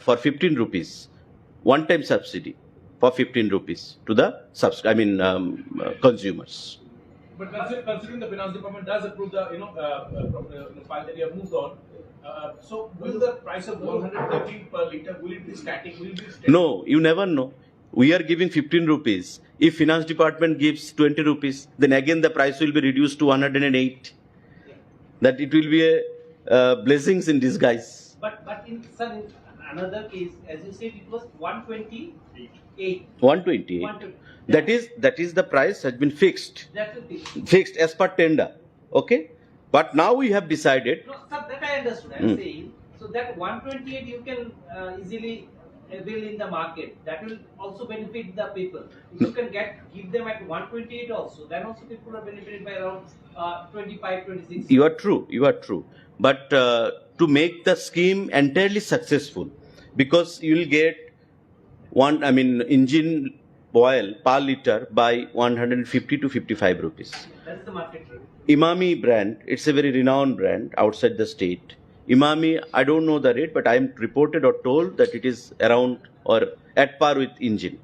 for 15 rupees, one-time subsidy for 15 rupees to the consumers. But considering the finance department does approve the file that you have moved on, so will the price of 130 per liter, will it be static? Will it be static? No, you never know. We are giving 15 rupees. If finance department gives 20 rupees, then again the price will be reduced to 108. That it will be a blessings in disguise. But in another case, as you said, it was 128. 128. That is the price has been fixed. That's the thing. Fixed as per tender. Okay? But now we have decided. No, sir, that I understood. I'm saying, so that 128 you can easily avail in the market. That will also benefit the people. If you can give them at 128 also, then also people are benefited by around 25, 26. You are true. But to make the scheme entirely successful, because you will get engine oil per liter by 150 to 55 rupees. That's the market rate. Imami brand, it's a very renowned brand outside the state. Imami, I don't know the rate, but I am reported or told that it is around or at par with engine.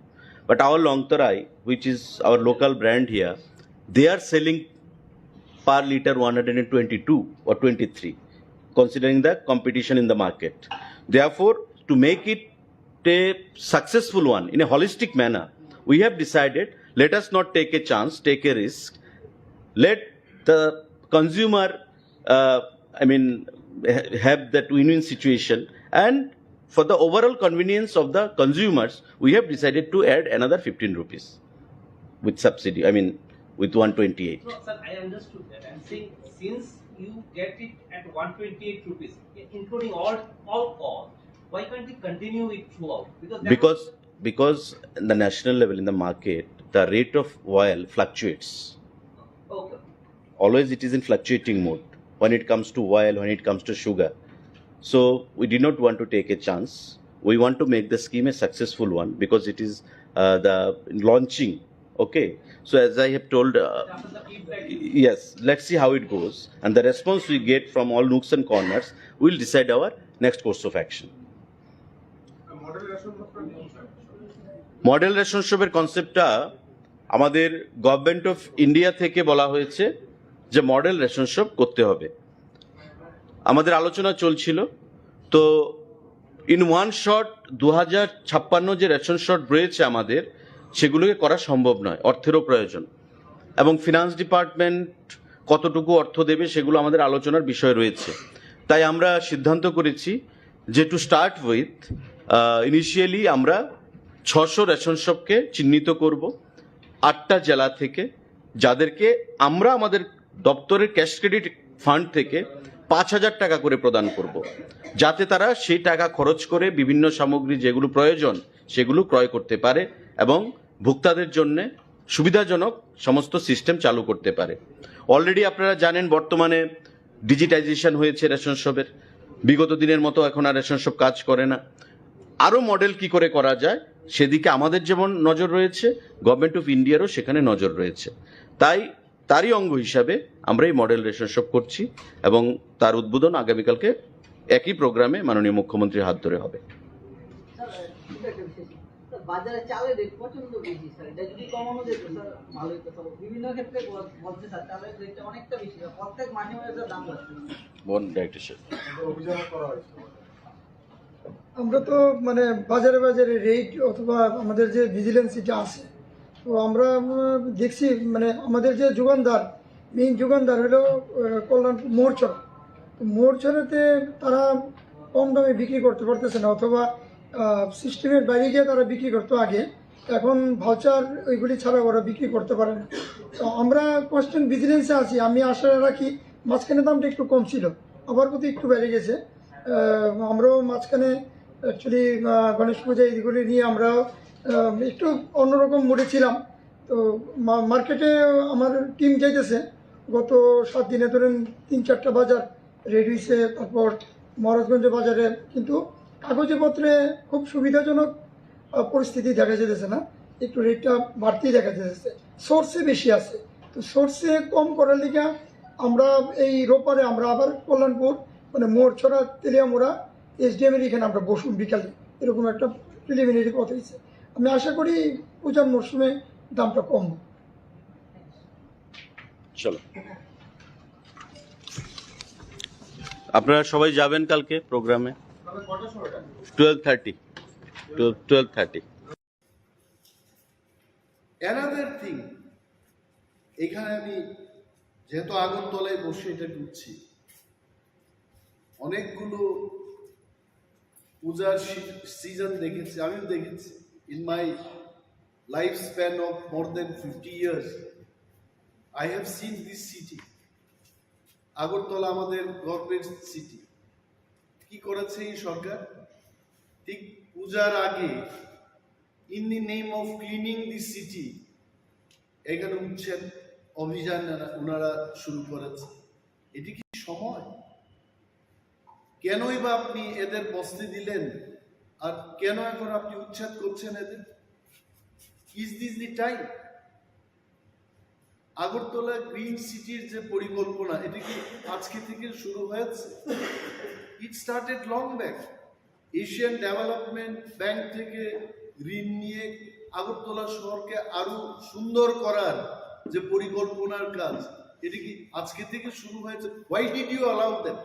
But our Longtarai, which is our local brand here, they are selling per liter 122 or 23, considering the competition in the market. Therefore, to make it a successful one in a holistic manner, we have decided, let us not take a chance, take a risk. Let the consumer, have that win-win situation, and for the overall convenience of the consumers, we have decided to add another 15 rupees with subsidy. With 128. No, sir, I understood that. I'm saying, since you get it at 128 rupees, including all costs, why can't you continue it throughout? Because in the national level in the market, the rate of oil fluctuates. Okay. Always it is in fluctuating mode when it comes to oil, when it comes to sugar. So we did not want to take a chance. We want to make the scheme a successful one because it is the launching. Okay. So as I have told, yes, let's see how it goes. And the response we get from all nooks and corners will decide our next course of action. Model ration শপের কনসেপ্টটা আমাদের government of India থেকে বলা হয়েছে যে model ration shop করতে হবে। আমাদের আলোচনা চলছিল, তো ইন ওয়ান শট 2056 যে রেশন শট রয়েছে আমাদের, সেগুলোকে করা সম্ভব নয়, অর্থেরও প্রয়োজন, এবং ফিনান্স ডিপার্টমেন্ট কতটুকু অর্থ দেবে সেগুলো আমাদের আলোচনার বিষয় রয়েছে। তাই আমরা সিদ্ধান্ত করেছি যে টু স্টার্ট উইথ ইনিশিয়ালি আমরা 600 রেশন শপকে চিহ্নিত করব 8টা জেলা থেকে, যাদেরকে আমরা আমাদের দপ্তরের ক্যাশ ক্রেডিট ফান্ড থেকে 5000 টাকা করে প্রদান করব, যাতে তারা সেই টাকা খরচ করে বিভিন্ন সামগ্রী যেগুলো প্রয়োজন সেগুলো ক্রয় করতে পারে এবং ভোক্তাদের জন্য সুবিধাজনক সমস্ত সিস্টেম চালু করতে পারে। অলরেডি আপনারা জানেন বর্তমানে ডিজিটাইজেশন হয়েছে রেশন শপের, বিগত দিনের মতো এখন আর রেশন শপ কাজ করে না। আরও মডেল কি করে করা যায় সেদিকে আমাদের যেমন নজর রয়েছে, গভর্নমেন্ট অফ ইন্ডিয়ারও সেখানে নজর রয়েছে। তারই অঙ্গ হিসাবে আমরা এই মডেল রেশন শপ করছি এবং তার উদ্বোধন আগামীকালকে একই প্রোগ্রামে মাননীয় মুখ্যমন্ত্রীর হাত ধরে হবে। বাজারে চালের রেট প্রচন্ড বেশি স্যার, এটা যদি কমানো যেত স্যার ভালো হতো। স্যার বিভিন্ন ক্ষেত্রে বলছে স্যার চালের রেটটা অনেকটা বেশি, প্রত্যেক মাসে মাসে দাম বাড়ছে। আমরা তো বাজারে রেট অথবা আমাদের যে ভিজিলেন্সিটা আছে, তো আমরা দেখছি আমাদের যে মেইন যোগানদার হলো কল্যাণপুর মোড়ছড়াতে তারা কম দামে বিক্রি করতে পারতেছে না, অথবা সিস্টেমের বাইরে গিয়ে তারা বিক্রি করতো আগে, এখন ভাউচার ওইগুলি ছাড়া ওরা বিক্রি করতে পারে না। তো আমরা কনস্ট্যান্ট ভিজিলেন্সে আছি। আমি আশা রাখি, মাঝখানে দামটা একটু কম ছিল, আবার কোথাও একটু বেড়ে গেছে। আমরাও মাঝখানে অ্যাকচুয়ালি গণেশ পূজা এইগুলি নিয়ে আমরা একটু অন্যরকম মোডে ছিলাম। তো মার্কেটে আমার টিম যাইতেছে, গত 7 দিনে ধরেন 3-4টা বাজার রেড হয়েছে, তারপর মহারাজগঞ্জ বাজারে, কিন্তু কাগজপত্রে খুব সুবিধাজনক পরিস্থিতি দেখা যেতেছে না, একটু রেটটা বাড়তেই দেখা যেতেছে। সোর্সে বেশি আছে, তো সোর্সে কম করার লিগে আমরা এই রোববারে আমরা আবার কল্যাণপুর মোড়ছড়া তেলিয়ামোড়া SDM এর এখানে আমরা বসুন বিকালে এরকম একটা প্রিলিমিনারি কথা হয়েছে। আমি আশা করি পূজার মরশুমে দামটা কমবে। চলো, আপনারা সবাই যাবেন কালকে প্রোগ্রামে 12:30 12:30। অ্যানাদার থিং, এখানে আমি যেহেতু আগরতলায় বসে এটা ঢুকছি, অনেকগুলো পূজার সিজন দেখেছি, আমিও দেখেছি। In my life span of more than 50 years I have seen this city. Agartala আমাদের গভর্নমেন্ট সিটি। কি করেছে এই সরকার? ঠিক পূজার আগে in the name of cleaning the city এখানে উচ্ছেদ অভিযান ওনারা শুরু করেছে। এটি কি সময়? কেনই বা আপনি এদের বসতে দিলেন, আর কেন এখন আপনি উচ্ছেদ করছেন এদের? Is this the time? Agartala green সিটির যে পরিকল্পনা, এটা কি আজকে থেকে শুরু হয়েছে? It started long back. Asian development bank থেকে ঋণ নিয়ে আগরতলা শহরকে আরো সুন্দর করার যে পরিকল্পনার কাজ, এটা কি আজকে থেকে শুরু হয়েছে? Why did you allow them?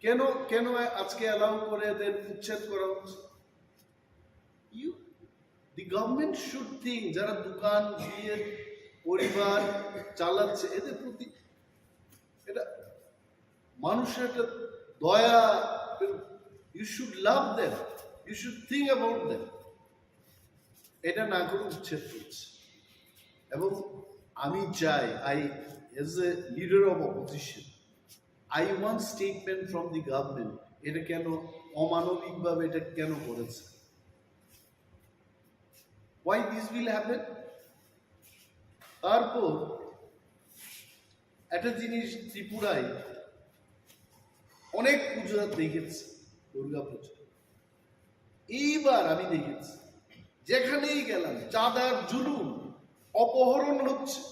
কেন কেন আজকে অ্যালাউ করে এদের উচ্ছেদ করা হচ্ছে? You the government should think, যারা দোকান দিয়ে পরিবার চালাচ্ছে, এদের প্রতি এটা মানুষের একটা দয়া, you should love them, you should think about them. এটা না করে উচ্ছেদ করছে। এবং আমি চাই, as a leader of opposition, I want statement from the government. এটা কেন অমানবিকভাবে এটা কেন করেছে? Why this will happen? তারপর একটা জিনিস, ত্রিপুরায় অনেক পূজা দেখেছি, দুর্গা পূজা। এইবার আমি দেখেছি যেখানেই গেলাম চাঁদার জুলুম, অপহরণ হচ্ছে।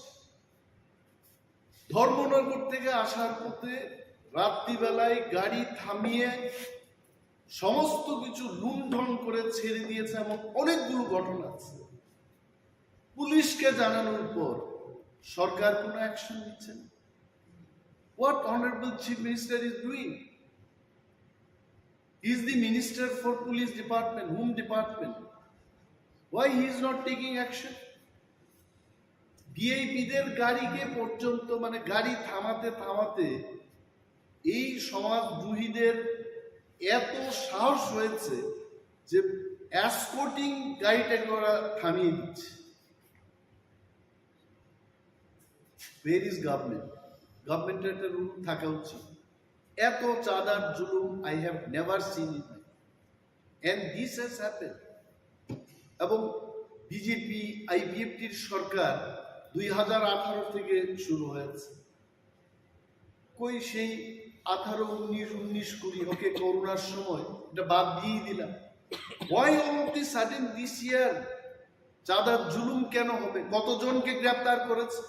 ধর্মনগর থেকে আসার পথে রাত্রিবেলায় গাড়ি থামিয়ে সমস্ত কিছু লুণ্ঠন করে ছেড়ে দিয়েছে, এমন অনেকগুলো ঘটনা আছে। পুলিশকে জানানোর পর সরকার কোনো অ্যাকশন নিচ্ছে না। What Honorable Chief Minister is doing? He is the Minister for Police Department. Whom department? Why he is not taking action? ডিআইপিদের গাড়িকে পর্যন্ত, মানে গাড়ি থামাতে থামাতে এই সমাজদ্রোহীদের এত সাহস হয়েছে যে এসকর্টিং গাড়িটাকে ওরা থামিয়ে দিচ্ছে। Where is government? গভর্নমেন্টের একটা রুল থাকা উচিত। এত চাঁদার জুলুম I have never seen in my life. And this has happened. এবং বিজেপি আইপিএফটির সরকার 2018 থেকে শুরু হয়েছে। কই সেই 18, 19, 20, ওকে করোনার সময় এটা বাদ দিয়ে দিলাম। Why all of this sudden this year? চাঁদার জুলুম কেন হবে? কতজনকে গ্রেফতার করেছে?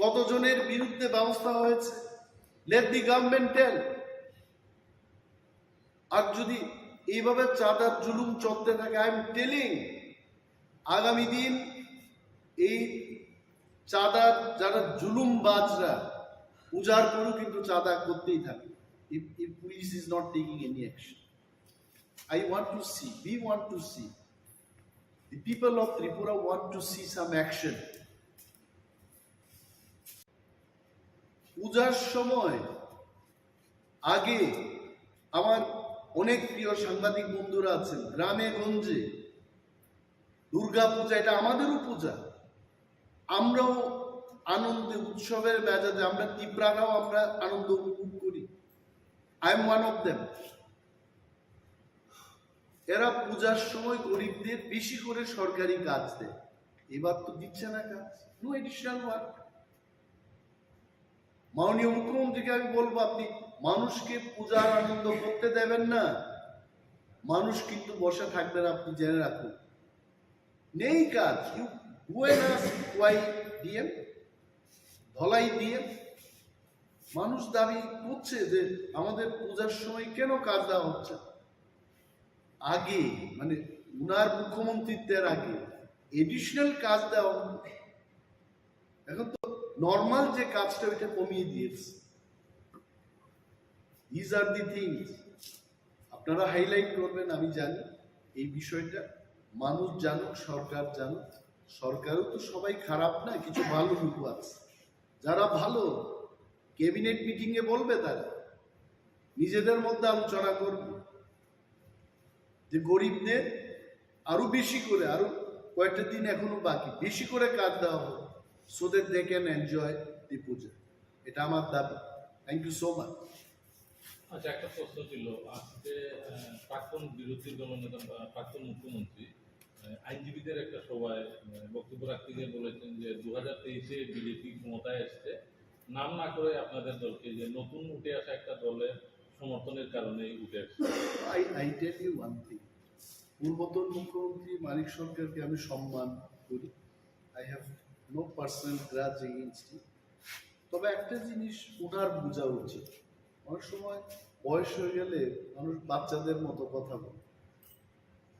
কতজনের বিরুদ্ধে ব্যবস্থা হয়েছে? Let the government tell. আর যদি এইভাবে চাঁদার জুলুম চলতে থাকে, I am telling, আগামী দিন এই চাঁদার যারা জুলুমবাজরা উজাড় করুক, কিন্তু চাঁদা করতেই থাকে। If police is not taking any action, I want to see, we want to see, the people of Tripura want to see some action. পূজার সময় আগে আমার অনেক প্রিয় সাংবাদিক বন্ধুরা আছেন, গ্রামে গঞ্জে দুর্গা পূজা এটা আমাদেরও পূজা, আমরাও আনন্দে উৎসবের মেজাজে আমরা ত্রিপুরারাও আমরা আনন্দ উপভোগ করি। I am one of them. এরা পূজার সময় গরিবদের বেশি করে সরকারি কাজ দেয়, এবার তো দিচ্ছে না কাজ, নো এডিশনাল ওয়ার্ক। মাননীয় মুখ্যমন্ত্রীকে আমি বলবো, আপনি মানুষকে পূজার আনন্দ করতে দেবেন না, মানুষ কিন্তু বসে থাকবে না, আপনি জেনে রাখুন। নেই কাজ। ইউ বুয়েনাস ওয়াই ডিএম, ধলাই ডিএম, মানুষ দাবি করছে যে আমাদের পূজার সময় কেন কাজ দেওয়া হচ্ছে। আগে মানে উনার মুখ্যমন্ত্রীত্বের আগে এডিশনাল কাজ দেওয়া হতো। এখন তো নর্মাল যে কাজটা ওইটা কমিয়ে দিয়েছে। দিজ আর দি থিংস আপনারা হাইলাইট করবেন, আমি জানি এই বিষয়টা মানুষ জানুক, সরকার জানুক। সরকারও তো সবাই খারাপ না, কিছু ভালো লোক আছে যারা ভালো, ক্যাবিনেট মিটিংয়ে বলবে, তারা নিজেদের মধ্যে আলোচনা করবে যে গরিবদের আরো বেশি করে, আরো কয়েকটা দিন এখনো বাকি, বেশি করে কাজ দেওয়া হবে, so that they can enjoy the puja. এটা আমার দাবি। Thank you so much. আচ্ছা, একটা প্রশ্ন ছিল। আজকে প্রাক্তন বিরোধী দলনেতা বা প্রাক্তন মুখ্যমন্ত্রী আইনজীবীদের একটা সভায় বক্তব্য রাখতে গিয়ে বলেছেন যে 2023-এ বিজেপি ক্ষমতায় এসছে, নাম না করে আপনাদের দলকে, যে নতুন উঠে আসা একটা দলের সমর্থনের কারণেই উঠে আসছে। I tell you one thing, পূর্বতন মুখ্যমন্ত্রী মানিক সরকারকে আমি সম্মান করি। I have no personal grudge against him. তবে একটা জিনিস ওনার বোঝা উচিত, অনেক সময় বয়স হয়ে গেলে মানুষ বাচ্চাদের মতো কথা বলে।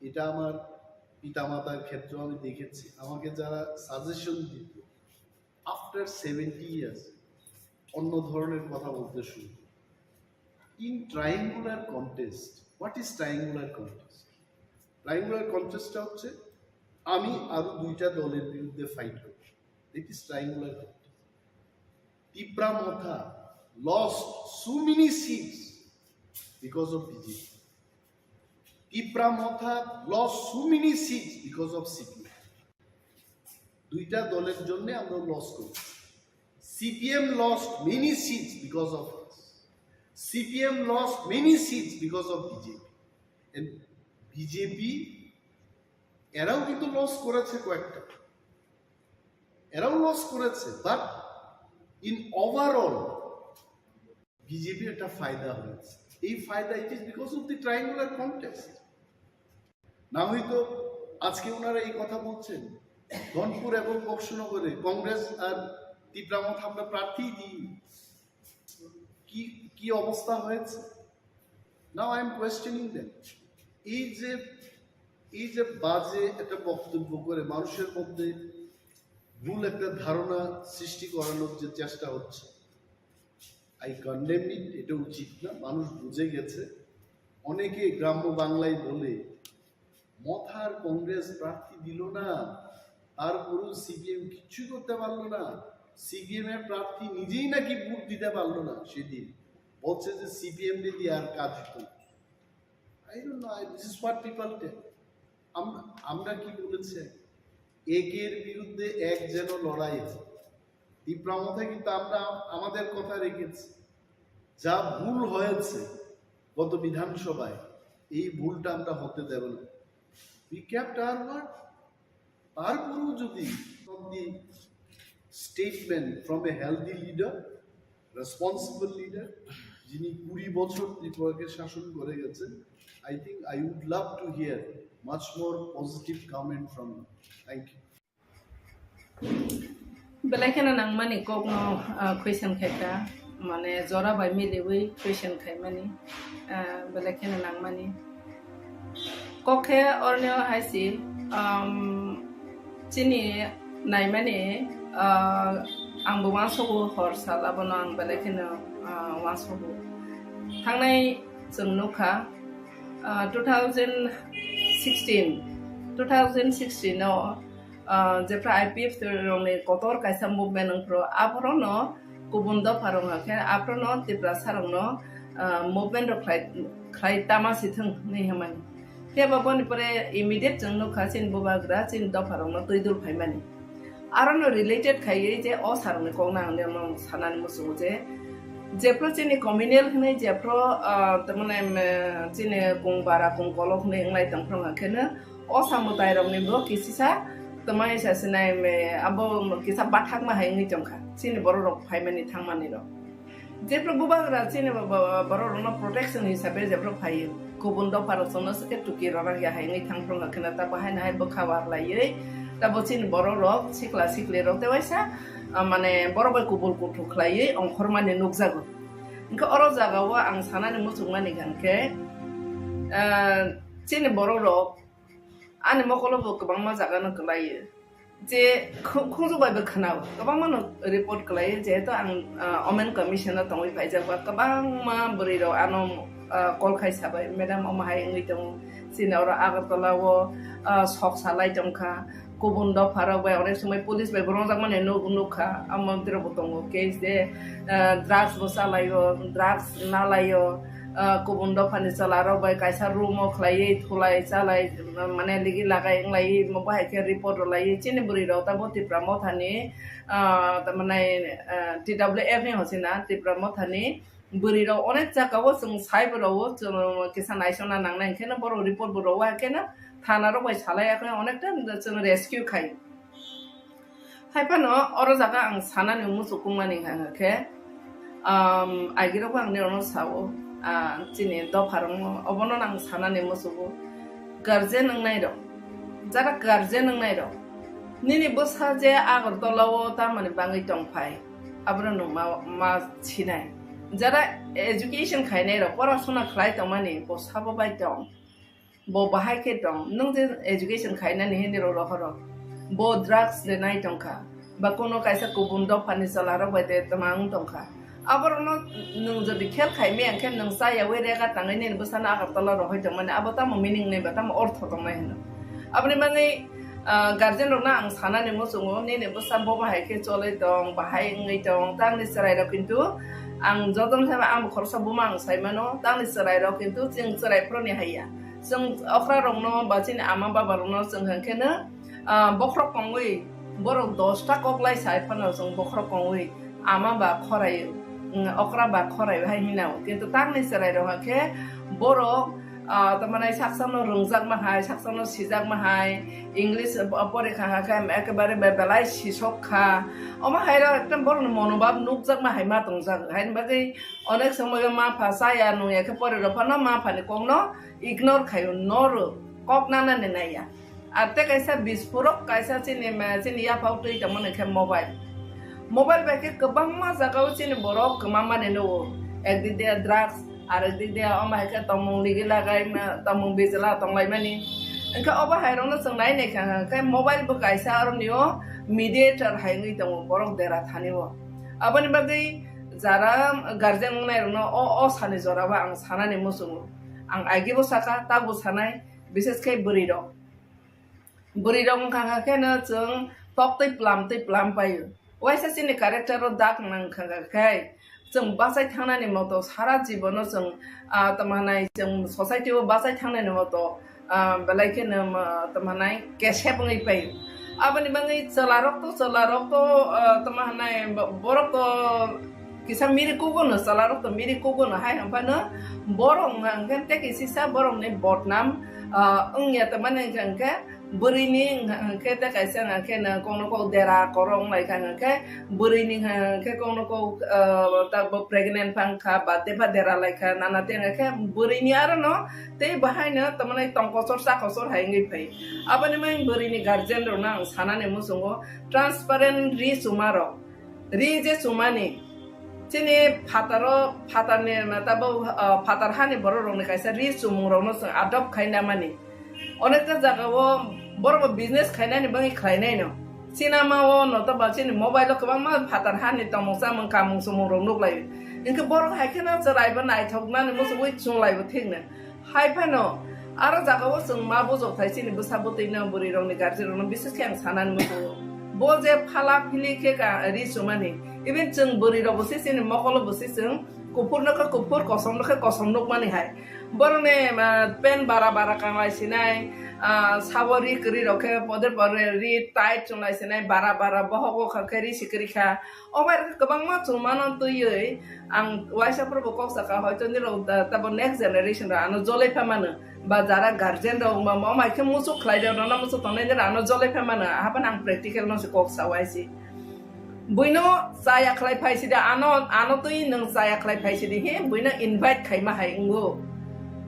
এটা আমার পিতামাতার ক্ষেত্রেও আমি দেখেছি। আমাকে যারা সাজেশন দিত আফটার 70 ইয়ার্স অন্য ধরনের কথা বলতে শুরু। In triangular contest, what is triangular contest? Triangular কন্টেস্টটা হচ্ছে আমি আরো দুইটা দলের বিরুদ্ধে ফাইট করি। This is triangular contest. Tipramotha lost so many seats because of BJP. Tipramotha lost so many seats because of CPM. দুইটা দলের জন্য আমরা লস করি। CPM lost many seats because of us. CPM lost many seats because of BJP. And BJP এরাও কিন্তু loss করেছে কয়েকটা, এরাও লস করেছে, বাট ইন ওভারঅল বিজেপির একটা ফায়দা হয়েছে। এই ফায়দা it is because of the triangular contest. না হয়তো আজকে ওনারা এই কথা বলছেন ধনপুর এবং বক্সনগরে কংগ্রেস আর তিপ্রামথ আমরা প্রার্থী দিই, কি অবস্থা হয়েছে। Now I am questioning them. এই যে বাজে একটা বক্তব্য করে মানুষের মধ্যে ভুল একটা ধারণা সৃষ্টি করানোর যে চেষ্টা হচ্ছে, আই কন্ডেম ইট। এটা উচিত না। মানুষ বুঝে গেছে। অনেকে গ্রাম্য বাংলায় বলে মথার কংগ্রেস প্রার্থী দিল না, তারপরেও সিপিএম কিচ্ছু করতে পারলো না। সিপিএম এর প্রার্থী নিজেই নাকি ভোট দিতে পারলো না। সেদিন বলছে যে সিপিএম দিয়ে আর কাজ হতো না। I don't know, this is what people tell. আমরা কি বলেছে, একের বিরুদ্ধে এক যেন লড়াই হয়। তিপ্রামথা কিন্তু আমরা আমাদের কথা রেখেছি। যা ভুল হয়েছে গত বিধানসভায়, এই ভুলটা আমরা হতে দেব না। We kept our word. তারপরেও যদি statement from a healthy leader, responsible leader, যিনি 20 বছর ত্রিপুরাকে শাসন করে গেছেন, I think I would love to hear much more positive comment from you. Thank you. बेलायखिना नांमानि कगनो क्वेश्चन खायखा माने जरा बाय मिलेवै क्वेश्चन खाय माने बेलायखिना नांमानि कखे अर्नियो हायसि चिनि नायमानि आंबो वासोबो हर सालाबनो आं बेलायखिना वासोबो थांनाय जों नुखा 2016 आव जेफ्रा आईपीएफ रंनि कतर कायसा मुभमेन्ट फ्रो आफरोनो गुबुन दफारं आखे आफरोनो तिप्रा सारंनो मुभमेन्ट खाय तामासि थों नै हमानि तेबा बनि परे इमिडिएट जों नुखा चिन बुबाग्रा चिन दफारंनो तैदुल फायमानि आरोनो रिलेटेड खायै जे अ सारंनि कोंना आंने सानानि मुसु जे जेफ्रो चिनि कम्युनियन हनै जेफ्रो तमने चिनि गंबारा गंगलक नै इंलाय दंफ्रं आखेनो अ समुदाय रंनिबो किसिसा तमाय सासनाय मे आबो किसा बाथाक माहाय निजमखा चिनि बररक फायमानि थांमानिर जेफ्रो बुबाग्रा चिनि बररनो प्रोटेक्शन हिसाबै जेफ्रो फायो गुबुन दफारसनो सके टुकि रराया हायनि थांफ्रं आखेना ता बाहाय नाय बखावार लायै ता बचिनि बररक सिखला सिखले रते वायसा माने बरबाय गुबुल गुथुख्लायै अंखरमानि नुकजागो इनका अर जागावा आं सानानि मुसुकमानि गानके जोंनि बर' रक आंनि मखलबो गोबां मा जागानो गोलायो जे खुंजोबायबो खोनाव गोबां मा रिपर्ट गोलायो जिहेतु आं अमेन कमिशनार दङ फायजाबा गोबां मा बोरै र' आनो कल खायसाबाय मेडाम अमाहाय ओइ दङ सिनाव आगरतलाव सक सालाय दंखा गुबुन दफारावबाय अनेक समय पुलिस बाय बरंजाक माने नुखा आमद्रबो दङ केस दे ड्राग्स बो सालायो ड्राग्स नालायो गुबुन दफानि चलारावबाय कायसा रुमाव खलायै थुलाय चालाय माने लिगि लागाय लाय बाहायके रिपर्ट लायो चिनि बुरि रावता बतिप्रा मथानि तारमाने TWF नि हसिना तिप्रा मथानि बुरि राव अनेक जागाव जों साइबराव जों किसान नायसना नांनाय ओंखायनो बर' रिपर्ट बराव हाकेना थानाराव बाय सालायाखै अनेकटा जों रेस्किउ खाय हायफानो अर जागा आं सानानि मुसुकुमानि हाके आइगिराव आं नेरनो सावो चिनि दफारं अबनो आं सानानि मुसुकु गार्जेन नंनाय र जारा गार्जेन नंनाय र निनि बसा जे आगरतलाव तारमाने बाङै दंफाय आब्रनो मा छिनाय जारा एजुकेशन खायनाय र परासुना खाय तमानि बसाबो बाय दं bo bahai ke dong nung je education khaina ni hindi ro horo bo drugs de nai tongkha ba kono kaisa kubundo pani salara ba de tamang tongkha aborono nung jodi khel khai me angkhen nung sa ya we re ga tangai ne busana agar tala ro hoy tong mane abata mo meaning ne ba tam ortho tong nai hino apni mangai guardian ro na ang sana ni mo sungo ne ne busam bo bahai ke chole dong bahai ngai tong tang ni sarai ro kintu ang jodong sama ang khorsa bu mang sai mano tang ni sarai ro kintu jing sarai pro ni haya जों अख्रा रंनो बाचिन आमा बाबा रंनो जों हंखेनो बख्र कंगै बर 10टा ककलाय साइफानो जों बख्र कंगै आमा बा खरायो अख्रा बा खरायो हाय हिनाव किन्तु तांनि सराय रहाके बर तमाने साखसानो रंजाक माहाय साखसानो सिजाक माहाय इंग्लिश परीक्षा हाके एकेबारे बेलाय सिसखा अमा हायरा एकदम बर मनोभाब नुकजाक माहाय मा दंजाक हायन बागै अनेक समय मा फासाया नु एके परे रफानो मा फानि कंनो ignore kayo noro kok nana nenaya ate kaisa bispurok kaisa chini ya pautu ita mone ke mobile ba ke kabang ma jagao chini borok kama ne no ekdik dia drugs ar ekdik dia oma ke tomong ligi lagai ma tomong bezala tonglai mani engka oba hairong no songnai ne ka mobile bu kaisa arnio mediator haingi tong borok dera thaniwo abani bagai jara guardian nai no o sani joraba ang sanani musungu ang agi bo saka ta bo sanai bises kai buri dong kanga kena jeng tok tei plam payo waisa sini character ro dak nang kanga kai jeng basai thangnani moto sara jibono jeng tamanai jeng society o basai thangnani moto belai kena tamanai kesep ngai payo abani bangai celarok to tamanai borok to kisah miri kugono salarok to miri kugono hai hampana borong ngangken te kisisa borong ne botnam ya tamane ngangke burini ngangke te kaisa ngangke na kono ko dera korong lai ngangke burini ngangke kono ko ta pregnant pangka bate ba dera lai ka nana te ngangke burini arano te bahai na tamane tongkosor sa kosor hai ngai pai abani mai burini guardian ro nang sanane musungo transparent Richumarok je sumani chini phatarne matabo phatar hani boro rongni kaisa Richumarok no adopt khaina mani onekta jagao boro business khaina ni bangi khainai no cinema o no ta ba chini mobile ko ma phatar hani tamongsa mang kamung sumung rong nuklai inke boro haikena charai ba nai thokna ni musu wi chunglai bo thingna haifano aro jagao sung ma bojo thai chini busabotei na buri rongni garji rong bises kyang sanan musu boje phala phili ke ka Richumani even jeng buri ro bosi sini mokolo bosi jeng kupur kosom nok mani hai borone pen bara kanglai sinai sabori kri rokhe poder pore ri tight chunglai sinai bara bohogo khakeri sikri kha obar kabang ma chumano tuyei ang waisa pro bokok saka hoyto ni ro tabo next generation ra ano jole phamana ba jara guardian ro ma ma ke musu khlai de na musu tonai de ano jole phamana hapan ang practical no se kok sawaisi buino saya khlai phaisi da ano tui nang saya khlai phaisi di he buino invite khaima hai ungo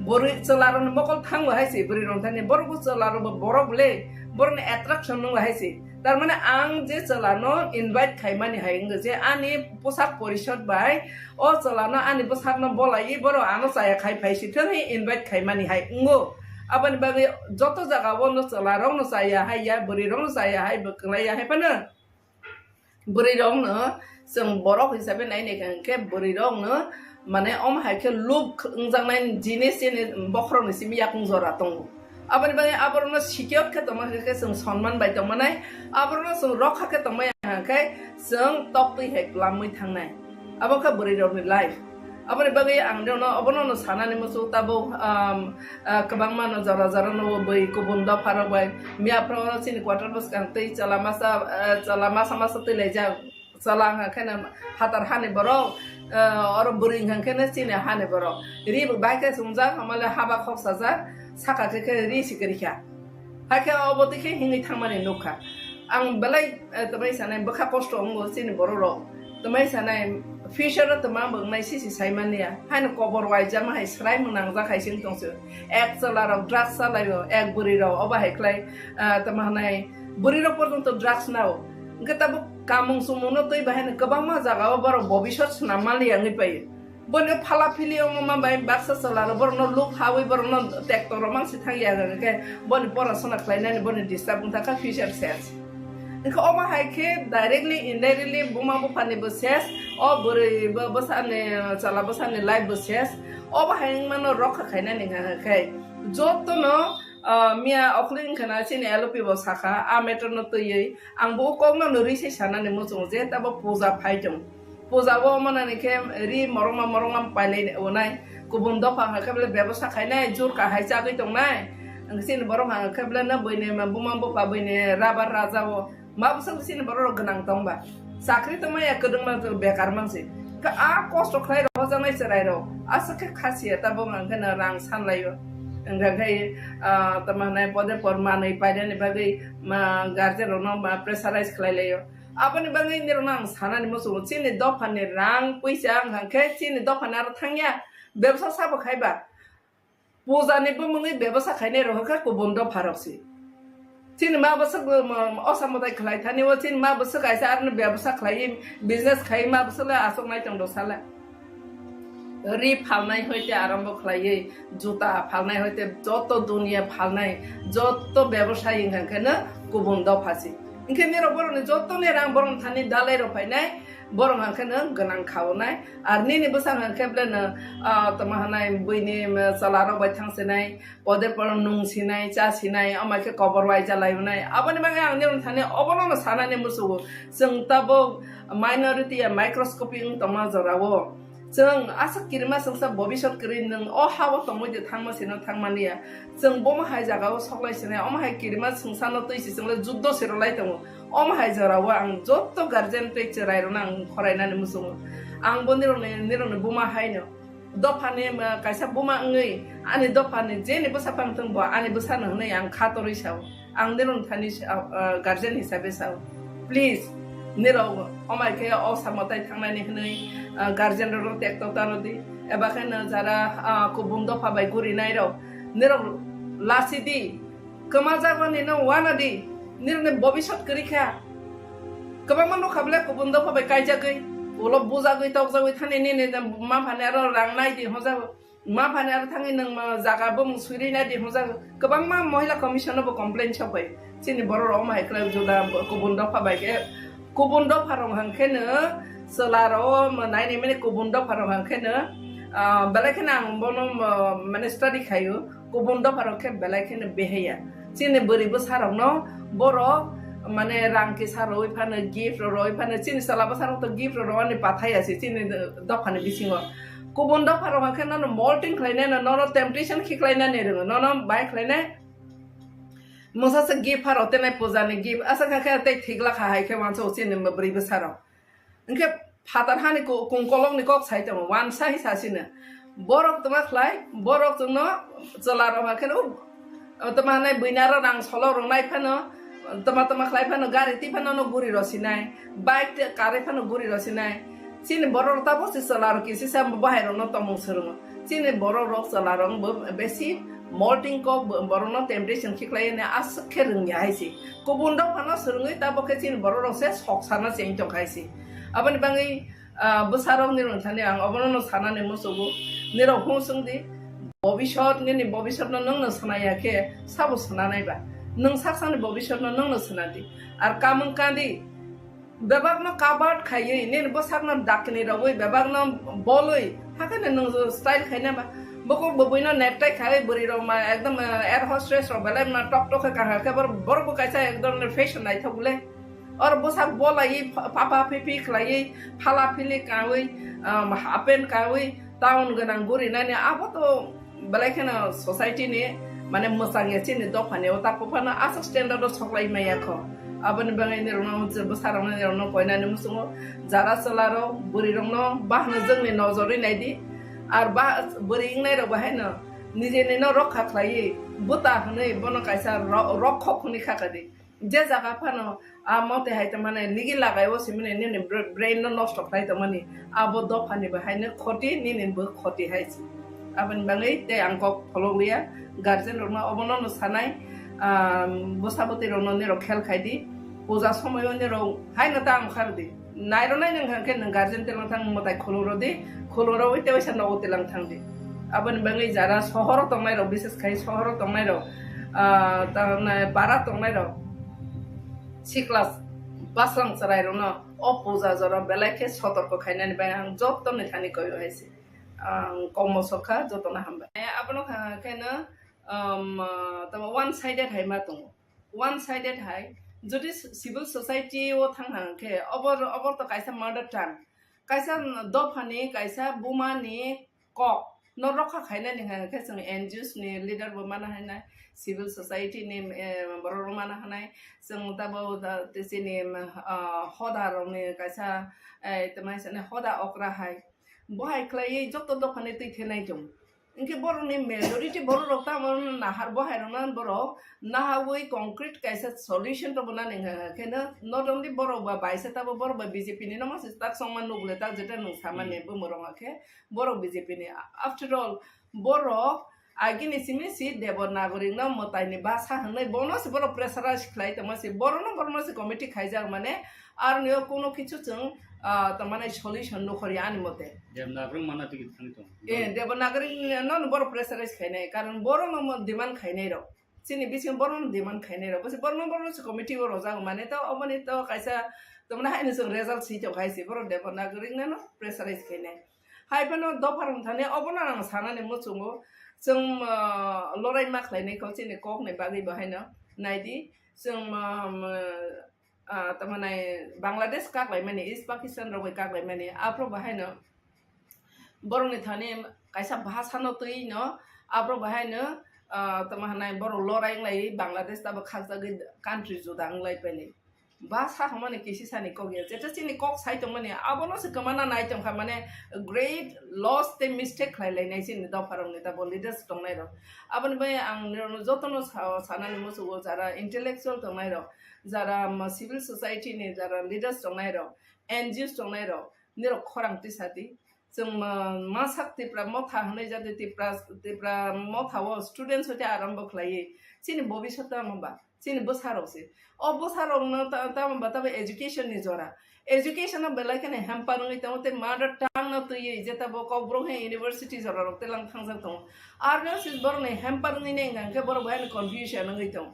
bori chalaron mokol thang hai si bori ron thani borbu chalaro borobule borne attraction nung hai si tar mane ang je chalano invite khaimani hai ungo je ani posak porishod bai o chalano ani posak no bolai boro ano saya khai phaisi thani invite khaimani hai ungo Abani bagi joto jaga wono selarong no saya hai ya beri rong no saya hai bekelai ya hai pana beri rong no seng borok hisabe nai ne kan ke beri rong no mane om hai ke lub ungjang nai jinis ini bokrong ni simi yakung zora tongo abani bagi aborno sikiot ke toma ke seng sonman bai toma nai aborno seng rokha ke toma ke seng tokti hai lamui thang nai aboka beri rong ni life Abang bagi ang dia no, abang no sana ni musuh tabu kebang mana jara no bui kubunda para bui mia pro sini quarter bus kan tei cala masa tei leja cala kena hatar hane baro orang buring kan kena sini hane baro ri baik ke sumza amala haba khok saja saka ke ri sikriya hake oboti ke hingi thangmani nukha ang balai tamai sana bakha posto ngo sini baro ro tamai sana Fisher teman mengenai sisi Saimania, hanya cover wajah mah Israel menang zakai sing tongsu, ek selarang drugs salayo, ek buriro, oba heklai teman nai buriro pun untuk drugs now, kita bu kamung sumuno tu ibahan kebang mah jaga baru bobishot namali yang ipai, bonyo pala pilih mama bayi baksa selarang baru no look hawi baru no tektor romang si thang ya ke, bonyo pora sona klainan bonyo disturb untaka Fisher says. Engkau oma hai ke directly indirectly buma bu pani beses o beri besane cala besane live beses oba hai mano rokha khaina ninga khai joto no mia okling kana sini LP bosaka a metro no toyi ang bu kong no risi sana ni musung je tabo puja phaitung puja bo mana ni ke ri moroma paile onai kubundo pa kable ব্যবসা khaina jur ka hai cha goi tong nai ang sini borong ha kable na boine buma bu pa boine rabar raja bo ma busang sini baru genang tongba sakri toma ya kedeng ma bekar mangsi ka a kosto khlai ro jang nai serai ro asa ke khasiya ta bo ngang kana rang san layo engga gai tama nai pode porma nai paide ni bagai ma garje ro no ma pressurize khlai layo apani bagai ni ro nang sana ni mosu chini dofan ni rang puisa ngang ke chini dofan ar thangya ব্যবসা sabo khaiba puja ni bo mungi ব্যবসা khaine ro ka ko bondo pharoksi Tin ma basak osamodai khlai thani wo tin ma basak aisa arne ব্যবসা khlai business khai ma basala asok nai tong do sala ri phalnai hoite arambo khlai juta phalnai hoite joto dunia phalnai joto ব্যবসা ingan kana kubun do phasi inke nero borone joto ne rang boron thani dalai ro painai borong angkana ganang khawnai arni ni basang angkebla na tamahanai buini salaro bai thangsenai pode por nung sinai cha sinai amake cover wai jalaiunai abani bang ang ne thane obono sana ne musu sing tabo minority microscopy tama Jorao जों आसा किरमा संसा भविष्यत करिन नों अ हाव तमो जे थांमा सेनो थांमानिया जों बम हाय जागाव सकलाइसने अम हाय किरमा संसानो तैसि जोंले जुद्ध सेरलाइ दङ अम हाय जराव आं जत्त गार्जियन टेक्चर आइरन आं फरायनानै मुसुङो आं बनिरने बुमा हायनो दफाने कायसा बुमा ngै आनि दफाने जेने बसापां थंबो आनि बसानो नै आं खातरै साव आं निरन थानि गार्जियन हिसाबै Sao please Nero, omai ke osamotai thangmani hnei guardian ro tekto tanodi ebaken jara kubundo pabai guri nai ro nero lasidi kamaja bani no wanadi nirne bobishat krikha kabamano khable kubundo pabai kaijagai olo bujagai tokjagai thani ne ma phane ro rangnai di hoja ma phane ar thangi nang jaga bom surinai di hoja kabangma mohila commission bo complaint chapai chini boro omai kla joda kubundo pabai ke kubundo parong hangkene selaro menai ni mene kubundo parong hangkene belakena ang bono mene study kayu kubundo parong ke belakena beheya sini beri besar no boro mane rangki saro ipana gift ro ipana sini salaba saro to gift ro ani pathaya si sini dokhane bisingo kubundo parong hangkene no molting klaina no temptation khiklaina ne ro no bike klaina Masa segi paro tenai pozane gib asa kakek teh tigla kahai ke wanso sini memberi besar. Engke patar hani kongkolong ni kok saya temu wan sahi sasina. Borok temak lai borok tuno celaro makan temanai binara nang solo rong nai pano temak lai pano gari ti pano no guri rosinai bike te kare pano guri rosinai. Sini borok tapo si celaro kisi sa bahai rong no tomong serung. Sini borok celaro besi molting ko borono temptation khiklai ne as kherung ya haisi kubundo phano serungui ta bokhe chin bororo se soksana cheng tong haisi abani bangai besarong nirong thane ang obono sana ne mosogo niro hosungdi भबिष्यत नि भबिष्यत नोंनो सनायाखे साबो सनानायबा नों साकसानि भबिष्यत नोंनो Sanadi are कामन कांदि बेबागनो काबार्ड खायै ने बसागनो दाकनि रवै बेबागनो बलै हाकने नों style खायनाबा बको बबैनो नेटाइ खाय बरि रमा एकदम एयर होस्टेस र बेले न टक टक का के बर बकाइसा एकदम फेशन नाइथबले और बसाग बलाई पापा पिपि खलाई फाला फिलि कावै हापेन कावै टाउन गनां बुरि नानि आबो तो बेलेखना सोसाइटी नि माने मोसांगे चिनि दफाने ओ तापफाना आस स्टैंडर्ड सख्लाय मायाखो आबन बाङै नि रनो बसारनो रनो कोइनानि मुसुङो जारा सलारो बुरि रनो बाहनो जोंनि नजरै नायदि आर बा बुरि इंनाय र बाहायनो निजेनि न रखा खलाई बुता हनै बन काइसा रखखनि खाकादि जे जागा फानो आ मते हायत माने निगि लागायो सिमने नि ब्रेन न नष्ट खाय त माने आबो दफानि बाहायनो खति निनि बो खति हायसि आबन बाङै ते आंको फलोविया गार्जेन रनो अबनो न सानाय बसाबति रनो नि रखेल खायदि पूजा समय नि र हायनो ता आंखारदि नायरो नाय नों खानके नों गार्जेन तेलं थां मताय खलुरदि खलुरो इते वैसा न ओतेलां थांदि आबन बाङै जारा शहर तंनाय र विशेष खाय शहर तंनाय र ता पारा तंनाय र सिक्लास बासरां सराय र न अपूजा जरा बेलाखे सतर्क खायनानि बाय आं जत्तनि थानि कयो हायसि कम सखा जतन हामबाय आपनो खायनो तब वन साइडेड हाय मा दङ वन साइडेड हाय जुदि सिविल सोसाइटी ओ थांहांखे अबर त कायसा मर्डर टाइम कायसा दफानि कायसा बुमानि कक न रखा खायनानि हांखे जों एनजिओस नि लिडार बो माना हायना सिविल सोसाइटी नि बर माना हानाय जों तब तेसिनि हदारनि कायसा तमायसने हदा अक्रा हाय बहाय क्लायै जत दफानि तैथेनाय दं इनके बरनि मेजॉरिटी बर रक्ता मन नाहार बहाय रना बर नाहावै कंक्रीट कायसा सॉल्यूशन तो बना नेङा केनो नॉट ओनली बर बा बायसेता बर बा बीजेपी नि नमा सिस्ता संमान नुगले ता जेटा नु सामान्य बो मरङाखे बर बीजेपी नि आफ्टर ऑल बर आगिनि सिमि सि देवनागरिक न मतायनि भाषा हनै बनस बर प्रेसाराइज खलाय तमासे बरनो कमिटी खायजा माने आर नियो कोनो किछु जों तमाने सॉल्यूशन नखरि आनि मते देवनागरिक माना टिकिट थांनि दं ए देवनागरिक न बर प्रेसाराइज खायनाय कारण बर न डिमान्ड खायनाय र सिनि बिसिम बर न डिमान्ड खायनाय र बस बर कमिटी बर जाग माने त अबनि त कायसा तमना हायनो जों रिजल्ट सिट खायसि बर देवनागरिक न प्रेसाराइज खायनाय हायफानो दफारम थाने अबना आं सानाने मुचुङो जों लराय माखलायनायखौ सिनि ककनै बागै बाहायनो नायदि जों तमाने बांलादेश कागलाय माने ईस्ट पाकिस्तान रबै कागलाय माने आप्रो बाहायनो बरनि थाने कायसा भाषा न तै न आप्रो बाहायनो तमाने बर लरायलाय बांलादेश तब खाजागै कान्ट्री जुदांलाय पले भाषा माने किसी सानि कगे जेटा सिनि कक साइतो माने आबनो से कमाना नाइतम खा माने ग्रेट लॉस ते मिस्टेक खायलायनाय सिनि दफारंनि तब लिडार्स दंनाय र आबन बे आं जतनो सानानि मोसुगो जारा इंटेलेक्चुअल दंनाय र जारा सिविल सोसाइटी नि जारा लिडार्स दंनाय र एनजिओस दंनाय र निर खरांति साथि जों मा साक्तिफ्रा मथा हनै जाते तिप्रा मथाव स्टुडेन्ट्स होते आरम्भ खलायै सिनि भविष्यता मबा सिनि बसारौसे अ बसारौनो तामबा तब एजुकेशन नि जरा एजुकेशन बेलायखने हेम्पारङै तमते मदर टांग न तयै जेता ब कब्रहे यूनिवर्सिटी जरा रक्ते लां थांजा दं आरनो सिस बरने हेम्पारङै ने गांके बर भायन कन्फ्यूजन नङै दं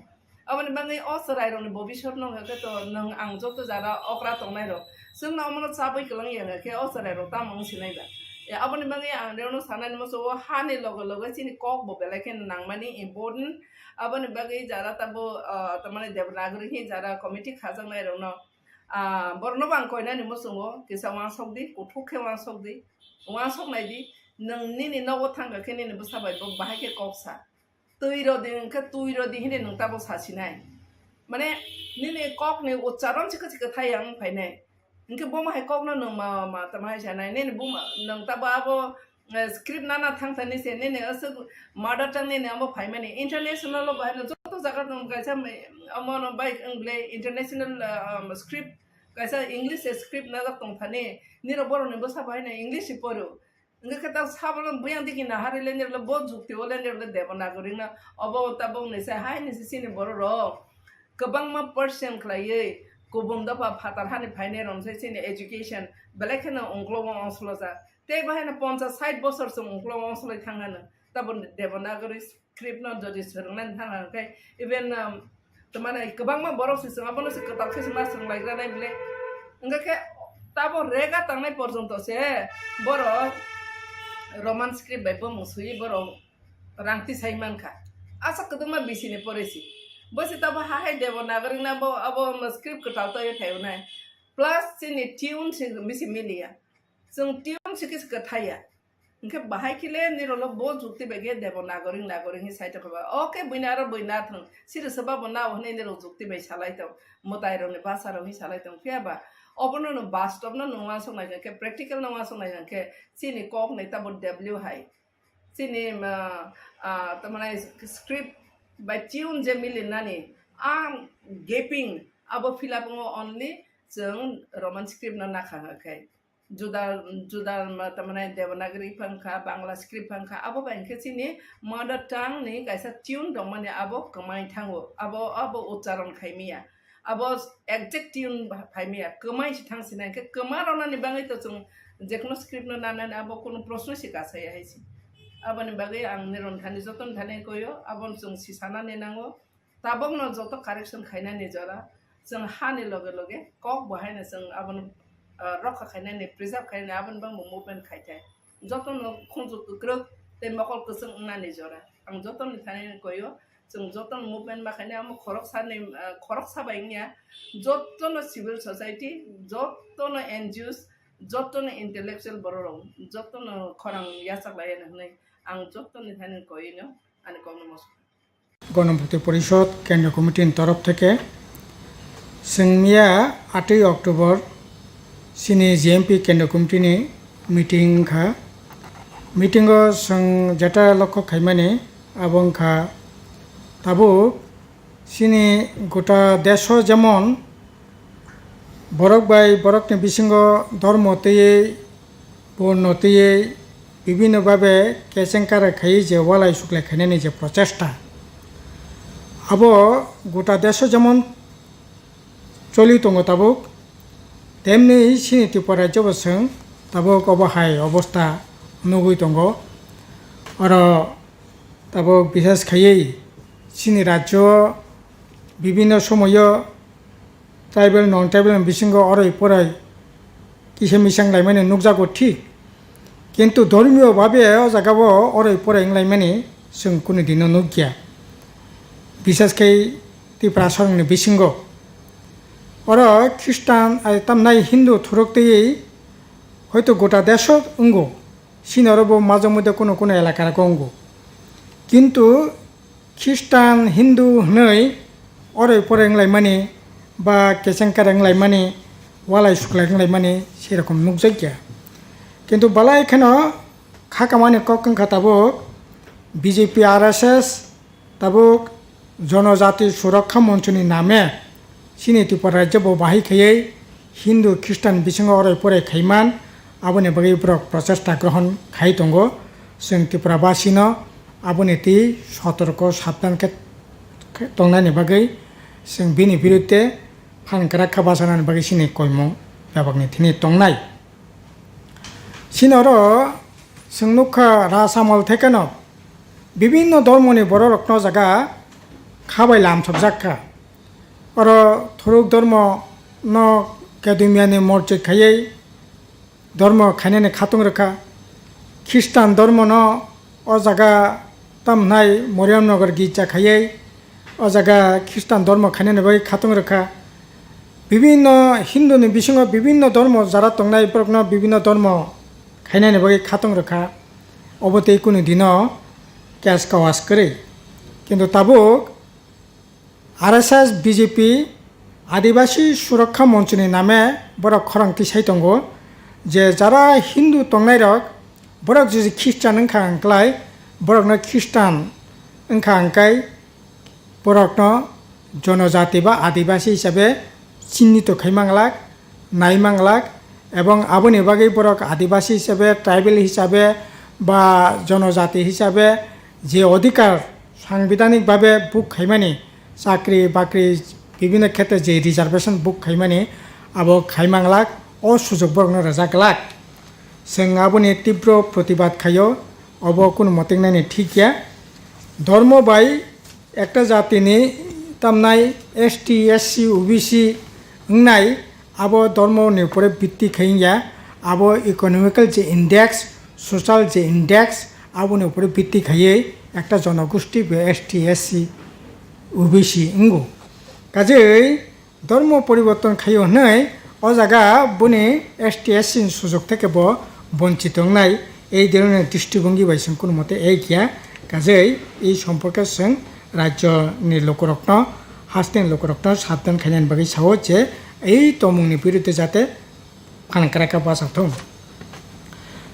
अबनि बाङै असरायरनि भविष्यत नङाके त नों आं जत जारा अक्रा तंनाय र जोंना अमन चाबै कलङ याके असरायर तामङ सिनायबा ए अबनि बाङै आं रेनो सानानि मसो हाने लगे लगे सिनि कक ब बेलायखे नांमानि इम्पोर्टेन्ट अबनि बाङै जारा तब तमाने देवनागरिक हि जारा कमिटी खाजंनाय रन बरनो बां कोइनानि मसुङो किसा वा सकदि कुथुखे वा सकदि वा सकनायदि नोंनि नि नव थांगाखे नि बसाबाय ब बाहायके ककसा तुइरो दि हिने नों ताबो सासिनाय माने निने कक नि उच्चारण चिक थायang फायनाय इनके बोमा है कक न नों मा तमाय जानाय ने बुमा नों ताबो आबो स्क्रिप्ट नाना थांथानि से ने अस मदर टंग ने अब फायमाने इंटरनेशनल बाहेर जतो जागा दं गायसा अमन बाइक इंग्ले इंटरनेशनल स्क्रिप्ट गायसा इंग्लिश स्क्रिप्ट ना दं थाने निर बरने बसा बायने इंग्लिश परो इंगे कता साबन बयां दिखि ना हारिले निर ल बहुत जुक्ति ओले निर ल देवनागरिक ना अब तब ने से हाय ने सिनि बर र गोबां मा पर्सन खलायै गुबुन दफा फातार हानि फायने रनसे सिनि एजुकेशन बेलेखनो अंग्लो अंसलो जा ते बाहेन 50-60 बोसोर सम अंग्लो अंसलो थांगानो তারপর দেবনাগরী স্ক্রিপ্ট ন যদি সোलोंनानै थाङाखै इभेन तारमाने गोबां मा बर' सिसं आबोनो से कताल खिस मा सोंलायग्रानाय बिले ओंखाय ताबो रेगा थांनाय पर्यन्तसे बर' रमान स्क्रिप्ट बायबो मुसुyi बर' रांति साइमानखा आसा कदमा बिसिनि परेसि बसे ताबो हाय देवनागरी ना बो अबो स्क्रिप्ट कताल तो थायनाय प्लस सिनि ट्यून से बिसि मिलिया जों ट्यून से किस कथाया ओंखाय बाहाय खिले निरल बो जुक्ति बेगे देवनागरी नागरी साइट खबा ओके बैना थं सिरि सबाबो ना हने निरल जुक्ति बाय सालायतो मोतायरनि भाषारो हि सालायतो फेबा अबनो न वास्तव न नङा संनाय के प्रेक्टिकल नङा संनाय के सिनि कक नै ताबो डब्ल्यू हाय सिनि तारमाने स्क्रिप्ट बाय ट्यून जे मिलिनानि गेपिं अब फिलअप ओनली जों रोमान स्क्रिप्ट न नाखाखै जुदा जुदा तारमाने देवनागरी पंखा बांला स्क्रिप्ट पंखा अब बायखे सिनि मदर टांग नि गायसा ट्यून दं माने अब कमाय थाङो अब उच्चारण खायमिया अब एक्जेक्ट ट्यून फायमिया कमाय थांसिनाय के कमारनानि बाङै त जों जेखनो स्क्रिप्ट न नानानै अब कोनो प्रश्न सिकासै हायसि abani bagai ang niron thani joton thani koyo abon जों सिसाना नेनांगो ताबक न जत करेक्शन खायना निजरा जों हानि लगे लगे कक बहायना जों आबन रखा खायना ने प्रिजार्व खायना आबन बां मुभमेन्ट खायथाय जतन खंजुक ग्रक ते मकल कसं ना निजरा आं जतन थani koyo जों जतन मुभमेन्ट माखायना आम खरक साबायनिया जतन सिविल सोसाइटी जतन एनजिओस जतन इंटेलेक्चुअल बररं जतन खरां यासालायना हनै आं जतन थani koyo ani kono मस গণভুক্তি পরিষদ কেন্দ্রীয় কমিটির তরফ থেকে जोंनिया 8 अक्ट'बर सिनि जेएमपी केंद्रीय कमिटिनि मिटिं खा मिटिंगो जों जेटा लक्ष्य खायमानि आबंखा ताबो सिनि गोटा देश जेमन बरक बाय बरकनि बिसिंग धर्मतेयै बर्णतेयै विभिन्न भावे केसेंकार खाई जे वालाय सुक्लाय खायनायनि जे प्रचेष्टा अब गोटा देश जेमन चलि दङ ताबुक तेमनि सिनि त्रिपुरा राज्योबो जों ताबुक अबहाय अबस्था नुगै दङ आरो ताबुक बिसेस खायै सिनि राज्य विभिन्न समय ट्राइबेल नन ट्राइबेल बिसिंग अराय पराय किसे मिसां लायमाने नुकजागो ठीक किन्तु धर्मीय भावे अजागाबो अराय पराय लायमाने जों कुनु दिन नुगिया बिसेसकै त्रिपुरा सरंनि बिसिंग और ख्रिस्टान तमनाय हिंदू थुरक्तयै हयतो गोटा देश उंगो सिनारबो माजे मध्य कोनो कोनो एलाकार उंगो किन्तु ख्रिस्टान हिंदू हनै अराय पराय माने बा केसेंकार माने वालाय सुक्लाय माने सेरकम नुकजाया किन्तु बाला एखानो खाकामानि ककंखा ताबुक बीजेपी आरएसएस ताबुक जनजाति सुरक्षा मंचनि नामे सिनि त्रिपुरा राज्य बाहाय खायै हिंदू ख्रिस्टान बिसिंग अराय पराय खायमान आबोनि बागै ब्रक प्रचेष्टा ग्रहण खाय दङ जों त्रिपुराबासिनो आबोनि ति सतर्क साबधान दंनायनि बागै जों बिनि बिरुद्धे फानग्रा खाबासानानि बागै सिनि कयमं बेबागनि थिनि दंनाय सिनारो जों नुखा रासामल थेकेनो विभिन्न धर्मनि बर' रत्न जागा खाबाय लामथबजाखा और थुरुक धर्म न केदुमियानि मर्जिद खायै धर्म खायनायनि खातुं रोखा ख्रिस्टान धर्म न अ जागा तामनाय मरियामनगर गिर्जा खायै अ जागा ख्रिस्टान धर्म खायनायनि बागै खातुं रोखा विभिन्न हिंदुनि बिसिङाव विभिन्न धर्म जारा दंनाय प्रग्न विभिन्न धर्म खायनायनि बागै खातुं रोखा अबते कुनु दिन केस कावास करे किन्तु ताबुक आरएसएस बीजेपी आदिवासी सुरक्षा मंचनि नामे बरक खरांथि साय दङ जे जारा हिंदू दंनाय रक बरक जुदि ख्रिस्टान ओंखा अंक्लाय बरकनो ख्रिस्टान ओंखा अंकाय बरकनो जनजाति बा आदिवासी हिसाबै चिन्हित खायमांलाक नायमांलाक एवं आबोनि बागै बरक आदिवासी हिसाबै ट्राइबेल हिसाबै बा जनजाति हिसाबै जे अधिकार सांविधानिक भावे बुक खायमानि चाकरी बाकरी विभिन्न क्षेत्र जे रिजार्वेशन बुक खायमानि आबो खायमांलाक असुजुग बरकनो रजागलाक जों आबोनि तीव्र प्रतिबाद खायो অব কোনো মতে নাইনি ঠিক গিয়া ধর্ম বাই একটা জাতিনি তামনাই ST SC OBC নাই আবো ধর্মনি উপরে ভিত্তি খাইয়া আবো ইকোনমিক্যাল যে ইন্ডেক্স সোশ্যাল যে ইন্ডেক্স আবনি উপরে ভিত্তি খাইয়ে একটা জনগোষ্ঠী ST SC OBC Ungo কাজেই ধর্ম পরিবর্তন খাইও নাই ও জায়গা বনে ST SC সুযোগ থেকে বঞ্চিত নাই এই ধরনের দৃষ্টিভঙ্গি বাইসং কোনো মতে এই গিয়া কাজেই এই সম্পর্কে जों রাজ্যনি লোকরত্ন হাস্তেন লোকরত্ন সাবধান খাইনান বাকি সাহো যে এই তমুংনি বিরুদ্ধে যাতে ফানকারাকা বাসাথों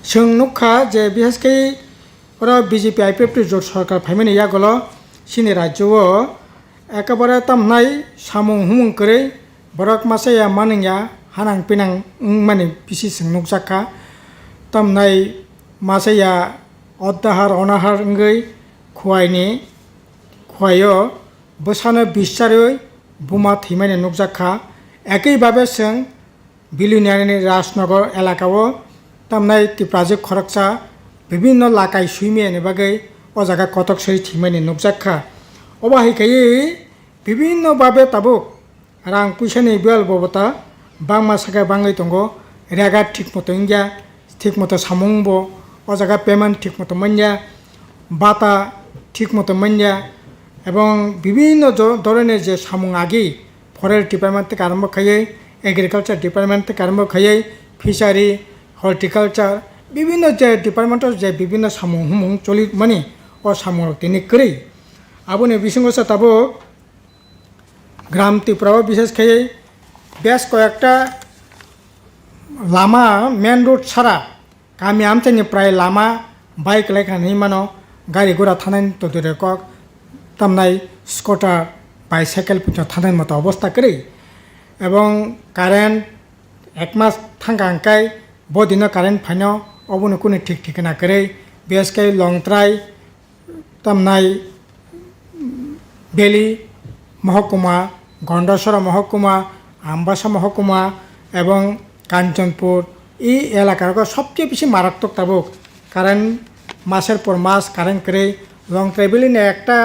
जों नुखा जे बिहेसकै ওরা BJP IPF জোট সরকার ফাইমেনি ইয়াগল সিনি রাজ্যও একেবারে তামনাই সামুং হুমুং করে বরক মাসায়া মানিয়া হানাং পিনাং মানে বিসি जों नुकजाखा তামনাই মাসায়া অদ্দাহার অনাহার গৈ খুয়াইনি খুয়াयो বসানো বিচারই বোমা থিমাইনি नुकजाखा একইভাবে जों বিলুনিয়ানি রাজনগর এলাকাও তামনাই তিপ্রাজে খরকসা বিভিন্ন লাকাই সুইমিয়ানি বাগৈ ও জায়গা কতক সই থিমাইনি नुकजाखा অবাহিকাই বিভিন্নভাবে তাবুক রাং পয়সানি বেল ববতা বাংমা সাকা বাঙাই দंग রেগা ঠিক মতো ইংয়া ঠিক মতো সামুংব ও জায়গা পেমেন্ট ঠিক মতো মাইয়া বাতা ঠিক মতো মাইয়া এবং বিভিন্ন ধরনের যে সামুং আগি ফরেস্ট ডিপার্টমেন্ট থেকে আরম্ভ খাইয়ে এগ্রিকালচার ডিপার্টমেন্ট থেকে আরম্ভ খাইয়ে ফিশারি হর্টিকালচার বিভিন্ন যে ডিপার্টমেন্টের যে বিভিন্ন সামুং হুমুং চলি মানে ও সামুং তিনি করেই আবনি বিসঙ্গসা তাবো গ্রাম ত্রিপুরাও বিশেষ খাইয়ে বেশ কয়েকটা লামা মেন রোড ছাড়া গামি আমচানি প্রায় লামা বাইক লাইখানি মানো গাড়ি ঘোড়া থানায় তো দূরে কক তামনাই স্কুটার বাইসাইকেল থানায় মতো অবস্থা করে এবং কারেন্ট এক মাস থাঙ্গাঙ্কাই বদিনও কারেন্ট ফাইনো অবনো কোনো ঠিক ঠিকানা করে বেশকাই লংত্রাই তামনাই বেলি মহকুমা গন্ডাসরা মহকুমা আমবাসা মহকুমা এবং কাঞ্চনপুর এই এলাকার সবচেয়ে বেশি মারাত্মক তাবুক কারেন্ট মাসের পর মাস কারেন্ট করে লং ট্রাভেলিং একটা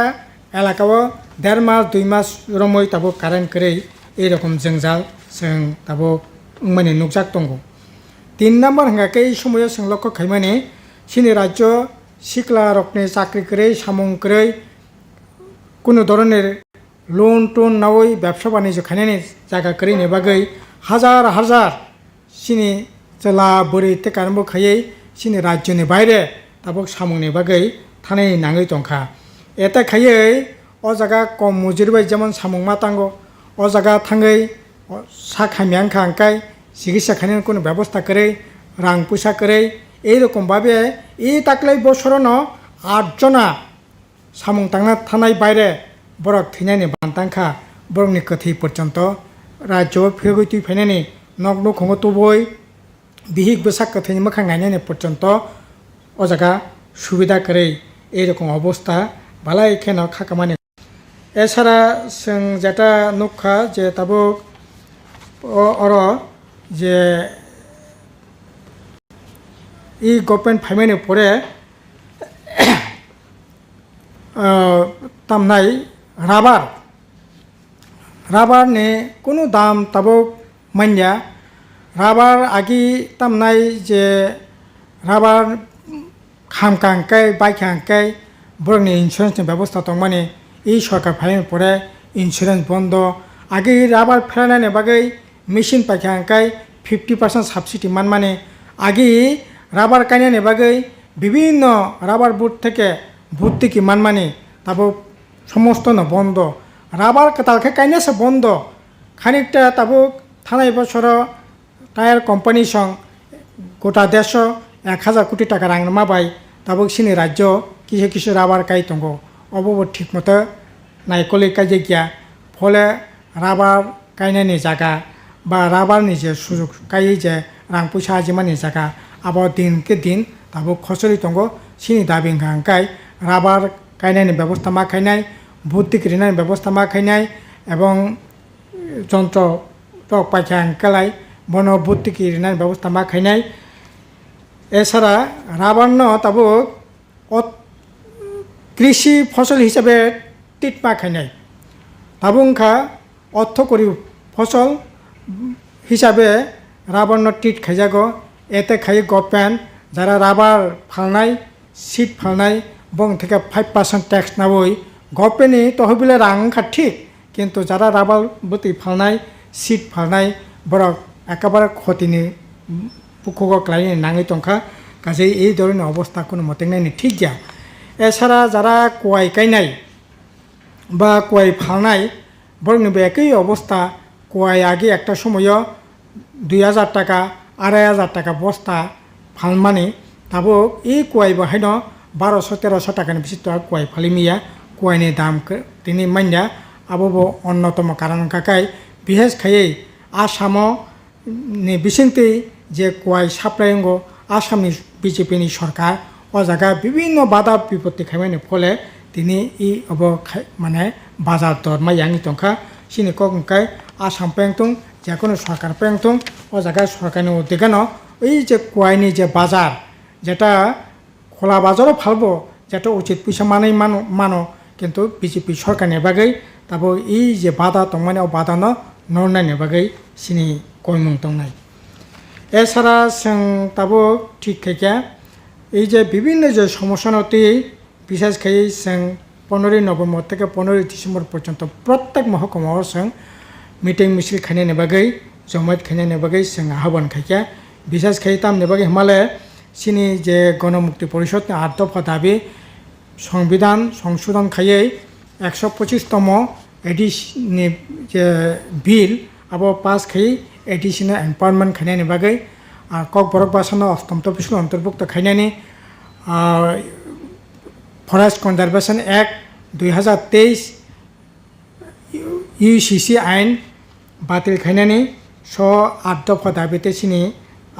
এলাকাও 1.5 মাস 2 মাস রমই তাবুক কারেন্ট করে এইরকম জঞ্জাল जों তাবুক মানে नुकजाक दंग 3 নম্বর হাঙ্গাকে এই সময় जों লক্ষ্য খাইমানে সিনি রাজ্য শিকলা রকনে চাকরি করে সামুং করে কোনো ধরনের লোন টোন নাওই ব্যবসা বাণিজ্য খাইনানি জায়গা করে নেবাগৈ হাজার হাজার সিনি জেলা বরি থেকে আরম্ভ খাইয়ে সিনি রাজ্যনি বাইরে তাবুক সামুংনি বাগৈ থানাय নাঙै দंखा এটা খাইয়ে ও জায়গা কম মজুরি যেমন সামুং মাতাঙ্গ ও জায়গা থাঙै সা খামিয়াং খাঙ্কাই চিকিৎসা খাইনানি কোনো ব্যবস্থা করে রাং পয়সা করে এইরকমভাবে এই তাকলাই বছরনো 8 জনা সামুং তাंना থানায় বাইরে বরক থিনানি বান্তাंखा বরকনি কথি পর্যন্ত রাজ্য ফেগৈ তুই ফাইনানি নগ্ন খঙ্গ তুবই বিহিক বসাক কথিনি মখাং নাইনানি পর্যন্ত ও জায়গা সুবিধা করে এইরকম অবস্থা বালাই কেন খাকামানি এছাড়া जों যেটা नुखा যে তাবুক অর যে এই গভর্নমেন্ট ফাইমানি পরে তামনাই রাবার ने কোনো দাম তাবুক মাইয়া রাবার আগি তামনাই যে রাবার খামকাঙ্কাই বাইখাঙ্কাই বরংনি ইন্স্যুরেন্সনি ব্যবস্থা দं মানে এই সরকার ফাইনানি পরে ইন্স্যুরেন্স বন্ধ আগে রাবার ফেরানানি বাগৈ মেশিন পাইখাঙ্কাই 50% সাবসিডি মানে আগে রাবার কাইনানি বাগৈ বিভিন্ন রাবার বুট থেকে ভর্তুকি মানে তাবো সমস্ত ন বন্ধ রাবার কাতালকে কাইনাসে বন্ধ খানিকটা তাবো থানায় বছর টায়ার কোম্পানি সং গোটা দেশ 1000 কোটি টাকা রাং মাবাই তাবো সিনি রাজ্য কিছু কিছু রাবার কাই দंग অবব ঠিক মতো নাইকলি কাজে গিয়া ফলে রাবার কাইনানি জায়গা বা রাবারনি যে সুযোগ কাই যে রাং পয়সা আজিমানি জায়গা আবার দিনকে দিন তাবো খসরি দंग সিনি দাবি হাঙ্কাই রাবার কাইনানি ব্যবস্থা মা খাইনাই ভর্তুকি ঋণের ব্যবস্থা মা খাইনাই এবং যন্ত্র টক পাইখা হাঙ্কালাই বন ভর্তুকি ঋণের ব্যবস্থা মা খাইনাই এছাড়া রাবার ন তাবো কৃষি ফসল হিসাবে টিটমা খাইনাই তাবুংখা অর্থকরী ফসল হিসাবে রাবার টিট খাইজাগো এতে খাই গভর্নমেন্ট যারা রাবার ফালনাই সিট ফালনাই বং থেকে 5% ট্যাক্স নাবই গভর্নমেন্টনি তহবিলে রাংখা ঠিক কিন্তু যারা রাবার বতি ফালনাই সিট ফালনাই বরক একেবারে ক্ষতিনি পুকুক ক্লাইনি নাঙি তংখা কাজে এই ধরনের অবস্থা কোনো মতে নাইনি ঠিক যা এছাড়া যারা কোয়াই গাইনাই বা কোয়াই ফালনাই বরংনিবো একই অবস্থা কোয়াই আগে একটা সময় 2000 টাকা 2500 টাকা বস্তা ফালমানি তাবো এই কোয়াই বাহাইন 1200-1300 টাকানি বেশি কোয়াই ফালিমিয়া কোয়াইনি দাম তিনি মাইনা আবো অন্যতম কারণ কাকাই বিশেষ খাইয়ে আসামনি বিসিংতি যে কোয়াই সাপ্লাইঙ্গো আসামনি বিজেপিনি সরকার ও জায়গা বিভিন্ন বাধা বিপত্তি খাইমানি ফলে তিনি ই অব মানে বাজার দর মাইয়ানি তংখা সিনি কংকাই আসাম পেংতুং যে কোনো সরকার পেংতুং ও জায়গায় সরকারি উদ্যোগানো এই যে কোয়াইনি যে বাজার যেটা খোলা বাজারও ফালবো যেটা উচিত পয়সা মানেই মানো কিন্তু বিজেপি সরকারনি বাগৈ তাবো এই যে বাধা তংমানে বাধানো নরনাইনি বাগৈ সিনি কইমুং তংনাই এছাড়া जों তাবো ঠিক খাইকা এই যে বিভিন্ন যে সমস্যা নতি বিশেষ করে जों 15 নভেম্বর থেকে 15 ডিসেম্বর পর্যন্ত প্রত্যেক মহকুমাও जों মিটিং মিছিল খাইনাইনি বাগৈ জমায়েত খাইনাইনি বাগৈ जों আহ্বান খাইকা বিশেষ করে তামনি বাগৈ হিমালয় সিনি যে গণমুক্তি পরিষদ 8 দফা দাবি সংবিধান সংশোধন খাইয়ে 125তম এডিশনি যে বিল আবো পাস খাই এডিশনাল এম্পাওয়ারমেন্ট খাইনাইনি বাগৈ আর ককবরক বাসানো 8ম তফসিল অন্তর্ভুক্ত খাইনাইনি ফরেস্ট কনজারভেশন অ্যাক্ট 2023 ইউসিসি আইন বাতিল খাইনাইনি 8 দফা দাবিতে সিনি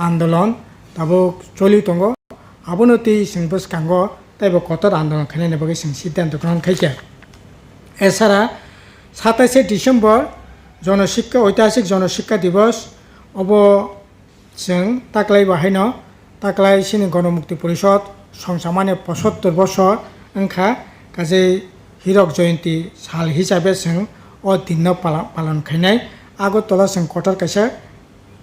আন্দোলন তাবো চলি তঙ্গ আবনতি जों বসকাঙ্গ তাইবো কতর আন্দোলন খাইনাইনি বাগৈ जों সিদ্ধান্ত গ্রহণ খাইছে এছাড়া 27 ডিসেম্বর জনশিক্ষা ঐতিহাসিক জনশিক্ষা দিবস অব जों তাকলাই বাহাইন তাকলাই সিনি গণমুক্তি পরিষদ সংসামানে 75 বছর ওংখা কাজে হীরক জয়ন্তী সাল হিসাবে जों অ দিন পালন খাইনাই আগরতলা जों কটার কাছে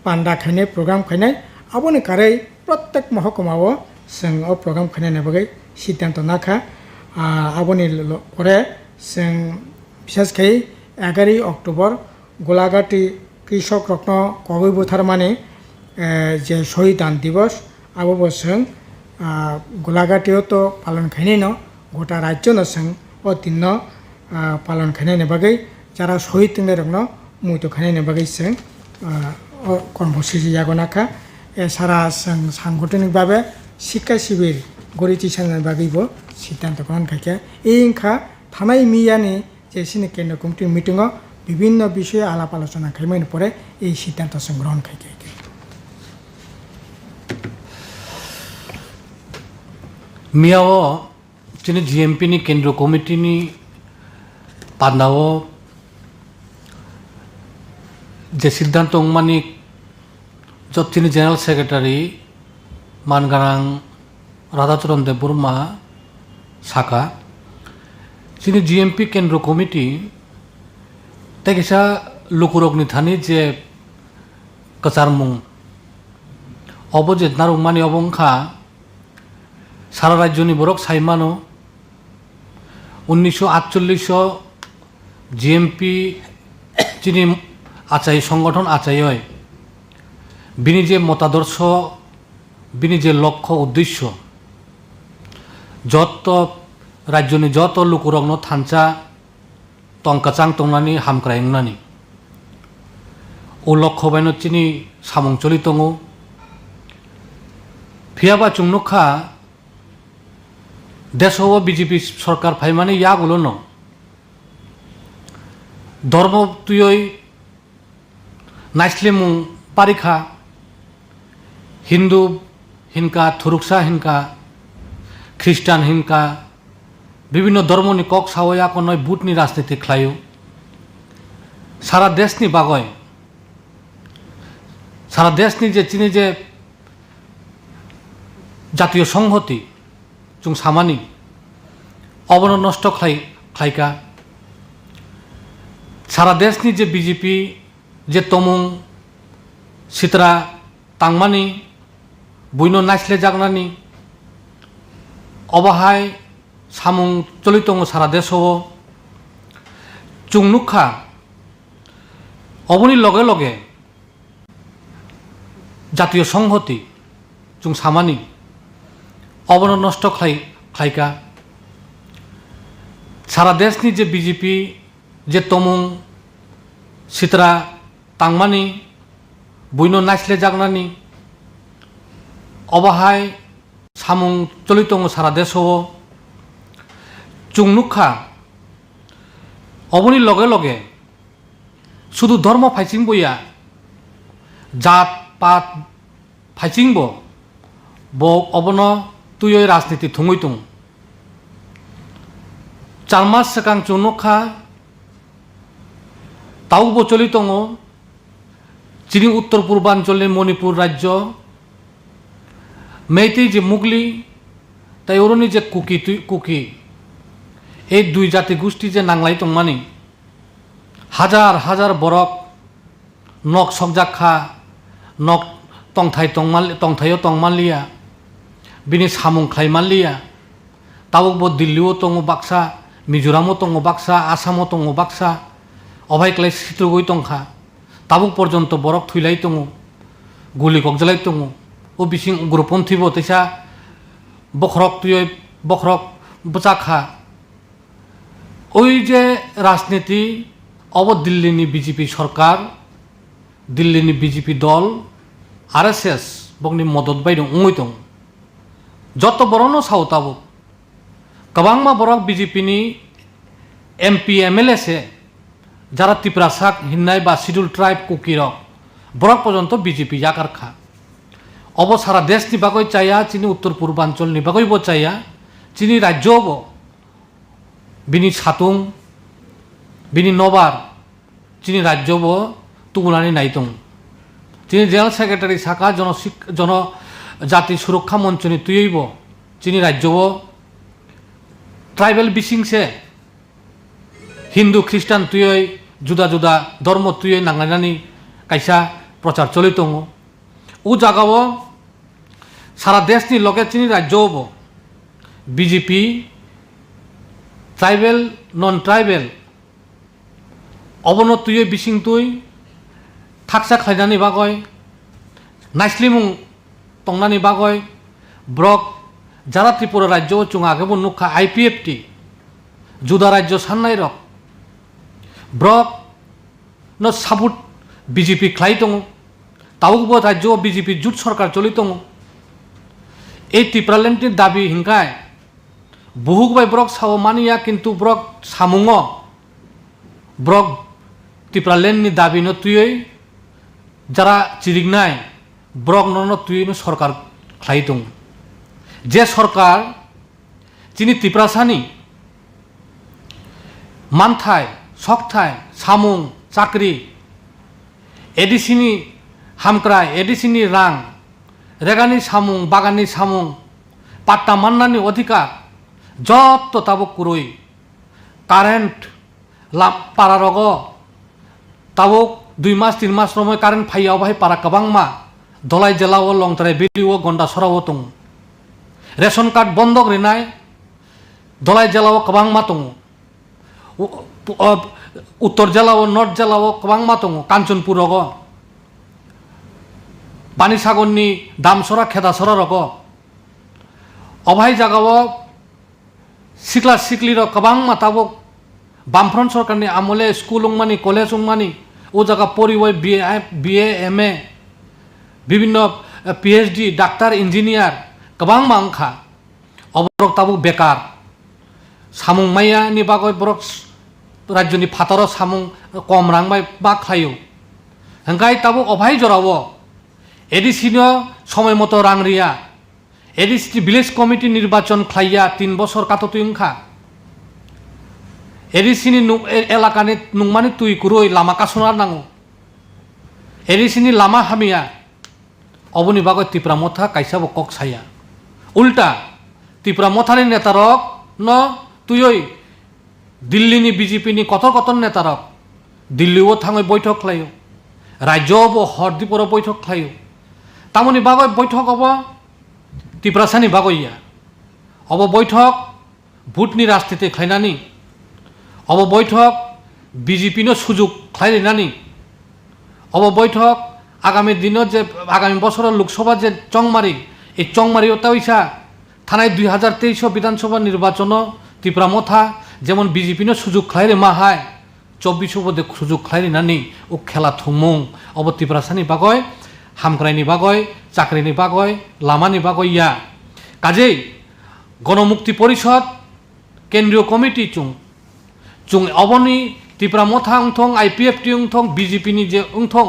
পান্ডা খাইনাই প্রোগ্রাম খাইনাই আবনি কারে প্রত্যেক মহকুমাও जों অ প্রোগ্রাম খাইনাইনি বাগৈ সিদ্ধান্ত নাখা আবনি পরে जों বিশেষ করে 11 অক্টোবর গোলাঘাটি কৃষক রত্ন কগৈ বুথারমানি যে শহীদান দিবস আবো जों গোলাঘাটিও তো পালন খাইনাই ন গোটা রাজ্য जों অ দিন পালন খাইনাইনি বাগৈ যারা শহীদ রত্ন মুইতো খাইনাইনি বাগৈ जों কর্মসূচি জাগনাখা এছাড়া जों সাংগঠনিকভাবে শিক্ষা শিবির গড়ি তিসানের বাগৈবো সিদ্ধান্ত গ্রহণ খাইছে এই ইংখা থানাই মিয়ানি যে সিনি কেন্দ্র কমিটির মিটিংও বিভিন্ন বিষয়ে আলাপ আলোচনা খাইমাইনি পরে এই সিদ্ধান্ত जों গ্রহণ খাইছে মিয়াও তিনি জিএমপিনি কেন্দ্র কমিটিনি পান্ডাও যে সিদ্ধান্ত মানি যত তিনি জেনারেল সেক্রেটারি মানগারাং রাধাচরণ দেববর্মা শাখা তিনি জিএমপি কেন্দ্র কমিটি তেকেসা লুকুরকনি থানি যে কচারমুং অবজেত নারুমানি অবংখা সারা রাজ্যনি বরক সাইমানো 1948 জিএমপি যিনি আচাই সংগঠন আচাই হয় বিনি যে মতাদর্শ বিনি যে লক্ষ্য উদ্দেশ্য যত রাজ্যনি যত লুকুরগ্ন থানচা টংকাচাং টংনানি হামক্রাইংনানি ও লক্ষ্য বাইন চিনি সামং চলি তঙ ফিয়াবা চুংনুখা দেশ বিজেপি সরকার ফাইমানি ইয়াগুলো ন ধর্ম তুই নাইসলিমুং পারিখা হিন্দু হিনকা থুরুকসা হিনকা খ্রিস্টান হিনকা বিভিন্ন ধর্মনি কক সাওয়া নয় বুটনি রাজনীতি খ্লায়ু সারা দেশনি বাগয় সারা দেশনি যে চিনি যে জাতীয় সংহতি जों सामानि अबन नष्ट खालायका सारा देशनि जे बीजेपी जे तमुं सित्रा तांमानि बुइनो नाइसले जागनानि अबाहाय सामुं चलि दङ सारा देशआव जों नुखा अबनि लगे लगे জাতীয় সংহতি जों सामानि अबन नष्ट खालायका सारा देशनि जे बीजेपी जे तमुं सित्रा तांमानि बुइनो नाइसले जागनानि अबाहाय सामुं चलि दङ सारा देशआव जों नुखा अबनि लगे लगे शुधु धर्म फाइसिं बया जात पात फाइसिं बो अबन तुय राजनीति थुङै दङ 4 मास सिगां जों नुखा तावबो चलि दङ चिनी उत्तर पूर्वांचलनि मणिपुर राज्य मेइतेइ जे मुगली ताइरनि जे कुकी এই দুই জাতি গোষ্ঠী যে নাংলাই দंमानि হাজার হাজার বরক নক সকজাখা নক তংथायाव तंमालिया बिनि सामुं खालायमालिया तावबो दिल्लीआव दङ बाक्सा मिजोरामाव दङ बाक्सा आसामाव दङ बाक्सा अभायक्लाय सित्रगै दंखा ताबुक पर्यन्त बरक थैलाय दङ गुलि गगजालाय दङ ओ बिसिं उग्रपन्थीबो तैसा बखरक तुय बखरक बजाखा ওই যে রাজনীতি অব দিল্লিনি বিজেপি সরকার দিল্লিনি বিজেপি দল আরএসএস বংনি মদত বাইদों उङै दं যত বড়নো সাউতাবো गोबांमा बरक বিজেপিনি एमपी एमएलए से যারা ত্রিপুরাসাক হিন্নাই বা শিডিউল ট্রাইব কুকিরক বরক পর্যন্ত বিজেপি জাকারখা অব সারা দেশনি বাগৈ চাইয়া চিনি উত্তর পূর্বাঞ্চলনি বাগৈবো চাইয়া চিনি রাজ্যবো बिनि सातुं बिनि नबार चिनी राज्यबो तुगुनानै नाय दं चिनी जेनेरेल सेक्रेटारि साका जन जाति सुरक्षा मंचनि तुयैबो चिनी राज्यबो ट्राइबल बिसिंसे हिंदू ख्रिस्टान तुयै जुदा जुदा धर्म तुयै नांलायनानै कायसा प्रचार चलि दङ उ जागावो सारा देशनि लगे चिनी राज्यबो बीजेपी ट्राइबल नन ट्राइबल अबन तुय बिसिं तुय थाक्सा खायनानै बागय नाइस्लिमुं तंनानै बागय ब्रक जारा त्रिपुरा राज्य जों आगेबो नुखा आईपीएफटी जुदा राज्य साननाय रक ब्रक न साबुत बीजेपी खाय दङ तावबो राज्य बीजेपी जुट सरकार चलि दङ এই ত্রিপুরাল্যান্ডनि दाबी हिंखाय बहुक बाय ब्रक साव मानिया किन्तु ब्रक सामुङो ब्रक ত্রিপুরাল্যান্ডनि दाबीनो तुयै যারা চিরিগনাय ब्रक नन तुयैनो सरकार खाय दं जे सरकार चिनी ত্রিপুরাसानि मानथाय सकथाय सामुं चाकरी एडिसिनि हामक्राय एडिसिनि रां रेगानि सामुं बागाननि सामुं पाट्टा माननानि अधिकार যত তাবক কুরই কারেন্ট পারা রগ তাবক 2 মাস 3 মাস সময় কারেন্ট ফাইয়াव बाहाय पारा गोबांमा दलाय जेलाव लंथराय बेलिव गंडा सराव दं रेशन कार्ड बंदक रिनाय दलाय जेलाव गोबांमा दं उत्तर जेलाव नर्थ जेलाव गोबांमा दं कांचनपुर रग बानिसागरनि दामसरा खेदासरा रग अभाय जागाव सिक्ला सिक्लिर गोबांमा ताबक बामफ्रन्ट सरकारनि आमले स्कुल उंमानि कलेज उंमानि ओ जागा परिवय बीए एमए विभिन्न पीएचडी डाक्टर इंजिनियर गोबांमा अंखा अबरक ताबक बेकार सामुं माइयानि बागै बरक राज्यनि फातार सामुं कम रांबाय बा खायो हंगाय ताबक अभाय जराव एडिसिनो समय मतो रां रिया एडिसि विलेज कमिटी निर्वाचन खाइया 3 बছর कातुइंखा एडिसिनि एलाकानि नुंमानि तुइ कुरुइ लामा कासना नांगौ एडिसिनि लामा हामिया अबनि बागै त्रिपुरा मथा कायसाबो कक साया उल्टा ত্রিপুরা মথানি নেতারক ন তুই দিল্লিনি বিজেপিনি কত নেতারক দিল্লিও থাঙै বৈঠক খালাयो রাজ্যও হরদীপর বৈঠক খালাयो তামনি বাগৈ বৈঠক হব ত্রিপুরাসানি বাগৈয়া অব বৈঠক ভোটনি রাজনীতি খাইনানি অব বৈঠক বিজেপিনো সুযোগ খাইনানি অব বৈঠক আগামী দিনত যে আগামী বছরের লোকসভা যে চংমারি এই চংমারি ওইসা থানায় 2023 বিধানসভা নির্বাচন ত্রিপুরা মথা যেমন বিজেপিনো সুযোগ খাইরে মাহায় 24 বদে সুযোগ খাইরে নানি ও খেলা থুমুং অব ত্রিপুরাসানি বাগয় হামক্রাইনি বাগয় চাকরিনি বাগয় লামানি বাগয় ইয়া কাজেই গণমুক্তি পরিষদ কেন্দ্রীয় কমিটি চুং অবনি ত্রিপুরা মথা উংথং আইপিএফটি উংথং বিজেপিনি যে উংথং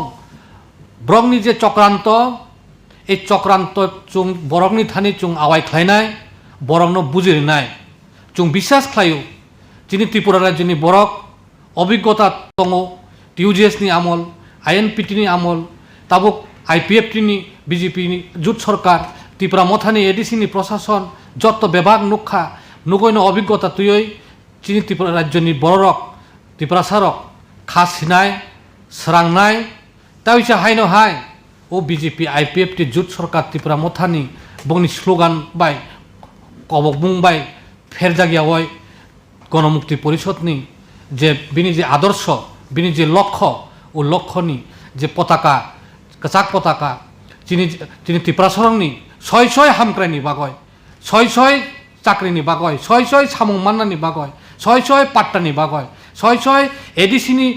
ব্রগনি যে চক্রান্ত এই চক্রান্ত চুং বরকনি থানি চুং আওয়াই খাইনায় বরকনো বুজিনায় চুং বিশ্বাস খাইও যিনি ত্রিপুরা রাজ্যনি বরক অভিজ্ঞতা দङ টিউজিএসনি আমল আইএনপিটিনি আমল তাবুক আইপিএফটিনি বিজেপিনি জোট সরকার ত্রিপুরা মথানি এডিসিনি প্রশাসন যত বিভাগ নুখা নুগৈনো অভিজ্ঞতা তুই যিনি ত্রিপুরা রাজ্যনি বড়রক ত্রিপুরা সারক খাস হিনায় স্রাংনায় তাইসা হাইনো হাই ও বিজেপি আইপিএফটি জোট সরকার ত্রিপুরা মথানি বংনি স্লোগান বাই কবক বুংবাই ফেরজাগিয়া গণমুক্তি পরিষদনি যে বিনি যে আদর্শ বিনি যে লক্ষ্য ও লক্ষ্যনি যে পতাকা কাচাক পতাকা যিনি ত্রিপুরা সরংনি ছয় হামক্রাইনি বাগয় ছয় চাকরিনি বাগয় ছয় সামুং মান্নানি বাগয় ছয় পাট্টানি বাগয় ছয় এডিসিনি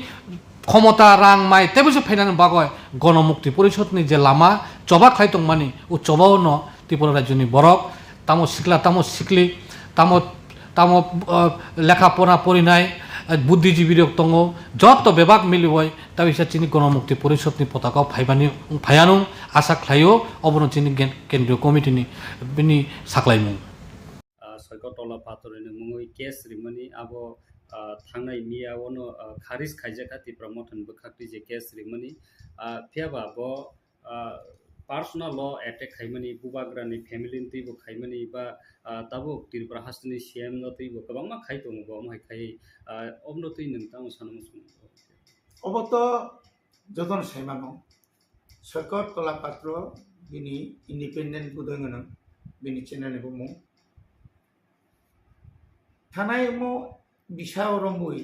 ক্ষমতা রাং মাই তেবসে ফাইনানি বাগয় গণমুক্তি পরিষদনি যে লামা চবা খাইতং মানি ও চবাও ন ত্রিপুরা রাজ্যনি বরক তামো শিখলা তামো শিখলি তামো লেখাপড়া পড়িনায় বুদ্ধিজীবী দङ যত বিভাগ মিলিবই তাইসা চিনি গণমুক্তি পরিষদনি পতাকাও ফায়ানো আশা খাইও অবনো চিনি কেন্দ্রীয় কমিটিনি বিনি সাকলাইমু সৈকতলা পাতরিনি মুই কেস রিমনি আবো থাंनाय मियावनो खारिज खाइजाका ত্রিপুরা মথন बखाक्ति जे केस रिमनि फियाबा बो पार्सोनल ल अटैक खाइमनि बुबाग्रानि फेमिलिनि तैबो खाइमनि बा ताबो त्रिपुरा हास्टनि सीएम न तैबो गोबांमा खाइ दङ बो माय खाइ अबनो तै नोंतां सानमु অবত যতন সাইমানো সৈকত কলা পাত্র বিনি ইন্ডিপেন্ডেন্ট বুদঙ্গন বিনি চ্যানেল বমু থানায় মো বিষয় রমুই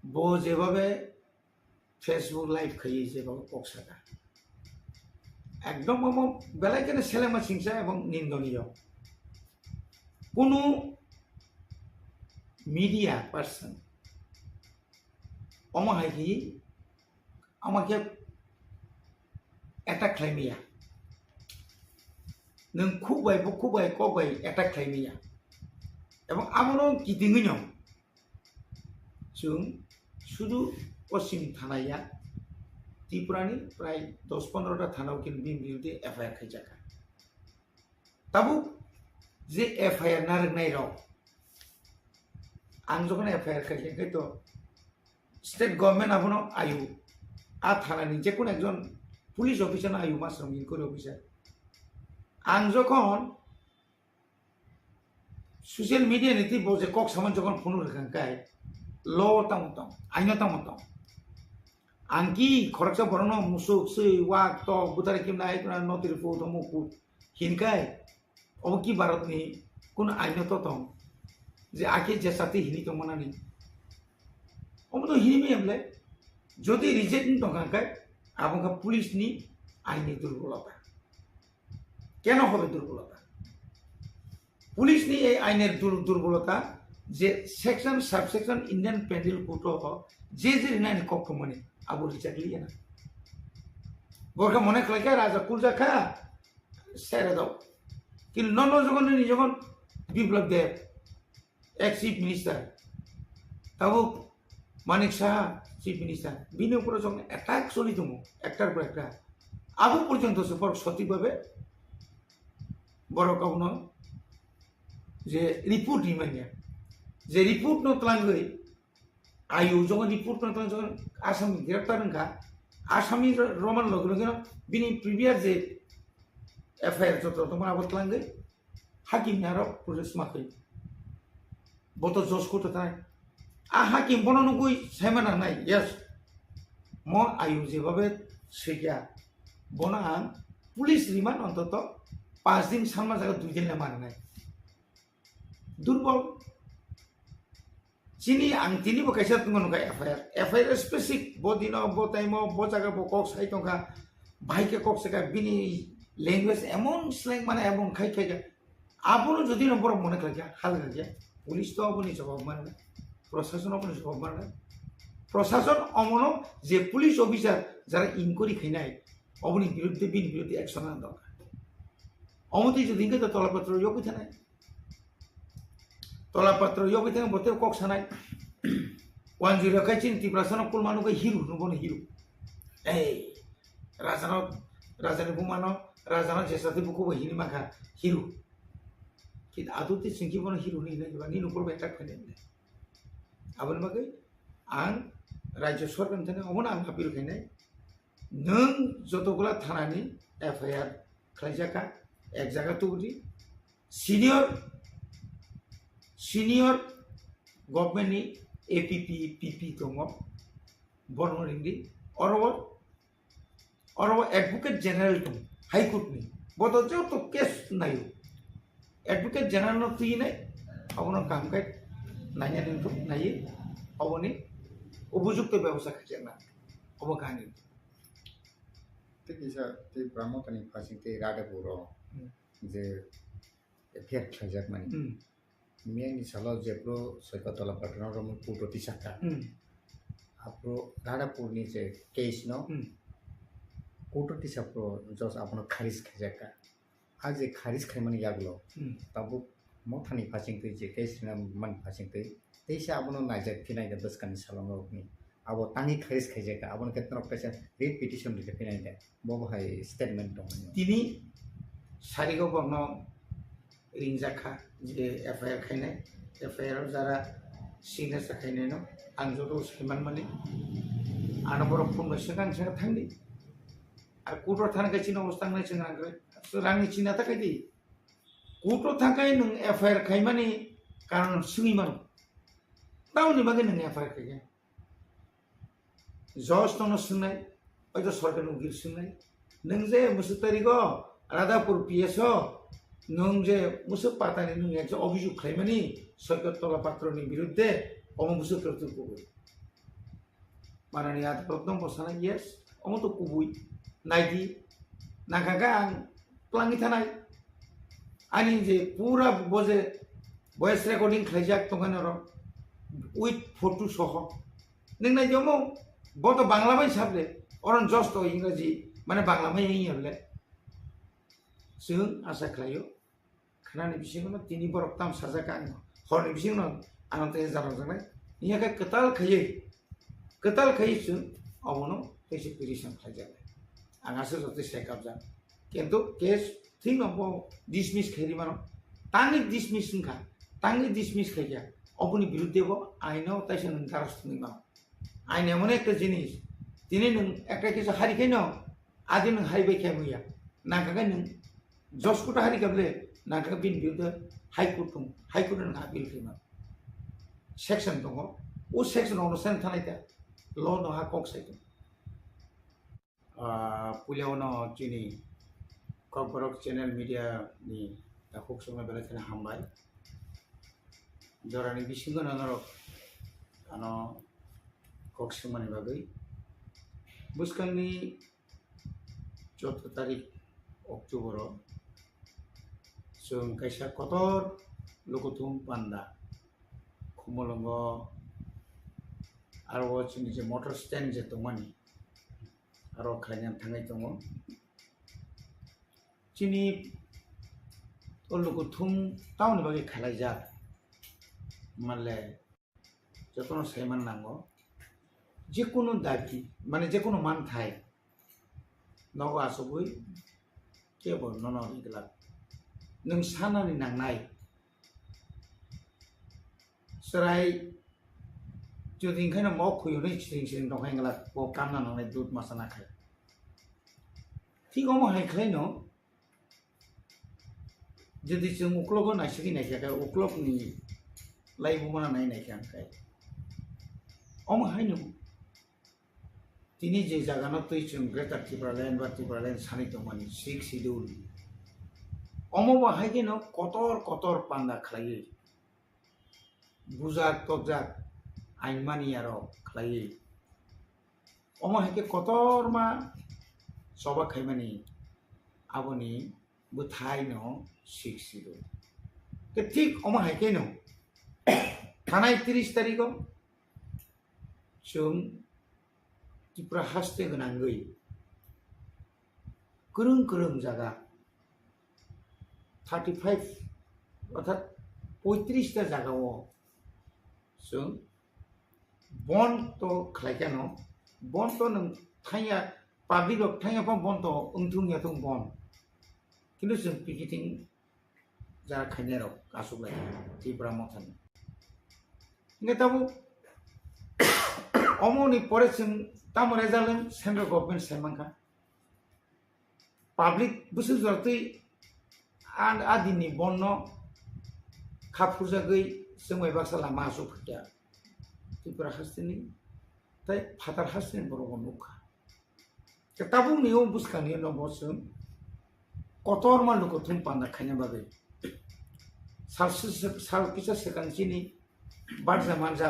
বো যেভাবে ফেসবুক লাইভ খাইয়ে যেভাবে পকসাটা একদম মো বেলায় কেন সেলেমা সিংসা এবং নিন্দনীয় কোনো মিডিয়া পার্সন অমাহাইকি আমাকে অ্যাটাক খাইমিয়া নों খুবাই কবাই অ্যাটাক খাইমিয়া এবং আমরাও গিদিङै दं जों শুধু পশ্চিম থানায়া ত্রিপুরানি প্রায় 10-15টা থানাও কিন্তু বিরুদ্ধে এফআইআর খাইজাকা তাবু যে এফআইআর না রংনাই রাও आं যখন এফআইআর খাইজাকাই তো স্টেট গভর্নমেন্ট আপনো আয়ু আ থানানি যে কোন একজন পুলিশ অফিসার আয়ু মাসরম ইনকোয়ারি অফিসার आं যখন সোশ্যাল মিডিয়া নীতি বসে কক সামান যখন ফোন রেখাঙ্কায় ল তামতাম আইন তামতাম আংকি খরচা বরণ মুসুক সই ওয়াক ত বুতারে কিম নাই কোন নতির ফো দমকু হিনকায় ও কি ভারতনি কোন আইন ততম যে আকে যে সাথে হিনি তো মনানি অমতো হিনিমি আমলে যদি রিজেক্ট দঙ্কাঙ্কায় আবঙ্কা পুলিশ নি আইনি দুর্বলতা কেন হবে দুর্বলতা পুলিশ নি এই আইনের দুর্বলতা যে section subsection Indian penal code যে রিনানি কক্ষ মনে আবু রিচাকলি না বরকা মনে খাইকা রাজা কুলজা খা সেরে দাও কিন্তু নন যখন বিপ্লব দেব এক চিফ মিনিস্টার তাবু মানিক সাহা চিফ মিনিস্টার বিনি উপরে যখন অ্যাটাক চলি দম একটার পর একটা আবু পর্যন্ত বড় সঠিকভাবে বড় কখনো যে রিপোর্ট নিমানিয়া যে রিপোর্ট নতলাঙ্গই আয়ু যখন রিপোর্ট নতলাং যখন আসামি গ্রেপ্তার নখা আসামি রমান লগে লগে বিনি প্রিভিয়াস যে এফআইআর যত তোমার আবতলাঙ্গই hakim nyaro proses makai boto jos ko to tai a hakim bono nugui saimana nai yes mo ayu jebabe sekia bona ang police remand অন্তত 5 দিন সামনা জায়গা 2 দিন মানে নাই দুর্বল চিনি আং তিনি বকাইছা তুমি নকা এফআইআর স্পেসিফিক বদিন বো টাইম বো জায়গা বো কক সাই টকা ভাইকে কক সেকা বিনি ল্যাঙ্গুয়েজ এমন স্ল্যাং মানে এমন খাই খাই আপনো যদি নম্বর মনে করে হাল লাগে পুলিশ তো আপনি জবাব মানে প্রশাসন আপনি জবাব মানে প্রশাসন অমন যে পুলিশ অফিসার যারা ইনকোয়ারি খাইনাই অবনি বিরুদ্ধে বিন বিরুদ্ধে অ্যাকশন আনা দরকার অমতি যদি ইনকে তলাপত্র যোগ্য থানাই তলাপত্র যোগ্য থানা বলতে কক সানাই 10 খাই চিন্তি প্রশাসন কুল মানুকে হিরো নবন হিরো এই রাজানো বুমানো রাজানো যেসাতে বুকো হিনি মাখা হিরো কিন্তু আদতে সিংকি বন হিরো নি নাই বানি নকর বেটা খানে আবন বাকে আং রাজ্য সরকার থানে অমন আং আপিল খাইনাই नों जतगुला थानानि एफआईआर खालामजाखा एक जायगा तुबुदि सिनियर गभर्नमेंटनि एपीपी पीपी दङ बर्मरिंदि अरब एडवोकेट जनरल दं हाईकोर्टनि बद जत केस नायो एडवोकेट जनरल तुइनाय अबनो कामकाज नायनानै दं नायो अबनि उपयुक्त व्यवस्था खालामना अब कानि Bisa di pramotani pasing te rada puro je efek khajak mani miani salo jepro soikotola patna romo puto tisaka apro rada purni je case no puto tisapro jos apno kharis khajaka aje kharis khaimani yaglo tabu mothani pasing te je case na man pasing te teisa apno najak pinai da baskan salongo ni abo tangi kharis khajaka abon ketno kaisa read petition dite pinai da বহাই statement দङ তিনি সারিগো বর্ণ রিংজাখা যে FIR খাইনাই FIR যারা signature খাইনাই ন आं जतो सैमान माने आना बर फन सिगां सिगां थांदि आरो कुटो थानाय चिन अवस्था नाय सिगां रांनि चिना थाखाय दि कुटो थाखाय नों एफआईआर खाय माने कारण सिङि मान ताउनि बागे नों एफआईआर खाय जज तनो सुनाय हयতো सरकार उकिल सुनाय नों जे मुसु तारिखो रादापुर पिएसओ नों जे मुसु पातानि नों एक अभियोग खायमानि सरकार तलापात्रनि बिरुद्धे अम मुसु करतु कुबुय माननीय प्रथम बसाना यस अम तो कुबुय नायदि नागागा आं प्लांगि थानाय आनि जे पूरा बजे वॉइस रेकर्डिंग खायजाक तंगानो र उइथ फोटो सह नों नायजमो बतो बांग्ला बाय साबले अरन जस्ट इंग्राजी माने बांग्ला माय हियरले जों आसा खालायो खानानि बिसिङाव तिनि बरफ ताम साजाका हरनि बिसिङाव आनते जानो जानाय नियाका कताल खायो जों अवनो कैसे पिटिशन खायजाले आंगासो जते सेकअप जा किन्तु केस थिं नबो डिसमिस खायरि मानो तांनि डिसमिस खायजा अबनि बिरुद्धेबो आइनाव ताइसे नों दारास्तनि मा आइन एमन एकटा जिनिस दिनै नों एकटा केस हारिखाय न आदि नों हारिबाय खायमैया नागागा नों जजकोट हारिगाबले नागागा बिन बिरुद्धे हाइकोर्ट दं हाइकोर्ट नों आपिल खायमा सेक्शन दङ ओ सेक्शन अनुसार थानाय दा ल नहा कक साइद पुलियावनो चिनि ककबरक चैनल मीडिया नि दा खकसंना बेलाथाना हामबाय जरानि बिसिङो नरक आनो ककसंमानि बागै बुसकांनि 14 तारिख अक्ट'बर जों कायसा कतर लोकथुम बान्दा खमलंग आरो जोंनि जे मटर स्टेन्ड जे दंमानि आरो खालायनानै थांनाय दङ जोंनि लोकथुम टाउननि बागै खालायजा माले जतन सायमान नांगौ जेकुनु दाबि माने जेकुनु मानथाय नग आसबै केबल नन इगला नों सानानि नांनाय सराय जुदि ओंखायनो मावखयो नै सिं दंखायगला ब कामना नांनाय दुध मासाना खाय। ที่เขามาให้ใครเนาะ যদি जों उख्लबो नायसिगि नायखाय उख्लबनि लाइबुमाना नायनायखाय अमहायनो तिनी जे जागाना तै जों ग्रेटार टिप्रालेण्ड बा टिप्रालेण्ड सानि दंमानि 6 शिड्यूल अमो बाहायगे न कतर पान्दा खालायो बुजाक तबजाक आइनमानि आरो खालायो अमो हायके कतर मा सबा खायमानि आबोनि बुथाय न 6 शिड्यूल के ठीक अमो हायके न थानाय 30 तारिखो जों त्रिपुरा हास्ते गोनांगै गोरों जागा 35 अर्थात 35 टा जागाव जों बन तो खालायखान बन तो नों थाया पाब्लिक थाया बन तो उंथुंया तो बन किन्तु जों पिकेटिं जा खायनायाव गासुलाय त्रिपुरा मथान नेताबो अमोनि परे जों तामरे जालें सेंट्रल गभर्नमेंट सायमांखा पाब्लिक बुसु जरतै आदिनि बन्न खाफुरजागै जोंबाय बाक्सा लामा आसु फैया त्रिपुरा हास्तेनि ताय फातार हास्तेनि बर'बो नुखा ताबु नियो बुसखानि नबो जों कतर मानुको थुम पान्दा खायना बागै साल किसा सेकान्सिनि बारजा मानजा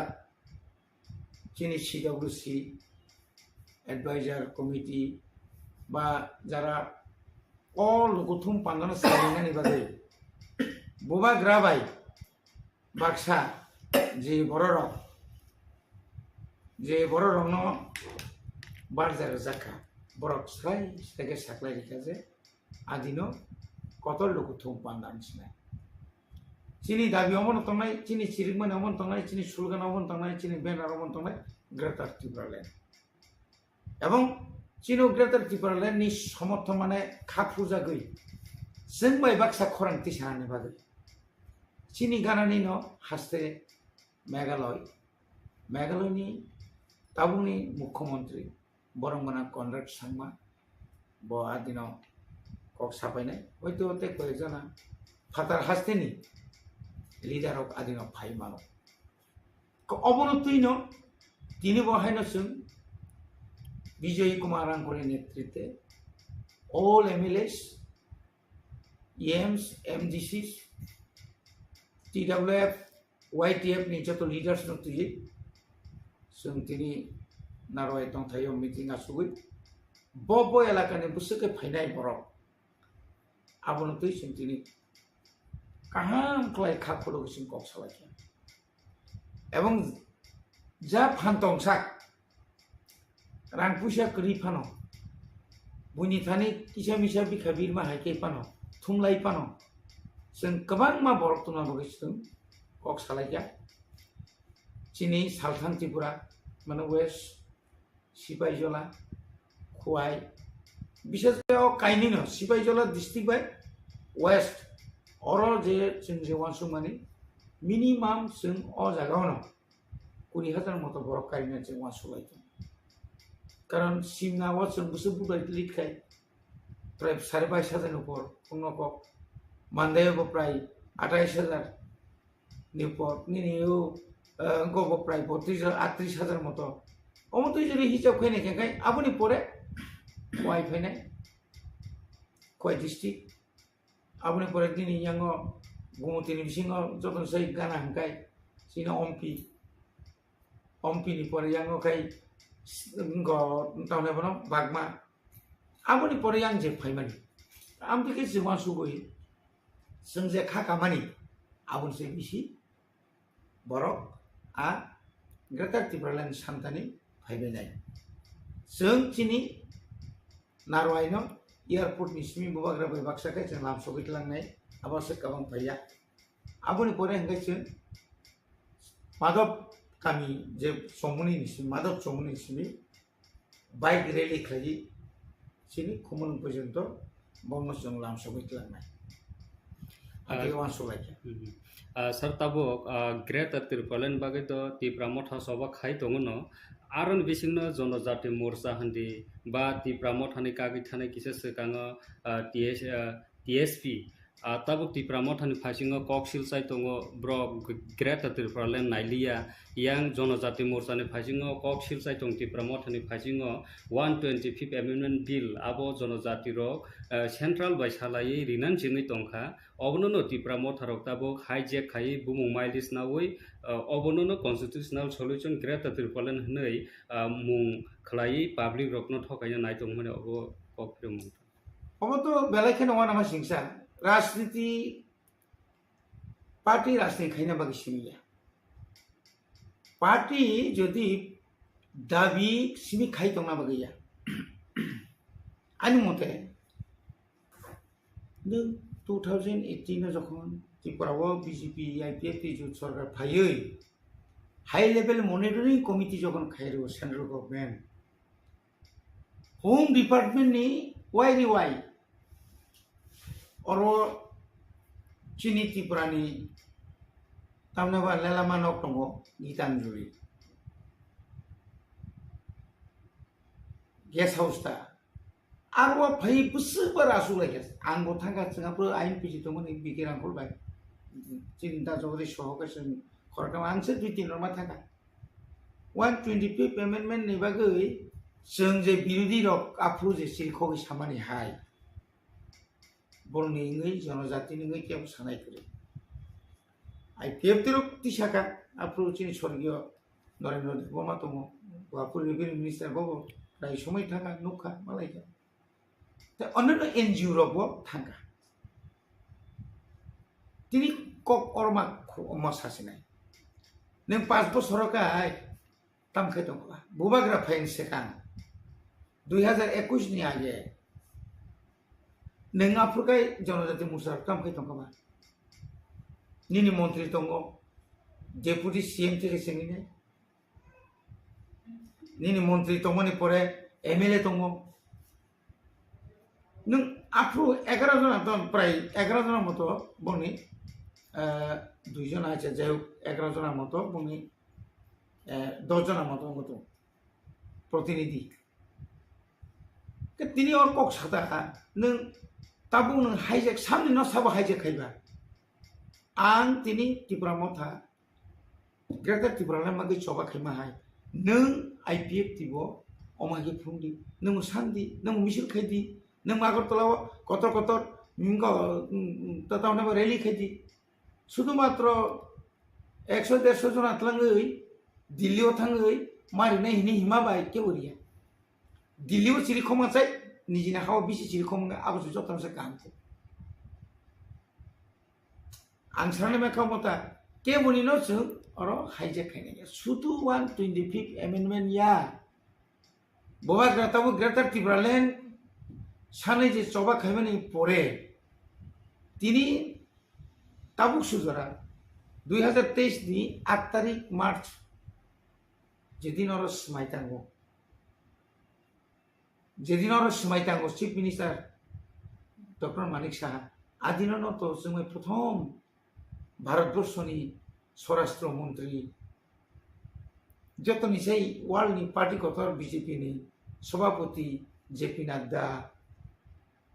जिनि CWC एडवाइजर कमिटी बा जरा all गुथुम पांगाना सालिनानि बागै बुबा ग्राबाय बाक्सा जे बररक न बारजार जाखा बरक साय सगे साखलाय रिखाजे आदिनो कतल गुथुम पांगानसिना चिनी दाबि अमन तंनाय चिनी चिरिकमन अमन तंनाय चिनी सुलगान अमन तंनाय चिनी बेनार अमन तंनाय ग्रेटार टिप्रालेण्ड এবং चिनो ग्रेटार टिप्रालेण्ड नि समर्थ माने खाफुजा गई जों बाय बाक्सा खरांथि साहानि बागै चिनी गानानि न हास्ते मेघालयनि ताबुनि मुख्यमंत्री बरंगना कनराड सांमा ब आदिनो कक साफायनाय हयतो ते कयजना फातार हास्तेनि लीडर ऑफ आदिनो फाइ मानो अवनतुई न तिनी बहायनो जों विजय कुमार आंगुरनि नेतृत्वे all MLAs, EMs, MDCs, TWF, YTF नि जतो लीडर्स न तुई जों तिनी नारवाय तंथायो मिटिंग आसुगै बब एलाकानि बुसुके फाइनाय बरक आबनतुई जों तिनी काहाम क्लाय खाखुलो जों कक सालायखा এবং जा फानतंसाक रां पुसा करि फानो बुनि थानि किसा मिसा बिखा बिरमा हायके फानो थुमलाय फानो जों गोबां मा बरक तुना बगैसुं कक सालायखा चिनी सालथान त्रिपुरा माने वेस्ट सिपाइजला खुवाई विशेषकर काइनि न सिपाइजला डिस्ट्रिक्ट बाय वेस्ट अरो जे जों जेवानसु माने मिनिमाम जों अ जागावनो 20,000 मतो बरक काइना जों वासुलायदों कारण सिमनावा जों बुसु बुबाय लिखखाय प्राय 22,500 ऊपर उन्नक मानदायाबो प्राय 28,000 नि ऊपर निनियो गबो प्राय 38,000 मतो अमतो जरि हिसाब खायनाय खाय आबुनि परे वाइ फायनाय खय डिस्ट्रिक्ट आबुनि परे दिनि यांगो गुमतिनि बिसिङाव जतन सै गाना हंखाय सिना अम्पी नि परे यांगो खाय ग ताउने बनो बागमा आबुनि परे yang जे फाइमानि आमपिके जिवा सुगै जों जे खाखामानि आबुन से बिसि बरक आ ग्रेटार टिप्रालेण्ड सान्तानि फाइबायनाय जों चिनि नारवायनो एयारपोर्ट नि सिमि बुबाग्रा बाय बाक्साखै जों लाम सगैलांनाय आबासे काबां फाइया आबुनि परे हंगायसो माधव कामी जे समूहनि निसिम माधव समूहनि निसिम बाइक रैली खाली चिनि खुमन पर्यन्त बमसजों लाम सगैलांनाय आगे वासुलायखा सर ताबो ग्रेटार टिप्रालेण्ड बागै तो त्रिपुरा मथा सबा खाय दङनो आरन बिसिंनो जनजाति मोर्चा हन्दि बा त्रिपुरा मथानि कागै थानाय किसे सेकाङो TSP tabuk tipra mothani phasingo koksil sai tongo bro greta tirpralen nailia yang jonojati morsani phasingo koksil sai tong tipra mothani phasingo 125th amendment bill abo jonojati rok central by salai rinan jingi tongkha obonono tipra motharok tabuk hijack khai bumung mailis nawi obonono constitutional solution greta tirpralen hnei mung khlai public rokno thokaya nai tongmane obo kokprim तो बेलाखे नङा नामा सिंसा राजनीति party राजनीति खाइना बाकी सिमिया party जदि दाबी सिमी खाइ तंना बागैया आनि मते नों 2018 जखन त्रिपुराव बीजेपी आईपीएफ जुट सरकार फायै हाई लेवल मनिटरिंग कमिटी जखन खाइरो सेंट्रल गवर्नमेंट होम डिपार्टमेंट नि वाई और चीनी त्रिपुरानी तामनेबा लेलामा नक दङ गीतांजलि गेस्ट हाउस ता आरो फै बुसबो रासुलाय आंबो थांगा जोंहाबो आइन पिजिदोंमोन बिगे रांखलबाय चिन्ता जगदि सहकासो खरकाम आंसो दुइ दिन रमा थांगा 125 एमेन्डमेन्ट नि बागै जों जे बिरोधी रक आफ्रु जे सिलखौ सामानि हाय बरनि इंगै जनजाति निङै केव सानाय करे आईपीएफ तिरक तिसाका आफ्रु चिनि स्वर्गीय नरेन्द्र देबमा दङ बापुर रेभिनिउ मिनिस्टार बाबो राय समय थांगा नुखा मालायका ता अन्य एनजिओ रकबो थांगा तिनि कक अरमा अमा सासिनाय नों 5 बोसोरकाय तामखै दंबा बुबाग्रा फाइन सेकां 2021 नि आगे नों आफुरकाय जनजाति मुसार तामखै दंबा निनि मन्त्रि दङ डेपुटी सीएम থেকে सेंगिने निनि मन्त्रि दङनि परे एमएलए दङ नों आफु 11 जना दन प्राय 11 जना मतो बनि 2 जना আছে যাই 11 जना मतो बनि 10 जना मतो प्रतिनिधि তিনি और कक सादा नों ताबु नों हाइजेक सामनि न साबा हाइजेक खाइबा आं तिनि त्रिपुरा मथा ग्रेटर त्रिपुरा मागै चबा खाइमा हाय नों आईपीएफ तिबो अमागि फुंदि नों सान्दि नों मिसिल खाइदि नों आगरतलाव कतर कतर मिंगो ततावने रैली खाइदि शुधुमात्र 100-150 जना तलाङै दिल्लीयाव थाङै मारिनाय हिनि हिमा बाय केवरिया दिल्लीयाव सिरिखमा चाइ निजिना हाव बिसि सिरिखमा आबसु जतनसे कामखौ आं साननाय मेखाव मता केवनि न जों अर हाइजेक खाइनाय सुदु 125 एमेन्डमेन्ट या बबा ग्राताबो ग्रेटर त्रिपुरालेण्ड सानै जे चबा खाइमानि परे तिनि ताबुक सुजरा 2023 नि 8 तारिख मार्च जेदिन और स्माइतांगो chief minister doctor Manik Saha आदिनो तो जों प्रथम भारतवर्षनि स्वराष्ट्र मंत्री जतनिसाई वर्ल्डनि पार्टी कथर बीजेपी नि सभापति जेपी नड्डा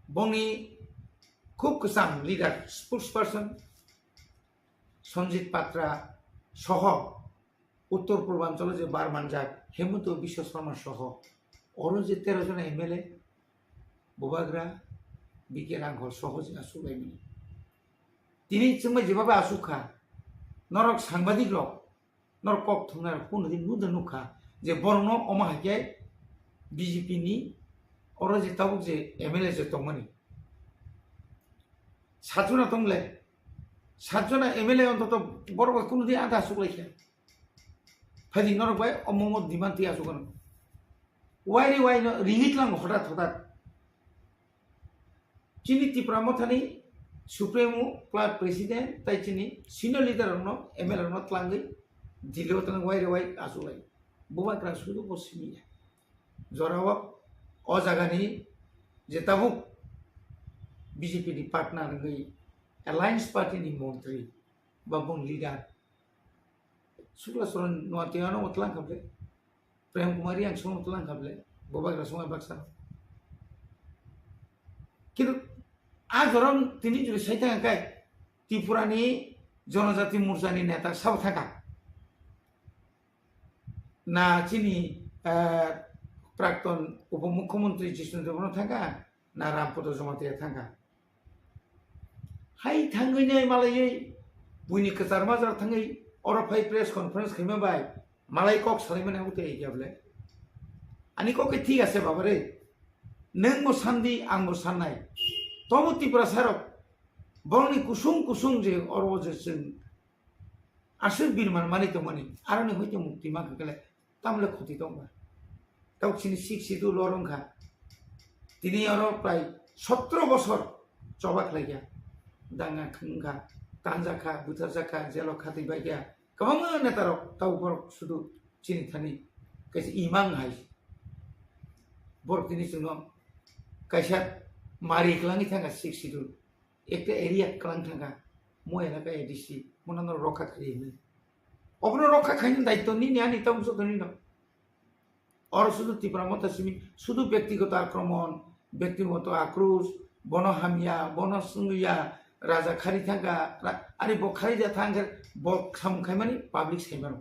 बंनि खूब कसाम leader spokesperson Sanjeet Patra सह उत्तर पूर्वांचल जे बारमानजाक हेमंत विश्व शर्मा सह और जे 13 जना एमएलए बबाग्रा बिके रांघर सहज आसुलायमोन तिनि जोंबो जेबाबो आसुखा नरक सांबादिक रक नरक कक थंनार पुनदिन नुदन नुखा जे बरन अमा हाके बीजेपी नि और जे ताबुक जे एमएलए जे तंगमनि 7 जना तंगले 7 जना एमएलए अंतत बरबा कुनदिन आधा आसुलायखा फादि नरक बाय अमम दिमान्ति आसुगन वाइरि वाइन रिहितलां हठात चिनि त्रिपुरा मथानि सुप्रीमो क्लाब प्रेसिडेंट ताइचिनि सिनियर लीडर न एमएलए न तलांगै दिल्लीयाव तलां वाइरि वाइ आसुलाय बुबाग्रा सुदु बसिमिया जराव अ जागानि जे ताबुक बीजेपी नि पार्टनार गै अलायंस पार्टी नि मंत्री बाबुं लीडर शुक्ला सरन नवातियानो मतलां खाबले प्रेम कुमारी आं समाव तलां खाबले बबाग्रा समाय बाक्सा किन्तु আজরম তিনি যদি সাইতে গায় ত্রিপুরানি জনজাতি মোর্চানি নেতা সাব থাকা না চিনি প্রাক্তন উপমুখ্যমন্ত্রী জিষ্ণুদেবন থাকা না রামপদ জমাতিয়া থাকা হাই থাঙ্গैनो মালাयै बुनि कचार माजार थाङै अरफाय प्रेस कनफारेंस खालामो बाय मालाय कक सालायमोन आउते याबले आनी कके ठीक আছে बाबा रे नों मो सान्दि आं मो साननाय तमो त्रिपुरा सारक बरनि कुसुम कुसुम जे अरवजे जों आसर बिरमान मानि तो मानि आरो नों हयतो मुक्ति मा गले तामले खति दंबा गावसिनि सिक्सिदु लरंखा दिनै आरो प्राय 17 বছর जबाक लाया दाङा खंखा तानजाखा बुथारजाखा जेलाव खाथैबाय गया गोबां नेतारक दाउबर सुदु चिनि थानि कैसे इमां हाय बरक दिनै जोंनो कैसा मारि क्लांनि थांगा सिक्सिदु एकटा एरिया क्लां थांगा मोयला का एडिसि मनानो रखा खायनो अबनो रखा खायनो दायित्व नि न्यानि ताम सदनि न और शुद्ध त्रिपुरा मतासिमी शुद्ध व्यक्तिगत आक्रमण व्यक्तिगत आक्रोश बन हामिया बन सुंगिया राजा खारी थांगा आरे बखारी जा थांगा बक सामखाय माने पाब्लिक साइबार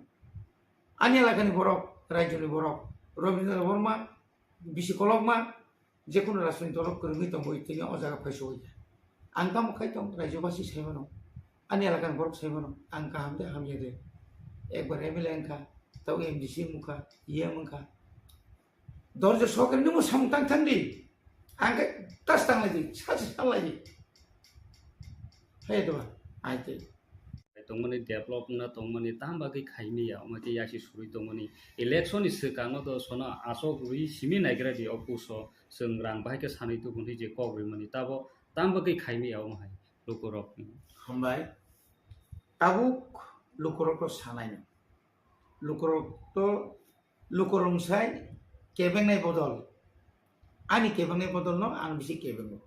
आनि एलाकानि बरक रायजोनि बरक रबीन्द्र वर्मा बिसिकलकमा जेकुनु राजनीति दलक करमि दं बयतिनि अजागा फायसो होय आं दा मखाय दं रायजोबासि साइबार आनि एलाकानि बरक साइबार आं गाहामदे हामिया दे एकबार एमएलए अंका ताव एमडीसी मुखा ये मुखा दरज सरकार नों सामतां थांदि आंके तास थांलायदि सासे थांलायदि हे दवा आइते तंगमनि डेभलप ना तंगमनि तामबागै खाइमिया अमके यासि सुरि तंगमनि इलेक्शन सिगाङाव द सना आसक रुइ सिमि नायग्रादि अपुस जों रां बाहायके सानै तो गुन्थि जे कग्रिमनि ताबो तामबागै खाइमिया अमहाय लुकरक हमबाय ताबुक लुकरक सानाय लुकरक तो लुकरंसाय केबेंनाय बदल आनि केबेंनाय बदल न आं बिसि केबेंगो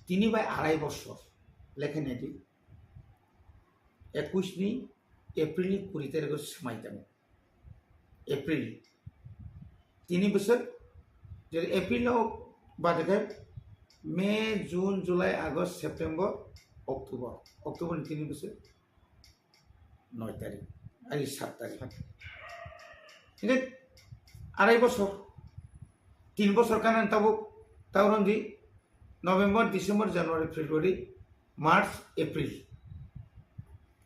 তিনি বাই 2.5 বছর লেখেনেটি 21 এপ্রিল 20 তারিখ समायदों एप्रिल 3 बोसोर जे एप्रिलाव बादगे मे जून जुलाई आगस्ट सेप्टेम्बर अक्टोबर 3 बोसोर 9 तारिख आरो 7 तारिख ठीक 2.5 বছর 3 বছর কারণ তাবুক November December January February March April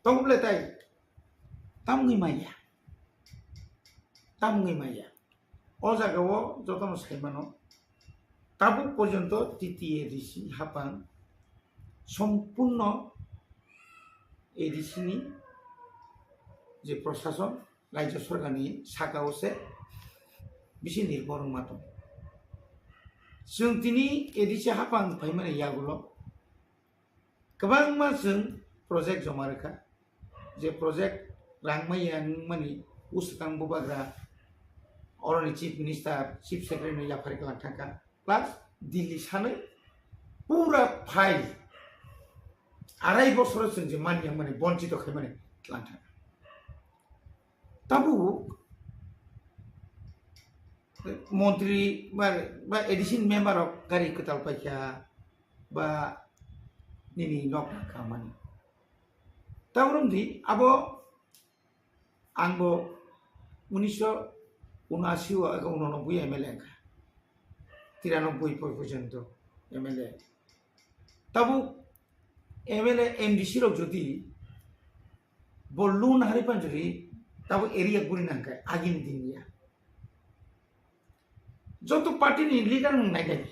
तंगले ताई तामगै माइया ओ जागाव जतन साइमानो ताबु पर्यन्त टीटी एडिसी हापां सम्पूर्ण एडिसीनि जे प्रशासन राज्य सरकारनि सागावसे बिसि निर्भर मातो जों दिनै एडिसी हापां फाइमाने यागुल गोबां मा जों प्रजेक्ट जमा रोखा जे प्रजेक्ट रांमाया माने उसकां बुबाग्रा अरनि चीफ मिनिस्टार चीफ सेक्रेटारि याफारि लांथाका प्लास दिल्ली सानै पूरा फाइल 2.5 বছর जों जे मानिया माने बन्चित खायमाने लांथाका ताबु मंत्री बा एडिशन मेम्बर ऑफ गारी कताल पाइका बा निनी नक खामानि तावरमदि आबो आंबो 1979 आगो 89 एमएलए का 93 पर्यन्त एमएलए ताबु एमएलए एमडीसी रो जदि बल्लुन हारि पांजरी ताबु एरिया गुरि नांका आगिन दिनिया जो तो पार्टी नि लीडर नायगाय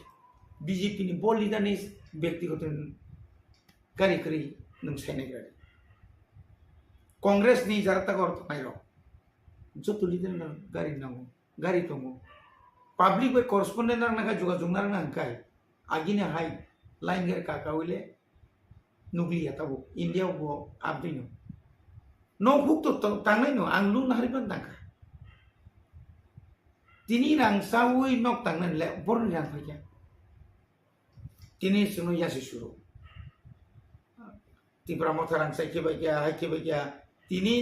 बीजेपी नि बल लीडर नि व्यक्तिगत गारी करी नों साइनायग्रा कांग्रेस नि जारता गर्थ नायरो जो तो लीडर गारी नांगो गारी दंगो पब्लिक बे करस्पोंडेंट नांगा जुगा जुंगना नांगाय आगिने हाय लाइन गेर काकावले नुग्लिया ताबो इंडिया बो आपदिनो नो हुक तो तांनाय नो आं लुन हारिबान नांगा तिनी रां सावै नक तांनाय ले बरन जान फैया तिनी सुनो यासि सुरु तिब्रा मथारां साइके बायया हाइके बायया तिनी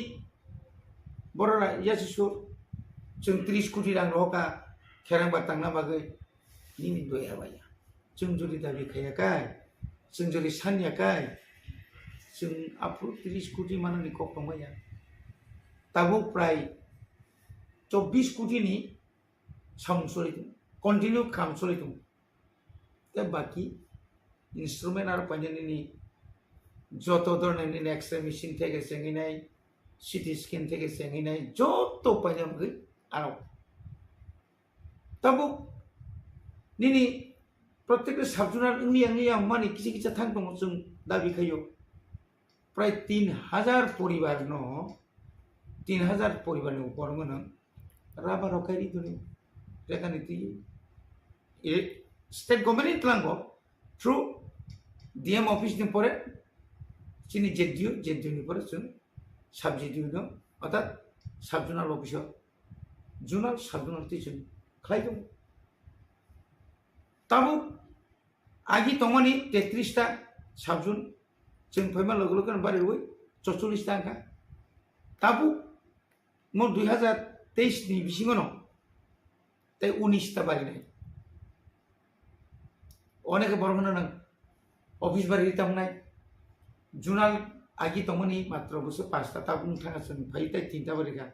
बररा यासि सुर जों 30 कोटी रां होका खेरां बातांना बागै निनि दोया बाया जों जुदि दाबि खायाखाय जों जुदि सानयाखाय जों आफु 30 कोटी माननि कक दंबाया दाबो प्राय 24 कोटीनि साउन्ड सोलिदों कन्टिनिउ काम सोलिदों दा बाकी इंस्ट्रूमेंट आरो पाइनानि যত ধরনের এক্সরে মেশিন থেকে চেঙ্গিনাই সিটি স্ক্যান থেকে চেঙ্গিনাই যত পাইনামগৈ আরো তাবো নিনি প্রত্যেকটা সাবজুনার ইংলি মানি কিছু কিছু থাং দङ जों দাবি খাইও প্রায় 3000 পরিবার ন 3000 পরিবারनि উপর গনো রাবা রকারি দङ যেখানে তি স্টেট গভর্নমেন্ট তলাঙ্গ থ্রু ডিএম অফিস नि পরে চিনি জেডিও नि পরে जों সাবজেডিও ন অর্থাৎ সাবজুনাল অফিস জুনাল সাবজুনাল তি जों খাইদङ তাবো आगे तंगनी 33 टा साबजुन जों फैमा लोगो लोगो बारे हुई 44 टा का ताबु मो 2023 नि बिसिङनो ते 19 टा बारे नै अनेक बरगनो नं ऑफिस बारे तंगनाय जुनाल आगे तंगनी मात्र बस 5 टा ताबु थाङा जों फैता 3 टा बारे का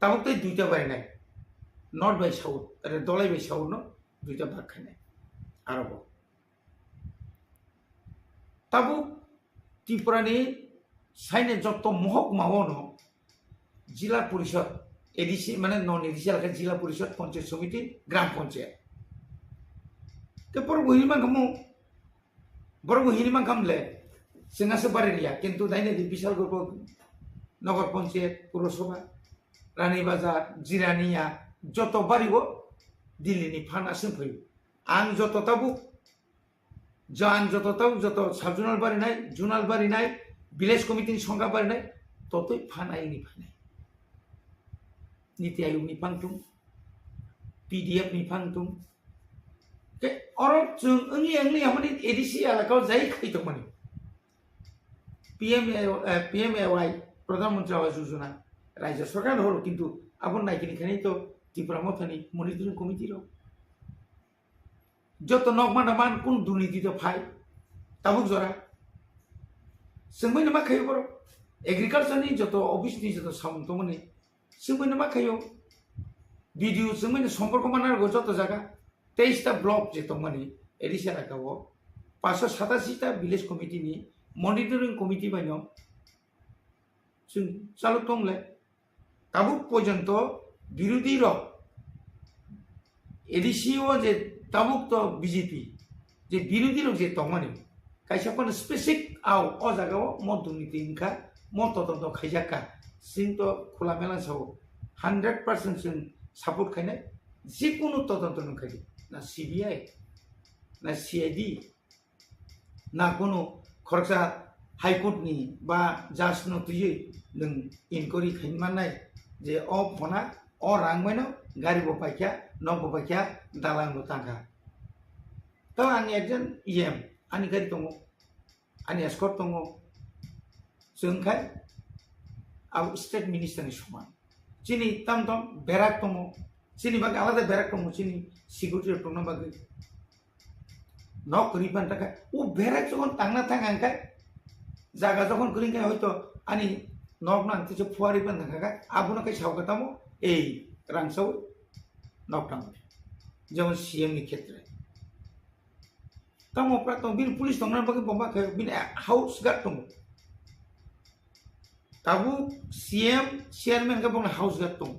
ताबु ते 2 टा बारे नै नॉर्थ बाय साउथ अरे दलाई बाय साउथ न 2 टा भाग खानाय आरोबो ताबो त्रिपुरानि साइने जत महकमाओनो जिला परिषद एडिसी माने नन एडिसी लाखा जिला परिषद पंचायत समिति ग्राम पंचायत के पर बहिमान खमो बर बहिमान खमले सिंगासे बारेरिया किंतु दाइने विशाल ग्रुप नगर पंचायत पुरसभा रानी बाजार जिरानिया जत बारिबो दिल्लीनि फानासिम फैयो आं जत ताबो जान जत साबजुनाल बारिनाय जुनाल बारिनाय विलेज कमिटी संगा बारिनाय ततै फानायनि फानाय नीति आयोग नि फांतुम पीडीएफ नि फांतुम के और जों अंगली हमनि एडीसी एलाकाव जाय खैतो माने पीएमएवाई प्रधानमंत्री आवास योजना राज्य सरकार हरो किंतु आपन नायकिनि खानि तो त्रिपुरा मथानि मनिटरिंग कमिटी रो যত নকমান কোন দুর্নীতি তো ফাই তাবুক জরা जोंबो मा खायो बर एग्रीकाल्चरनि যত অফিসनि যত सामुंग मने जोंबो मा खायो भिडियो जोंबो सम्पर्क मानार যত জায়গা 23 टा ब्लक जे तो माने एडिसा राखाव 587 टा विलेज कमिटिनि मनिटरिंग कमिटी बायनो जों चालु दंले ताबुक पर्यन्त बिरोधी र एडिसिओ जे ताबुक तो बीजेपी जे विरोधी लोग जे तंगनी कैसा पण स्पेसिफिक आव अ जागाव म दुर्नीति इनका म तदन्त खाइजाका सिं तो खुला मेला साव 100% जों सापोर्ट खायनाय जिकुनु तदन्त नखाय ना सीबीआई ना सीआईडी ना कोनो खरसा हाईकोर्ट नि बा जाज न तुयै नों इनक्वायरि खायमानाय जे अ फना अ रांमायनो गारि बपायखा न बपायखा दालां तांखा तो आंनि एकजन इएम आंनि गारि दङ आंनि एस्कर्ट दङ जोंखाय आव स्टेट मिनिस्टारनि समान चिनि ताम दं बेराक दङ चिनि बागै आलादा बेराक दङ चिनि सिकिउरिटि दङ बागै न करिबान थाखाय ও बेराक যখন तांना थांगांखाय जागा যখন करिंखाय হয়তো आंनि नक नांतिसे फुवारिबान थाखाय आबुनखाय सावगातामो এই रांसाव नकटाम जेमन सीएम नि क्षेत्र तम प्रात बिन पुलिस दंना बागै बम्बा खाय बिन हाउस गार्ड दं ताबु सीएम चेयरमैन का बंग हाउस गार्ड दं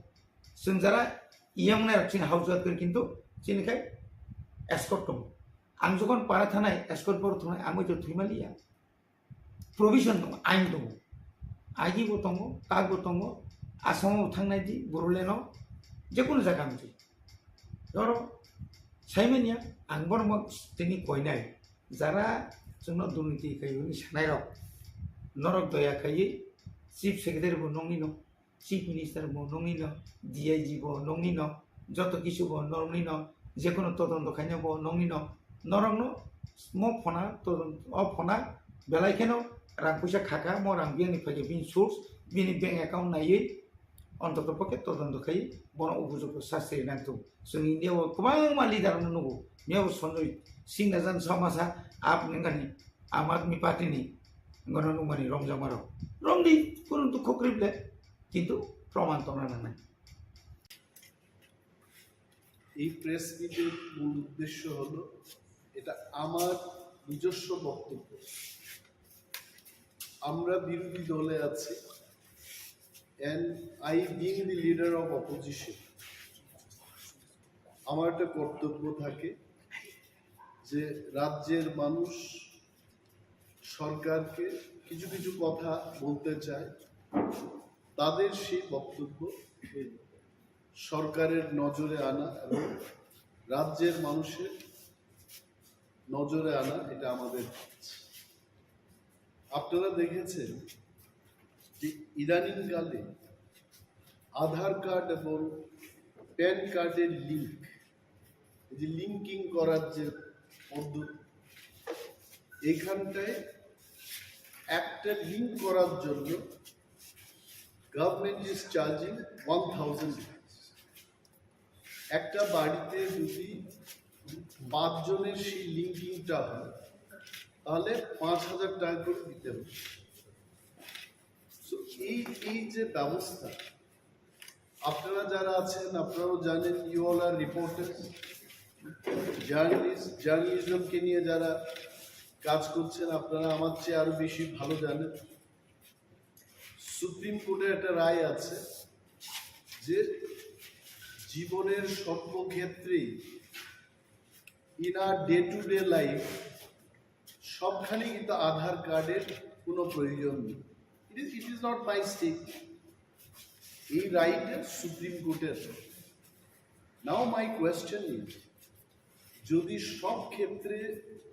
जों जरा इएम ना चिन हाउस गार्ड कर किंतु चिनखाय एस्कर्ट दं आं जखन पारा थानाय एस्कर्ट बर थानाय आं तो थुइमालिया प्रोविजन दं आइन दं आगिबो दं तागबो दं आसामाव थांनाय दि बरलेण्डआव जेकुनु जायगा मोनसे धरो साइमेनिया आं बरम तिनि कयनाय जारा जोंनो दुर्नीति खायनि सानाय रक नरक दया खायै चीफ सेक्रेटारि बो नंनि न चीफ मिनिस्टार बो नंनि न डीआईजी बो नंनि न जत किछु बो नंनि न जेकुनु तदन्त खायनो बो नंनि न नरक न म फना तदन्त अ फना बेलायखेनो रां पैसा खाका म रां बियानि फागे बिन सोर्स बिनि बैंक एकाउन्ट नायै अन्ततपक्षे तदन्तखाय बन उपयुक्त शास्त्रीय नांगौ जों इन्डियाव गोबां लिडारानो नंगौ बेयाव सन्जय सिंनाजान समाजा आप नोंगानि आम आदमी पार्टीनि गण नुमानि रंजामाराव रंदी परन्तु खक्रिबले किन्तु प्रमाण तंना नांनाय এই প্রেস মিটের মূল উদ্দেশ্য হলো এটা আমার নিজস্ব বক্তব্য আমরা বিরোধী দলে আছি and I being the leader of opposition আমার একটা কর্তব্য থাকে যে রাজ্যের মানুষ সরকারকে কিছু কিছু কথা বলতে চায় তাদের সেই বক্তব্য সরকারের নজরে আনা এবং রাজ্যের মানুষের নজরে আনা এটা আমাদের কাজ আপনারা দেখেছেন যে ইদানিংকালে আধার কার্ড এবং প্যান কার্ডের লিঙ্ক যে লিঙ্কিং করার যে পদ্ধতি এখানটায় একটা লিঙ্ক করার জন্য গভর্নমেন্ট ইজ চার্জিং 1000 একটা বাড়িতে যদি 5 জনের সেই লিঙ্কিংটা হয় তাহলে 5000 টাকা করে দিতে হবে এই যে ব্যবস্থা আপনারা যারা আছেন আপনারাও জানেন ইউ অল আর রিপোর্টার জার্নালিজমকে নিয়ে যারা কাজ করছেন আপনারা আমার চেয়ে আরো বেশি ভালো জানেন সুপ্রিম কোর্টের একটা রায় আছে যে জীবনের সর্বক্ষেত্রেই in our day to day life সবখানে কিন্তু আধার কার্ডের কোনো প্রয়োজন নেই it is not my stake এই রাইটের সুপ্রিম কোর্টের নাও মাই কোয়েশ্চেন ইজ যদি সব ক্ষেত্রে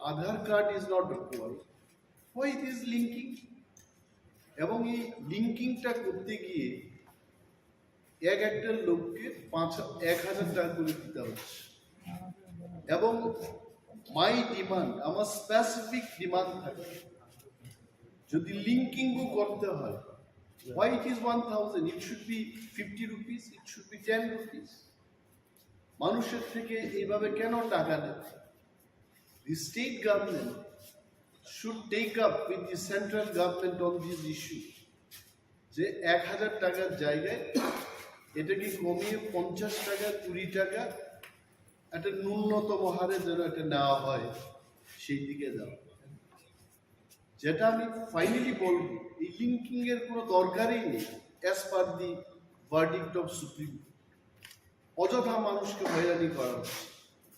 Aadhaar card is not required why it is linking এবং এই লিঙ্কিংটা করতে গিয়ে একটা লোককে 1000 টাকা করে দিতে হচ্ছে এবং মাই ডিমান্ড আমার স্পেসিফিক ডিমান্ড থাকে যদি লিঙ্কিংও করতে হয় why it is 1000 it should be 50 rupees it should be 10 rupees মানুষের থেকে এইভাবে কেন টাকা নেয় the state government should take up with the central government on this issue যে 1000 টাকার জায়গায় এটাকে কমিয়ে 50 টাকা 20 টাকা একটা ন্যূনতম হারে যেন এটা নেওয়া হয় সেই দিকে যাওয়া যেটা আমি ফাইনালি বলবো এই লিঙ্কিং এর কোনো দরকারই নেই as per the verdict of supreme অযথা মানুষকে হয়রানি করা হচ্ছে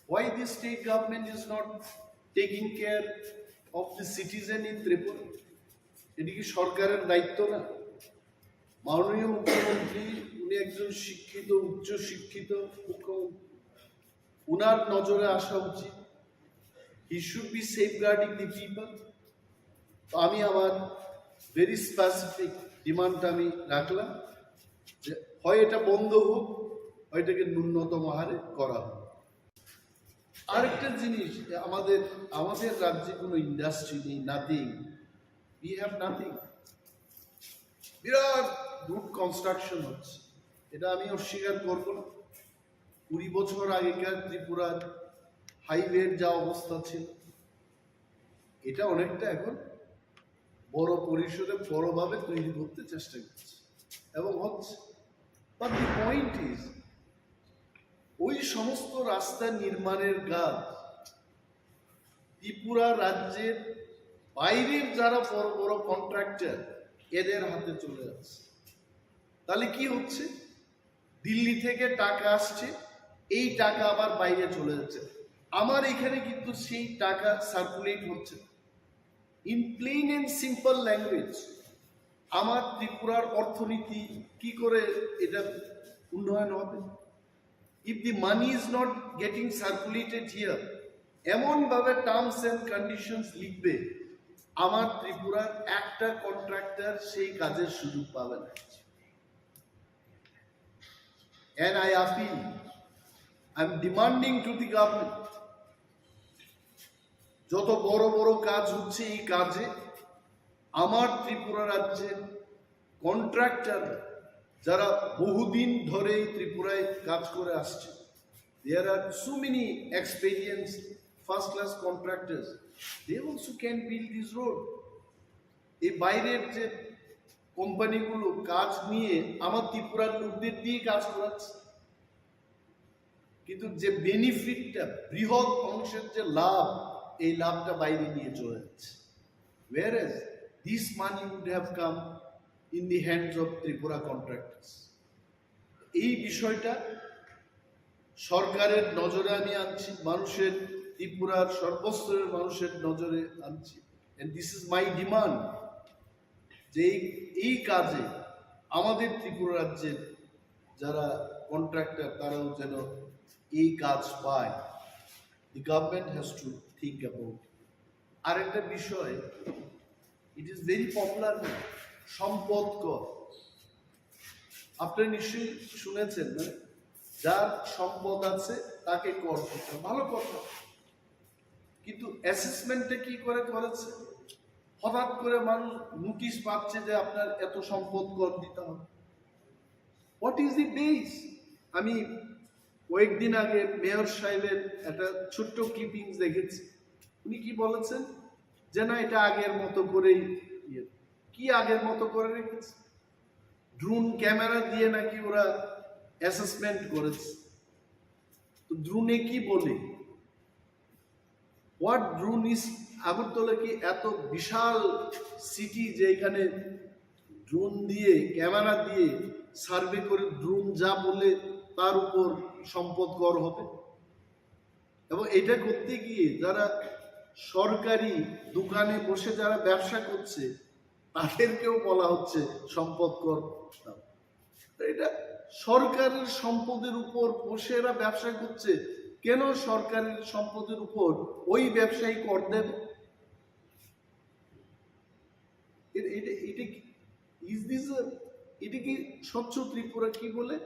why the state government is not taking care of the citizen in Tripura এটি কি সরকারের দায়িত্ব না মাননীয় মুখ্যমন্ত্রী উনি একজন শিক্ষিত উচ্চ শিক্ষিত মুখ্যমন্ত্রী উনার নজরে আসা উচিত he should be safeguarding the people তো আমি আমার ভেরি স্পেসিফিক ডিমান্ডটা আমি রাখলাম যে হয় এটা বন্ধ হোক হয় এটাকে ন্যূনতম হারে করা হোক আরেকটা জিনিস আমাদের রাজ্যে কোনো ইন্ডাস্ট্রি নেই nothing we have nothing Virat root construction হচ্ছে এটা আমি অস্বীকার করব না 20 বছর আগেকার ত্রিপুরার হাইওয়ের যা অবস্থা ছিল এটা অনেকটা এখন বড় পরিসরে বড়ভাবে তৈরি করতে চেষ্টা করছে এবং হচ্ছে বাট দি পয়েন্ট ইজ ওই সমস্ত রাস্তা নির্মাণের কাজ ত্রিপুরা রাজ্যের বাইরের যারা বড় বড় কন্ট্রাক্টর এদের হাতে চলে যাচ্ছে তাহলে কি হচ্ছে দিল্লি থেকে টাকা আসছে এই টাকা আবার বাইরে চলে যাচ্ছে আমার এখানে কিন্তু সেই টাকা সার্কুলেট হচ্ছে in plain and simple language আমার ত্রিপুরার অর্থনীতি কি করে এটা উন্নয়ন হবে if the money is not getting circulated here এমনভাবে টার্মস অ্যান্ড কন্ডিশনস লিখবে আমার ত্রিপুরার একটা কন্ট্রাক্টর সেই কাজের সুযোগ পাবে না and I appeal I'm demanding to the government যত বড় বড় কাজ হচ্ছে এই কাজে আমার ত্রিপুরা রাজ্যের কন্ট্রাক্টর যারা বহুদিন ধরে ত্রিপুরায় কাজ করে আসছে। There are so many experienced first-class contractors. They also can build this road. এই বাইরের যে কোম্পানিগুলো কাজ নিয়ে আমার ত্রিপুরার লোকদের দিয়ে কাজ করাচ্ছে, কিন্তু যে বেনিফিটটা, বৃহৎ অংশের যে লাভ, এই লাভটা বাইরে নিয়ে চলে যাচ্ছে। Whereas this money would have come in the hands of Tripura contractors. এই বিষয়টা সরকারের নজরে আমি আনছি, মানুষের, ত্রিপুরার সর্বস্তরের মানুষের নজরে আনছি। And this is my demand, যে এই কাজে আমাদের ত্রিপুরা রাজ্যের যারা কন্ট্রাক্টর তারাও যেন এই কাজ পায়। The government has to think about it. আর একটা বিষয়, it is very popular, সম্পদ কর। আপনি নিশ্চয়ই শুনেছেন, মানে যার সম্পদ আছে তাকে কর দিতে, ভালো কথা। কিন্তু অ্যাসেসমেন্টটা কি করে করেছে? হঠাৎ করে মানুষ নোটিশ পাচ্ছে যে আপনার এত সম্পদ কর দিতে হবে। What is the base? আমি কয়েকদিন আগে মেয়র সাহেবের একটা ছোট্ট ক্লিপিংস দেখেছি। উনি কি বলেছেন যে না, এটা আগের মতো করেই, কি আগের মতো করে রেখেছে? ড্রোন ক্যামেরা দিয়ে নাকি ওরা অ্যাসেসমেন্ট করেছে। তো ড্রোনে কি বলে? What drone is? আগরতলা কি এত বিশাল সিটি যে এখানে ড্রোন দিয়ে, ক্যামেরা দিয়ে সার্ভে করে ড্রোন যা বলে তার উপর সম্পদ কর হবে? এবং এটা করতে গিয়ে যারা সরকারি দোকানে বসে যারা ব্যবসা করছে তাদেরকেও বলা হচ্ছে সম্পদ কর দাও। এটা সরকারের সম্পদের উপর বসে এরা ব্যবসা করছে, কেন সরকারের সম্পদের উপর ওই ব্যবসায়ী কর দেবে? এটা কি স্বচ্ছ ত্রিপুরা? কি বলে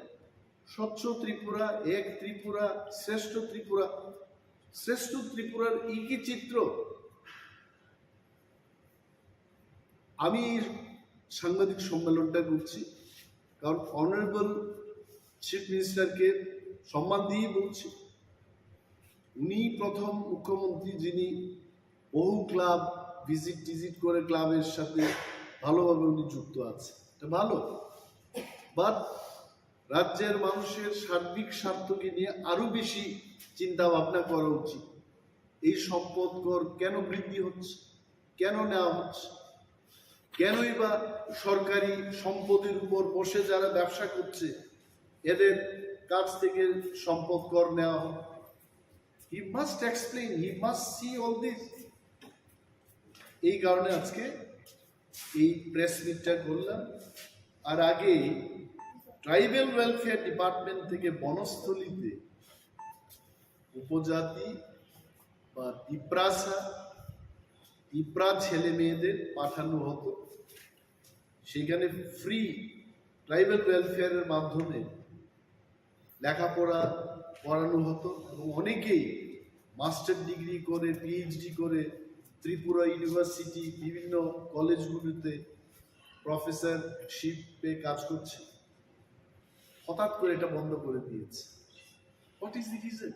স্বচ্ছ ত্রিপুরা, এক ত্রিপুরা, শ্রেষ্ঠ ত্রিপুরা? শ্রেষ্ঠ ত্রিপুরার এই কি চিত্র? আমি সাংবাদিক সম্মেলনটা করছি কারণ অনারেবল চিফ মিনিস্টারকে সম্মান দিয়ে বলছি। উনি প্রথম মুখ্যমন্ত্রী যিনি বহু ক্লাব ভিজিট করে ক্লাবের সাথে ভালোভাবে উনি যুক্ত আছে, এটা ভালো। বাট রাজ্যের মানুষের সার্বিক স্বার্থকে নিয়ে আরো বেশি চিন্তা ভাবনা করা উচিত। এই সম্পদ কর কেন বৃদ্ধি হচ্ছে, কেন নেওয়া হচ্ছে, কেনই বা সরকারি সম্পদের উপর বসে যারা ব্যবসা করছে এদের কাছ থেকে সম্পদ কর নেওয়া হয়? He must explain, he must see all this. এই কারণে আজকে এই প্রেস মিটটা করলাম। আর আগে ট্রাইবাল ওয়েলফেয়ার ডিপার্টমেন্ট থেকে বনস্থলীতে উপজাতি বা তিপ্রা ছেলে মেয়েদের পাঠানো হতো, সেখানে ফ্রি ট্রাইবাল ওয়েলফেয়ারের মাধ্যমে লেখাপড়া করানো হতো এবং অনেকেই মাস্টার ডিগ্রি করে, পিএইচডি করে ত্রিপুরা ইউনিভার্সিটি বিভিন্ন কলেজগুলিতে প্রফেসরশিপে কাজ করছে। হঠাৎ করে এটা বন্ধ করে দিয়েছে। What is the reason?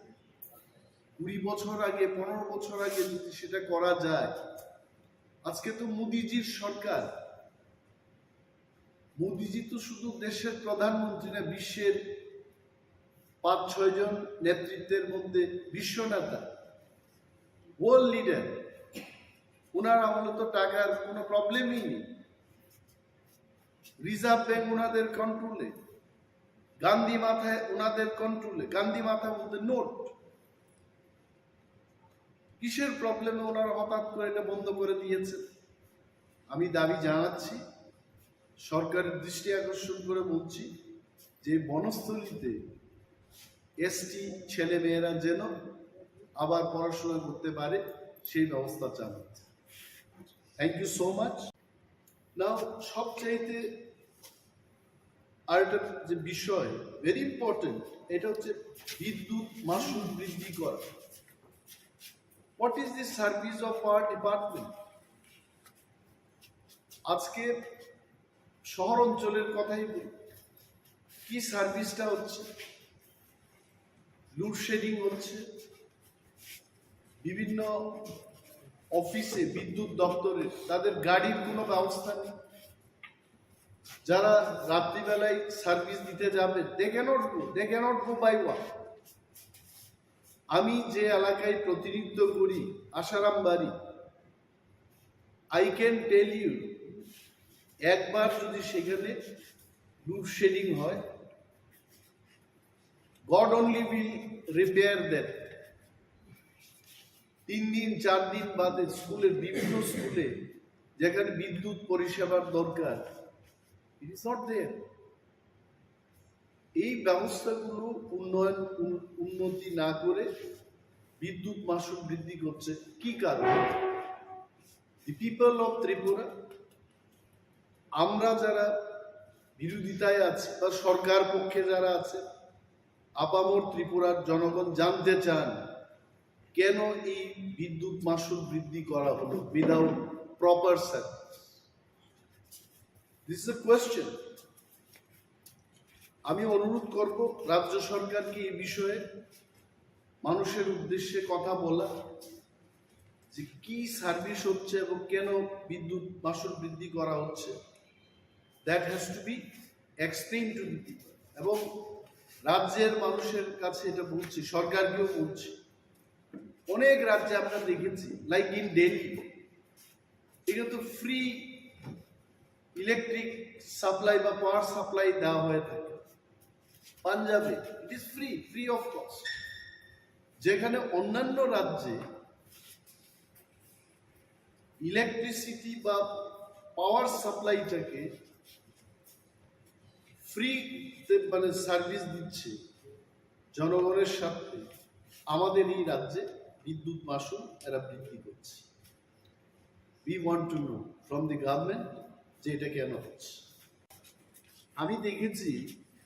20 বছর আগে, 15 বছর আগে যদি সেটা করা যায়। আজকে তো মোদিজির সরকার, মোদিজি তো শুধু দেশের প্রধানমন্ত্রী না, বিশ্বের 5-6 জন নেতৃত্বের মধ্যে বিশ্ব নেতা, ওয়ার্ল্ড লিডার। ওনার আমলে তো টাকার কোনো প্রবলেমই নেই। রিজার্ভ ব্যাংক ওনাদের কন্ট্রোলে, গান্ধী মাথায় ওনাদের কন্ট্রোলে। গান্ধী মাথা বলতে নোট। কিসের প্রবলেমে ওনারা হঠাৎ করে এটা বন্ধ করে দিয়েছেন? আমি দাবি জানাচ্ছি, সরকারের দৃষ্টি আকর্ষণ করে বলছি যে বনস্থলীতে এসটি ছেলে মেয়েরা যেন আবার পড়াশোনা করতে পারে সেই ব্যবস্থা চালাচ্ছে। Thank you so much. Now সবচাইতে আর একটা যে বিষয় ভেরি ইম্পর্টেন্ট, এটা হচ্ছে বিদ্যুৎ মাশুল বৃদ্ধি করা। What is the service of our department? আজকে শহর অঞ্চলের কথাই বলি, কি সার্ভিসটা হচ্ছে, লোডশেডিং হচ্ছে, বিভিন্ন অফিসে বিদ্যুৎ দপ্তরে তাদের গাড়ির কোনো ব্যবস্থা নেই, যারা রাত্রিবেলায় সার্ভিস দিতে যাবে they can't go by walk. আমি যে এলাকায় প্রতিনিধিত্ব করি আসারাম বাড়ি, আই ক্যান টেল ইউ, একবার যদি সেখানে লোডশেডিং হয়, god only will repair that. 3 দিন 4 দিন বাদে স্কুলের বিভিন্ন স্কুলে যেখানে বিদ্যুৎ পরিষেবার দরকার, ইট ইজ নট দেয়ার। এই ব্যবস্থাগুলো উন্নতি না করে বিদ্যুৎ মাশুল বৃদ্ধি করছে। কি কারণ? দি পিপল অফ ত্রিপুরা, আমরা যারা বিরোধিতায় আছি বা সরকার পক্ষে যারা আছে, আপামর ত্রিপুরার জনগণ জানতে চান কেন এই বিদ্যুৎ মাশুল বৃদ্ধি করা হলো without proper service. This is a question. আমি অনুরোধ করব রাজ্য সরকারকে এই বিষয়ে মানুষের উদ্দেশ্যে কথা বলা, যে কি সার্ভিস হচ্ছে এবং কেন বিদ্যুৎ মাশুল বৃদ্ধি করা হচ্ছে। That has to be explain to the people. এবং রাজ্যের মানুষের কাছে এটা বলছি, সরকারকেও বলছি, অনেক রাজ্যে আমরা দেখেছি, লাইক ইন দিল্লি, এখানে তো ফ্রি ইলেকট্রিক সাপ্লাই বা পাওয়ার সাপ্লাই দেওয়া হয়ে থাকে। পাঞ্জাবে it is free of cost. যেখানে অন্যান্য রাজ্যে ইলেকট্রিসিটি বা পাওয়ার সাপ্লাইটাকে ফ্রি মানে সার্ভিস দিচ্ছে জনগণের স্বার্থে, আমাদের এই রাজ্যে বিদ্যুৎ মাশুল এরা বৃদ্ধি করছে। We want to know from the government যে এটা কেন হচ্ছে। আমি দেখেছি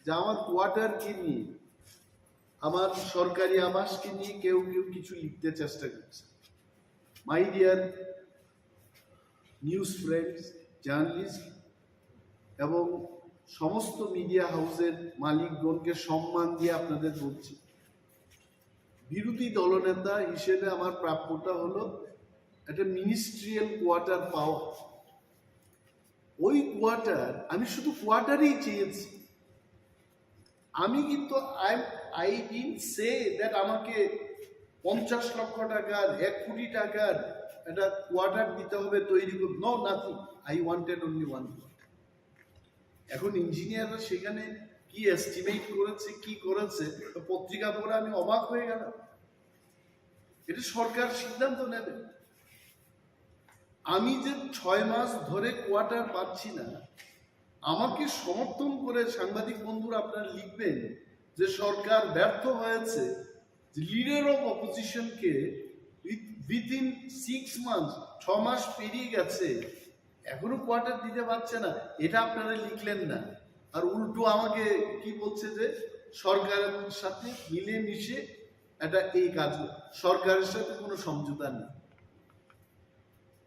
যে আমার কোয়ার্টারকে নিয়ে, আমার সরকারি আবাসকে নিয়ে কেউ কিছু লিখতে চেষ্টা করছে। My dear news friends, journalist এবং সমস্ত মিডিয়া হাউসের মালিকগণকে সম্মান দিয়ে আপনাদের বলছি, বিরোধী দলনেতা হিসেবে আমার প্রাপ্যটা হলো একটা মিনিস্ট্রিয়াল কোয়ার্টার পাওয়া। ওই কোয়ার্টার, আমি শুধু কোয়ার্টারই চেয়েছি। আমি কিন্তু আই ডিডন্ট সে দ্যাট আমাকে 50 লক্ষ টাকার 1 কোটি টাকার একটা কোয়ার্টার দিতে হবে তৈরি করতে। No, nothing. I wanted only one quarter. এখন ইঞ্জিনিয়াররা সেখানে কি এস্টিমেট করেছে, কি করেছে, পত্রিকা পড়ে আমি অবাক হয়ে গেলাম। এটা সরকার সিদ্ধান্ত নেবে। আমি যে 6 মাস ধরে কোয়ার্টার পাচ্ছি না, আমাকে সমর্থন করে সাংবাদিক বন্ধুরা আপনারা লিখবেন যে সরকার ব্যর্থ হয়েছে, যে লিডার অফ অপোজিশনকে উইথিন 6 মান্থস, 6 মাস পেরিয়ে গেছে, এখনো কোয়ার্টার দিতে পারছে না। এটা আপনারা লিখলেন না, আর উল্টো আমাকে কি বলছে যে সরকারের সাথে মিলেমিশে এটা এই কাজ, সরকারের সাথে কোনো সমঝোতা নেই।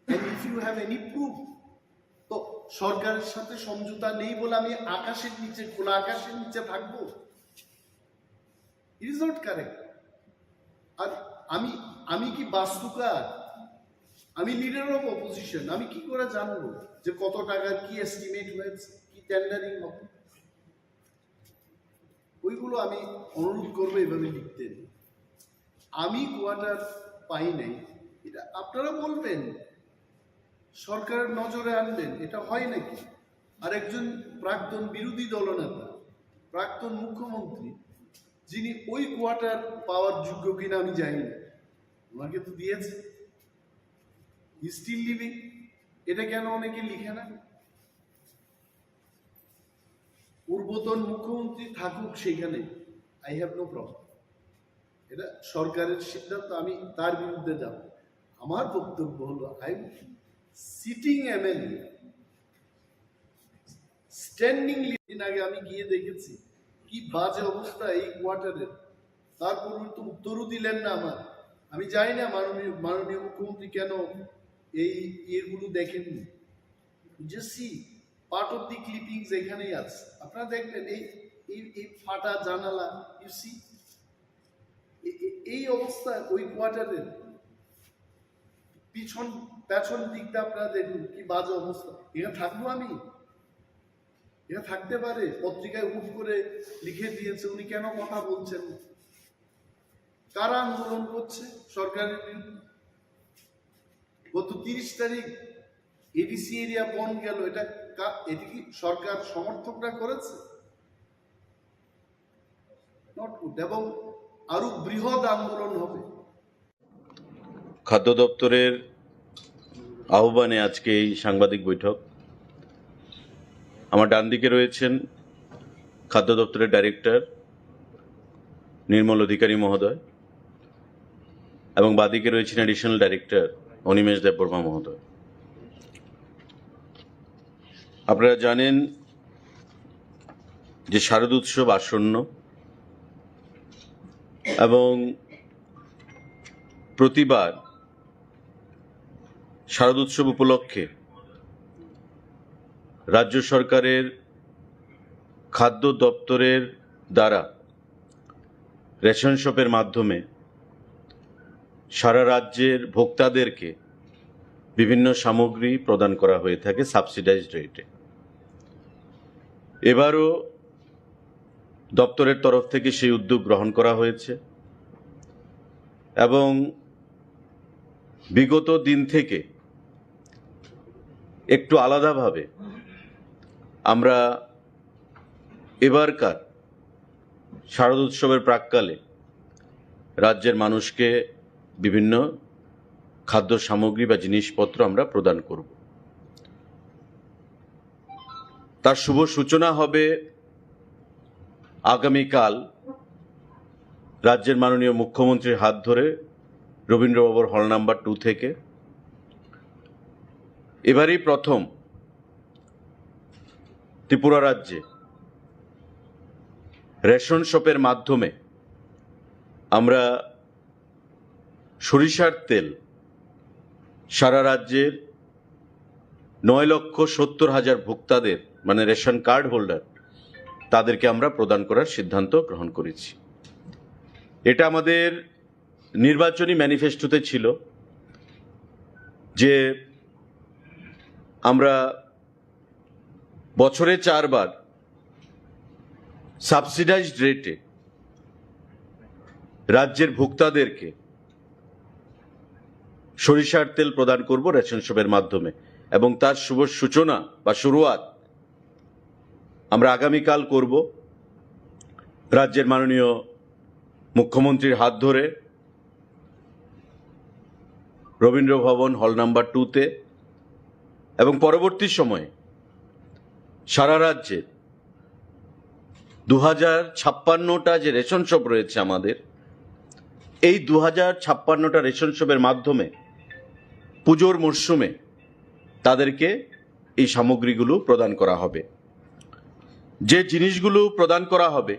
If you have any proof, তো সরকারের সাথে সমঝোতা নেই বলে আমি আকাশের নিচে, খোলা আকাশের নিচে থাকবো? It is not correct. আর আমি কি বাস্তুকার? আমি লিডার অফ অপোজিশন, আমি কি করে জানবো যে কত টাকার কি এস্টিমেট হয়েছে, কি টেন্ডারিং হবে? ওইগুলো আমি অনুরোধ করবো এভাবে লিখতে। আমি কোয়ার্টার পাই নাই, এটা আপনারা বলবেন, সরকারের নজরে আনবেন, এটা হয় নাকি? আর একজন প্রাক্তন বিরোধী দলনেতা, প্রাক্তন মুখ্যমন্ত্রী, যিনি ওই কোয়ার্টার পাওয়ার যোগ্য কিনা আমি জানি না, ওনাকে তো দিয়েছে, স্টিল লিভিং। এটা কেন অনেকে লিখে না? পূর্বতন মুখ্যমন্ত্রী থাকুক সেখানে, আই হ্যাভ নো প্রবলেম। এটা সরকারের সিদ্ধান্ত, আমি তার বিরুদ্ধে যাব। আমার বক্তব্য হলো, I sitting MLA standing living. আগে আমি গিয়ে দেখেছি কি বাজে অবস্থা এই কোয়ার্টারের, তারপর তো উত্তরও দিলেন না আমার। আমি জানি না মাননীয় মুখ্যমন্ত্রী কেন এই ইয়েগুলো দেখেননি। যে see part of the clippings এখানেই আছে, আপনারা দেখবেন। এই এই ফাটা জানালা, ইউ সি এই অবস্থায় ওই কোয়ার্টারের পেছন দিকটা আপনারা দেখুন কি বাজে অবস্থা। এখানে থাকবো আমি? এখানে থাকতে পারে? পত্রিকায় হুট করে লিখে দিয়েছে, উনি কেন কথা বলছেন? কারা আন্দোলন করছে সরকারের বিরুদ্ধে? গত 30 তারিখ এডিসি এরিয়া বন্ধ গেল, এটা কি সরকার সমর্থকরা করেছে? Not good. এবং আরো বৃহৎ আন্দোলন হবে। খাদ্য দপ্তরের আহ্বানে আজকে এই সাংবাদিক বৈঠক। আমার ডান দিকে রয়েছেন খাদ্য দপ্তরের ডাইরেক্টর নির্মল অধিকারী মহোদয় এবং বাদিকে রয়েছেন অ্যাডিশনাল ডাইরেক্টর অনিমেষ দেববর্মা মহোদয়। আপনারা জানেন যে শারদ উৎসব আসন্ন এবং প্রতিবার শারদ উৎসব উপলক্ষে রাজ্য সরকারের খাদ্য দপ্তরের দ্বারা রেশন শপের মাধ্যমে সারা রাজ্যের ভোক্তাদেরকে বিভিন্ন সামগ্রী প্রদান করা হয়ে থাকে সাবসিডাইজড রেটে। এবারও দপ্তরের তরফ থেকে সেই উদ্যোগ গ্রহণ করা হয়েছে এবং বিগত দিন থেকে একটু আলাদাভাবে আমরা এবারকার শারদ উৎসবের প্রাক্কালে রাজ্যের মানুষকে বিভিন্ন খাদ্য সামগ্রী বা জিনিসপত্র আমরা প্রদান করব। তার শুভ সূচনা হবে আগামীকাল রাজ্যের মাননীয় মুখ্যমন্ত্রীর হাত ধরে রবীন্দ্রভবন হল নাম্বার 2 থেকে। এবারই প্রথম ত্রিপুরা রাজ্যে রেশন শপের মাধ্যমে আমরা সরিষার তেল সারা রাজ্যের 9,70,000 ভোক্তাদের মানে রেশন কার্ড হোল্ডার তাদেরকে আমরা প্রদান করার সিদ্ধান্ত গ্রহণ করেছি। এটা আমাদের নির্বাচনী ম্যানিফেস্টোতে ছিল যে আমরা বছরে 4 বার সাবসিডাইজড রেটে রাজ্যের ভোক্তাদেরকে সরিষার তেল প্রদান করব রেশন শপের মাধ্যমে এবং তার শুভ সূচনা বা শুরুয়াত আমরা আগামীকাল করব রাজ্যের মাননীয় মুখ্যমন্ত্রীর হাত ধরে রবীন্দ্রভবন হল নাম্বার 2-তে এবং পরবর্তী সময়ে সারা রাজ্যে 2056টা যে রেশন শপ রয়েছে আমাদের, এই 2056টা রেশন শপের মাধ্যমে পুজোর মরশুমে তাদেরকে এই সামগ্রীগুলো প্রদান করা হবে। যে জিনিসগুলো প্রদান করা হবে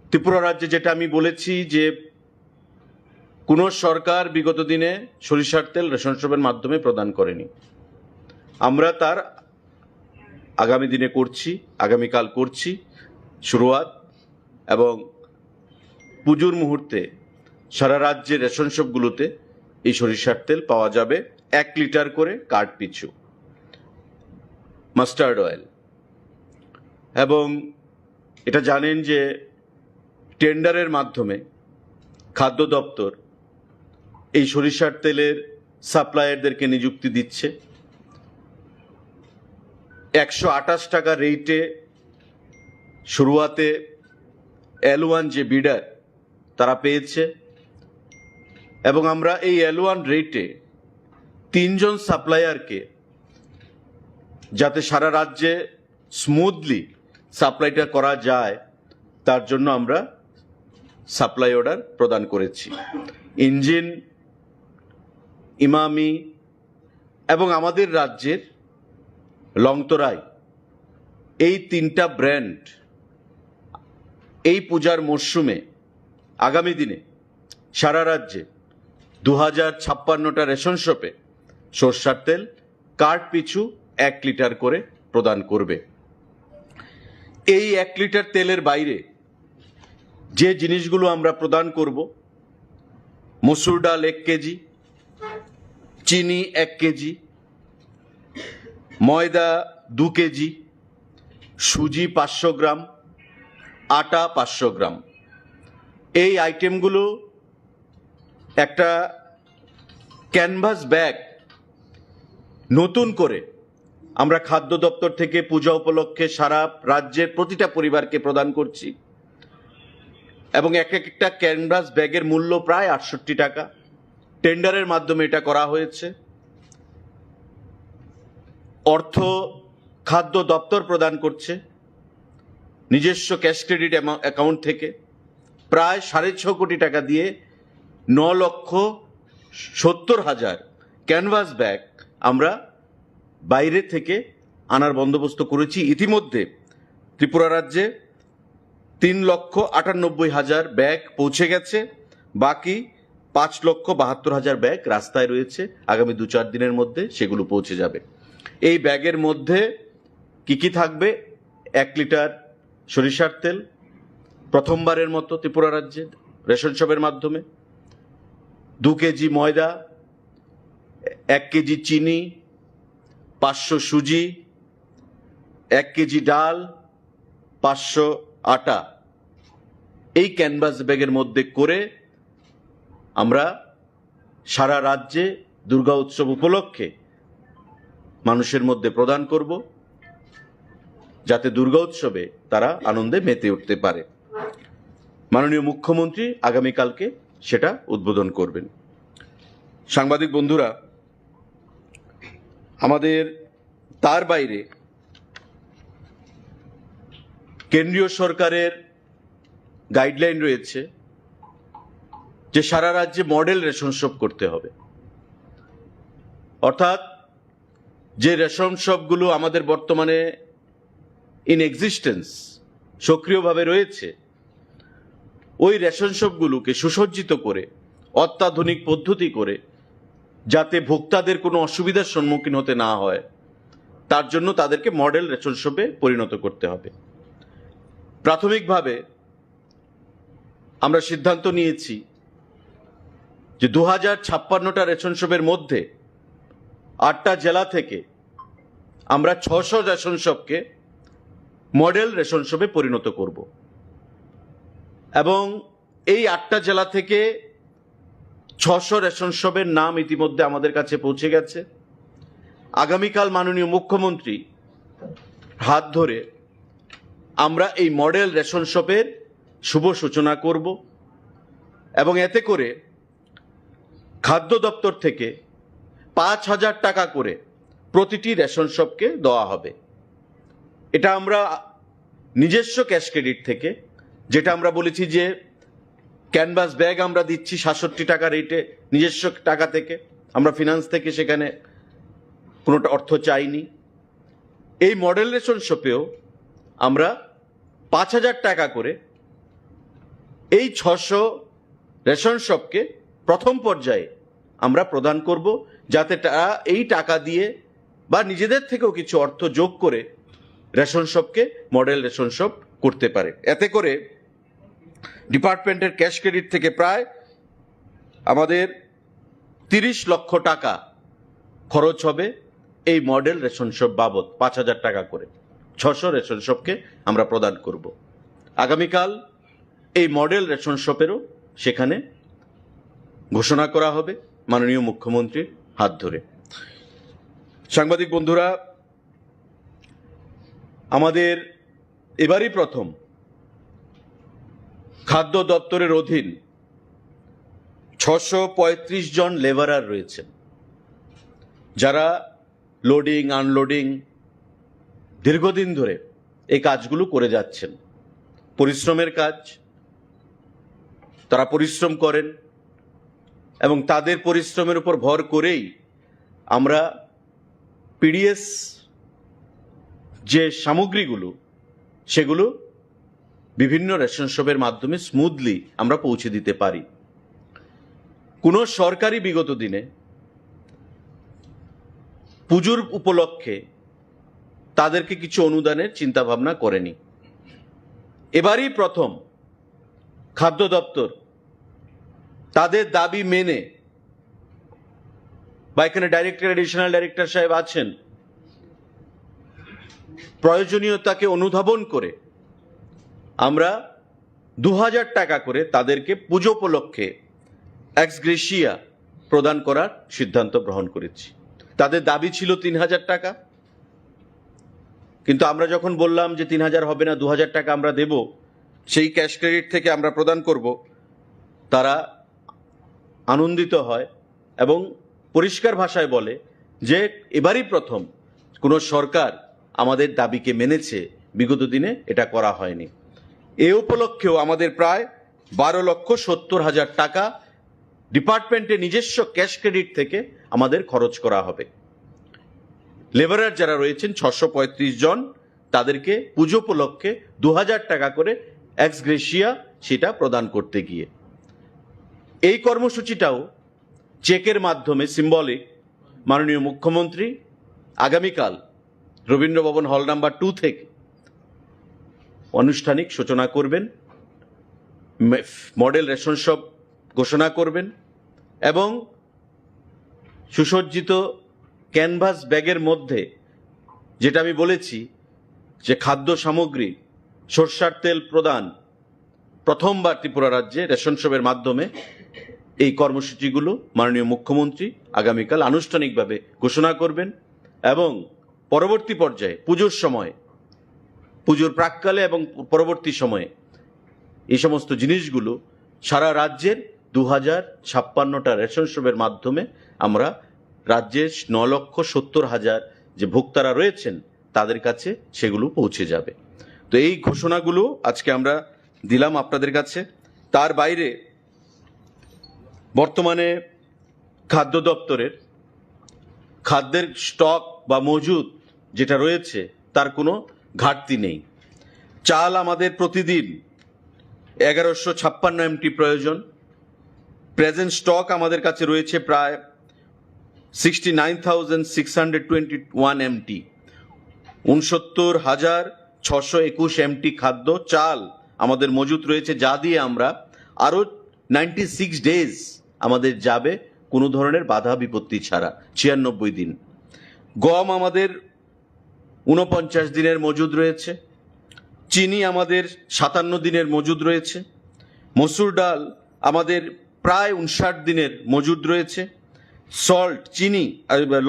ত্রিপুরা রাজ্যে, যেটা আমি বলেছি যে কোনো সরকার বিগত দিনে সরিষার তেল রেশন শপের মাধ্যমে প্রদান করেনি, আমরা তার আগামী দিনে করছি, আগামীকাল করছি শুরুয়াত। এবং পুজোর মুহূর্তে সারা রাজ্যের রেশন শপগুলোতে এই সরিষার তেল পাওয়া যাবে 1 লিটার করে কার্ড পিছু, মাস্টার্ড অয়েল। এবং এটা জানেন যে টেন্ডারের মাধ্যমে খাদ্য দপ্তর এই সরিষার তেলের সাপ্লায়ারদেরকে নিযুক্তি দিচ্ছে। 128 টাকা রেটে শুরুয়াতে L1 যে বিডার তারা পেয়েছে এবং আমরা এই L1 রেটে 3 জন সাপ্লায়ারকে, যাতে সারা রাজ্যে স্মুথলি সাপ্লাইটা করা যায় তার জন্য আমরা সাপ্লাই অর্ডার প্রদান করেছি। ইঞ্জিন, ইমামি এবং আমাদের রাজ্যের লংতরাই, এই 3টা ব্র্যান্ড এই পূজার মরশুমে আগামী দিনে সারা রাজ্যে 2056টা রেশন শপে সরষার তেল কার্ড পিছু 1 লিটার করে প্রদান করবে। এই 1 লিটার তেলের বাইরে যে জিনিসগুলো আমরা প্রদান করব, মসুর ডাল 1 কেজি, চিনি 1 কেজি, ময়দা 2 কেজি, সুজি 500 গ্রাম, আটা 500 গ্রাম, এই আইটেমগুলো একটা ক্যানভাস ব্যাগ নতুন করে আমরা খাদ্য দপ্তর থেকে পূজা উপলক্ষে সারা রাজ্যের প্রতিটা পরিবারকে প্রদান করছি এবং এক একটা ক্যানভাস ব্যাগের মূল্য প্রায় 68 টাকা। টেন্ডারের মাধ্যমে এটা করা হয়েছে। অর্থ খাদ্য দপ্তর প্রদান করছে নিজস্ব ক্যাশ ক্রেডিট অ্যাকাউন্ট থেকে। প্রায় 6.5 কোটি টাকা দিয়ে 9,70,000 ক্যানভাস ব্যাগ আমরা বাইরে থেকে আনার বন্দোবস্ত করেছি। ইতিমধ্যে ত্রিপুরা রাজ্যে 3,98,000 ব্যাগ পৌঁছে গেছে, বাকি 5,72,000 ব্যাগ রাস্তায় রয়েছে। আগামী 2-4 দিনের মধ্যে সেগুলো পৌঁছে যাবে। এই ব্যাগের মধ্যে কি কি থাকবে? 1 লিটার সরিষার তেল, প্রথমবারের মতো ত্রিপুরা রাজ্যে রেশন শপের মাধ্যমে, 2 কেজি ময়দা, 1 কেজি চিনি, 500 সুজি, 1 কেজি ডাল, 500 আটা, এই ক্যানভাস ব্যাগের মধ্যে করে আমরা সারা রাজ্যে দুর্গা উৎসব উপলক্ষে মানুষের মধ্যে প্রদান করব, যাতে দুর্গা উৎসবে তারা আনন্দে মেতে উঠতে পারে। মাননীয় মুখ্যমন্ত্রী আগামীকালকে সেটা উদ্বোধন করবেন। সাংবাদিক বন্ধুরা, আমাদের তার বাইরে কেন্দ্রীয় সরকারের গাইডলাইন রয়েছে যে সারা রাজ্যে মডেল রেশন শপ করতে হবে। অর্থাৎ যে রেশন শপগুলো আমাদের বর্তমানে ইন এক্সিস্টেন্স সক্রিয়ভাবে রয়েছে, ওই রেশন শপগুলোকে সুসজ্জিত করে অত্যাধুনিক পদ্ধতি করে যাতে ভোক্তাদের কোনো অসুবিধার সম্মুখীন হতে না হয়, তার জন্য তাদেরকে মডেল রেশন শপে পরিণত করতে হবে। প্রাথমিকভাবে আমরা সিদ্ধান্ত নিয়েছি যে 2056টা রেশন শপের মধ্যে 8টা জেলা থেকে আমরা 600 রেশন শপকে মডেল রেশন শপে পরিণত করব এবং এই 8টা জেলা থেকে 600 রেশন শপের নাম ইতিমধ্যে আমাদের কাছে পৌঁছে গেছে। আগামীকাল মাননীয় মুখ্যমন্ত্রী হাত ধরে আমরা এই মডেল রেশন শপের শুভ সূচনা করব এবং এতে করে খাদ্য দপ্তর থেকে 5,000 টাকা করে প্রতিটি রেশন শপকে দেওয়া হবে। এটা আমরা নিজস্ব ক্যাশ ক্রেডিট থেকে, যেটা আমরা বলেছি যে ক্যানভাস ব্যাগ আমরা দিচ্ছি 67 টাকা রেটে নিজস্ব টাকা থেকে, আমরা ফিনান্স থেকে সেখানে কোনোটা অর্থ চাইনি। এই মডেল রেশন শপেও আমরা 5,000 টাকা করে এই 600 রেশন শপকে প্রথম পর্যায়ে আমরা প্রদান করব, যাতে তারা এই টাকা দিয়ে বা নিজেদের থেকেও কিছু অর্থ যোগ করে রেশন শপকে মডেল রেশন শপ করতে পারে। এতে করে ডিপার্টমেন্টের ক্যাশ ক্রেডিট থেকে প্রায় আমাদের 30 লক্ষ টাকা খরচ হবে এই মডেল রেশন শপ বাবদ। 5,000 টাকা করে 600 রেশন শপকে আমরা প্রদান করব। আগামীকাল এই মডেল রেশন শপেরও সেখানে ঘোষণা করা হবে মাননীয় মুখ্যমন্ত্রীর হাত ধরে। সাংবাদিক বন্ধুরা, আমাদের এবারই প্রথম খাদ্য দপ্তরের অধীন 635 জন লেবারার রয়েছেন, যারা লোডিং আনলোডিং দীর্ঘদিন ধরে এই কাজগুলো করে যাচ্ছেন। পরিশ্রমের কাজ, তারা পরিশ্রম করেন এবং তাদের পরিশ্রমের উপর ভর করেই আমরা পিডিএস যে সামগ্রীগুলো সেগুলো বিভিন্ন রেশন শপের মাধ্যমে স্মুথলি আমরা পৌঁছে দিতে পারি। কোনো সরকারি বিগত দিনে পুজোর উপলক্ষে তাদেরকে কিছু অনুদানের চিন্তা ভাবনা করেনি। এবারই প্রথম খাদ্য দপ্তর তাদের দাবি মেনে, বা এখানে ডাইরেক্টর, এডিশনাল ডাইরেক্টর সাহেব আছেন, প্রয়োজনীয়তাকে অনুধাবন করে আমরা 2000 টাকা করে তাদেরকে পুজো উপলক্ষে এক্স গ্রেসিয়া প্রদান করার সিদ্ধান্ত গ্রহণ করেছি। তাদের দাবি ছিল 3000 টাকা, কিন্তু আমরা যখন বললাম যে 3000 হবে না, 2000 টাকা আমরা দেব, সেই ক্যাশ ক্রেডিট থেকে আমরা প্রদান করব, তারা আনন্দিত হয় এবং পরিষ্কার ভাষায় বলে যে এবারই প্রথম কোনো সরকার আমাদের দাবিকে মেনেছে, বিগত দিনে এটা করা হয়নি। এ উপলক্ষেও আমাদের প্রায় 12,70,000 টাকা ডিপার্টমেন্টের নিজস্ব ক্যাশ ক্রেডিট থেকে আমাদের খরচ করা হবে। লেবারার যারা রয়েছেন 635 জন, তাদেরকে পুজো উপলক্ষে 2000 টাকা করে এক্স গ্রেসিয়া সেটা প্রদান করতে গিয়ে এই কর্মসূচিটাও চেকের মাধ্যমে সিম্বলিক মাননীয় মুখ্যমন্ত্রী আগামীকাল রবীন্দ্রভবন হল নাম্বার 2 থেকে আনুষ্ঠানিক সূচনা করবেন, মডেল রেশন শপ ঘোষণা করবেন এবং সুসজ্জিত ক্যানভাস ব্যাগের মধ্যে, যেটা আমি বলেছি যে খাদ্য সামগ্রী, সরষার তেল প্রদান প্রথমবার ত্রিপুরা রাজ্যে রেশন শপের মাধ্যমে, এই কর্মসূচিগুলো মাননীয় মুখ্যমন্ত্রী আগামীকাল আনুষ্ঠানিকভাবে ঘোষণা করবেন এবং পরবর্তী পর্যায়ে পুজোর সময়, পুজোর প্রাককালে এবং পরবর্তী সময়ে এই সমস্ত জিনিসগুলো সারা রাজ্যের 2056টা রেশন শপের মাধ্যমে আমরা রাজ্যের 9,70,000 যে ভোক্তারা রয়েছেন তাদের কাছে সেগুলো পৌঁছে যাবে। তো এই ঘোষণাগুলো আজকে আমরা দিলাম আপনাদের কাছে। তার বাইরে বর্তমানে খাদ্য দপ্তরের খাদ্যের স্টক বা মজুদ যেটা রয়েছে তার কোনো ঘাটতি নেই। চাল আমাদের প্রতিদিন 1156 MT প্রয়োজন। প্রেজেন্ট স্টক আমাদের কাছে রয়েছে প্রায় 69,621 MT। 69,621 MT খাদ্য চাল আমাদের মজুদ রয়েছে, যা দিয়ে আমরা আরও 96 ডেজ আমাদের যাবে কোনো ধরনের বাধা বিপত্তি ছাড়া, 96 দিন। গম আমাদের 49 দিনের মজুদ রয়েছে। চিনি আমাদের 57 দিনের মজুদ রয়েছে। মসুর ডাল আমাদের প্রায় 59 দিনের মজুদ রয়েছে। সল্ট, চিনি,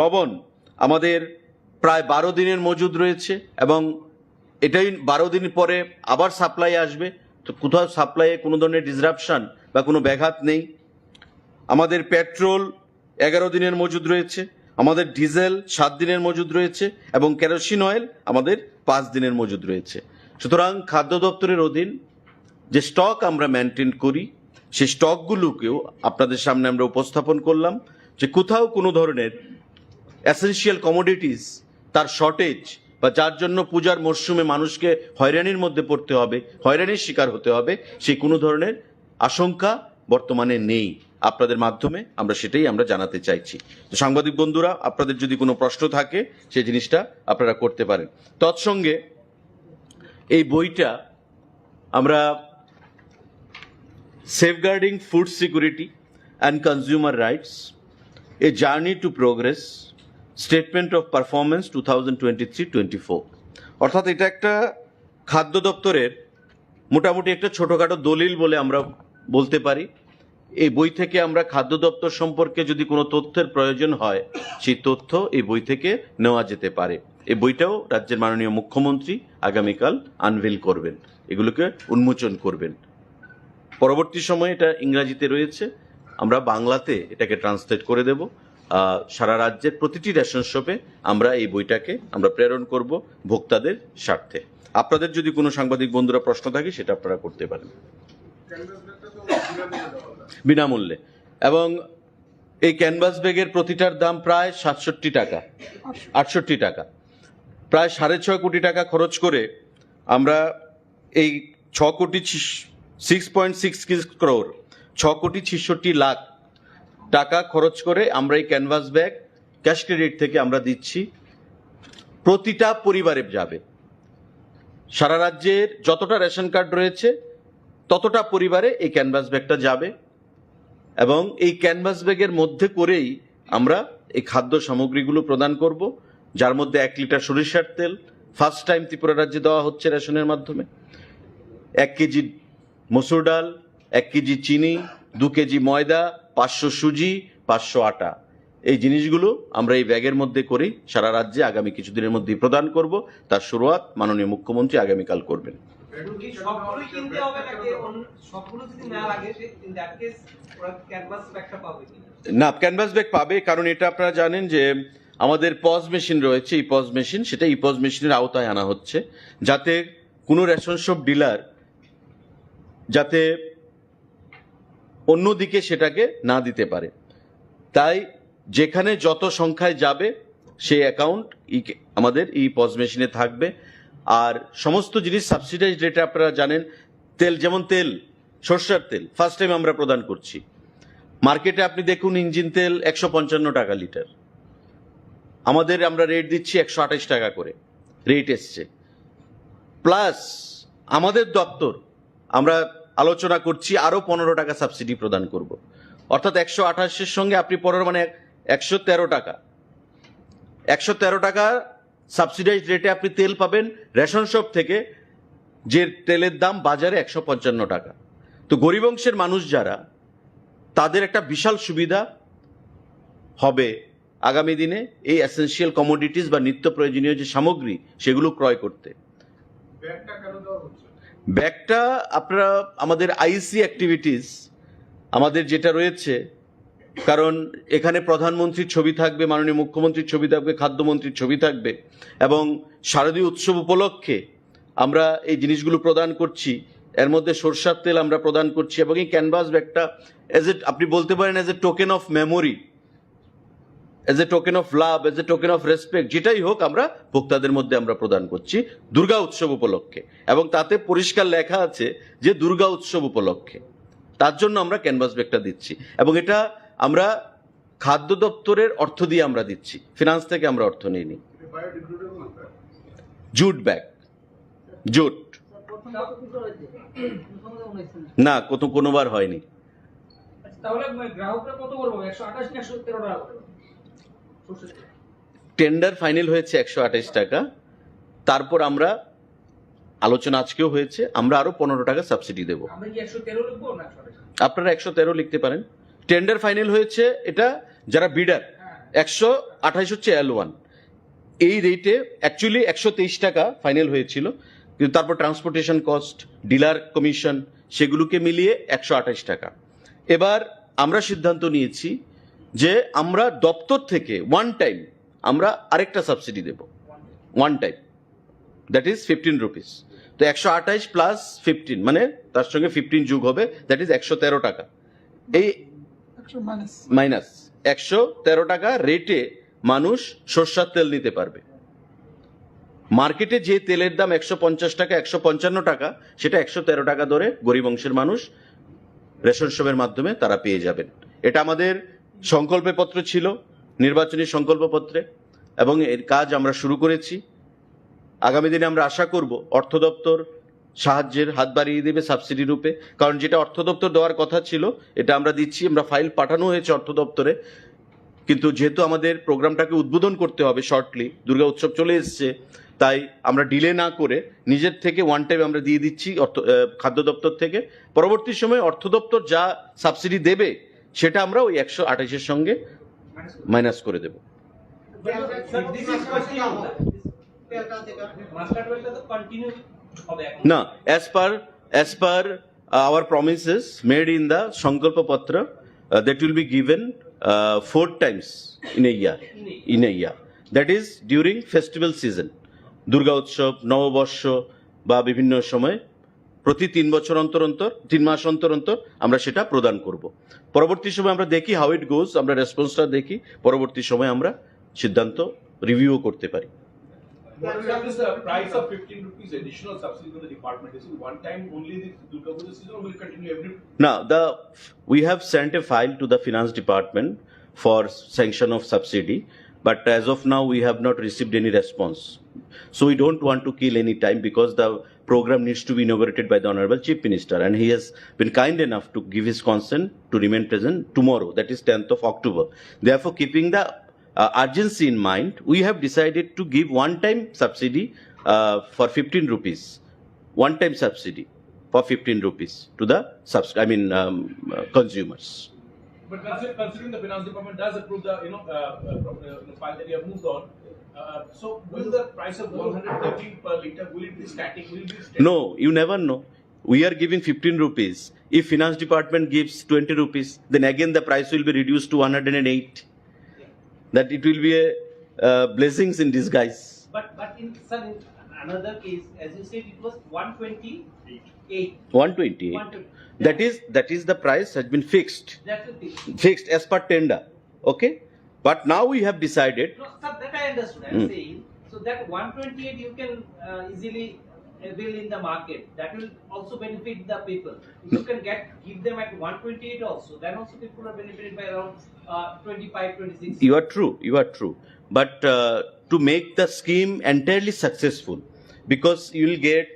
লবণ আমাদের প্রায় 12 দিনের মজুদ রয়েছে এবং এটাই 12 দিন পরে আবার সাপ্লাই আসবে, তো কোথাও সাপ্লাইয়ে কোনো ধরনের ডিসরাপশন বা কোনো ব্যাঘাত নেই। আমাদের পেট্রোল 11 দিনের মজুদ রয়েছে, আমাদের ডিজেল 7 দিনের মজুদ রয়েছে এবং কেরোসিন অয়েল আমাদের 5 দিনের মজুদ রয়েছে। সুতরাং খাদ্য দপ্তরের অধীন যে স্টক আমরা মেনটেন করি, সেই স্টকগুলোকেও আপনাদের সামনে আমরা উপস্থাপন করলাম যে কোথাও কোনো ধরনের এসেনশিয়াল কমোডিটিস তার শর্টেজ বা যার জন্য পূজার মরশুমে মানুষকে হয়রানির মধ্যে পড়তে হবে, হয়রানির শিকার হতে হবে, সেই কোনো ধরনের আশঙ্কা বর্তমানে নেই। আপনাদের মাধ্যমে আমরা সেটাই আমরা জানাতে চাইছি। তো সাংবাদিক বন্ধুরা, আপনাদের যদি কোনো প্রশ্ন থাকে সেই জিনিসটা আপনারা করতে পারেন। তৎসঙ্গে এই বইটা আমরা safeguarding food security and consumer rights, a journey to progress, statement of performance 2023-24, অর্থাৎ এটা একটা খাদ্য দপ্তরের মোটামুটি একটা ছোটোখাটো দলিল বলে আমরা বলতে পারি। এই বই থেকে আমরা খাদ্য দপ্তর সম্পর্কে যদি কোনো তথ্যের প্রয়োজন হয়, সেই তথ্য এই বই থেকে নেওয়া যেতে পারে। এই বইটাও রাজ্যের মাননীয় মুখ্যমন্ত্রী আগামীকাল আনভিল করবেন, এগুলোকে উন্মোচন করবেন। পরবর্তী সময়ে এটা ইংরাজিতে রয়েছে, আমরা বাংলাতে এটাকে ট্রান্সলেট করে দেব। সারা রাজ্যের প্রতিটি রেশন শপে আমরা এই বইটাকে আমরা প্রেরণ করব ভোক্তাদের স্বার্থে। আপনাদের যদি কোনো সাংবাদিক বন্ধুরা প্রশ্ন থাকে সেটা আপনারা করতে পারেন বিনামূল্যে। এবং এই ক্যানভাস ব্যাগের প্রতিটার দাম প্রায় 67 টাকা, 68 টাকা, প্রায় 6.5 কোটি টাকা খরচ করে আমরা এই 6.66 crore 6,66 লাখ টাকা খরচ করে আমরা এই ক্যানভাস ব্যাগ ক্যাশ ক্রেডিট থেকে আমরা দিচ্ছি, প্রতিটা পরিবারে যাবে। সারা রাজ্যের যতটা রেশন কার্ড রয়েছে ততটা পরিবারে এই ক্যানভাস ব্যাগটা যাবে এবং এই ক্যানভাস ব্যাগের মধ্যে করেই আমরা এই খাদ্য সামগ্রীগুলো প্রদান করব, যার মধ্যে 1 লিটার সরিষার তেল ফার্স্ট টাইম ত্রিপুরা রাজ্যে দেওয়া হচ্ছে রেশনের মাধ্যমে, 1 কেজি মসুর ডাল, 1 কেজি চিনি, 2 কেজি ময়দা, 500 সুজি, 500 আটা। এই জিনিসগুলো আমরা এই ব্যাগের মধ্যে করেই সারা রাজ্যে আগামী কিছুদিনের মধ্যেই প্রদান করব। তার শুরুয়াত মাননীয় মুখ্যমন্ত্রী আগামীকাল করবেন। সবগুলো কিনতে হবে নাকি সবগুলো যদি না লাগে ইন দ্যাট কেস ওরা ক্যানভাস ব্যাগটা পাবে কিনা? না, ক্যানভাস ব্যাগ পাবে, কারণ এটা আপনারা জানেন যে আমাদের পজ মেশিন রয়েছে, এই পজ মেশিন, সেটা এই পজ মেশিনের আওতায় আনা হচ্ছে, যাতে কোনো রেশন শপ ডিলার যাতে অন্যদিকে সেটাকে না দিতে পারে। তাই যেখানে যত সংখ্যায় যাবে সেই অ্যাকাউন্ট আমাদের এই পজ মেশিনে থাকবে। আর সমস্ত জিনিস সাবসিডাইজ রেটে আপনারা জানেন, তেল যেমন তেল, সরষের তেল ফার্স্ট টাইম আমরা প্রদান করছি। মার্কেটে আপনি দেখুন ইঞ্জিন তেল 155 টাকা লিটার, আমরা রেট দিচ্ছি 128 টাকা করে রেট এসছে। প্লাস আমাদের দপ্তর আমরা আলোচনা করছি আরো 15 টাকা সাবসিডি প্রদান করব, অর্থাৎ 128-এর সঙ্গে আপনি 15 মানে 113 টাকা, 113 টাকা সাবসিডাইজ রেটে আপনি তেল পাবেন রেশন শপ থেকে, যে তেলের দাম বাজারে 155 টাকা। তো গরিব অংশের মানুষ যারা, তাদের একটা বিশাল সুবিধা হবে আগামী দিনে এই এসেনশিয়াল কমোডিটিস বা নিত্য প্রয়োজনীয় যে সামগ্রী সেগুলো ক্রয় করতে। ব্যাগটা আপনারা আমাদের আইসি অ্যাক্টিভিটিস আমাদের যেটা রয়েছে, কারণ এখানে প্রধানমন্ত্রীর ছবি থাকবে, মাননীয় মুখ্যমন্ত্রীর ছবি থাকবে, খাদ্যমন্ত্রীর ছবি থাকবে, এবং শারদীয় উৎসব উপলক্ষে আমরা এই জিনিসগুলো প্রদান করছি। এর মধ্যে সরষার তেল আমরা প্রদান করছি, এবং এই ক্যানভাস ব্যাগটা আপনি বলতে পারেন as a token of memory, as a token of love, as a token of respect, যেটাই হোক আমরা ভোক্তাদের মধ্যে আমরা প্রদান করছি দুর্গা উৎসব উপলক্ষে, এবং তাতে পরিষ্কার লেখা আছে যে দুর্গা উৎসব উপলক্ষে। তার জন্য আমরা ক্যানভাস ব্যাগটা দিচ্ছি, এবং এটা আমরা খাদ্য দপ্তরের অর্থ দিয়ে আমরা দিচ্ছি, ফিনান্স থেকে আমরা অর্থ নিইনি। জুট ব্যাগ, জুট না, কোনোবার হয়নি। তাহলে গ্রাহকরা কত করবে? 128 না 113 টাকা করে? টেন্ডার ফাইনাল হয়েছে 128 টাকা, তারপর আমরা আলোচনা আজকেও হয়েছে, আমরা আরো 15 টাকা সাবসিডি দেব। আমরা কি 113 লিখবো না 128? আপনারা 113 লিখতে পারেন। টেন্ডার ফাইনাল হয়েছে, এটা যারা বিডার 128 হচ্ছে L1, এই রেটে অ্যাকচুয়ালি 123 টাকা ফাইনাল হয়েছিল, কিন্তু তারপর ট্রান্সপোর্টেশন কস্ট, ডিলার কমিশন, সেগুলোকে মিলিয়ে 128 টাকা। এবার আমরা সিদ্ধান্ত নিয়েছি যে আমরা দপ্তর থেকে ওয়ান টাইম আমরা আরেকটা সাবসিডি দেব, one time, that is 15 rupees. তো 128 প্লাস 15 মানে তার সঙ্গে 15 যোগ হবে, দ্যাট ইজ 113 টাকা। এই মাইনাস 113 টাকা রেটে মানুষ সরষার তেল নিতে পারবে। মার্কেটে যে তেলের দাম 150 টাকা, 155 টাকা, সেটা 113 টাকা ধরে গরিব অংশের মানুষ রেশন শপের মাধ্যমে তারা পেয়ে যাবেন। এটা আমাদের সংকল্পে পত্র ছিল, নির্বাচনী সংকল্পপত্রে, এবং এর কাজ আমরা শুরু করেছি। আগামী দিনে আমরা আশা করব অর্থ দপ্তর সাহায্যের হাত বাড়িয়ে দেবে সাবসিডি রূপে, কারণ যেটা অর্থ দপ্তর দেওয়ার কথা ছিল এটা আমরা দিচ্ছি, আমরা ফাইল পাঠানো হয়েছে অর্থ দপ্তরে, কিন্তু যেহেতু আমাদের প্রোগ্রামটাকে উদ্বোধন করতে হবে শর্টলি, দুর্গা উৎসব চলে এসছে, তাই আমরা ডিলে না করে নিজের থেকে ওয়ান টাইম আমরা দিয়ে দিচ্ছি খাদ্য দপ্তর থেকে। পরবর্তী সময়ে অর্থ দপ্তর যা সাবসিডি দেবে সেটা আমরা ওই 128-এর সঙ্গে মাইনাস করে দেব। না, as per our promises made in the Sankalpa Patra, that will be given 4 times in a year. That is during festival season, Durga উৎসব, নববর্ষ বা বিভিন্ন সময় প্রতি 3 বছর অন্তর 3 মাস অন্তর আমরা সেটা প্রদান করব। পরবর্তী সময় আমরা দেখি হাউ ইট গোজ, আমরা রেসপন্সটা দেখি, পরবর্তী সময় আমরা সিদ্ধান্ত রিভিউ করতে পারি। What is the price of 15 rupees additional subsidy from the department? Is it one time only this Durga Puja season, or will it continue every? Now, we have sent a file to the finance department for sanction of subsidy, but as of now we have not received any response. So we don't want to kill any time because the program needs to be inaugurated by the Honorable Chief Minister, and he has been kind enough to give his consent to remain present tomorrow, that is 10th of October. Therefore, keeping the urgency in mind, we have decided to give one-time subsidy for 15 rupees, one-time subsidy for 15 rupees to the consumers. But considering the finance department does approve the file that you have moved on, so will the price of 113 per liter, will it be static? Will it be steady? No, you never know. We are giving 15 rupees. If finance department gives 20 rupees, then again the price will be reduced to 108. That it will be a blessings in disguise. But in another case, as you said, it was 128. 128. That is the price has been fixed. That's the thing. Fixed as per tender. Okay? But now we have decided. No, sir, that I understood. I'm saying, so that 128 you can easily avail in the market. That will also benefit the people. If you can give them at 128 also, then also people are benefited by around 25, 26. You are true. But to make the scheme entirely successful, because you will get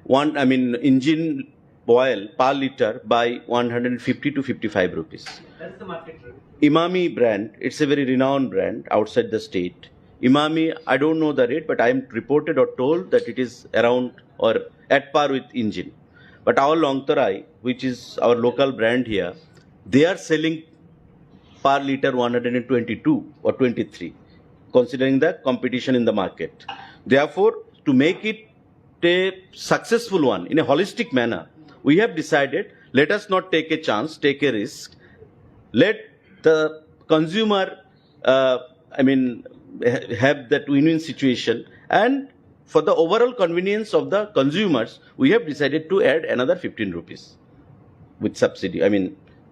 engine oil per liter by 150 to 55 rupees. That's the market rate. Imami brand, it's a very renowned brand outside the state. Imami, I don't know the rate, but I am reported or told that it is around or at par with engine. But our Longtarai, which is our local brand here, they are selling per liter 122 or 23, considering the competition in the market. Therefore, to make it a successful one in a holistic manner, we have decided, let us not take a chance, take a risk. Let the consumer, have that win-win situation, and for the overall convenience of the consumers, we have decided to add another 15 rupees with subsidy.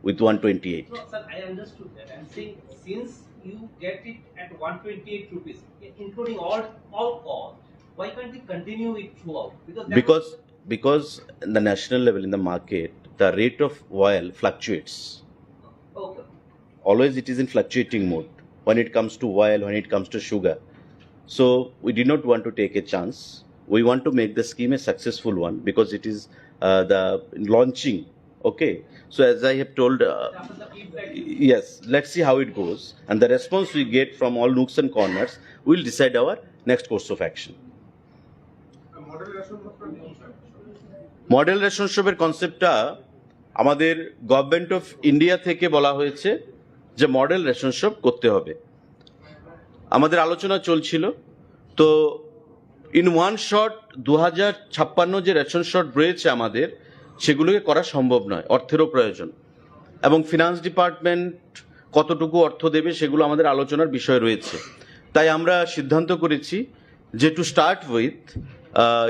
With 128. No, sir, I understood that. I'm saying, since you get it at 128 rupees, including all costs, why can't you continue it throughout? Because in the national level in the market, the rate of oil fluctuates. Okay. Always it is in fluctuating mode when it comes to oil, when it comes to sugar. So we did not want to take a chance. We want to make the scheme a successful one because it is the launching. Okay. So as I have told, yes, let's see how it goes. And the response we get from all nooks and corners will decide our next course of action. Model ration শপের কনসেপ্টটা আমাদের government of India থেকে বলা হয়েছে যে model ration shop করতে হবে। আমাদের আলোচনা চলছিল, তো ইন ওয়ান শট 2056 যে রেশন শট রয়েছে আমাদের, সেগুলোকে করা সম্ভব নয়, অর্থেরও প্রয়োজন, এবং ফিনান্স ডিপার্টমেন্ট কতটুকু অর্থ দেবে সেগুলো আমাদের আলোচনার বিষয় রয়েছে। তাই আমরা সিদ্ধান্ত করেছি যে টু স্টার্ট উইথ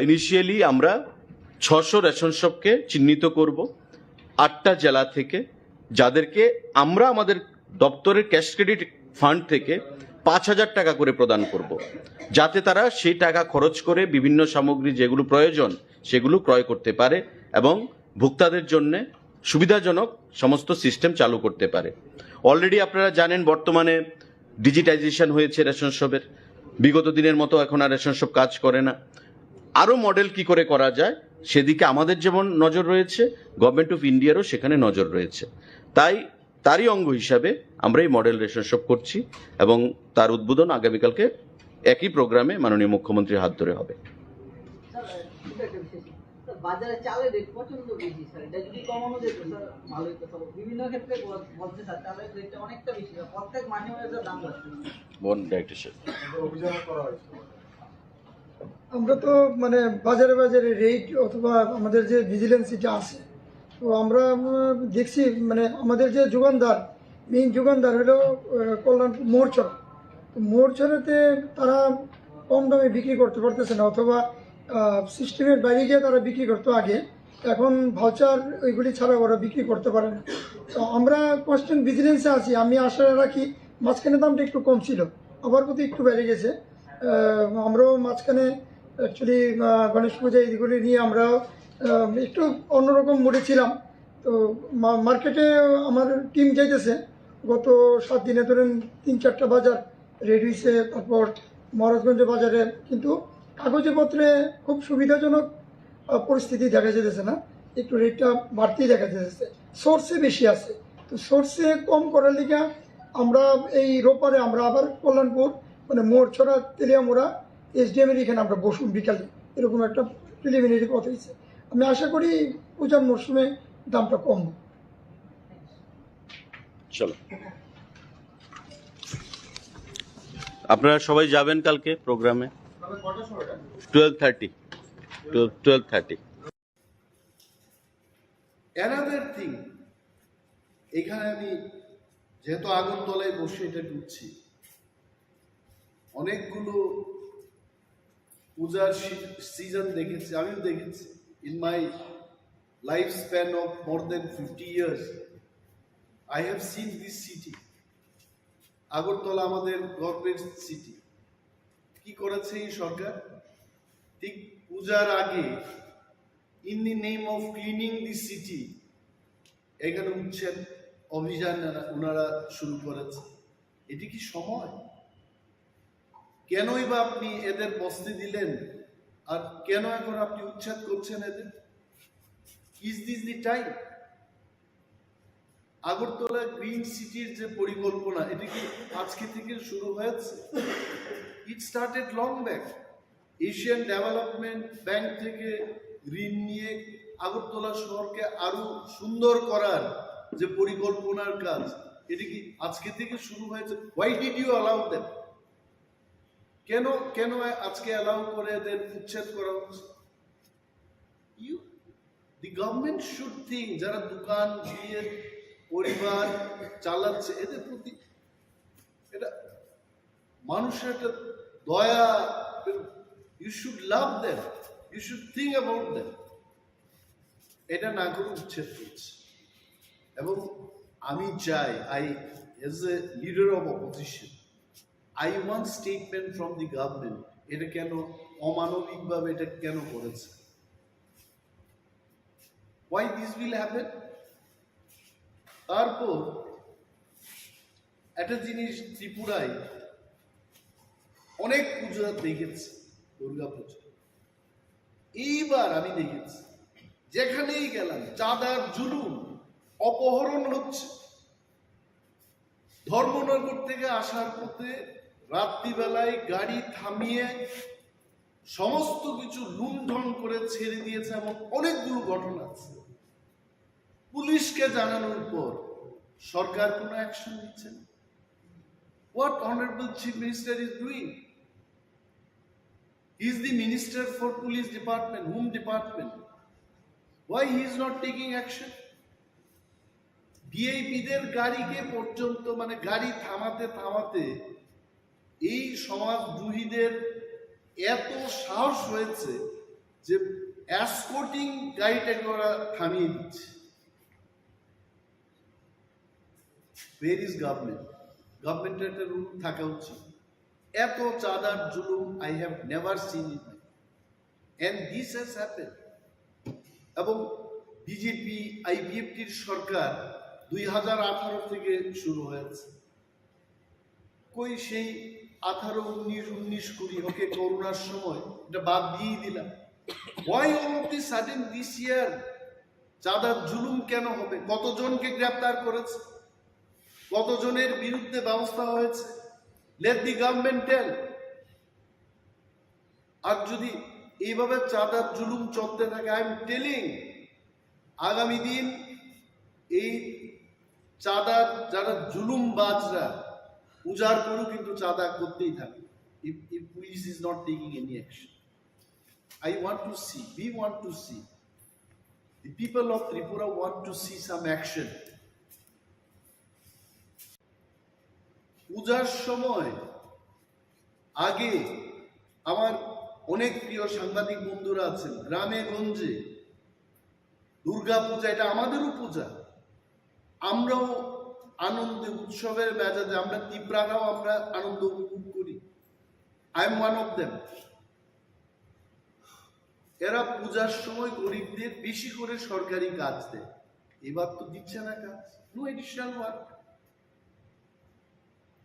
ইনিশিয়ালি আমরা 600 রেশন শপকে চিহ্নিত করব 8টা জেলা থেকে, যাদেরকে আমরা আমাদের দপ্তরের ক্যাশ ক্রেডিট ফান্ড থেকে 5000 টাকা করে প্রদান করব, যাতে তারা সেই টাকা খরচ করে বিভিন্ন সামগ্রী যেগুলো প্রয়োজন সেগুলো ক্রয় করতে পারে এবং ভোক্তাদের জন্য সুবিধাজনক সমস্ত সিস্টেম চালু করতে পারে। অলরেডি আপনারা জানেন বর্তমানে ডিজিটাইজেশন হয়েছে রেশন শপের, বিগত দিনের মতো এখন আর রেশন শপ কাজ করে না। আরও মডেল কি করে করা যায় সেদিকে আমাদের যেমন নজর রয়েছে, গভর্নমেন্ট অফ ইন্ডিয়ারও সেখানে নজর রয়েছে। তারই অঙ্গ হিসাবে আমরা এই মডেল রেশন শপ করছি এবং তার উদ্বোধন আগামীকালকে একই প্রোগ্রামে মাননীয় মুখ্যমন্ত্রীর হাত ধরে হবে। বাজারে চালের রেট প্রচন্ড বেশি স্যার, এটা যদি কমানো যেত স্যার ভালো হতো। স্যার বিভিন্ন ক্ষেত্রে বলছে স্যার চালের রেটটা অনেকটা বেশি, প্রত্যেক মাসে মাসে দাম বাড়ছে। আমরা তো বাজারে বাজারে রেট অথবা আমাদের যে ভিজিলেন্সিটা আছে, তো আমরা দেখছি আমাদের যে যোগানদার, মেইন যোগানদার হলো কল্যাণপুর মোড়চর। তো মোড়চরেতে তারা কম দামে বিক্রি করতে পারতেছে না, অথবা সিস্টেমের বাইরে গিয়ে তারা বিক্রি করতো আগে, এখন ভাউচার ওইগুলি ছাড়া ওরা বিক্রি করতে পারে না। তো আমরা কনস্ট্যান্ট ভিজিলেন্সে আছি। আমি আশা রাখি, মাঝখানে দামটা একটু কম ছিল, আবার প্রতি একটু বেড়ে গেছে। আমরাও মাঝখানে অ্যাকচুয়ালি গণেশ পূজা এইগুলি নিয়ে আমরা একটু অন্যরকম মোডে ছিলাম। তো মার্কেটে আমার টিম যাইতেছে, গত 7 দিনে ধরেন 3-4টা বাজার রেড হয়েছে, তারপর মহারাজগঞ্জ বাজারে, কিন্তু কাগজপত্রে খুব সুবিধাজনক পরিস্থিতি দেখা যেতেছে না, একটু রেটটা বাড়তেই দেখা যেতেছে। সোর্সে বেশি আছে, তো সোর্সে কম করার লিগে আমরা এই রোপারে আমরা আবার কল্যাণপুর মানে মোড়ছড়া তেলিয়ামোড়া SDM-এর এখানে আমরা বসুন বিকালে, এরকম একটা প্রিলিমিনারি কথা হয়েছে। আমি আশা করি পূজার মরশুমে দামটা কম। চলো, আপনারা সবাই যাবেন কালকে প্রোগ্রামে 12:30। অ্যানাদার থিং, এখানে আমি যেহেতু আগরতলায় বসে এটা ঢুকছি, অনেকগুলো পূজার সিজন দেখেছি, আমিও দেখেছি। In my life span of more than 50 years I have seen this city. Agartala আমাদের গভর্নমেন্ট সিটি। কি করেছে এই সরকার? ঠিক পূজার আগে in the name of cleaning the city এখানে উচ্ছেদ অভিযান ওনারা শুরু করেছে। এটি কি সময়? কেনই বা আপনি এদের বসতে দিলেন, আর কেন এখন আপনি উচ্ছেদ করছেন এদের? Is this the time? Agartala green সিটির যে পরিকল্পনা, এটি কি আজকে থেকে শুরু হয়েছে? It started long back. Asian development bank থেকে ঋণ নিয়ে আগরতলা শহরকে আরো সুন্দর করার যে পরিকল্পনার কাজ, এটি কি আজকে থেকে শুরু হয়েছে? Why did you allow them? কেন আজকে অ্যালাউ করে এদের উচ্ছেদ করা হচ্ছে? দি গভর্নমেন্ট শুড থিঙ্ক, যারা দোকান দিয়ে পরিবার চালাচ্ছে, এদের প্রতি এটা মানুষের একটা দয়া, you should love them, you should think about them. এটা না করে উচ্ছেদ করছে। এবং আমি চাই, as a leader of opposition, I want statement from the government. এটা কেন অমানবিকভাবে এটা কেন করেছে? Why this will happen? তারপর একটা জিনিস, ত্রিপুরায় অনেক পূজা দেখেছি, দুর্গা পূজা। এইবার আমি দেখেছি যেখানেই গেলাম চাঁদার জুলুম, অপহরণ হচ্ছে। ধর্মনগর থেকে আসার পথে রাত্রিবেলায় গাড়ি থামিয়ে সমস্ত কিছু লুণ্ঠন করে ছেড়ে দিয়েছে, এমন অনেকগুলো ঘটনা আছে। পুলিশকে জানানোর পর সরকার কোনো অ্যাকশন নিচ্ছে না। What Honorable Chief Minister is doing? He is the Minister for Police Department. Whom department? Why he is not taking action? ভিআইপিদের গাড়িকে পর্যন্ত মানে গাড়ি থামাতে থামাতে এই সমাজদ্রোহীদের এত সাহস হয়েছে যে এসকর্টিং গাড়িটাকে ওরা থামিয়ে দিচ্ছে। Where is government? গভর্নমেন্টের একটা রুল থাকা উচিত। এত চাঁদার জুলুম I have never seen it, and this has happened. এবং বিজেপি IPFটির সরকার 2018 থেকে শুরু হয়েছে। কই সেই 18, 19, 20 ওকে করোনার সময় এটা বাদ দিয়েই দিলাম। Why all of this sudden this year? চাঁদার জুলুম কেন হবে? কতজনকে গ্রেপ্তার করেছে? কতজনের বিরুদ্ধে ব্যবস্থা হয়েছে? Let the government tell. আর যদি এইভাবে চাঁদার জুলুম চলতে থাকে, I am telling, আগামী দিন এই চাঁদার যারা জুলুমবাজরা পূজার পরও কিন্তু চাঁদা করতেই থাকে, if police is not taking any action. I want to see, we want to see, the people of Tripura want to see some action. পূজার সময় আগে আমার অনেক প্রিয় সাংবাদিক বন্ধুরা আছেন, গ্রামে গঞ্জে দুর্গা পূজা এটা আমাদেরও পূজা, আমরাও আনন্দে উৎসবের মেজাজে আমরা ত্রিপুরারাও আমরা আনন্দ উপভোগ করি। I am one of them. এরা পূজার সময় গরিবদের বেশি করে সরকারি কাজ দেয়, এবার তো দিচ্ছে না কাজ, নো এডিশনাল ওয়ার্ক।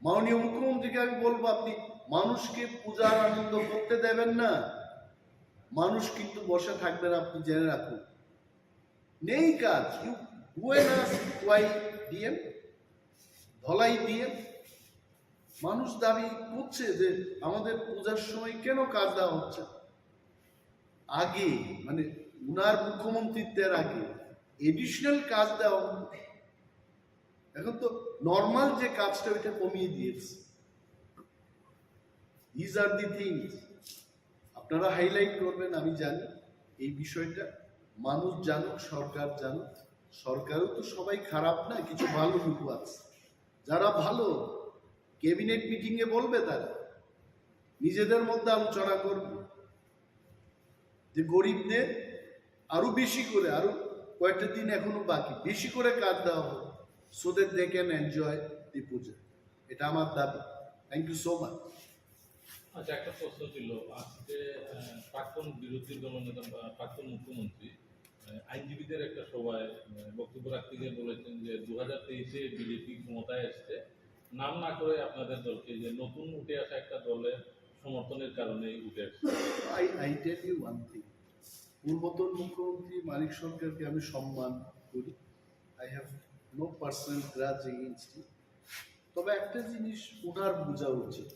মাননীয় মুখ্যমন্ত্রীকে আমি বলবো, আপনি মানুষকে পূজার আনন্দ করতে দেবেন না, মানুষ কিন্তু বসে থাকবেন, আপনি জেনে রাখুন। নেই কাজ, বুয়েনাস ওয়াই ডিএম ধলাই ডিএম, মানুষ দাবি করছে যে আমাদের পূজার সময় কেন কাজ দেওয়া হচ্ছে। আগে মানে উনার মুখ্যমন্ত্রীত্বের আগে এডিশনাল কাজ দেওয়া হতো, এখন তো নর্মাল যে কাজটা ওইটা কমিয়ে দিয়েছে। দিজ আর দি থিংস আপনারা হাইলাইট করবেন, আমি জানি এই বিষয়টা, মানুষ জানুক, সরকার জানুক। সরকারও তো সবাই খারাপ না, কিছু ভালো লোক আছে যারা ভালো, ক্যাবিনেট মিটিং এ বলবে, তারা নিজেদের মধ্যে আলোচনা করবে যে গরিবদের আরো বেশি করে, আরো কয়েকটা দিন এখনো বাকি, বেশি করে কাজ দেওয়া হবে, so that they can enjoy the puja. এটা আমার দাবি। Thank you so much. আচ্ছা, একটা প্রশ্ন ছিল, আজকে প্রাক্তন বিরোধী দলনেতা বা প্রাক্তন মুখ্যমন্ত্রী আইনজীবীদের একটা সভায় বক্তব্য রাখতে গিয়ে বলেছেন যে 2023-এ বিজেপি ক্ষমতায় এসছে, নাম না করে আপনাদের দলকে, যে নতুন উঠে আসা একটা দলের সমর্থনের কারণে উঠে আসছে। I tell you one thing, পূর্বতন মুখ্যমন্ত্রী মানিক সরকারকে আমি সম্মান করি, I have no personal grudge against him. তবে একটা জিনিস ওনার বোঝা উচিত,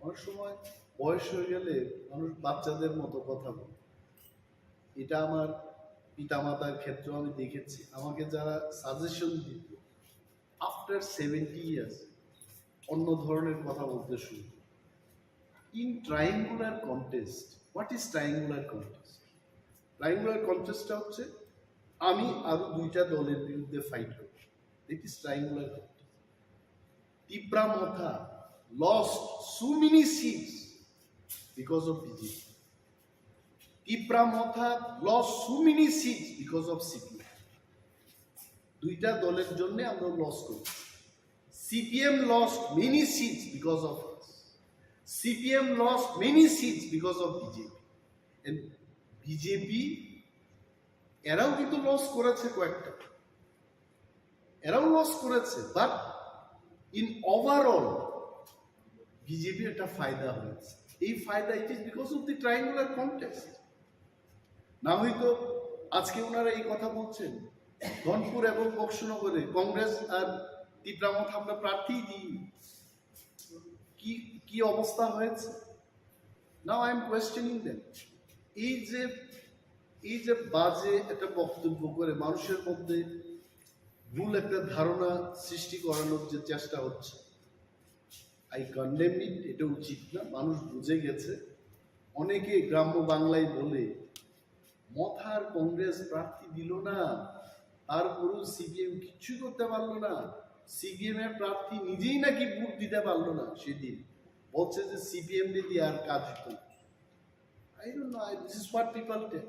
অনেক সময় বয়স হয়ে গেলে মানুষ বাচ্চাদের মতো কথা বলে। এটা আমার পিতামাতার ক্ষেত্রেও আমি দেখেছি, আমাকে যারা সাজেশন দিত আফটার 70 ইয়ার্স অন্য ধরনের কথা বলতে শুরু। In triangular contest, what is triangular contest? Triangular কন্টেস্টটা হচ্ছে আমি আরো দুইটা দলের বিরুদ্ধে ফাইট করি, it is triangular contest. Jamatia lost so many seats because of BJP. Jamatia lost so many seats because of CPM. দুইটা দলের জন্য আমরা লস করি। CPM lost many seats because of us. CPM lost many seats because of BJP. And BJP এরাও কিন্তু loss করেছে কয়েকটা, এরাও লস করেছে, বাট ইন ওভারঅল বিজেপি একটা ফায়দা হয়েছে। এই ফায়দা it is because of the triangular contest. না হয়তো আজকে ওনারা এই কথা বলছেন, ধনপুর এবং বক্সনগরে কংগ্রেস আর তীব্রামথ আমরা প্রার্থী দিই, কি অবস্থা হয়েছে। Now I am questioning them. এই যে বাজে একটা বক্তব্য করে মানুষের মধ্যে ভুল একটা ধারণা সৃষ্টি করানোর যে চেষ্টা হচ্ছে, আই কন্ডেম ইট, এটা উচিত না। মানুষ বুঝে গেছে। অনেকে গ্রাম্য বাংলায় বলে মথার কংগ্রেস প্রার্থী দিল না, তারপরেও সিপিএম কিচ্ছু করতে পারলো না, সিপিএম এর প্রার্থী নিজেই নাকি ভোট দিতে পারলো না। সেদিন বলছে যে সিপিএম দিয়ে আর কাজ হতো না। I don't know, this is what people tell.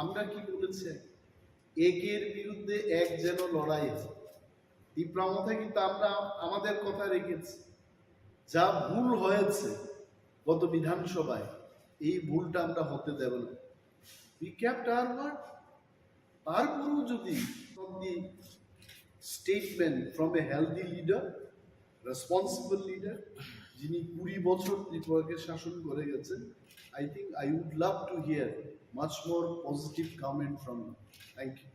আমরা কি বলেছি, একের বিরুদ্ধে এক যেন লড়াই আছে। তীব্রামথা কিন্তু আমরা আমাদের কথা রেখেছি। যা ভুল হয়েছে গত বিধানসভায়, এই ভুলটা আমরা হতে দেব না। We kept our word. তারপরেও যদি statement from a healthy leader, responsible leader, যিনি 20 বছর ত্রিপুরাকে শাসন করে গেছেন, I think I would love to hear much more positive comment from you. Thank you.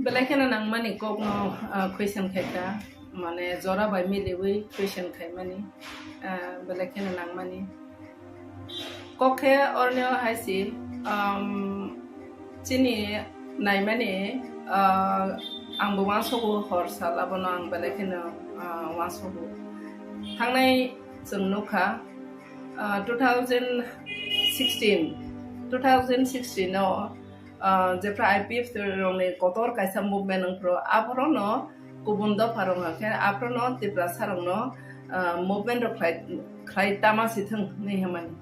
Belakena nang mani kok no question khaita mane jora bai milewi question khai mani belakena nang mani kokhe ornyo haisi chini nai mani angbo wansogo hor salabano ang belakena wansogo thangnai jongnoka 2016 no Jofra IPF रंगने Qatar कायसा movement नंफ्रो आफरोनो गुबुन दफारं हाखे आफरोनो तिब्रा सारंनो movement खाय तामासिथों नै हमानि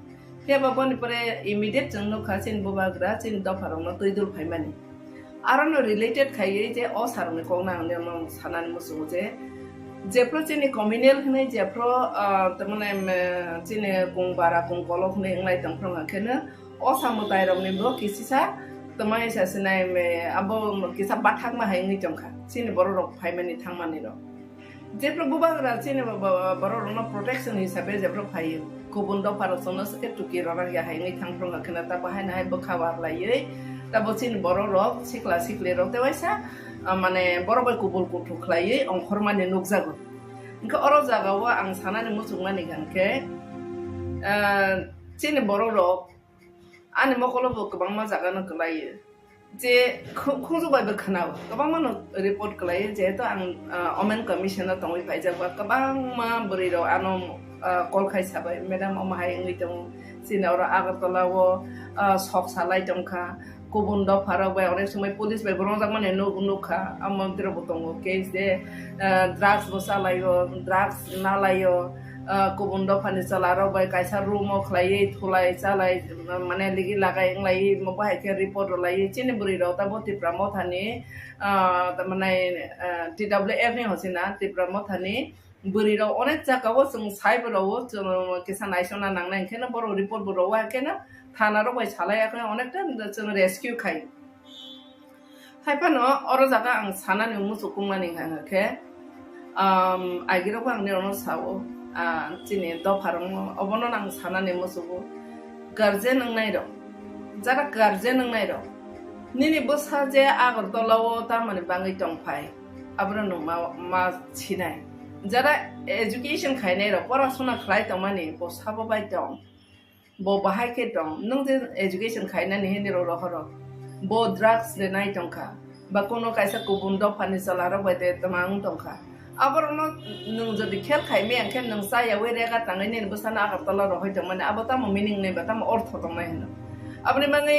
तेबा बनि परे इमिडिएट जोंनो खासिन बुबाग्रा चिन दफारंनो तैदुल फायमानि आरोनो रिलेटेड खायै जे अ सारंने कोंना आंनो सानानि मुसु जे जेफ्रो चिनि कम्युनियन हनै जेफ्रो तमने चिनि कुंबारा कुंकलक नै इंलाय दंफ्रं हाखेनो अ समुदाय रंगने बो किसिसा तमाय सासनाय मे आबो किसा बाथाक मा हाय नि जमखा सिनि बरो रक फायमानि थांमानि र जेब्ला बुबाग्रा जेनेबा बर'नो प्रटेक्शन हिसाबै जेब्ला फायो गुबुन दावफारसोनो सके टुकि रना गाहायङै थांफ्रंगाखोना ता बाहायनाय बोखाबार लायै ता बसिन बर' रक सिख्ला सिख्ले रक देवायसा माने बर' बाय गुबुल गुथुख्लायै अंखर माने नुकजागो इनका अर जागाव आं सानानै मुसुक माने गानके जेने बर' रक आनि मकलबो गोबां मा जागानो गलायो जे खुंजुबायबो खोनाव गोबां मानो रिपर्ट गलायो जेहेतु आं अमेन कमिशनार दङै फायजाबा गोबां मा बोरै र आनो कल खायसाबाय मेडाम अमाहाय ओङै दङ सिनावर आगरतलाव सक सालाय दंखा गुबुन दावफाराव बाय अनेक समय पुलिस बाय रंजाक माने नुखा आमद्रबो दङ केस दे ड्राग्स बो सालायो ड्राग्स नालायो गुबुन दावफानि चलाराव बाय कायसा रुम खलायै थुलाय चालाय माने लिगि लागाय लाय बाहाय के रिपोर्ट लाय चिनि बुरि रता बतिप्रा मथानि माने TWF नि हसिना तिप्रा मथानि बुरि र अनेक जागाव जों साइबराव जों किसान आइसना नांनाय केना बर' रिपोर्ट बराव केना थाना र बाय सालायाखै अनेकटा जों रेस्किउ खाय हायफानो अर जागा आं सानानि मुसुकुमानि हाके आगिराव आंनि अन सावो चिनि दफारं अबनो आं सानानि मुसुकु गार्जेन नांनाय र जारा गार्जेन नांनाय र निनि बसा जे आगरतलाव ता माने बाङै दंफाय आब्र न मा छिनाय जारा एजुकेशन खायनाय र परासुना खाय तमानि बसाबो बाय दं बो बाहाय के दं नों जे एजुकेशन खायनानि हेनि र रहर बो ड्राग्स दे नाय दंखा बा कोनो कायसा गुबुन दफानि चलार बायदे तमां दंखा आबरनो नों जदि खेल खायमे आंखे नों साया वे रेगा तांगै ने बसाना आगरतला रहै दंमाने आबता म मिनिं नै बता म अर्थ दंनाय हनो आबनि माने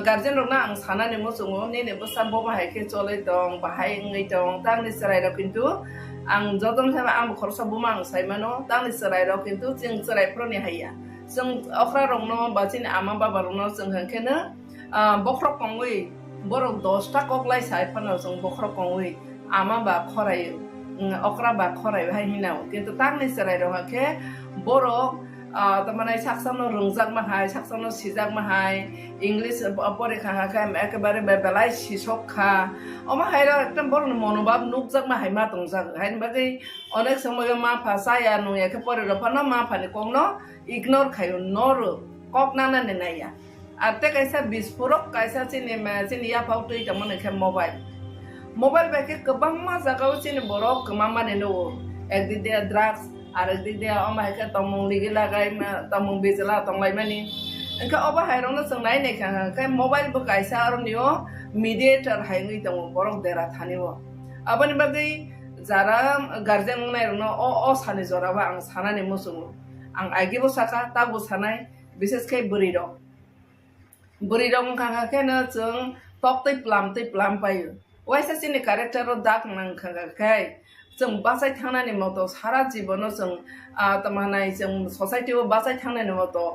गार्जेन रना आं सानानि मोसुङो ने बसा बो बाहाय के चलै दं बाहाय ngै दं तांनि सराय र किन्तु आं जदन थाबा आं खरसा बुमा आं सायमानो तांनि सराय र किन्तु जों सराय प्रनि हाया जों अख्रा रंनो बाचिन आमा बाबा रंनो जों हंखेनो बख्र कंगै बर 10 टा ककलाय सायफानो जों बख्र कंगै आमा बा खरायो अख्रा बा खराय हाय हिनाव किन्तु तांनि सराय रहाके बर' तमाने साक्सानो रंजाक माहाय साक्सानो सिजाक माहाय इंलिश परीक्षा हाके एकेबारे बेलाय सिसखा अमा हायरा एकदम बर' मनोभाब नुकजाक माहाय मा दंजाक हायन बागै अनेक समय मा फासाया नुयाके परिरफानो मा फानि कंनो इग्नोर खायो नर ककनाना ने नाया आते कैसा बिस्फोरक कैसा चिनि या फाउटै तमने के मोबाइल बाके गोबां मा जागाव चिनि बर' गोमा माने नो एकदिक दे ड्राग्स आरो एकदिक दे अमाय के तमंग लिगि लागाय तमंग बेजला तंलाय माने इनका अबा हायरनो जों नाय ने का मोबाइल बो कैसा अरनियो मीडिएटर हायङै दङ बर' देरा थानियो आबनि बागै जारा गार्जेन नायरनो अ सानि जराबा आं सानानि मोसुङो आं आइगिबो साका ताबो सानाय विशेष के बुरि रं खाखाखेनो जों तप्तै प्लाम पायो वाइसा चिनि कैरेक्टर दाग नांखाखाय जों बासाय थांनानै मतो सारा जीवन जों तमानाय जों सोसाइटी बासाय थांनानै मतो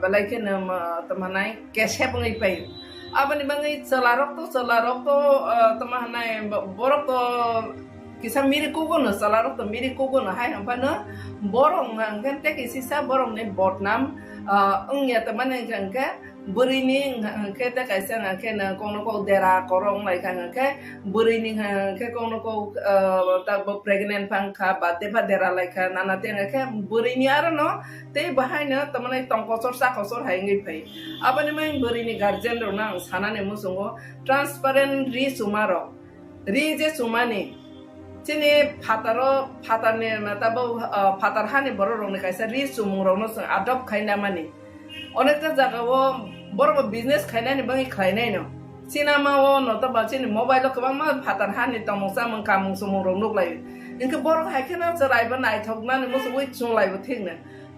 बेलायखेनो तमानाय केसेबङै पायो आबनि बाङै चलारक तो तमानाय बरक तो किसा मिरि कुगुन चलारक तो मिरि कुगुन हाय हमफानो बरं ngangken tek isisa borong ne botnam ungya tamane ngangke burini ngangke ta kaisa ngangke na kono ko dera korong lai ngangke burini ngangke kono ko ta pregnant pangka bate ba dera lai ka nana te ngangke burini arano te bahai na tamane tongkosor sa kosor haingi pai abani mai burini guardian ro na sanane musungo transparent Richumarok ri je sumani चिनि फातारनि माताबो फातार हानि बर' रंनि कायसा रिचुमुं रंनो जों आदब खायना माने अनेकटा जागाव बर' business खायनानि बाङै खायनाय न सिनेमाव नतबा चिनि mobile गोबां मा फातार हानि तमसा मों कामुं सुमुं रंनो लायो इनके बर' हायखेना जरायबा नायथावनानै मोसौ बै चंलायबो थिगनो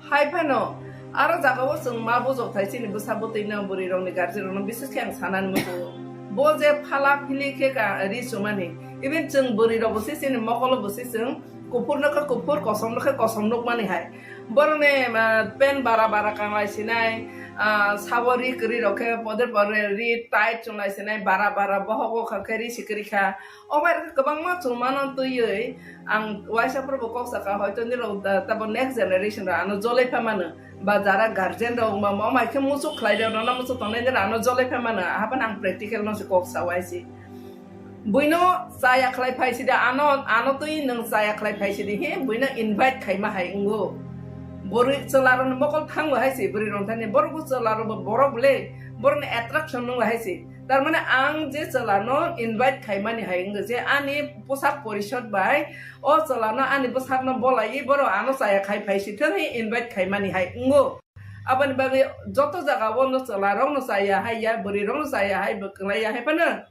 हायफानो आरो जागाव जों मा बजौथाय चिनि बसाबोतैनो बुरि रंनि गार्जि रंनो बिसेस के आं सानानै मोसौ बो जे फाला फिलि के रिचुमानि इभेन जों बुरि रबसे चिनि मकल बसे जों कुफुरनोखो कुफुर कसमनोख माने हाय बरने पेन बारा कांलाय सिनाय सावरी करी रखे पदर परे रि टाइट चंलाय सिनाय बारा बहगो खखरी सिकरिखा ओबार गोबां मा चुमानो तुयै आं वाइसाफोरबो कक्साका हयतो निरो तब नेक्स्ट जेनेरेशन आनो जलेफा मानो बा जारा गार्जेन रो मा माइखे मुसु खलायदो ना मुसु तने रानो जलेफा मानो हाबन आं प्रेक्टिकल नसे कक्सा वाइसि Buino saya klai paisi da ano tui nang saya klai paisi di he buino invite kai ma hai ungo. Bori celaron mokol thang wa hai si bori ron thani bor bu celaron borok le bor ne attraction nang wa hai si. Tar mane ang je celano invite kai mani hai ungo je ani posak porishod bai o celano ani posak no bolai boro ano saya khai paisi thani invite kai mani hai ungo. Aban bagi joto jaga wono celarong no saya hai ya bori rong no saya hai beklai ya hai pana.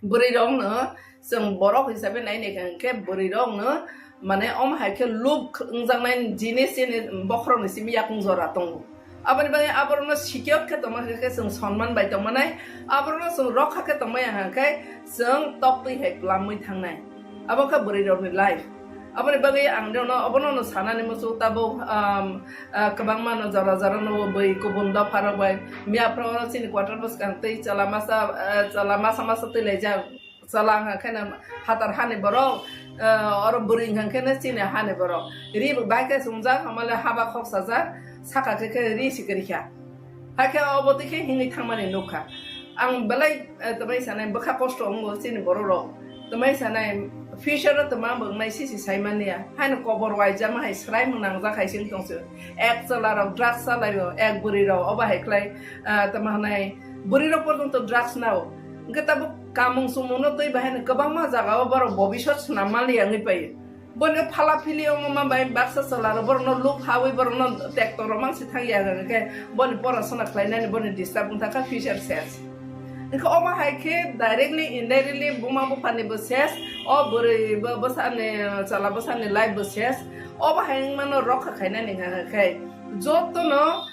Buri dong no seng borok hisabe nai ne kan ke buri dong no mane om hai ke loop ungjang nai jinis ni bokhro ni simi yak ungjora tong abani bani aborno sikyot ke toma ke seng sonman bai tong manai aborno seng rokha ke toma ya kai seng tok ti hai plamui thang nai aboka buri dong ni life abani bagi ang no abono no sana ni musu tabo kabang ma no jara jara no bai ko bunda pharo bai mia pro sin quarter bus kan tei chala masa masa te leja salang khana hatar hane boro or buring han khana sin hane boro ri bai ka sumja hamala haba khok saja saka ke ri sikri kha hake oboti ke hingi thangmani nokha ang belai tamai sanai bakha kosto ngo sin boro ro tamai sanai Fisher at the mambo, my sissy Simania, Hana Cobor White Jamai, Srimon and Zakai Sintonsu, eggs a lot of drugs, egg burrito, over Hecklay, Tamanai, burrito put to drugs now. Get a book coming sumuno behind the Kabama Zaga over Bobby shots, Namali and Nipay. But a palapilio mama by Baxa Salaro, no look, however, not detector romance Italian, okay, Bonnie Porasona Klein and Bonnie disturbing Taka Fisher says. Oma haike directly indirectly buma bu pani boses o buri bosane chala bosane live boses oba haing mano rokha khaina ninga kai joto no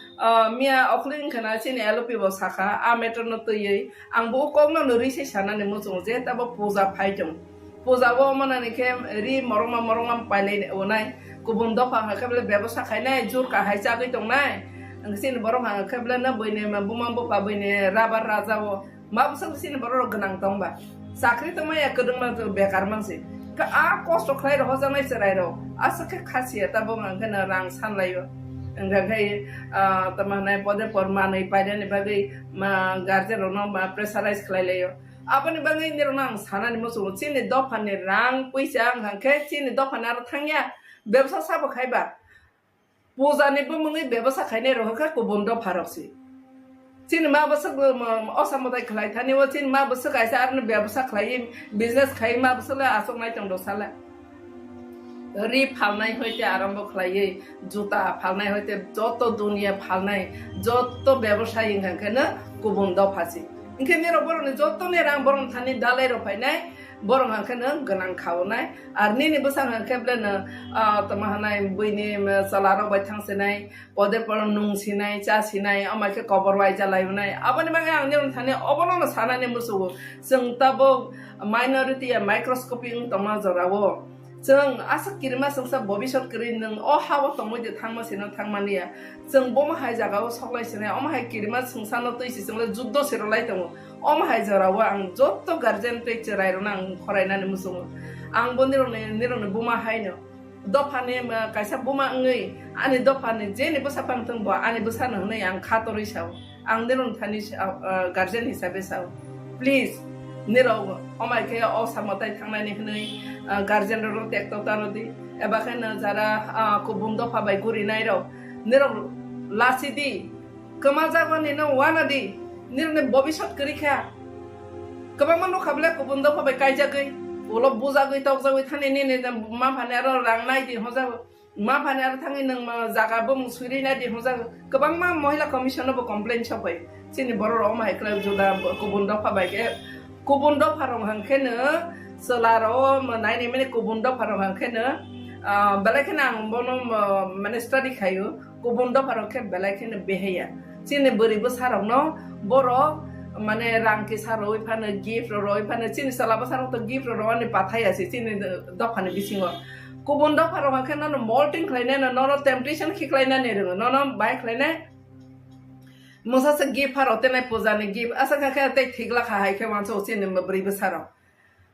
mia okling khana chini elopi bosaka a meter no toyi angbu kong no ri se sana ne mujung je tabo puja phaijong puja bo mana ne ke ri moroma paile onai kubun do pha khable byabosa khaina jur ka haisa gi tong nai angsin borong ha khable na boine buma bo pa boine rabar raja bo Mabusang sini baru genang tongba. Sakri tu maya kedeng tu bekar mangsi. Ke a kosto klai roh sang nai serai roh. Asa ke khasiat tabung angkana rang san layo. Angka kai tamah nai pode porma nai pada ni bagai ma garje rono ma pressurize klai layo. Apa ni bagai ni ronang sana ni musuh. Sini dopan ni rang puisa angka sini dopan ar thangya. Bebsa sabo khai ba. Puja ni pun mengi bebsa khai ni roh ka kubundo paroksi. Chin ma basak osamodai khlai thani wo chin ma basak aisa arne byabsa khlai business khai ma basala asok nai tong do sala ri phalnai hoite arambho khlai juta phalnai hoite joto dunia phalnai joto byabsai inghan kana kubun do phasi ingke mero boron joto ne rang boron thani dalai ro phainai borong angkana ganang khawnai arni ni basang angkeblena tamahanai buini salaro bai thangsenai pode por nung sinai cha sinai amake cover wai jalaiunai abani mangai angni thani obono sanane musu sing tabo minority microscopy tama jarawo sing asa kirma singsa bobishot kirin nang o hawa tomoide thangma sino thangmania sing boma hai jagao soklai sinai oma hai kirma singsa no toisi singla juddo serolai tamo Om hai Jorao ang joto guardian te cerai ronang korai nani musung ang boniro ne buma hai no dopane kaisa buma ngai ani dopane je ne basa pang tang bo ani basa no nei ang khatori sao ang niron thani guardian hisabe sao please niro omai ke o samotai thangnai ni hnei guardian ro tek to tanodi eba khan jara kubum dopa bai guri nai ro niro lasidi kamaja gani no wanadi Nirne bobishot kiri kya. Kabang mano kable kubundo pa bay kaya gay. Ulo buza gay tawag gay thani ni ma panero rang nai di hoza ma panero thangi nang jaga bom suri na di hoza kabang ma mohila commission bo complain chapay. Sini boro ro ma hekla juda kubundo pa bay ke kubundo parong hangkena selaro nai ni mene kubundo parong hangkena balakena bono mane study khayo kubundo parong ke balakena beheya. Sini beri besar no boro mane rangki saroi phane gift roi phane sini salaba sarong to gift ro ni pathai asi sini dokhane bisingo kubun do pharo makhana no molting khlaina no temptation khiklaina ne ro no bai khlaina mosa se gift pharo te nai pujani gift asa kha kha te thigla kha hai khe wanso sini beri besar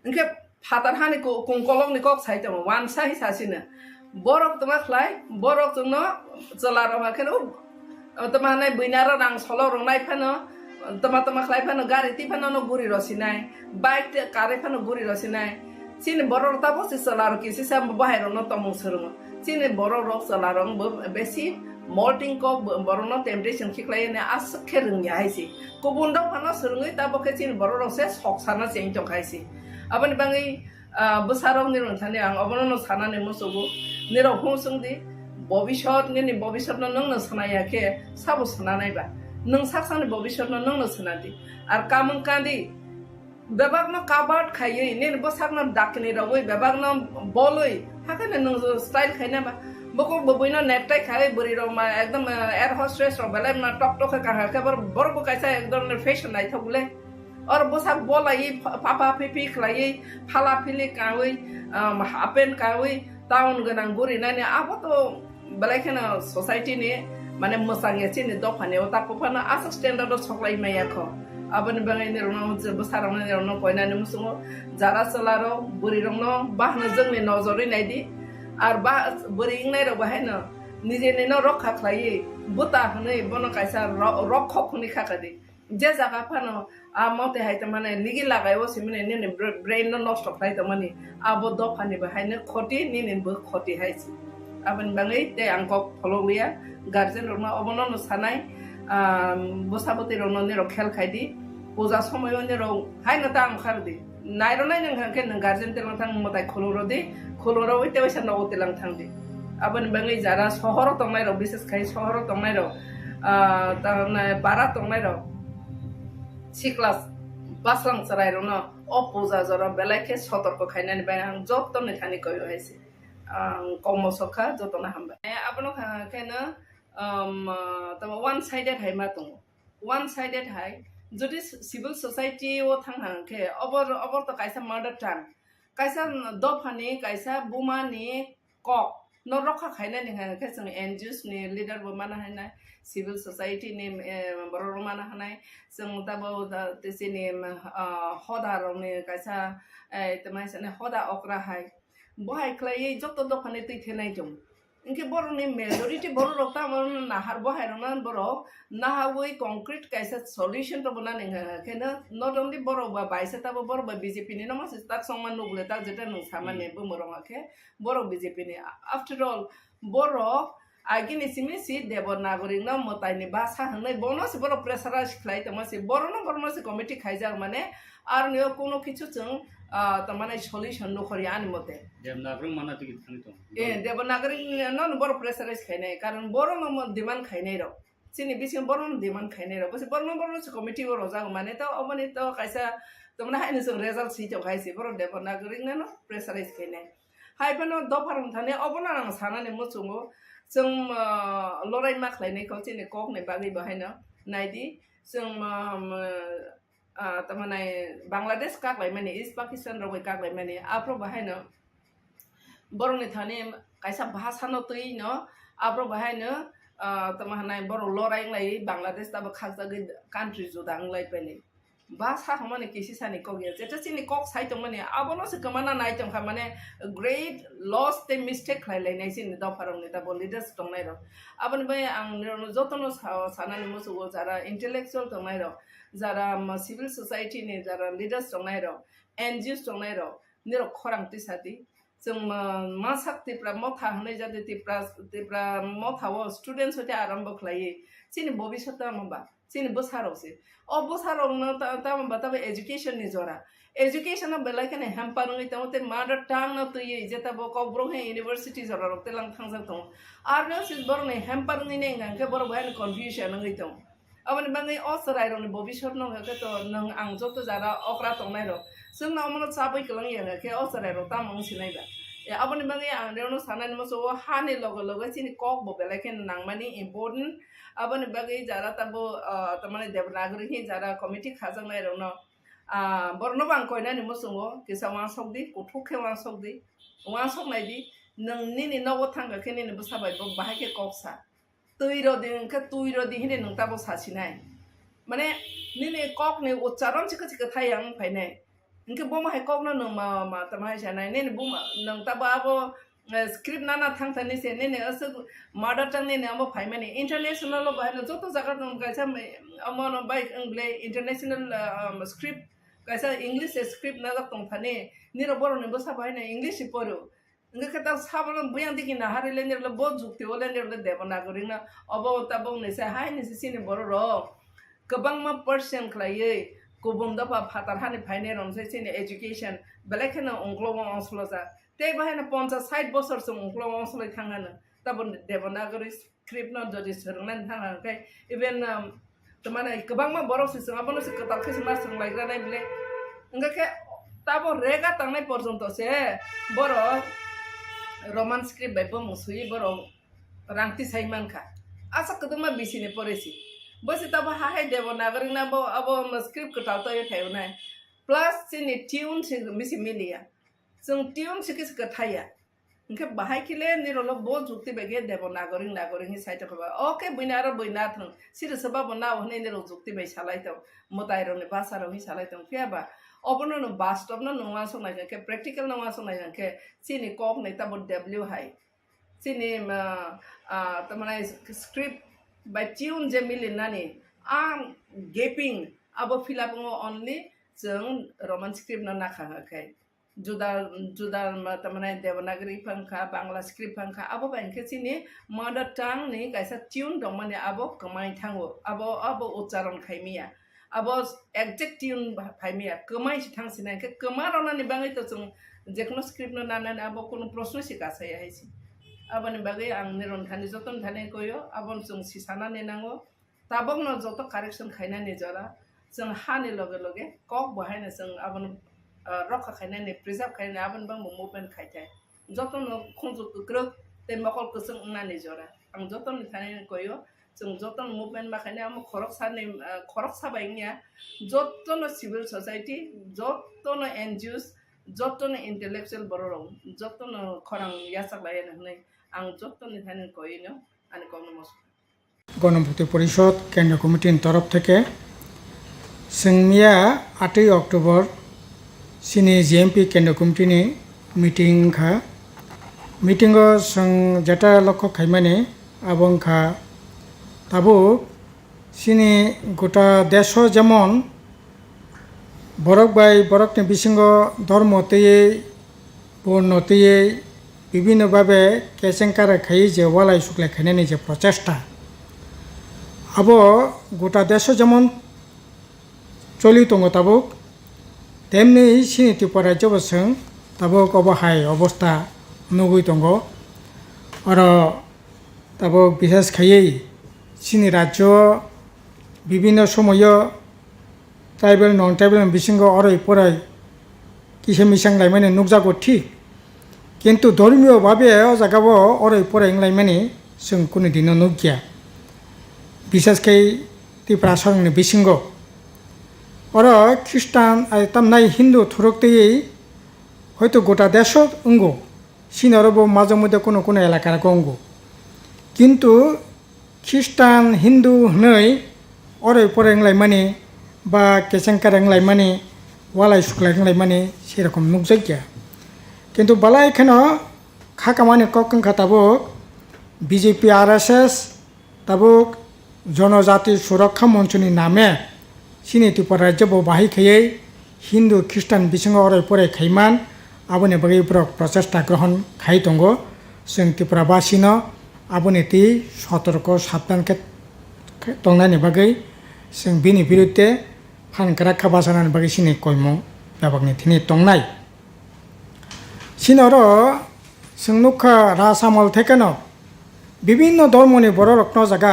inke phatar hani kongkolong ni kok sai to wan sai sasina borok tuma khlai borok tuno chalaro makhana temanai buinara rang solo rong nai phano tama tama klai phano gari ti phano no guri rosinai bike te kare phano guri rosinai chini boror ta bo si salar ki si sam bahai ro no tomong surung chini boror ro salar ro besi malting ko boror no temptation khiklai ne as kherung ya haisi kubun do phano surung ta bo ke chini boror ro se sok sana cheng chong haisi abani bangai besarong ni ron thane ang abono no sana ne musugo ni ro hosung di bobishot ni bobishot no nang no sanaya ke sabu sananai ba nang saksani bobishot no nang no sanadi ar kamung kandi bebak no kabat khaye ni bosak no dakni rawoi bebak no boloi hakane nang style khaina ba boko boboino necktie khaye buri ro ma ekdom air hostess ro bele na tok tok ka ka bor bo kaisa ekdom fashion nai thogule और बोसाक बोलाई पापा पिपी खलाई फाला फिली कावई happen कावई town गनां गुरी नाने अब तो बलाइखना society ने माने मसांगे चिनि दफाने ओता कोफाना आसा standard सकलाई मायाखो abani bangai ne rono besarang ne rono koina ne musungo jara solaro buri rono bahna jengni nojori naidi ar ba buri ingnai ro bahena nije ne no rokha khlai buta hne bono kaisa rokho khuni khakadi je jaga phano amate haita mane nigi lagai o simne ne brain no nষ্ট khai ta mani abo do phani bahai ne khoti ni bo khoti haisi abani bangai te angko phololia guardian rono obono no sanai bosabote rono ne ro khel khaidi puja somoyo ne ro hai na tang khardi nairo nai nang khen nang guardian te lang motai kholoro de kholoro oite wesa no ote lang thang de abani bangai jara shohor tongnai ro bises khai shohor tongnai ro ta na bara tongnai ro siklas baslang sarai ro no o puja jara belai ke sotorko khainani bai ang job to ne thani koyo haisi komosokha jotona hamba abono khena tama one sided hai ma tongo one sided hai যদি civil society o thangha ke obor to kaisa murder tan kaisa dofani kaisa bumani kok no rokha khaina ni ke sing NGOs ni leader bo mana hana civil society ni boror mana hana sing tabo tesini hoda rong ni kaisa tamai sane hoda okra hai bohai klai jotto dofani tui thenai jong inke boro ni majority boro rokta na har bohai rong boro na hawoi concrete kaisa solution to bana ninga kena not only boro ba baisa ta boro ba BJP ni no mas tak songman no bule ta jeta no samane bo moronga ke boro BJP ni after all boro agini simisi debo nagorik no motai ni basa hanai bono se boro pressurize khlai to mas boro no se committee khaijak mane ar niyo kono kichu chung ta mane solution no khori ani mote Devanagari माना तो कितनी तो देवनागरी न बरो pressurise खाइने कारण बरो न demand खाइने र सिनि बिसिम बरो न डिमान्ड खाइने र बस बरो से कमिटी वर होजा माने त अबनि त काइसा तमना हाइने जों रिजल्ट सी तो खाइसे बरो देवनागरी न प्रेसराइज खाइने हाइबनो दफारम थाने अबना आं सानाने मुचुङो जों लराइ मा खाइने खौ सिनि कक ने बागै बहायनो नाइदि जों तमनाय बांग्लादेश कागलाय माने इस्ट पाकिस्तान रबै कागलाय माने आप्रो बहायनो borong ni thane kaisa bhasa no tui no abro bahai no tamahana boro lorai lai bangladesh ta khakja ge country jodang lai pele bhasa hamane kisi sani ko ge jeta chini kok sai to mane abono se kamana nai tom kha mane great loss te mistake khai lai nai sin da farong ni ta bo leaders tong nai ro abon bai ang jotono sanani musu go jara intellectual tong nai ro jara civil society ni jara leaders tong nai ro NGOs tong nai ro niro khorang ti sati जों मासाक तिप्रा मथा हनै जाते Tipra मथाव students होते आरम्भ खलायै सिनि भविष्यत मबा सिनि बोसारौसे अ बोसारौ न तामबा तबे एजुकेशन नि जरा एजुकेशन बेला केने हेम्पारङै तमते मदर टांग न तुयै जेता बो कब्रो हे यूनिवर्सिटी जरा रक्ते लां थांजा दं आरो सिस बरने हेम्पारङै ने गांके बर भयन कन्फ्युजन नङै दं अबनि बाङै असराय रनि भविष्यत न के तो नों आं जत जारा अक्रा तंनाय र जोंना अमनो चाबै कलङ याङे के असराय र Tamang सिनायबा aboni bangai ang reno sanan mo so hani logo chini kok bo bela ken nangmani important aboni bagai jara tabo tamane devanagari hi jara committee khajang nai rono borno bang koina ni mo songo kisa wan sokdi kuthuk wan sokdi wan sok nai di nang ni nogo thanga ken ni busabai bo bahai ke koksa tuiro din ka tuiro di hine nang tabo sasinai mane ni kok ni ucharon chika thayang phainai इनके बोमा है कौन न मा तमाय जाना ने बोमा नंग तबा बो script nana thang thani se ne ne as mother tongue ne amo phai mane international lo bahai joto jaga dong kaisa amon bai angle international script kaisa english script na tong thani niro boro ne bosa bahai na english poro nga kata sabon buyang diki na hari lenyer lo bo jukti o lenyer lo devanagari na abo tabong ne se hai ne se ne boro ro kabang ma percent khlaiye kubum da pa phatar hani phaine rom se ne education belekena onglo onglo ja te bahai na 50-60 বছর sung onglo onglo thangana tabon devanagari script na jodi sernan thanga kai even tamana kabang ma borok se abon se katal khis ma sung lai nai bile nga ke tabo rega tangnai porjonto se boro roman script bai bo musui boro rangti saiman kha asa kaduma bisine poresi bosi tabo hai devanagari na bo abo script katal to ye thayo nai plus sini tune se misi milia sung tune se kis kathaya nke bahai kile nirolo bo jukti bege devanagari nagari hi site ko okay buinaro buina thang sir sabab na hone niro jukti bai salai to motai ro ne basa ro hi salai to kya ba obono no bastop no nonga so na ke practical nonga so na ke sini kok ne tabo w hai sini tamana script by tune je milin nani gaping abo fill up only jeng roman script na nakha kai juda juda tamana devanagari phangkha bangla script phangkha abo banke sini mother tongue ni kaisa tune dong mane abo kamai thango abo ucharon khaimia abo exact tune phaimia kamai thang sina ke kamarona ni bangai to chung jekno script no nana abo kono proshno sika sai haisi abo ni bagai ang niron thani joton thane koyo abon chung sisana ne nango tabok no joto correction khaina ne jara chung hani loge loge kok bahai na chung abon rokha khaina ne preserve khaina abon bang movement khaitai joton no khonjo kukrok te makol kusung na ne jara ang joton ni thane koyo chung joton movement ma khaina am khorok sabaingya joton civil society joton NGOs joton intellectual bororong joton khorang yasak lai na ang joton ni thane koyo ani kom namaskar গণভূতি পরিষদ কেন্দ্রীয় কমিটির তরফ থেকে সিংমিয়া 8 October সিনি GMP কেন্দ্রীয় কমিটিনি meeting খা meeting song যেটা লক্ষ্য খাইমানে আবং খা তাবো সিনি গোটা দেশ যেমন বরক বাই বরকনি বিসঙ্গ ধর্মতেই বর্ণতেই বিভিন্নভাবে কেসেংকারা খাই যে ওয়ালাই শুক্লাই খাইনানি যে প্রচেষ্টা আবো গোটা দেশ যেমন চলি দङ তাবুক তেমনি সিনি ত্রিপুরা রাজ্যবসং তাবুক অবহায় অবস্থা নুগুই দङ আর তাবুক বিশেষ খাইयै সিনি রাজ্য বিভিন্ন সময় ট্রাইবেল নন ট্রাইবেল বিসঙ্গ অরই পরাই কিসে মিসাং লাইমানে নুকজাগো ঠিক কিন্তু ধর্মীয়ভাবে ও জায়গাবো অরই পরাই লাইমানে जों কোনো দিনও নুকিয়া বিশেষকৈ ত্রিপুরা সরংনি বিসঙ্গ আর খ্রিস্টান তামনাই হিন্দু থরকতেই হয়তো গোটা দেশ অঙ্গো সিনারব মাঝে মধ্যে কোনো কোনো এলাকার অঙ্গ কিন্তু খ্রিস্টান হিন্দু হই অরই পরেংলাই মানে বা কেসেংকারেংলাই মানে ওয়ালাই শুক্লাইংলাই মানে সেরকম নুকজাইয়া কিন্তু বালা এখানে খাকামানি ককংখা তাবুক বিজেপি RSS তাবুক জনজাতি সুরক্ষা মঞ্চনি নামে সিনি ত্রিপুরা রাজ্য বাহি খাইयै হিন্দু খ্রিস্টান বিসঙ্গ অরই পরে খাইমান আবনি বাকি প্রচেষ্টা গ্রহণ খাই দङ जों ত্রিপুরাবাসীनो আবনি তি সতর্ক সাবধান দंनायनि बागै जों बिनि बिरुद्धे फानग्रा खाबासानानि बागै सिनि कयमं बेबागनि थिनि दंनाय सिनर जों नुखा रासामल थेकेनो বিভিন্ন ধর্মনি বড় রত্ন জায়গা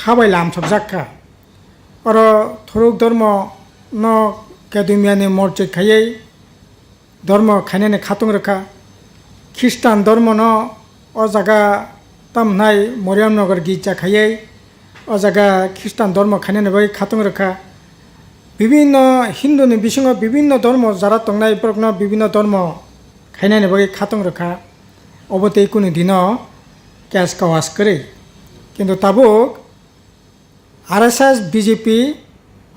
খাবাইলাম সব জায়গা আর থরুক ধর্ম ন কেদুমিয়ানি মসজিদ খাইयै ধর্ম খাইনানি খাতুং রেখা খ্রিস্টান ধর্ম ন ও জায়গা তামনাই মরিয়ামনগর গির্জা খাইयै ও জায়গা খ্রিস্টান ধর্ম খাইনানি বাই খাতুং রেখা বিভিন্ন হিন্দুনি বিসঙ্গ বিভিন্ন ধর্ম যারা দंनाय বিভিন্ন ধর্ম খাইনানি বাই খাতুং রেখা অবতে কোনো দিন ক্যাশ কাওয়াজ করে কিন্তু তাবুক RSS বিজেপি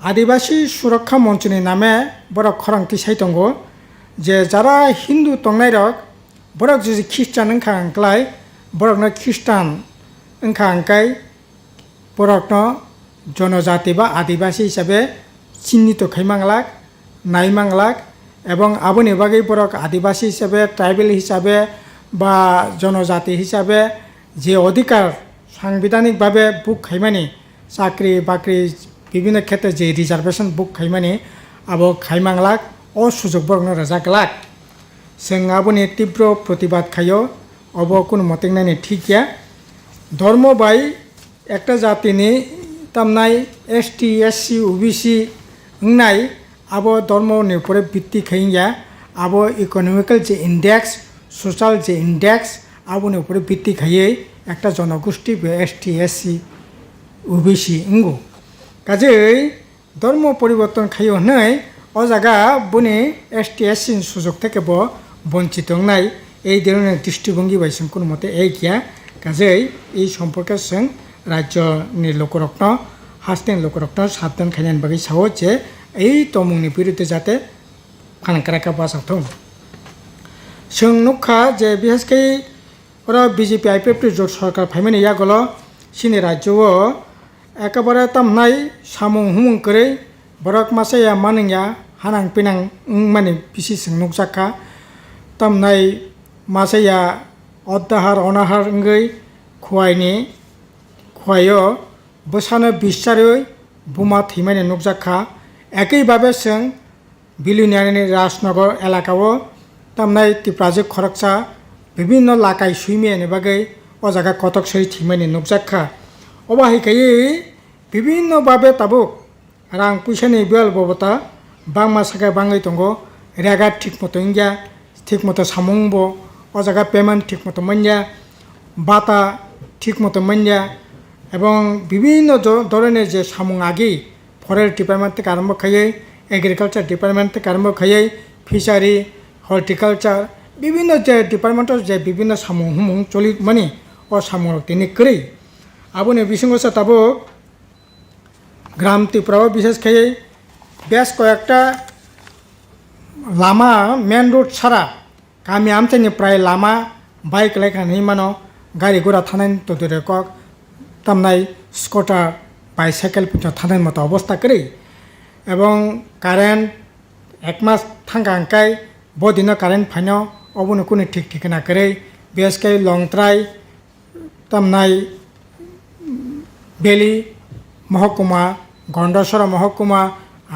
আদিবাসী সুরক্ষা মঞ্চনি নামে বড় খরাংতি সাই দङ যে যারা হিন্দু দंनाय রক borok je Christian angkha angklai borok no Christian angkha angkai borok no জনজাতি বা আদিবাসী হিসাবে চিহ্নিত খাইমাংলাক নাইমাংলাক এবং আবনি বাগै বরক আদিবাসী হিসাবে ট্রাইবেল হিসাবে বা জনজাতি হিসাবে যে অধিকার সাংবিধানিকভাবে বুক খাইমানি চাকরি বাকরি বিভিন্ন ক্ষেত্রে যে রিজার্ভেশন বুক খাইমানি আবো খাইমাংলাক ও সুযোগ বরং রাজাকলাক जों आबोनि तीव्र प्रतिबाद खायो अब কোনো মতে নানি ঠিক গিয়া ধর্ম বাই একটা জাতিनि তামনাই এসটি এসসি ওবিসি নাই আবো ধর্মनि উপরে ভিত্তি খাইয়া আবো ইকোনমিক্যাল যে ইন্ডেক্স সোশ্যাল যে ইন্ডেক্স আবोनि উপরে ভিত্তি খাইয়ে একটা জনগোষ্ঠী এসটি এসসি ওবিসি উঙ্গো কাজেই ধর্ম পরিবর্তন খাইও নাই ও জায়গা বনি এসটি এসসি সুযোগ থেকে বঞ্চিত নাই এই ধরনের দৃষ্টিভঙ্গি বাইসং কোনো মতে এই গিয়া কাজেই এই সম্পর্কে जों রাজ্যनि লোকরত্ন হাস্তেন লোকরত্ন সাবধান খাইনান বাকি সাহো যে এই তমুংनि বিরুদ্ধে যাতে ফানাকারাকা বাসাথং जों नुखा যে বিশেষকৈ ওরা বিজেপি আইপিএফ জোট সরকার ফাইমানি ইয়াগল সিনি রাজ্যও একেবারে তামনাই সামুং হুমুং করে বরক মাসাইয়া মানিয়া হানাং পিনাং মানে বিসি जों नुकजाखा তামনাই মাসাইয়া অদ্দাহার অনাহার গৈ খোয়াইনি খোয়াইও বসানো বিশ্বারই বোমা থিমানি नुकजाखा একইভাবে जों বিলুনিয়ানি রাজনগর এলাকাও তামনাই তিপ্রাজিক খরকসা বিভিন্ন লাকাই সুইমিয়ানি বাগৈ ও জায়গা কতক সই থিমানি नुकजाखा অবাহিকাই বিভিন্নভাবে তাবুক রাং পয়সানি বিয়াল ববতা বাংমা সাকা বাঙাই দङ রেগা ঠিক মতো ইংগা ঠিক মতো সামুংবো ও জায়গা পেমেন্ট ঠিক মতো মাইয়া বাতা ঠিক মতো মাইয়া এবং বিভিন্ন ধরনের যে সামুং আগে ফরেস্ট ডিপার্টমেন্ট থেকে আরম্ভ খাইয়ে এগ্রিকালচার ডিপার্টমেন্ট থেকে আরম্ভ খাইয়ে ফিশারি হর্টিকালচার বিভিন্ন যে ডিপার্টমেন্টের যে বিভিন্ন সামুং হুমুং চলি মানে ও সামুং তিনি করি আবুনি বিসঙ্গসা তাবুক গ্রাম ত্রিপুরাও বিশেষ খাইয়ে বেশ কয়েকটা লামা মেন রোড ছাড়া গামি আমতেनि প্রায় লামা বাইক লাইখানি মানো গাড়ি ঘোড়া থানাय তো দূরে কক তামনাই স্কুটার বাইসাইকেল পিছন থানায় মতো অবস্থা করি এবং কারেন্ট এক মাস থাঙ্গা আঙ্কাই বদিন কারেন্ট ফাইনো অবনো কোনো ঠিক ঠিকানা করে বেশকাই লংত্রাই তামনাই বেলি মহকুমা গন্ডাসরা মহকুমা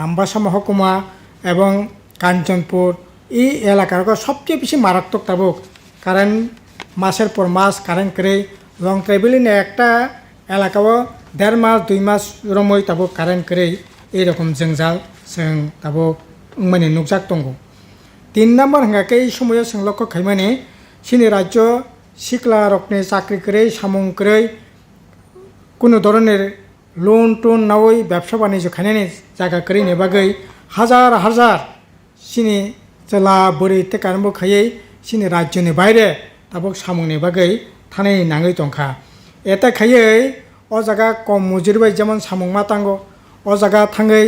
আমবাসা মহকুমা এবং কাঞ্চনপুর এই এলাকার সবচেয়ে বেশি মারাত্মক তাবুক কারেন্ট মাসের পর মাস কারেন্ট করে লং ট্রাইবেলিনে একটা এলাকাও 1.5 মাস 2 মাস রমই তাবুক কারেন্ট করে এইরকম জঞ্জাল जों তাবুক মানে नुकजाक दङ 3 নম্বর হাঙ্গাকে এই সময়ে जों লক্ষ্য খাইমানে সিনি রাজ্য শিকলা রকনে চাকরি করে সামুং করে কোনো ধরনের লোন টোন নাওই ব্যবসা বাণিজ্য খাইনানি জায়গা করে নেবাগৈ হাজার হাজার সিনি জেলা বরি থেকে আরম্ভ খাইয়ে সিনি রাজ্যनि বাইরে তাবুক সামুংनि বাগৈ থানাय নাঙै দंखा এটা খাইয়ে ও জায়গা কম মজুরি যেমন সামুং মাতাঙ্গ ও জায়গা থাঙै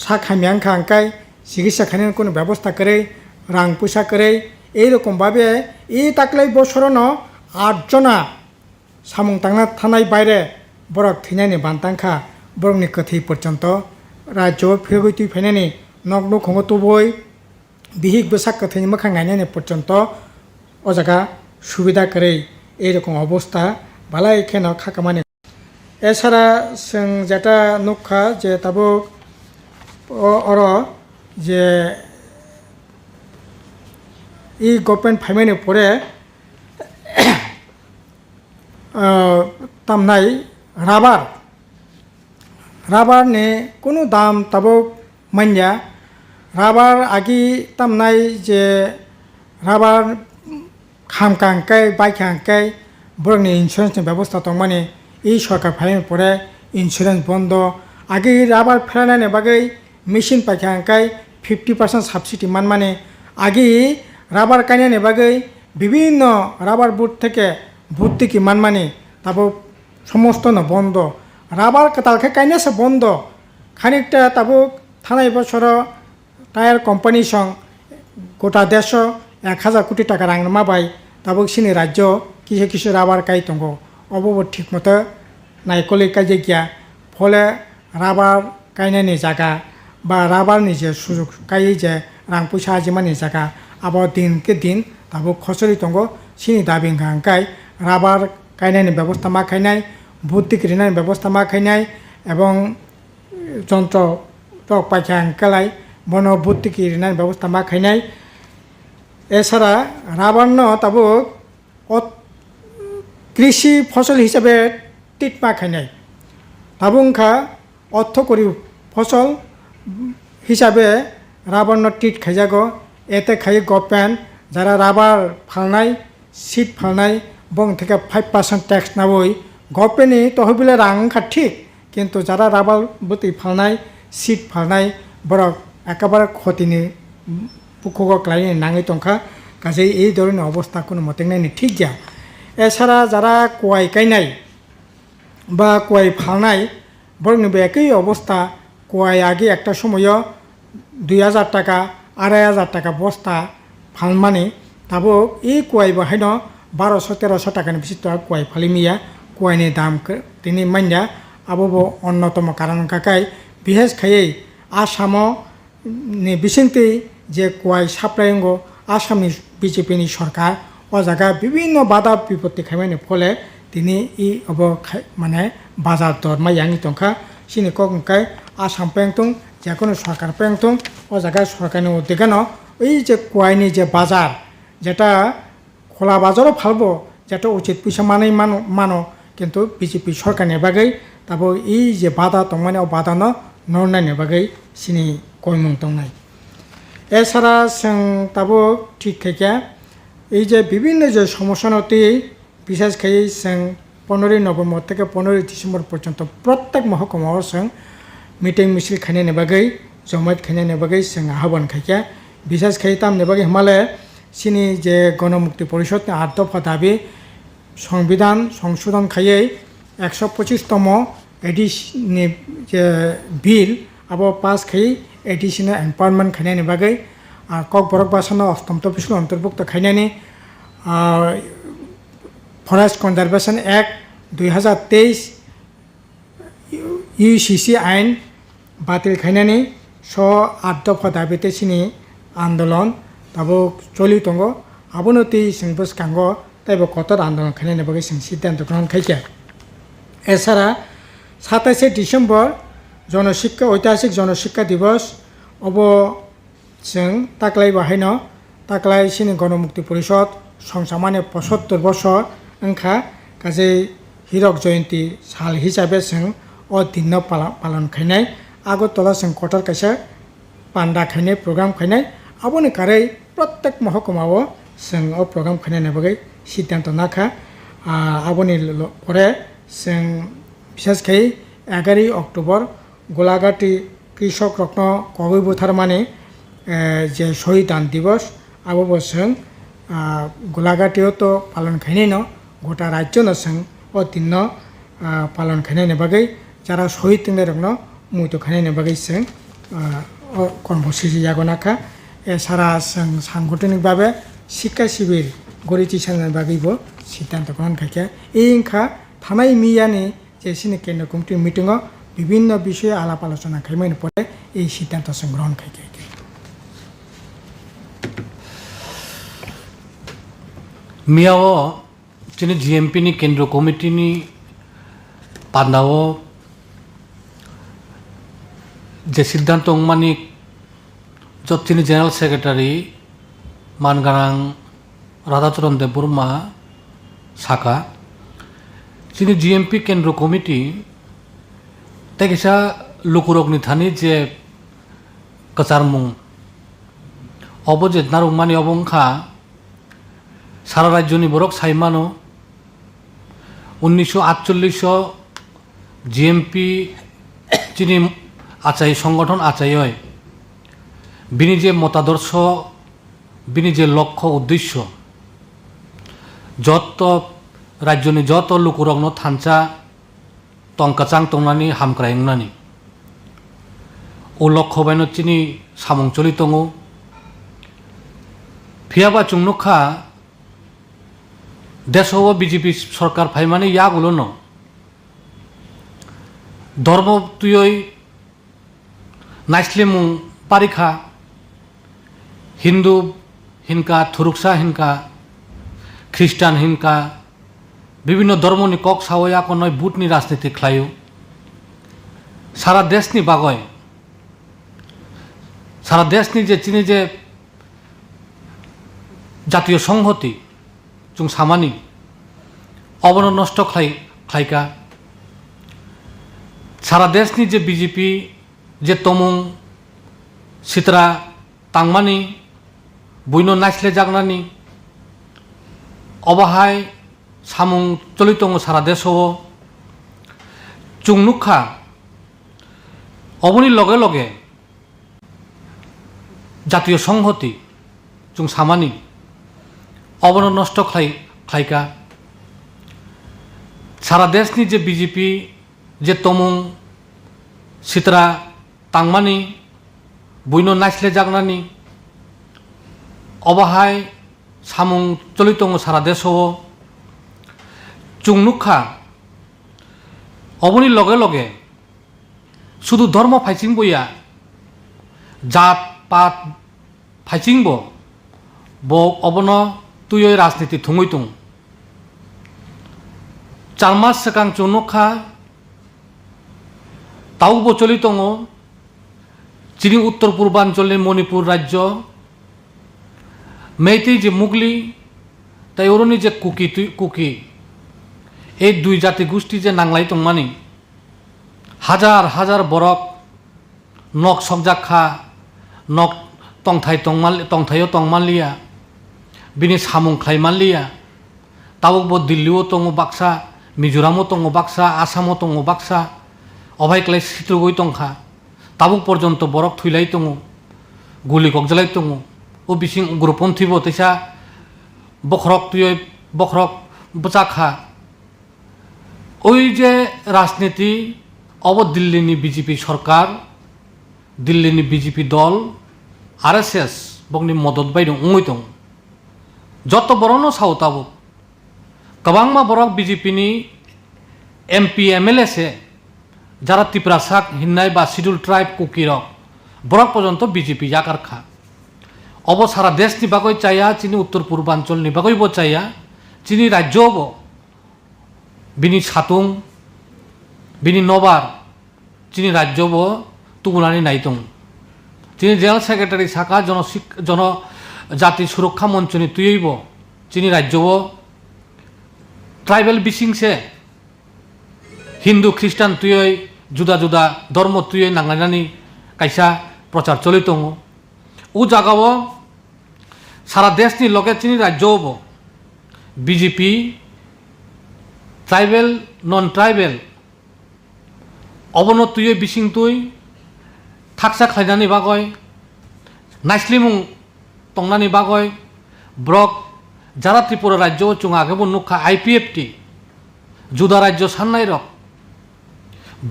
সাখামিয়াংখা আঙ্কাই চিকিৎসা খাইনানি কোনো ব্যবস্থা করে রাং পয়সা করে এইরকমভাবে এই তাকলাই বছরনো 8 জনা সামুং তাंना থানায় বাইরে বরক থিনানি বান্তাংখা বরকনি কথি পর্যন্ত রাজ্য ফেগৈতি ফাইনানি নগ্ন খঙ্গতো বই বিহিক বসাক কথিনি মখাং গাইনানি পর্যন্ত ও জায়গা সুবিধা করে এইরকম অবস্থা বালাই কেন খাকামানি এছাড়া जों যেটা नुखा যে তাবুক অর যে এই গভর্নমেন্ট ফাইমানি পরে তামনাই রাবারনি কোনো দাম তাবুক মাইয়া রাবার আগি তামনাই যে রাবার খামকা আঙ্কাই বাইকা আঙ্কাই বরংনি ইন্স্যুরেন্সनि ব্যবস্থা দं মানে এই সরকার ফাইনানি পরে ইন্স্যুরেন্স বন্ধ আগে রাবার ফেরানানি বাগै মেশিন পাইকা আঙ্কাই 50% সাবসিডি মানে আগে রাবার কাইনানি বাগै বিভিন্ন রাবার বুট থেকে ভর্তুকি মানে তাবো সমস্ত না বন্ধ রাবার কাতালকে কাইনাসে বন্ধ খানিকটা তাবো থানায় বছর টায়ার কোম্পানি সং গোটা দেশ 1000 কোটি টাকা রাं माबाय ताबो सिनि राज्य किसे किसे राबार काई दंगो अबो ठीक मतो नायकले काजे गैया फले राबार गायनायनि जागा बा राबारनि जे सुजुग गायै जे रां पैसा आजिमानि जागा आबो दिनके दिन ताबो खसरि दंगो सिनि दाबि गांकाय राबार गायनायनि बेबस्था मा खायनाय भर्ति करिनायनि बेबस्था मा खायनाय এবং যন্ত্র টক পাইখা আঙ্কালাই বন ভর্তি করিনাयनि बेबस्था मा खायनाय এছাড়া রাবান্ন তাবো কৃষি ফসল হিসাবে টিট মা খায়নাय তাবুংখা অর্থকরী ফসল হিসাবে রাবান্ন টিট খাইজাগো এতে খাই গভর্নমেন্ট যারা রাবার ফালনাय সিট ফালনাय বং থেকে 5% ট্যাক্স নাবই গভর্নমেন্টনি তহবিলে রাং খা ঠিক কিন্তু যারা রাবার বুতি ফালনাय সিট ফালনাय বরক একেবারে ক্ষতিনি পুকুক ক্লাইনি নাঙै তংখা কাজে এই ধরনের অবস্থা কোনো মতে নাইনি ঠিক যা এছাড়া যারা কোয়াই গায়নাय বা কোয়াই ফালনাय বরংনিবো একই অবস্থা কোয়াই আগে একটা সময় 2000 টাকা 2500 টাকা বস্তা ফালমানি তাবো এই কোয়াই বাহাইন 1200-1300 টাকাनि बिसित कोय फालिमिया कोयनि दाम तिनि मान्या आबो अन्यतम कारण काकाय बिहेस खायै आसामो नि बिसिंति जे कोय साप्लायंगो आसामनि बीजेपीनि सरकार ओ जागा विभिन्न बाधा विपत्ति खायमानि फले तिनि इ अब माने बाजार दर मायांगि तंखा सिनि ककाय आसाम पेंगतुं जेकोनो सरकार पेंगतुं ओ जागा सरकारनि उद्देगानो ओइ जे कोयनि जे बाजार जेटा খোলা বাজারও ফালবো যেটা উচিত পয়সা মানেই মানো কিন্তু বিজেপি সরকারनि বাগै তাবো এই যে বাধা তংমানে বাধা নরনাयनि বাগै সিনি কয়মুং তংনাय এছাড়া जों তাবো ঠিক থেকে এই যে বিভিন্ন যে সমস্যা নতি বিশেষ করে जों 15 নভেম্বর থেকে 15 ডিসেম্বর পর্যন্ত প্রত্যেক মহকুমাও जों মিটিং মিছিল খাইनायनि বাগै জমায়েত খাইनायनि বাগै जों আহ্বান খাইকে বিশেষ করে তামनि বাগै হিমালয় सिनी जे गणमुक्ति परिषद 8 दफा दाबी संविधान संशोधन खायै 125तम एडिशननि जे बिल अब पास खायै एडिशनल एम्पावरमेंट खायनायनि बागै Kokborok बासानो 8 तफसिल अंतर्भुक्त खायनायनि forest conservation act 2023 UCC आइन बातिल खायनायनि 8 दफा दाबिते सिनी आंदोलन ताबो चलि दंगो आबोनति जोंबो सिगाङाव ताइबो कतर आन्दोलन खायनायनि बागै जों सिद्धान्त ग्रहण खायखे एछाड़ा 27 डिसेम्बर जनशिक्षा ऐतिहासिक जनशिक्षा दिवस अब जों ताक्लाय बाहायनो ताक्लाय सिनि गणमुक्ति परिषद संसामानि 75 बছর ओंखा गासै हिरक जयन्ती साल हिसाबै जों अ दिन पालन खायनाय आगरतला जों कतर कायसा पान्डा खायनाय प्रग्राम खायनाय आबोनि कारै प्रत्येक महकुमाव जों अ प्रग्राम खायनायनि बागै सिद्धान्त नाखा आबोनि परे जों बिसेसकै 11 अक्ट'बर गोलाघाटी कृषक रत्न कवि बुथारमानि जे शहीदान दिवस आबो जों गोलाघाटीयाव तो पालन खायनाय न गोटा राज्य न जों अ दिन पालन खायनायनि बागै যারা শহীদ তিনদের মুইতো খায়নাयनि बागै जों কর্মসূচি जागोनाखा এছাড়া जों সাংগঠনিকভাবে শিক্ষা শিবির গড়ি थिसननायनि बागैबो सिद्धान्त ग्रहण खायखे इनखा थानाय मियानि जे सिनि केन्द्र कमिटि मिटिङाव বিভিন্ন বিষয়ে আলাপ আলোচনা খাইমাইनि পরে এই সিদ্ধান্ত जों গ্রহণ खायखे मियाव जोंनि जिएमपिनि केन्द्र कमिटिनि पान्डाव जे सिद्धान्त अंमानि जतिनि जेनेरेल सेक्रेटारि मानगारां राधाचरण देबबर्मा साका जोंनि जिएमपि केन्द्र कमिटि ताइसा लुकुरकनि थानि जे कचारमुं अब जे नारुंमानि अबंखा सारा राज्यनि बरक साइमानो 1948 जिएमपि जिनि आचाय संगठन आचाय बिनि जे मतादर्श बिनि जे लक्ष्य उद्देश्य जत राज्यनि जत लुकुरकनो थानचा टंकाचां तंनानि हामक्रायंनानि ओ लक्ष्य बायनो चिनि सामुं चलि दङ ফিয়াবা চুংনুখা দেশ বিজেপি সরকার ফাইমানে ইয়াগুলো ন ধর্ম তুই নাইসলিমু পারিখা হিন্দু হিনকা থুরুকসা হিনকা খ্রিস্টান হিনকা বিভিন্ন ধর্মনি কক সাওয়া নয় বুটনি রাজনীতি খ্লায়ু সারা দেশনি বাগয় সারা দেশনি যে চিনি যে জাতীয় সংহতি जों सामानि अबन नष्ट खायका सारा देशनि जे बीजेपी जे तमुं सित्रा तांगमानि बुइनो नाइसले जागनानि अबाहाय सामुं चलितंग सारा देशो जों नुखा अबनि लगे लगे जातीय संहति जों सामानि अबन नष्ट खायका सारा देशनि जे बीजेपी जे तमुं सित्रा तांगमानि बुइनो नाइसले जागनानि अबाहाय सामुं चलितंग सारा देशो जों नुखा अबनि लगे लगे शुधु धर्म फाइचिंग बया जात पात फाइचिंग बो अबन तुय राजनीति थुंगै तुं 4 मास सिगां चुनुखा तावबो चलितंग चिनि उत्तर पूर्वांचलनि मणिपुर राज्य मेइतेइ जे मुगली ताइरनि जे कुकी ए दुई जाति गोष्ठी जे नांगलाई तंमानि हाजार हाजार बरक नक सकजाखा नक तंथायो तंमालिया बिनि सामुं खायमानलिया तावबो दिल्लीओ दङ बाक्सा मिजोरामो दङ बाक्सा आसामो दङ बाक्सा अभायक्लाय सित्रगै दंखा ताबुक पर्यन्त बरक थुइलाय दङ गुलि गगजालाय दङ ओ बिसिं उग्रपन्थीबो तैसा बखरक तुय बखरक बचाखा ओइ जे राजनीति अब दिल्लीनि बीजेपी सरकार दिल्लीनि बीजेपी दल आरएसएस बगनि मदद बायदों उङै दं जत बरनो साउताबो कबांमा बरक बीजेपी नि एमपी एमएलए से যারা তিপ্রাসাক হিন্নাই বা শিডিউল ট্রাইব কুকিরক বরক পর্যন্ত বিজেপি জাকারখা অব সারা দেশ নিবাগৈ চাইয়া চিনি উত্তর পূর্বাঞ্চল নিবাগৈব চাইয়া চিনি রাজ্যব বিনি সাতুং বিনি নবার চিনি রাজ্যব তুগুনানি নাইতং চিনি জেনারেল সেক্রেটারি শাখা জনজাতি সুরক্ষা মঞ্চনি তুইব চিনি রাজ্যব ট্রাইবেল বিসিংসে हिंदू ख्रिस्टान तुय जुदा जुदा धर्म तुय नांगलायनानै कायसा प्रचार चलित दङ उ जागाव सारा देशनि लगे चिनि राज्योआव बीजेपी ट्राइबेल नन ट्राइबेल अबनो तुय बिसिं तुय थाकसा खायनानै बागय नाइस्लिमुं तंनानै बागय ब्रक जारा त्रिपुरा राज्योआव जों आगेबो नुखा आईपीएफटी जुदा राज्य साननाय रक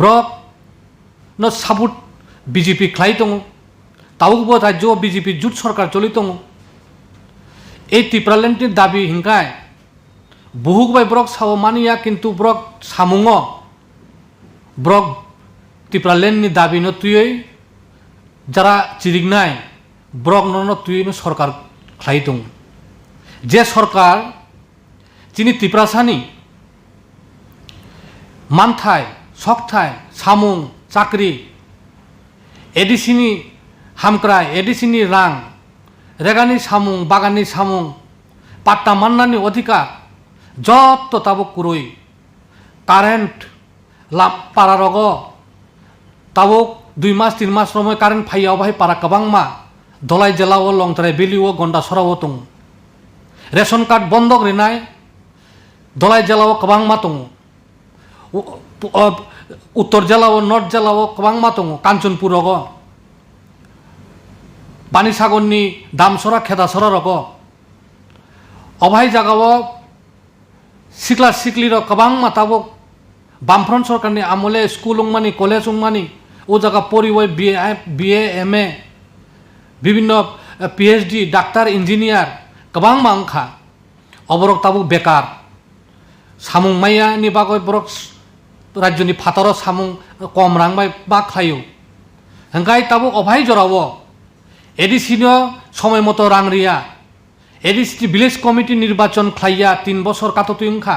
ब्रक न साबुत बीजेपी ख्लाय दङ तावबो राज्य बीजेपी जुट सरकार चलित दङ এই ত্রিপুরাল্যান্ডनि दाबी हिंखाय बहुगबाय ब्रक साव मानिया किन्तु ब्रक सामुङो ब्रक ত্রিপুরাল্যান্ডनि दाबी न तुयै যারা চিরিগनाय ब्रक न तुयै न सरकार ख्लाय दङ जे सरकार चिनि ত্রিপুরাसानि मानथाय सकथाय सामुं चाकरी एडिसिनि हामक्राय एडिसिनि रां रेगानि सामुं बागाननि सामुं पाट्टा माननानि अधिकार जत्त ताबो कुरई कारेन्ट पारारग ताबो 2 मास 3 मास समय कारेन्ट फाइयाव बाहाय पारा कबांमा दलाय जेलाव लंथराय बेलिव गन्दा सराव दं रेशन कार्ड बंदक रिनाय दलाय जेलाव कबांमा दं उत्तर जिल्लाव नर्थ जिल्लाव कबांमा दङ काञ्चनपुरग बानिसागरनि दामसरा खेदासरा रग अभाय जागाव सिख्ला सिख्लिर कबांमा ताबो बामफ्रन्ट सरकारनि आमले स्कुल उंमानि कलेज उंमानि ओ जागा परिवय बीए एमए विभिन्न पीएचडी डाक्टर इन्जिनियार गोबां मांखा अबरक ताबुक बेकार सामुं माइयानि बागै बरक राज्यनि फाताराव सामुं कम रांबाय मा खालायो हंखाय ताबुक अभाय जरावो एडिसिनो समय मतो रां रिया एडिसि विलेज कमिटी निर्वाचन खालाया 3 बছর कातुंखा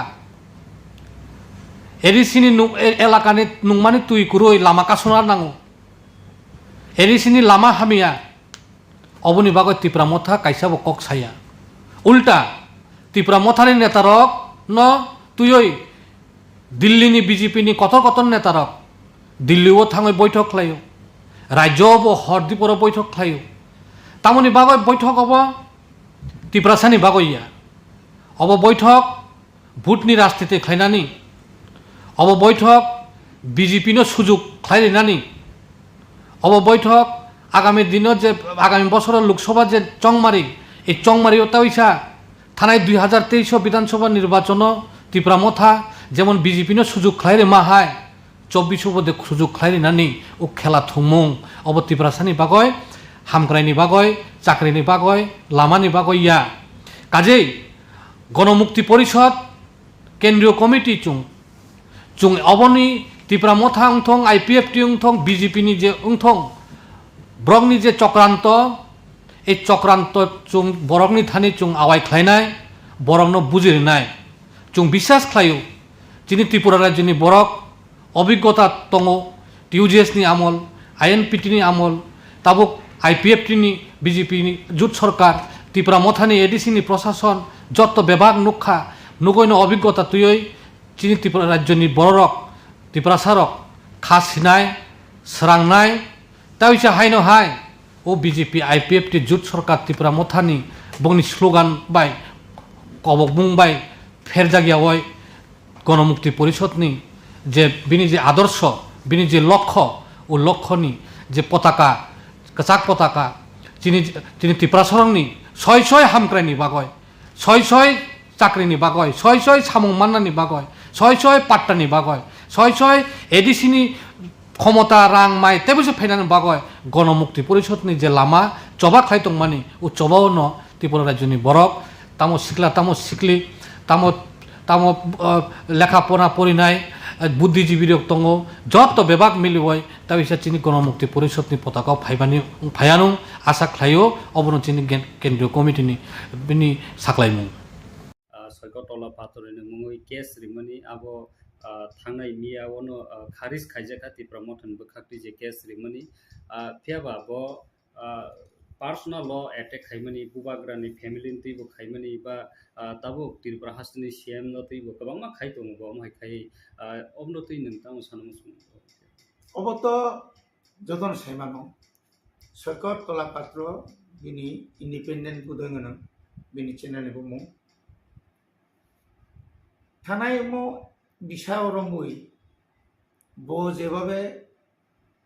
एडिसिनि एलाकानि नुंमानि तुई कुरुई लामा कासना नांगौ एडिसिनि लामा हामिया अबनि बागै तिप्रा मथा काइसाबो कक साया उल्टा तिप्रा मथानि नेतारक न तुयै दिल्लीनि बीजेपीनि कत कत नेतारक दिल्लीआव थाङै बैठक खालायो राज्योआवबो हरदीपराव बैठक खालायो तामनि बागै बैठकआवबो तिप्रासानि बागैया अब बैठक भुटनि राजनीति खालायनानै अब बैठक बीजेपीनो सुजुग खालायनानै अब बैठक आगामी दिनों जे आगामी बছর लोकसभा जे चंगमारी এই चंगमारिও ताइसा थानाय 2023 विधानसभा निर्वाचन तिप्रा मथा जेमन बीजेपीनो सुजुग खालाय माहाय 24 बदे सुजुग खालायनानै उ खेला थुमुं अब तिप्रासानि बागै हामग्रायनि बागै चाकरिनि बागै लामानि बागै या काजै गणमुक्ति परिषद केंद्रीय कमिटी चुं अबनि तिप्रा मथा उंथं आईपीएफ टी उंथं बीजेपीनि जे उंथं ब्रकनि जे चक्रांत এই चक्रांत चुं बरकनि थानि चुं आवाय खालायनाय बरकनो बुजिनाय चुं विश्वास खालायो जिनि त्रिपुरा राज्यनि बरक अभिज्ञता दङ टिउजिएसनि आमल आईएनपीटीनि आमल ताबुक आईपीएफटीनि बीजेपीनि जुट सरकार त्रिपुरा मथानि एडिसिनि प्रशासन जत विभाग नुखा नुगैनो अभिज्ञता तुयै जिनि त्रिपुरा राज्यनि बरक त्रिपुरा सारक खासिनाय स्रांनाय ताइसा हायनो हाय ओ बीजेपी आईपीएफटी जुट सरकार त्रिपुरा मथानि बंनि स्लोगान बाय कबक बुंबाय फेरजागियावय गणमुक्ति परिषदनि जे बिनि जे आदर्श बिनि जे लक्ष्य ओ लक्ष्यनि जे पताका कचाक पताका जिनि त्रिपुरा सरंनि सय हामग्रायनि बागय सय चाकरिनि बागय सय सामुं माननानि बागय सय पाट्टानि बागय सय एडिसिनि क्षमता रां माइ तेबुसे फैनानै बागय गणमुक्ति परिषदनि जे लामा चबा खायतं मानि उ चबावनो त्रिपुरा राज्यनि बरक तामो सिख्ला तामो सिख्ली तामो लेखा पढ़ा परिनाय बुद्धिजीवी दङ जत विभाग मिलिबय ताबिसा चिनि गणमुक्ति परिषदनि पताका फायानु आशा खालायो अबनो चिनि केंद्रीय कमिटिनि बिनि साख्लायमु सयकटला पातरनि मुङै केस रिमनि आबो थांनाय मियावनो खारिज खायजाका तिप्रा मथन बखाक्ति जे केस रिमनि फियाबा ब पर्सनल ल अटैक खाइमनि बुबाग्रानि फेमिलि तैबो खाइमनि बा ताबो त्रिपुरा हासनि सीएम न तैबो गोबांमा खाइदङ बो माय खाइ अबनो तै नोंथां सानमु अबत जतन साइमानो सयकटला पात्र बिनि इंडिपेंडेंट बुदोंगन बिनि चैनल बुमु थानाय मो बिसाव रमुई बो जेबाबे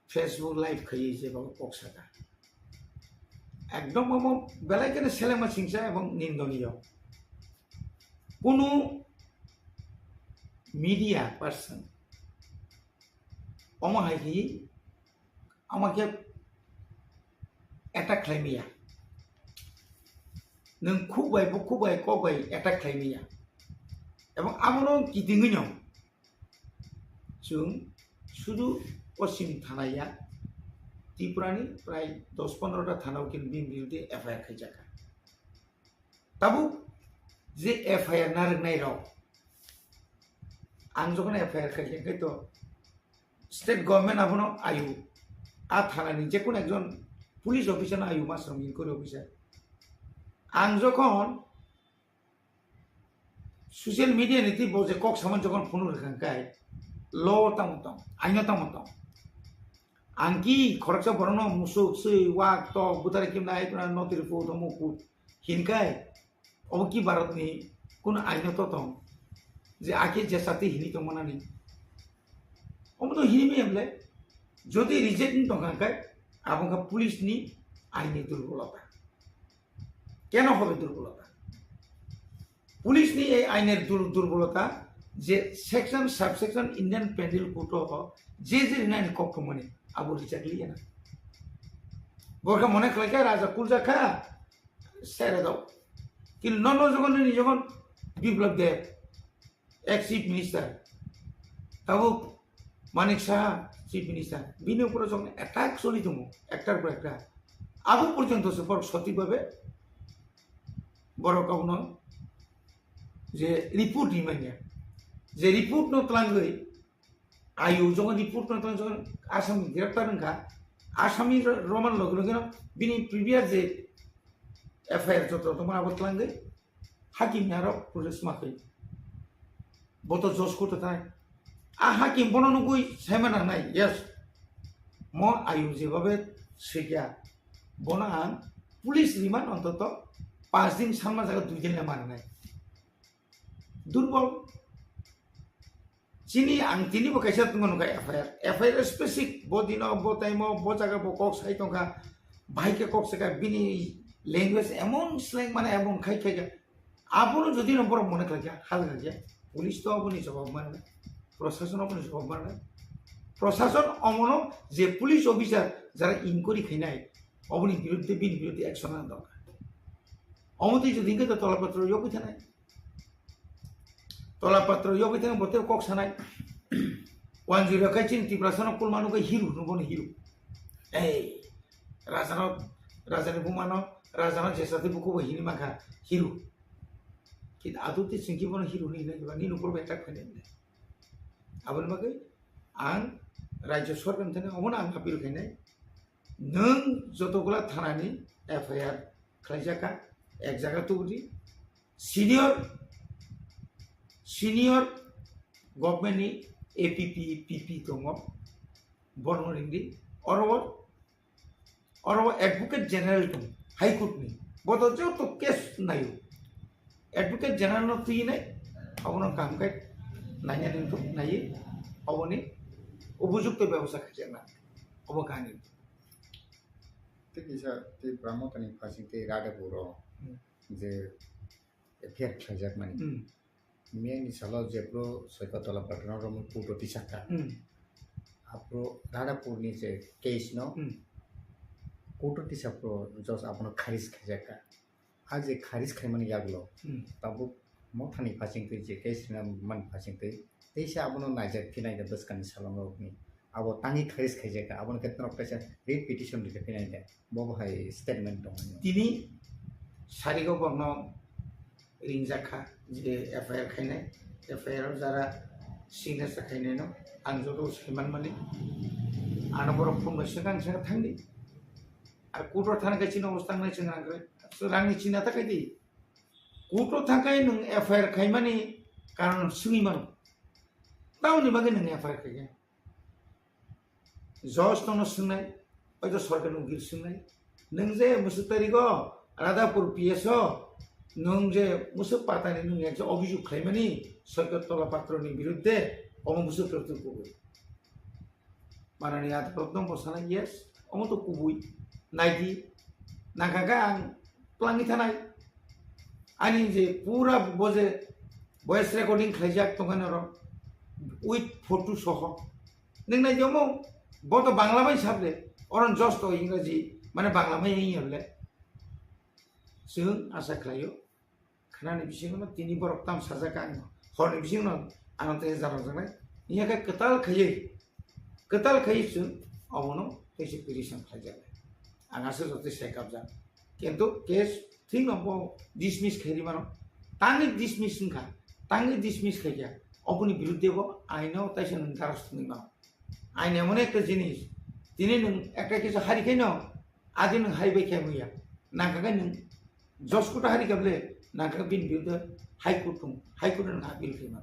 फेसबुक लाइव खाई जेबाबे पक्सादा एकदम मो बेलायकेने सेलेमा सिंसा एवं निंदनीय कोनो मीडिया पर्सन अमाहाई आमाके अटैक खालामिया नों खुबाय कबाय अटैक खालामिया এবং আমনো কিদিङैन जों শুধু पश्चिम थानाया त्रिपुरानि प्राय 10-15टा थानाव किन बिरुद्धे एफआईआर खायजाका ताबु जे एफआईआर नारनाय राव आं जखन एफआईआर खायजाखै तो स्टेट गवर्नमेंट आपनो आयु आ थानानि जे कोन एकजन पुलिस अफिसार आयु मासरम इनक्वायरि अफिसार आं जखन सोशल मीडिया नीति बोझे कक सामान जखन फोन रखांकाय लो तामतम आइनो तामतम आंकी खरचा बरनो मुसु सै वाक तो बुतारे किम नाय पुना नतिर फो दमो कु हिनकाय अब की भारत नि कोन आइनो तो तम जे आके जेसाते हिनि तो मनानि अब तो हिनि में हमले যদি রিজেক্ট টঙ্কায় आपका पुलिस नि आईनी दुर्बलता কেন হবে দুর্বলতা पुलिस नि आईनेर दुर्बलता जे section subsection Indian penal code जे नानी कक मने अब रिचेक लिया ना बोरका मने खलाका राजा कुलजा खा सेरे दो কিন্তু যখন বিপ্লব দেব এক চিফ মিনিস্টার তাও মানিক সাহা চিফ মিনিস্টার বিনি উপরে যখন অ্যাটাক চলি দङ একটার পর একটা আবু পর্যন্ত বড় সঠিকভাবে বড় কাউন যে রিপোর্ট ইমানিয়া যে রিপোর্ট নতলাঙ্গৈ आयु जगह रिपोर्ट जगह आसाम ग्रेप्तार होनखा आसामी रमान लगे लगे बिनि प्रिभियास जे एफआईआर जत तमा आबत लांगै हाकिम यारो पुलिस माखै बत जज को थाय आ हाकिम बननो गई साइमाना नाय यस म आयु जेबाबे सेगिया बना पुलिस रिमांड अंतत 5 दिन सानमा जागा 2 दिन ले मारनाय दुर्बल Sini ang tini ba kaysa tungan ka FIR specific bo dino bo time bo jaga bo kok sai tongka bhai ke kok saka bini language emon slang মানে এমন খাই খাই আপনো যদি নম্বর মনে লাগে হাল লাগে পুলিশ তো আপনি জবাব মানে প্রশাসন আপনি জবাব মানে প্রশাসন অমন যে পুলিশ অফিসার যারা ইনকোয়ারি খাইনাই আপনি বিরুদ্ধে বিরুদ্ধে অ্যাকশন আনা দরকার অমতি যদি ইনকে তলাপত্র যোগ্য থানায় तलापत्र योगी थे बोते कक सानाय 10 kai chin tiprasan kul manu kai hiru no bon hiru ei rajana bumano rajana jesati buku bahini maka hiru kit aduti singki bon hiru ni na ni nupur beta khane abon bagai ang rajya sorgan thane amon ang apil khainai nang jotogula thanani FIR khlaijaka ek jaga tubdi senior government ni APP PP tongo borno indi oro advocate general tong high court ni boto jo to case nayo advocate general no tui nai abono kam kai nanya din to nai oboni উপযুক্ত ব্যবস্থা খাইছে না অবকানি ঠিক আছে তে ব্রাহ্মণী ফাসিতে রাডে পুরো যে appear খাইজাক মানে Miani salah jepro soika tola patna romo puto tisaka. Apro rada purni je case no. Puto tisapro jos apno kharis khajaka. Aje kharis khaimani yaglo. Tabu mothani fasing te je case na man fasing te. Teisa apno najak pinai da baskan salam rokni. Abo tangi kharis khajaka. Apno ketna kaisa read petition dite pinai da. Bobo hai statement dong. Tini sarigo bangno ringzaka যে FIR খাইনাই FIR যারা signature খাইনাই ন आं जतो सैमान माने आना बर फुंगा सिगां सिगां थांदि आरो कुटो थानाय चिन अवस्था नाय सिगां रांनि चिना थाखाय दि कुटो थाखाय नों एफआईआर खाय माने कारण सुङि मान ताउनि बागै नों एफआईआर खाय जज तनो सुनाय बायदो सरकार गिर सुनाय नों जे मुसु तारिखो रादापुर पिएसओ नों जे मुसु पातानि नों एक अभियोग खायमानि सरकार तलापात्रनि बिरुद्धे अम मुसु प्रतु कुबुय माननीय आदालतन बसानाय यस अम तो कुबुय नायदि नागागा आं प्लांगि थानाय आनि जे पूरा बजे वॉइस रेकर्डिंग खायजाक तंगानो र उइथ फोटो सह नों नायदियामो बतो बांग्ला बाय साबले अरन जस्ट इंग्राजी माने बांग्ला बाय इयरले जों आसा खालायो खानानि बिसिङाव तिनि बरफ ताम साजाका हरनि बिसिङाव आंते जारां जानाय इयाका कताल खायो जों अमनो कैसे पिटिशन खायजाले आंगासो जते चेकआप जा किन्तु केस थिं नबो डिसमिस खायरिमानो तांनि डिसमिस नखा तांनि डिसमिस खायजा अपनि बिरुद्धेबो आइनाव ताइसे नों दारास्त नङा आइन एमन एक जिनिस दिनै नों एकटा किछु हारिखायनो आदि नों हारिबाय खायमैया नागागा नों जसकोटा हारिखाबले नागागा बिन बिरुद्ध हाइकोर्ट दं हाइकोर्ट नों आपिल खायमा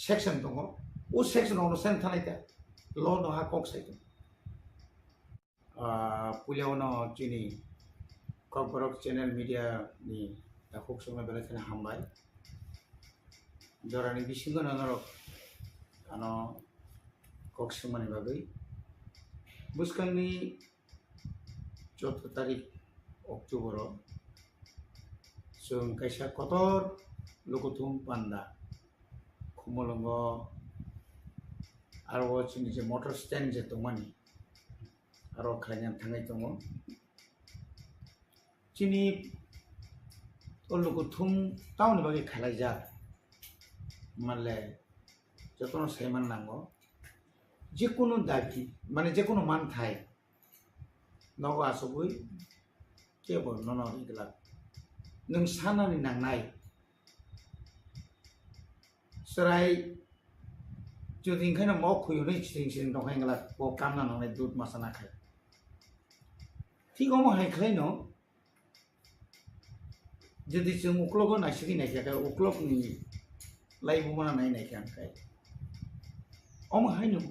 सेक्शन दङ ओ सेक्शन अनुसार थानायता ल नहा कक साइदों पुलियावनो चिनि ककबरक चैनल मीडिया नि दाखोक संना बेलाथाना हामबाय जरानि बिसिङाव नरक आनो कक संमानि बागै बुसकांनि 14 तारिख अक्ट'बर जों कायसा कतर लोकथुम पान्दा खुमलंग आरो जोंनि जे मटर स्टेन्ड जे दंमानि आरो खायनानै थांनाय दङ जोंनि लोगो थुम टाउन बागे खालाई जा मानले जतनो सेमान नांगो जे कोनो दाबी माने जे कोनो मान थाय नगो आसबुई केबल नन इगला नों सानानि नांनाय सराय जुदि ओंखायनो मावखुयो नै सिं दंखायगला ब कामना नांनाय दुध मासाना खाय ठीक अमा हायख्लायनो जुदि जों उक्लबो नायसिगि नायखाय उक्लबनि लाइबो माना नायनायखाय आंखाय अमा हायनो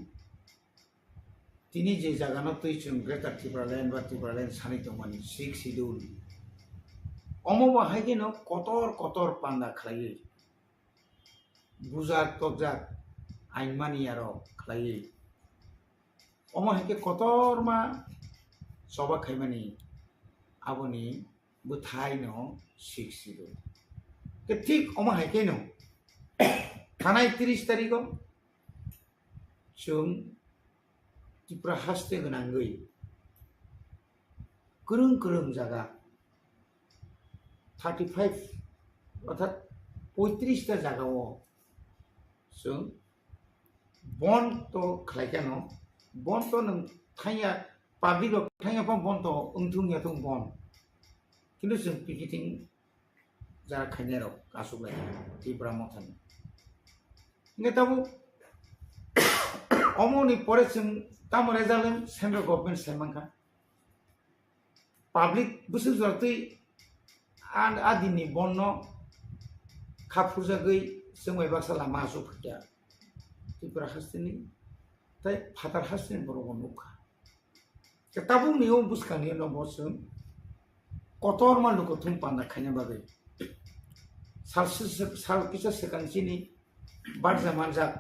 दिनै जे जागानो तै जों ग्रेटार टिब्रालेण्ड सानै दंमानि सिक सिडुल अमा बाहायनो कतर पान्दा खालायो बुजाक तकजाक आइनमानि आरो खालायो अमा हायके कतर मा सबा खायमानि आबनि बुथायनो सिक सिडुल के ठीक अमा हायके नो थानाय 30 तारिखआव जों त्रिपुरा हास्ते गोनांगै गोरों जागा 35 अर्थात 35 टा जागाओ जों बन तो खालायखानो बन तो नों थाया पाब्लिक थाया बन तो उंथुंया तो बन किन्तु जों पिकेटिं जा खायनायाव आसुबाय त्रिपुरा मथान नेताबो अमोनि परे जों ताम रेजाल्ट सेंट्रल गभर्नमेंट सेमांखा पाब्लिक बुसु जरतै आदिनि बन्न खाफुरजागै जोंबाय बाक्सा लामा आसु फैया त्रिपुरा हास्तेनि ताय फातार हास्तेनि बर'बो नुखा ताबु नियो बुसखानि नबो जों कतर मालुको थुम पाना खायना बागै साल किसा सेकांसिनि बारजा मानजाक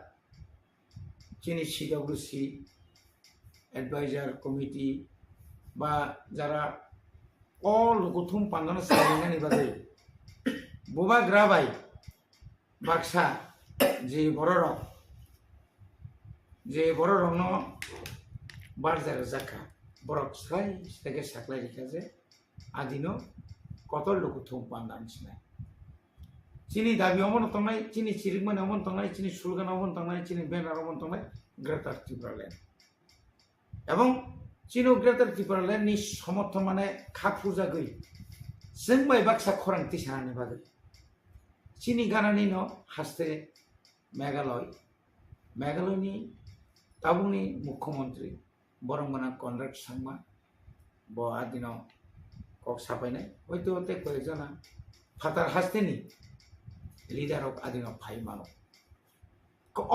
चिनी सीडब्ल्यूसी एडवाइजर कमिटी बा जरा all gutum pandana salingan ibagai boba grabai baksa je bororok no barjar zakha borok sai stege saklai dikaje adino kotol gutum pandan sinai chini dabi omon tongnai chini chirigman omon tongnai chini sulgan omon tongnai chini benar omon tongnai greater Tibraland এবং চিনো greater Tripuraland नि समर्थन माने खाफुजा गई जों bye Baksa खरां तिसानि बागै चिनि गानानि न हास्ते मेघालयनि ताबुनि मुख्यमंत्री बरंगना कनराड सांमा ब आदिनो कक सापायनाय हयतो ते कयजना फातार हास्तेनि लिडार अफ आदिनो फाइमानो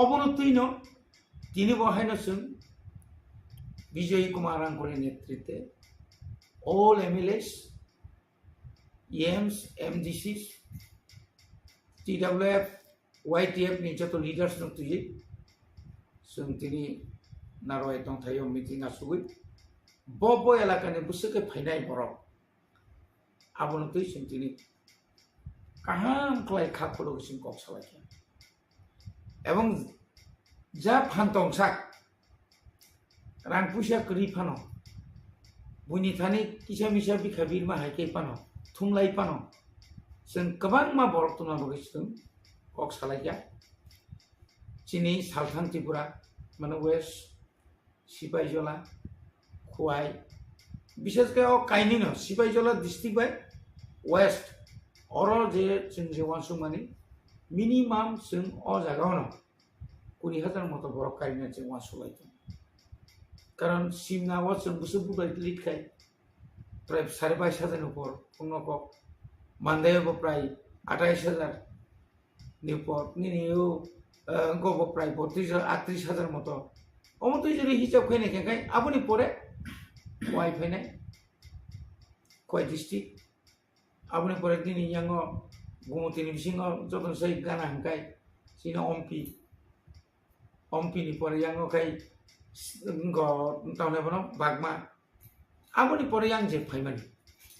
अबनतैनो तिनि बहायनो जों विजय कुमार अंकोनी नेतृत्वे all MLAs, EMs, MDCs, TWF, YTF ni jato leaders nung tuji, sung tini narway tong tayo meeting asugui, bobo elakane busake painay borok, abo nung tuji sung tini kaham klay kapulo sung kok salakya, ebong ja phantong sak Rang pusya keri pano, bunyi thani kisah misah bika birma haike pano, thumlai pano, sen kabang ma borok tuna bogistung, kok salaya, Cini Saltan Tripura, mana West, Sipajola, Kuai, bishes kaya kaini no, Sipajola district by West, oral je cengjewan sumani, minimum seng o jagaono, kuni hatar moto borok kaina cengwan sulai tu. কারণ Simna ওয়াচন বুসু Bubai Litt খাই প্রায় 22,500 উপর কোনক মানদায়ব প্রায় 28,000 নিপর নিনিও গব প্রায় 38,000 মতো অমতই যদি হিসাব খাই খাই আপনি পরে ওয়াই ফাইনাই কয় ডিস্ট্রিক্ট আপনি পরে দিন ইয়াঙ্গ গুমতিনি বিসিং যতন সেই গানা হাঙ্কাই সিনা অম্পি নি পরে ইয়াঙ্গ খাই Ungo tahun apa nom bagma, aku ni pore yang je paimani,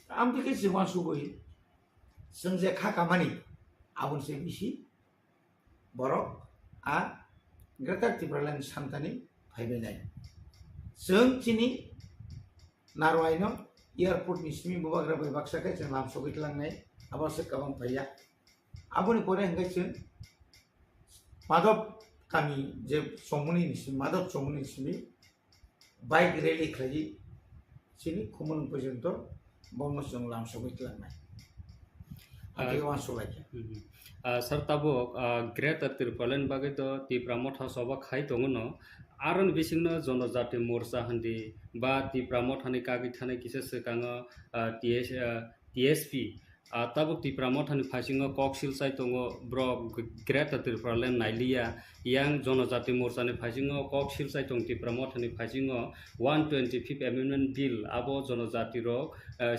ambil ke sewan subui, sengje kakamani, aku se bisi, borok, greater Tibraland santani paimenai, seng cini, narwai no, airport ni simi bawa grabai baksa ke, seng lam sokit lang nai, abase kabang phaya aboni pore hangaisin madop kami je somuni nisi madop somuni nisi bike rally khaji sini khumon porjonto bongos jong lam sobai tlanai ake wan sobai sir tabo greater tirpalen bagai to ti pramotha soba khai tongono aron bisingno jonojati morcha handi ba ti pramothani kagi thane kisa sekango tsp tabuk ti pramothani phasingo koksil sai tongo bro greater tirpalen nailia yang jonojati morcha ni phasingo koksil sai tong ti pramothani phasingo 125th amendment bill abo jonojati rok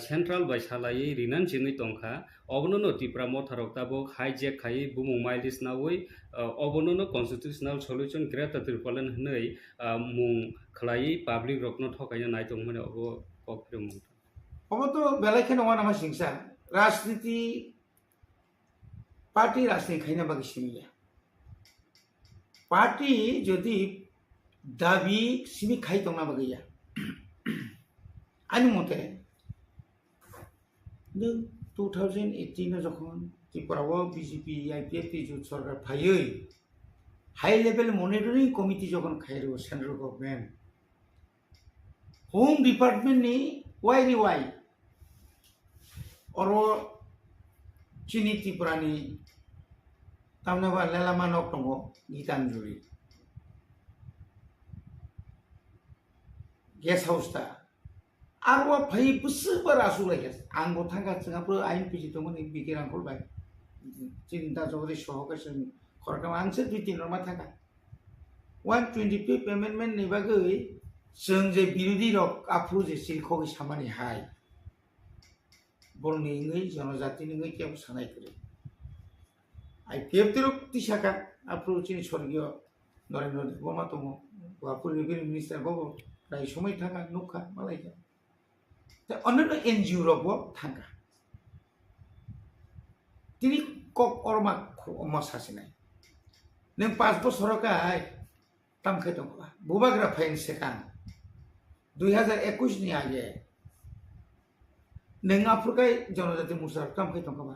central by salai rinan chini tongkha obonono ti pramotharok tabuk hijack khai bumung mailis nawi obonono constitutional solution greater tirpalen hnei mung khlai public rokno thokaya nai tongmane obo kokprim obo to belai kheno wana ma singsa राजनीति party राजनीति खाइना बाकी सिमिया party जदि दाबी सिमी खाइ तंगना बागैया आनि मते नों 2018 जखन त्रिपुराव बीजेपी आईपीएफ जो सरकार फायै हाई लेवल मनिटरिंग कमिटी जखन खाइरो सेंट्रल गवर्नमेंट होम डिपार्टमेंट नि वाई और चीनी त्रिपुरानी तामनेबा लेलामा नक दङ गीतांजलि गेस्ट हाउस ता आरो फै बुसबर आसुलाय आंबो थांगा जोंहाबो आइन पिजि दंमोन बिगिरां खलबाय चिन्ता जगरि सहकासन खरकाम आंसो दुइ दिन रमा थांगा 125 एमेन्डमेन्ट नि बागै जों जे बिरोधी रक आफु जे सिलखगै सामानि हाय borni ngai जनजाति ngai क्या सानाय करे आईपीएफ तिरो तिसाका अप्रोच नि स्वर्गीय नरेन्द्र बर्मा दङ गुवाहाटी रेभिनिउ मिनिस्टार गबो प्राय समय थाका नुखा मालायका दा अन्य एनजिओ रबो थाका तिनि कक अरमा अमा सासिनाय नों 5 बोसोरकाय तामखाय दङ बुबाग्रा फाइन सेकां 2021 नि आगे नों आफुरखाय जनजाति मुसार तामखाय दङबा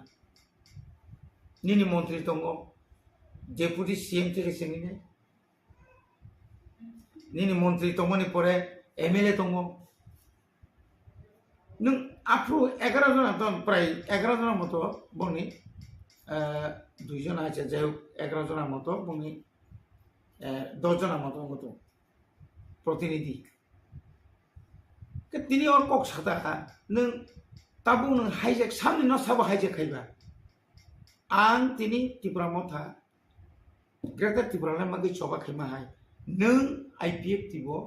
निनि मन्त्रि दङ डेपुटी सीएम থেকে सेंगिने निनि मन्त्रि दङनि परे एमएलए दङ नों आफु 11 जना दं प्राय 11 जना मतो बंनि 2 जना আছে যাই 11 जना मतो बंनि 10 जना मतो प्रतिनिधि के तिनि और कक सादा नों ताबु नों हाइजेक सामने न साबो हाइजेक खाइबा आं तिनि त्रिपुरा मथा ग्रेटर त्रिपुरा मागै चबा खाइमा हाय नों आईपीएफ तिबो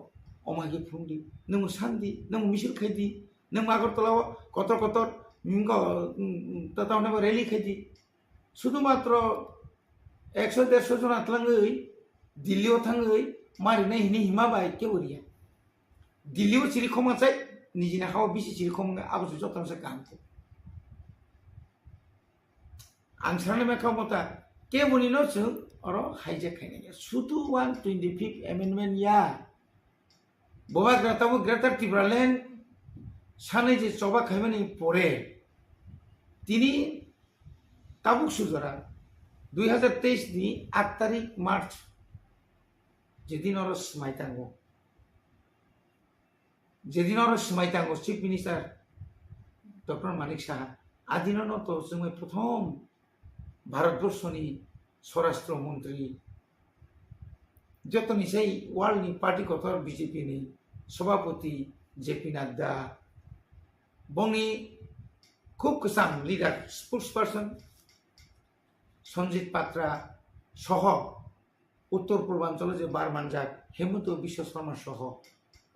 अमागि फुंदि नों सान्दि नों मिसिल खाइदि नों आगरतलाव कतर मिंगो ततावना रैली खाइदि शुधु मात्र 100-150 जना तलाङै दिल्लीयाव थाङै मारिनाय हिनि हिमा बाय केवरिया दिल्लीयाव सिरि खमाचाय निजिना हाव बिसि सिरि खम आबसु जतांसा कामको आं साननाय मा खामता केवनि न जों अर हाइजेक खाइनाय शुधु 125 एमेन्डमेन्ट या बबा ग्राताबो ग्रेटर त्रिपुरालेण्ड सानै जे चबा खाइमानि परे तिनि ताबुक सुजरा 2023 नि 8 तारिख मार्च जेदिन अर स्माइतांगो जेदिन अर स्माइतांगो chief minister doctor Manik Saha आदिन तो जों प्रथम भारतवर्षनि स्वराष्ट्र मंत्री जतनि सै वर्ल्डनि पार्टी कथर बीजेपी नि सभापति जेपी नड्डा बंनि खूब कसां leader sports person Sanjeet Patra सह उत्तर पूर्वांचल जे बारमानजाक हेमंत विश्व शर्मा सह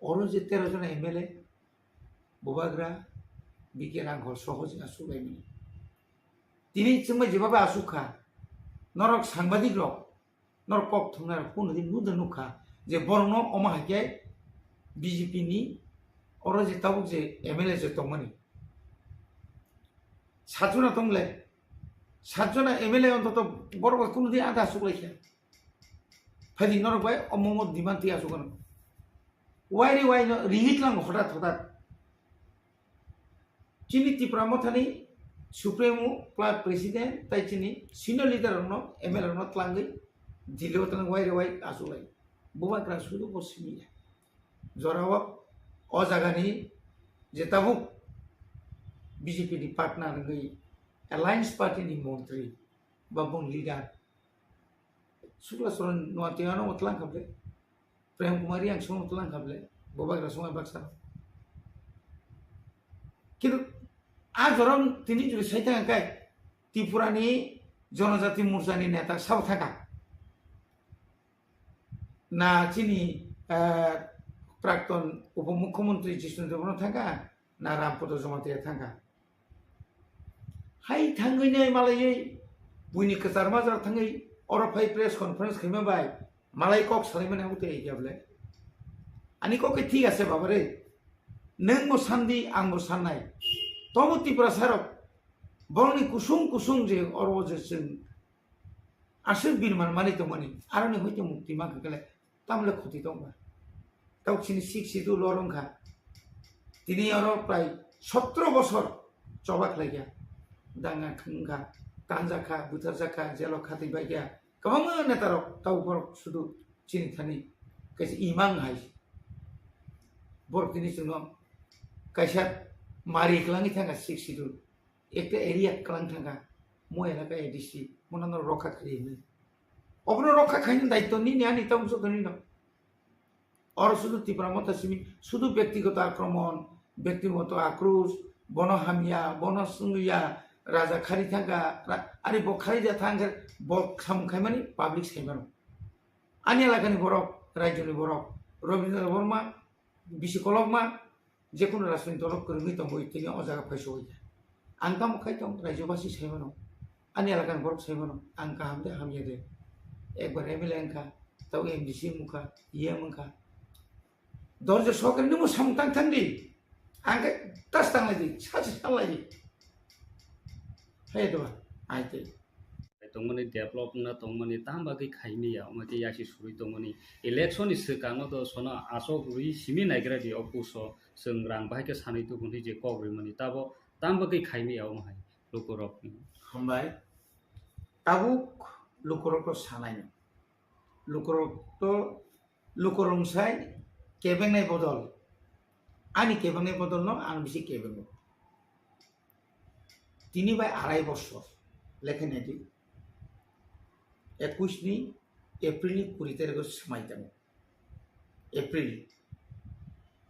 और जे 13 जन एमएलए बबाग्रा बिकेरां घर सह जे आसुलायमोन तिनि जोंबा जेबाबा आसुखा नरक सांबादिक रक नरक कक थुंनार पुनदि नुद नुखा जे बरनो अमाहाके बीजेपी नि और जे ताबुक जे एमएलए जे तमनि सातना तंगले सातना एमएलए अंतत बरबा कुनदि आदा सुगलायखा फादि नरक बाय अमम दिमानति आसुगन वाइ रिहितलां हठात चिनि Tripura मथानि Supremo plus president tai chini senior leader no ML no tlangai dilo tlang wai wai asulai buba kra sudu posimi Jorao o jagani je tabuk BJP ni partner ngai alliance party ni montri babung leader sukla soran nuatiano utlang kable Prem Kumari yang semua utlang kable buba kra semua baksa কিন্তু आज orang tini juga saya tengah kai Tripura ni Janajati Morcha ni neta sab thaka na chini prakton upamukhyamantri Jishnu Devano thaka na Rampoto Jamatia thaka hai thangai nei malai buini katar mazar thangai ora phai press conference khima bai malai kok salimane hute eiable ani kok ঠিক আছে babare neng mo sandi ang mo sanai tomo Tripura sarok borni kusung je oro je sing asir binman mani to mani arani hoite mukti ma kale tamle khoti tongba taw chini sidu lorong kha tini oro prai 17 বছর চবাক লাগিয়া দাঙ্গা খঙ্গা তানজা খা বুতারজা খা jello খাতি বাইয়া কমা নেতারক তাও বড় শুধু চিনি থানি কাছে ইমাং হাই বড় তিনি শুনো কাইসা মারি ক্লাঙ্গি থাকা সিদু একটা এরিয়া ক্লাং থাকা মো এলাকা এডিসি মনানো রক্ষা খাইনি অপনো রক্ষা খাইনি দায়িত্ব নি নিয়ানি তাও সদনি না और শুধু ত্রিপুরা মত সিমি শুধু ব্যক্তিগত আক্রমণ ব্যক্তিগত আক্রোশ বন হামিয়া বন সুঙ্গিয়া রাজা খারি থাকা আরে বখারি যা থাকা বক সামখাই মানে পাবলিক সাইমানো আনি এলাকানি বরফ রাজ্যনি বরফ রবীন্দ্র বর্মা বিশি কলকমা যে কোনো রাজনৈতিক দলক করে হইতো বই তিনি অজাগা ফাইসো হই আংকা মখাইতাম রাজ্যবাসী সাইমানো আনি এলাকানি বরফ সাইমানো আংকা হামদে হামিয়া দে একবার এমএলএ আংকা তাও এমডিসি মুখা ইয়ে মুখা দরজা সহকারী নিমো সামতাং থান্দি আংকে তাস তাংলাইদি সাথে সাংলাইদি হাই দেবা আইতে tongmani develop na tongmani tamba gi khaimi ya mati yashi suri tongmani election is kang do sona asok rui simi naigra di opuso seng rang bai ke sanai tu gunti je kogri mani tabo tamba gi khaimi ya mahai lokorok ni hambai tabuk lokorok to sanai lokorok to lokorong sai kebeng nai bodol ani kebeng nai bodol no ang bisi kebeng tini bai arai বছর লেখেন এটি 21 নি April 20 তারিখ সমাইতাম April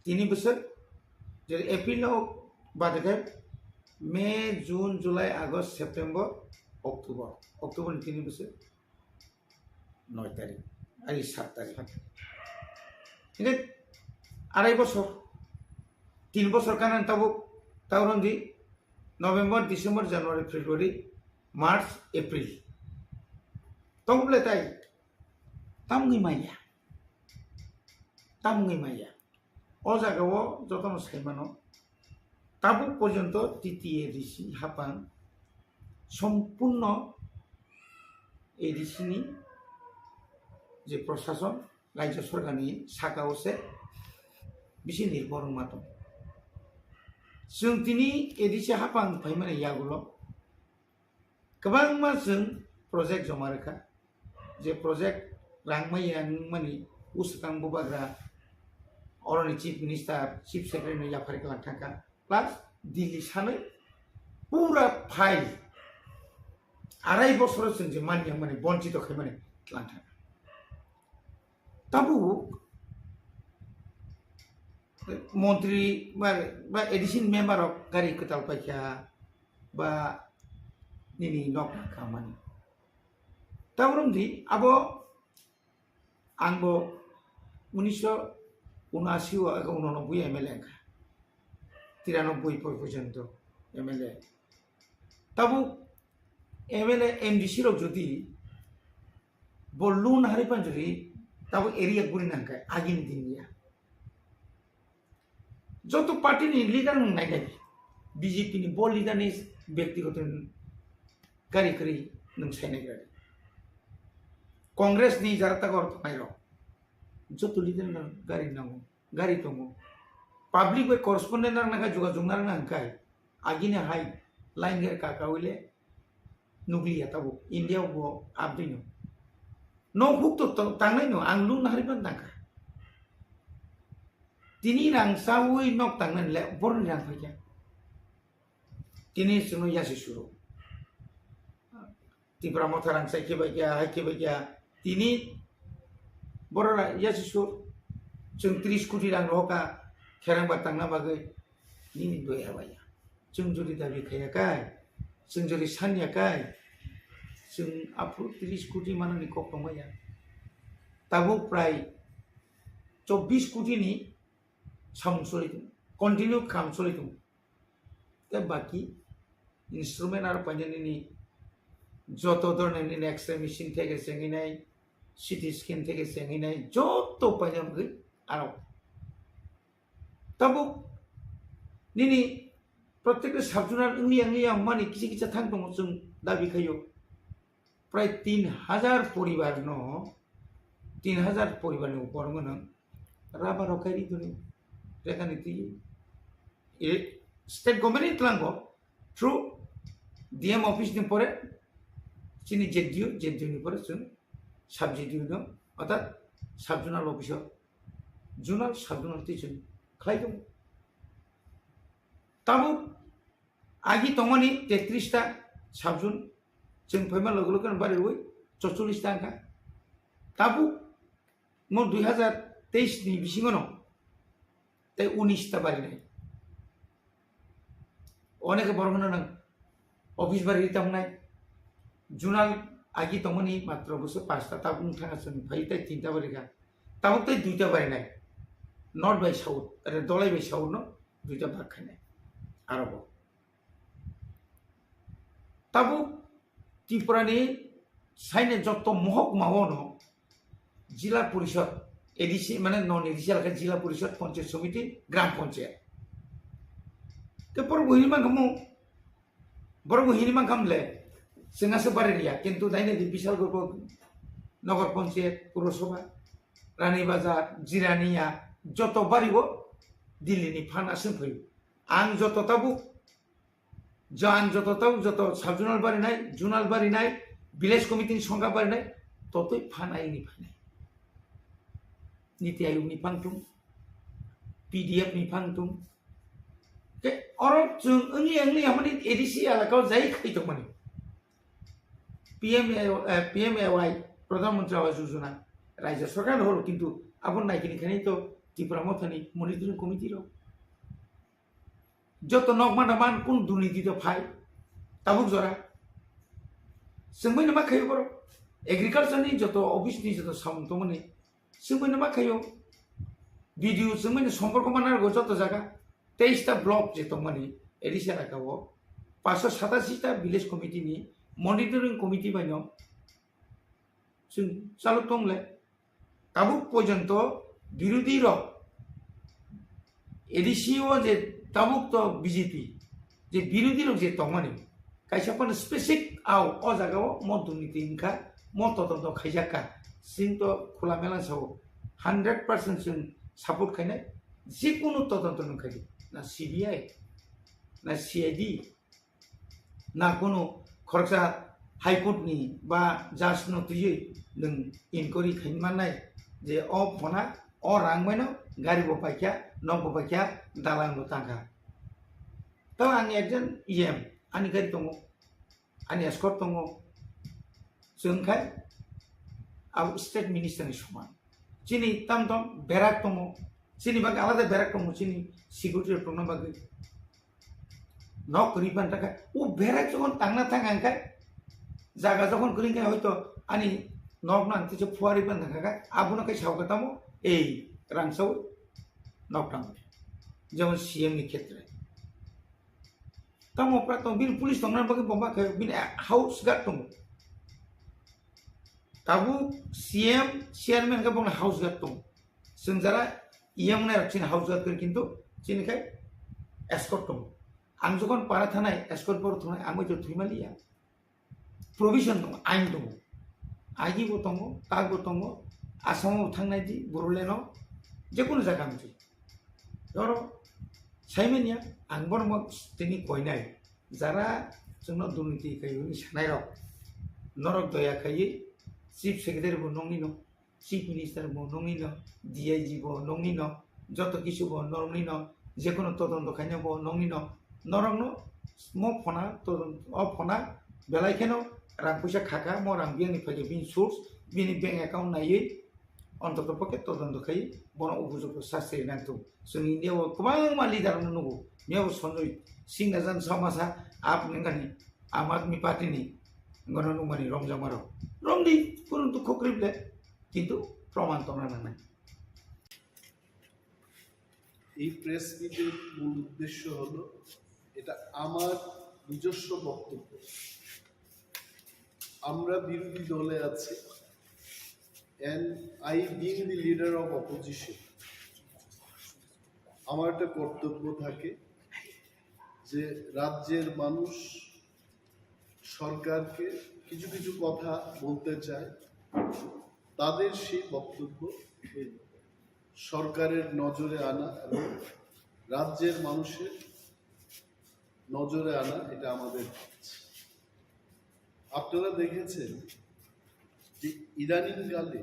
3 বছর যে April বাদে May June July August September October 3 বছর 9 তারিখ আর 7 তারিখ এটা আড়াই বছর 3 বছর কারণ তাওরন্দি November December January February March April তংবলে তাই তামগি মাইয়া ও জায়গাও যতন সাইমানো তাবুক পর্যন্ত তৃতীয় ঋষি হাপান সম্পূর্ণ এই ঋষিনি যে প্রশাসন রাজ্য সরকারনি সাকাওসে বেশি নির্ভর মাতো जों दिनै एडिसि हापां फाइमाने यागुलो गोबां मा जों प्रजेक्ट जमा रोखा जे प्रजेक्ट रांमाया माने उसकां बुबाग्रा अरनि चिफ मिनिस्टार चिफ सेक्रेटारि याफारि कलां थाका प्लास दिल्ली सानै पुरा फाइल आराय बছর जों जे मानिया माने बन्चित खाइमाने कलां थाका ताबु মন্ত্রী বা এডিশন মেম্বার অফ গাড়ি কোথাও পাইখা বা নিনি নকরা খামানি তারপরে আবো আংবো 1979 এমএলএ 93 পর্যন্ত এমএলএ তাবু এমএলএ এমডিসি রক যদি বললুন হারিপান যদি তাবু এরিয়া গুরি নাঙ্কায় আগিন দিন দিয়া যত পার্টি নি লিডার নাই নাই বিজেপি নি বল লিডার নি ব্যক্তিগত গাড়ি করি নং সাইনে গাড়ি কংগ্রেস নি যারা তা করতে পাইলো যত লিডার না গাড়ি তঙ্গ পাবলিক ওই করসপন্ডেন্ট না যোগাযোগ না হাঙ্কাই আগিনে high lain kaka wile nuklia tabu India bo abdino no huk to tangnai no ang lung hariban tangka tini rang sawi nok tangnan le born rang phaya tini suno yasi suru ti pramotha rang sai ke bagya tini borra yasi sur chung 30 koটি rang roka kherang batang na bagai nini doi abaya chung juri dabi khaya kai chung juri sanya kai chung apro 30 koটি manani kok pamaya tabu prai 24 koটি ni samsori continue kam soli tu te baki instrument ar panjani ni joto ধরনের ni x-ray machine থেকে sengi nai CT scan থেকে sengi nai joto panjam gui aro tabu nini প্রত্যেকটা সাবজুনার ইংলি মানে কিছু থাকতো जों দাবি খাইও প্রায় 3000 পরিবার ন 3000 পরিবারের উপর মনে রাবা রকারি ধরে রেখানি তুই স্টেট গভর্নমেন্ট তলাঙ্গো থ্রু ডিএম অফিস নি পরে চিনি জেডিও নি পরে जों সাবজেডিও ন অর্থাৎ সাবজুনাল অফিস জুনাল সাবজুনাল টিচার খাইতো তাবু आगे तमानी 33टा साबजुन जों फैमा लोगो लोगो बारे हुई 44 टाका ताबु मो 2023 नि बिसिङनो ते 19 टा बारे नै अनेक बरमन नं ऑफिस बारे तमनाय जुनाल आगे तमानी मात्र बसो 5 टा ताबु थाङा जों फैते 3 टा बारे का ताबु ते 2 टा बारे नै नॉर्थ बाय साउथ अरे दलाई बाय साउथ न 2 टा भाग खाने आरो tabu Tripurani saine joto mohok mawono jila purishad edisi mane non edisial ka jila purishad panchayat samiti gram panchayat ke por buhiniman kamle singa se bareria kintu daine di bisal gorpo nagar panchayat purosabha rani bazar jiraniya joto baribo dilli ni phana semphoi ang joto tabu जान जत ताव जत साबजुनाल बारी नाय जुनाल बारी नाय village committee संख्या बारी नाय ततई फानाय नि फानाय नीति आयोग नि फांगतुम पीडीएफ नि फांगतुम के अरो जों अंगली हमनि एडीसी आलाकाव जाय खैतो माने पीएमएवाई प्रधानमंत्री आवास योजना राज्य सरकार हलो किंतु आबन नायकिनि खानि तो त्रिपुरा मथानि मनिटरिंग कमिटी रो जो तो नगमान मान कुन दुर्नीति तो फाइ ताबुक जरा जोंबो नमा खायो बर एग्रीकल्चर नि जो तो ऑफिस नि जो तो साउंड तो माने जोंबो नमा खायो भिडियो जोंबो सम्पर्क मानार गो जतो जागा 23 टा ब्लॉक जे तो माने एडिसा राखावो 587 टा विलेज कमिटी नि मनिटरिंग कमिटी बायनो जों चालु तंगले ताबुक पर्यन्त बिरोधी र एडिसिओ जे ताबुक तो बीजेपी जे विरोधी लोग जे तमानी कायसापन स्पेसिफिक आव अ जागाव म दुर्नीति इनका म तदन्त खायजाका सिं तो खुला मेला साव 100% जों सापोर्ट खायनाय जिकुनु तदन्त नखायो ना सीबीआई ना सीआईडी ना कोनो खरसा हाईकोर्ट नि बा जाज न तुयै नों इनक्वायरि खायमानाय जे अ फना अ रांमायनो गारि बपायखा नग बपायखा दालां बतांखा तो आंनि एकजन इएम आंनि गारि दङ आंनि एस्कर्ट दङ जोंखाय आव स्टेट मिनिस्टारनि समान चिनि ताम बेराक दङ चिनि बागै आलादा बेराक दङ चिनि सिकिउरिटि दङ बागै नक रिफान्ड थाखाय ও बेराक যখন थांना थांगांखाय जागा যখন করিংखाय হয়তো आंनि नक नांतिसे फुवारि बान थाखाय आबुनाखाय सावगातामो এই रांसाव नकटां যেমন सीएम नि क्षेत्र तमो प्रातो बिन पुलिस दंना बागै बम्बा खाय बिन हाउस गार्ड दङ ताबु सीएम चेयरमैन का बंग हाउस गार्ड दङ जों जरा इएम ना चिन हाउस गार्ड किन्तु चिनिखाय एस्कर्ट दङ आं जखन पारा थानाय एस्कर्ट पर थानाय आं जो थुइमालिया प्रोविजन दङ आइन दङ आइबो दङ तागबो दङ आसामाव थांनाय दि बरलेण्डआव जेकुनु जागा मोनसे धरो साइमेनिया आं बरम तिनि कयनाय যারা जोंनो दुर्नीति खायो सानाय रक नरक दया खायो चिफ सेक्रेटारि बो नंनि न चिफ मिनिस्टार बो नंनि न DIG बो नंनि न যত কিছু বো নরনি ন যে কোনো তদন্ত খাইনা বো নংনি ন নরং ন ম ফনা তদন্ত অ ফনা বেলাইখেনো রাং পয়সা খাকা ম রাং বিয়াनि ফাইजे बिन सोर्स बिनि बैंक अकाउंट नायै অন্তত পক্ষে তদন্ত খাই বন উপযুক্ত শাস্তি নাंगौ जों इन्डियाव गोबां मा लिडारानो नंगौ मेव सन्जय सिंह नाजान समासा आप नंगानि आम आदमी पार्टीनि गणनुमानि रमजामाराव रमदि কোনো দুঃখ করিবলে কিন্তু প্রমাণ তো না নাই এই প্রেস মিটের মূল উদ্দেশ্য হলো এটা আমার নিজস্ব বক্তব্য আমরা বিরোধী দলে আছি and I being the leader of opposition আমার একটা কর্তব্য থাকে যে রাজ্যের মানুষ সরকারকে কিছু কিছু কথা বলতে চায় তাদের সেই বক্তব্য সরকারের নজরে আনা এবং রাজ্যের মানুষের নজরে আনা এটা আমাদের কাজ আপনারা দেখেছেন যে ইদানিংকালে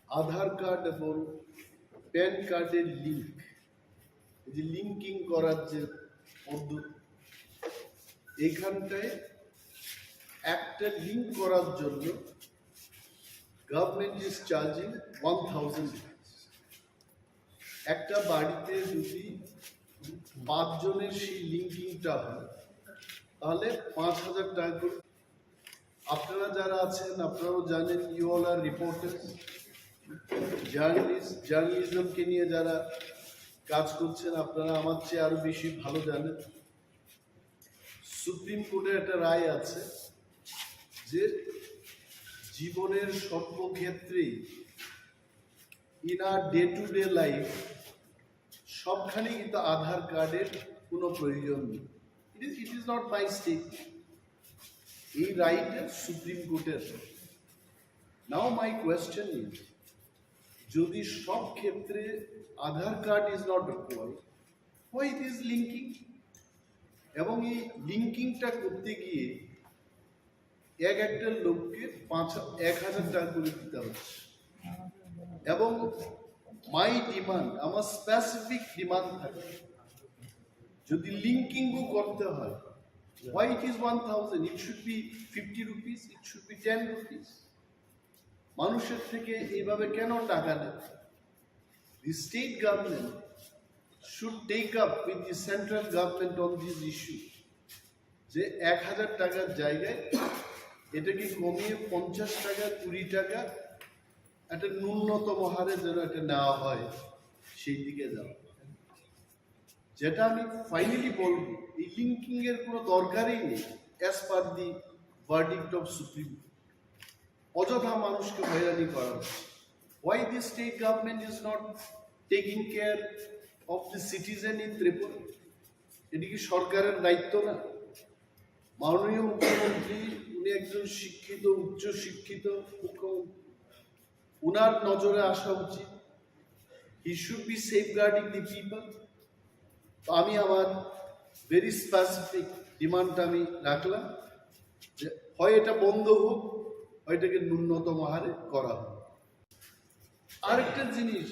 আধার কার্ড এবং প্যান কার্ডের লিঙ্ক যে লিঙ্কিং করার যে পদ্ধতি এইখানটায় একটা লিঙ্ক করার জন্য গভর্নমেন্ট ইজ চার্জিং 1000 একটা বাড়িতে যদি 5 জনের সেই লিঙ্কিংটা হয় তাহলে 5000 টাকা করে আপনারা যারা আছেন আপনারাও জানেন ইউ অল আর রিপোর্টার জার্নালিজমকে নিয়ে যারা কাজ করছেন আপনারা আমার চেয়ে আরো বেশি ভালো জানেন সুপ্রিম কোর্টের একটা রায় আছে যে জীবনের সর্বক্ষেত্রেই in our day to day life সবখানে কিন্তু আধার কার্ডের কোনো প্রয়োজন নেই it is not my state এই রাইটের সুপ্রিম কোর্টের নাও মাই কোয়েশ্চেন ইজ যদি সব ক্ষেত্রে Aadhaar card is not required why it is linking এবং এই লিঙ্কিংটা করতে গিয়ে একটা লোককে 1000 টাকা করে দিতে হচ্ছে এবং মাই ডিমান্ড আমার স্পেসিফিক ডিমান্ড থাকে যদি লিঙ্কিংও করতে হয় why it is 1000 it should be 50 rupees it should be 10 rupees মানুষের থেকে এইভাবে কেন টাকা নেয় the state government should take up with the central government on this issue যে 1000 টাকার জায়গায় এটাকে কমিয়ে 50 টাকা 20 টাকা একটা ন্যূনতম হারে যেন এটা নেওয়া হয় সেই দিকে যাওয়া যেটা আমি ফাইনালি বলবো এই লিঙ্কিং এর কোনো দরকারই নেই as per the verdict of supreme অযথা মানুষকে হয়রানি করা হচ্ছে why the state government is not taking care of the citizen in Tripura এটি কি সরকারের দায়িত্ব না মাননীয় মুখ্যমন্ত্রী উনি একজন শিক্ষিত উচ্চ শিক্ষিত মুখ্যমন্ত্রী উনার নজরে আসা উচিত he should be safeguarding the people আমি আমার ভেরি স্পেসিফিক ডিমান্ডটা আমি রাখলাম যে হয় এটা বন্ধ হোক হয় এটাকে ন্যূনতম হারে করা হোক আরেকটা জিনিস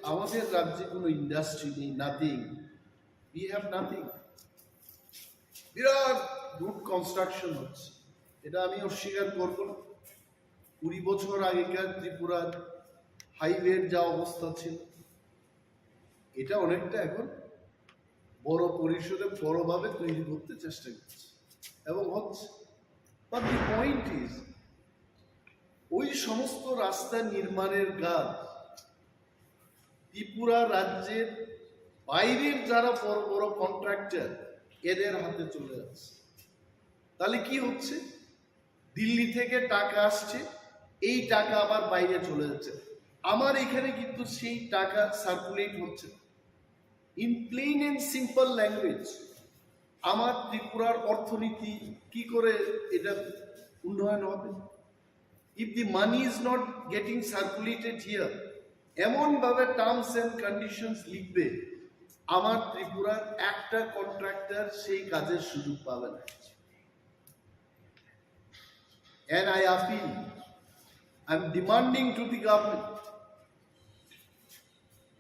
আমাদের রাজ্যে কোনো ইন্ডাস্ট্রি নেই nothing we have nothing Virat root construction হচ্ছে এটা আমি অস্বীকার করবো না 20 বছর আগেকার ত্রিপুরার হাইওয়ের যা অবস্থা ছিল এটা অনেকটা এখন বড় পরিসরে বড়ভাবে তৈরি করতে চেষ্টা করছে এবং হচ্ছে বাট দি পয়েন্ট ইজ ওই সমস্ত রাস্তা নির্মাণের কাজ ত্রিপুরা রাজ্যের বাইরের যারা বড় বড় কন্ট্রাক্টর এদের হাতে চলে যাচ্ছে তাহলে কি হচ্ছে দিল্লি থেকে টাকা আসছে এই টাকা আবার বাইরে চলে যাচ্ছে আমার এখানে কিন্তু সেই টাকা সার্কুলেট হচ্ছে in plain and simple language আমার ত্রিপুরার অর্থনীতি কি করে এটা উন্নয়ন হবে if the money is not getting circulated here এমনভাবে টার্মস অ্যান্ড কন্ডিশনস লিখবে আমার ত্রিপুরার একটা কন্ট্রাক্টর সেই কাজের সুযোগ পাবে না। And I appeal, I'm demanding to the government,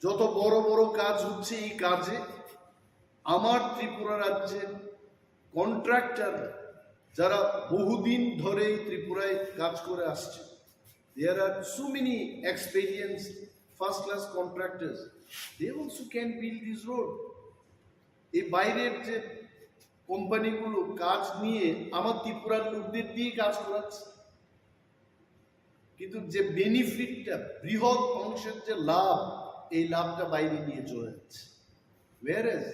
যত বড় বড় কাজ হচ্ছে এই কাজে আমার ত্রিপুরা রাজ্যের কন্ট্রাক্টর যারা বহুদিন ধরে ত্রিপুরায় কাজ করে আসছে, there are so many experienced first class contractors, they also can build this road. এই বাইরের যে কোম্পানিগুলো কাজ নিয়ে আমার ত্রিপুরার লোকদের দিয়ে কাজ করাচ্ছে, কিন্তু যে বেনিফিটটা, বৃহৎ অংশের যে লাভ, এই লাভটা বাইরে নিয়ে চলে যাচ্ছে। Whereas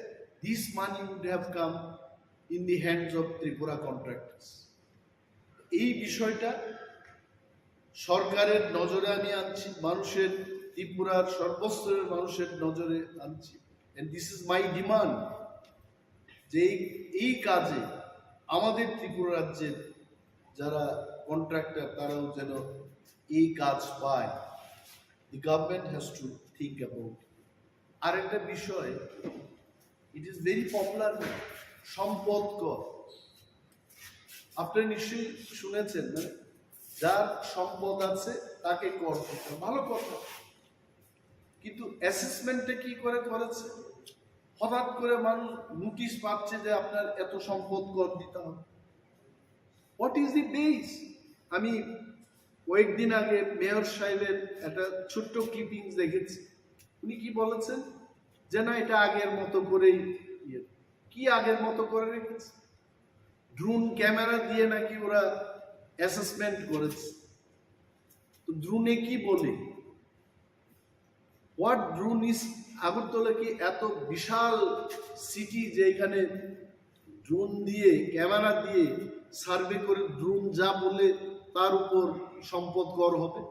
this money would have come in the hands of Tripura contractors. এই বিষয়টা সরকারের নজরে আমি আনছি, মানুষের, ত্রিপুরার সর্বস্তরের মানুষের নজরে আনছি। And this is my demand, যে এই কাজে আমাদের ত্রিপুরা রাজ্যের যারা কন্ট্রাক্টর তারাও যেন এই কাজ পায়। The government has to think about. আর একটা বিষয়, it is very popular, সম্পদ কর। আপনারা নিশ্চয়ই শুনেছেন না, যার সম্পদ আছে তাকে কর দিতে হবে, ভালো কথা। কিন্তু অ্যাসেসমেন্টটা কি করে করেছে? হঠাৎ করে মানুষ নোটিশ পাচ্ছে যে আপনার এত সম্পদ কর দিতে হবে। What is the base? আমি কয়েকদিন আগে মেয়র সাহেবের একটা ছোট্ট ক্লিপিংস দেখেছি। উনি কি বলেছেন যে না, এটা আগের মতো করেই, কি আগের মতো করে রেখেছে? ড্রোন ক্যামেরা দিয়ে নাকি ওরা অ্যাসেসমেন্ট করেছে। তো ড্রোনে কি বলে? What drone is? আগরতলা কি এত বিশাল সিটি যে এখানে ড্রোন দিয়ে, ক্যামেরা দিয়ে সার্ভে করে ড্রোন যা বলে তার উপর সম্পদ কর হবে?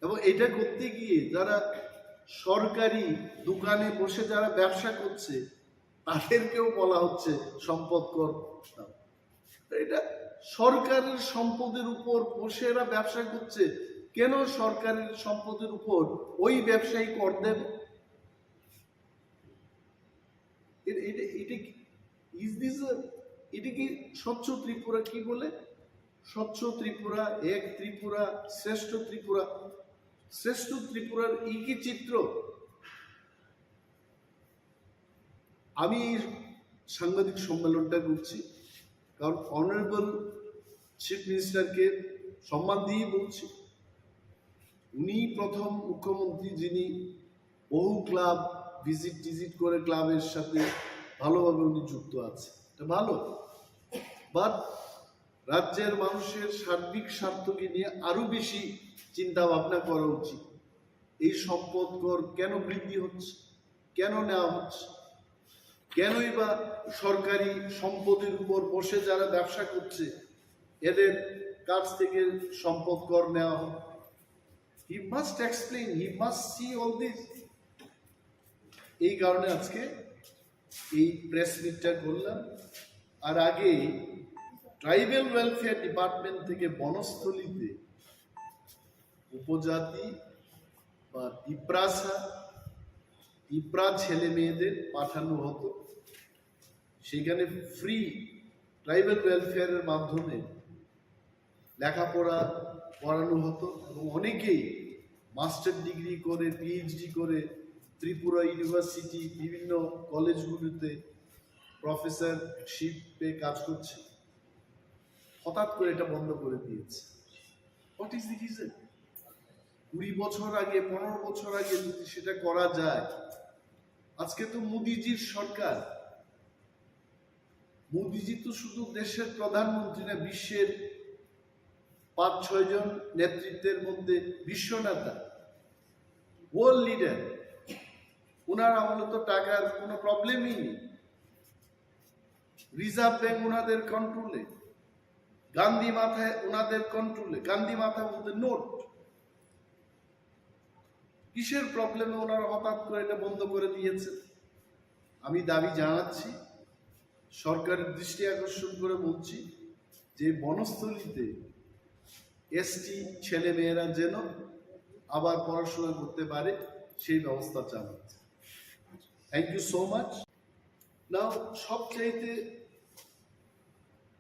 এবং এটা করতে গিয়ে যারা সরকারি দোকানে বসে যারা ব্যবসা করছে তাদেরকেও বলা হচ্ছে সম্পদ কর। এটা সরকারের সম্পদের উপর বসে এরা ব্যবসা করছে, কেন সরকারের সম্পদের উপর ওই ব্যবসায়ী কর দেবে? এটা কি স্বচ্ছ ত্রিপুরা? কি বলে স্বচ্ছ ত্রিপুরা, এক ত্রিপুরা, শ্রেষ্ঠ ত্রিপুরা? শ্রেষ্ঠ ত্রিপুরার এই কি চিত্র? আমি সাংবাদিক সম্মেলনটা করছি কারণ অনারেবল চিফ মিনিস্টারকে সম্মান দিয়েই বলছি। উনি প্রথম মুখ্যমন্ত্রী যিনি বহু ক্লাব ভিজিট করে ক্লাবের সাথে ভালোভাবে উনি যুক্ত আছে, এটা ভালো। বাট রাজ্যের মানুষের সার্বিক স্বার্থকে নিয়ে আরো বেশি চিন্তা ভাবনা করা উচিত। এই সম্পদ কর কেন বৃদ্ধি হচ্ছে, কেন নেওয়া হচ্ছে, কেনই বা সরকারি সম্পদের উপর বসে যারা ব্যবসা করছে এদের কাছ থেকে সম্পদ কর নেওয়া হয়? He must explain, he must see all this. এই কারণে আজকে এই প্রেস মিটটা করলাম। আর আগে ট্রাইবাল ওয়েলফেয়ার ডিপার্টমেন্ট থেকে বনস্থলীতে উপজাতি বা পিঁপড়া ছেলে মেয়েদের পাঠানো হতো, সেখানে ফ্রি ট্রাইবাল ওয়েলফেয়ারের মাধ্যমে লেখাপড়া করানো হতো এবং অনেকেই মাস্টার ডিগ্রি করে, পিএইচডি করে ত্রিপুরা ইউনিভার্সিটি বিভিন্ন কলেজগুলিতে প্রফেসরশিপে কাজ করছে। হঠাৎ করে এটা বন্ধ করে দিয়েছে। What is the reason? 20 বছর আগে, 15 বছর আগে যদি সেটা করা যায়। আজকে তো মোদিজির সরকার, মোদিজি তো শুধু দেশের প্রধানমন্ত্রী না, বিশ্বের 5-6 জন নেতৃত্বের মধ্যে বিশ্ব নেতা, ওয়ার্ল্ড লিডার। ওনার আমলে তো টাকার কোনো প্রবলেমই নেই। রিজার্ভ ব্যাংক ওনাদের কন্ট্রোলে, গান্ধী মাথায় ওনাদের কন্ট্রোলে, গান্ধী মাথায় ওদের নোট। কিসের প্রবলেমে ওনারা হঠাৎ করে এটা বন্ধ করে দিয়েছে? আমি দাবি জানাচ্ছি, সরকারের দৃষ্টি আকর্ষণ করে বলছি যে বনস্থলীতে এসটি ছেলে মেয়েরা যেন আবার পড়াশোনা করতে পারে সেই ব্যবস্থা চালাচ্ছে। Thank you so much. Now সবচাইতে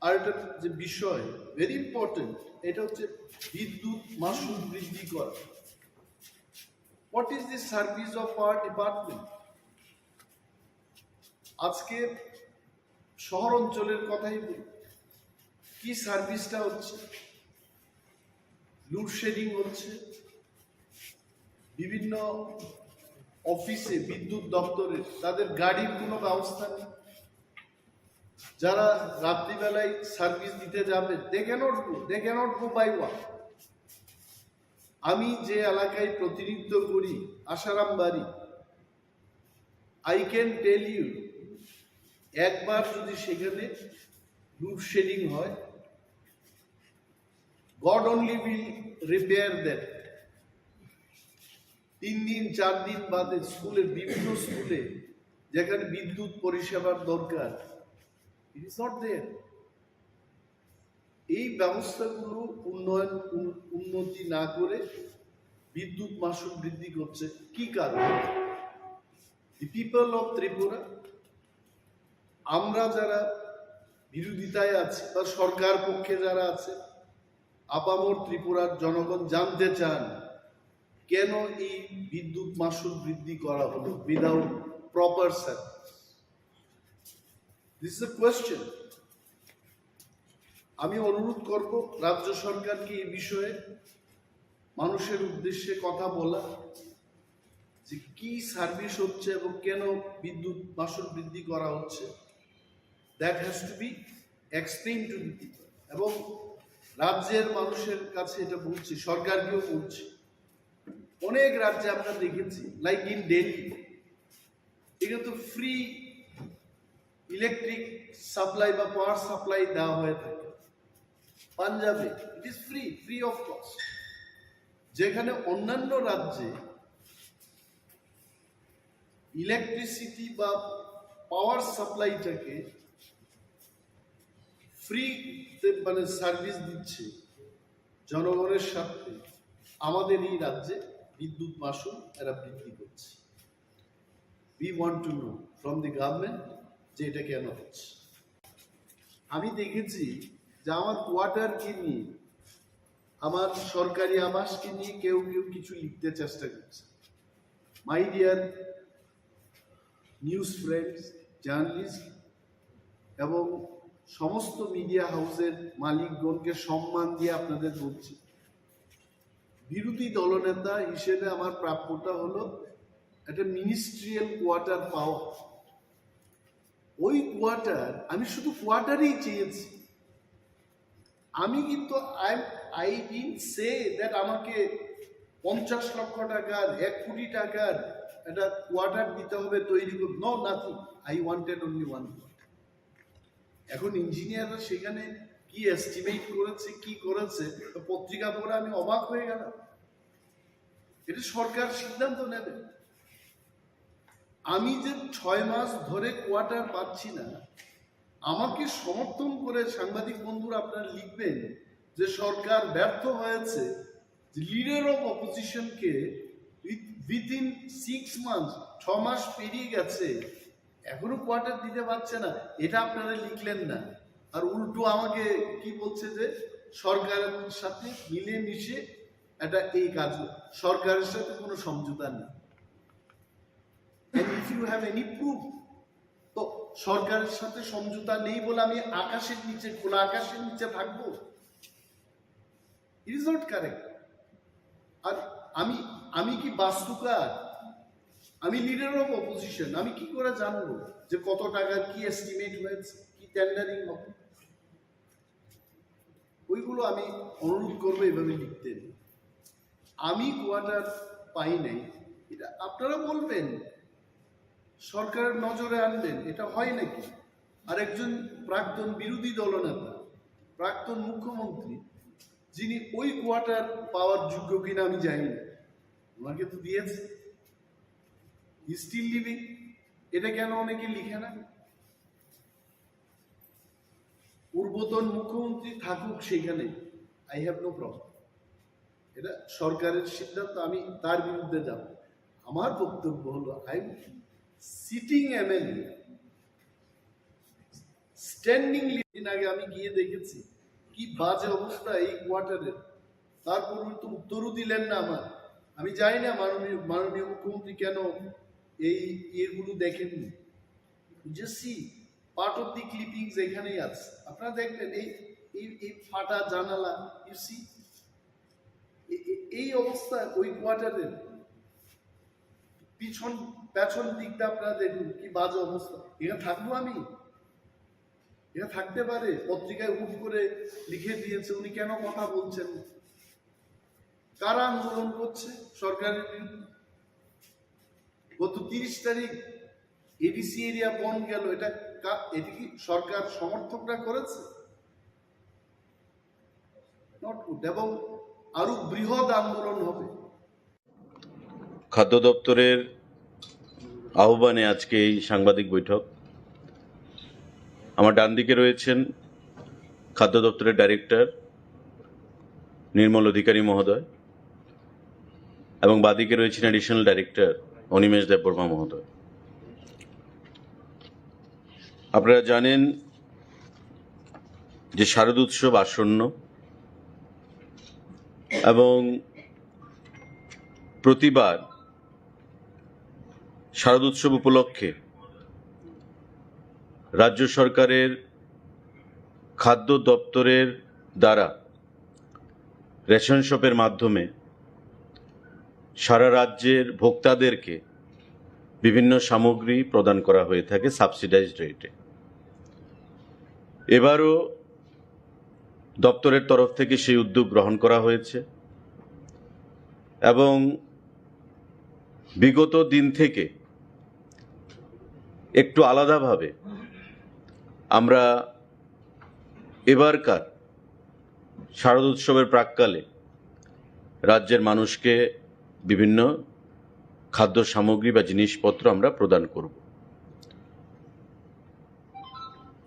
আরেকটা যে বিষয় ভেরি ইম্পর্টেন্ট, এটা হচ্ছে বিদ্যুৎ মাশুল বৃদ্ধি করা। What is the service of our department? আজকে শহর অঞ্চলের কথাই বলি, কি সার্ভিসটা হচ্ছে? লোডশেডিং হচ্ছে, বিভিন্ন অফিসে বিদ্যুৎ দপ্তরে তাদের গাড়ির কোনো ব্যবস্থা নেই। যারা রাত্রিবেলায় সার্ভিস দিতে যাবে they can't go by walk. আমি যে এলাকায় প্রতিনিধিত্ব করি, আসারাম বাড়ি, আই ক্যান টেল ইউ, একবার যদি সেখানে লোডশেডিং হয়, god only will repair that. 3 দিন 4 দিন বাদে স্কুলের বিভিন্ন স্কুলে যেখানে বিদ্যুৎ পরিষেবার দরকার, ইট ইজ নট দেয়ার। এই ব্যবস্থাগুলো উন্নতি না করে বিদ্যুৎ মাশুল বৃদ্ধি করছে। কি কারণ? দি পিপল অফ ত্রিপুরা, আমরা যারা বিরোধিতায় আছি বা সরকার পক্ষে যারা আছে, আপামর ত্রিপুরার জনগণ জানতে চান কেন এই বিদ্যুৎ মাশুল বৃদ্ধি করা হলো without proper service. This is a question. আমি অনুরোধ করব রাজ্য সরকারকে এই বিষয়ে মানুষের উদ্দেশ্যে কথা বলা, যে কি সার্ভিস হচ্ছে এবং কেন বিদ্যুৎ মাশুল বৃদ্ধি করা হচ্ছে। That has to be explain to the people. এবং রাজ্যের মানুষের কাছে এটা বলছি, সরকারকেও বলছি, অনেক রাজ্যে আমরা দেখেছি, লাইক ইন দিল্লি, এখানে তো ফ্রি ইলেকট্রিক সাপ্লাই বা পাওয়ার সাপ্লাই দেওয়া হয়ে থাকে। পাঞ্জাবে it is free of cost. যেখানে অন্যান্য রাজ্যে ইলেকট্রিসিটি বা পাওয়ার সাপ্লাইটাকে ফ্রি মানে সার্ভিস দিচ্ছে জনগণের স্বার্থে, আমাদের এই রাজ্যে বিদ্যুৎ মাশুল এরা বৃদ্ধি করছে। We want to know from the government যে এটা কেন হচ্ছে। আমি দেখেছি যে আমার কোয়ার্টারকে নিয়ে, আমার সরকারি আবাসকে নিয়ে কেউ কিছু লিখতে চেষ্টা করছে। My dear news friends, journalist এবং সমস্ত মিডিয়া হাউসের মালিকগণকে সম্মান দিয়ে আপনাদের বলছি, বিরোধী দলনেতা হিসেবে আমার প্রাপ্যটা হলো একটা মিনিস্ট্রিয়াল কোয়ার্টার পাওয়া। ওই কোয়ার্টার, আমি শুধু কোয়ার্টারই চেয়েছি। আমি কিন্তু আই ডিডন্ট সে দ্যাট আমাকে 50 লক্ষ টাকার 1 কোটি টাকার একটা কোয়ার্টার দিতে হবে, তৈরি করব। No, nothing. I wanted only one quarter. এখন ইঞ্জিনিয়াররা সেখানে কি এস্টিমেট করেছে, কি করেছে, পত্রিকা পড়ে আমি অবাক হয়ে গেলাম। এটা সরকার সিদ্ধান্ত নেবে। আমি যে 6 মাস ধরে কোয়ার্টার পাচ্ছি না, আমাকে সমর্থন করে সাংবাদিক বন্ধুরা আপনারা লিখবেন যে সরকার ব্যর্থ হয়েছে, লিডার অফ অপোজিশনকে উইথিন 6 মান্থস, 6 মাস পেরিয়ে গেছে, এখনো কোয়ার্টার দিতে পারছে না। এটা আপনারা লিখলেন না, আর উল্টো আমাকে কি বলছে যে সরকারের সাথে মিলে মিশে এটা এই কাজ, সরকারের সাথে কোনো সমঝোতা নেই। If you have any proof, তো সরকারের সাথে সমঝোতা নেই বলে আমি আকাশের নিচে, খোলা আকাশের নিচে থাকবো? It is not correct. আর আমি কি বাস্তুকার? আমি লিডার অফ অপোজিশন, আমি কি করে জানবো যে কত টাকার কি এস্টিমেট হয়েছে, কি টেন্ডারিং হবে? ওইগুলো আমি অনুরোধ করবো এভাবে লিখতে। আমি কোয়ার্টার পাই নাই, এটা আপনারা বলবেন, সরকারের নজরে আনবেন। এটা হয় নাকি? আর একজন প্রাক্তন বিরোধী দলনেতা, প্রাক্তন মুখ্যমন্ত্রী, যিনি ওই কোয়ার্টার পাওয়ার যোগ্য কিনা আমি জানি না, ওনাকে তো দিয়েছে, স্টিল লিভিং। এটা কেন অনেকে লিখে না? পূর্বতন মুখ্যমন্ত্রী থাকুক সেখানে, আই হ্যাভ নো প্রবলেম। এটা সরকারের সিদ্ধান্ত, আমি তার বিরুদ্ধে যাব। আমার বক্তব্য হলো, সিটিং এমএলএ স্ট্যান্ডিং দিন আগে আমি গিয়ে দেখেছি কি বাজে অবস্থা এই কোয়ার্টারের। তারপর তো উত্তরও দিলেন না আমার। আমি জানি না মাননীয় মুখ্যমন্ত্রী কেন এই ইয়েগুলো দেখেননি। যে see part of the clippings এখানেই আছে, আপনারা দেখবেন এই ফাটা জানালা, ইউ সি এই অবস্থা ওই কোয়ার্টারের পেছন দিকটা আপনারা দেখুন কি বাজে অবস্থা। এখানে থাকবো আমি? এটা থাকতে পারে? পত্রিকায় হুট করে লিখে দিয়েছে উনি কেন কথা বলছেন। কারা আন্দোলন করছে সরকারের বিরুদ্ধে? গত 30 তারিখ এডিসি এরিয়া বন্ধ গেল, এটা কি সরকার সমর্থকরা করেছে? Not good. এবং আরো বৃহৎ আন্দোলন হবে। খাদ্য দপ্তরের আহ্বানে আজকে এই সাংবাদিক বৈঠক। আমার ডান দিকে রয়েছেন খাদ্য দপ্তরের ডাইরেক্টর নির্মল অধিকারী মহোদয় এবং বাদিকে রয়েছেন অ্যাডিশনাল ডাইরেক্টর অনিমেষ দেববর্মা মহোদয়। আপনারা জানেন যে শারদোৎসব আসন্ন এবং প্রতিবার শারদোৎসব উপলক্ষে রাজ্য সরকারের খাদ্য দপ্তরের দ্বারা রেশন শপের মাধ্যমে সারা রাজ্যের ভোক্তাদেরকে বিভিন্ন সামগ্রী প্রদান করা হয়ে থাকে সাবসিডাইজড রেটে। এবারও দপ্তরের তরফ থেকে সেই উদ্যোগ গ্রহণ করা হয়েছে এবং বিগত দিন থেকে একটু আলাদাভাবে আমরা এবারকার শারদোৎসবের প্রাক্কালে রাজ্যের মানুষকে বিভিন্ন খাদ্য সামগ্রী বা জিনিসপত্র আমরা প্রদান করব।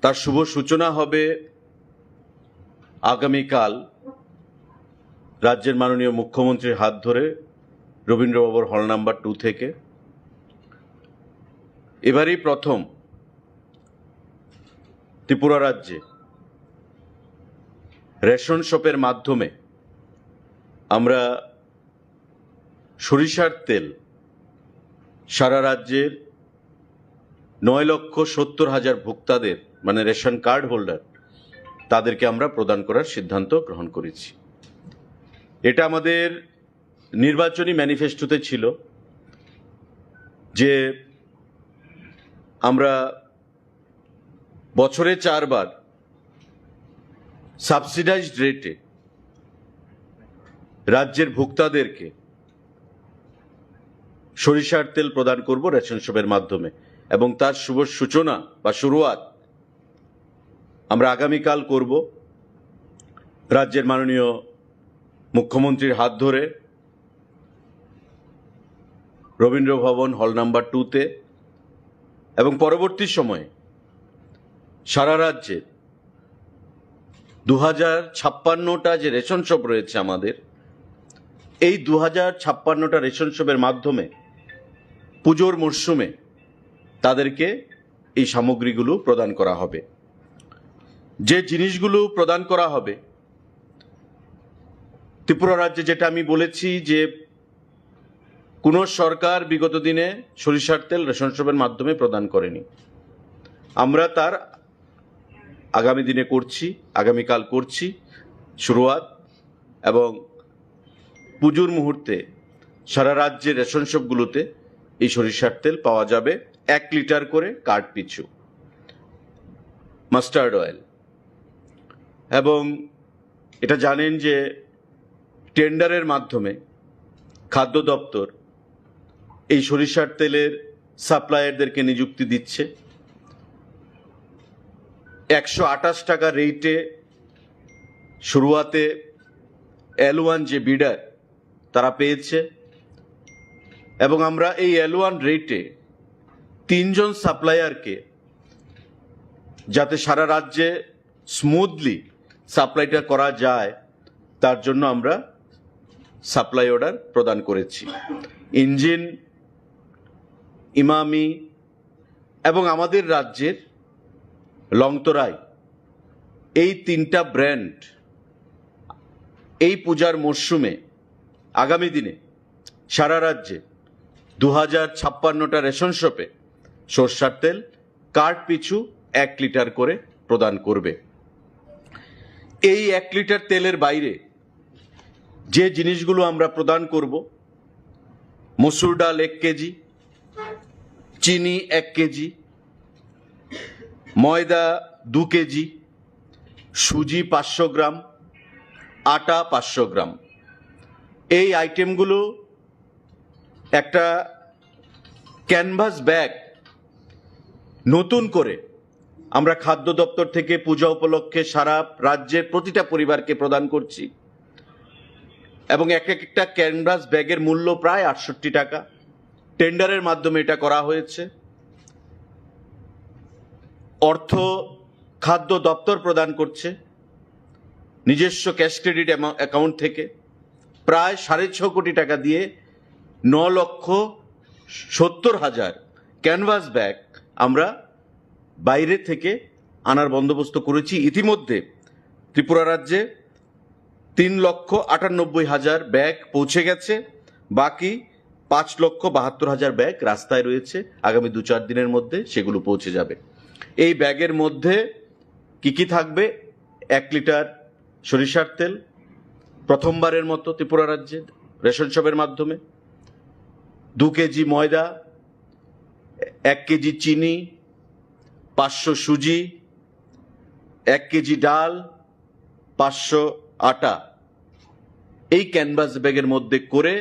তার শুভ সূচনা হবে আগামীকাল রাজ্যের মাননীয় মুখ্যমন্ত্রীর হাত ধরে রবীন্দ্রভবন হল নাম্বার 2 থেকে। এবারই প্রথম ত্রিপুরা রাজ্যে রেশন শপের মাধ্যমে আমরা সরিষার তেল সারা রাজ্যের 9,70,000 ভোক্তাদের মানে রেশন কার্ড হোল্ডার তাদেরকে আমরা প্রদান করার সিদ্ধান্ত গ্রহণ করেছি। এটা আমাদের নির্বাচনী ম্যানিফেস্টোতে ছিল যে আমরা বছরে 4 বার সাবসিডাইজড রেটে রাজ্যের ভোক্তাদেরকে সরিষার তেল প্রদান করব রেশন শপের মাধ্যমে এবং তার শুভ সূচনা বা শুরুয়াত আমরা আগামীকাল করব রাজ্যের মাননীয় মুখ্যমন্ত্রীর হাত ধরে রবীন্দ্রভবন হল নাম্বার 2-তে এবং পরবর্তী সময়ে সারা রাজ্যে 2056টা যে রেশন শপ রয়েছে আমাদের, এই 2056টা রেশন শপের মাধ্যমে পুজোর মরশুমে তাদেরকে এই সামগ্রীগুলো প্রদান করা হবে। যে জিনিসগুলো প্রদান করা হবে ত্রিপুরা রাজ্যে, যেটা আমি বলেছি যে কোনো সরকার বিগত দিনে সরিষার তেল রেশন শপের মাধ্যমে প্রদান করেনি, আমরা তার আগামী দিনে করছি, আগামীকাল করছি শুরুয়াত। এবং পুজোর মুহূর্তে সারা রাজ্যের রেশন শপগুলোতে এই সরিষার তেল পাওয়া যাবে 1 লিটার করে কার্ড পিছু, মাস্টার্ড অয়েল। এবং এটা জানেন যে টেন্ডারের মাধ্যমে খাদ্য দপ্তর এই সরিষার তেলের সাপ্লায়ারদেরকে নিযুক্তি দিচ্ছে। 128 টাকা রেটে শুরুয়াতে L1 যে বিডার তারা পেয়েছে এবং আমরা এই L1 রেটে 3 জন সাপ্লায়ারকে, যাতে সারা রাজ্যে স্মুথলি সাপ্লাইটা করা যায় তার জন্য আমরা সাপ্লাই অর্ডার প্রদান করেছি। ইঞ্জিন, ইমামি, এবং আমাদের রাজ্যের লংতরাই, এই তিনটা ব্র্যান্ড এই পূজার মরশুমে আগামী দিনে সারা রাজ্যে 2056টা রেশন শপে সরষার তেল কার্ড পিছু 1 লিটার করে প্রদান করবে। এই 1 লিটার তেলের বাইরে যে জিনিসগুলো আমরা প্রদান করব, মসুর ডাল 1 কেজি, চিনি 1 কেজি, ময়দা 2 কেজি, সুজি 500 গ্রাম, আটা 500 গ্রাম, এই আইটেমগুলো একটা ক্যানভাস ব্যাগ নতুন করে আমরা খাদ্য দপ্তর থেকে পূজা উপলক্ষে সারা রাজ্যের প্রতিটা পরিবারকে প্রদান করছি এবং এক একটা ক্যানভাস ব্যাগের মূল্য প্রায় 68 টাকা। টেন্ডারের মাধ্যমে এটা করা হয়েছে। অর্থ খাদ্য দপ্তর প্রদান করছে নিজস্ব ক্যাশ ক্রেডিট অ্যাকাউন্ট থেকে প্রায় 6.5 কোটি টাকা দিয়ে 9,70,000 ক্যানভাস ব্যাগ আমরা বাইরে থেকে আনার বন্দোবস্ত করেছি। ইতিমধ্যে ত্রিপুরা রাজ্যে 3,98,000 ব্যাগ পৌঁছে গেছে, বাকি 5,72,000 ব্যাগ রাস্তায় রয়েছে। আগামী 2-4 দিনের মধ্যে সেগুলো পৌঁছে যাবে। এই ব্যাগের মধ্যে কি থাকবে? 1 লিটার সরিষার তেল, প্রথমবারের মতো ত্রিপুরা রাজ্যে রেশন শপের মাধ্যমে 2 কেজি ময়দা, 1 কেজি চিনি, 500 সুজি, 1 কেজি ডাল, 500 আটা, এই ক্যানভাস ব্যাগের মধ্যে করে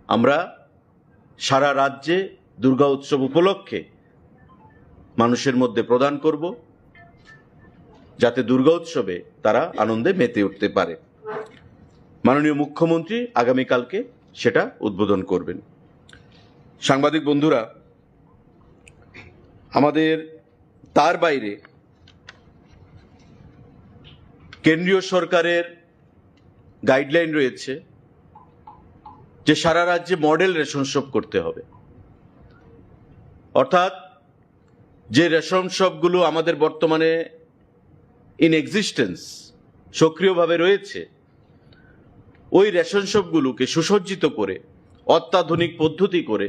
আমরা সারা রাজ্যে দুর্গা উৎসব উপলক্ষে মানুষের মধ্যে প্রদান করব, যাতে দুর্গা উৎসবে তারা আনন্দে মেতে উঠতে পারে। মাননীয় মুখ্যমন্ত্রী আগামীকালকে সেটা উদ্বোধন করবেন। সাংবাদিক বন্ধুরা, আমাদের তার বাইরে কেন্দ্রীয় সরকারের গাইডলাইন রয়েছে যে সারা রাজ্যে মডেল রেশন শপ করতে হবে। অর্থাৎ যে রেশন শপগুলো আমাদের বর্তমানে ইন এক্সিস্টেন্স সক্রিয়ভাবে রয়েছে, ওই রেশন শপগুলোকে সুসজ্জিত করে অত্যাধুনিক পদ্ধতি করে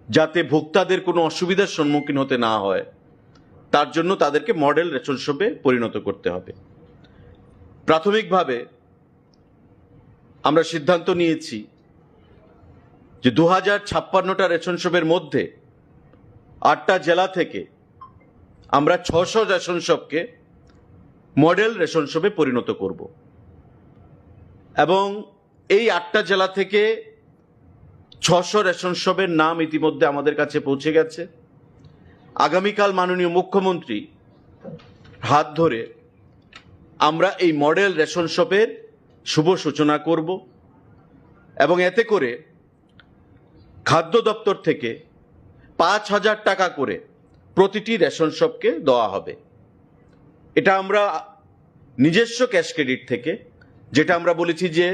যাতে ভোক্তাদের কোনো অসুবিধার সম্মুখীন হতে না হয়, তার জন্য তাদেরকে মডেল রেশন শপে পরিণত করতে হবে। প্রাথমিকভাবে আমরা সিদ্ধান্ত নিয়েছি যে 2056টা রেশন শপের মধ্যে 8টা জেলা থেকে আমরা 600 রেশন শপকে মডেল রেশন শপে পরিণত করব এবং এই 8টা জেলা থেকে 600 রেশন শপের নাম ইতিমধ্যে আমাদের কাছে পৌঁছে গেছে। আগামীকাল মাননীয় মুখ্যমন্ত্রী হাত ধরে আমরা এই মডেল রেশন শপের শুভ সূচনা করব এবং এতে করে খাদ্য দপ্তর থেকে 5,000 টাকা করে প্রতিটি রেশন শপকে দেওয়া হবে। এটা আমরা নিজস্ব ক্যাশ ক্রেডিট থেকে, যেটা আমরা বলেছি যে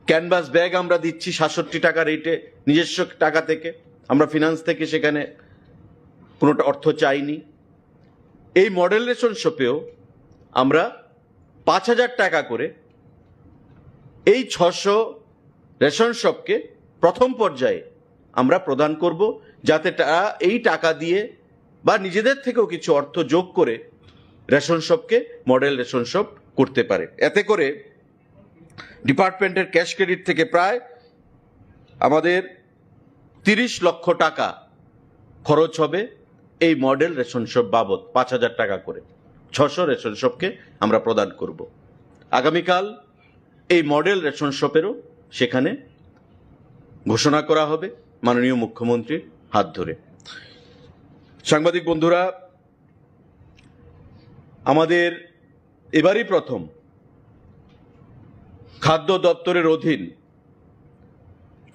ক্যানভাস ব্যাগ আমরা দিচ্ছি 67 টাকা রেটে নিজস্ব টাকা থেকে, আমরা ফিনান্স থেকে সেখানে কোনোটা অর্থ চাইনি। এই মডেল রেশন শপেও আমরা 5,000 টাকা করে এই 600 রেশন শপকে প্রথম পর্যায়ে আমরা প্রদান করব, যাতে তারা এই টাকা দিয়ে বা নিজেদের থেকেও কিছু অর্থ যোগ করে রেশন শপকে মডেল রেশন শপ করতে পারে। এতে করে ডিপার্টমেন্টের ক্যাশ ক্রেডিট থেকে প্রায় আমাদের 30 লক্ষ টাকা খরচ হবে এই মডেল রেশন শপ বাবদ। 5,000 টাকা করে 600 রেশন শপকে আমরা প্রদান করব। আগামীকাল এই মডেল রেশন শপেরও সেখানে ঘোষণা করা হবে মাননীয় মুখ্যমন্ত্রীর হাত ধরে। সাংবাদিক বন্ধুরা, আমাদের এবারই প্রথম খাদ্য দপ্তরের অধীন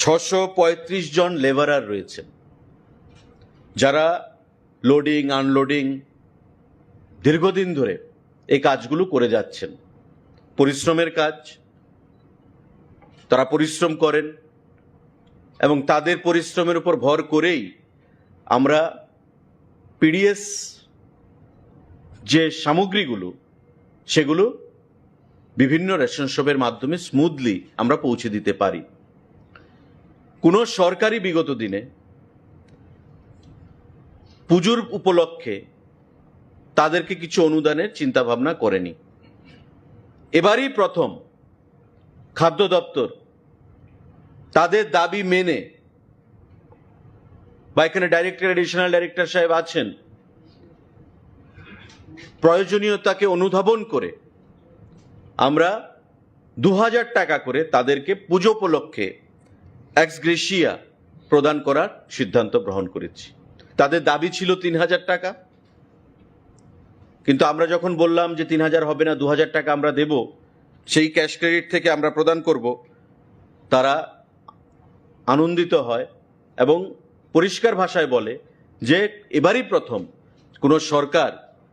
635 জন লেবারার রয়েছেন, যারা লোডিং আনলোডিং দীর্ঘদিন ধরে এই কাজগুলো করে যাচ্ছেন। পরিশ্রমের কাজ, তারা পরিশ্রম করেন এবং তাদের পরিশ্রমের উপর ভর করেই আমরা পিডিএস যে সামগ্রীগুলো সেগুলো বিভিন্ন রেশন শপের মাধ্যমে স্মুথলি আমরা পৌঁছে দিতে পারি। কোনো সরকারি বিগত দিনে পুজোর উপলক্ষে তাদেরকে কিছু অনুদানের চিন্তা ভাবনা করেনি। এবারই প্রথম খাদ্য দপ্তর তাদের দাবি মেনে, বা এখানে ডাইরেক্টর এডিশনাল ডাইরেক্টর সাহেব আছেন, প্রয়োজনীয়তাকে অনুধাবন করে আমরা 2000 টাকা করে তাদেরকে পুজো উপলক্ষে এক্স গ্রেসিয়া প্রদান করার সিদ্ধান্ত গ্রহণ করেছি। তাদের দাবি ছিল 3000 টাকা, কিন্তু আমরা যখন বললাম যে 3000 হবে না, 2000 টাকা আমরা দেব, সেই ক্যাশ ক্রেডিট থেকে আমরা প্রদান করব, তারা আনন্দিত হয় এবং পরিষ্কার ভাষায় বলে যে এবারই প্রথম কোনো সরকার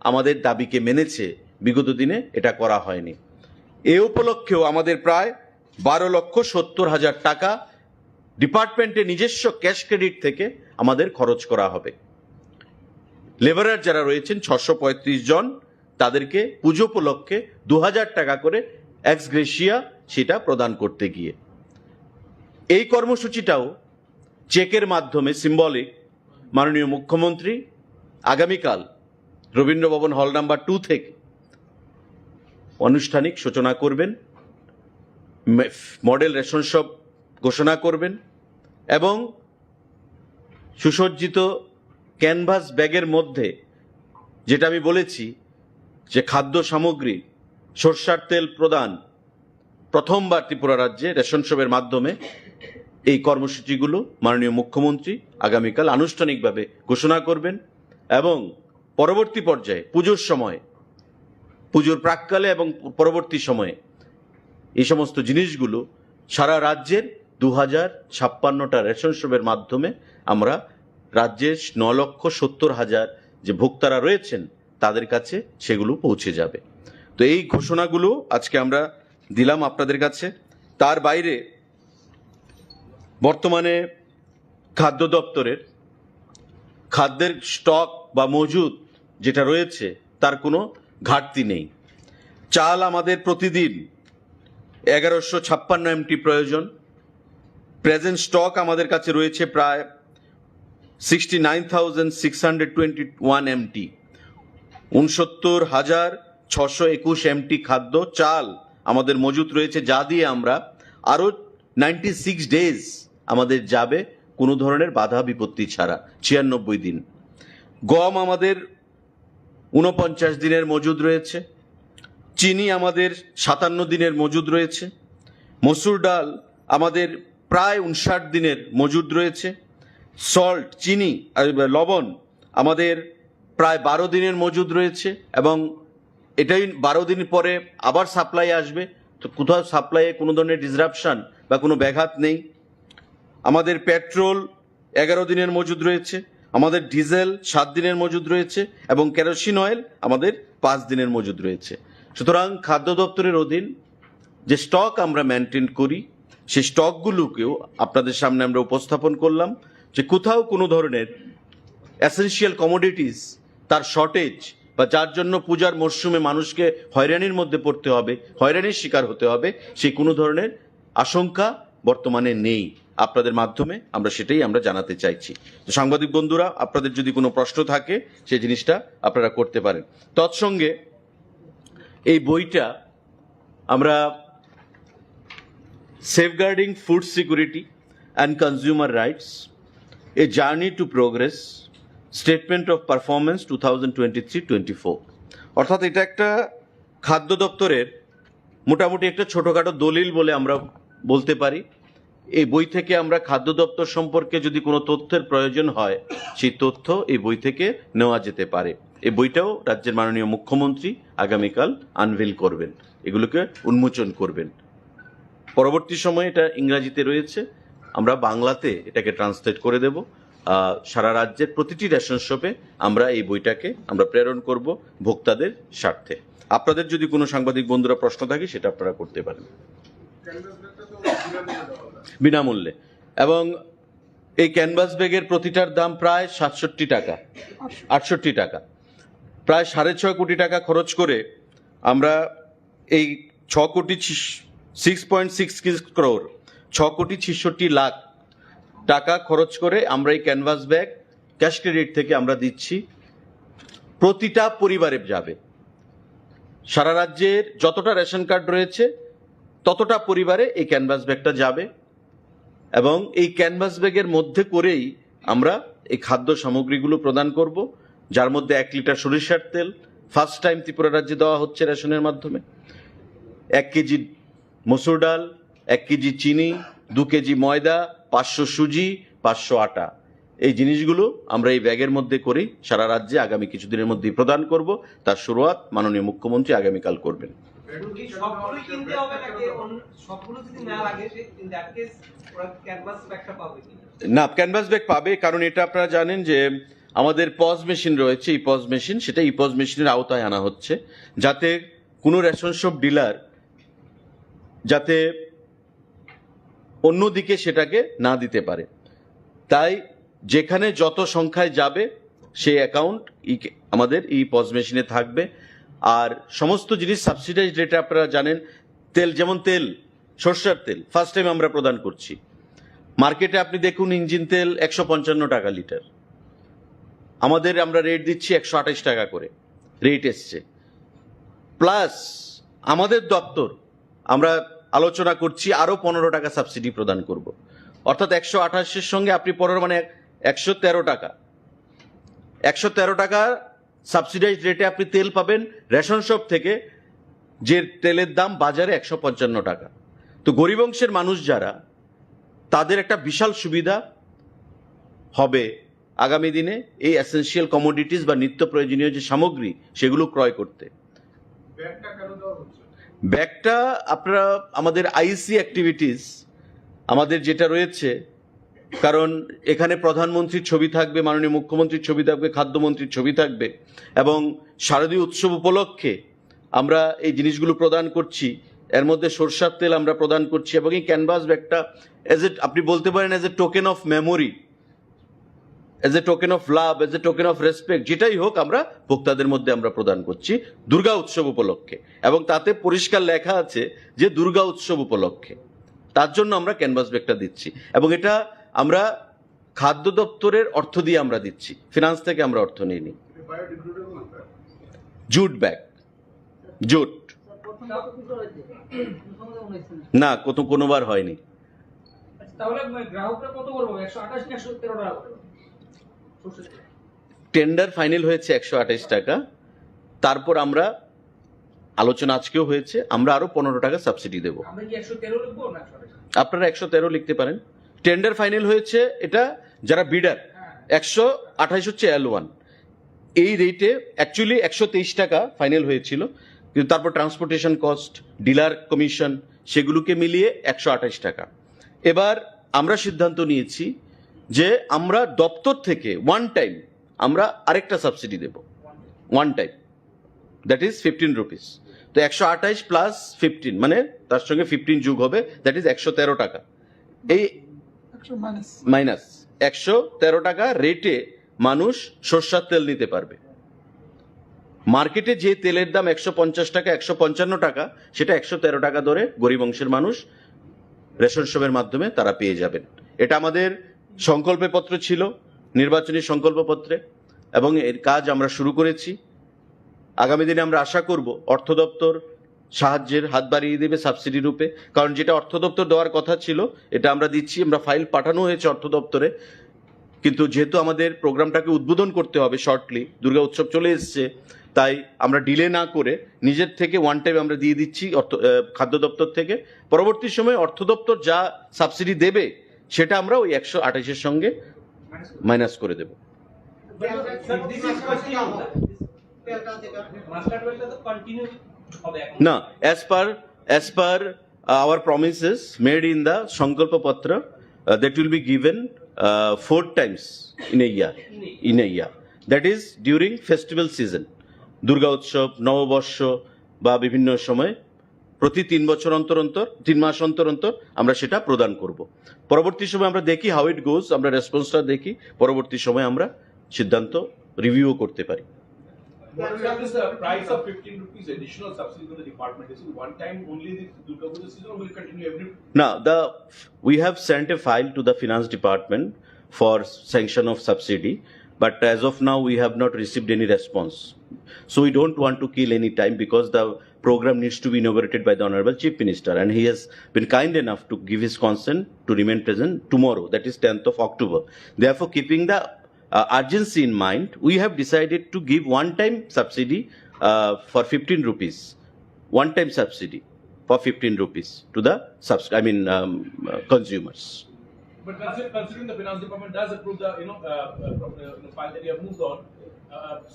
আমাদের দাবিকে মেনেছে, বিগত দিনে এটা করা হয়নি। এ উপলক্ষেও আমাদের প্রায় 12,70,000 টাকা ডিপার্টমেন্টের নিজস্ব ক্যাশ ক্রেডিট থেকে আমাদের খরচ করা হবে। লেবারার যারা রয়েছেন 635 জন, তাদেরকে পুজো উপলক্ষে 2000 টাকা করে এক্স গ্রেসিয়া সেটা প্রদান করতে গিয়ে এই কর্মসূচিটাও চেকের মাধ্যমে সিম্বলিক মাননীয় মুখ্যমন্ত্রী আগামীকাল রবীন্দ্র ভবন হল নাম্বার 2 থেকে আনুষ্ঠানিক সূচনা করবেন, মডেল রেশন শপ ঘোষণা করবেন এবং সুসজ্জিত ক্যানভাস ব্যাগের মধ্যে, যেটা আমি বলেছি যে খাদ্য সামগ্রী, সরষার তেল প্রদান প্রথমবার ত্রিপুরা রাজ্যে রেশন শপের মাধ্যমে, এই কর্মসূচিগুলো মাননীয় মুখ্যমন্ত্রী আগামীকাল আনুষ্ঠানিকভাবে ঘোষণা করবেন এবং পরবর্তী পর্যায়ে পুজোর সময়, পুজোর প্রাককালে এবং পরবর্তী সময়ে এই সমস্ত জিনিসগুলো সারা রাজ্যের 2056টা রেশন শপের মাধ্যমে আমরা রাজ্যের 9,70,000 যে ভোক্তারা রয়েছেন তাদের কাছে সেগুলো পৌঁছে যাবে। তো এই ঘোষণাগুলো আজকে আমরা দিলাম আপনাদের কাছে। তার বাইরে বর্তমানে খাদ্য দপ্তরের খাদ্যের স্টক বা মজুদ যেটা রয়েছে তার কোনো ঘাটতি নেই। চাল আমাদের প্রতিদিন 1156 এমটি প্রয়োজন। প্রেজেন্ট স্টক আমাদের কাছে রয়েছে প্রায় 69,621 এমটি। 69,621 এমটি খাদ্য চাল আমাদের মজুত রয়েছে, যা দিয়ে আমরা আরও 96 ডেজ আমাদের যাবে কোনো ধরনের বাধা বিপত্তি ছাড়া, 96 দিন। গম আমাদের 49 দিনের মজুদ রয়েছে। চিনি আমাদের 57 দিনের মজুদ রয়েছে। মসুর ডাল আমাদের প্রায় 59 দিনের মজুদ রয়েছে। সল্ট, চিনি আর লবণ আমাদের প্রায় 12 দিনের মজুদ রয়েছে এবং এটাই 12 দিন পরে আবার সাপ্লাই আসবে, তো কোথাও সাপ্লাইয়ে কোনো ধরনের ডিসরাপশন বা কোনো ব্যাঘাত নেই। আমাদের পেট্রোল 11 দিনের মজুদ রয়েছে, আমাদের ডিজেল 7 দিনের মজুদ রয়েছে এবং কেরোসিন অয়েল আমাদের 5 দিনের মজুদ রয়েছে। সুতরাং খাদ্য দপ্তরের অধীন যে স্টক আমরা মেনটেন করি সেই স্টকগুলোকেও আপনাদের সামনে আমরা উপস্থাপন করলাম যে কোথাও কোনো ধরনের এসেনশিয়াল কমোডিটিস তার শর্টেজ বা যার জন্য পূজার মরশুমে মানুষকে হয়রানির মধ্যে পড়তে হবে, হয়রানির শিকার হতে হবে, সেই কোনো ধরনের আশঙ্কা বর্তমানে নেই। আপনাদের মাধ্যমে আমরা সেটাই আমরা জানাতে চাইছি। তো সাংবাদিক বন্ধুরা, আপনাদের যদি কোনো প্রশ্ন থাকে সেই জিনিসটা আপনারা করতে পারেন। তৎসঙ্গে এই বইটা আমরা safeguarding food security and consumer rights, a journey to progress, statement of performance 2023-24, অর্থাৎ এটা একটা খাদ্য দপ্তরের মোটামুটি একটা ছোটোখাটো দলিল বলে আমরা বলতে পারি। এই বই থেকে আমরা খাদ্য দপ্তর সম্পর্কে যদি কোনো তথ্যের প্রয়োজন হয় সেই তথ্য এই বই থেকে নেওয়া যেতে পারে। এই বইটাও রাজ্যের মাননীয় মুখ্যমন্ত্রী আগামীকাল আনভেল করবেন, এগুলোকে উন্মোচন করবেন। পরবর্তী সময়ে এটা ইংরাজিতে রয়েছে, আমরা বাংলাতে এটাকে ট্রান্সলেট করে দেব। সারা রাজ্যের প্রতিটি রেশন শপে আমরা এই বইটাকে আমরা প্রেরণ করব ভোক্তাদের স্বার্থে। আপনাদের যদি কোনো সাংবাদিক বন্ধুরা প্রশ্ন থাকে সেটা আপনারা করতে পারেন বিনামূল্যে। এবং এই ক্যানভাস ব্যাগের প্রতিটার দাম প্রায় 67 টাকা, 68 টাকা, প্রায় 6.5 কোটি টাকা খরচ করে আমরা এই 6.66 crore 6,66,00,000 টাকা খরচ করে আমরা এই ক্যানভাস ব্যাগ ক্যাশ ক্রেডিট থেকে আমরা দিচ্ছি। প্রতিটা পরিবারে যাবে, সারা রাজ্যের যতটা রেশন কার্ড রয়েছে ততটা পরিবারে এই ক্যানভাস ব্যাগটা যাবে এবং এই ক্যানভাস ব্যাগের মধ্যে করেই আমরা এই খাদ্য সামগ্রীগুলো প্রদান করব, যার মধ্যে 1 লিটার সরিষার তেল ফার্স্ট টাইম ত্রিপুরা রাজ্যে দেওয়া হচ্ছে রেশনের মাধ্যমে, 1 কেজি মসুর ডাল, 1 কেজি চিনি, 2 কেজি ময়দা, 500 সুজি, 500 আটা। এই জিনিসগুলো আমরা এই ব্যাগের মধ্যে করেই সারা রাজ্যে আগামী কিছুদিনের মধ্যেই প্রদান করব। তার শুরুয়াত মাননীয় মুখ্যমন্ত্রী আগামীকাল করবেন। সবগুলো কিনতে হবে নাকি সবগুলো যদি না লাগে ইন দ্যাট কেস ওরা ক্যানভাস ব্যাগটা পাবে কিনা? না, ক্যানভাস ব্যাগ পাবে, কারণ এটা আপনারা জানেন যে আমাদের পজ মেশিন রয়েছে, এই পজ মেশিন, সেটা এই পজ মেশিনের আওতায় আনা হচ্ছে, যাতে কোনো রেশন শপ ডিলার যাতে অন্যদিকে সেটাকে না দিতে পারে। তাই যেখানে যত সংখ্যায় যাবে সেই অ্যাকাউন্ট আমাদের এই পজ মেশিনে থাকবে। আর সমস্ত জিনিস সাবসিডাইজ রেটে আপনারা জানেন, তেল যেমন তেল, সরষের তেল ফার্স্ট টাইম আমরা প্রদান করছি। মার্কেটে আপনি দেখুন ইঞ্জিন তেল 155 টাকা লিটার, আমাদের আমরা রেট দিচ্ছি 128 টাকা করে রেট এসছে। প্লাস আমাদের দপ্তর আমরা আলোচনা করছি আরও 15 টাকা সাবসিডি প্রদান করব, অর্থাৎ 128-এর সঙ্গে আপনি 15 মানে 113 টাকা, 113 টাকা সাবসিডাইজ রেটে আপনি তেল পাবেন রেশন শপ থেকে, যে তেলের দাম বাজারে 155 টাকা। তো গরিব অংশের মানুষ যারা, তাদের একটা বিশাল সুবিধা হবে আগামী দিনে এই এসেনশিয়াল কমোডিটিস বা নিত্য প্রয়োজনীয় যে সামগ্রী সেগুলো ক্রয় করতে। ব্যাগটা আপনারা আমাদের আইসি অ্যাক্টিভিটিস আমাদের যেটা রয়েছে, কারণ এখানে প্রধানমন্ত্রীর ছবি থাকবে, মাননীয় মুখ্যমন্ত্রীর ছবি থাকবে, খাদ্যমন্ত্রীর ছবি থাকবে এবং শারদীয় উৎসব উপলক্ষে আমরা এই জিনিসগুলো প্রদান করছি। এর মধ্যে সরষার তেল আমরা প্রদান করছি এবং এই ক্যানভাস ব্যাগটা আপনি বলতে পারেন as a token of memory, as a token of love, as a token of respect, যেটাই হোক আমরা ভোক্তাদের মধ্যে আমরা প্রদান করছি দুর্গা উৎসব উপলক্ষে। এবং তাতে পরিষ্কার লেখা আছে যে দুর্গা উৎসব উপলক্ষে, তার জন্য আমরা ক্যানভাস ব্যাগটা দিচ্ছি। এবং এটা আমরা খাদ্য দপ্তরের অর্থ দিয়ে আমরা দিচ্ছি, ফিনান্স থেকে আমরা অর্থ নিইনি। জুট ব্যাগ, জুট না, কোনোবার হয়নি। তাহলে গ্রাহকরা কত করবো? 128 না 113 টাকা? টেন্ডার ফাইনাল হয়েছে 128 টাকা, তারপর আমরা আলোচনা আজকেও হয়েছে, আমরা আরো 15 টাকা সাবসিডি দেবো। আমরা কি 113 লিখবো না 128? আপনারা 113 লিখতে পারেন। টেন্ডার ফাইনাল হয়েছে, এটা যারা বিডার 128 হচ্ছে L1, এই রেটে অ্যাকচুয়ালি 123 টাকা ফাইনাল হয়েছিল, কিন্তু তারপর ট্রান্সপোর্টেশন কস্ট, ডিলার কমিশন, সেগুলোকে মিলিয়ে 128 টাকা। এবার আমরা সিদ্ধান্ত নিয়েছি যে আমরা দপ্তর থেকে ওয়ান টাইম আমরা আরেকটা সাবসিডি দেব, one time, that is 15 rupees. তো 128 প্লাস 15 মানে তার সঙ্গে 15 যোগ হবে, দ্যাট ইজ 113 টাকা। এই মাইনাস 113 টাকা রেটে মানুষ সরষের তেল নিতে পারবে। মার্কেটে যে তেলের দাম 150 টাকা, 155 টাকা, সেটা 113 টাকা দরে গরিব অংশের মানুষ রেশন শপের মাধ্যমে তারা পেয়ে যাবেন। এটা আমাদের সংকল্প পত্র ছিল, নির্বাচনী সংকল্পপত্রে, এবং এর কাজ আমরা শুরু করেছি। আগামী দিনে আমরা আশা করব অর্থ দপ্তর সাহায্যের হাত বাড়িয়ে দেবে সাবসিডি রূপে, কারণ যেটা অর্থ দপ্তর দেওয়ার কথা ছিল এটা আমরা দিচ্ছি। আমরা ফাইল পাঠানো হয়েছে অর্থ দপ্তরে, কিন্তু যেহেতু আমাদের প্রোগ্রামটাকে উদ্বোধন করতে হবে শর্টলি, দুর্গা উৎসব চলে এসছে, তাই আমরা ডিলে না করে নিজের থেকে ওয়ান টাইম আমরা দিয়ে দিচ্ছি খাদ্য দপ্তর থেকে। পরবর্তী সময়ে অর্থ দপ্তর যা সাবসিডি দেবে সেটা আমরা ওই 128-এর সঙ্গে মাইনাস করে দেব। না, as per our promises made in the Sankalpa Patra, that will be given 4 times in a year. That is during festival season, Durga উৎসব, নববর্ষ বা বিভিন্ন সময় প্রতি 3 বছর অন্তর অন্তর 3 মাস অন্তর অন্তর আমরা সেটা প্রদান করব। পরবর্তী সময় আমরা দেখি হাউ ইট গোজ, আমরা রেসপন্সটা দেখি, পরবর্তী সময় আমরা সিদ্ধান্ত রিভিউ করতে পারি। What is the price of 15 rupees additional subsidy to the department? Is it one time only this Durga Puja season or will it continue every? Now, we have sent a file to the finance department for sanction of subsidy, but as of now we have not received any response. So we don't want to kill any time because the program needs to be inaugurated by the Honorable Chief Minister, and he has been kind enough to give his consent to remain present tomorrow, that is 10th of October. Therefore, keeping the urgency in mind, we have decided to give one-time subsidy for 15 rupees, one-time subsidy for 15 rupees to the consumers. But considering the finance department does approve the file that you have moved on,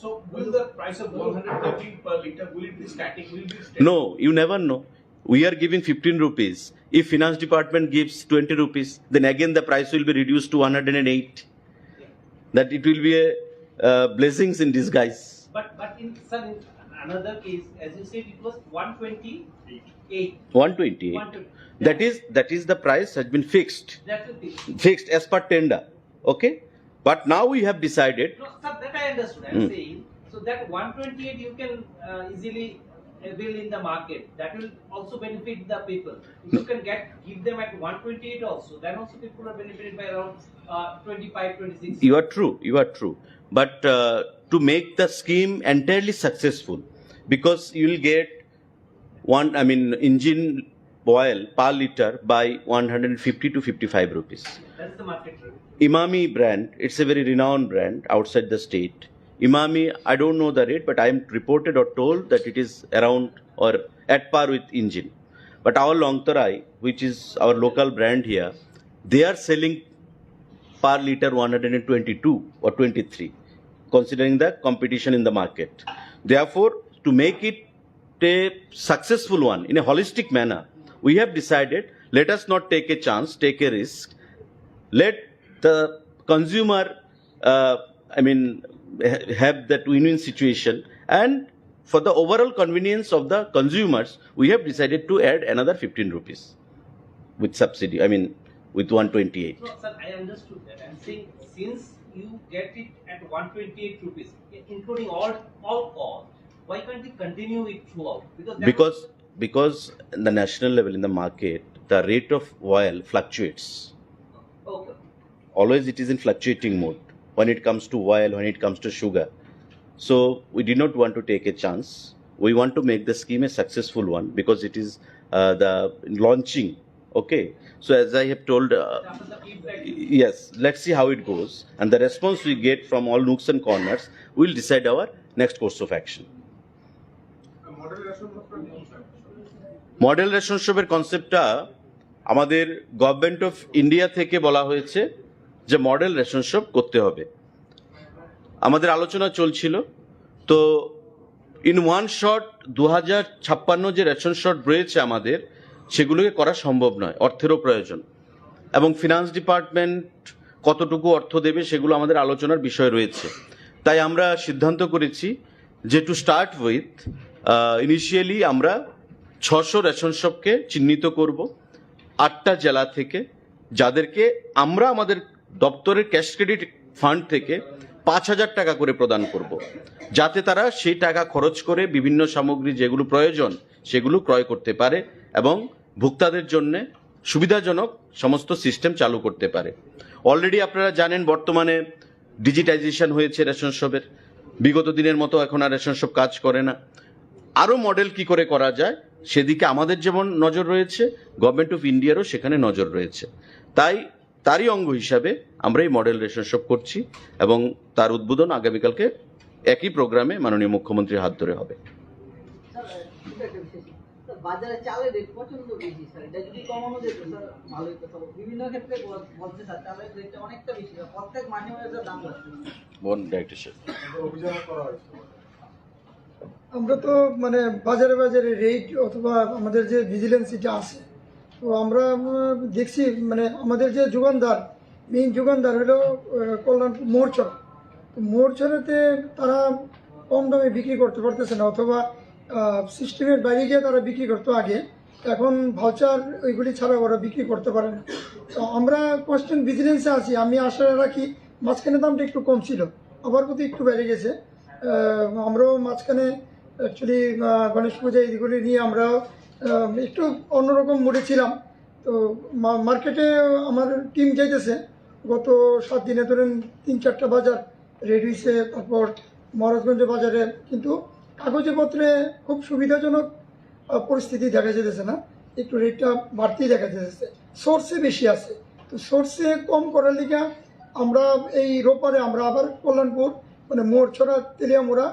so will the price of 113 per liter, will it be static? Will it be steady? No, you never know. We are giving 15 rupees. If finance department gives 20 rupees, then again the price will be reduced to 108. That it will be a blessings in disguise. But in another case, as you said, it was 128. 128. That is the price has been fixed. That's the thing. Fixed as per tender. Okay? But now we have decided. No, sir, that I understood. I'm saying, so that 128 you can easily avail in the market. That will also benefit the people. If you can give them at 128 also, then also people are benefited by around 25, 26. You are true. But to make the scheme entirely successful, because you will get engine oil per liter by 150 to 55 rupees. That's the market rate. Imami brand, it's a very renowned brand outside the state. Imami, I don't know the rate, but I am reported or told that it is around or at par with engine. But our Longtarai, which is our local brand here, they are selling per liter 122 or 23, considering the competition in the market. Therefore, to make it a successful one in a holistic manner, we have decided, let us not take a chance, take a risk. Let the consumer, have that win-win situation, and for the overall convenience of the consumers, we have decided to add another 15 rupees with subsidy, with 128. No, sir, I understood that. I'm saying, since you get it at 128 rupees, including all costs, why can't you continue it throughout? Because in the national level in the market, the rate of oil fluctuates. Okay. Always it is in fluctuating mode when it comes to oil, when it comes to sugar. So we did not want to take a chance. We want to make the scheme a successful one because it is the launching. Okay. So as I have told, yes, let's see how it goes. And the response we get from all nooks and corners will decide our next course of action. Model ration শপের কনসেপ্টটা আমাদের government of India থেকে বলা হয়েছে যে model ration shop করতে হবে। আমাদের আলোচনা চলছিল, তো ইন ওয়ান শট 2056 যে রেশন শট রয়েছে আমাদের, সেগুলোকে করা সম্ভব নয়, অর্থেরও প্রয়োজন, এবং ফিনান্স ডিপার্টমেন্ট কতটুকু অর্থ দেবে সেগুলো আমাদের আলোচনার বিষয় রয়েছে। তাই আমরা সিদ্ধান্ত করেছি যে টু স্টার্ট উইথ ইনিশিয়ালি আমরা 600 রেশন শপকে চিহ্নিত করব 8টা জেলা থেকে, যাদেরকে আমরা আমাদের দপ্তরের ক্যাশ ক্রেডিট ফান্ড থেকে 5,000 টাকা করে প্রদান করব, যাতে তারা সেই টাকা খরচ করে বিভিন্ন সামগ্রী যেগুলো প্রয়োজন সেগুলো ক্রয় করতে পারে এবং ভোক্তাদের জন্য সুবিধাজনক সমস্ত সিস্টেম চালু করতে পারে। অলরেডি আপনারা জানেন বর্তমানে ডিজিটাইজেশন হয়েছে রেশন শপের, বিগত দিনের মতো এখন আর রেশন শপ কাজ করে না। আরও মডেল কি করে করা যায় সেদিকে আমাদের যেমন নজর রয়েছে, গভর্নমেন্ট অফ ইন্ডিয়ারও সেখানে নজর রয়েছে। তারই অঙ্গ হিসাবে আমরা এই মডেল রেশন শপ করছি এবং তার উদ্বোধন আগামীকালকে একই প্রোগ্রামে মাননীয় মুখ্যমন্ত্রীর হাত ধরে হবে। বাজারে চালের রেট প্রচন্ড বেশি স্যার, এটা যদি কমানো যেত স্যার ভালোই তো। বিভিন্ন ক্ষেত্রে বলছে স্যার চালের রেটটা অনেকটা বেশি, প্রত্যেক মাসে মাসে দাম বাড়ছে। আমরা তো বাজারে বাজারে রেট অথবা আমাদের যে ভিজিলেন্সিটা আছে, তো আমরা দেখছি আমাদের যে যোগানদার, মেইন যোগানদার হলো কল্যাণপুর মোড়চর। তো মোড়চরেতে তারা কম দামে বিক্রি করতে পারতেছে না, অথবা সিস্টেমের বাইরে গিয়ে তারা বিক্রি করতো আগে। এখন ভাউচার ওইগুলি ছাড়া ওরা বিক্রি করতে পারে না। তো আমরা কনস্ট্যান্ট ভিজিলেন্সে আছি। আমি আশা রাখি, মাঝখানে দামটা একটু কম ছিল, আবার প্রতি একটু বেড়ে গেছে। আমরাও মাঝখানে অ্যাকচুয়ালি গণেশ পূজা এইগুলি নিয়ে আমরা একটু অন্যরকম মুডে ছিলাম। তো মার্কেটে আমার টিম যাইতেছে, গত 7 দিনে ধরেন 3-4টা বাজার রেড হয়েছে। তারপর মহারাজগঞ্জ বাজারে কিন্তু কাগজে পত্রে খুব সুবিধাজনক পরিস্থিতি দেখা যেতেছে না, একটু রেটটা বাড়তেই দেখা যেতেছে। সোর্সে বেশি আছে, তো সোর্সে কম করার লিগে আমরা এই রোববারে আমরা আবার কল্যাণপুর মানে মোড়ছড়া তেলিয়ামোড়া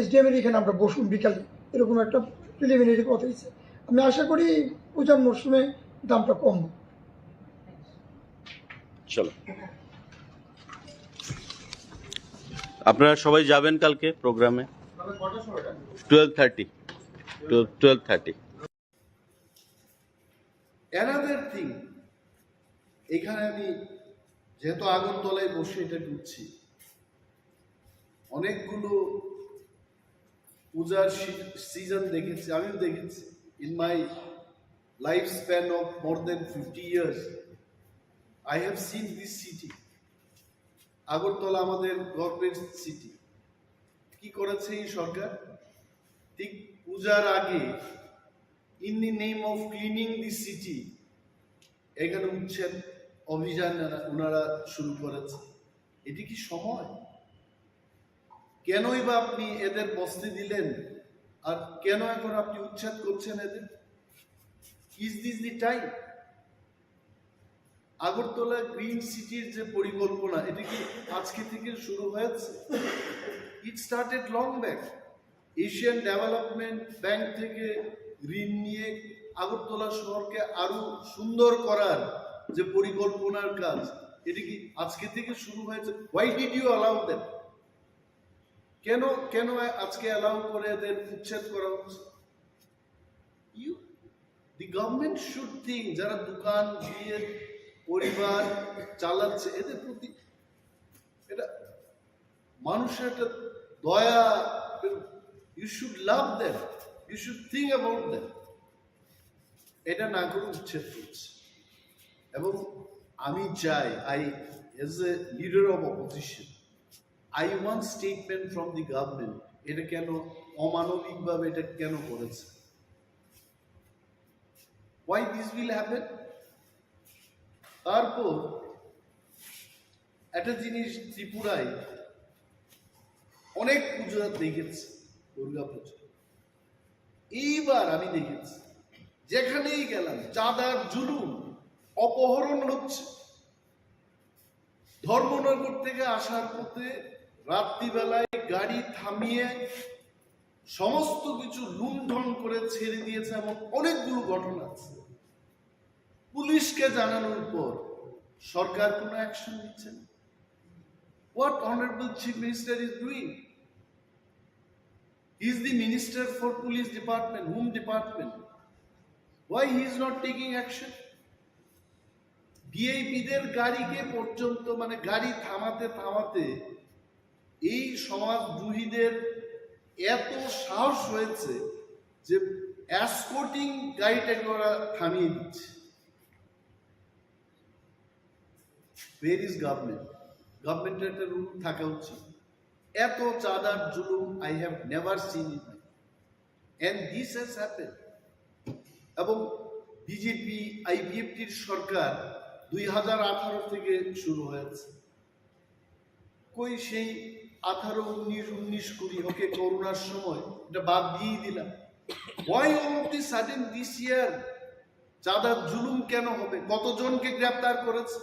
SDM-এর এখানে আমরা বসুন বিকালে, এরকম একটা প্রিলিমিনারি কথা হয়েছে। আমি আশা করি পূজার মরশুমে দামটা কম। চলো, আপনারা সবাই যাবেন কালকে প্রোগ্রামে 12:30। অ্যানাদার থিং, এখানে আমি যেহেতু আগরতলায় বসে এটা ঢুকছি, অনেকগুলো পূজার সিজন দেখেছি, আমিও দেখেছি। In my life span of more than 50 years I have seen this city. Agartala আমাদের গভর্নমেন্ট সিটি। কি করেছে এই সরকার? ঠিক পূজার আগে in the name of cleaning the city এখানে উচ্ছেদ অভিযান ওনারা শুরু করেছে। এটি কি সময়? কেনই বা আপনি এদের বসতে দিলেন, আর কেন এখন আপনি উচ্ছেদ করছেন এদের? Is this the time? Agartala green সিটির যে পরিকল্পনা, এটা কি আজকে থেকে শুরু হয়েছে? It started long back. Asian development bank থেকে ঋণ নিয়ে আগরতলা শহরকে আরো সুন্দর করার যে পরিকল্পনার কাজ, এটা কি আজকে থেকে শুরু হয়েছে? Why did you allow them? কেন আজকে অ্যালাউ করে এদের উচ্ছেদ করা হচ্ছে? দি গভর্নমেন্ট শুড থিঙ্ক, যারা দোকান দিয়ে পরিবার চালাচ্ছে, এদের প্রতি এটা মানুষের একটা দয়া, you should love them, you should think about them. এটা না করে উচ্ছেদ করছে। এবং আমি চাই, as a leader of opposition, I want statement from the government. এটা কেন অমানবিকভাবে এটা কেন করেছে? Why this will happen? তারপর একটা জিনিস, ত্রিপুরায় অনেক পুজো দেখেছি, দুর্গা পুজো। এইবার আমি দেখেছি যেখানেই গেলাম চাঁদার জুলুম, অপহরণ হচ্ছে। ধর্মনগর থেকে আসার পথে রাত্রিবেলায় গাড়ি থামিয়ে সমস্ত কিছু লুণ্ঠন করে ছেড়ে দিয়েছে, এমন অনেকগুলো ঘটনা আছে। পুলিশকে জানানোর পর সরকার কোনো অ্যাকশন নিচ্ছে না। What Honorable Chief Minister is doing? He is the Minister for Police Department. Whom department? Why he is not taking action? ভিআইপিদের গাড়িকে পর্যন্ত মানে গাড়ি থামাতে এই সমাজদ্রোহীদের এত সাহস হয়েছে যে এসকর্টিং গাড়িটাকে ওরা থামিয়ে দিচ্ছে। Where is government? গভর্নমেন্টের একটা রুল থাকা উচিত। এত চাঁদার জুলুম I have never seen it, and this has happened. এবং বিজেপি IPFটির সরকার 2018 থেকে শুরু হয়েছে। কই সেই 18, 19, 20 ওকে করোনার সময় এটা বাদ দিয়েই দিলাম। Why all of this sudden this year? চাঁদার জুলুম কেন হবে? কতজনকে গ্রেপ্তার করেছে?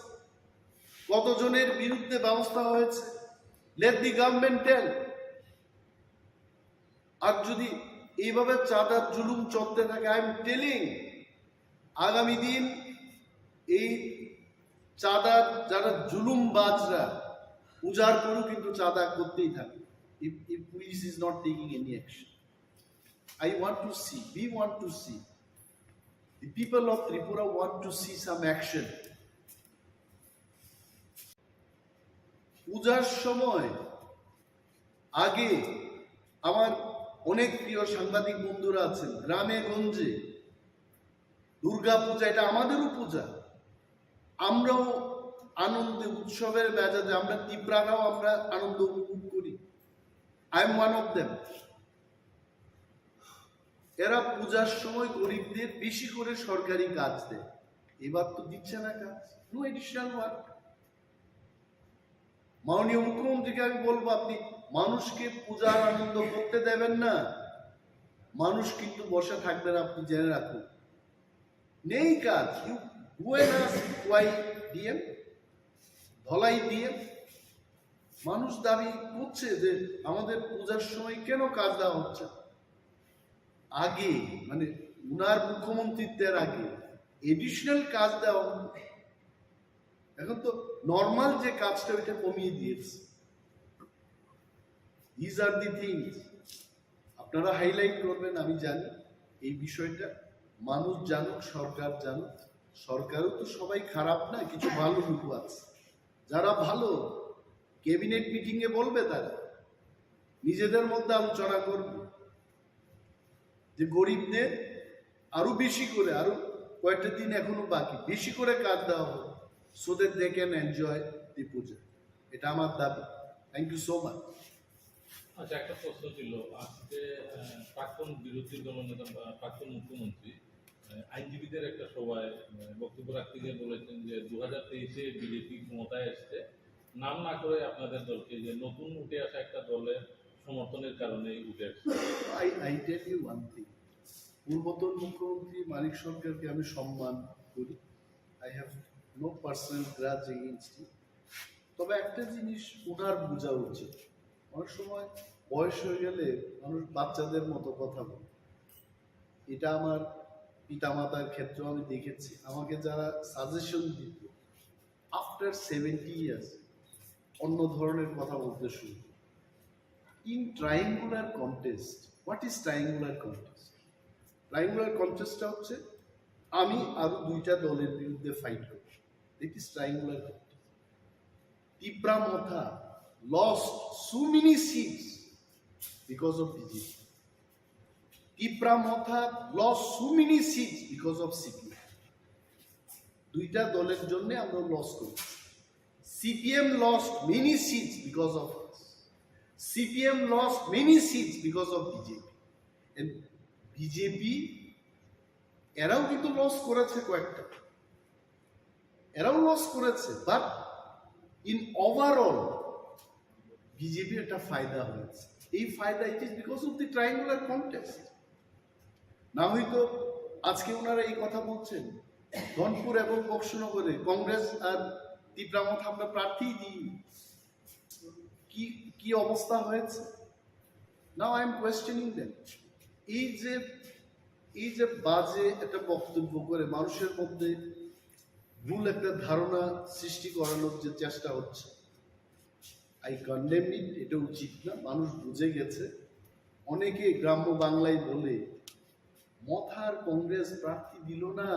কতজনের বিরুদ্ধে ব্যবস্থা হয়েছে? Let the government tell. আর যদি এইভাবে চাঁদার জুলুম চলতে থাকে, I am telling, আগামী দিন এই চাঁদার যারা জুলুমবাজরা উজাড় করেও কিন্তু চাঁদা করতেই থাকে, if police is not taking any action. I want to see, we want to see, the people of Tripura want to see some action. পূজার সময় আগে আমার অনেক প্রিয় সাংবাদিক বন্ধুরা আছেন, গ্রামে গঞ্জে দুর্গা পূজা এটা আমাদেরও পূজা, আমরাও আনন্দে উৎসবের মেজাজে আমরা ত্রিপুরারাও আমরা আনন্দ উপভোগ করি। I am one of them. এরা পূজার সময় গরিবদের বেশি করে সরকারি কাজ দেয়, এবার তো দিচ্ছে না কাজ, নো এডিশনাল ওয়ার্ক। মাননীয় মুখ্যমন্ত্রীকে আমি বলবো, আপনি মানুষকে পূজার আনন্দ করতে দেবেন না, মানুষ কিন্তু বসে থাকবে না, আপনি জেনে রাখুন। নেই কাজ, ডিএম ধলাই ডিএম মানুষ দাবি করছে যে আমাদের পূজার সময় কেন কাজ দেওয়া হচ্ছে। আগে মানে উনার মুখ্যমন্ত্রীত্বের আগে এডিশনাল কাজ দেওয়া হতো, এখন তো নর্মাল যে কাজটা ওইটা কমিয়ে দিয়েছে। দিজ আর দি থিংস আপনারা হাইলাইট করবেন, আমি জানি এই বিষয়টা মানুষ জানুক, সরকার জানুক। সরকারও তো সবাই খারাপ না, কিছু ভালো লোক আছে যারা ভালো, ক্যাবিনেট মিটিং এ বলবে, তারা নিজেদের মধ্যে আলোচনা করবে যে গরিবদের আরো বেশি করে, আরো কয়েকটা দিন এখনো বাকি, বেশি করে কাজ দেওয়া হবে, so that they can enjoy the puja. এটা আমার দাবি। Thank you so much. আচ্ছা, একটা প্রশ্ন ছিল, আজকে প্রাক্তন বিরোধী দলনেতা প্রাক্তন মুখ্যমন্ত্রী আইনজীবীদের একটা সভায় বক্তব্য রাখতে গিয়ে বলেছেন যে 2023-এ বিজেপি ক্ষমতায় এসছে, নাম না করে আপনাদের দলকে, যে নতুন উঠে আসা একটা দলের সমর্থনের কারণে উঠে আসছে। I tell you one thing, পূর্বতন মুখ্যমন্ত্রী মানিক সরকারকে আমি সম্মান করি, I have no personal grudge against him. তবে একটা জিনিস ওনার বোঝা উচিত, অনেক সময় বয়স হয়ে গেলে মানুষ বাচ্চাদের মতো কথা বলে। এটা আমার পিতামাতার ক্ষেত্রেও আমি দেখেছি, আমাকে যারা সাজেশন দিত আফটার 70 ইয়ার্স অন্য ধরনের কথা বলতে শুরু। In triangular contest, what is triangular contest? Triangular কন্টেস্টটা হচ্ছে আমি আরো দুইটা দলের বিরুদ্ধে ফাইট করি, it is triangular contest. Jamatia lost so many seats because of BJP. Jamatia lost so many seats because of CPM. দুইটা দলের জন্য আমরা লস করি। CPM lost many seats because of us. CPM lost many seats because of BJP. And BJP এরাও কিন্তু loss করেছে কয়েকটা, এরাও লস করেছে, বাট ইন ওভারঅল বিজেপি একটা ফায়দা হয়েছে। এই ফায়দা it is because of the triangular contest. না হয়তো আজকে ওনারা এই কথা বলছেন, ধনপুর এবং বক্সনগরে কংগ্রেস আর ত্রিপুরামথা আমরা প্রার্থী দিই, কি অবস্থা হয়েছে। Now I am questioning them. এই যে বাজে একটা বক্তব্য করে মানুষের মধ্যে ভুল একটা ধারণা সৃষ্টি করানোর যে চেষ্টা হচ্ছে, আই কন্ডেম ইট। এটা উচিত না, মানুষ বুঝে গেছে। অনেকে গ্রাম্য বাংলায় বলে মথার কংগ্রেস প্রার্থী দিল না,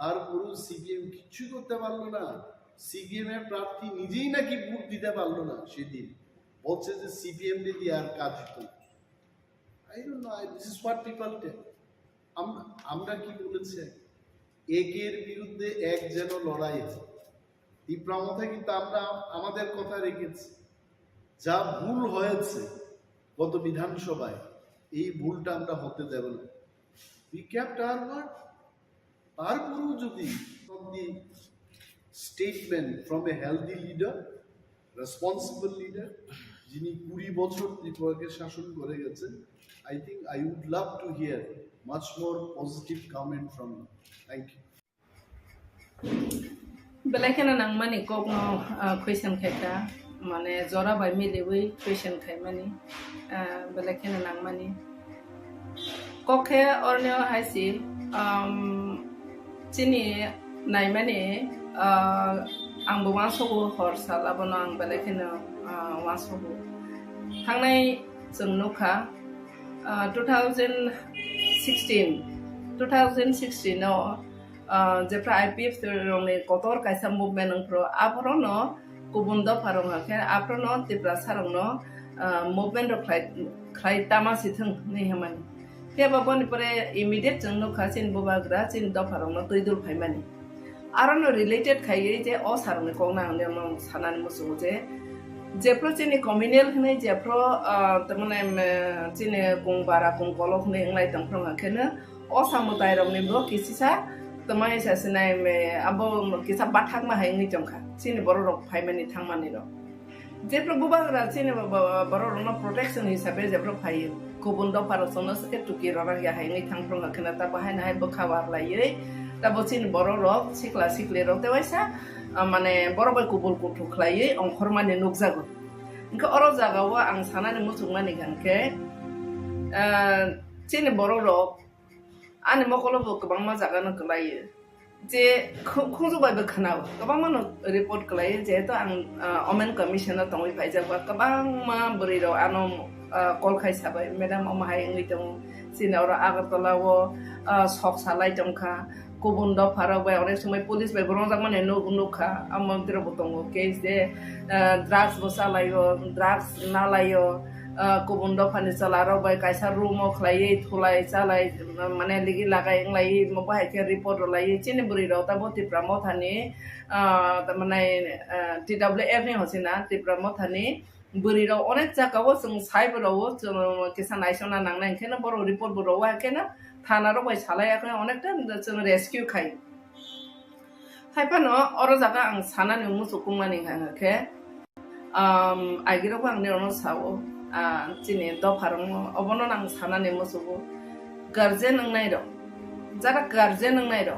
তারপরেও সিপিএম কিচ্ছু করতে পারলো না, সিপিএম এর প্রার্থী নিজেই নাকি ভোট দিতে পারলো না। সেদিন বলছে যে সিপিএম দিয়ে আর কাজ হতো। I don't know, this is what people tell. আমরা কি বলেছি, একের বিরুদ্ধে এক যেন লড়াই হয়। ত্রিপুরামথা কিন্তু আমরা আমাদের কথা রেখেছি। যা ভুল হয়েছে গত বিধানসভায়, এই ভুলটা আমরা হতে দেব না। We kept our word. তারপরেও যদি statement from a healthy leader, responsible leader, যিনি 20 বছর ত্রিপুরাকে শাসন করে গেছেন, I think I would love to hear much more positive comment from you. Thank you. Belakena nang mani kok no question khaita mane jora bai milewi question khai mani belakena nang mani kokhe orne haisi chini nai mani ang bo wasobu hor sal abono ang belakena wasobu thangnai jong nokha 2016 no Jofra IPF रंगनि Qatar कायसा movement नंफ्रो आफरोनो गुबुन दफारं हाखे आफ्रोनो Tipra सारंनो movement खाय तामासि थों नै हामानि Tiap apa ni pare immediate jeng no khasin bobagra cin do farong no tuidul phaimani. Aron no related khai je o sarong ni kong nang ne sanan musu je jepro cini communal hne jepro tamane cini kong bara kong kolok ne nglai tang prong khena o samudai rong ni bro kisisa tamai sa sinai me abo kisa bathak ma hai ni jongkha cini boro rok phaimani thangmani ro jepro bobagra cini boro rok no protection hisabe jepro phai kubun do paro sono se tuki ro ya hai ni thang prong khena ta bahai na hai bokhawar lai ta bocin boro rok sikla sikle rok te waisa mane boro bai kubul kutu khlai ongkhor mane nukjago inka oro jaga wa ang sanani musungmani ganke cini boro rok ani mokolo bo kabang ma jaga no klai je khungju bai ba khana kabang ma report klai je to ang omen commissioner tongwi phaijak ba kabang ma buri ro ano kol khai sabai madam omahai ngi tong sinora agartala wo sok salai tongkha kubun do phara bai ore sumai police bai borong jak mane nukha amam tiro botongo case de drugs bo salayo drugs na layo kubun do phani salaro bai kaisa room o khlai thulai chalai mane ligi lagai nglai mo bai ke report lai chini buri ro ta boti pramo thani ta mane TWF ni hosina ti pramo thani buri ro onek jaka wo sung sai bro wo kisan aisona nang nang khena boro report bro wa khena thana ro bai salai akhe onekta sung rescue khai haipano oro jaga ang sanani musukungmani khe agiro bang ne ono sawo chini do pharong obono nang sanani musugo garje nang nai ro jara garje nang nai ro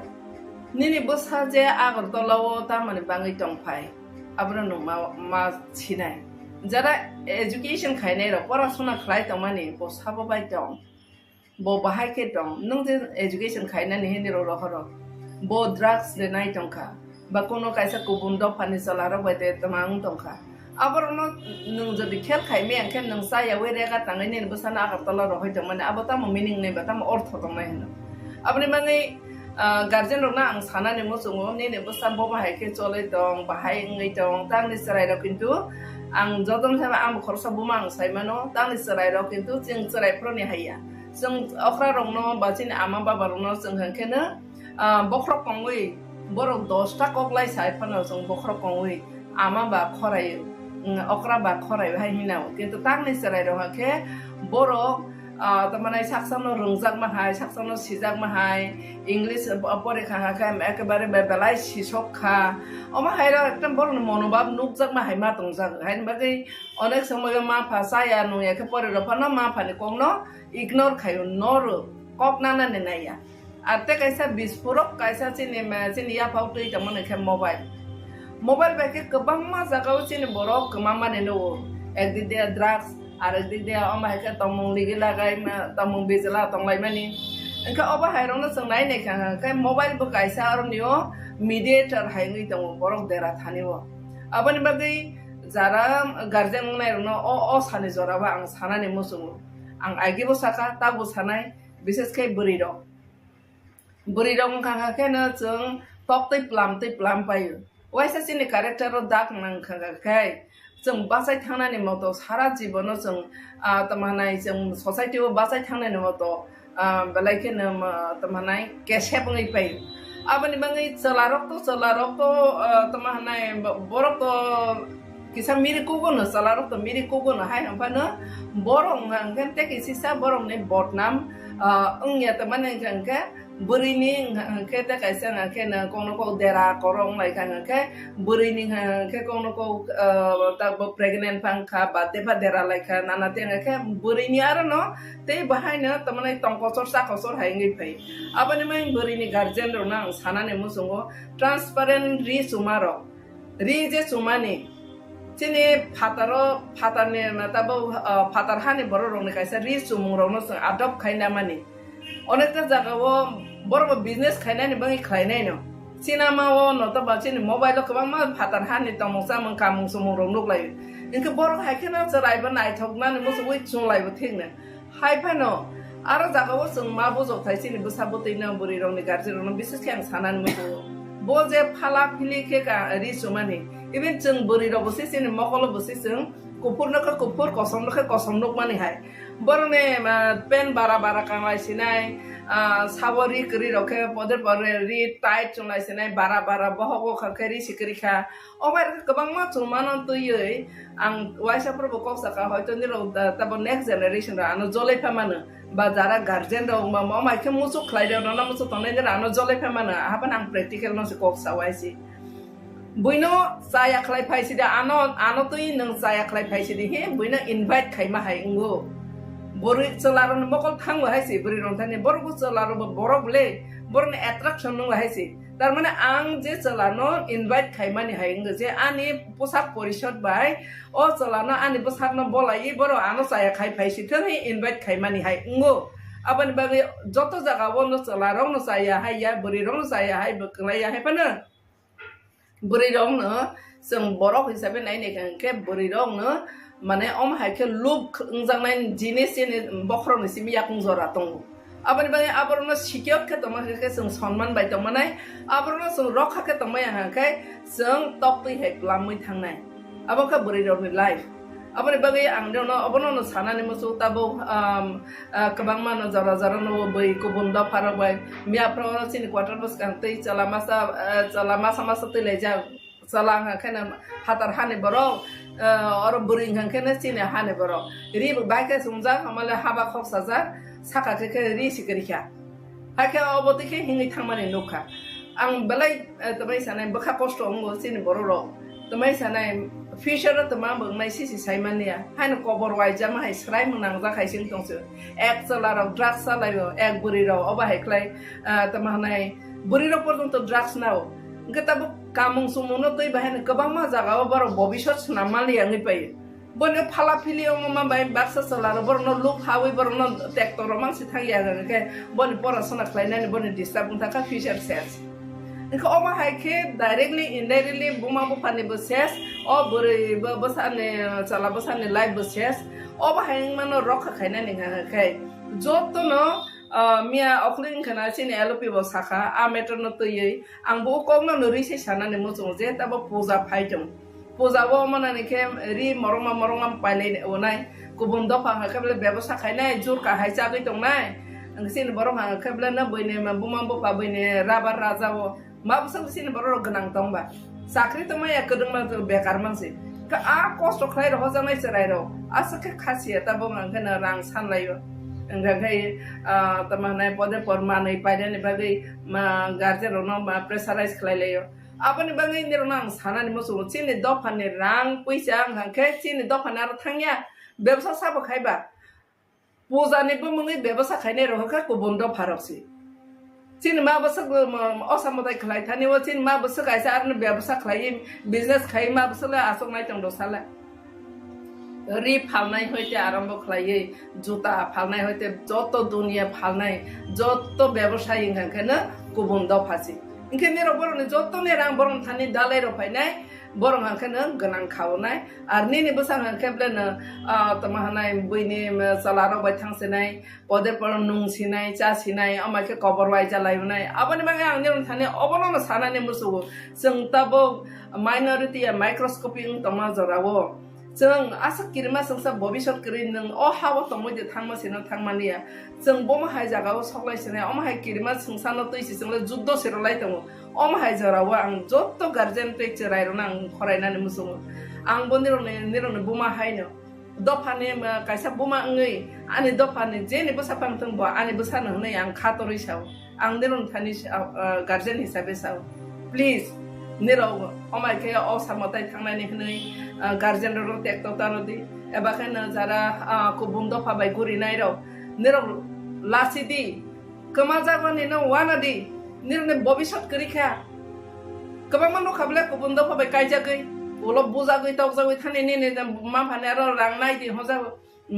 nini bosa je agartalawo ta mane bangai tongphai abro no ma chinai jara education khainai ro porashona khlai tongmani bo sabo bai tong bo bahai ke tong nung je education khainani hini ro ro bo drugs de nai tongkha ba kono kaisa kubundo phani salaro bai te tamang tongkha abarono nung jodi khel khai me angkhen nung sa ya we rega tangai ne busana agartala ro hoy tongmani abata mo meaning ne bata mo ortho tongmai hino abni mangai guardian rok na ang sanani musungo ne busan bo bahai ke chole tong bahai ngai tong tang ni sarai ro kintu ang jodong sama ang khorsa bumang saimano tang ni sarai ro kintu jing sarai pro ni haya jeng okra rong no bachin ama baba rong no jeng khena bokrok kongwi borok 10 ta koklai sai phano jeng bokrok kongwi ama ba khorai okra ba khorai hai hinau kintu tang ni sarai ro khe borok tamanai saksano rungjak mahai saksano sijak mahai english porikha kha ekebare belai sisok kha oma haira ekdam bor monobab nukjak mahai ma tongjak hain bagai onek samoy ma phasaya nu ekhe pore ro phano ma phani kongno ignore khayo nor kok nana ne naya ate kaisa bispurok kaisa chini ya pautui tamane khe mobile ba ke kabang ma jagao chini borok kmama ne no ekdi de drugs আর একদিক দিয়ে আমার হেকে তমং লিগি লাগাই তমং বেজলা তংলাই মানি এনকা অবা হাইরং সংনাই নে খাই mobile বো কাইসা আর নিও mediator হাইঙ্গি তং বরক দেরা থানিও আবানি বাগै যারা গার্জেন নাই ন অ সানি জরাবা আং সানানি মুসুং আং আইগিবো সাকা তাবো সানাই বিশেষ খাই বুড়ি রং খাখা কেন जों তপতৈ প্লাম পাইও ওয়াইসা চিনি ক্যারেক্টার দাগ নাং খাখা খাই जों बासाय थांनानै मतो सारा जीवनो जों तमानाय जों सोसाइटियाव बासाय थांनानै मतो बेलायखेनो तमानाय केसेबङै पाय आबनि बङै चलारक तो तमानाय बरक तो किसा मिरि कुगोनो चलारक तो मिरि कुगोनो हाय हमफानो बरं हांगेन ते किसा बरं ने बदनाम अंगिया तमानाय हांगे burini ke ta kaisa na ke na kono ko dera korong lai kan ke burini ke kono ko ta pregnant pang kha ba te ba dera lai kha nana te ke burini ar no te bahai na tamane tongkosor sa kosor hai ngi pai abani mai burini guardian ro na sanane musungo transparent Richumarok ri je sumani chini phatarne ta bo phatar hani boro rong ni kaisa Richumung ro no adopt khaina mani অনেকটা জায়গাও বড় business খাইনানি বাঙি খাইনাই ন cinema ও নতা বাচিনি mobile কবাং মা ফাতার হানি তমসা মং কামং সমং রং lock লাই ইনকে বড় হাইখানা চরাইবা নাইথকনানি মসু we চংলাইবো ঠিকনে হাইফানো আরো জায়গাও जों मा बजक थाइसिनि बसाबतैना बुरि रंनि गारजि रंनि बिसेस के आं सानानि मसु बो जे फाला फिलि के का रिसुमानि इभेन जों बुरि रबसि सिनि मकल बसि जों कुपुरनखो कुपुर कसमनखो कसमनक मानि हाय বরনে পেন বারা বারা কামাইছিনাই সাবরি করি রকে পদের পরে রি টাইট চলাইছিনাই বারা বারা বহব খাখেরি সিকরিখা অবাই গোबां मा চুমানন তুইयै আং ওয়াইসাফরবো কক্সাকা হয়তো নিরো তাবো নেক্সট জেনারেশন আনো জলেফা মানো বা যারা গার্জেন রং বা মাইকে মুসু খ্লাইদে না মুসু তনাই দের আনো জলেফা মানো আহাবান আং প্র্যাকটিক্যাল নসে কক্সা ওয়াইসি বুইনো সায়া খ্লাই ফাইসি দে আনো তুই নং সায়া খ্লাই ফাইসি দে হে বুইনো ইনভাইট খাইমা হাই উঙ্গো বরি চলারন বকল থাংবো হাইসি বরি রংথানি বরগু চলারো বরবলে বরনে অ্যাট্রাকশন নং হাইসি তার মানে আং যে চলানো ইনভাইট খাইমানি হাই উঙ্গো যে আনি পোশাক পরিষদ বাই ও চলানো আনি পোশাকনো বলাই বড় আনো সায়া খাই ফাইসি থে ইনভাইট খাইমানি হাই উঙ্গো আবানি বাগে যত জায়গা বন্ধ চলারং নো সায়া হাইয়া বরি রং সায়া হাই বকলাইয়া হাইপানো বরি রং নো जों बरक हिसाबै नायनायखांखे बरि रं नो माने अम हायखे लुब जांनाय जिनिस बख्रनि सिमिया कुंजरा दं आबानि बाय आबरनो सिकियत खे तमाखे जों सन्मान बाय तमानाय आबरनो जों रखा खे तमाय हाखाय जों तपै हे लामै थांनाय आबखा बरि रंनि लाइफ आबानि बाय आं देनो अबनो सानानि मसु ताबो गोबां मानो जरा जरा नो बै गुबुन दा फारबाय मियाफ्राव सिनि क्वार्टार बस कांतै चला मासा तैलाय जा salang kena hatar hane boro or buring kena sini hane boro ri baike sumja hamale haba khok saja saka ke ri sikrikha hake oboti ke hingi thangmani nokha ang belai tamai sanai bakha kosto ngo sini boro ro tamai sanai future tama bangnai sisi saimania hane kobor wai jama hai srai munang ja khaising tongsu ek salara drugs salayo ek buri ro oba heklai tamanai buri ro porjonto drugs nao getabu kamung sumuno tui bahen गोबां मा जागाव बर भबिष्यत नामालि आंनि पाय बने फाला फिलि मा bye Baksa Salaar बरनो look हावै बरनो tractor मानसि थांया गके बने परासना खालायनानै बने डिस्टार्ब थाका फ्यूचर सेस इखो अमा हायखे डाइरेक्टली इनडाइरेक्टली बुमा बुफानि बसेस अ बोरै बसाने चला बसाने लाइफ बसेस अबा हाय मानो रखा खायनानै गके जतनो मिया अखलिन खाना सिने एलपि बो साखा आ मेटर न तयै आंबो कमनो नरिसे सानाने मोजो जे ताबो पूजा फाइदों पूजा वो माने के रि मरंगा पाइले ओनाय गुबुन दफा हाखबले व्यवसाय खायनाय जुर का हायजा गै दंनाय आं सिने बरं हाखबले न बयने बुमा बपा बयने राबार राजावो मा बसं सिने बरं गनां दंबा साख्रि त माया कदंमा बेकार मानसि का आ कष्ट खाय रह जानाय सरायरो आसके खासिया ताबो मानखना रां सानलायो enggak temanai pode pormanai pada ni bagi garjer rono pressurize kelaileyo apa ni bagi ni ronang sana ni musuh sini dopan ni rang puisa angke sini dopan ar thangya ব্যবসা sabo khaiba puja ni bumungi ব্যবসা khaine rohka ko bondo pharoksi sini ma basak osamodai khlai thani wo sini ma basak aisa ar ni ব্যবসা khlai business khai ma basala asok nai tong dosala रि फालनाय हयते आरम्भ खालायो जुता फालनाय हयते जत दुनिया फालनाय जत व्यवसाय इंखानो गुबुन दफासि इंखानो बरनि जतने रां बरन थानि दालाय रफायनाय बरन हांखानो गोनां खावनाय आर निनि बसां हांखेब्लेनो तमाहानाय बैनि सलारो बाय थांसिनाय पदे पर नुंसिनाय चासिनाय अमाके कबर वाय जालायनाय आबानि बागे आंनि थानि अबनो सानानि मुसु जों ताबो माइनरिटी माइक्रोस्कोपिक तमा जरावो जों आसा किरमा संसा भबिष्यत करि नों अ हाव तमयदे थांमासिनो थांमानिया जों बमहाय जागाव सगलायसिने अमहाय किरमा संसानो तैसि जोंले जुद्ध सिरलाय दङ अमहाय जराव आं जत्त गार्जेन टेक्चर रायरना आं फरायनानै मुसुङ आं बनिरने बमहायनो दफानि कायसा बमा ngै आनि दफानि जेने बसापांथों बा आनि बसानो हनै आं खातरै साव आं निरन थानि गार्जेन हिसाबै साव प्लिज निराव अमायके असामताय थांनानै हनै गार्जेन रो टेक्टर तारदि एबाखानो जारा गुबुन दफा बाय गुरिनाय रो निराव लासिदि कमा जाबानि न वानादि निरने भबिष्यत करिखा गोबां मानो खाबले गुबुन दफा बाय कायजागै उलो बुजागै तावजागै थानि ने मा फाने आरो रांनाय दि हजा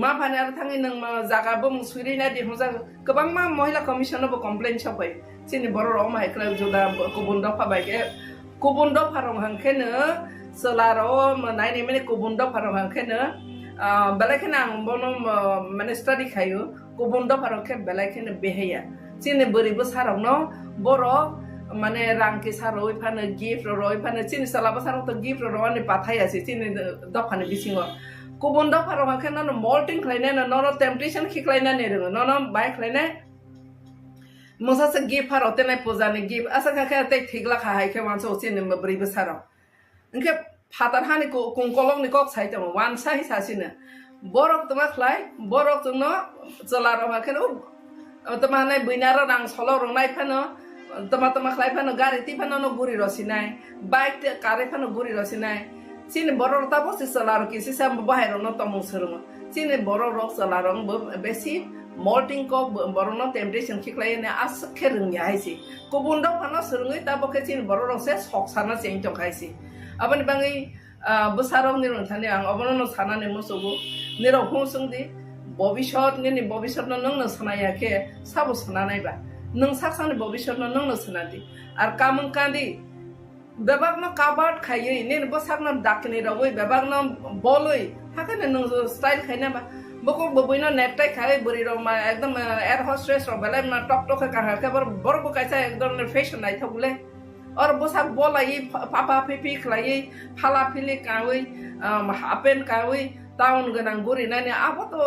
मा फाने आरो थाङि नों जागाबो मुसुरिनाय दि हजा गोबां मा महिला कमिसनबो कमप्लेन सबाय सिनि बर' मायक्रा जुदा गुबुन दफा बायके गुबुन दफा रं हांखेनो सोलारो नायनि माने गुबुन दफा रं हांखेनो बेलायखेनो आं बनो माने स्टाडि खायो गुबुन दफा रंखे बेलायखेनो बेहेया सिनि बोरैबो सारावनो बर' माने रांके सारoi फानो गिफ्ट रoi फानो सिनि सलाबो साराव तो गिफ्ट रवानि पाथायासि सिनि दफानि बिसिङाव गुबुन दाफाराव हाखे नन मल्टिं खालायनाय नन टेम्पटेशन खिख्लायनानै रोङो नन बाय खालायनाय मोसासे गिफ्ट फाराव तेनाय पूजानि गिफ्ट आसा खाखे ते थिगला खाहायखे वानस ओसिन ब्रै बोसाराव इनके फातार हानि कुंकलंनि कक साइतम वान साहि सासिनो बरक तमा खलाय बरक जोंनो जलाराव हाखे तमा हानाय बैनार रां सलाव रंनाय फानो तमा खलाय फानो गारि ति फानो गुरि रसिनाय बाइक कारे फानो गुरि रसिनाय सिन बरक ताबो सि सलार किसि साम बाहेर न तमु सरम सिन बरक सलारं बेसि मल्टिं को बरनो टेम्पटेशन खिख्लायने आसखे रोंनि हायसि गुबुन दाव फानो सरङै ताबो के सिन बरक से सकसाना change तंखायसि abani bangi besarong ni rong thani ang abono no sanane mosogo ni ro hosungdi bobishot ni bobishot no nang sanaya ke sabo sananai ba nang saksani bobishot no nang sanadi ar kamung kandi bebak no kabat khayi ni bosak no dakni roi bebak no boloi hakane nang style khaina ba boko boboi no necktie khai buri ro ma ekdom air hostess ro belai na tok tok ka ha ke bor bo kaisa ekdom fashion nai thogule और बोसाक बोलाई पापा पिपि खलाई फाला फिली कावै happen कावै town गनां गुरि नानि आबो तो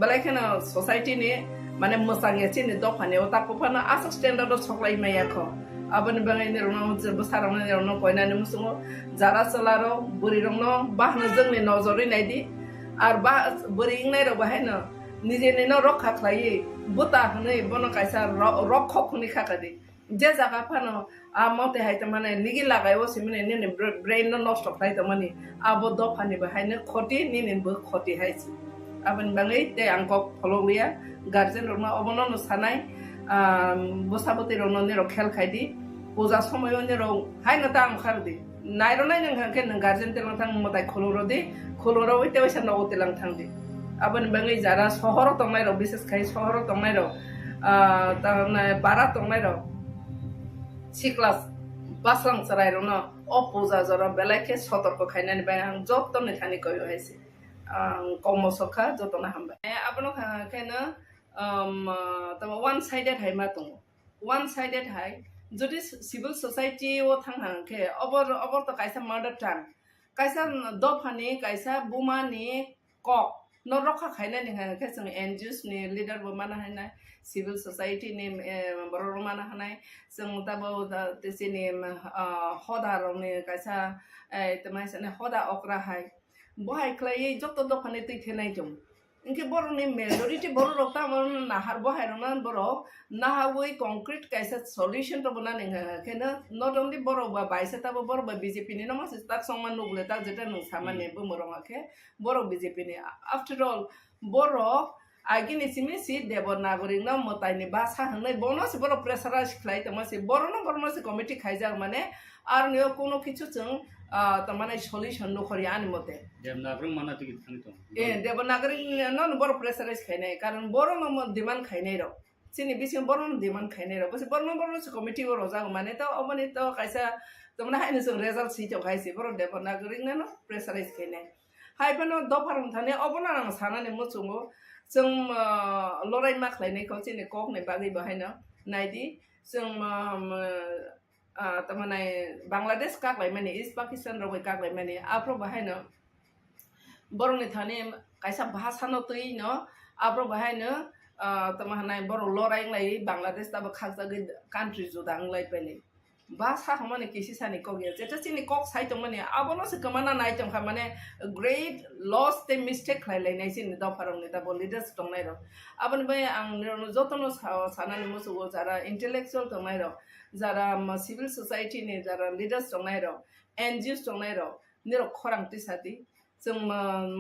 बलायखेन society नि माने मोसांगे चिनि दफाने ओता कोफाना आसा स्टैंडर्ड सकलाई मायाखो आबनि बाङै नि रनो बोसारावनो रनो कोइनानि मुसुङो जारा सलारो बुरि रनो बाहनो जोंनि नजरै नायदि आर बा बुरि इंनाय रो बाहायनो निजेनि न रखा खलाई बुता हनै बनो कायसा रखखनि खाकादि जे जागा फानो आमते हायते माने निगि लागायो सिमने ने ब्रेन न नष्ट खायते माने आबो दफानि बाहायनो खति निनिबो खति हायसि आबन बाङै ते आंको फलोविया गार्जेन रनो अबनो न सानाय बोसाबते रनो ने खेल खायदि पूजा समय ने रो हायनो ता आंखारदि नायरो नाय नों के नों गार्जेन ते लांथां मताय खलुरदि खलुरो उते वैसा न उते लांथांदि आबन बाङै जारा सहर तंनाय रो विशेष खाय सहर तंनाय रो ता पारा तंनाय रो सिक्लास बासलां सराय रनो अपूजा जरा बेलाके सतर्क खायनानि बाय आं जतने थानि कयो हायसि कमसखा जतना हामबाय आपनो खायनो तम वन साइडेड हाय मा दङ वन साइडेड हाय जुदि सिविल सोसाइटी ओ थांहांखे अबर त कायसा मर्डर टान कायसा दफानि कायसा बुमानि कक न रखा खायनानि हायखे जों एनजिओस नि लिडार बो माना हायना सिविल सोसाइटी नि बरर माना हानाय जों ताबो तेसिनि हदारनि कायसा तमायसने हदा अक्रा हाय बहाय खलाय जत दफानि तैथेनाय दं इनके बरनि मेजॉरिटी बर रक्ता नाहार बहाय रना बर नाहावै कंक्रीट कायसा सॉल्यूशन तो बना ने केनो नॉट ओनली बर बा बायसे ताबो बर बा बीजेपी नि नमास ताक संमान नुगले ताक जेटा नु सामान्य बमरंगाखे बर बीजेपी नि आफ्टर ऑल बर आगिनि सिमिसि देवनागरिक न मतायनि भाषा हनै बनस बर प्रेसाराइज खलाय तमासे बरनो कमिटी खायजा माने आर नियो कोनो किछु जों तमाने सॉल्यूशन नखरि आनि मते देवनागरिक माना तिगि थांतो देवनागरिक न बर प्रेसाराइज खायनाय कारण बरनो डिमान्ड खायनाय र सिनि बिसिम बरनो डिमान्ड खायनाय र बसे बरनो कमिटी बर जाग माने त अबनि त कायसा तमना हायनो जों रिजल्ट सिटो खायसि बर देवनागरिक न प्रेसाराइज खायनाय हायफानो दफारम थाने अबना आं सानाने मुचुङो जों लराय माखलायनायखौ जोंनि ककनि बागै बाहायनो नायदि जों तमाने बांलादेश कागलाय माने इस्ट पाकिस्तान रबै कागलाय माने आप्रो बाहायनो बरनि थाने कायसा भाषा न तै न आप्रो बाहायनो तमाने बर लरायलाय बांलादेश ताबो खागजागै कान्ट्री जुदांलाय पेले भाषा हमने किसी सानि को गया जेटा सिनि कक साइट माने आबनो से कमाना नाइटम खा माने ग्रेट लॉस ते मिस्टेक खायलायनाय सिनि दफारंनि दा लीडर्स दंनाय र आबन बे आं जतनो सानानि मोसो जारा इंटेलेक्चुअल दंनाय र जारा सिविल सोसाइटी नि जारा लीडर्स दंनाय र एनजीओस दंनाय र निर खरांति साथि जों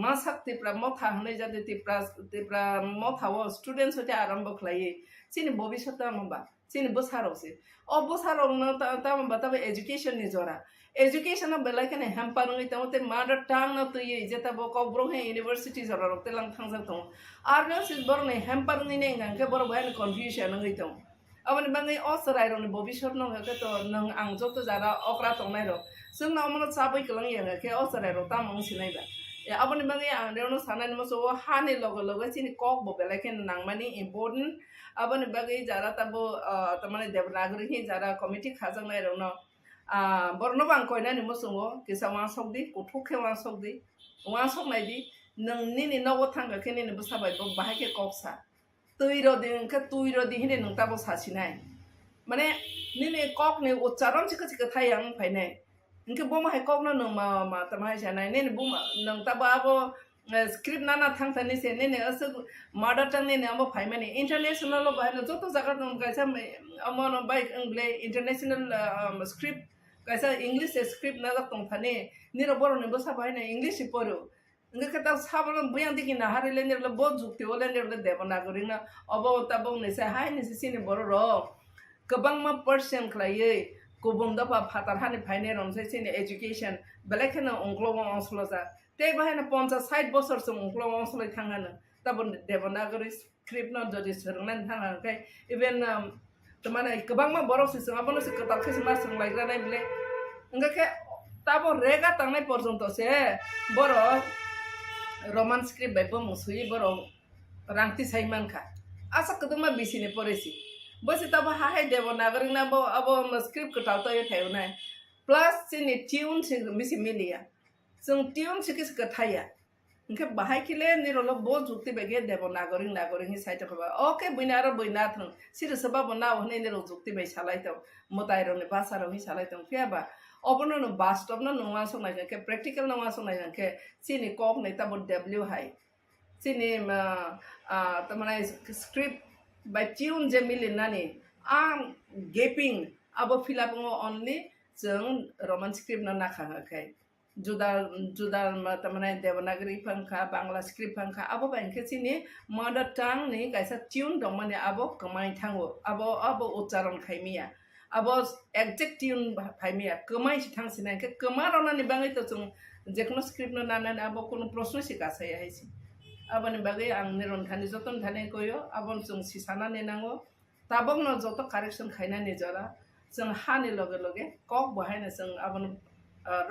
मा साक्तिफ्रा मथा हनै जाते तिप्रा मथाव स्टुडेन्ट्स होते आरम्भ खलायै सिनि भविष्यता मबा सिनि बोसारौसे ओ बोसारौनो तामबा ताबे एजुकेशन नि जरा एजुकेशन बेलायखने हेम्पारङै तमते मदर टांग न तयै जेता बो कब्रो हे यूनिवर्सिटी जरा रक्ते लां थांजा दं आरो सिस बरने हेम्पारङै ने गांके बर बायन कन्फ्युजन नङै दं अबनि बाङै असरायरनि भविष्यत न हके त नों आं जतो जारा अक्रा तंनाय र जोंना अमनो चाबै कलङ यके असरायर तामङ सिनायबा अबनि बाङै आं देउनो सानानि मसो हाने लग लग सिनि कक बो बेलायखने नांमानि इम्पोर्टेन्ट अबनि बाङै जारा ताबो तमाने देवनागरिक हि जारा कमिटी खाजंनाय र न बरनो बां कोइनानि मसो किसा वा सकदि कुठुखे वा सकदि वा सकनायदि नोंनि न'आव थांगाखै नोंबो साबाय बाहायखे कक्सा तैरदि ओंखा तुइरदि हिने नों ताबो सासिनाय माने निने ककने उच्चारण चिका चिका थायां फायनाय इनके बोमा है ककनो नों मा तमाय जानाय निने बोमा नों ताबो आबो स्क्रिप्ट नाना थांथानि से निने असु मदर टंग निने आबो फाय माने इंटरनेशनल बायनो जतो जागा दं गायसा अमन बाइक इंग्ले इंटरनेशनल स्क्रिप्ट गायसा इंग्लिश स्क्रिप्ट ना दं थाने निरो बरो ने बसा बायने इंग्लिश परो इनके कता साबलो बुयां दिखि ना हारे लेने ल बहुत जुक्ति ओले ने ल देवनागरी ना अबो तबो ने से हाय ने सिने बरो रो गोबां मा पर्सन खलायै गुबुन दफा फातार हानि फायने रमसे सिने एजुकेशन बेलेखनो अंग्लोबो अंसलजा ते बाहायना 50-60 बছর सम अंग्लोबो अंसलै थांगानो तब देवनागरी स्क्रिप्ट न जदि सोरंनानै थांगाखै इभेन तमाने गोबां मा बरो सिस आबनो से कताल खैस मा सोंलायग्रा नाय बिले इंगके तब रेगा तांनाय पर्यन्त से बरो रोमान स्क्रिप्ट बायबो मुसुई बरो रांति साइमानखा आसा कदमा बिसिने परेसी बस तब हाय देवनागरी ना बो अब स्क्रिप्ट कटावता ये थायो ना प्लस सिने ट्यून से मिसि मिलिया जों ट्यून से किस कथाया इनके बाहाय खिले निरोलो बहुत जुक्ति बेगे देवनागरी नागरी नि साइट खबा ओके बिनारो बिना थं सिर सबा बना हने निरो जुक्ति बे सालायतो मतायरो ने भाषा रो हि सालायतो फेबा अबनो न वास्तव न नवा संनाय के प्रैक्टिकल नवा संनाय के सिनि कक ने तब डब्ल्यू हाई सिनि तमने script by tune je milinani ang gaping abo fill up only जों रोमान स्क्रिप्ट ना नाखाङाखै जुदा जुदा तमने देवनागरी पंखा बांग्ला स्क्रिप्ट पंखा आबो बायखे सिनि मदर टांग नि गायसा ट्यून दं माने आबो कमाय थाङो आबो आबो उच्चारण खायमिया आबो एक्जेक्ट ट्यून फायमिया कमाय थांसिनाय के कमारनानि बाङै त जों जेखनो स्क्रिप्ट ना नानानै आबो कोनो प्रश्न सिकासै हायसि आबोनि बागै आं निरन थानि जतन थाने गयो आबन जों सिसाना नेनांगो ताबक न जत कारेक्शन खायना नेजरा जों हानि लगे लगे कक बहायना जों आबन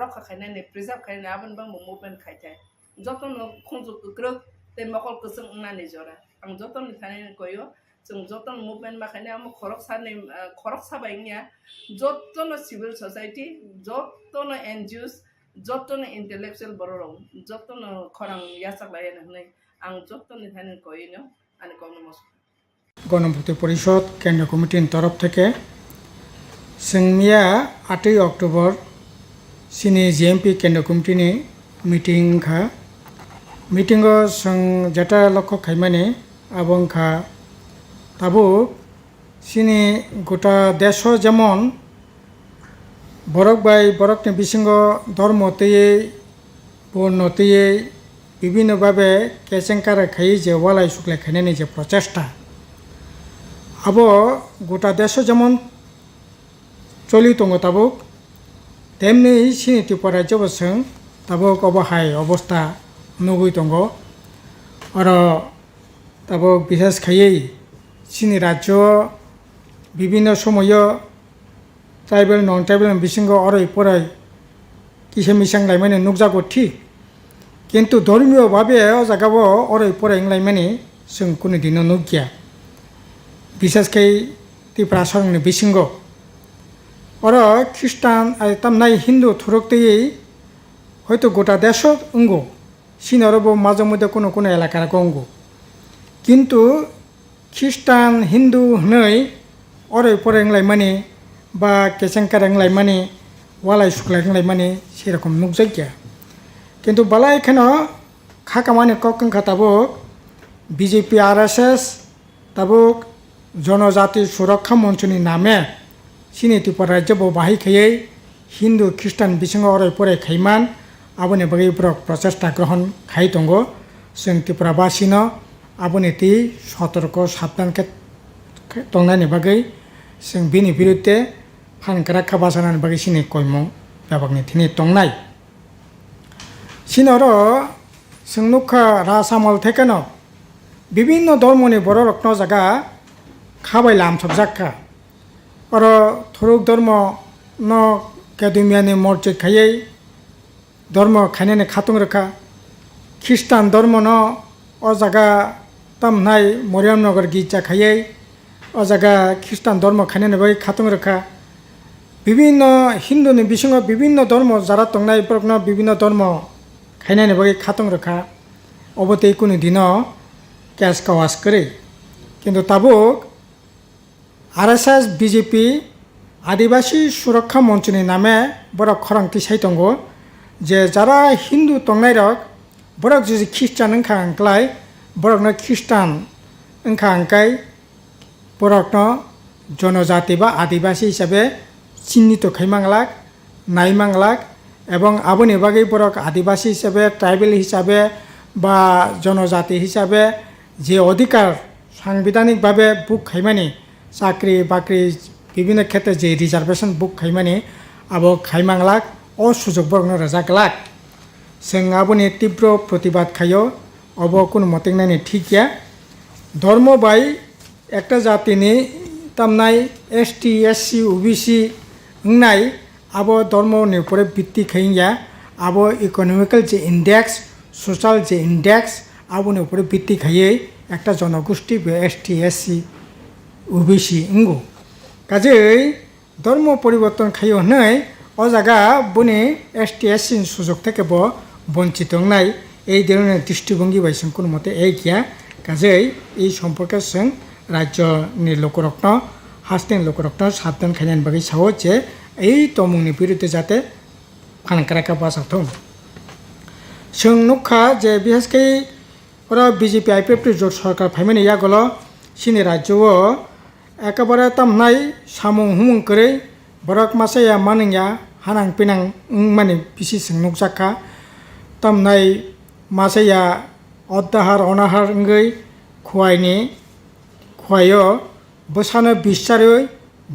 रखा खायना ने प्रिजार्व खायना आबन बां मुभमेन्ट खायथाय जतन खंजु ग्रक ते मकल कसं ना नेजरा आं जतन थाने गयो जों जतन मुभमेन्ट माखायना आम खरक साबायनिया जतन सिविल सोसाइटी जतन एनजिओस जतन इंटेलेक्चुअल बरो जतन खरां यासालायन हनै आं जतन थाने गयो आनि कम नमस्कार গণভুক্তি পরিষদ কেন্দ্রীয় কমিটির তরফ থেকে সিংমিয়া 8 অক্টোবর সিনি জিএমপি কেন্দ্রীয় কমিটিনি মিটিং খা মিটিং সং যেটা লক্ষ্য খাইমানে এবং খা তাবো সিনি গোটা দেশ যেমন বরক বাই বরকনি বিসঙ্গ ধর্মতেই বর্ণতেই বিভিন্নভাবে কেচেংকারা খাই যে ওয়ালাই শুক্লাই খাইনানি যে প্রচেষ্টা আবো গোটা দেশ যেমন চলি দङ তাবুক তেমনি सिनि त्रिपुरा रायजोबोसों ताबुक अबहाय अबस्था नुगुइ दङ आरो ताबुक बिसेस खायै सिनि राज्य বিভিন্ন সময় ट्राइबल नन ट्राइबल बिसिंग अरै परै किसे मिसां लाइमाने नुकजागो थि किन्तु धर्मीय भावे अ जागाबो अरै परै लाइमाने जों कुनु दिन नुगिया बिसेसकै त्रिपुरा सरंनि बिसिंग और ख्रिस्टान तमनाय हिंदू थुरक्तयै हयतो गोटा देश उंगो सिनारबो माजे मध्य कोनो कोनो एलाकार गंगो किन्तु ख्रिस्टान हिंदू हनै अरै परेंलाय माने बा केसेंकारेंलाय माने वालाय सुक्लायलाय माने सेरकम नुकजायगिया किन्तु बाला एखानो खाकामाने ककंखा ताबुक बीजेपी आरएसएस ताबुक जनजाति सुरक्षा मंचनि नामे सिनि त्रिपुरा राज्योबो बाहायखायै हिंदू ख्रिस्टान बिसिङाव अराय पराय खायमान आबोनि बागै ब्रक प्रचेष्टा ग्रहण खाय दङ जों त्रिपुराबासिनो आबोनि ति सतर्क साबधान दंनायनि बागै जों बिनि बिरुद्धे फानग्रा खाबासानानि बागै सिनि कयमं बेबागनि थिनि दंनाय सिनर जों नुखा रासामल थेकेनो विभिन्न धर्मनि बर रत्न जागा खाबाय लामसबजाखा और थुरुक धर्म न केदुमियानि मस्जिद खायै धर्म खायनानि खातुं रोखा ख्रिस्टान धर्म न अ जागा तमनाय मरियामनगर गिर्जा खायै अ जागा ख्रिस्टान धर्म खायनानि बागै खातुं रोखा विभिन्न हिंदुनि बिसिङाव विभिन्न धर्म जारा दंनाय प्रकन विभिन्न धर्म खायनानि बागै खातुं रोखा অবতে কোনো দিনও ক্যাশ কাওয়াজ করে কিন্তু তাবুক RSS বিজেপি আদিবাসী সুরক্ষা মঞ্চনি নামে বরক খরংতি সাইতঙ্গো যে যারা হিন্দু তংনাই রক বরক যদি খ্রিস্টান ওংখা আংক্লাই বরকনো খ্রিস্টান ওংখা আংকাই বরকনো জনজাতি বা আদিবাসী হিসাবে চিহ্নিত খাইমাংলাক নাইমাংলাক এবং আবনি বাগै বরক আদিবাসী হিসাবে ট্রাইবেল হিসাবে বা জনজাতি হিসাবে যে অধিকার সাংবিধানিকভাবে বুক খাইমানি চাকরি বাকরি বিভিন্ন ক্ষেত্রে যে রিজার্ভেশন বুক খাইমানি আবো খাইমাংলাক ও সুযোগ বরকনো রাজাगलाक जों आबोनि तीव्र प्रतिबाद खायो अब কোনো মতে নাইনি ঠিক গিয়া ধর্ম বাই একটা জাতিनि তামনাই ST SC OBC নাই আবো ধর্মनि উপরে ভিত্তি খাইয়া আবো ইকোনমিক্যাল যে ইন্ডেক্স সোশ্যাল যে ইন্ডেক্স আবोनि উপরে ভিত্তি খাইয়ে একটা জনগোষ্ঠী ST SC OBC Ungo কাজেই ধর্ম পরিবর্তন খাইও নাই ও জায়গা বনে ST SC সুযোগ থেকে বঞ্চিত নাই এই ধরনের দৃষ্টিভঙ্গি বাইসং কোনো মতে এই গিয়া কাজেই এই সম্পর্কে जों রাজ্যनि লোকরত্ন হাস্তেন লোকরত্ন সাবধান খাইনান বাকি সাহো যে এই তমুংनि বিরুদ্ধে যাতে ফানকারাকা বাসাথों जों नुखा जे बिहेसकै ওরা বিজেপি IPF জোট সরকার ফাইমানি ইয়াগল সিনি রাজ্যও একেবারে তামনাই সামুং হুমুং করে বরক মাসায়া মানিয়া হানাং পিনাং মানে বিসি जों नुकजाखा তামনাই মাসায়া অদ্দাহার অনাহার গৈ খুয়াইনি খুয়াयो বসানো বিচারই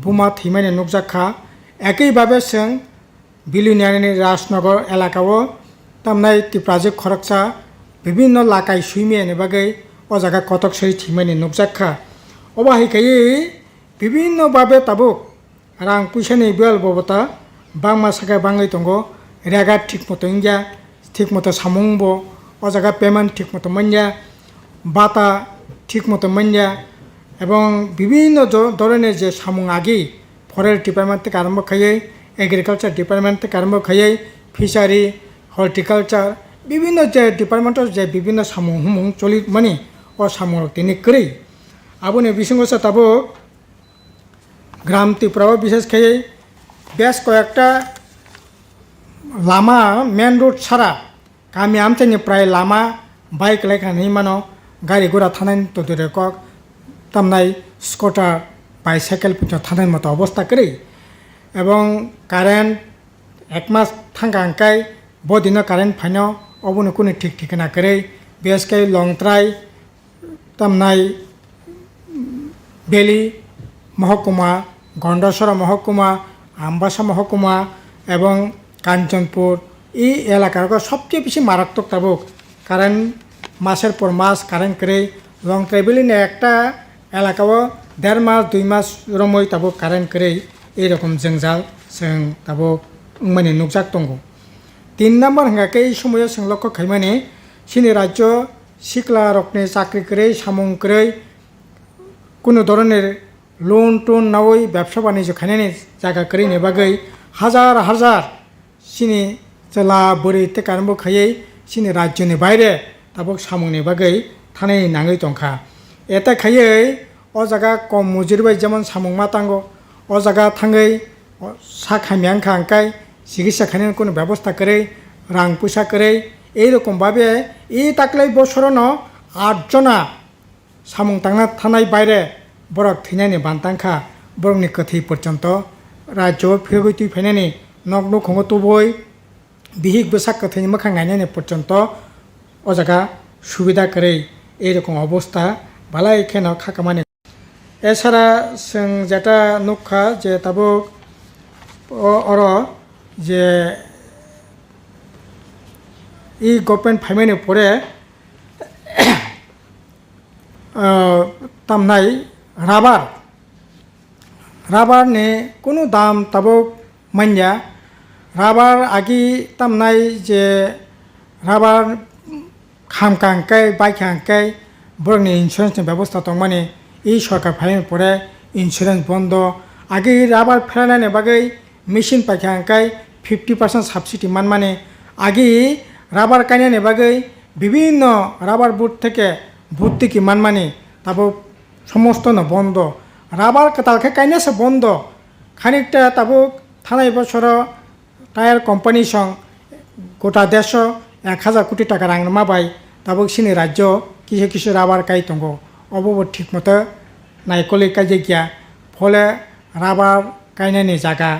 বোমা থৈমানি नुकजाखा একইভাবে जों বিলুনিয়ানি রাজনগর এলাকাও তামনাই তিপ্রাজে খরকসা বিভিন্ন লাকাই সুইমিয়ানি বাগै ও জায়গা কতক সরি থৈমানি नुकजाखा অবাহিকাই বিভিন্নভাবে তাবুক রাং পয়সানি বেল ববতা বাংমা সাকায় বাঙাই দंगो রেগা ঠিক মতো ইংয়া ঠিক মতো সামুংবো ও জায়গা পেমেন্ট ঠিক মতো মাইয়া বাতা ঠিক মতো মাইয়া এবং বিভিন্ন ধরনের যে সামুং আগি ফরেস্ট ডিপার্টমেন্ট থেকে আরম্ভ খাইয়ে এগ্রিকালচার ডিপার্টমেন্ট থেকে আরম্ভ খাইয়ে ফিশারি হর্টিকালচার বিভিন্ন যে ডিপার্টমেন্টের যে বিভিন্ন সামুং হুমুং চলি মানে ও সামুং তিনি করেই আবুনি বিসঙ্গসা তাবুক গ্রাম ত্রিপুরাও বিশেষ খাইয়ে বেশ কয়েকটা লামা মেন রোড ছাড়া গামি আমতেनि প্রায় লামা বাইক লাইখানি মানো গাড়ি ঘোড়া থানাय তো দূরে কক তামনাই স্কুটার বাইসাইকেল পর্যন্ত থানার মতো অবস্থা করে এবং কারেন্ট এক মাস থাঙ্গা আঙ্কাই বদিনও কারেন্ট ফাইনো অবনো কোনো ঠিক ঠিকানা করে বেশকাই লংত্রাই তামনাই বেলি মহকুমা গন্ডাসরা মহকুমা আমবাসা মহকুমা এবং কাঞ্চনপুর এই এলাকার সবচেয়ে বেশি মারাত্মক তাবুক কারেন্ট মাসের পর মাস কারেন্ট করে লং ট্রাইবেলিনে একটা এলাকাও 1.5 মাস 2 মাস রমই তাবুক কারেন্ট করে এইরকম জঞ্জাল जों তাবুক মানে नुकजाक दंगो 3 নম্বর হাঙ্গাকে এই সময়ে जों লক্ষ্য খাইমানে সিনি রাজ্য সিকলা রকনে চাকরি করে সামুং করে কোনো ধরনের লোন টোন নাওই ব্যবসা বাণিজ্য খাইনানি জায়গা করে নেবাগৈ হাজার হাজার সিনি জেলা বরি থেকে আরম্ভ খাইয়ে সিনি রাজ্যनि বাইরে তাবুক সামুংनि বাগै থানাय নাঙै দंखा এটা খাইয়ে ও জায়গা কম মজুরি বাই যেমন সামুং মাতাঙ্গো ও জায়গা থাঙ্গै সাখামিয়াংখা আঙ্কাই চিকিৎসা খাইনানি কোনো ব্যবস্থা করে রাং পয়সা করে এইরকমভাবে এই তাকলাই বছরনো 8 জনা সামুং তাংনা থানায় বাইরে বরক থৈনানি বান্তাংখা বরকनि কথै পর্যন্ত রাজ্য ফিরগৈ ফাইনানি নগ্ন খঙ্গ তুবই বিহিক বসাক কথैनि মোখাং গাইনানি পর্যন্ত ও জায়গা সুবিধা করে এইরকম অবস্থা ভালাই কেন খাকামানি এছাড়া जों যেটা নুখা যে তাবুক অর যে এই গভর্নমেন্ট ফাইমানি পরে তামনাই রাবারনি কোনো দাম তাবুক মাইয়া রাবার আগি তামনাই যে রাবার খামকাঙ্কাই বাইখাঙ্কাই বরংনি ইন্স্যুরেন্সनि ব্যবস্থা দं মানে এই সরকার ফাইনানি পরে ইন্স্যুরেন্স বন্ধ আগে রাবার ফেলানাनि বাগै মেশিন পাইখাঙ্কাই 50% সাবসিডি মান মানে আগে রাবার কাইনাनि বাগै বিভিন্ন রাবার বুট থেকে ভর্তুকি মানমানি তারপর সমস্ত না বন্ধ রাবার তালকে কাইনেছে বন্ধ খানিকটা তারপর থানায় বছর টায়ার কোম্পানি সং গোটা দেশ 1000 কোটি টাকা রাং মাবাय তারপর সিনি রাজ্য কিছু কিছু রাবার কাই দङ अबावबो ঠিক মতো नायकलि काजे गैया फले राबार गायनायनि जागा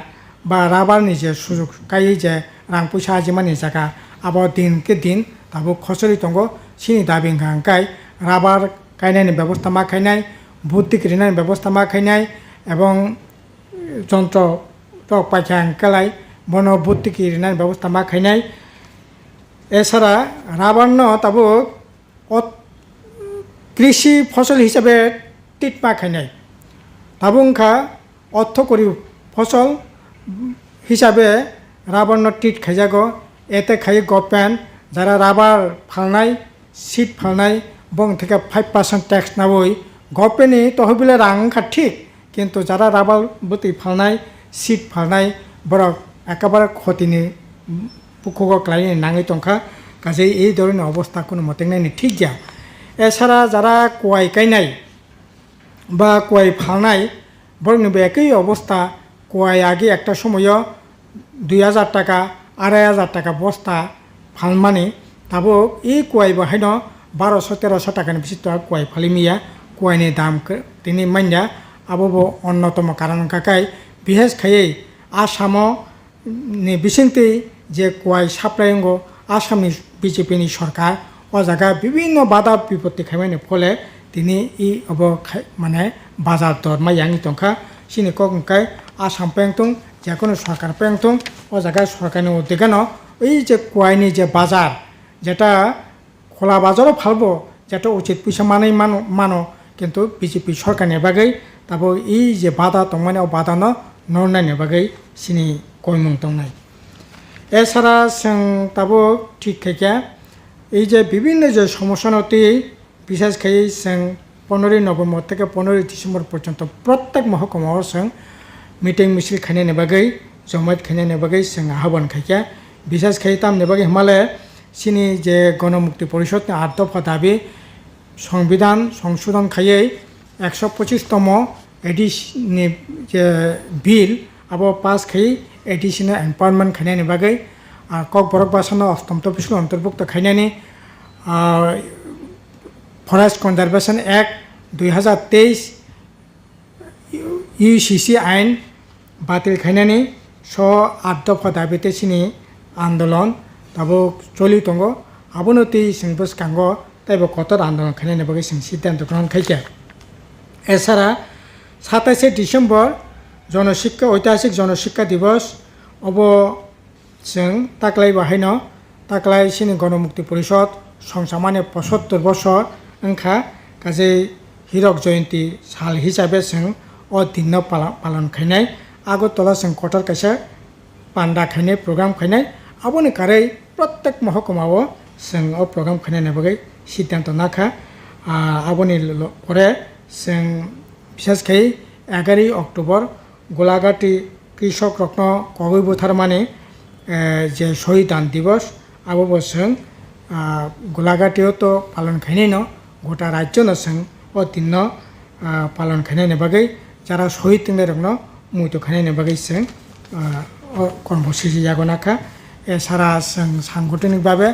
बा राबारनि जे सुजुग गायै जे रां पैसा आजिमानि जागा आबो दिनके दिन दाबो खसरि दङ सिनि दाबि गाय राबार गायनायनि बेबस्था मा खायनाय भर्ति किरिनायनि बेबस्था मा खायनाय এবং যন্ত্র টক পাইখা কালাই বন ভর্তি কিরিনাयनि बेबस्था मा खायनाय এছাড়া রাবার ন তাবো কৃষি ফসল হিসাবে টিট মা খাইনাय তাবুংখা অর্থকরী ফসল হিসাবে রাবার ন টিট খাইজাগো এতে খাই গভর্নমেন্ট যারা রাবার ফালনাय সিট ফালনাय বং থেকে 5% ট্যাক্স নাবই গভর্নমেন্টনি তহবিলে রাংখা ঠিক কিন্তু যারা রাবার বুতি ফালনাय সিট ফালনাय বড় একেবারে ক্ষতিনি পুকুক ক্লাইনি নাঙै দंखा কাজে এই ধরনের অবস্থা কোনো মতে নাইনি ঠিক গিয়া এছাড়া যারা কোয়াই গাयनाय বা কোয়াই ফালনাय বরংনিবো একই অবস্থা কোয়াই আগে একটা সময় 2000 টাকা 2500 টাকা বস্তা ফালমানি তাবো এই কোয়াই বাহাইন 1200-1300 টাকাनि বেশি তো কোয়াই ফালিমিয়া কোয়াইনি দাম তিনি মাইনা আবো অন্যতম কারণ কাকাই বিশেষ খাयै आसामनि बिसिंति जे कोयाई साप्लाय अंगो आसामनि बिजेपिनि सरकार ओ जागा विभिन्न बाधा विपत्ति खायमानि फले तिनि इ अब माने बाजार दर मा यांगि दंखा सिनि कगंकाय आसाम पेंगतुं जेकोनो सरकार पेंगतुं ओ जागा सरकारनि उद्देगानो ओइ जे कोयाइनि जे बाजार जेटा खोला बाजाराव फालबो जेटा उचित पैसा मानो किन्तु बिजेपि सरकारनि बागै ताबो इ जे बाधा दंमाने बाधानो नरनायनि बागै सिनि कयमुं दंनाय এছাড়া जों ताबो ठीक खायखा এই যে বিভিন্ন যে সমস্যানতি বিশেষ করে जों 15 নভেম্বর থেকে 15 ডিসেম্বর পর্যন্ত প্রত্যেক মহকুমাও जों মিটিং মিছিল খাইনাयनि বাগै জমায়েত খাইনাयनि বাগै जों আহ্বান খাयखा বিশেষ করে তামनि বাগै হিমালয় সিনি যে গণমুক্তি পরিষদनि 8 দফা দাবি সংবিধান সংশোধন খাयै 125তম एडिशननि जे बिल अब पास खाई एडिशनल एम्पावरमेंट खायनायनि बागै Kokborok बासानो 8 तफसिल अंतर्भुक्त खायनायनि forest conservation act 2023 UCC आइन बातिल खायनायनि 8 दफा दाबिते सिनि आंदोलन ताबो चलि दङ आबोनो ति जोंबो सिगाङाव ताइबो कतर आंदोलन खायनायनि बागै जों सिद्धांत ग्रहण खायखा एछाड़ा 27 डिसेम्बर जनशिक्षा ऐतिहासिक जनशिक्षा दिवस अब जों ताकलाय बाहायन ताकलाय सिनि गणमुक्ति परिषद संसामानि 75 बছর ओंखा गासै हिरक जयंती साल हिसाबै जों अ दिन पालन खायनाय आगरतला जों कटार कायसा पान्डा खायनाय प्रग्राम खायनाय आबोनि कारै प्रत्येक महकुमाव जों अ प्रग्राम खायनायनि बागै सिद्धांत नाखा आबोनि परे जों विशेष खायै 11 अक्टोबर गोलाघाटी कृषक रत्न कगै बुथारमानि जे शहीदान दिवस आबो जों गोलाघाटीयाव तो पालन खायनाय न गोटा राज्य न जों अ दिन पालन खायनायनि बागै যারা শহীদ তিনরত্ন মুইতো খায়নাयनि बागै जों কর্মসূচি जागोनाखा এছাড়া जों সাংগঠনিকভাবে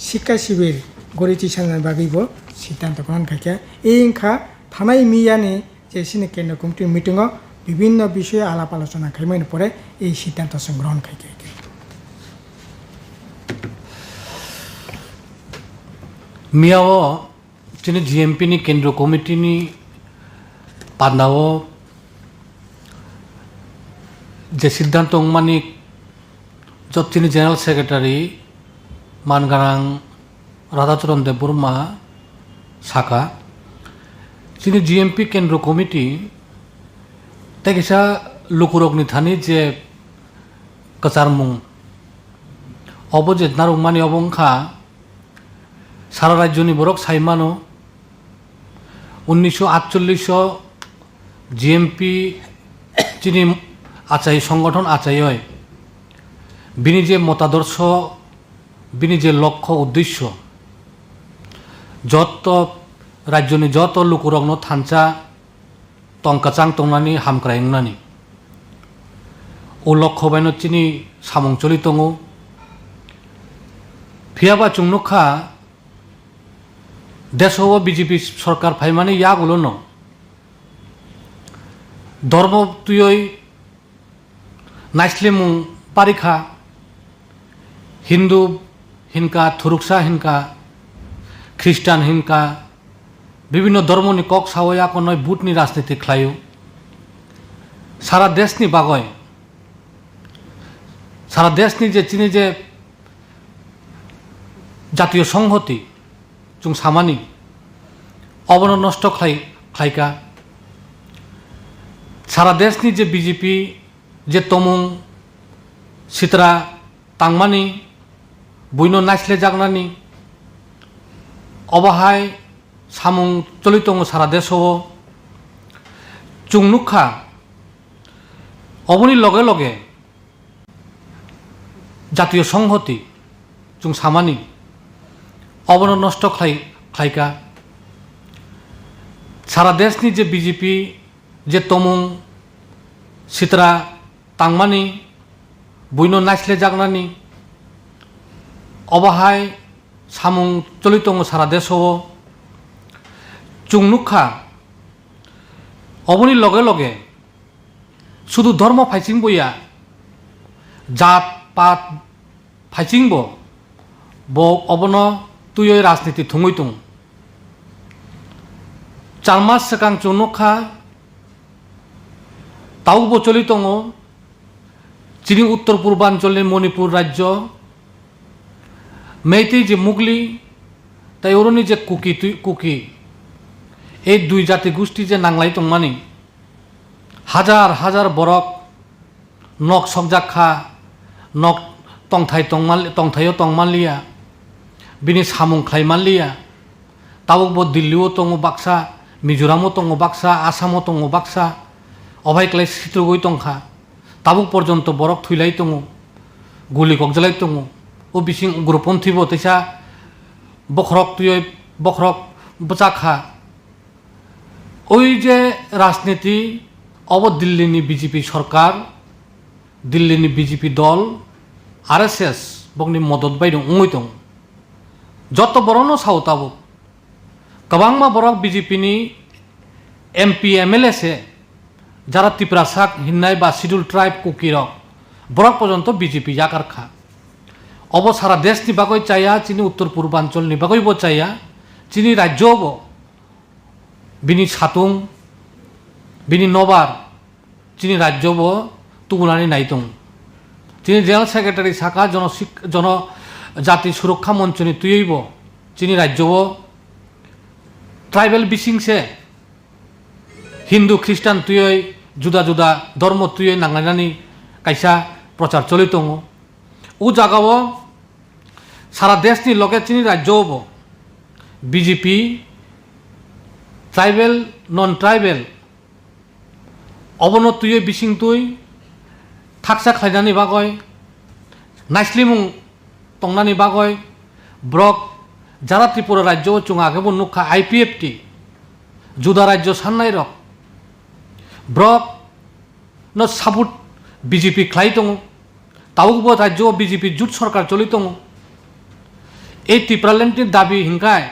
শিক্ষা শিবির গড়ি थिसननायनि बागैबो सिद्धांत ग्रहण खायखा एंखा थानाय मियानि যে সিনি কেন্দ্র কমিটির মিটিংও বিভিন্ন বিষয়ে আলাপ আলোচনা খাইমাইনি পরে এই সিদ্ধান্ত जों গ্রহণ খাইখা मियाव चिनि जीएमपी नि केंद्र कमिटी नि पान्दाव जे सिद्धांत अंगमानि जतिनि जनरल सेक्रेटारि मानगारां राधाचरण देबबर्मा साका चिनि जीएमपी केंद्र कमिटी तेकिसा लुकुरकनि थानि जे कचारमुं अबजे नारुंमानि अबंखा सारा राज्यनि बरक साइमानो 1948 जीएमपी चिनि आचाई संगठन आचाई बिनि जे मतादर्श बिनि जे लक्ष्य उद्देश्य যত রাজ্যনি যত লুকুরগ্ন থানচা টংকাচাং টংনানি হামক্रायंनानि ও লক্ষ্য বাইন চিনি সামং চলি দङ ফিয়াবা চুংনুখা দেশও বিজেপি সরকার ফাইমানি ইয়াগুলো ন ধর্ম তুই নাইসলিমু পারিখা হিন্দু হিনকা থুরুকসা হিনকা খ্রিস্টান হিনকা বিভিন্ন ধর্মনি কক সাওয়া নয় বুটনি রাজনীতি খ্লায়ু সারা দেশনি বাগয় সারা দেশনি যে চিনি যে জাতীয় সংহতি जों सामानि अबन नष्ट खायका सारा देशनि जे बीजेपी जे तमुं सित्रा तांगमानि बुइनो नाइसले जागनानि अबाहाय सामुं चलि दङ सारा देशआव जों नुखा अबनि लगे लगे जातीय संहति जों सामानि अबन नष्ट खायका सारा देशनि जे बीजेपी जे तमुं सित्रा तांगमानि बुइनो नाइसले जागनानि अबाहाय सामुं चलि दङ सारा देशआव जों नुखा अबनि लगे लगे शुधु धर्म फाइचिं बया जात पात फाइचिं बो अबन तुय राजनीति थुङै दङ 4 मास सिगां जों नुखा तावबो चलि दङ चिनि उत्तर पूर्वांचलनि मणिपुर राज्य मेइतेइ जे मुगली ताइरनि जे कुकी এই দুই জাতি গোষ্ঠী যে নাংলাই দंमानि হাজার হাজার বরক নক সকজাখা নক টंथायाव दंमानलिया बिनि सामुं खायमानलिया तावबो दिल्लीआव दङ बाक्सा मिजोरामाव दङ बाक्सा आसामाव दङ बाक्सा अभायक्लाय सित्रगै दंखा ताबो पर्यन्त बरक थैलाय दङ गुलि गगजालाय दङ ओ बिसिं उग्रपन्थीबो तैसा बखरक तुय बखरक बचाखा ওই যে রাজনীতি অব দিল্লিনি বিজেপি সরকার দিল্লিনি বিজেপি দল আরএসএস বংনি মদত বাইদं उङै दं যত বড়নো সাউতাবো কবাংমা বরক বিজেপিনি এমপি এমএলএ সে যারা তিপ্রাসাক হিন্নাই বা শিডিউল ট্রাইব কুকিরক বরক পর্যন্ত বিজেপি জাকারখা অব সারা দেশনি বাগৈ চাইয়া চিনি উত্তর পূর্বাঞ্চলনি বাগৈবো চাইয়া চিনি রাজ্যবো बिनि सातुं बिनि नबार चिनि राज्यबो तुगुनानै नायदं चिनि जेनेरेल सेक्रेटारि साका जन जाति सुरक्षा मंचनि तुयैबो चिनि राज्यबो ट्राइबल बिसिंसे हिंदू ख्रिस्टान तुयै जुदा जुदा धर्म तुयै नांलायनानै कायसा प्रचार चलि दङ उ जागाव सारा देशनि लगे चिनि राज्यबो बीजेपी ट्राइबल नन ट्राइबल अबन तुय बिसिं तुय थाकसा खायनानै बागय नाइस्लिमुं तंनानै बागय ब्रक जारा त्रिपुरा राज्य चुं आगेबो नुखा आईपीएफटी जुदा राज्य साननाय रक ब्रक न साबुत बीजेपी ख्लाय दङ तावबो राज्य बीजेपी जुट सरकार चलि दङ এই ত্রিপুরাল্যান্ডनि दाबी हिंखाय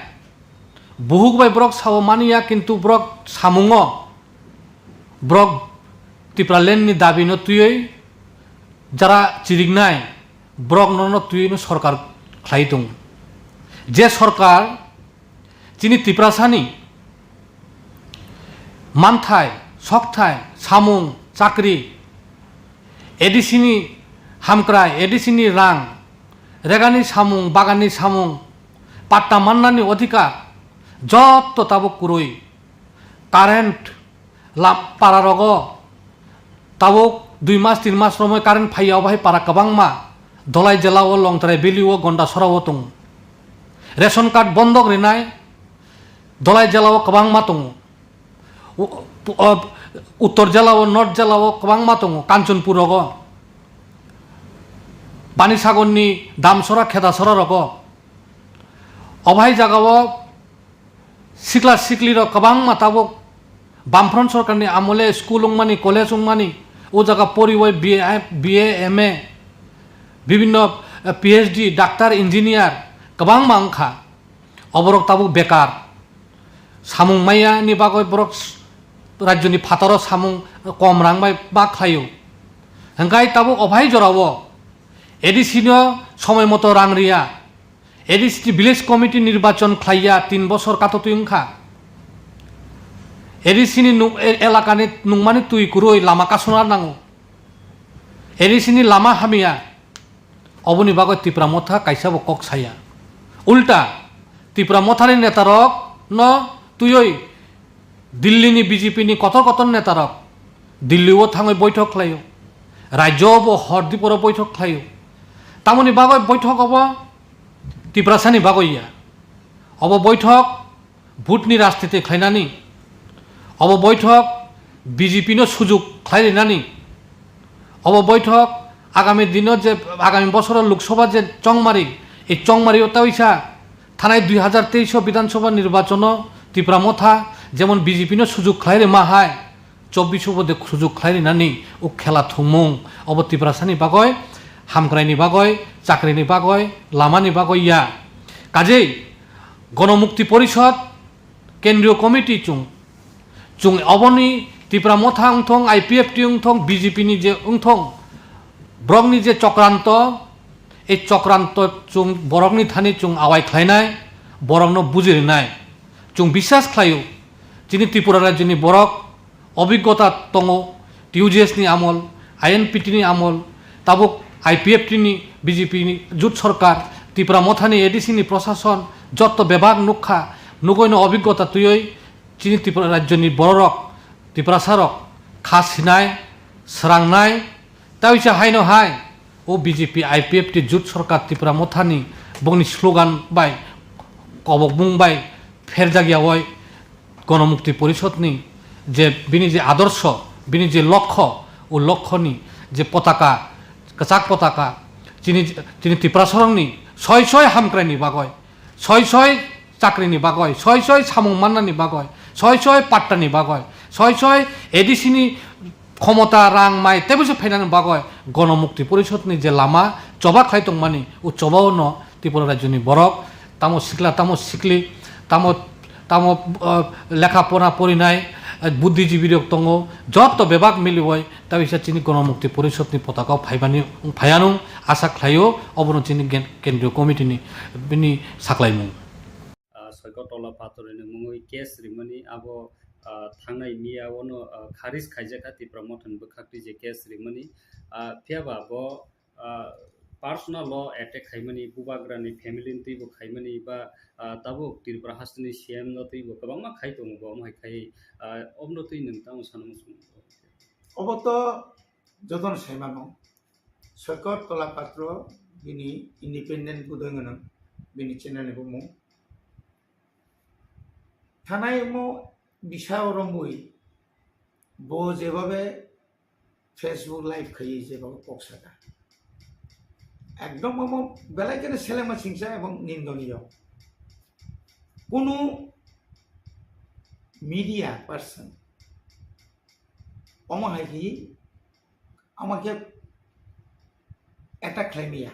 बहुगबाय ब्रक सावमानिया किन्तु ब्रक सामुंगो ब्रक टिप्रालेननि दाबिनो तुयै जारा चिरिगनाय ब्रक ननो तुयैनो सरकार ख्लाय दं जे सरकार चिनि टिप्रासानि मानथाय सकथाय सामुं चाकरी एडिसिनि हामक्राय एडिसिनि रां रेगानि सामुं बागाननि सामुं पाट्टा माननानि अधिकार যত তাবো কুরই কারেন্ট লাভ পারা রগ তাবো 2 মাস 3 মাস সময় কারেন্ট ফাইয়াও ভাই পারা কবাংমা দলাই জেলাও লংতরাই বেলিও গন্ডা সরাও দं রেশন কার্ড বন্ধক রিনায় দলাই জেলাও কবাংমা दं উত্তর জেলাও নর্থ জেলাও কবাংমা दं কাঞ্চনপুর রগ বানিসাগরনি দামসরা খেদাসরা রগ অভাই জাগাও सिख्ला सिख्लिर गोबां माताबक बामफ्रन्ट सरकारनि आमले स्कुल उंमानि कलेज उंमानि ओ जागा परिवय BA MA বিভিন্ন PhD डाक्टार इन्जिनियार गोबां मांखा अबरक ताबुक बेकार सामुं माइयानि बागै बरक राज्यनि फाताराव सामुं कम रांबाय मा खायो हंगाय ताबुक अभाय जरावो एडिसिनो समय मतो रां रिया एडिसि विलेज कमिटी निर्वाचन खाइया 3 बছর काततुइंखा एडिसिनि एलाकानि नुंमानि तुइ कुरुइ लामा कासना नांगौ एडिसिनि लामा हामिया अबनि बागै तिप्रा मथा काइसाबो कक साया उल्टा तिप्रा मथानि नेतारक न तुयै दिल्लीनि BJP नि कतर कतर नेतारक दिल्लीआव थाङै बैठक खालायो राज्योआवबो हरदिपराव बैठक खालायो तामनि बागै बैठक अब तिप्रासानि बागैया अब बैठक भुटनि राजनीति खालायनानै अब बैठक BJP नो सुजुग खालायनानै अब बैठक आगामी दिनों जे आगामी बছর लोकसभा जे चंगमारी এই चंगमारिও ताइसा थानाय 2023 विधानसभा निर्वाचन तिप्रा मथा जेमन BJP नो सुजुग खालायरे माहाय 24 बदे सुजुग खालायनानै उ खेला थुमुं अब तिप्रासानि बागै हामग्रायनि बागै चाकरिनि बागै लामानि बागै या काजै गणमुक्ति परिषद केंद्रीय कमिटी चुं अबनि तिप्रा मथा उंथं IPFT उंथं BJP नि जे उंथं ब्रगनि जे चक्रांत এই चक्रांत चुं बरकनि थानि चुं आवाय खालायनाय बरकनो बुजिनाय चुं বিশ্বাস खालायो जिनि त्रिपुरा राज्यनि बरक अभिज्ञता दङ TUGS नि आमल INPT नि आमल ताबुक IPFT नि BJP नि जुट सरकार त्रिपुरा मथानि ADC नि प्रशासन जत्त विभाग नुखा नुगैनो अभिज्ञता तुयै जिनि त्रिपुरा राज्यनि बरक त्रिपुरा सारक खासिनाय स्रांनाय ताइसा हायनो हाय ओ BJP IPFT जुट सरकार त्रिपुरा मथानि बंनि स्लोगान बाय कबक बुंबाय फेर जागियावय गणमुक्ति परिषदनि जे बिनि जे आदर्श बिनि जे लक्ष्य ओ लक्ष्यनि जे पताका कचाक पताका जिनि त्रिपुरा सरंनि सय हामक्रायनि बागय सय चाकरिनि बागय सय सामुं माननानि बागय सय पाट्टानि बागय सय ADC नि क्षमता रां माइ तेबोसो फाइनानि बागय गणमुक्ति परिषदनि जे लामा चबा खायतों मानि उ चबावनो त्रिपुरा राज्यनि बरक तामो सिख्ला तामो सिख्लि तामो लेखा पढ़ा परिनाय बुद्धिजीवी दङ जत्त विभाग मिलिवय ताबिसा चिनि गणमुक्ति परिषदनि पताका फायानु आशा खालायो अबनो चिनि केंद्रीय कमिटिनि बिनि साख्लायमु सयकटला पातरनि मुङै केस रिमनि आबो थांनाय मियावनो खारिज खायजाखा तिप्रा मथन बखाक्ति जे केस रिमनि फियाबा ब पार्सोनल ल अटैक खाइमनि बुबाग्रानि फेमिलि तैबो खाइमनि बा ताबो त्रिपुरा हासनि CM न तैबो गोबांमा खाइदों बो माय खाइ अबनो तै नोंतां सानमु अबत जतन साइमानो सयकटला पात्र बिनि इंडिपेंडेंट बुदोंगन बिनि चैनल बुमु थानाय मो बिसावरमुई बो जेबाबे फेसबुक लाइव खाई जेबाबे पक्सादा एकदम मो बेलायकेने सेलेमा सिंसा एवं निंदनीय कोनो मीडिया पर्सन अमाहायि आमाके अटैक खालामिया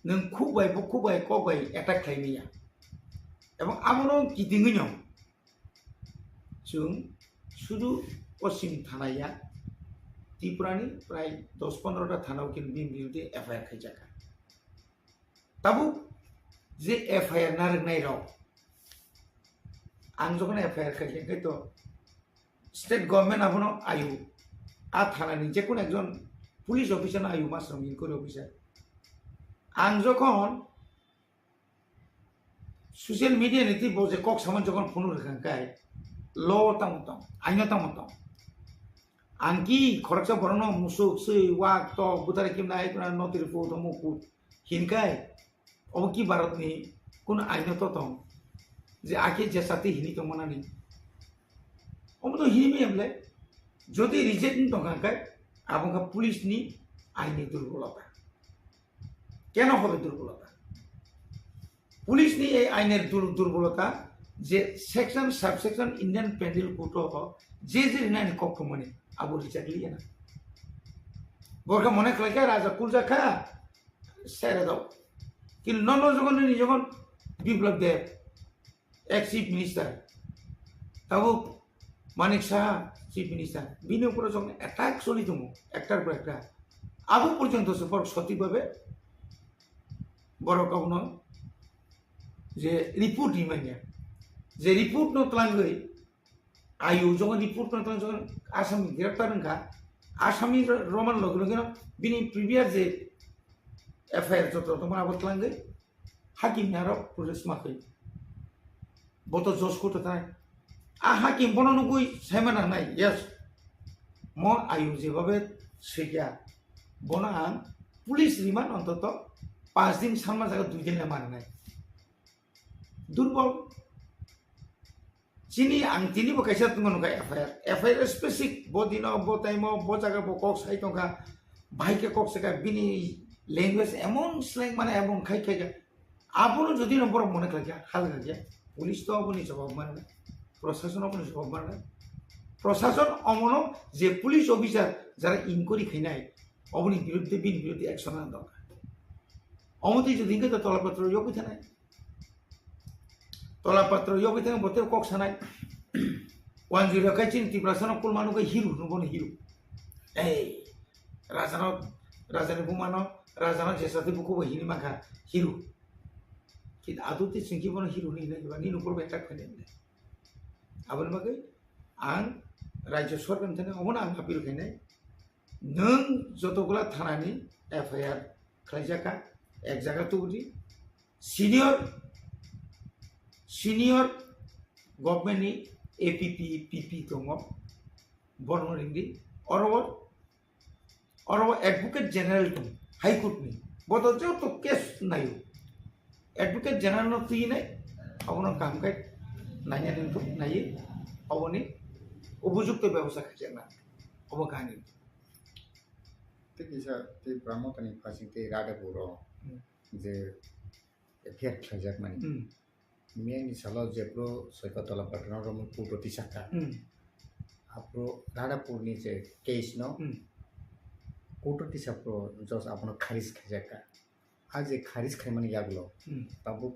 नों खुबाय बुखुबाय कबाय अटैक खालामिया एवं आमनो गिदिङैनो जों शुद्ध पश्चिम थानाया त्रिपुरानि प्राय 10-15टा थानाव किन्तु बिनि बिरुद्धे FIR खायजाखा ताबु जे FIR नारनाय राव आं जखन FIR खायजाखै तो स्टेट गवर्नमेंट आपनो आयु आ थानानि जेकुन एकजन पुलिस अफिसार आयु मासरम इनक्वायरि अफिसार आं जखन सोशल मीडिया नीति बोझे कक सामान जखन फोन रखांकाय ल तामतम आइनो तामतम आंकी खरचा बरनो मुसुक सै वाक तो बुतारे किमना आइकना नतिर फोटो मुकु हिनकाय अब की भारतनि कुन आइनो तो तम जे आके जेसाते हिनि तो मनानि अमनो हिनि हमले যদি রিজেক্ট তঙ্কায় আবঙ্কা পুলিশ নি আইনি দুর্বলতা কেন হবে দুর্বলতা পুলিশনি এই আইনের দুর্বলতা যে section subsection Indian penal code যে আইন কখন মানে আবু রিচাকলি না বরকা মনে খাইকা রাজা কুলজাখা সেরে দাও কিন্তু যখন বিপ্লব দেব এক চিফ মিনিস্টার তাও মানিক সাহা চিফ মিনিস্টার বিনি উপরে যখন অ্যাটাক চলি দো একটার পর একটা আবু পর্যন্ত বড় সঠিকভাবে বড় কখনো যে রিপোর্ট ইমানিয়া যে রিপোর্ট নতলাঙ্গই আয়ু যখন রিপোর্ট নতলাং যখন আসামি গ্রেপ্তার হনকা আসামি রমান লগে লগে বিনি প্রিভিয়াস যে এফআইআর যত তোমার আবতলাঙ্গই হাকিম আরো প্রসেস মাখই বত জজ করতে তাই হাকিম বনানুগুই সাইমানা নাই ইয়াস ম আয়ু যেভাবে সেগিয়া বনা আং পুলিশ রিমান্ড অন্তত 5 দিন সামনা জায়গা 2 দিন মানে নাই দুর্বল চিনি আং তিনি বকাইছা তুমি এফআইআর স্পেসিফিক বদিন বো টাইম বো জায়গা বো কক সাই টঙ্কা ভাইকে কক সেকা বিনি ল্যাঙ্গুয়েজ এমন স্ল্যাং মানে এমন খাই আপন যদি নম্বর মনে খাইয়া হাল খাইয়া পুলিশ তো আপনি জবাব মানে না প্রশাসন আপনি জবাব মানে না প্রশাসন অমন যে পুলিশ অফিসার যারা ইনকোয়ারি খাইনাই অবনি বিরুদ্ধে বিন বিরুদ্ধে অ্যাকশন আনা দরকার অমতি যদি ইনকে তলাপত্র ইয়ে থাকে নাই তলাপত্র ইয়ে থাকে বতে কক সানাই 10 খাই চিন ত্রিপুরাসন কুল মানুকে হিরো নবনে হিরো এই রাজানি বুমানো রাজানা যেসাতে বুকু হিনি মাখা হিরো কিন্তু আদতে চিংকি বনো হিরো নি নাই বা নিন উপর একটা খাই নাই আবার মাকে आं राज्य सरकार थाने अमन आं आपिल खायनाय नों जतगुला थानानि एफआईआर खालायजाखा एक जायगा तुबदि सिनियर गभर्नमेन्टनि एपीपी पीपी दङ बर्मरिंदि अरब एडवोकेट जेनेरेल दं हाईकोर्टनि बद जत केस नायो एडवोकेट जेनेरेल तुयनाय अबन कामकाय नायनानै दं नायो अबनि উপযুক্ত ব্যবস্থা খাইছে না অবকাহিনী ঠিক আছে তে ব্রাহ্মণী ফাসিতে রাডাপুর যে এফিয়ার খাইজাক মানে মিয়ানি সালো যেপ্রো সৈকতলা পাটনার রম পুটতি সাকা আপরো রাডাপুরনি যে কেস ন পুটতি সাপ্রো জস আপনো খারিজ খাইজাকা আজ যে খারিজ খাই মানে ইয়াগলো তাবো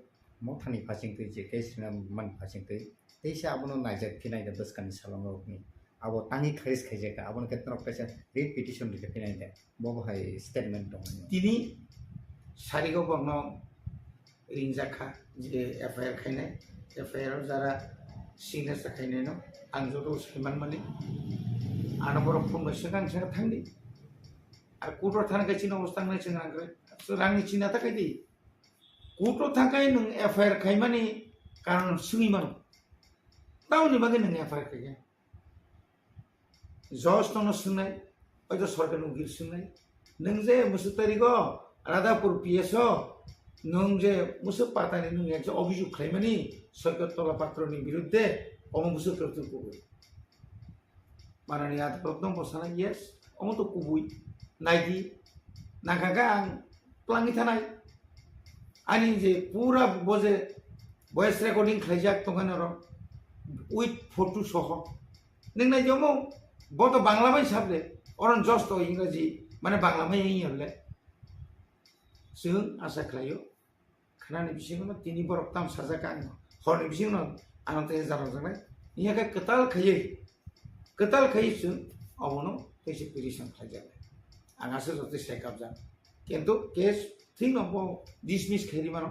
মথানি ফাসিতে যে কেস না মান ফাসিতে तेसा आबनो नायजाक फिनायदा बसकानि सालांगनि आबो तांनि खारिज खाइजाका आबनो केतना पैसा रिट पिटिशन लिखे फिनायदा बबहाय स्टेटमेंट दं तिनि सारिगाव बंनो रिंजाखा जे एफआईआर खाइनाय एफआईआर जारा सिग्नेचार खाइनाय न आं जतो सैमान माने आना बर फुंबा सिगां सिगां थांदि आर कोर्टआव थानाय चिन अवस्था नाय सिगां रांग्रे रांनि चिना थाखायदि कोर्टआव थाखाय नों एफआईआर खाइमानि कारण सुङि मानो ताउनि बागै नों एफआईआर खाइया जज दङ सुनाय ओइ जो सरकार गिर सुनाय नों जे मुसु तारिखो राधापुर पिएस नों जे मुसु पातानि नों एक अभियोग खाइमानि सरकार तला पात्रनि बिरुद्धे अम मुसु करतु कुबुय माननीय आदाলত दं बसानाय यस अम तो कुबुय नायदि नागागा आं प्लांनि थानाय आनि जे पूरा बजे वॉइस रेकर्डिंग खाइजाक दंगानो र उइथ फोटो सह नों नायदियाव बत बांला बाय साबले अरन जस्ट इंराजी माने बांला माय हरले जों आशा खालायो खानानि बिसिङाव तिनि बरफ ताम साजाका हरनि बिसिङाव आनते जारां जानाय इयाका कताल खायो जों अबनो कैसे पिटिशन खाइजाले आंगासो जते सेकअप जा किन्तु केस थिं नबो डिसमिस खाइरि मानो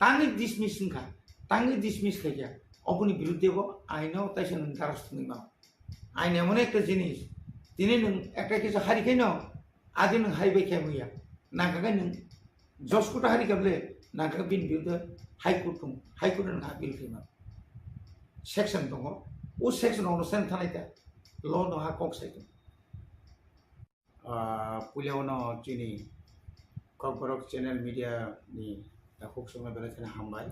तांनि डिसमिस खा तांनि डिसमिस खाइया अपनी बिरुद्धे आईनाव तैसे नों द्वारस्थ मा आईन एमन एक जिनिस दिनै नों एक किसु हारिखाय न आदि नों हारिबाय खाय मैया नागाखाय नों जज कोर्ट हारिखाब्ले नागा बिन बिरुद्धे हाईकोर्ट दं हाईकोर्ट नों आपिल खायमा सेक्शन दङ ओ सेक्शन अनुसार थानाय दा ल नहा कक साइदों पुलियावनो दिनै ककबरक चेनेल मिडिया नि दाखौ समय बेलासिनि हामबाय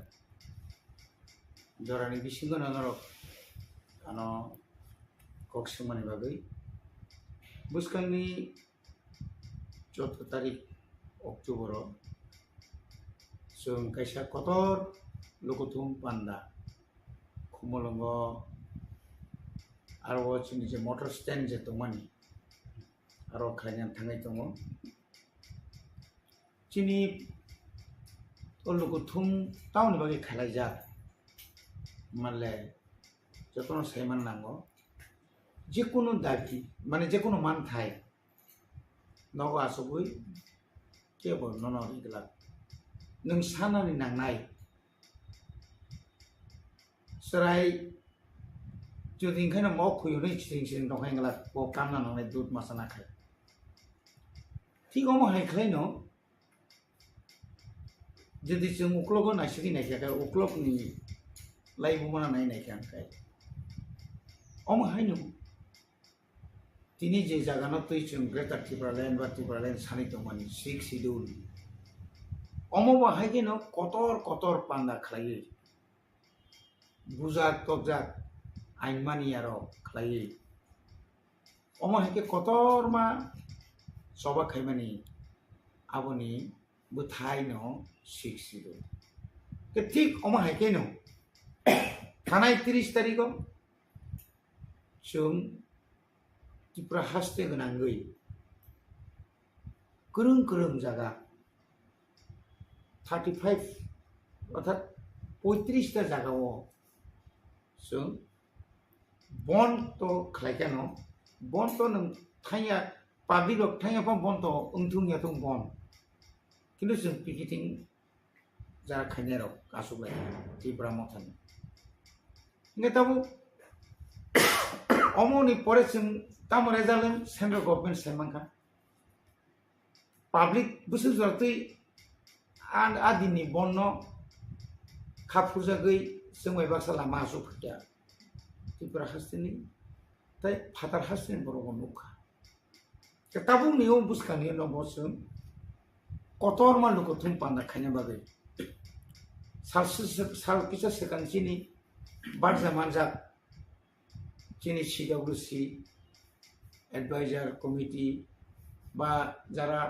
जरानि बिसिङाव नरक आनो कक्समानि बागै बुसकांनि 14 तारिख अक्ट'बराव जों कायसा Qatar lokotum panda khumolongo aro chini je motor stand je tongmani aro khainyan thangai tongo chini lokotum tauni bagi khalaijak manle jotono saiman nango যে কোনো দাবি মানে যে কোনো মান থাই নগ আসবই কেবল নন এগুলা नों सानानि नांनाय सराय जुदि ओंखायनो मावखुयोनो चिथिं दंखायंगला ब कामना नांनाय दुध मासा नाखाय ठीक अम हायख्लायनो जुदि जों उक्लबो नायसिगि नायखाय उक्लबनि लाइबो माना नायनायखाय अम हायनो तिनी जे जागानो तै जों ग्रेटार टिब्रालेण्ड सानै दंमानि 6 शिड्यूल अमो बाहायगे न कतर पान्दा खलायो बुजाक तबजाक आइनमानि आरो खलायो अमो हायगे कतर मा सबा खायमानि आबोनि बुथाय न 6 शिड्यूल के ठीक अमो हायगे न थानाय 30 तारिखआव जों त्रिपुरा हासते गोनांगै गोरों जागा 35 अर्थात 35 टा जागाव जों बन तो खलायखानो बन तो नों थाया पाब्लिक थाया बन तो उंथुंया तो बन किन्तु जों पिकेटिं जा खायनाराव आसुबाय त्रिपुरा मथान नेताबो अमोनि परे जों तामरे जालें सेंट्रल गभर्नमेंट सायमानखा पाब्लिक बुसु जरतै आदिनि बन्न खाफुरजागै जोंबाय बाक्सा लामा आसुफैया त्रिपुरा हास्तेनि ताय फातार हास्तेनि बर'बो नुखा ताबु नियम बुसखानि नबसों कतर मालुको थुम पान्दा खायना बागै साल किसा सेकान्सिनि बारजा मानजाक चिनि CWC एडवाइजर कमिटी बा Zara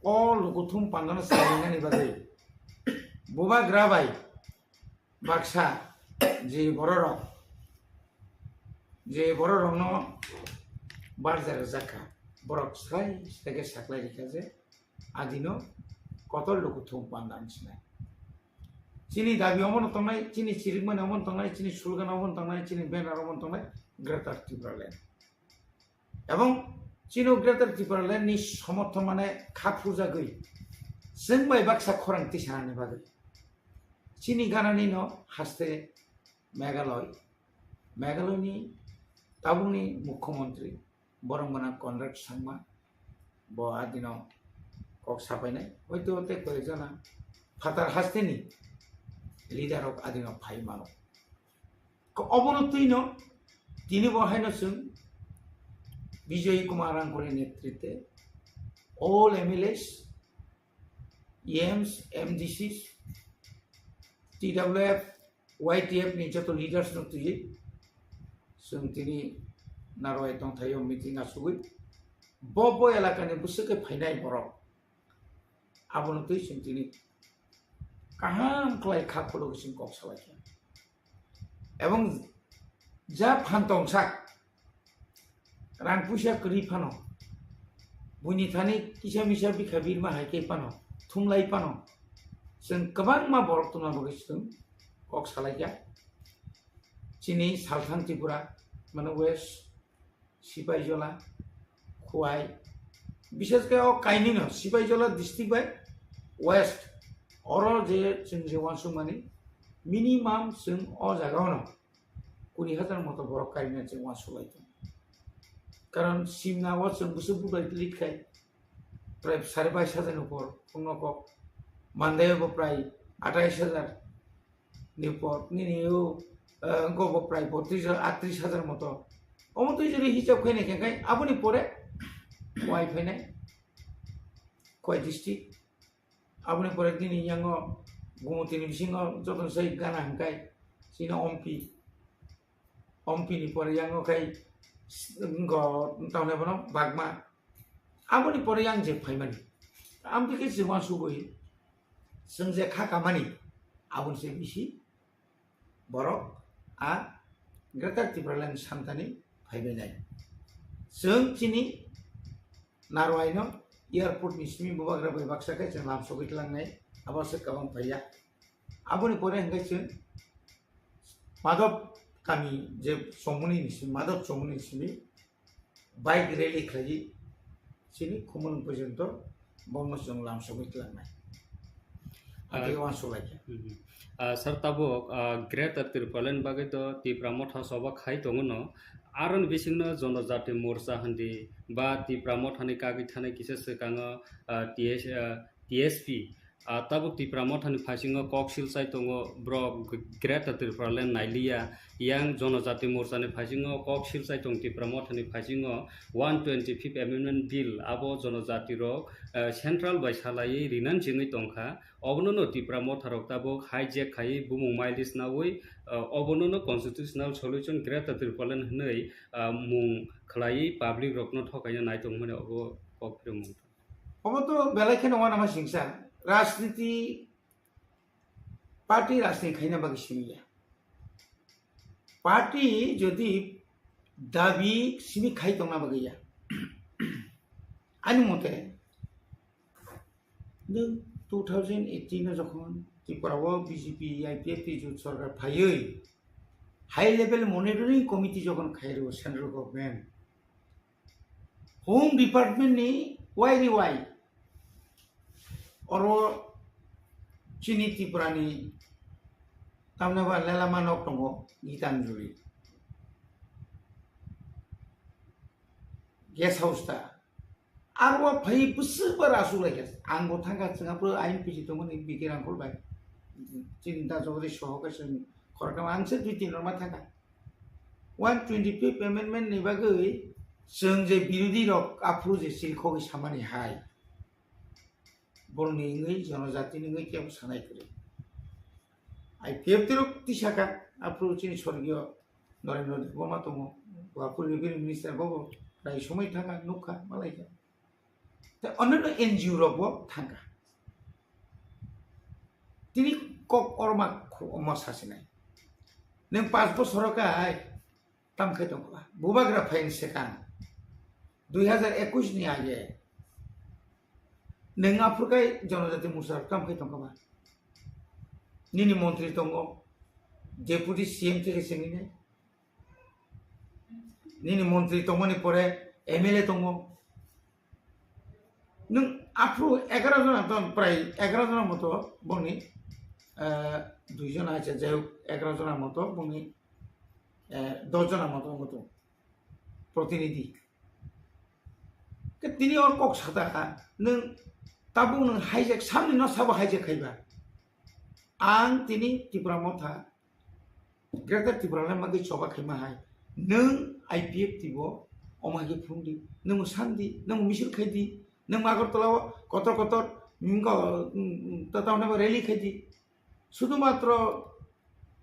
all lokotum pandana sarinani bagai boba grabai baksa je bororok no barjar zakha borok sai stege saklai rikaje adino kotol lokotum pandan sinai chini dabi omon tongnai chini chirikman omon tongnai chini sulgan omon tongnai chini benar omon tongnai greater Tibraland এবং चिनो greater टिब्रालेण्ड नि समर्थन माने खाफुजा गई जों bye Baksa खरां तिसानानि बागै चिनि गानानि न हास्ते मेघालयनि ताबुनि मुख्यमंत्री बरंगना कनराड सांमा ब आदिनो कक सापायनाय हयतो ते करे जाना फातार हास्तेनि लिडार अफ आदिनो फाइमानो अबनतैनो दिनै बहायनो जों विजय कुमार अंकुरी नेतृत्वे all MLAs, EMs, MDCs, TWF, YTF ni joto leaders no tuji जों दिनै नारवाय दंथायाव मिटिं आसुगै बब एलाकानि बुसुके फायनाय बरक आबनतै जों दिनै काहाम क्लाय खाखलगसिम कक सालायखा এবং जा फानतंसाक रांपुसा करी फानो बुनि थानी किसा मिसा बिखा बिरमा हायके फानो थुमलाई फानो जों गोबां मा बरक तुना बगिसुं कक सालायखा चिनि सालथान त्रिपुरा माने वेस्ट सिपाइजला खुवाई विशेषकर काइनिनो सिपाइजला डिस्ट्रिक्ट बाय वेस्ट अरो जे जों जेवानसु माने मिनिमाम जों अ जागावनो 20,000 मतो बरक काइना जों वासुलायतो कारण सिमनाव जों बुसु बुबाय लिखाय प्राय 22,500 ऊपर उनको मानदेव प्राय 28,000 निपर निनियो उनको प्राय 38,000 मतो अमतो जरि हिसाब खायनाय खाय आबुनि परे वाइ फायनाय कय डिस्ट्रिक्ट आबुनि परे दिनै यांगो गुमतिनि बिसिङाव जतन सै गाना हंखाय सिना ओमपी नि परे यांगो खाय Ungo tahun apa nom bagma apa ni pore yang je faimani ambil ke sewan subui sengje kha kamani abunse bisi borok a Greater Tibraland Santani Paibenai. Sung Chini Narwaino, airport Nismi Bubagra by Baksaka and Lam Sokitlangai, about Sakabam Paya. Abuni Porengason Madop Kami, Jeb Somuni, Madop Somuni Simi, bike rally Klaji, Chini, common Pujento, Bonus on Lam Sokitlangai. I want so like sir tabo Greater Tibraland bagito ti pramotha soba khai tongono aron bisingno jonojati morcha handi ba ti pramothani kagi thane kise sekanga TSP tabuk ti pramothani phasingo koksil sai tongo bro Greater Tibraland nailia yang jonojati morcha ni phasingo koksil sai tong ti pramothani phasingo 125th amendment bill abo jonojati rok central by salai rinan chini tongkha obonono ti pramotharok tabuk Hajak khai bumung mailis nawi obonono constitutional solution Greater Tibraland hnei mung khlai public rokno thokaya nai tongmane obo kokprim Omoto Belakhan one of my singsa Rasniti Party Rasni Kaina Bagishimiya Party Jodi Davi Simi Kaitona Bagaya Animote 2018 যখন Tripura BJP IPFT জোট সরকার ফাইই high level monitoring committee যখন খাইরো central government home department নি Y और चीनी त्रिपुरानी तामनेबा लेलामा नक दङ Geetanjali guest house ता आरो फै बुसबर आसुलाय आंबो थांगा जोंहाबो आइन पिजि दंमोन बिगिरां खलबाय चिन्ता जगदि सहकासन खरकाम आंसो दुइ दिन रमा थांगा 125 एमेन्डमेन्ट नि बागै जों जे बिरोधी रक आफ्रु जे सिलखगै सामानि हाय Borni ngai जनजाति ngai क्या सानाय करे आईपीएफ तिरक तिसाका अप्रोच नि स्वर्गीय नरेन्द्र बर्मा दङ गुवाहाटी रेभिनिउ मिनिस्टार बाबो प्राय समय थाङा नुखा मालायका दा अन्य एनजिओ रबो थाङा तिनि कक अरमा अमा सासिनाय नों 5 बोसोरकाय तामखाय दङबा बुबाग्रा फाइन सेका 2021 नि आगे नों आफुरखाय जनजाति मुसार तामखाय दङबा निनि मन्त्रि दङ डेपुटी सीएम থেকে सेंगिने निनि मन्त्रि दङनि परे एमएलए दङ नों आफु 11 जना दं प्राय 11 जना मतो बनि 2 जना আছে যাই 11 जना मतो बनि 10 जना मतो प्रतिनिधि के तिनी और कक सादा नों ताबु नों हाइजेक सामनि न साबो हाइजेक खाइबा आं तिनी त्रिपुरा मथा ग्रेटर त्रिपुराland मागै सभा खाइमा हाय नों आईपीएफ तिबो अमागे फुंदी नों सान्दि नों मिसिल खाइदि नों आगरतलाव कतर मिंगो ततावने रैली खाइदि शुधु मात्र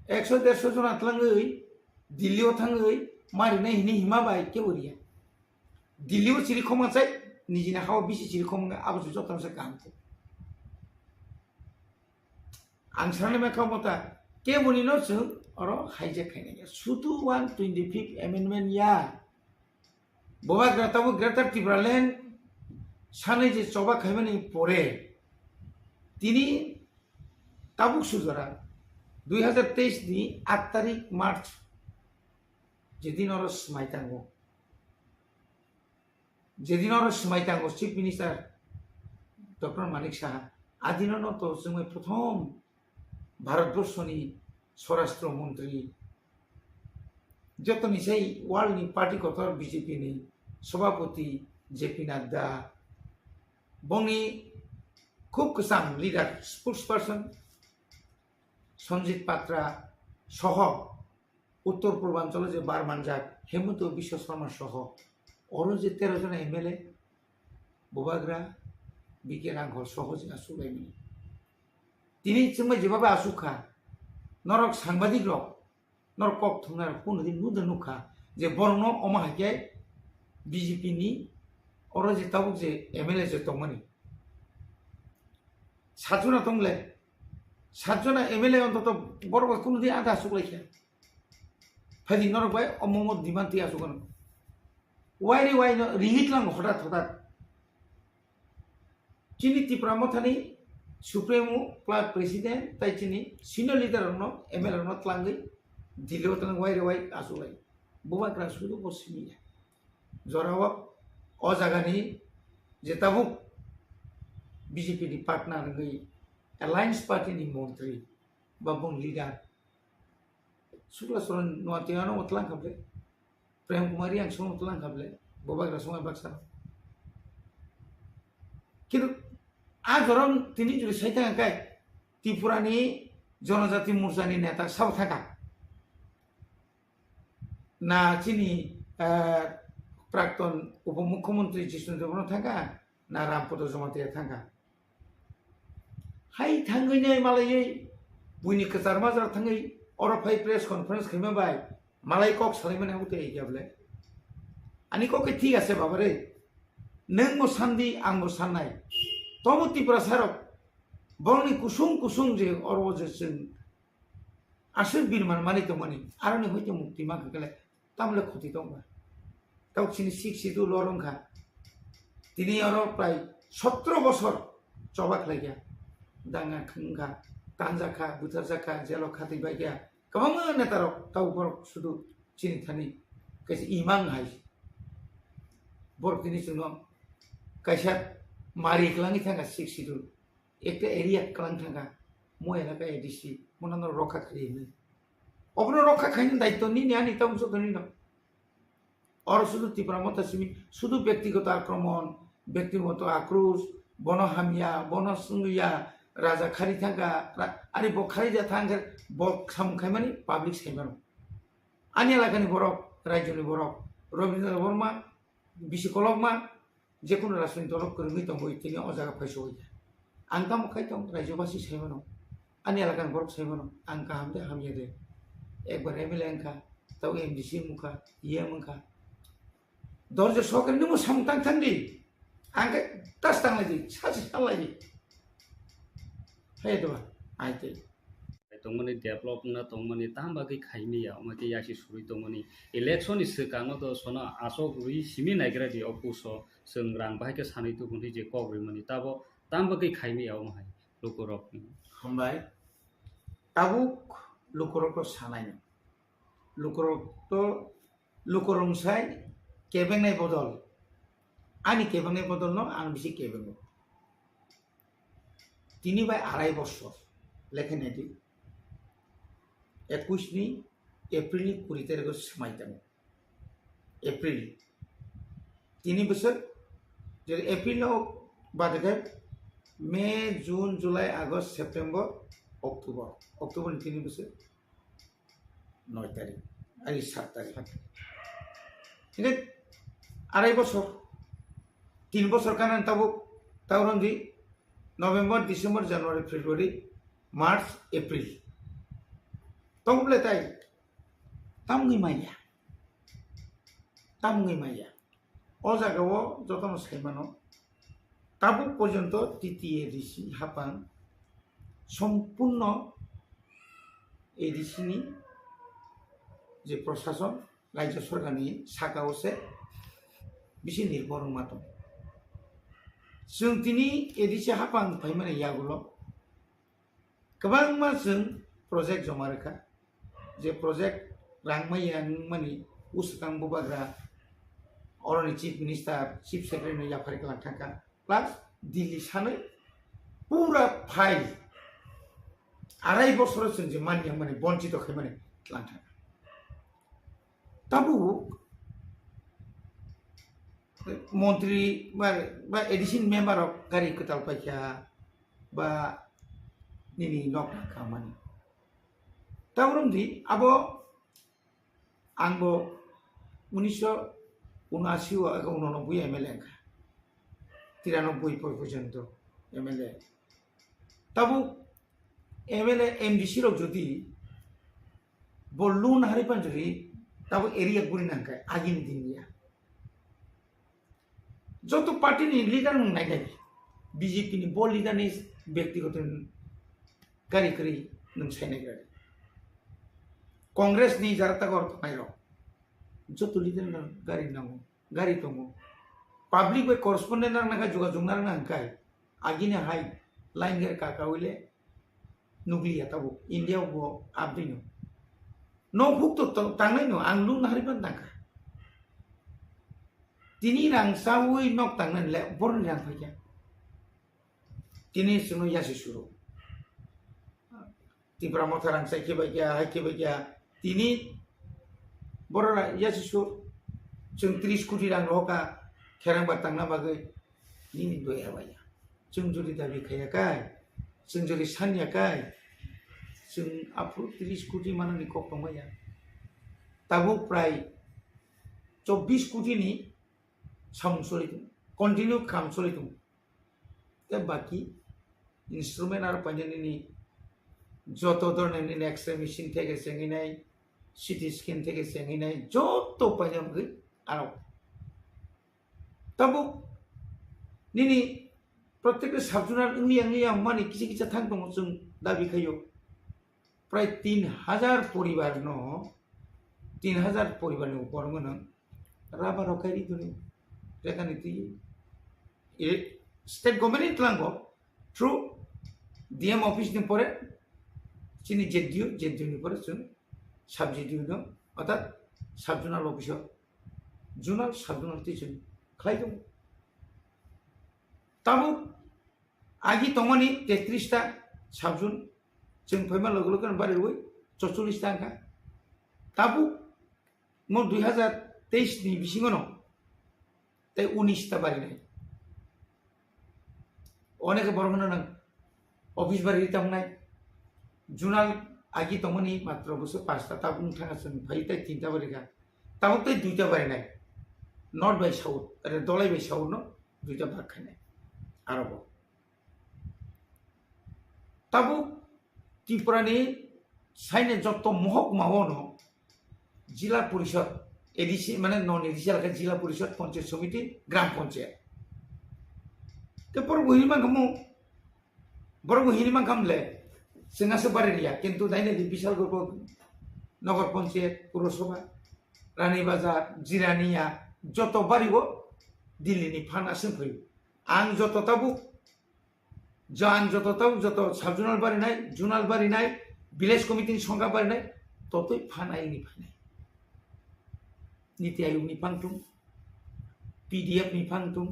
100-150 जना तलाङै दिल्लीयाव थाङै मारिनाय हिनि हिमा बाय के बरिया दिल्लीयाव सिरि खमाचाय निजिना हाव बिसि सिरि खम आबो जतामसे कामको आं साननाय मेखामता के बनिनो जों अरो हाइजेक खाइनाय शुधु 125 एमेन्डमेन्ट या बबाग्राताबो ग्रेटर त्रिपुराland सानै जे सभा खाइमानि परे तिनी ताबुक सुजरा 2023 नि 8 तारिख मार्च जेदिन अरो स्माइतांगो जेदिन अरो स्माइतांगो chief minister doctor Manik Saha आदिननो तो जों प्रथम भारतबर्षनि स्वराष्ट्र मन्त्री जतनि साइ वर्ल्डनि पार्टी कथर बीजेपी नि सभापति जेपी नड्डा बंनि खूब गोसां लीडर स्पोक्सपार्सन संजीत पात्रा सह उत्तर पूर्वांचल जे बारमानजाक हेमंत विश्व शर्मा सह और जे 13 जना एमएलए बुबाग्रा बिके रांघर सह जे आसुलायमोन तिनि जोंबा जेबाबा आसुखा नरक सांबादिक रक नरक कक थुंनार कोनदि नुद नुखा जे बरनो अमाहाके बीजेपी नि और जे ताबुक जे एमएलए जे तंगमनि साथुना तंगले 7জনা এমএলএ অন্তত বড় কোনোদিন আধা আসুক লাইছে ফাইদি নরক ভাই অমমত দিমান্তি আসুক ওয়াইরে ওয়াই রিহিটলাম হঠাৎ হঠাৎ চিনি ত্রিপুরা মথানি সুপ্রিমো প্লাস প্রেসিডেন্ট তাই চিনি সিনিয়র লিডার এমএলএ ত্লাঙ্গি দিলেও তাং ওয়াইরে ওয়াই আসুক লাই বুবাগ্রা শুধু পশ্চিমিয়া জরাও অ জায়গানি যে তাবুক বিজেপি नि पार्टनर गई अलायंस पार्टी नि मंत्री बाबुं लीडर शुक्ला सरन नोटियानो मतलां खाबले प्रेम कुमारी आं सम मतलां खाबले बोबाग्रा समय बाक्सा किन्तु आ जरम तिनि जुरि साइता गाय त्रिपुरानि जनजाति मोर्चानि नेता साव थाका ना चिनि प्राक्तन उपमुख्यमंत्री जिष्णुदेवनो थाका ना रामपद जमातिया थाका हाय थांगैनो मालायै बुइनि कचार माजार थांगै अरफाय प्रेस कन्फारेंस खैमा बाय मालाय कक सालायमोन आउते गयाबले आनी कके ठीक आसे बाबारे नों मो सान्दि आं मो साननाय तमो त्रिपुरा सारक बरनि कुसुम कुसुम जे अरवजों आसर बिरमान मानि तो मानि आरनि हयतो मुक्ति मा गले तामले खति दंबा गावसिनि सिक्सिदु लरंखा তিনি আরো প্রায় 17 বছর চবাক লাগিয়া দাঙ্গা খাঙ্গা তানজাখা বুথারজাখা জেল খাতি বাইয়া গোबां নেতারক তাও শুধু চিনি থানি কাছে ইমাং হাই বরক তিনি জন্য কাইসা মারি ক্লাঙ্গি থাকা সিক্সিদু একটা এরিয়া ক্লাং থাকা মো এলাকা এডিসি মনানো রক্ষা খাইনি অপন রক্ষা খাইনি দায়িত্ব নি নিয়ানি তাও সদনি না और शुद्ध त्रिपुरा मतासिमी शुद्ध व्यक्तिगत आक्रमण व्यक्तिगत आक्रोश बन हामिया बन सुंगिया राजा खारी थांगा आरे बखारी जा थांगा बक सामखाय माने पब्लिक साइबार आनि एलाकानि बरक राज्यनि बरक रवीन्द्र वर्मा बिसिकलकमा जेकुनु राजनीति दलक करङै दं बयतिनि अजागा फायसो होया आं तामखाय दं राज्यबासि साइबार आनि एलाकानि बरक साइबार आं काहामदे हामिया दे एकबार एमएलए अंका ताव एमडीसी मुखा ये मुखा दर्ज सहकारी नों सामतां थांदि आंके तास थांलायदि सासे थांलायदि हेदवा आइते तंगमनि डेभलप ना तंगमनि तामबागै खाइमिया अमाके यासि सुरि तंगमनि इलेक्शन इस सिगाङाव द सना आसक रुइ सिमि नायग्रा दि अपुस जों रां बाहायके सानै तुगुनि जे कग्रिमनि ताबो तामबागै खाइमिया अमाहाय लोकरक हमबाय ताबुक लोकरक सानाय लोकरक तो लोकरंसाय केबेंनाय बदल आंनि केबेंनाय बदल न आं बिसि केबेंगो तिनि बाय आराय बছর लेखेनायदि 21 नि एप्रिल 20 तारिख समायदों एप्रिल 3 बोसोर जे एप्रिलाव बादगाय मे जून जुलाई आगस्ट सेप्टेम्बर अक्टोबर 3 बोसोर 9 तारिख आरो 7 तारिख ठीक আড়াই বছর 3 বছর কারণ তাওরন্দি November December January February March April তংবলে তাই তামগৈ মাইয়া ও জায়গাও যতন সাইমানো তাবু পর্যন্ত তৃতীয় এডিসি হাপান সম্পূর্ণ এডিসিনি যে প্রশাসন राज्य सरकारनि साकावसे बिसि निर्भर मातम जों दिनै एडिसि हापां फाइमाने यागुल गोबां मा जों प्रजेक्ट जमा रोखा जे प्रजेक्ट रांमाया माने उसकां बुबाग्रा अरनि चीफ मिनिस्टार चीफ सेक्रेटारि याफारि कलां थाका प्लास दिल्ली सानै पूरा फाइल आराय बছর जों जे मानिया माने बन्चित खायमाने लां थाका ताबु मंत्री बा एडिशन मेम्बर ऑफ गारी कताल पाइया बा निनी नौकरा खामानि ताबुरमदि आबो आंबो 1979 89 एमएलए का 93 पर्यন্ত एमएलए ताबु एमएलए एमडीसी रो जदि बल्लुन हारि पांजरी ताबो एरिया गुरी नांकाय आगिन दिनिया जो पार्टी नि लीडर नाय बीजेपी नि बल लीडर नि व्यक्तिगत गारि करी नों साइनाय गारि कांग्रेस नि जारता गर थानाय जो तुलिदन गारि नांगौ गारि दङ पब्लिक बै करस्पन्डेंट नांनाय जुगा जुंनार नांखाय आगिने हाय लाइन गेर काकावले नुग्लिया ताबो इंडिया बो आबदिनो no huk to tangnai no ang lung nahari ban tangka tini rang sawi nok tangnan le born rang phaya tini suno yasi suru ti pramotha rang sai ke bagya tini borra yasi suru chung 30 koটি rang roka kherang ba tangna bagai nini do ya baya chung juri dabi khaya kai chung juri sanya kai जों आपरो 30 कोटी माननि कक दंबाया ताबो प्राय 24 कोटी नि sound सलिदों continue खाम सलिदों दा बाकी इंस्ट्रूमेंट आरो पाजनि जत धरननि एक्सरे मेशिन থেকে सेंगिनाय सिटी स्कैन থেকে सेंगिनाय जत पाजनि आरो ताबो निनि प्रत्येक साबजुनार इंलिया माने किछि किछि थां दङ जों दाबि खायो प्राय 3000 परिवार नो 3000 परिवार नो ऊपर मन राबा रखारी दुनि रेखानि ती स्टेट गवर्नमेंट लांगो थ्रू डीएम ऑफिस नि परे चिनि जेडियो नि परे जों साबजेडियो नो अर्थात साब जुनाल ऑफिस जुनाल साब जुनाल ती जों खाइ दं ताबो आगि तमनि 33 ता साबजुन जों फैमा लोगो लोगो बारे होय 44 टाका ताबु मो 2023 नि बिसिङो न ताई 19 ता बारे नै अनेक बरमन न ऑफिस बारे तमनाय जुनाल आगि तमनि मात्र बस 5 ता ताबु थाङा जों फै ताई 3 ता बारे का ताबु ताई 2 ता बारे नै नॉट बाय साउथ अरे दलाई बाय साउथ न 2 ता भाग खानाय आरब ताबु त्रिपुरानि साइने जत महक मावनो जिला परिषद एडिसी माने नन एडिसियल का जिला परिषद पंचायत समिति ग्राम पंचायत ते पर गहिमा गमो बर गहिमा गमले जोंहासो बारिया किंतु दाइने बिशाल गो नगर पंचायत पुरसभा रानी बाजार जिरानिया जत बारिगो दिल्लीनि फानासो फैयो आं जत ताबु जान जत ताव जत साबजुनाल बारिनाय जुनाल बारिनाय विलेज कमिटिनि संगा बारिनाय ततै फानायनि फानाय नीति आयोग नि फांथुम पीडीएफ नि फांथुम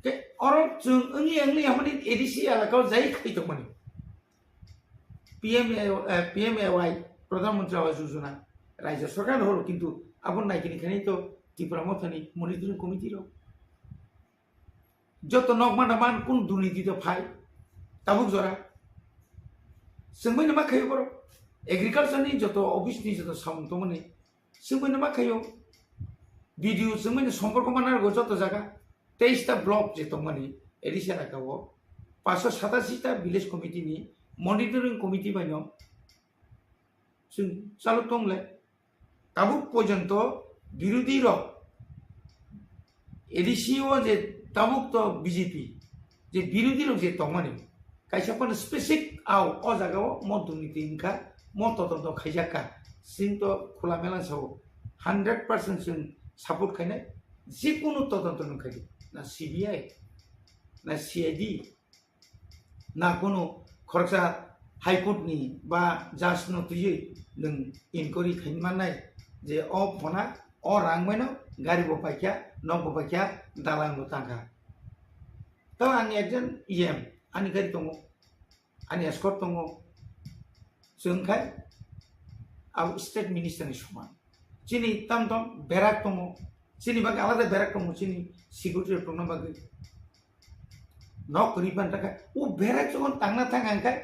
के अरो जों ओंलि हमनि एडीसी आलाकाव जाय खैतो माने पीएमएवाई प्रधानमंत्री आवास योजना राज्य सरकार हलो किंतु आबन नायकिनि खानि तो त्रिपुरा मथानि मनिटरिंग कमिटि रो जत नगमान मान कुन दुर्नीति तो फाय ताबुक जरा जोंबो मा खायो बर एग्रीकल्चर नि जत ऑफिस नि जत साउंड तो माने जोंबो मा खायो भिडियो जोंबो सम्पर्क मानार गो जत जागा 23 ता ब्लॉक जे तो माने एडिशन आकाव 587 ता विलेज कमिटि नि मनिटरिंग कमिटि बायनो जों चालु तंले ताबुक पर्यन्त विरोधी रो एडिसीओ जे ताबुक तो बीजेपी जे विरोधी लोग जे तमाने कायसापन स्पेसिफिक आव अ जागाव म दुर्नीति इनका म तदन्त खायजाका सिं तो खुला मेला साव 100% जों सापोर्ट खायनाय जिकुनु तदन्त नखायो ना सीबीआई ना सीआईडी ना कोनो खरसा हाईकोर्ट नि बा जाज न तुयै नों इनक्वायरि खायमानाय जे अ फना अ रांमायनो गारि बपायखा न बपायखा दालां तांखा तो आं एकजन इएम आनि गारि दङ आनि एस्कर्ट दङ जोंखाय आव स्टेट मिनिस्टारनि समान चिनि ताम बेराक दङ चिनि बागै आलादा बेराक दङ चिनि सिकिउरिटि दङ बागै न करिबान थाखाय ও बेराक যখন तांना थांगांखाय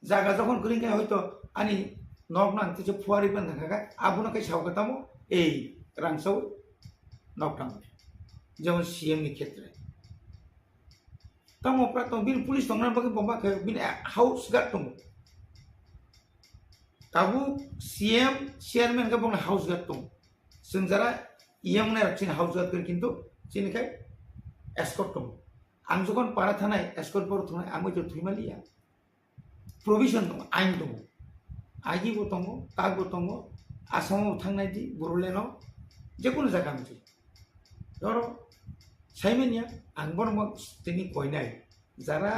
जागा যখন करिंखाय হয়তো आनि नक नांतिसे फुवारिबान थाखाय आबुनाखाय सावगातामो এই रांसाव नकटाम যেমন सीएम नि क्षेत्र तमो प्रातो बिन पुलिस दंना बागै बम्बा खाय बिन हाउस गार्ड दङ ताबु सीएम चेयरमैन का बंग हाउस गार्ड दङ जों जरा इएम ना चिन हाउस गार्ड किन्तु चिनिखाय एस्कर्ट दङ आं जखन पारा थानाय एस्कर्ट पर थानाय आं जो थुइमालिया प्रभिजन दं आइन दं आइनिबो दं कागबो दं आसामाव थांनायदि बर'लेण्डआव जेकुनु जायगा मोनसे धर साइमेनिया आंबो जोंनि गयनाय যারা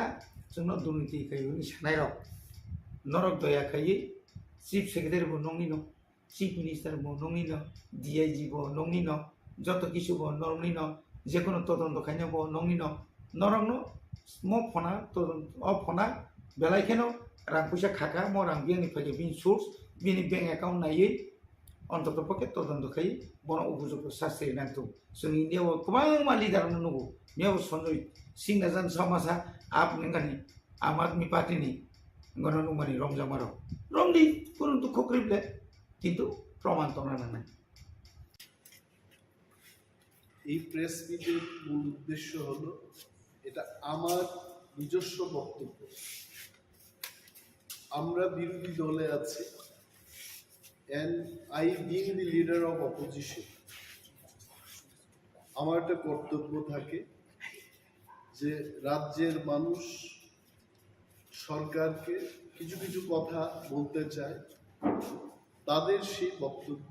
जोंना दुर्नीति खायो सानाय रक नरक दया खायो চিফ সেক্রেটারি বো নংনি ন চিফ মিনিস্টার বো নংনি ন ডিআইজি বো নংনি ন যত কিছু বো নংনি ন যে কোনো তদন্ত খাইনা বো নংনি ন নরক ন ম ফনা তদন্ত অ ফনা বেলাইখেনো রাং পয়সা খাকা ম রাং বিয়াनि ফাইले बिन सोर्स बिनि बैंक अकाउंट नायै অন্তত পক্ষে তদন্ত খাই বন উপযুক্ত শাস্তি নাंगौ जों इन्डियाव गोबां मा लिडारानो नंगौ मेव सन्जय सिंह नाजान समाजा आप नेंगानि आम आदमी पार्टीनि गणनुमानि रंजामारो रंदी কোনো দুঃখ করিলে কিন্তু প্রমাণ তো না নাই এই প্রেস মিটের মূল উদ্দেশ্য হলো এটা আমার নিজস্ব বক্তব্য আমরা বিরোধী দলে আছি and I being the leader of opposition আমার একটা কর্তব্য থাকে যে রাজ্যের মানুষ সরকারকে কিছু কিছু কথা বলতে চায় তাদের সেই বক্তব্য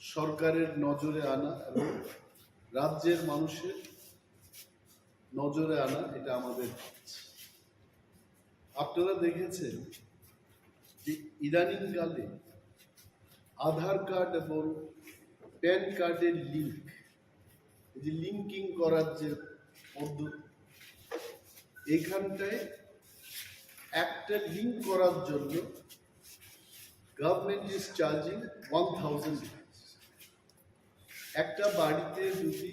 সরকারের নজরে আনা এবং রাজ্যের মানুষের নজরে আনা এটা আমাদের কাজ আপনারা দেখেছেন যে ইদানিংকালে আধার কার্ড এবং প্যান কার্ডের লিঙ্ক যে লিঙ্কিং করার যে পদ্ধতি এখানটায় একটা লিঙ্ক করার জন্য গভর্নমেন্ট ইজ চার্জিং 1000 একটা বাড়িতে যদি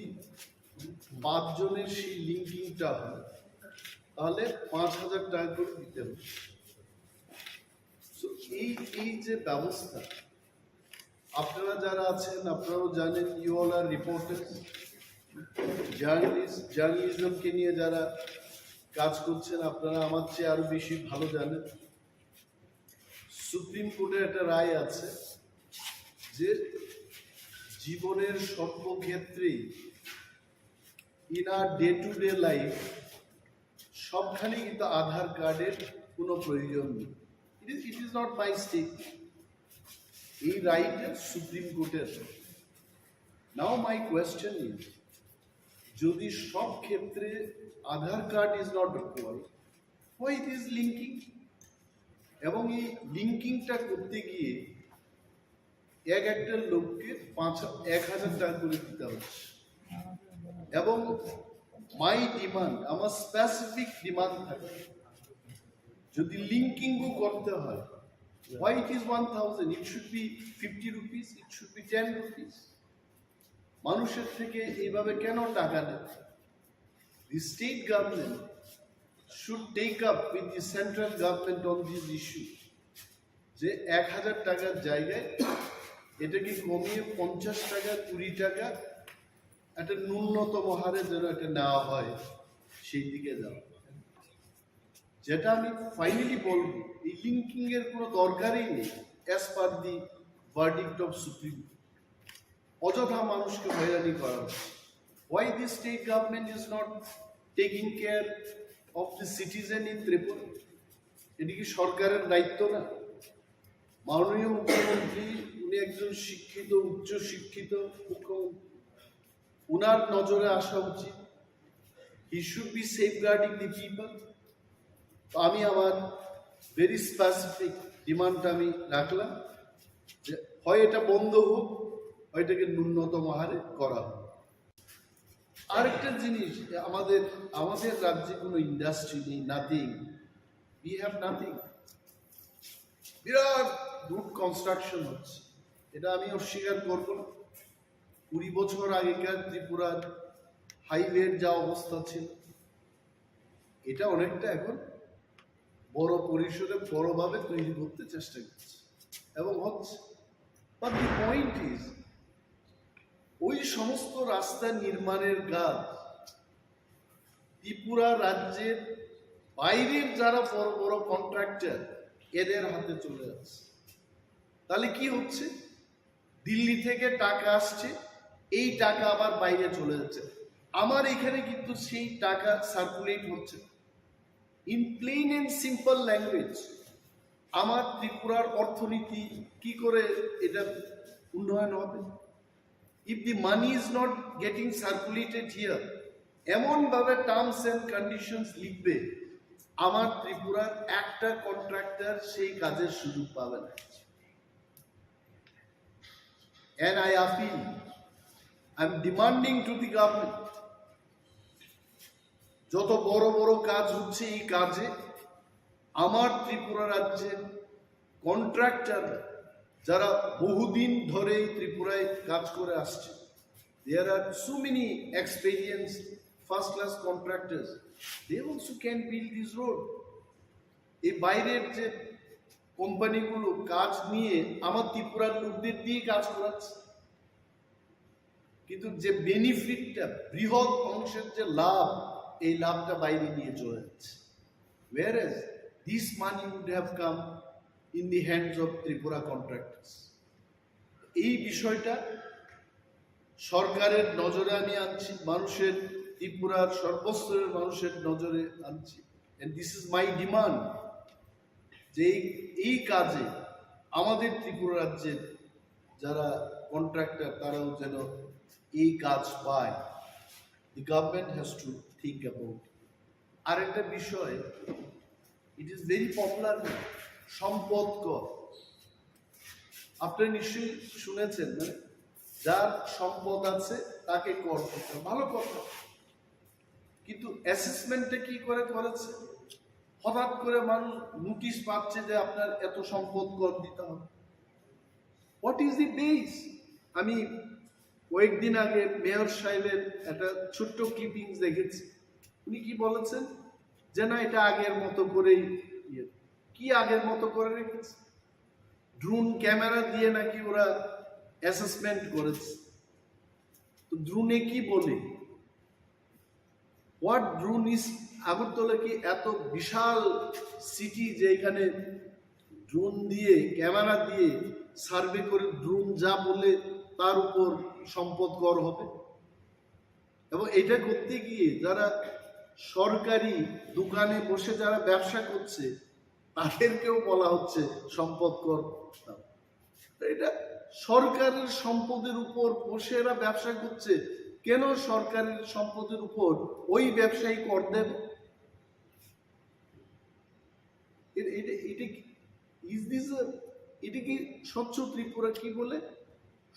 5 জনের সেই লিঙ্কিংটা হয় তাহলে 5000 টাকা করে দিতে হবে এই যে ব্যবস্থা আপনারা যারা আছেন আপনারাও জানেন ইউ অল আর রিপোর্টার জার্নালিজমকে নিয়ে যারা কাজ করছেন আপনারা আমার চেয়ে আরো বেশি ভালো জানেন সুপ্রিম কোর্টের একটা রায় আছে যে জীবনের সর্বক্ষেত্রেই in our day to day life সবখানে কিন্তু আধার কার্ডের কোনো প্রয়োজন নেই It is not my statement. এই রাইট সুপ্রিম কোর্টের নাও মাই কোয়েশ্চেন ইজ যদি সব ক্ষেত্রে Aadhaar card is not required why it is linking এবং এই লিঙ্কিংটা করতে গিয়ে একটা লোককে 1000 টাকা করে দিতে হচ্ছে এবং মাই ডিমান্ড আমার স্পেসিফিক ডিমান্ড থাকে যদি লিঙ্কিংও করতে হয় why it is 1000 it should be 50 rupees it should be 10 rupees মানুষের থেকে এইভাবে কেন টাকা নেয় the state government should take up with the central government on this issue যে 1000 টাকার জায়গায় এটাকে কমিয়ে 50 টাকা 20 টাকা একটা ন্যূনতম হারে যেন একটা নেওয়া হয় সেই দিকে যাওয়া যেটা আমি ফাইনালি বলবো এই লিঙ্কিং এর কোনো দরকারই নেই as per the verdict of supreme অযথা মানুষকে হয়রানি করা হচ্ছে why the state government is not taking care of the citizen in Tripura এটি কি সরকারের দায়িত্ব না মাননীয় মুখ্যমন্ত্রী উনি একজন শিক্ষিত উচ্চ শিক্ষিত মুখ্যমন্ত্রী উনার নজরে আসা উচিত he should be safeguarding the people আমি আমার ভেরি স্পেসিফিক ডিমান্ডটা আমি রাখলাম যে হয় এটা বন্ধ হোক হয় এটাকে ন্যূনতম হারে করা হোক আরেকটা জিনিস আমাদের রাজ্যে কোনো ইন্ডাস্ট্রি নেই nothing we have nothing Virat root construction হচ্ছে এটা আমি অস্বীকার করবো না 20 বছর আগেকার ত্রিপুরার হাইওয়ের যা অবস্থা ছিল এটা অনেকটা এখন বড় পরিসরে বড়ভাবে তৈরি করতে চেষ্টা করছে এবং হচ্ছে বাট দি পয়েন্ট ইজ ওই সমস্ত রাস্তা নির্মাণের কাজ ত্রিপুরা রাজ্যের বাইরের যারা বড় বড় কন্ট্রাক্টর এদের হাতে চলে যাচ্ছে তাহলে কি হচ্ছে দিল্লি থেকে টাকা আসছে এই টাকা আবার বাইরে চলে যাচ্ছে আমার এখানে কিন্তু সেই টাকা সার্কুলেট হচ্ছে in plain and simple language আমার ত্রিপুরার অর্থনীতি কি করে এটা উন্নয়ন হবে? If the money is not getting circulated here, এমনভাবে টার্মস অ্যান্ড কন্ডিশনস লিখবে আমার ত্রিপুরার একটা কন্ট্রাক্টর সেই কাজের সুযোগ পাবে না। And I appeal, I'm demanding to the government, যত বড় বড় কাজ হচ্ছে এই কাজে আমার ত্রিপুরা রাজ্যের কন্ট্রাক্টর যারা বহুদিন ধরে ত্রিপুরায় কাজ করে আসছে, there are so many experienced first class contractors, they also can build this road. এই বাইরের যে কোম্পানিগুলো কাজ নিয়ে আমার ত্রিপুরার লোকদের দিয়ে কাজ করাচ্ছে, কিন্তু যে বেনিফিটটা বৃহৎ অংশের যে লাভ, এই লাভটা বাইরে নিয়ে চলে যাচ্ছে। Whereas this money would have come in the hands of Tripura contractors. এই বিষয়টা সরকারের নজরে আমি আনছি, মানুষের ত্রিপুরার সর্বস্তরের মানুষের নজরে আনছি, and this is my demand, যে এই কাজে আমাদের ত্রিপুরা রাজ্যের যারা কন্ট্রাক্টর তারাও যেন এই কাজ পায়। The government has to think about it. আর একটা বিষয়, it is very popular, সম্পদ কর। আপনারা নিশ্চয়ই শুনেছেন, মানে যার সম্পদ আছে তাকে কর করতে হবে, ভালো কথা, কিন্তু অ্যাসেসমেন্টটা কি করে করেছে? হঠাৎ করে মানুষ নোটিশ পাচ্ছে যে আপনার এত সম্পদ কর দিতে হবে। What is the base? আমি কয়েকদিন আগে মেয়র সাহেবের একটা ছোট্ট ক্লিপিংস দেখেছি, উনি কি বলেছেন যে না এটা আগের মতো করেই, কি আগের মতো করে রেখেছে? ড্রোন ক্যামেরা দিয়ে নাকি ওরা অ্যাসেসমেন্ট করেছে। তো ড্রোনে কি বলে? What drone is? আগরতলা কি এত বিশাল সিটি যে এখানে ড্রোন দিয়ে ক্যামেরা দিয়ে সার্ভে করে ড্রোন যা বলে তার উপর সম্পদ কর হবে? এবং এটা করতে গিয়ে যারা সরকারি দোকানে বসে যারা ব্যবসা করছে তাদেরকেও বলা হচ্ছে সম্পদ কর। এটা সরকারের সম্পদের উপর বসে এরা ব্যবসা করছে, কেন সরকারের সম্পদের উপর ওই ব্যবসায়ী কর দেবে? এটা কি স্বচ্ছ ত্রিপুরা? কি বলে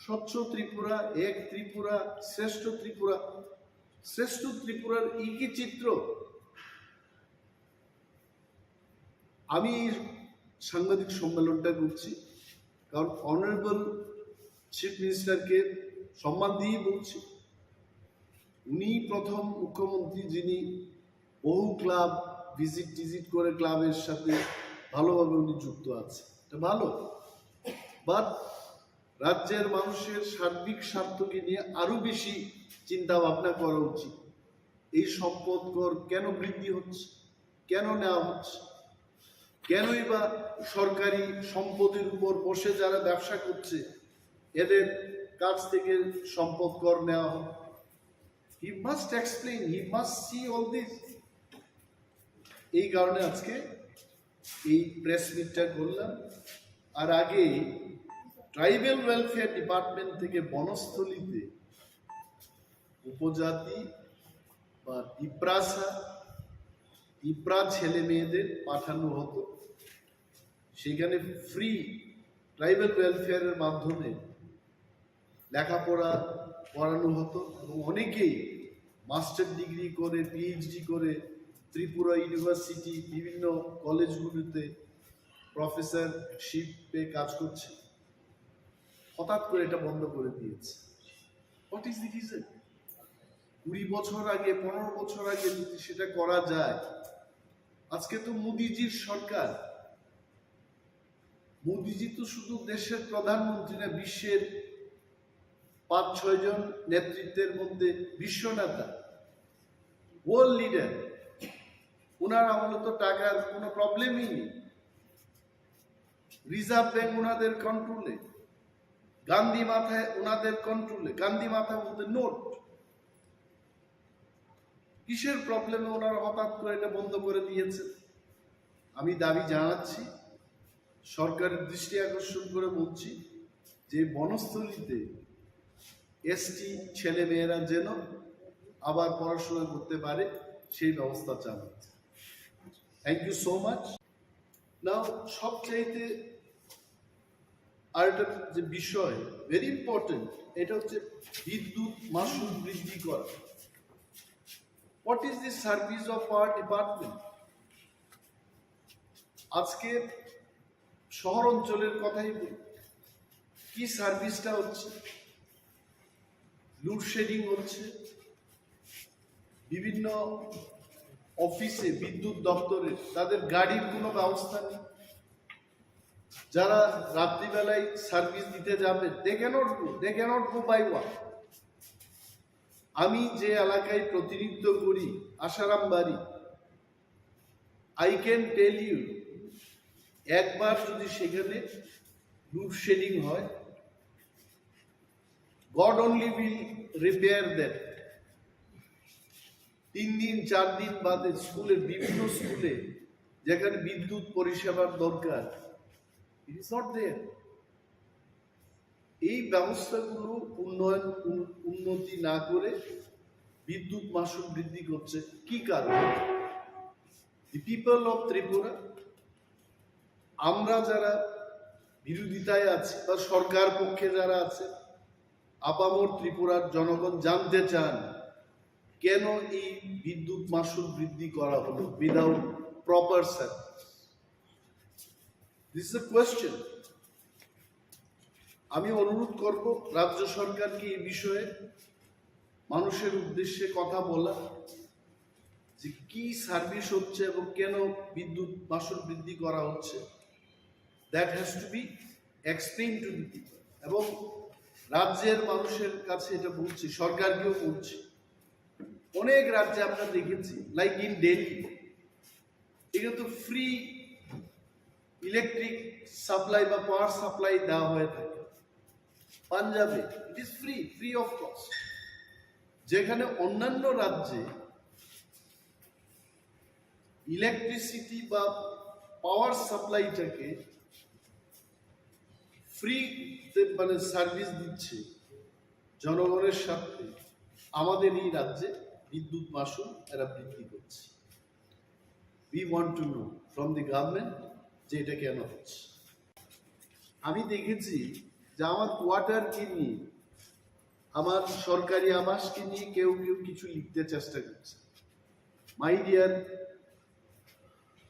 স্বচ্ছ ত্রিপুরা, এক ত্রিপুরা, শ্রেষ্ঠ ত্রিপুরা? শ্রেষ্ঠ ত্রিপুরার কি চিত্র? আমি সাংবাদিক সম্মেলনটা করছি কারণ অনারেবল চিফ মিনিস্টারকে সম্মান দিয়েই বলছি, উনি প্রথম মুখ্যমন্ত্রী যিনি বহু ক্লাব ভিজিট করে ক্লাবের সাথে ভালোভাবে উনি যুক্ত আছে, এটা ভালো। বাট রাজ্যের মানুষের সার্বিক স্বার্থকে নিয়ে আরো বেশি চিন্তা ভাবনা করা উচিত। এই সম্পদ কর কেন বৃদ্ধি হচ্ছে, কেন নেওয়া হচ্ছে, কেনই বা সরকারি সম্পদের উপর বসে যারা ব্যবসা করছে এদের কাছ থেকে সম্পদ কর নেওয়া হবে? He must explain, he must see all this. এই কারণে আজকে এই প্রেস মিটটা করলাম। আর আগে ট্রাইবাল ওয়েলফেয়ার ডিপার্টমেন্ট থেকে বনস্থলীতে উপজাতি বা ইপ্রা ছেলে মেয়েদের পাঠানো হতো, সেখানে ফ্রি ট্রাইবাল ওয়েলফেয়ারের মাধ্যমে লেখাপড়া পড়ানো হতো এবং অনেকেই মাস্টার ডিগ্রি করে পিএইচডি করে ত্রিপুরা ইউনিভার্সিটি বিভিন্ন কলেজগুলিতে প্রফেসরশিপে কাজ করছে। হঠাৎ করে এটা বন্ধ করে দিয়েছে। What is the reason? 20 বছর আগে 15 বছর আগে যদি সেটা করা যায়, আজকে তো মোদিজির সরকার, মোদিজি তো শুধু দেশের প্রধানমন্ত্রী না, বিশ্বের 5-6 জন নেতৃত্বের মধ্যে বিশ্ব নেতা, ওয়ার্ল্ড লিডার। ওনার আমলে তো টাকার কোনো প্রবলেমই নেই, রিজার্ভ ব্যাংক ওনাদের কন্ট্রোলে, গান্ধী মাথায় ওনাদের কন্ট্রোলে, গান্ধী মাথা বলতে নোট। কিসের প্রবলেমে ওনারা হঠাৎ করে এটা বন্ধ করে দিয়েছে? আমি দাবি জানাচ্ছি, সরকারের দৃষ্টি আকর্ষণ করে বলছি যে বনস্থলীতে এসটি ছেলে মেয়েরা যেন আবার পড়াশোনা করতে পারে সেই ব্যবস্থা চালাচ্ছে। Thank you so much. Now সবচাইতে আরেকটা যে বিষয় ভেরি ইম্পর্টেন্ট, এটা হচ্ছে বিদ্যুৎ মাশুল বৃদ্ধি করা। What is the service of our department? আজকে শহর অঞ্চলের কথাই বলি, কি সার্ভিসটা হচ্ছে? লোডশেডিং হচ্ছে, বিভিন্ন অফিসে বিদ্যুৎ দপ্তরে তাদের গাড়ির কোনো ব্যবস্থা নেই। যারা রাত্রিবেলায় সার্ভিস দিতে যাবে they can't go by walk. আমি যে এলাকায় প্রতিনিধিত্ব করি, আসারাম বাড়ি, আই ক্যান টেল ইউ, একবার যদি সেখানে লোডশেডিং হয়, god only will repair that. 3 দিন 4 দিন বাদে স্কুলের বিভিন্ন স্কুলে যেখানে বিদ্যুৎ পরিষেবার দরকার, ইট ইজ নট দেয়ার। এই ব্যবস্থাগুলো উন্নতি না করে বিদ্যুৎ মাশুল বৃদ্ধি করছে। কি কারণ? দি পিপল অফ ত্রিপুরা, আমরা যারা বিরোধিতায় আছি বা সরকার পক্ষে যারা আছে, আপামর ত্রিপুরার জনগণ জানতে চান কেন এই বিদ্যুৎ মাশুল বৃদ্ধি করা হলো without proper service. This is a question. আমি অনুরোধ করব রাজ্য সরকারকে এই বিষয়ে মানুষের উদ্দেশ্যে কথা বলা, যে কি সার্ভিস হচ্ছে এবং কেন বিদ্যুৎ মাশুল বৃদ্ধি করা হচ্ছে। That has to be explain to the people. এবং রাজ্যের মানুষের কাছে এটা বলছি, সরকারকেও বলছি, অনেক রাজ্যে আমরা দেখেছি, লাইক ইন দিল্লি, এটা তো ফ্রি ইলেকট্রিক সাপ্লাই বা পাওয়ার সাপ্লাই দেওয়া হয়ে থাকে। পাঞ্জাবে it is free of cost. যেখানে অন্যান্য রাজ্যে ইলেকট্রিসিটি বা পাওয়ার সাপ্লাইটাকে ফ্রি মানে সার্ভিস দিচ্ছে জনগণের সাথে, আমাদের এই রাজ্যে বিদ্যুৎ মাশুল এরা বৃদ্ধি করছে। We want to know from the government যে এটা কেন হচ্ছে। আমি দেখেছি যে আমার কোয়ার্টারকে নিয়ে, আমার সরকারি আবাসকে নিয়ে কেউ কিছু লিখতে চেষ্টা করছে। My dear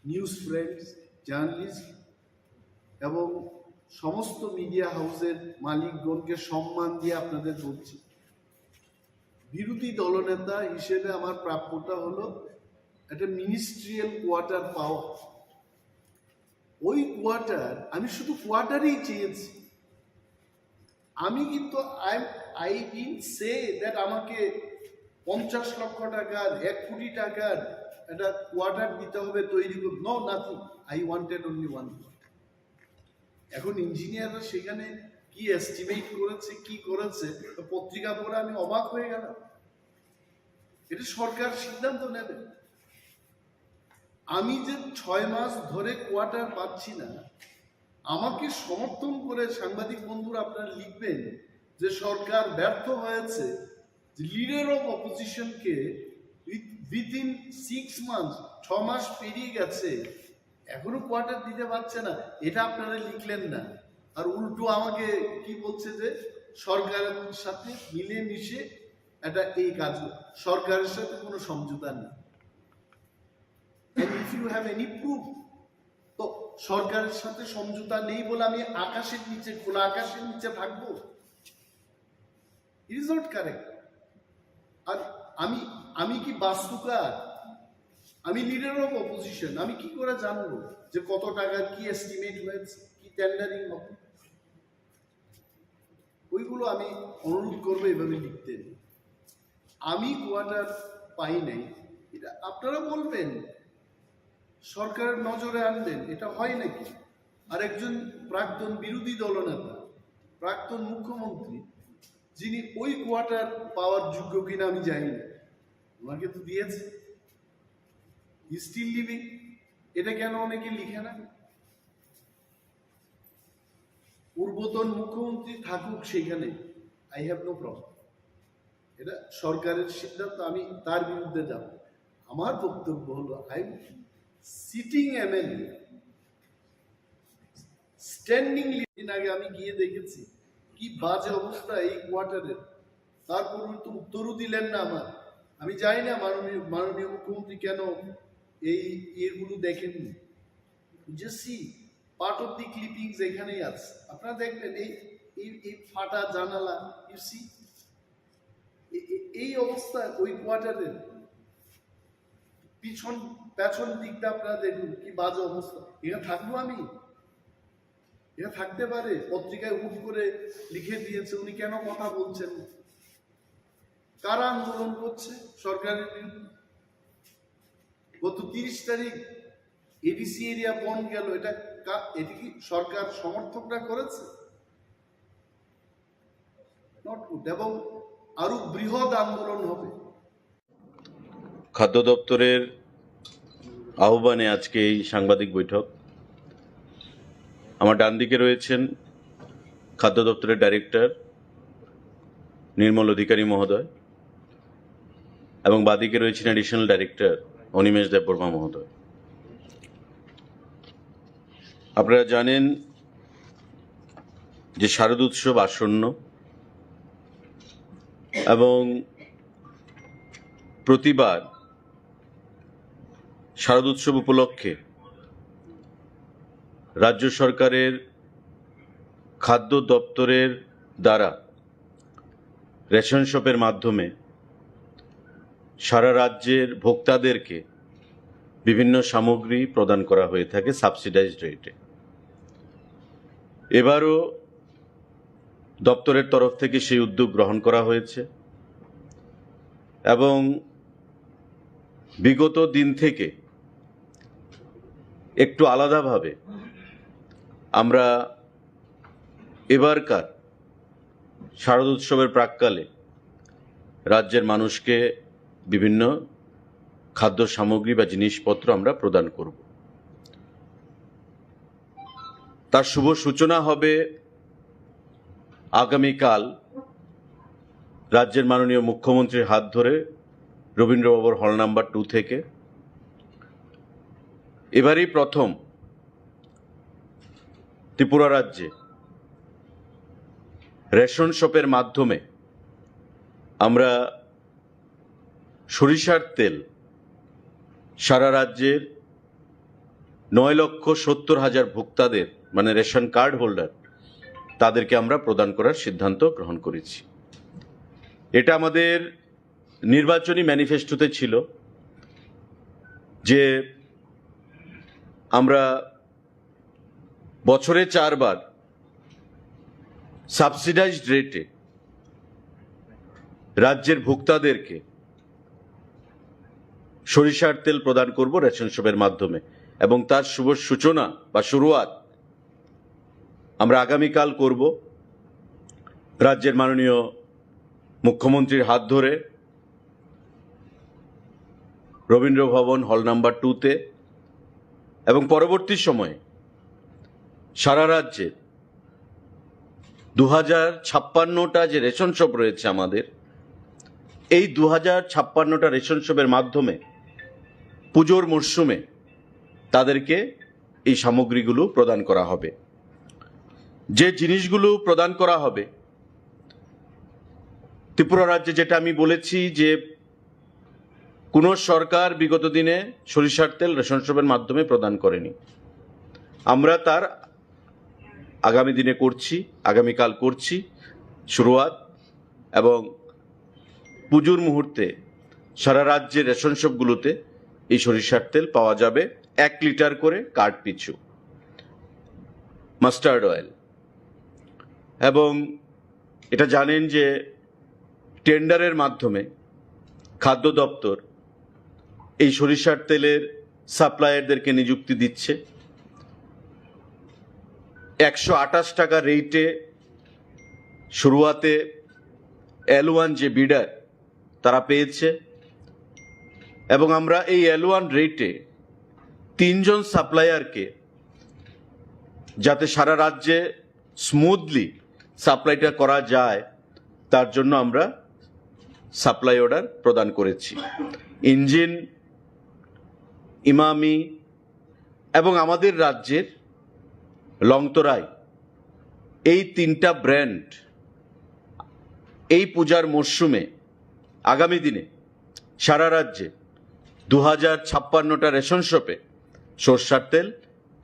news friends, journalist এবং সমস্ত মিডিয়া হাউসের মালিকগণকে সম্মান দিয়ে আপনাদের বলছি, বিরোধী দলনেতা হিসেবে আমার প্রাপ্যটা হলো একটা মিনিস্ট্রিয়াল কোয়ার্টার পাওয়া। ওই কোয়ার্টার, আমি শুধু কোয়ার্টারই চেয়েছি। আমি কিন্তু আই ডিডন্ট সে দ্যাট আমাকে 50 লক্ষ টাকার 1 কোটি টাকার একটা কোয়ার্টার দিতে হবে তৈরি করতে। No, nothing. I wanted only one quarter. এখন ইঞ্জিনিয়াররা সেখানে কি এস্টিমেট করেছে, কি করেছে, পত্রিকা পড়ে আমি অবাক হয়ে গেলাম। এটা সরকার সিদ্ধান্ত নেবে। আমি যে 6 মাস ধরে কোয়ার্টার পাচ্ছি না, আমাকে সমর্থন করে সাংবাদিক বন্ধুরা আপনারা লিখবেন যে সরকার ব্যর্থ হয়েছে, লিডার অফ অপোজিশনকে উইথিন 6 মান্থস, 6 মাস পেরিয়ে গেছে, এখনো কোয়ার্টার দিতে পারছে না। এটা আপনারা লিখলেন না, আর উল্টো আমাকে কি বলছে যে সরকারের সাথে মিলে মিশে এটা এই কাজ, সরকারের সাথে কোনো সমঝোতা নেই। If you have any proof, তো সরকারের সাথে সমঝোতা নেই বলে আমি আকাশের নিচে, খোলা আকাশের নিচে থাকবো? It is not correct. আর আমি কি বাস্তুকার? আমি লিডার অফ অপোজিশন, আমি কি করে জানবো যে কত টাকার কি এস্টিমেট হয়েছে, কি টেন্ডারিং হবে? ওইগুলো আমি অনুরোধ করবো এভাবে লিখতে। আমি কোয়ার্টার পাই নাই, এটা আপনারা বলবেন, সরকারের নজরে আনবেন। এটা হয় নাকি? আর একজন প্রাক্তন বিরোধী দলনেতা, প্রাক্তন মুখ্যমন্ত্রী, যিনি ওই কোয়ার্টার পাওয়ার যোগ্য কিনা আমি জানি না, ওনাকে তো দিয়েছে, হি স্টিল লিভিং। এটা কেন অনেকে লিখে না? পূর্বতন মুখ্যমন্ত্রী থাকুক সেখানে, আই হ্যাভ নো প্রবলেম, এটা সরকারের সিদ্ধান্ত, আমি তার বিরুদ্ধে যাব। আমার বক্তব্য হলো আই সিটিং এমএলএ স্ট্যান্ডিং। দিন আগে আমি গিয়ে দেখেছি কি বাজে অবস্থা এই কোয়ার্টারের, তারপর তো উত্তরও দিলেন না আমার। আমি জানি না মাননীয় মুখ্যমন্ত্রী কেন এই ইয়েগুলো দেখেননি। See part of the clippings এখানেই আছে, আপনারা দেখবেন এই ফাটা জানালা, ইউ সি এই অবস্থা ওই কোয়ার্টারের পেছন দিকটা আপনারা দেখুন কি বাজে অবস্থা। এখানে থাকবো আমি? এটা থাকতে পারে? পত্রিকায় হুট করে লিখে দিয়েছে, উনি কেন কথা বলছেন? কারা আন্দোলন করছে সরকারের বিরুদ্ধে? গত 30 তারিখ এডিসি এরিয়া বন্ধ গেল, এটা কি সরকার সমর্থকরা করেছে? Not good. এবং আরো বৃহৎ আন্দোলন হবে। খাদ্য দপ্তরের আহ্বানে আজকে এই সাংবাদিক বৈঠক। আমার ডান দিকে রয়েছেন খাদ্য দপ্তরের ডাইরেক্টর নির্মল অধিকারী মহোদয় এবং বাদিকে রয়েছেন অ্যাডিশনাল ডাইরেক্টর অনিমেষ দেববর্মা মহোদয়। আপনারা জানেন যে শারদ উৎসব আসন্ন এবং প্রতিবার শারদ উৎসব উপলক্ষে রাজ্য সরকারের খাদ্য দপ্তরের দ্বারা রেশন শপের মাধ্যমে সারা রাজ্যের ভোক্তাদেরকে বিভিন্ন সামগ্রী প্রদান করা হয়ে থাকে সাবসিডাইজড রেটে। এবারও দপ্তরের তরফ থেকে সেই উদ্যোগ গ্রহণ করা হয়েছে এবং বিগত দিন থেকে একটু আলাদাভাবে আমরা এবারকার শারদ উৎসবের প্রাক্কালে রাজ্যের মানুষকে বিভিন্ন খাদ্য সামগ্রী বা জিনিসপত্র আমরা প্রদান করব। তার শুভ সূচনা হবে আগামীকাল রাজ্যের মাননীয় মুখ্যমন্ত্রীর হাত ধরে রবীন্দ্রভবন হল নাম্বার 2 থেকে। এবারই প্রথম ত্রিপুরা রাজ্যে রেশন শপের মাধ্যমে আমরা সরিষার তেল সারা রাজ্যের 9,70,000 ভোক্তাদের মানে রেশন কার্ড হোল্ডার তাদেরকে আমরা প্রদান করার সিদ্ধান্ত গ্রহণ করেছি। এটা আমাদের নির্বাচনী ম্যানিফেস্টোতে ছিল যে আমরা বছরে 4 বার সাবসিডাইজড রেটে রাজ্যের ভোক্তাদেরকে সরিষার তেল প্রদান করব রেশন শপের মাধ্যমে এবং তার শুভ সূচনা বা শুরুয়াত আমরা আগামীকাল করব রাজ্যের মাননীয় মুখ্যমন্ত্রীর হাত ধরে রবীন্দ্রভবন হল নাম্বার 2-তে এবং পরবর্তী সময়ে সারা রাজ্যে 2056টা যে রেশন শপ রয়েছে আমাদের, এই 2056টা রেশন শপের মাধ্যমে পুজোর মরশুমে তাদেরকে এই সামগ্রীগুলো প্রদান করা হবে। যে জিনিসগুলো প্রদান করা হবে ত্রিপুরা রাজ্যে, যেটা আমি বলেছি যে কোনো সরকার বিগত দিনে সরিষার তেল রেশন শপের মাধ্যমে প্রদান করেনি, আমরা তার আগামী দিনে করছি, আগামীকাল করছি শুরুয়াত এবং পুজোর মুহূর্তে সারা রাজ্যের রেশন শপগুলোতে এই সরিষার তেল পাওয়া যাবে 1 লিটার করে কার্ড পিছু। মাস্টার্ড অয়েল এবং এটা জানেন যে টেন্ডারের মাধ্যমে খাদ্য দপ্তর এই সরিষার তেলের সাপ্লায়ারদেরকে নিযুক্তি দিচ্ছে। 128 টাকা রেটে শুরুয়াতে L1 যে বিডার তারা পেয়েছে এবং আমরা এই L1 রেটে 3 জন সাপ্লায়ারকে যাতে সারা রাজ্যে স্মুথলি সাপ্লাইটা করা যায় তার জন্য আমরা সাপ্লাই অর্ডার প্রদান করেছি। ইঞ্জিন, ইমামি এবং আমাদের রাজ্যের লংতরাই, এই 3টা ব্র্যান্ড এই পূজার মরশুমে আগামী দিনে সারা রাজ্যে 2056টা রেশন শপে সরষার তেল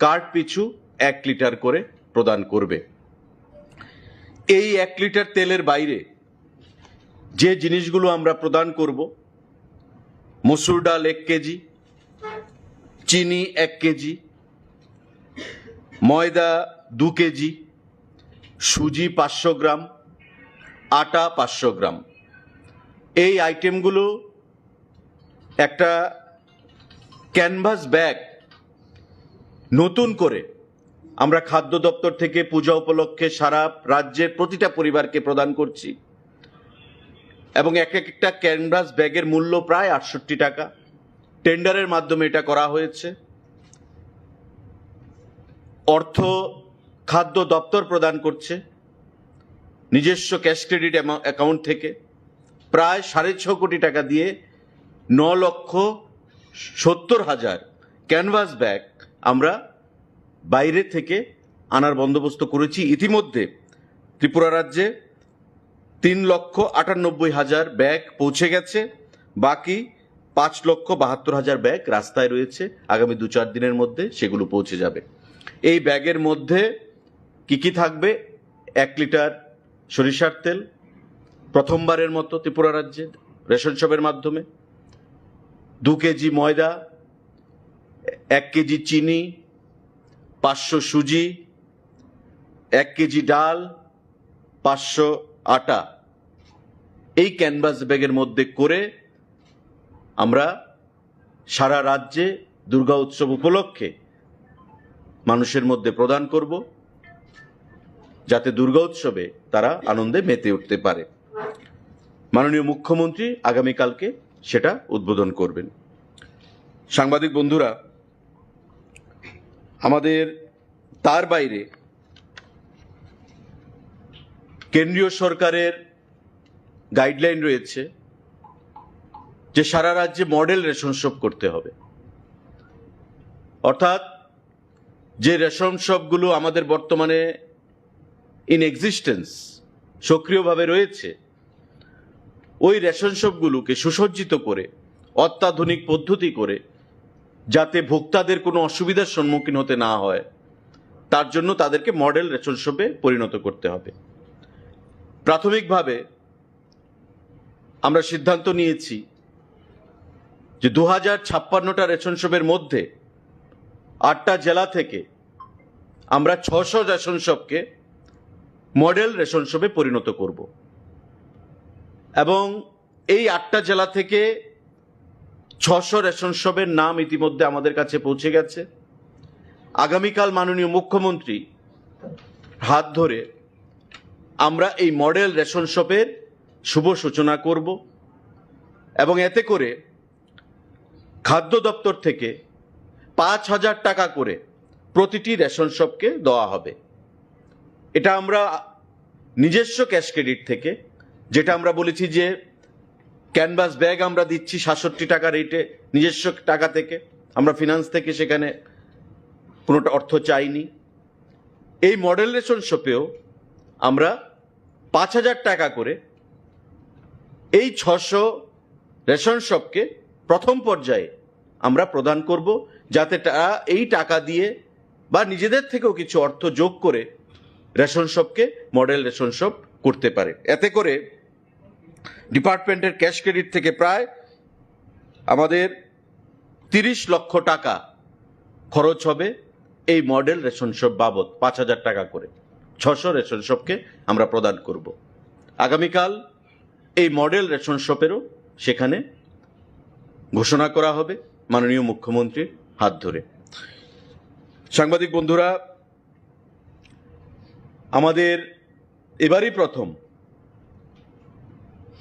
কার্ড পিছু 1 লিটার করে প্রদান করবে। এই 1 লিটার তেলের বাইরে যে জিনিসগুলো আমরা প্রদান করব, মসুর ডাল 1 কেজি, চিনি 1 কেজি, ময়দা 2 কেজি, সুজি 500 গ্রাম, আটা 500 গ্রাম, এই আইটেমগুলো একটা ক্যানভাস ব্যাগ নতুন করে আমরা খাদ্য দপ্তর থেকে পূজা উপলক্ষে সারা রাজ্যের প্রতিটা পরিবারকে প্রদান করছি এবং একটা ক্যানভাস ব্যাগের মূল্য প্রায় 68 টাকা। টেন্ডারের মাধ্যমে এটা করা হয়েছে। অর্থ খাদ্য দপ্তর প্রদান করছে নিজস্ব ক্যাশ ক্রেডিট অ্যাকাউন্ট থেকে প্রায় 6.5 কোটি টাকা দিয়ে 9,70,000 ক্যানভাস ব্যাগ আমরা বাইরে থেকে আনার বন্দোবস্ত করেছি। ইতিমধ্যে ত্রিপুরা রাজ্যে 3,98,000 ব্যাগ পৌঁছে গেছে, বাকি 5,72,000 ব্যাগ রাস্তায় রয়েছে। আগামী 2-4 দিনের মধ্যে সেগুলো পৌঁছে যাবে। এই ব্যাগের মধ্যে কি কি থাকবে? 1 লিটার সরিষার তেল, প্রথমবারের মতো ত্রিপুরা রাজ্যে রেশন শপের মাধ্যমে, 2 কেজি ময়দা, 1 কেজি চিনি, 500 সুজি, 1 কেজি ডাল, 500 আটা, এই ক্যানভাস ব্যাগের মধ্যে করে আমরা সারা রাজ্যে দুর্গা উৎসব উপলক্ষে মানুষের মধ্যে প্রদান করব, যাতে দুর্গা উৎসবে তারা আনন্দে মেতে উঠতে পারে। মাননীয় মুখ্যমন্ত্রী আগামীকালকে সেটা উদ্বোধন করবেন। সাংবাদিক বন্ধুরা, আমাদের তার বাইরে কেন্দ্রীয় সরকারের গাইডলাইন রয়েছে যে সারা রাজ্যে মডেল রেশন শপ করতে হবে। অর্থাৎ যে রেশন শপগুলো আমাদের বর্তমানে ইন এক্সিস্টেন্স সক্রিয়ভাবে রয়েছে, ওই রেশন শপগুলোকে সুসজ্জিত করে অত্যাধুনিক পদ্ধতি করে যাতে ভোক্তাদের কোনো অসুবিধার সম্মুখীন হতে না হয়, তার জন্য তাদেরকে মডেল রেশন শপে পরিণত করতে হবে। প্রাথমিকভাবে আমরা সিদ্ধান্ত নিয়েছি যে 2056টা রেশন শপের মধ্যে 8টা জেলা থেকে আমরা 600 রেশন শপকে মডেল রেশন শপে পরিণত করব এবং এই 8টা জেলা থেকে 600 রেশন শপের নাম ইতিমধ্যে আমাদের কাছে পৌঁছে গেছে। আগামীকাল মাননীয় মুখ্যমন্ত্রী হাত ধরে আমরা এই মডেল রেশন শপের শুভ সূচনা করব এবং এতে করে খাদ্য দপ্তর থেকে 5,000 টাকা করে প্রতিটি রেশন শপকে দেওয়া হবে। এটা আমরা নিজস্ব ক্যাশ ক্রেডিট থেকে, যেটা আমরা বলেছি যে ক্যানভাস ব্যাগ আমরা দিচ্ছি 67 টাকা রেটে নিজস্ব টাকা থেকে, আমরা ফিনান্স থেকে সেখানে কোনোটা অর্থ চাইনি। এই মডেল রেশন শপেও আমরা 5,000 টাকা করে এই 600 রেশন শপকে প্রথম পর্যায়ে আমরা প্রদান করব, যাতে তারা এই টাকা দিয়ে বা নিজেদের থেকেও কিছু অর্থ যোগ করে রেশন শপকে মডেল রেশন শপ করতে পারে। এতে করে ডিপার্টমেন্টের ক্যাশ ক্রেডিট থেকে প্রায় আমাদের 30 লক্ষ টাকা খরচ হবে এই মডেল রেশন শপ বাবদ। 5,000 টাকা করে 600 রেশন শপকে আমরা প্রদান করব। আগামীকাল এই মডেল রেশন শপেরও সেখানে ঘোষণা করা হবে মাননীয় মুখ্যমন্ত্রীর হাত ধরে। সাংবাদিক বন্ধুরা, আমাদের এবারই প্রথম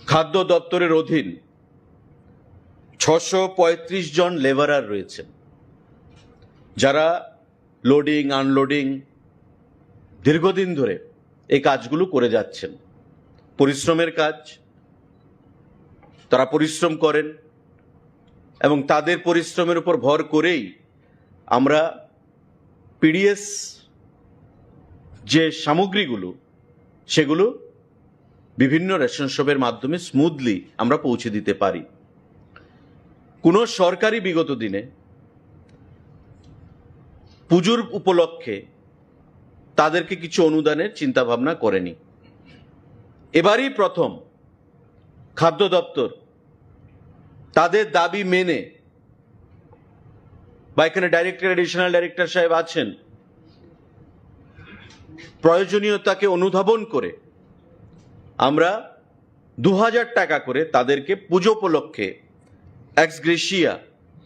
খাদ্য দপ্তরের অধীন 635 জন লেবারার রয়েছেন। যারা লোডিং আনলোডিং দীর্ঘদিন ধরে এই কাজগুলো করে যাচ্ছেন, পরিশ্রমের কাজ, তারা পরিশ্রম করেন এবং তাদের পরিশ্রমের উপর ভর করেই আমরা পিডিএস যে সামগ্রীগুলো সেগুলো বিভিন্ন রেশন শপের মাধ্যমে স্মুথলি আমরা পৌঁছে দিতে পারি। কোনো সরকারি বিগত দিনে পুজোর উপলক্ষে তাদেরকে কিছু অনুদানের চিন্তাভাবনা করেনি। এবারই প্রথম খাদ্য দপ্তর তাদের দাবি মেনে, বা এখানে ডাইরেক্টর এডিশনাল ডাইরেক্টর সাহেব আছেন, প্রয়োজনীয়তাকে অনুধাবন করে আমরা 2000 টাকা করে তাদেরকে পুজো উপলক্ষে এক্স গ্রেসিয়া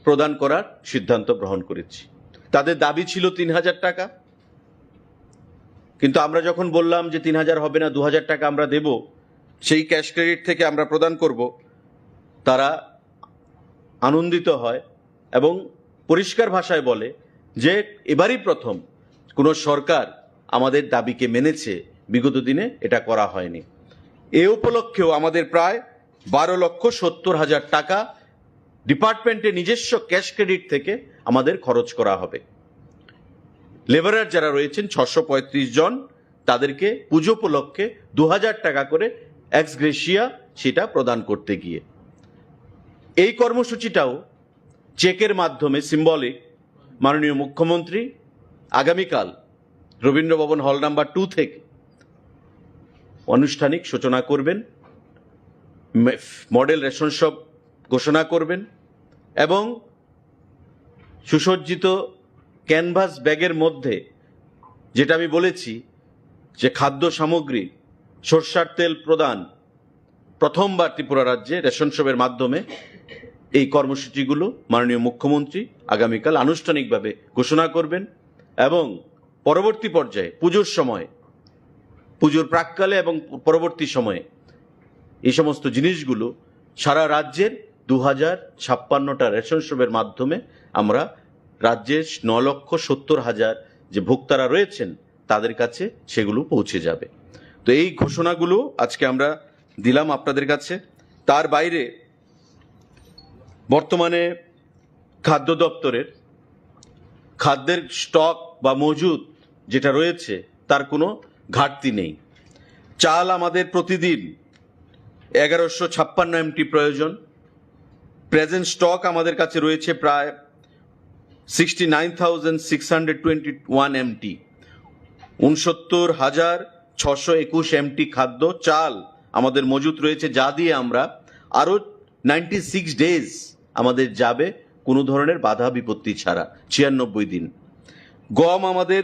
প্রদান করার সিদ্ধান্ত গ্রহণ করেছি। তাদের দাবি ছিল 3000 টাকা, কিন্তু আমরা যখন বললাম যে 3000 হবে না, 2000 টাকা আমরা দেব, সেই ক্যাশ ক্রেডিট থেকে আমরা প্রদান করব, তারা আনন্দিত হয় এবং পরিষ্কার ভাষায় বলে যে এবারই প্রথম কোনো সরকার আমাদের দাবিকে মেনেছে, বিগত দিনে এটা করা হয়নি। এ উপলক্ষেও আমাদের প্রায় 12,70,000 টাকা ডিপার্টমেন্টের নিজস্ব ক্যাশ ক্রেডিট থেকে আমাদের খরচ করা হবে। লেবারার যারা রয়েছেন 635 জন, তাদেরকে পুজো উপলক্ষে 2000 টাকা করে এক্স গ্রেসিয়া সেটা প্রদান করতে গিয়ে এই কর্মসূচিটাও চেকের মাধ্যমে সিম্বলিক মাননীয় মুখ্যমন্ত্রী আগামীকাল রবীন্দ্রভবন হল নাম্বার 2 থেকে আনুষ্ঠানিক সূচনা করবেন, মডেল রেশন শপ ঘোষণা করবেন এবং সুসজ্জিত ক্যানভাস ব্যাগের মধ্যে, যেটা আমি বলেছি যে খাদ্য সামগ্রী, সরষার তেল প্রদান প্রথমবার ত্রিপুরা রাজ্যে রেশন শপের মাধ্যমে, এই কর্মসূচিগুলো মাননীয় মুখ্যমন্ত্রী আগামীকাল আনুষ্ঠানিকভাবে ঘোষণা করবেন এবং পরবর্তী পর্যায়ে পুজোর সময়, পুজোর প্রাককালে এবং পরবর্তী সময়ে এই সমস্ত জিনিসগুলো সারা রাজ্যের 2056টা রেশন শপের মাধ্যমে আমরা রাজ্যের 9,70,000 যে ভোক্তারা রয়েছেন তাদের কাছে সেগুলো পৌঁছে যাবে। তো এই ঘোষণাগুলো আজকে আমরা দিলাম আপনাদের কাছে। তার বাইরে বর্তমানে খাদ্য দপ্তরের খাদ্যের স্টক বা মজুদ যেটা রয়েছে তার কোনো ঘাটতি নেই। চাল আমাদের প্রতিদিন 1156 MT প্রয়োজন। প্রেজেন্ট স্টক আমাদের কাছে রয়েছে প্রায় 69,621 MT। 69,621 MT খাদ্য চাল আমাদের মজুদ রয়েছে, যা দিয়ে আমরা আরও 96 ডেজ আমাদের যাবে কোনো ধরনের বাধা বিপত্তি ছাড়া, 96 দিন। গম আমাদের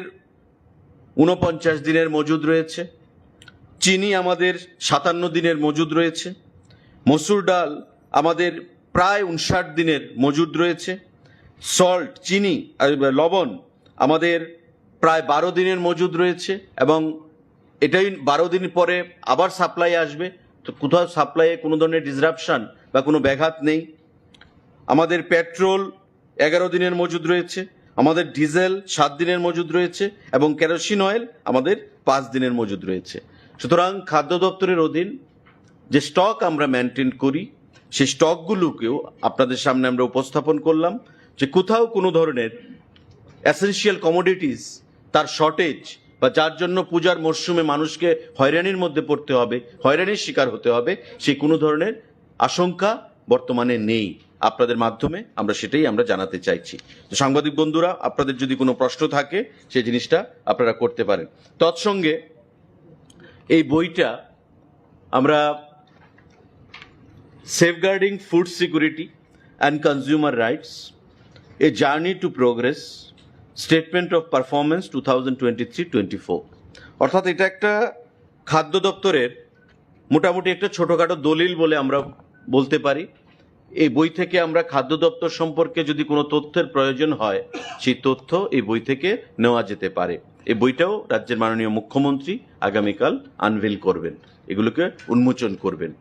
49 দিনের মজুদ রয়েছে। চিনি আমাদের 57 দিনের মজুদ রয়েছে। মসুর ডাল আমাদের প্রায় 59 দিনের মজুদ রয়েছে। সল্ট, চিনি, লবণ আমাদের প্রায় 12 দিনের মজুদ রয়েছে এবং এটাই 12 দিন পরে আবার সাপ্লাই আসবে, তো কোথাও সাপ্লাইয়ে কোনো ধরনের ডিসরাপশন বা কোনো ব্যাঘাত নেই। আমাদের পেট্রোল 11 দিনের মজুদ রয়েছে, আমাদের ডিজেল 7 দিনের মজুদ রয়েছে এবং কেরোসিন অয়েল আমাদের 5 দিনের মজুদ রয়েছে। সুতরাং খাদ্য দপ্তরের অধীন যে স্টক আমরা মেনটেন করি সেই স্টকগুলোকেও আপনাদের সামনে আমরা উপস্থাপন করলাম যে কোথাও কোনো ধরনের এসেনশিয়াল কমোডিটিস তার শর্টেজ বা যার জন্য পূজার মরশুমে মানুষকে হয়রানির মধ্যে পড়তে হবে, হয়রানির শিকার হতে হবে, সেই কোনো ধরনের আশঙ্কা বর্তমানে নেই। আপনাদের মাধ্যমে আমরা সেটাই আমরা জানাতে চাইছি। তো সাংবাদিক বন্ধুরা, আপনাদের যদি কোনো প্রশ্ন থাকে সেই জিনিসটা আপনারা করতে পারেন। তৎসঙ্গে এই বইটা আমরা safeguarding food security and consumer rights, a journey to progress, statement of performance 2023-24, অর্থাৎ এটা একটা খাদ্য দপ্তরের মোটামুটি একটা ছোটোখাটো দলিল বলে আমরা বলতে পারি। এই বই থেকে আমরা খাদ্য দপ্তর সম্পর্কে যদি কোনো তথ্যের প্রয়োজন হয় সেই তথ্য এই বই থেকে নেওয়া যেতে পারে। এই বইটাও রাজ্যের মাননীয় মুখ্যমন্ত্রী আগামীকাল আনভেল করবেন, এগুলোকে উন্মোচন করবেন।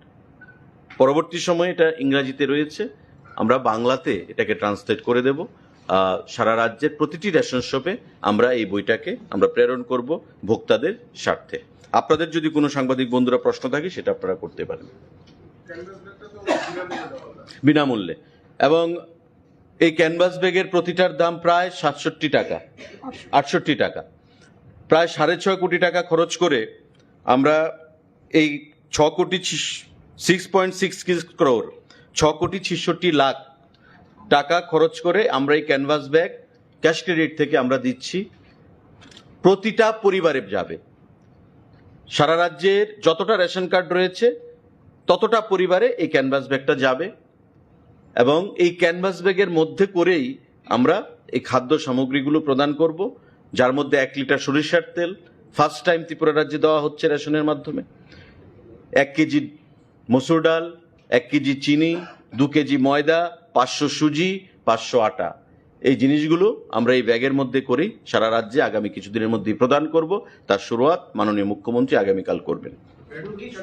পরবর্তী সময়ে এটা ইংরাজিতে রয়েছে, আমরা বাংলাতে এটাকে ট্রান্সলেট করে দেব। সারা রাজ্যের প্রতিটি রেশন শপে আমরা এই বইটাকে আমরা প্রেরণ করব ভোক্তাদের স্বার্থে। আপনাদের যদি কোনো সাংবাদিক বন্ধুরা প্রশ্ন থাকে সেটা আপনারা করতে পারেন। বিনামূল্যে, এবং এই ক্যানভাস ব্যাগের প্রতিটার দাম প্রায় 67 টাকা, 68 টাকা, প্রায় 6.5 কোটি টাকা খরচ করে আমরা এই 6.66 crore 6.66 লাখ টাকা খরচ করে আমরা এই ক্যানভাস ব্যাগ ক্যাশ ক্রেডিট থেকে আমরা দিচ্ছি, প্রতিটা পরিবারে যাবে। সারা রাজ্যের যতটা রেশন কার্ড রয়েছে ততটা পরিবারে এই ক্যানভাস ব্যাগটা যাবে, এবং এই ক্যানভাস ব্যাগের মধ্যে করেই আমরা এই খাদ্য সামগ্রীগুলো প্রদান করব, যার মধ্যে 1 লিটার সরিষার তেল ফার্স্ট টাইম ত্রিপুরা রাজ্যে দেওয়া হচ্ছে রেশনের মাধ্যমে, 1 কেজি মসুর ডাল, 1 কেজি চিনি, 2 কেজি ময়দা, 500 সুজি, 500 আটা। এই জিনিসগুলো আমরা এই ব্যাগের মধ্যে করেই সারা রাজ্যে আগামী কিছুদিনের মধ্যেই প্রদান করব। তার শুরুয়াত মাননীয় মুখ্যমন্ত্রী আগামীকাল করবেন।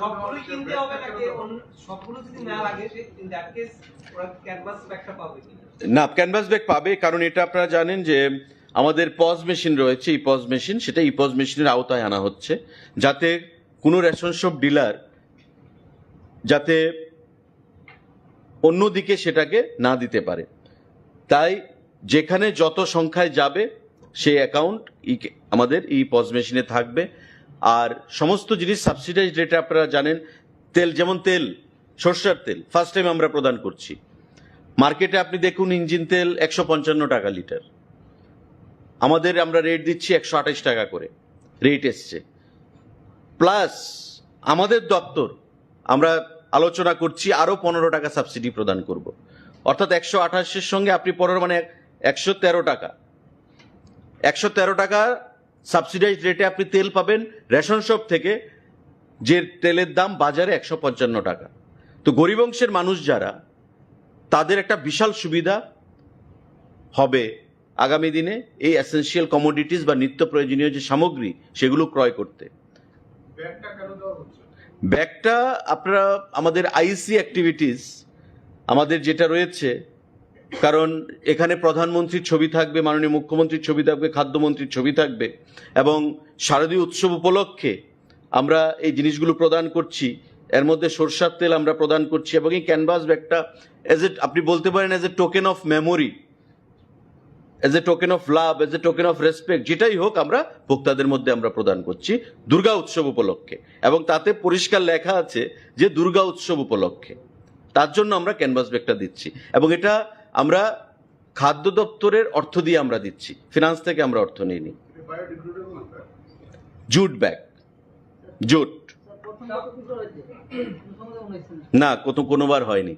সবগুলো কিনতে হবে নাকি সবগুলো যদি না লাগে ইন দ্যাট কেস ওরা ক্যানভাস ব্যাগটা পাবে কিনা? না, ক্যানভাস ব্যাগ পাবে, কারণ এটা আপনারা জানেন যে আমাদের পজ মেশিন রয়েছে, এই পজ মেশিন, সেটা এই পজ মেশিনের আওতায় আনা হচ্ছে, যাতে কোনো রেশন শপ ডিলার যাতে অন্যদিকে সেটাকে না দিতে পারে। তাই যেখানে যত সংখ্যায় যাবে সেই অ্যাকাউন্ট আমাদের এই পজ মেশিনে থাকবে। আর সমস্ত জিনিস সাবসিডাইজ রেটে আপনারা জানেন, তেল যেমন তেল, সরষের তেল ফার্স্ট টাইম আমরা প্রদান করছি। মার্কেটে আপনি দেখুন ইঞ্জিন তেল 155 টাকা লিটার, আমাদের আমরা রেট দিচ্ছি 128 টাকা করে রেট এসছে। প্লাস আমাদের দপ্তর আমরা আলোচনা করছি আরও 15 টাকা সাবসিডি প্রদান করব, অর্থাৎ 128-এর সঙ্গে আপনি 15 মানে 113 টাকা, 113 টাকা সাবসিডাইজ রেটে আপনি তেল পাবেন রেশন শপ থেকে, যে তেলের দাম বাজারে 155 টাকা। তো গরিব অংশের মানুষ যারা, তাদের একটা বিশাল সুবিধা হবে আগামী দিনে এই এসেনশিয়াল কমোডিটিস বা নিত্য প্রয়োজনীয় যে সামগ্রী সেগুলো ক্রয় করতে। ব্যাগটা আপনারা আমাদের আইসি অ্যাক্টিভিটিস আমাদের যেটা রয়েছে, কারণ এখানে প্রধানমন্ত্রীর ছবি থাকবে, মাননীয় মুখ্যমন্ত্রীর ছবি থাকবে, খাদ্যমন্ত্রীর ছবি থাকবে, এবং শারদীয় উৎসব উপলক্ষে আমরা এই জিনিসগুলো প্রদান করছি। এর মধ্যে সরষার তেল আমরা প্রদান করছি, এবং এই ক্যানভাস ব্যাগটা আপনি বলতে পারেন as a token of memory, as a token of love, as a token of respect, যেটাই হোক আমরা ভোক্তাদের মধ্যে আমরা প্রদান করছি দুর্গা উৎসব উপলক্ষে, এবং তাতে পরিষ্কার লেখা আছে যে দুর্গা উৎসব উপলক্ষে, তার জন্য আমরা ক্যানভাস ব্যাগটা দিচ্ছি। এবং এটা আমরা খাদ্য দপ্তরের অর্থ দিয়ে আমরা দিচ্ছি, ফিনান্স থেকে আমরা অর্থ নিইনি। জুট ব্যাগ, জুট না, কোনোবার হয়নি।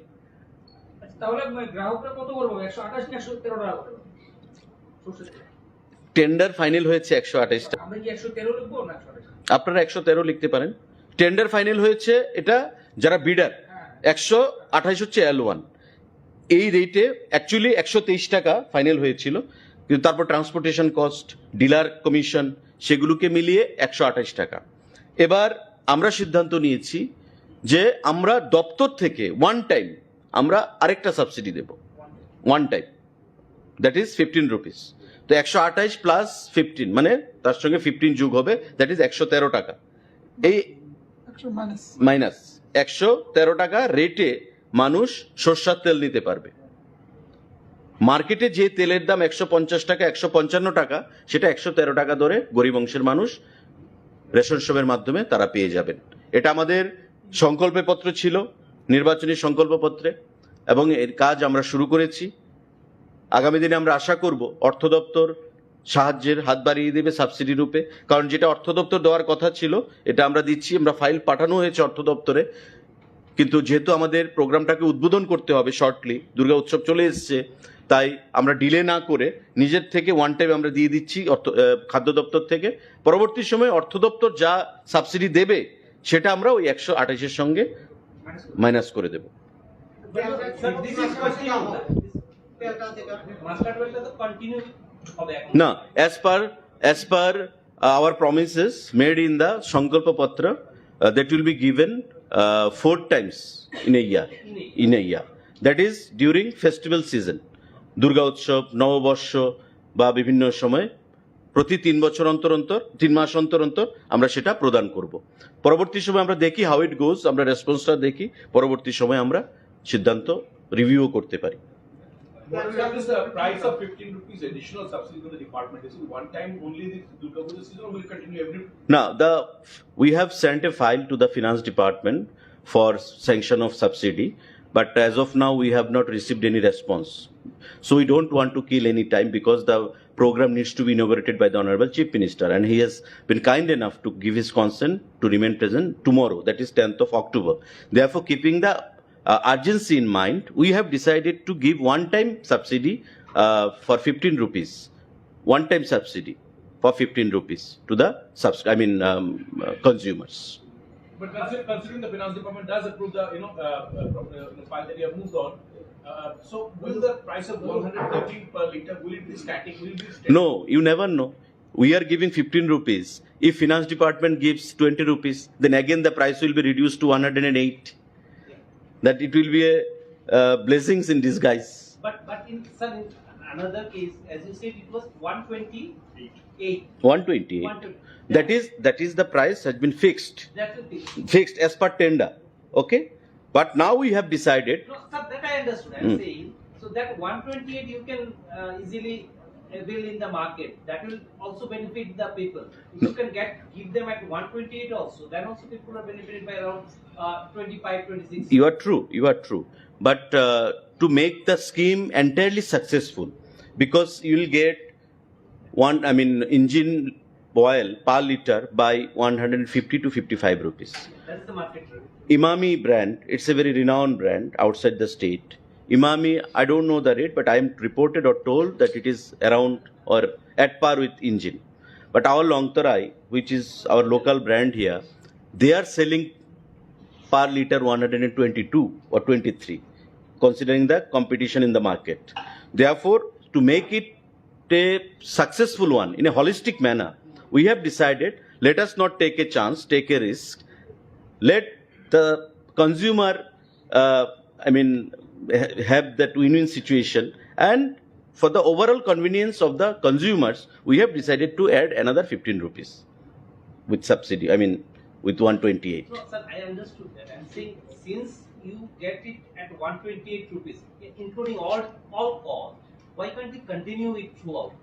তাহলে গ্রাহকরা কত বলবো, 128 না 113 টাকা করে? টেন্ডার ফাইনাল হয়েছে 128 টাকা, আমরা কি 113 লিখবো না 128? আপনারা 113 লিখতে পারেন। টেন্ডার ফাইনাল হয়েছে, এটা যারা বিডার 128 হচ্ছে L1, এই রেটে অ্যাকচুয়ালি 123 টাকা ফাইনাল হয়েছিল, কিন্তু তারপর ট্রান্সপোর্টেশন কস্ট, ডিলার কমিশন, সেগুলোকে মিলিয়ে 128 টাকা। এবার আমরা সিদ্ধান্ত নিয়েছি যে আমরা দপ্তর থেকে ওয়ান টাইম আমরা আরেকটা সাবসিডি দেব, one time, that is 15 rupees. তো 128 প্লাস 15 মানে তার সঙ্গে 15 যোগ হবে, দ্যাট ইজ 113 টাকা। এই মাইনাস 113 টাকা রেটে মানুষ সরষের তেল নিতে পারবে। মার্কেটে যে তেলের দাম 150 টাকা, 155 টাকা, সেটা 113 টাকা ধরে গরিব অংশের মানুষ রেশন শপের মাধ্যমে তারা পেয়ে যাবেন। এটা আমাদের সংকল্পপত্র ছিল, নির্বাচনী সংকল্পপত্রে, এবং এর কাজ আমরা শুরু করেছি। আগামী দিনে আমরা আশা করব অর্থ দপ্তর সাহায্যের হাত বাড়িয়ে দেবে সাবসিডি রূপে, কারণ যেটা অর্থ দপ্তর দেওয়ার কথা ছিল এটা আমরা দিচ্ছি। আমরা ফাইল পাঠানো হয়েছে অর্থ দপ্তরে, কিন্তু যেহেতু আমাদের প্রোগ্রামটাকে উদ্বোধন করতে হবে শর্টলি, দুর্গা উৎসব চলে এসছে, তাই আমরা ডিলে না করে নিজের থেকে ওয়ান টাইম আমরা দিয়ে দিচ্ছি খাদ্য দপ্তর থেকে। পরবর্তী সময়ে অর্থ দপ্তর যা সাবসিডি দেবে সেটা আমরা ওই 128-এর সঙ্গে মাইনাস করে দেব। না, as per our promises made in the Sankalpa Patra, that will be given 4 times in a year. That is during festival season. Durga উৎসব, নববর্ষ বা বিভিন্ন সময় প্রতি 3 বছর অন্তর অন্তর 3 মাস অন্তর অন্তর আমরা সেটা প্রদান করব। পরবর্তী সময় আমরা দেখি হাউ ইট গোজ, আমরা রেসপন্সটা দেখি, পরবর্তী সময় আমরা সিদ্ধান্ত রিভিউ করতে পারি। What is the price of 15 rupees additional subsidy to the department? Is it one time only this Durga Puja season or will it continue every? Now, we have sent a file to the finance department for sanction of subsidy, but as of now we have not received any response. So we don't want to kill any time because the program needs to be inaugurated by the Honorable Chief Minister, and he has been kind enough to give his consent to remain present tomorrow, that is 10th of October. Therefore, keeping the urgency in mind, we have decided to give one-time subsidy for 15 rupees, one-time subsidy for 15 rupees to the consumers. But considering the finance department does approve the file that you have moved on, so will the price of 113 per liter, will it be static? Will it be steady? No, you never know. We are giving 15 rupees. If finance department gives 20 rupees, then again the price will be reduced to 108. That it will be a blessings in disguise. But in another case, as you said, it was 128. 128. That is the price has been fixed. That's the thing. Fixed as per tender. Okay? But now we have decided. No, sir, that I understood. I'm saying, so that 128 you can easily avail in the market. That will also benefit the people. If you can give them at 128 also, then also people are benefited by around 25, 26. You are true. But to make the scheme entirely successful, because you will get engine oil per liter by 150 to 55 rupees. That's the market rate. Imami brand, it's a very renowned brand outside the state. Imami, I don't know the rate, but I am reported or told that it is around or at par with engine. But our Longtarai, which is our local brand here, they are selling per liter 122 or 23, considering the competition in the market. Therefore, to make it a successful one in a holistic manner, we have decided, let us not take a chance, take a risk. Let the consumer, have that win-win situation, and for the overall convenience of the consumers, we have decided to add another 15 rupees with subsidy, with 128. No, sir, I understood that. I'm saying, since you get it at 128 rupees, including all costs, why can't you continue it throughout?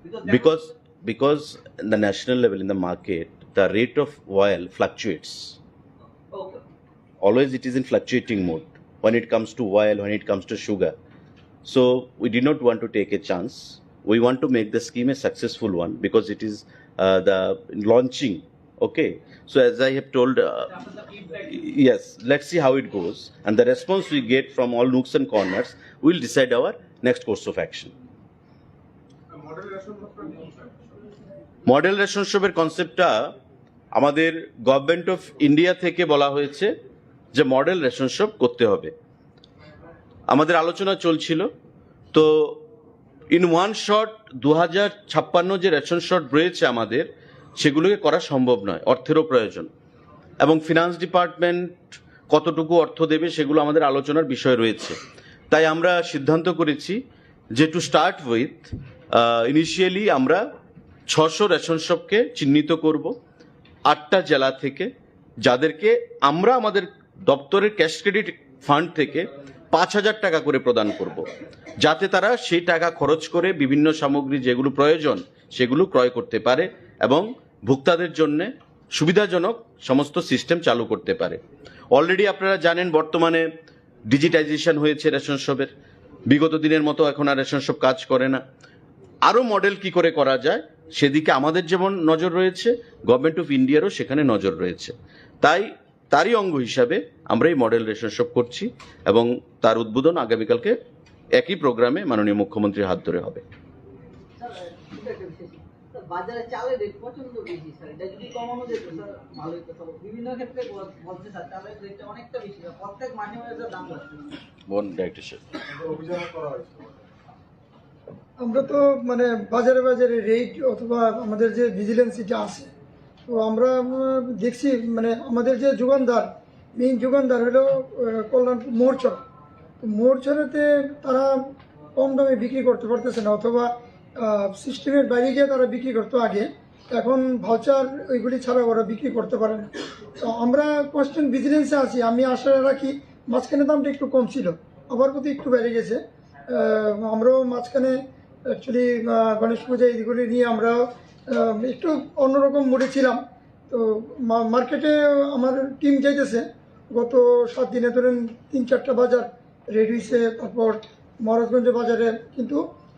Because in the national level in the market, the rate of oil fluctuates. Okay. Always it is in fluctuating mode when it comes to oil, when it comes to sugar. So we did not want to take a chance. We want to make the scheme a successful one because it is the launching. Okay. So as I have told, yes, let's see how it goes. And the response we get from all nooks and corners will decide our next course of action. Model রেশনশিপের কনসেপ্টটা আমাদের government of India থেকে বলা হয়েছে যে model রেশনশিপ করতে হবে। আমাদের আলোচনা চলছিল, তো ইন ওয়ান শট 2056 যে রেশনশিপ রয়েছে আমাদের, সেগুলোকে করা সম্ভব নয়, অর্থেরও প্রয়োজন, এবং ফিনান্স ডিপার্টমেন্ট কতটুকু অর্থ দেবে সেগুলো আমাদের আলোচনার বিষয় রয়েছে। তাই আমরা সিদ্ধান্ত করেছি যে টু স্টার্ট উইথ ইনিশিয়ালি আমরা 600 রেশন শপকে চিহ্নিত করব 8টা জেলা থেকে, যাদেরকে আমরা আমাদের দপ্তরের ক্যাশ ক্রেডিট ফান্ড থেকে 5000 টাকা করে প্রদান করব, যাতে তারা সেই টাকা খরচ করে বিভিন্ন সামগ্রী যেগুলো প্রয়োজন সেগুলো ক্রয় করতে পারে এবং ভোক্তাদের জন্য সুবিধাজনক সমস্ত সিস্টেম চালু করতে পারে। অলরেডি আপনারা জানেন বর্তমানে ডিজিটাইজেশন হয়েছে রেশন শপের, বিগত দিনের মতো এখন আর রেশন শপ কাজ করে না। আরও মডেল কি করে করা যায় সেদিকে আমাদের যেমন নজর রয়েছে, গভর্নমেন্ট অফ ইন্ডিয়ারও সেখানে নজর রয়েছে। তারই অঙ্গ হিসাবে আমরা এই মডেল রেশন শপ করছি এবং তার উদ্বোধন আগামীকালকে একই প্রোগ্রামে মাননীয় মুখ্যমন্ত্রীর হাত ধরে হবে। বাজারে চালের রেট প্রচন্ড বেশি স্যার, এটা যদি কমানো যেত স্যার ভালো হতো। স্যার বিভিন্ন ক্ষেত্রে বলছে স্যার চালের রেটটা অনেকটা বেশি, প্রত্যেক মাসে মাসে দাম বাড়ছে। আমরা তো বাজারে বাজারে রেট অথবা আমাদের যে ভিজিলেন্সিটা আছে, তো আমরা দেখছি আমাদের যে যোগানদার, মেইন যোগানদার হলো কল্যাণপুর মোড়চর। তো মোড়চরেতে তারা কম দামে বিক্রি করতে পারতেছে না, অথবা সিস্টেমের বাইরে গিয়ে তারা বিক্রি করতো আগে, এখন ভাউচার ওইগুলি ছাড়া ওরা বিক্রি করতে পারে না। তো আমরা কনস্ট্যান্ট ভিজিলেন্সে আছি। আমি আশা রাখি, মাঝখানে দামটা একটু কম ছিল, আবার প্রতি একটু বেড়ে গেছে। আমরাও মাঝখানে অ্যাকচুয়ালি গণেশ পূজা এইগুলি নিয়ে আমরা একটু অন্যরকম মোডে ছিলাম। তো মার্কেটে আমার টিম যাইতেছে, গত 7 দিনে ধরেন 3-4টা বাজার রেডি হয়েছে, তারপর মহারাজগঞ্জের বাজারে কিন্তু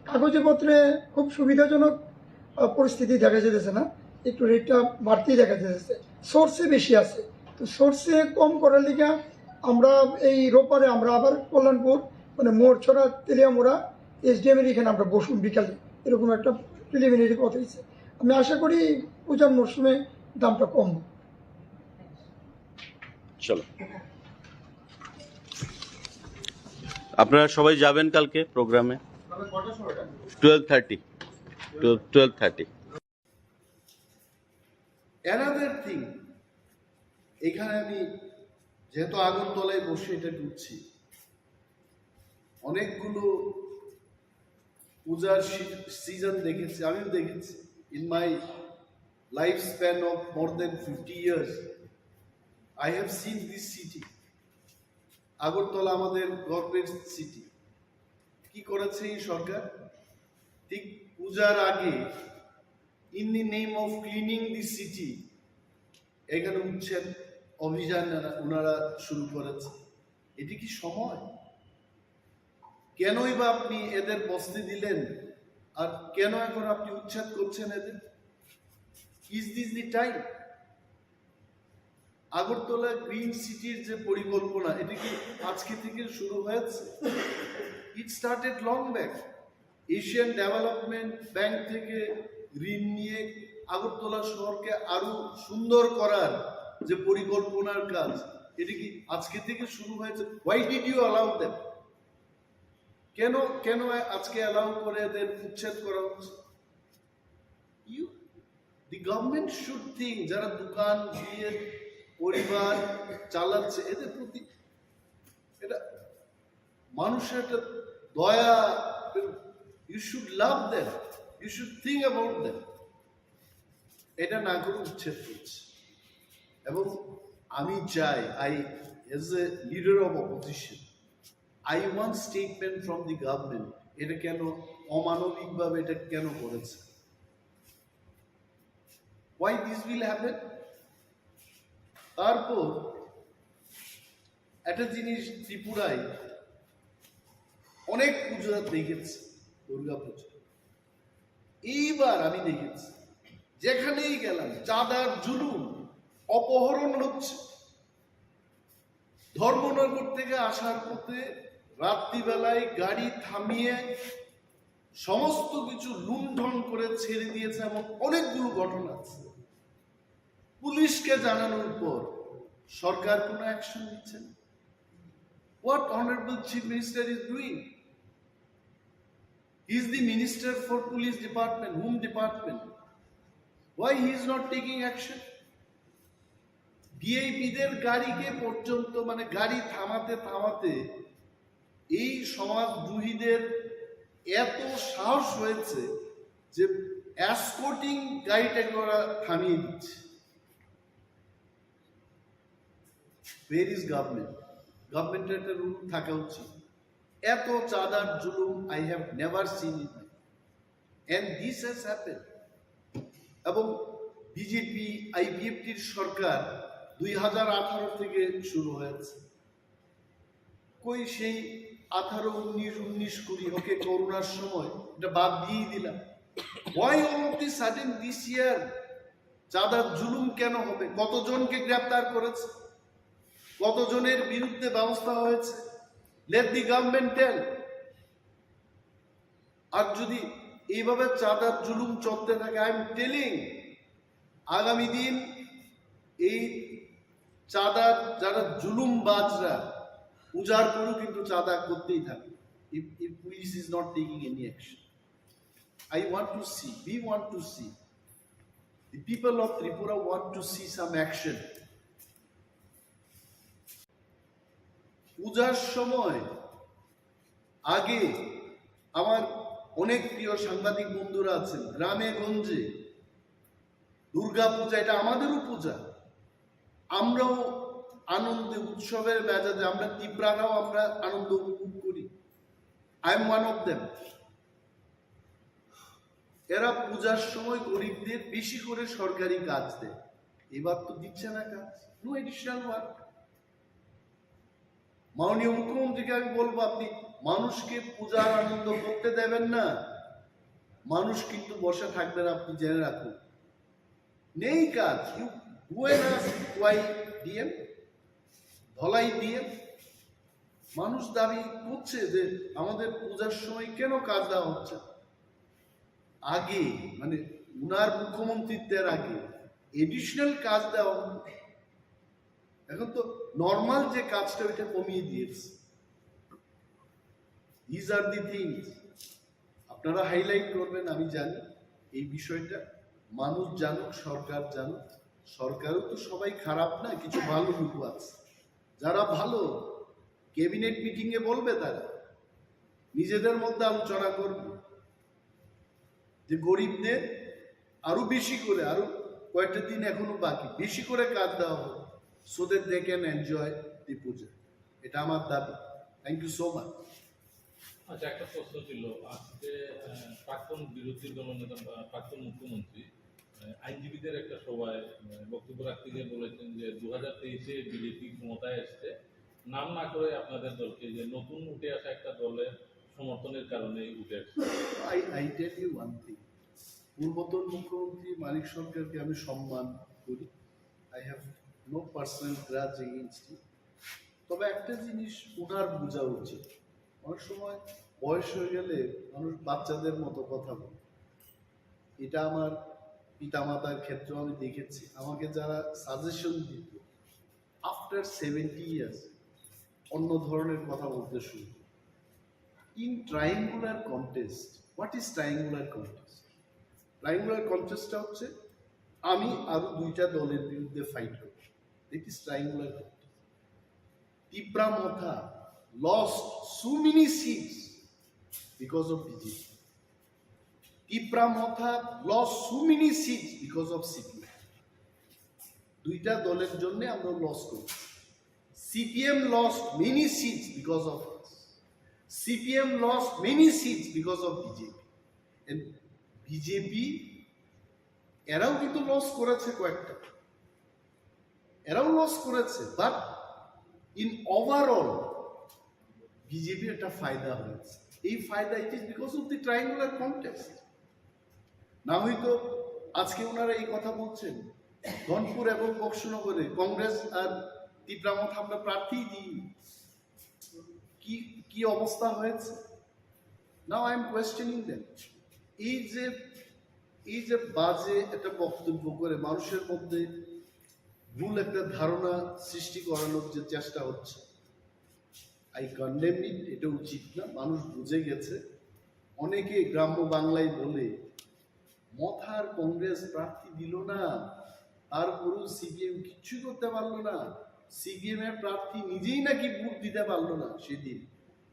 কাগজে পত্রে খুব সুবিধাজনক পরিস্থিতি দেখা যেতেছে না, একটু রেটটা বাড়তেই দেখা যেতেছে। সোর্সে বেশি আছে, তো সোর্সে কম করার লিগে আমরা এই রোপারে আমরা আবার কল্যাণপুর মানে মোড়ছড়া তেলিয়ামোড়া SDM-এর এখানে আমরা বসুন বিকালে, এরকম একটা প্রিলিমিনারি কথা হয়েছে। আমি আশা করি পূজার মরশুমে দামটা কমবে। চলো, আপনারা সবাই যাবেন কালকে প্রোগ্রামে 12:30। অ্যানাদার থিং, এখানে আমি যেহেতু আগরতলায় বসে এটা ঢুকছি, অনেকগুলো পূজার সিজন দেখেছি, আমিও দেখেছি। In my life span of more than 50 years I have seen this city. Agartala আমাদের গর্বের সিটি। কি করেছে এই সরকার? ঠিক পূজার আগে in the name of cleaning the city এখানে উচ্ছেদ অভিযান ওনারা শুরু করেছে। এটি কি সময়? কেনই বা আপনি এদের বসতে দিলেন, আর কেন এখন আপনি উচ্ছেদ করছেন এদের? Is this the time? Agartala green সিটির যে পরিকল্পনা, এটা কি আজকে থেকে শুরু হয়েছে? It started long back. Asian development bank থেকে ঋণ নিয়ে আগরতলা শহরকে আরো সুন্দর করার যে পরিকল্পনার কাজ, এটা কি আজকে থেকে শুরু হয়েছে? Why did you allow them? কেন আজকে অ্যালাউ করে এদের উচ্ছেদ করা হচ্ছে? দি গভর্নমেন্ট শুড থিঙ্ক, যারা দোকান দিয়ে পরিবার চালাচ্ছে, এদের প্রতি এটা মানুষের একটা দয়া, you should love them, you should think about them. এটা না করে উচ্ছেদ করছে। এবং আমি চাই, as a leader of opposition, I want statement from the government. এটা কেন অমানবিকভাবে এটা কেন করেছে? Why this will happen? তারপর একটা জিনিস, ত্রিপুরায় অনেক পুজো দেখেছি, দুর্গা পুজো। এইবার আমি দেখেছি যেখানেই গেলাম চাঁদার জুলুম, অপহরণ হচ্ছে। ধর্মনগর থেকে আসার পথে রাত্রিবেলায় গাড়ি থামিয়ে সমস্ত কিছু লুণ্ঠন করে ছেড়ে দিয়েছে, এমন অনেকগুলো ঘটনা আছে। পুলিশকে জানানোর পর সরকার কোনো অ্যাকশন নিচ্ছে না। What Honorable Chief Minister is doing? He is the Minister for Police Department. Whom department? Why he is not taking action? ভিআইপিদের গাড়িকে পর্যন্ত মানে গাড়ি থামাতে এই সমাজদ্রোহীদের এত সাহস হয়েছে যে এসকর্টিং গাড়িটাকে ওরা থামিয়ে দিচ্ছে। Where is government? গভর্নমেন্টের একটা রুল থাকা উচিত। এত চাঁদার জুলুম I have never seen it, and this has happened. এবং বিজেপি IPFটির সরকার 2018 থেকে শুরু হয়েছে। কই সেই 18, 19, 20 ওকে করোনার সময় এটা বাদ দিয়েই দিলাম। Why all of this sudden this year? চাঁদার জুলুম কেন হবে? কতজনকে গ্রেপ্তার করেছে? কতজনের বিরুদ্ধে ব্যবস্থা হয়েছে? Let the government tell. আর যদি এইভাবে চাঁদার জুলুম চলতে থাকে, I am telling, আগামী দিন এই চাঁদার যারা জুলুমবাজরা উজাড় করুক, কিন্তু চাঁদা করতেই থাকে। If police is not taking any action, I want to see, we want to see, the people of Tripura want to see some action. পূজার সময় আগে আমার অনেক প্রিয় সাংবাদিক বন্ধুরা আছেন, গ্রামে গঞ্জে দুর্গা পূজা এটা আমাদেরও পূজা, আমরাও আনন্দে উৎসবের মেজাজে আমরা তীব্রারাও আমরা আনন্দ উপভোগ করি। I am one of them. এরা পূজার সময় গরিবদের বেশি করে সরকারি কাজ দেয়, এবার তো দিচ্ছে না কাজ, নো এডিশনাল ওয়ার্ক। মাননীয় মুখ্যমন্ত্রীকে আমি বলবো, আপনি মানুষকে পূজার আনন্দ করতে দেবেন না, মানুষ কিন্তু বসে থাকবেন, আপনি জেনে রাখুন। নেই কাজ, ইউ বুয়েনাস ওয়াই ডিএম ধলাই ডিএম। মানুষ দাবি করছে যে আমাদের পূজার সময় কেন কাজ দেওয়া হচ্ছে। আগে মানে উনার মুখ্যমন্ত্রীত্বের আগে এডিশনাল কাজ দেওয়া হতো, এখন তো নর্মাল যে কাজটা ওইটা কমিয়ে দিয়েছে। দিজ আর দি থিংস আপনারা হাইলাইট করবেন, আমি জানি এই বিষয়টা, মানুষ জানুক, সরকার জানুক। সরকারও তো সবাই খারাপ না, কিছু ভালো লোক আছে যারা ভালো, ক্যাবিনেট মিটিং এ বলবে, তারা নিজেদের মধ্যে আলোচনা করবে যে গরিবদের আরো বেশি করে, আরো কয়েকটা দিন এখনো বাকি, বেশি করে কাজ দেওয়া হবে, so that they can enjoy the puja. এটা আমার দাবি। Thank you so much. আচ্ছা, একটা প্রশ্ন ছিল, আজকে প্রাক্তন বিরোধী দলনেতা প্রাক্তন মুখ্যমন্ত্রী আইনজীবীদের একটা সভায় বক্তব্য রাখতে গিয়ে বলেছেন যে 2023-এ বিজেপি ক্ষমতায় এসছে, নাম না করে আপনাদের দলকে, যে নতুন উঠে আসা একটা দলের সমর্থনের কারণে উঠে আসছে। I tell you one thing, পূর্বতন মুখ্যমন্ত্রী মানিক সরকারকে আমি সম্মান করি, I have no personal grudge against him. তবে একটা জিনিস ওনার বোঝা উচিত, অনেক সময় বয়স হয়ে গেলে মানুষ বাচ্চাদের মতো কথা বলে। এটা আমার পিতামাতার ক্ষেত্রেও আমি দেখেছি, আমাকে যারা সাজেশন দিত আফটার 70 ইয়ার্স অন্য ধরনের কথা বলতে শুরু। In triangular contest, what is triangular contest? Triangular কন্টেস্টটা হচ্ছে আমি আরো দুইটা দলের বিরুদ্ধে ফাইট করি, it is triangular contest. Jamatia lost so many seats because of BJP. Jamatia lost so many seats because of CPM. দুইটা দলের জন্য আমরা লস করি। CPM lost many seats because of us. CPM lost many seats because of BJP. And BJP এরাও কিন্তু loss করেছে কয়েকটা, এরাও লস করেছে, বাট ইন ওভারঅল বিজেপির একটা ফায়দা হয়েছে। এই ফায়দা it is because of the triangular contest. না হয়তো আজকে ওনারা এই কথা বলছেন, ধনপুর এবং বক্সনগরে কংগ্রেস আর তীব্রামথা আমরা প্রার্থী দিই, কি অবস্থা হয়েছে। Now I am questioning them. এই যে বাজে একটা বক্তব্য করে মানুষের মধ্যে ভুল একটা ধারণা সৃষ্টি করানোর যে চেষ্টা হচ্ছে, আই কন্ডেম ইট। এটা উচিত না, মানুষ বুঝে গেছে। অনেকে গ্রাম্য বাংলায় বলে মথার কংগ্রেস প্রার্থী দিল না, তারপরেও সিপিএম কিচ্ছু করতে পারলো না, সিপিএম এর প্রার্থী নিজেই নাকি ভোট দিতে পারলো না। সেদিন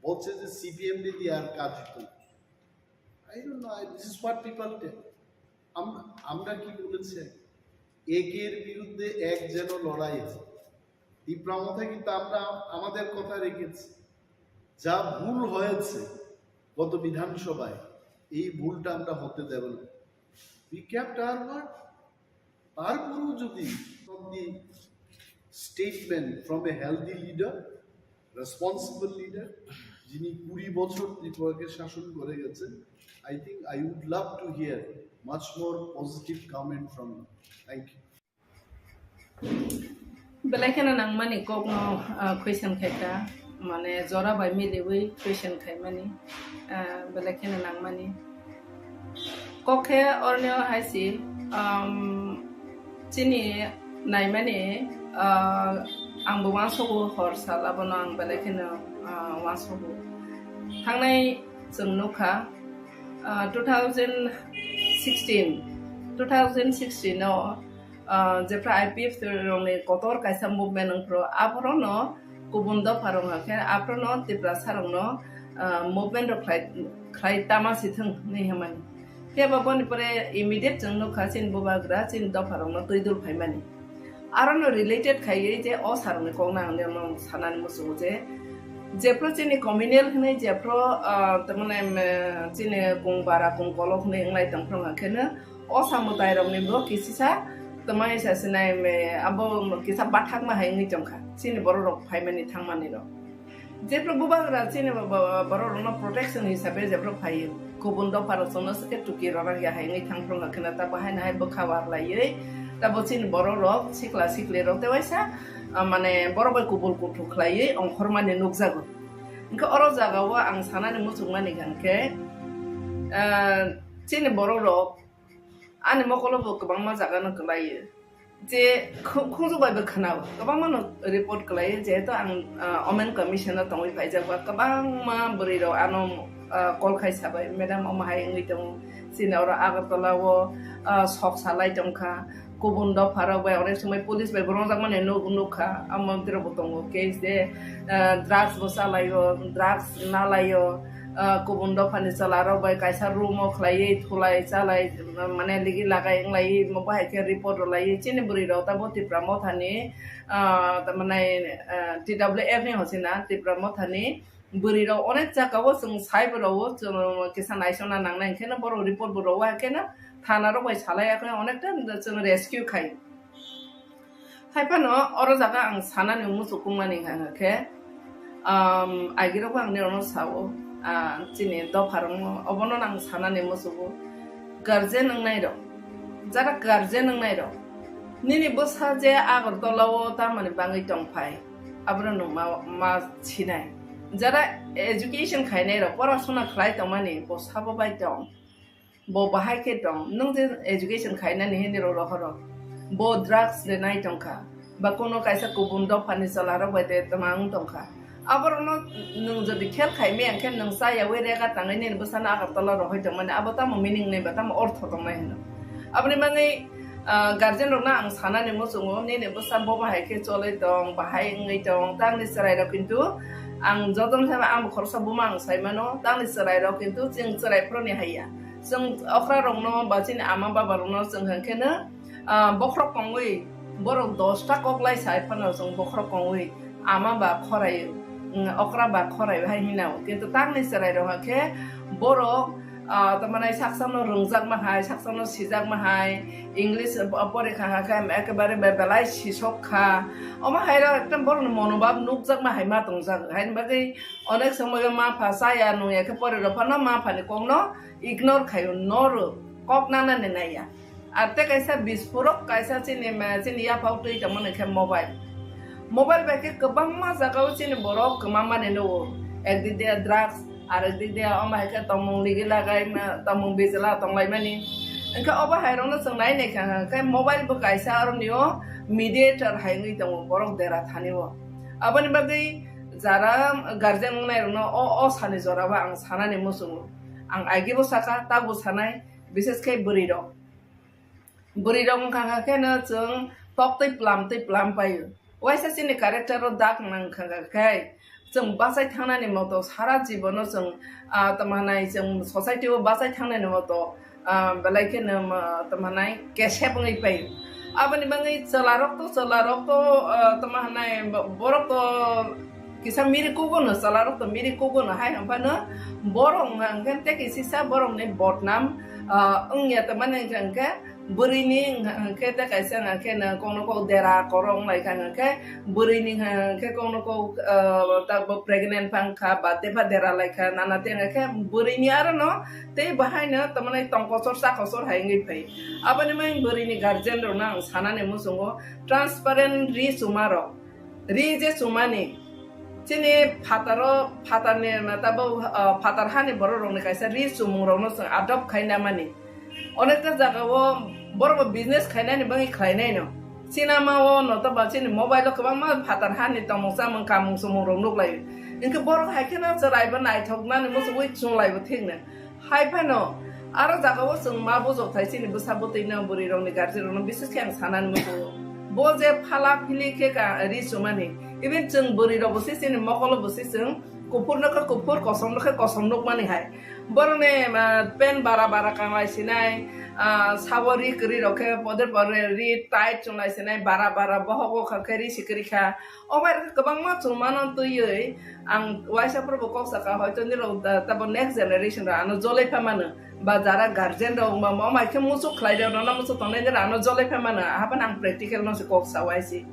বলছে যে সিপিএম দিয়ে আর কাজ হতো। I don't know, this is what people tell. আমরা কি বলেছি, একের বিরুদ্ধে এক যেন লড়াই আছে। তীব্রামথা কিন্তু আমরা আমাদের কথা রেখেছি। যা ভুল হয়েছে গত বিধানসভায়, এই ভুলটা আমরা হতে দেব না। We kept our word. তারপরেও যদি statement from a healthy leader, responsible leader, যিনি 20 বছর ত্রিপুরাকে শাসন করে গেছেন, I think I would love to hear much more positive comment from you. Thank you. Belakana nang mani kok no question khaita mane jora bai milewi question khai mani belakana nang mani kokhe orneo haisi chini nai mani ang bo wansobu hor sal abono ang belakana wansobu thangnai jong nokha 2016 no Jofra IPF रंगनि Qatar कायसा movement नंफ्रो आफरो न गुबुन दफा रंग हाखे आफरो न तिब्रा सारंग न movement खाइ तामा सिथं नै हमानि फेबा बनि परे इमिडिएट जों नखा सिन बुबाग्रा सिन दफारावनो तैदुल फाइमानि आरो रिलेटेड खायै जे अ सारने कोंना आंने सानानि मुसु जे जेप्रो चिनि कम्युनियल हनै जेप्रो तमने चिनि कुंबारा कुंकलक नै इंलाइ तंफ्रं आखेनो अ सामुदाय रंनि ब्रो किसिसा तमाय सासनाय मे आबो किसा बाथाक मा हायनि जंखा चिनि बर रक फाइमानि थांमानि र जेप्रो बुबाग्रा चिनि बर रंनो प्रोटेक्शन हिसाबै जेप्रो फायो गुबुन दफारावनो सके टुकि ररा या हायनि थांफ्रं आखेनो ता बाहायना हाय बखावार लायै ता बचिन बर रक सिक्ला सिक्ले रक तेवाइसा माने बरबाय कुबुल कुथु खलायै अंखरमानि नुकजागो इनका अर जागाव आं सानानि मुसुमानि गानके चिनि बर रक आनि मकलबो गोबां मा जागानो खलायो जे खुंजुबायबो खोनाबो गोबां मा रिपर्ट खलायो जेहेतु आं अमेन कमिशनार तंगै फाइजाबा गोबां मा बोरै र आनो कल खाइसाबाय मेडाम अमाहाय इंगै दं सिनावर आगरतलावो सक सालाय दंखा गुबुन दफाराव बाय अनेक समय पुलिस बाय बरंजाक माने नुखा आमन्त्रिर बतंगो केस दे ड्राग्स बसालायो ड्राग्स नालायो गुबुन दफानि चलाराव बाय कायसा रूम खलायै थुलाय चालाय माने लिगि लागाय इंलाय बाहाय के रिपोर्ट लायै चिनि बुरि रता बतिप्रा मथानि माने टीडब्ल्यूएफ नि हसिना तिप्रा मथानि बुरि र अनेक जागाव जों साइबराव जों किसान नायसना नांनाय केन बर रिपोर्ट बरवा केन थाना रबाय सालायाखै अनेकटा जों रेस्किउ खाय खायफानो अर जागा आं सानानि मुसुकुमानि हाङाखे आगिराव आं नेरनो सावो चिनि दफारं अबनो आं सानानि मुसुकु गार्जेन नंनाय र जारा गार्जेन नंनाय र निनि बसा जे आगरतलाव तामानि बाङै दंफाय आब्रो नो मा छिनाय जारा एजुकेशन खायनाय र परासुना खलाय तमानि बसाबो बाय दं bo bahai ke dong nung je education khaina ni heni ro horo bo drugs le nai tongkha ba kono kaisa kubundo phani salara baide tamang tongkha aborono nung jodi khel khai me angkhen nung sa ya we re ga tangai ne busana agar tala ro hoy tongmane abota mo meaning nei ba tam ortho tongmai heno abni mangai guardian rok na ang sana ni musungo ne ne busan bo bahai ke chole dong bahai ngai dong tang ni sarai ro kintu ang jodon sama am khorsa bumang saimano tang ni sarai ro kintu jing sarai pro ni haya जों अख्रा रंनो बाचिन आमा बाबा रंनो जों हंखेनो बख्र कंगै बर 10टा कगलाय साइफानो जों बख्र कंगै आमा बा खरायो अख्रा बा खराय हाय हिनाव किन्तु तांनि सराय रंखे बर तमाने साखसानो रंजाक माहाय साखसानो सिजाक माहाय इंग्लिश परीक्षा हाखाय एकेबारे बेलाय सिसखा अमा हायरा एकदम बर मनोभाब नुकजाक माहाय मा दंजाक हायन बागै अनेक समय मा फासाया नु एके परिरफानो मा फानि कंनो इग्नोर खायो नोर ककनाना ने नाया आते कैसा बिस्फोरक कैसा चिनि या फाउटै तमने के मोबाइल बाके गोबां मा जागाव चिनि बरक गोमा माने नो एकदिक दे ड्राग्स आरो एकदिक दे अमा के तमंग लिगि लागाय तमंग बेजला तंलाय मानि इनका अबा हायरनो जों नायनाय का मोबाइल बो कैसा आरो नियो मीडिएटर हायङै दङ बरक देरा थानिवो आबानि बागै जारा गार्जेन नायरनो अ सानि जराबा आं सानानि मुसुङो आं आगिबो साका ताबो सानाय विशेष के बुरि रं खाखाखेनो जों तक्तै प्लाम पायो वाइसा चिनि क्यारेक्टर दाग नां खाखाखाय जों बासाय थांनानै मतो सारा जीवनो जों तमानाय जों सोसाइटियाव बासाय थांनानै मतो बेलायखेनो तमानाय केसेबङै पायो आबानि बाङै चलारक तो तमानाय बरक तो किसा मिरि कोगोनो चलारक तो मिरि कोगोनो हाय हमफानो borong ngangken te kisisa borong ne botnam ungya tamane ngangke burini ngangke te kaisa ngangke na kono ko dera korong lai ngangke burini ngangke kono ko ta pregnant pangka bate ba dera lai ka nana te ngangke burini arano te bahai na tamane tongkosor sa kosor haingi pai abani mai burini guardian ro nang sanane musungo transparent Richumarok ri je sumani चिनि फातारने ताबो फातार हानि बर रंनि कायसा रिचुमुंगरावनो जों आदब खायना मानि अनेकटा जागाव बरबो business खायनानि बाङै खायनाय न सिनेमाव नतबा चिनि mobile गोबां मा फातार हानि तमसा मं कामुं सुमुंगराव नुगलायो इनके बर हायखेना जरायबो नायथगनानि मोसो बै चुंलायबो थिगनो हायफानो आरो जागाव जों मा बजथाय चिनि बोसाबोतैनो बुरि रंनि गार्जि रंनो बिसेस के आं सानानि मोसो बोजे फाला फिलि के रिचुमानि इभेन जों बुरि रबोसि चिनि मकल बसि जों kupurno kupur kosong nuk mani hai borne pen bara kanglai sinai sawari kri roke poder pore ri tight chunglai sinai bara bohogo khakeri sikri kha obar kabang ma chumanon tu yei ang waisa pro bokok saka hoyto nilo tabo next generation ra ano jole phamana ba jara guardian ro ma ma ke musu khlai de no na musu tonne de ano jole phamana haban ang practical no se kok sawaisi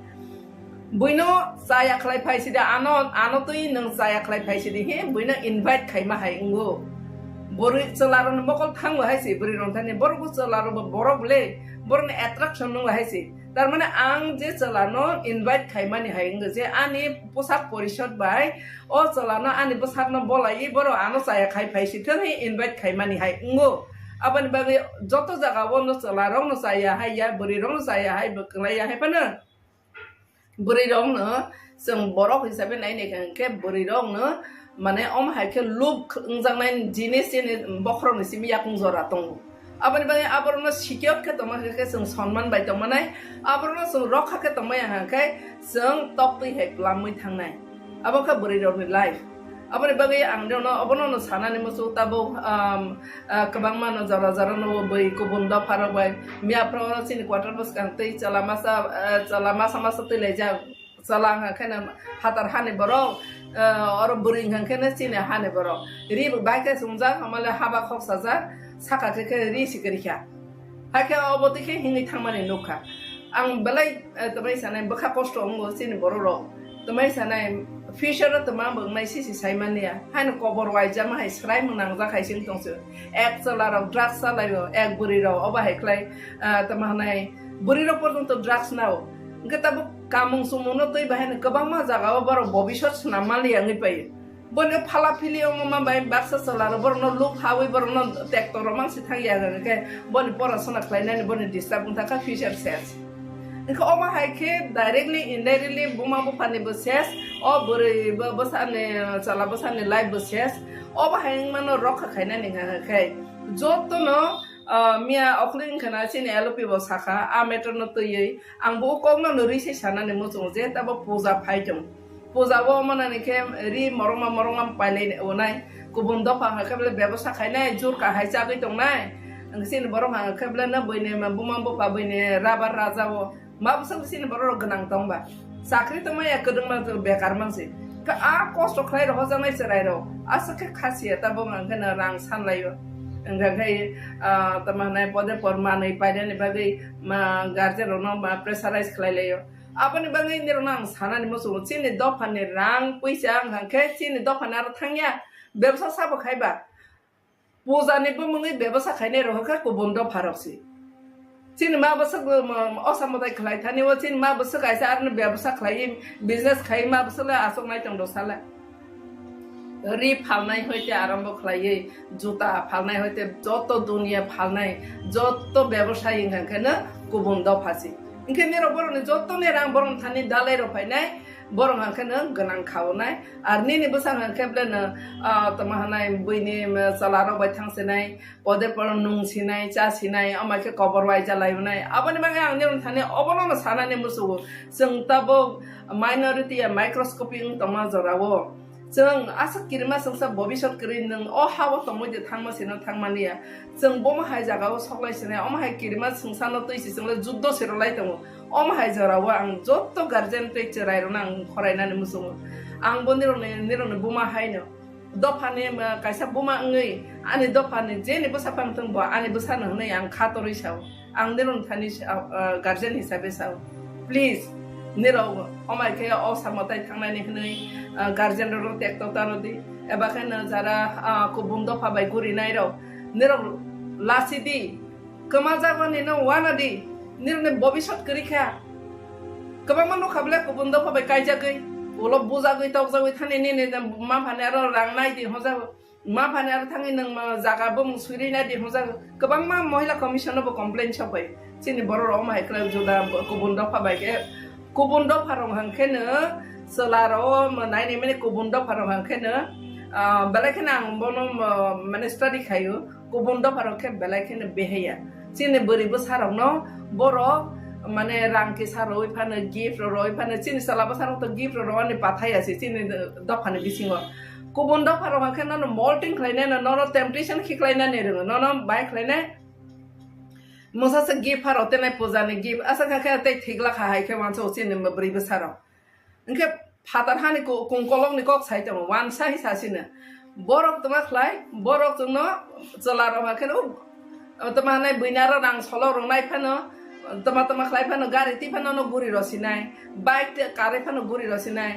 buino saya khlai phaisi da ano tui nang saya khlai phaisi di he buino invite khai ma hai ungo bori celaron bokol thang hai si bori ron thane borgo celaro borok le borne attraction nang hai si tar mane ang je celano invite khai mani hai ungo je ani posak porishod bai o celano ani posak no bolai boro ano saya khai phaisi thai invite khai mani hai ungo aban bagi joto jaga wo no celarong no saya hai ya bori rong saya hai beklai ya hai pana buri rong no seng borok hisabe nai ne kan ke buri rong no mane om hai ke loop ungjang nai jinis ni bokhro ni simi yakung zora tong abani bani aborno sikyot ke toma ke seng sonman bai toma nai aborno seng rokha ke toma ya ke seng tokti he plamui thang nai aboka buri rong ni life abani bagi ang no abono no sana ni musu tabo kabang ma no zara no bai ko bunda phara bai mia pro sin quarter bus kan tei chala masa tele ja chala nga khana hatar hane boro or buring han khana sin hane boro ri bai ka sumja hamale haba khok saja saka ke ri sikri kha haka oboti ke hingi thangmani nokha ang belai tabai sanai bakha posto ngo sin boro ro tamai sanai future tama bang nai si saimania han cover wai jama hai skrai menang za khai sing tongse ek salara drugs salai ek buri ro oba hai klai tama nai buri ro portonto drugs nao ngata kamung sumuno toi bahen kabang ma jaga baro bobishot namali angi pai bone phala filio ma bai baksa salara borno look hawi borno tektor mang si thang ya ke bone porasona klai nai bone disturb ta future sets Ika oma haike directly indirectly buma bupani boses o buri bosane chala bosane live boses oba haing mano rokha khaina ninga khai joto no mia okling khana sin LP bosakha a metro no toyi ang bu kong no risi sana ne musu je tabo puja phaitum puja bo mana ne ke ri moroma paile onai kubundo pa khable ব্যবসা khaina jur ka haisa goi tong nai ang sin borong ha khable na boine buma bo pa boine rabar raja bo ma busang sini baru genang tong ba sakri tong ya kedeng ma bekar mang si ka a kosto khlai ro jang nai serai ro asa ke khasiat ta bong ang kana rang san lai yo engga kai tama nai pode porma nai paide ne bagai ma garje ro no ma pressurize khlai lai yo apani bagai ni ro nang sana ni musu sini dophan ni rang puisa ang ke sini dophan ar thangya ব্যবসা sabo khai ba puja ni bu mungi ব্যবসা khai ne ro ka ko bondo pharoksi Chin ma basak osamodai khlai thani wo chin ma basak aisa arne ব্যবসা khlai business khai ma basak la asok nai tong dosala ri phalnai hoite arambho khlai juta phalnai hoite joto dunia phalnai joto ব্যবসায়ী ingkana kubun do phasi ingkene ro borone joto ne rang boron thani dalai ro phainai borong angkana ganang khawnai arni ni basang angkeblen tamahanai buini salaro bai thangsenai pode por nung sinai cha sinai amake cover wai jalaiunai abani bangai angne thane obono sana ne musu seng tabo minority microscopy tama Jorao seng asak kirma sengsa bobishot krin nang o hawa tomo de thangma sino thangmania seng bom hai jaga o soklai sinai om hai kirma sengsa no toisi sengla juddo serolai tamo om hai Jorao ang jotto guardian te cherai ro nang khoraina ne musu ang boniro ne buma hai no dopane kaisa buma ngai ani dopane je ne bosa pang tang bo ani bosa nang ne ang khatori sao ang neron thani guardian hisabe sao please nero omai ke o samotai thangnani hnai guardian ro tekto tanodi eba khan jara kubum dofa bai guri nai ro nero lasidi kamaja bani no wanadi nero ne bobishot kri kha kabang no khable kubum dofa bai kaija gai olo buja gai tok jagoi thani ne ma phane ro rang nai di hoja ma phane ar thangi nang jaga bom suri na di hoja kabang ma mohila commission bo complaint chapai chini boro ro mai kla joda kubum dofa bai ke kubundo parong hangkene selaro menai ni mene kubundo parong hangkene belakena ang bono mene study kayu kubundo parong ke belakena beheya sini beri besar no boro mane rangki saroi pana gift roi pana sini salaba sarong to gift roi ni pathaya sini dopane bisingo गुबुन दाफाराव हाखे none मल्टिं खालायनाय none temptation खिख्लायनानै रोङो none bye खालायनाय मोसासे gift फाराव तेनाय पूजानि gift आसा खाखे ते थिगला खाहायखे वानस ओसिन ब्रै बोसाराव इनके father हानि कुंकलंनि कक साइट वान साहि सासिनो बरक तमा खलाय बरक जोंनो जलाराव हाखे तमा हानाय बैनार रां सलो रंनाय फानो तमा खलाय फानो गारि ति फानो गुरि रसिनाय बाइक कारे फानो गुरि रसिनाय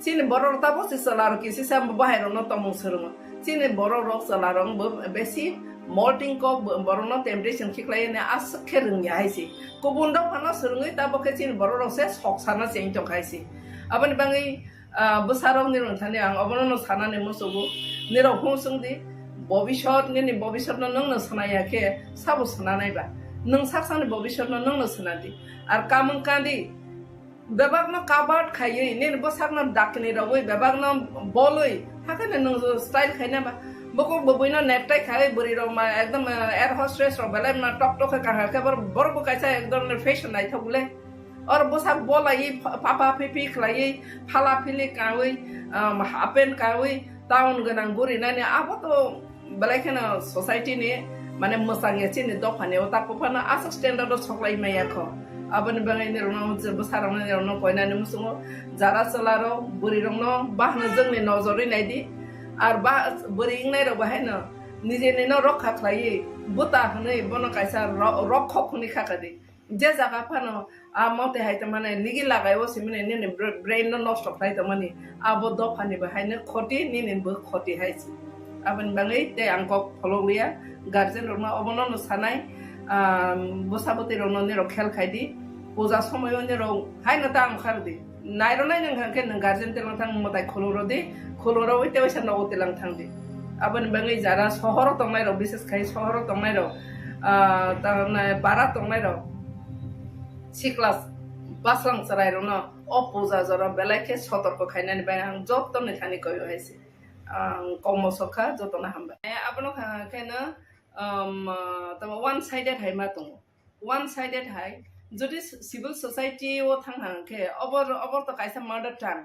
Sini borok tapo si selar kisi sam bahero no tomong serung. Sini borok rok selarong besi malting ko borok no temptation kiklay ne as kerung ya haisi. Kubun dok pano serungi tapo ke sini borok rok se sok sana sing tok haisi. Apa ni bangi besarong ni rong tani ang abono no sana ne musugu ni rong husung di bobishot ni bobishot no nong no sana ya ke sabu sana nai ba. Nong saksang ni bobishot no nong no sana di. Ar kamung kandi Babak no kabat khayi ne bosak no dakni rawoi babak no boloi hakane no style khayna ba boko boboi no necktie khayi buri ro ma ekdom air hostess ro bele na top top ka ka bor bo kaisa ekdom fashion nai thobule और bosak bolai papa pipi khlai phala phili kawi hapen kawi town ganang buri nani abo to bele khana society ne mane mosange chini dofane ota popana asa standard of soklai maya kho Aban bangai ni rono besar ni rono koina ni musungo jara selaro buri rono bah na jeng ni nozori naidi ar bah buri ing nai ro bahai na nije ni no rokha khlai buta hne bono kaisa rokho khuni khakadi je jaga phano amote hai tamane nigi lagai o simne ni brain no nষ্ট khlai tamani abo do phani bahai ne khoti ni bo khoti haisi aban bangai te angko follow ya guardian rono obono no sanai বসাবতী রননি রক্ষাল খাইদি Puja সময়নি wrong high না তাং খারদি নাইরো নাই নং খাকে নং guardian তেলাং থাং মতাই খলুরো দি খলুরো ওইতে ওইসা নগো তেলাং থাংদি আবার বাঙালি যারা শহর তংনাই rho বিশেষ খাই শহর তংনাই রো পাড়া তংনাই রো সিক্লাস বাসলাং সরাই রো ন ও পূজা জরা বেলাইকে সতর্ক খাইনানি বাই আং যত নেখানি কই হইছে কমসখা যত না হামবা আপনো খাকেনা tama one sided hai ma tung one sided hai jodi civil society o thang hang ke obor to kaisa murder tan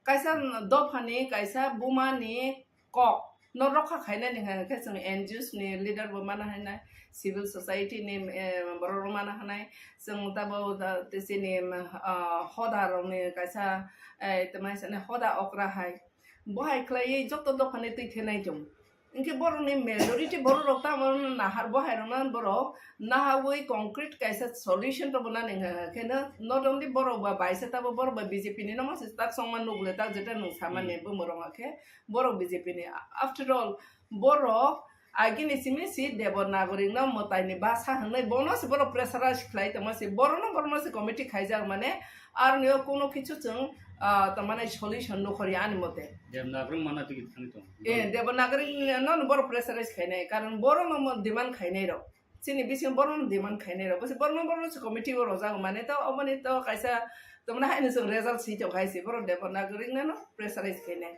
kaisa dofani kaisa bumani kok no rokha khaina ni hang ke sung NGOs ni leader bo mana hana civil society ni boror mana hana sung tabo tesini hoda ro ni kaisa tama sane hoda okra hai bohai klai jotto dofani tei thenai jong इनके बरो ने majority बरो रोकता मन नाहार बहाय रना बरो नाहावै concrete कैसा solution तो बना ने के नॉट ओनली बरो बा बाइसे ता बरो बा बीजेपी ने नमस तक संमान नुगले तक जेटा नु सामान्य ब मरंगा के बरो बीजेपी ने आफ्टर ऑल बरो आगे ने सिमे सि देव नागरिक न मताय ने भाषा हनै बोनस बरो प्रेसाराइज खलाय तमसे बरो न बरो से कमिटी खाइजा माने आर ने कोनो किछु जों तमाने सॉल्यूशन नो खरि आनि मते देवनागरिक माना तिगि थांनि दं देवनागरिक नन बरो प्रेसाराइज खाइनाय कारण बरो न डिमान्ड खाइनाय र सिनि बिसिम बरो न डिमान्ड खाइनाय र बसे बरो से कमिटी बरो जाग माने त अबनि त कायसा तमना हाइनो जों रिजल्ट सिजौ खाइसे बरो देवनागरिक न प्रेसाराइज खाइनाय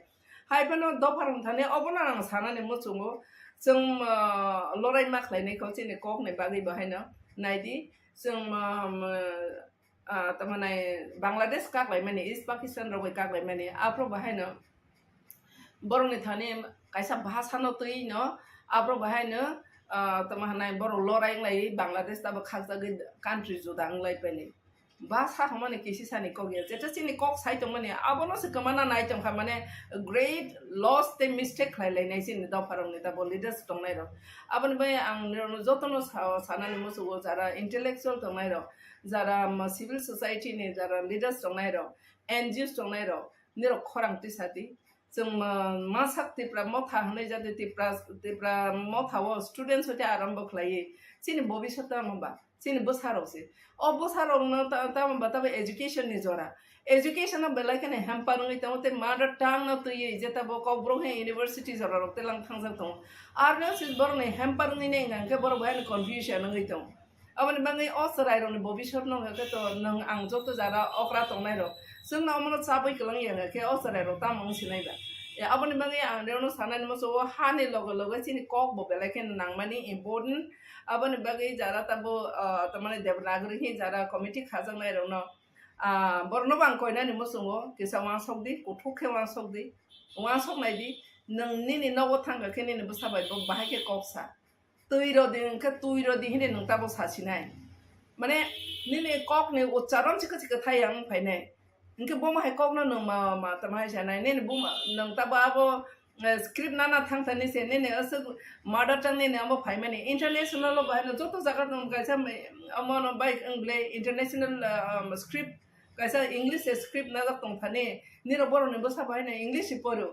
हाइबनो दफारम थाने अबना आं सानाने मुचुङो जों लराय मा खाइनायखौ सिनि ककनै बागै बाहायनो नायदि जों तमने बांग्लादेश कागलाय माने ईस्ट पाकिस्तान रबै कागलाय माने आप्रो बाहायनो बरनि थाने कायसा भाषा न तै न आप्रो बाहायनो तमहानाय बर लराय लाई बांग्लादेश तब खाजा कान्ट्री जुदां लाई पले भाषा हमने किसी सानि को गया जेटा सिनि कक साइट माने आबनो से कमाना नाय तम माने ग्रेट लॉस ते मिस्टेक खाइलाय नाय सिनि दफारंनि तब लीडर्स दंनाय र आबन बे आं जतनो सानानि मोसो जारा इंटेलेक्चुअल दंनाय र जारा सिविल सोसाइटी ने जारा लीडर्स दंनाय र एनजीओस दंनाय र निर खरांति साथि जों मा साक्तिफ्रा मथा हनै जाते तिप्रा मथाव स्टुडेन्ट्स होते आरम्भ खलायै सिनि भविष्यत मबा सिनि बोसारौसे ओ बोसारौनो ताम बताबे एजुकेशन नि जरा एजुकेशन बेला केने हेम्पारङै तमते मादर टांग न तयै जेता बो कब्रो हे यूनिवर्सिटी जरा रक्ते लां थांजा दं आरो सिस बरने हेम्पारङै ने गांके बर बायन कन्फ्युजन नङै दं अबन बाङै असराय रनि भविष्यत न के तो नं आं जतो जारा अक्रा तंनाय र जोंना अमनो चाबै कलां या के असराय र ताम सिनायबा अबन बाङै आं रेवनो सानानि मसो हाने लग लग सिनि कक बो बेला केने नांमानि इम्पोर्टेन्ट अबन बाङै जारा तबो तमाने देवनागरिक हि जारा कमिटी खाजांनाय रनो बरनो बां कोइनानि मसो किसा वा सकदि कुथुखे वा सकदि वा सकनायदि नोंनि न'आव थांगाखै नोंबो साबाय बाहायखे कक्सा तैरदि ओंखे तुइरदि हिने नों ताबो सासिनाय माने निने ककनि उच्चारण सिखो सिखो थायो आं फायनाय इनके बोमा है कॉक ना मा तमाहे जाना ने बुमा नंग तब अब स्क्रिप्ट ना थांथानि से ने अस मदर टंग ने अब फाइ माने इंटरनेशनल बाय जो तो जगह नंग कैसा अमन बाइक इंग्ले इंटरनेशनल स्क्रिप्ट कैसा इंग्लिश स्क्रिप्ट ना तंग थाने निरो बरो ने बसा बाय ने इंग्लिश परो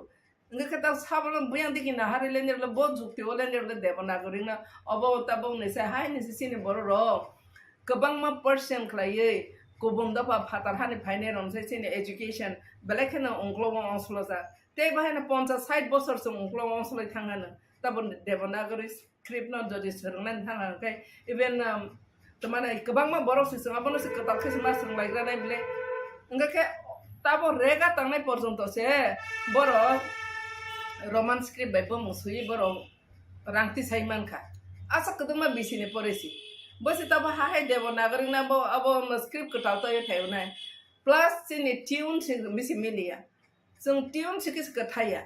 इनके कता साबन बुयां दिखि ना हारे लेने ल बहुत जुक्ति ओले ने देवनागरी ना अब तब ने से हाय ने सिने बरो रो गोबां मा पर्सन खलायै गुबुन दफा फातार हानि फाइने रमसे सिने एजुकेशन बेलेखनो अंग्लो अंसलजा ते बाहायना 50-60 बोसोर से अंग्लो अंसलै थांगानो तब देवनागरी स्क्रिप्ट न जदि सोंनानै थांगाखै इभेन तमाने गोबां मा बर' सिसं आबनो से कतालखे मा सोंलायग्रानाय बिले ओंगाखे तब रेगा थांनाय पर्यन्त से बर' रोमान स्क्रिप्ट बायबो मुसुyi बर' रांति साइमानखा आसा कदमा बिसिने परेसि बस तब हाय देवनागरी ना अब स्क्रिप्ट कटावता ये थे ना प्लस सिने ट्यून से मिसी मिलिया जों ट्यून से किस कथाया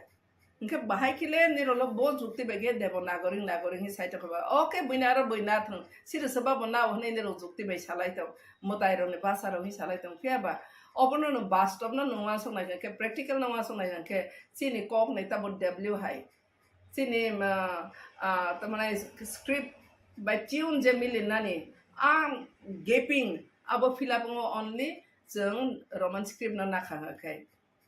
इनके बाहाय किले निरोलो बहुत जुक्ति बेगे देवनागरी नागरी ही साइट खबा ओके बैना थं सिर सबा बना होने निरो जुक्ति बे सालाइतो मताइरो ने भाषारो ही सालाइतो फेबा अपनो न वास्तव न नवा संनाय के प्रैक्टिकल नवा संनाय के सिने कॉक ने तब डब्ल्यू हाई सिने तमने script by tune je milinani ang gaping abo filapngo only जों रोमान स्क्रिप्ट ना नाखाङाखै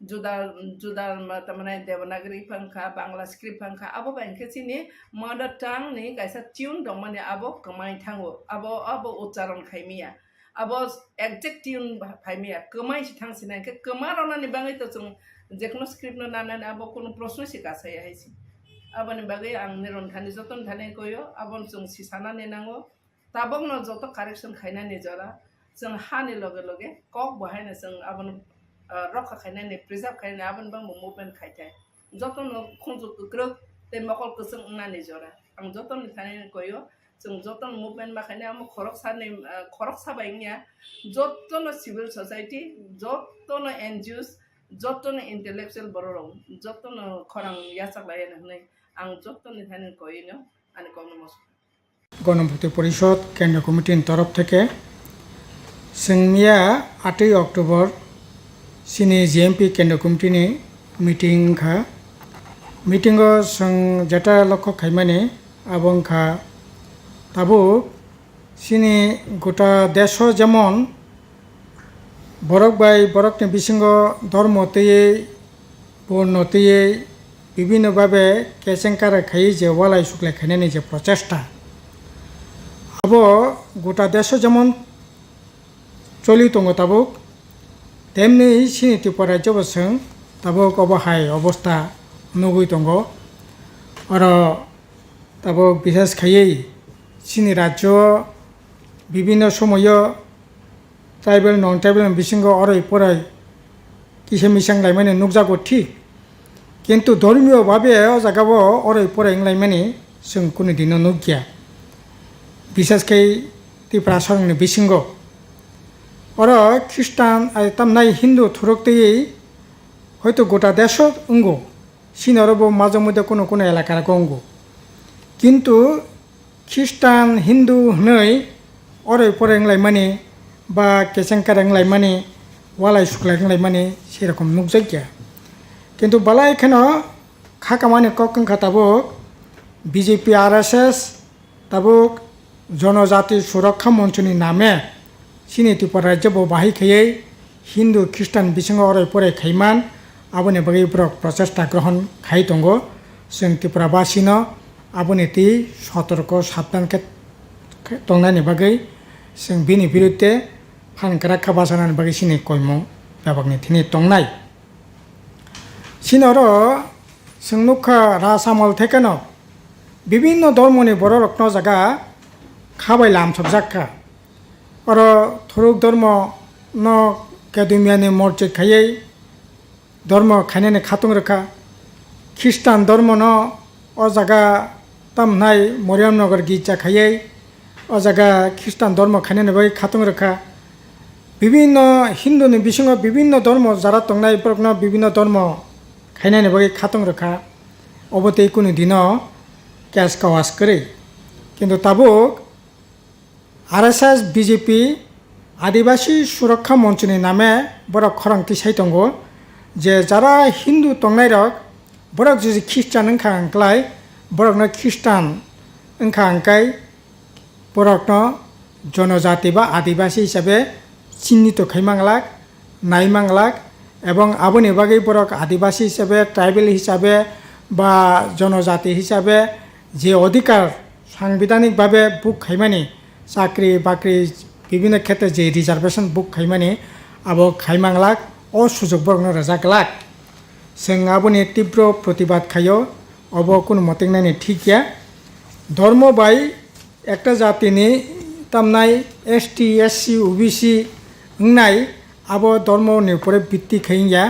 जुदा tamane देवनागरी पंखा बांला स्क्रिप्ट पंखा abo बांखे सिनि मदर टांग नि कायसा ट्यून दं माने abo कमाय थाङो abo उच्चारण खायमिया abo एक्जेक्ट ट्यून फायमिया कमाय थांसिना के कमारनानि बाङै त जों जेखनो स्क्रिप्ट ना नानानै abo कोनो प्रश्न सिकासै हायसि abani bagai ang niron thani joton thane koyo abon chung sisana nenango tabong no joto correction khaina ni jara जों हानि लगे लगे कक बहायना जों आबन रखा खायनानै प्रिजार्भ खायनानै आबन बां मुभमेन्ट खायथाय जतन खंजु कुक्र ते मकल कसं नानि जरा आं जतन थाने कयो जों जतन मुभमेन्ट माखायने आम खरक साबायनिया जतन सिविल सोसाइटी जतन एनजिओस जतन इन्टेलेक्चुअल बररं जतन खरां यासालायन हनै आं जतन थाने कयनो आनि कम नमस्कार গণভোক্তা পরিষদ কেন্দ্র কমিটির তরফ থেকে जोंनिया 8 अक्ट'बर सिनि जिएमपी केन्द्र कमिटिनि मीटिंग खा मीटिंगो जों जेटा लक्ष्य खायमाने आबंखा ताबो सिनि गोटा देश जेमन बरक बाय बरकनि बिसिंग धर्म तयै बर्ण तयै विभिन्न भावे केसेंकार खाई जे वालाय सुक्लाय खायनायनि जे प्रचेष्टा आबो गोटा देश जेमन चली दङ ताबुक तेमनि सिनि त्रिपुरा राज्योबोसों ताबुक अबहाय अबस्था नुगुय दङ आरो ताबुक बिसेस खायै सिनि राज्य विभिन्न समय ट्राइबेल नन ट्राइबेल बिसिंग अराय पराय किसे मिसां लायमाने नुकजागो ठीक किन्तु धर्मीय भावे जागाबो अराय पराय लायमाने जों कुनु दिन नुगिया बिसेसकै त्रिपुरा सरंनि बिसिंग और ख्रिस्टान तमनाय हिंदू थुरकते हयতো गोटा देश उंगो सिनारबो माजे मध्य कोनो कोनो एलाकार उंगो किन्तु ख्रिस्टान हिंदू हनै अराय परायलाय माने बा केसेंकारांलाय माने वालाय सुक्लायलाय माने सेरकम नुकजाया किन्तु बाला एखानो खाकामाने ककंखा ताबुक बीजेपी आरएसएस ताबुक जनजाति सुरक्षा मंचनि नामे सिनि त्रिपुरा राज्य बाहाय खायै हिंदू ख्रिस्टान बिसिंग अराय पराय खायमान आबनि बागै ब्रक प्रचेष्टा ग्रहण खाय दङ जों त्रिपुराबासिनो आबनि ति सतर्क साबधान दंनायनि बागै जों बिनि बिरुद्धे फानग्रा खाबासानानि बागै सिनि कयम बेबागनि थिनि दंनाय सिनर जों नुखा रासामल थेकेनो विभिन्न धर्मनि बर रत्न जागा खाबाय लामसबजाखा और थुरुक धर्म न केदुमियानि मर्जिद खायै धर्म खायनानै खातुं रोखा ख्रिस्टान धर्म न अ जागा तामनाय मरियामनगर गिर्जा खायै अ जागा ख्रिस्टान धर्म खायनानै बै खातुं रोखा विभिन्न हिंदुनि बिसिङाव विभिन्न धर्म जारा दंनाय फोरनो विभिन्न धर्म खायनानै बै खातुं रोखा অবতে কোনো দিনও ক্যাশ কাওয়াজ করে কিন্তু তাবুক RSS বিজেপি আদিবাসী সুরক্ষা মঞ্চনি নামে বড় খরংতি সাইতঙ্গ যে যারা হিন্দু তংনাই রক বড়ক যদি খ্রিস্টান ওংখা আংক্লাই বড়কনো খ্রিস্টান ওংখা আংকাই বড়কনো জনজাতি বা আদিবাসী হিসাবে চিহ্নিত খাইমাংলাক নাইমাংলাক এবং আবনি বাগै বড়ক আদিবাসী হিসাবে ট্রাইবেল হিসাবে বা জনজাতি হিসাবে যে অধিকার সাংবিধানিকভাবে বুক খাইমানি চাকরি বাকরি বিভিন্ন ক্ষেত্রে যে রিজার্ভেশন বুক খাইমানি আবো খাইমাংলাক ও সুযোগ বর্গনো রাজাকলাক जों आबोनि तीव्र प्रतिबाद खायो अब कोनो मतें नायनो ठीक गैया धर्म बाय एकटा जातिनि तामनाय ST SC OBC होननाय आबो धर्मनि उपरे भित्ति खाइया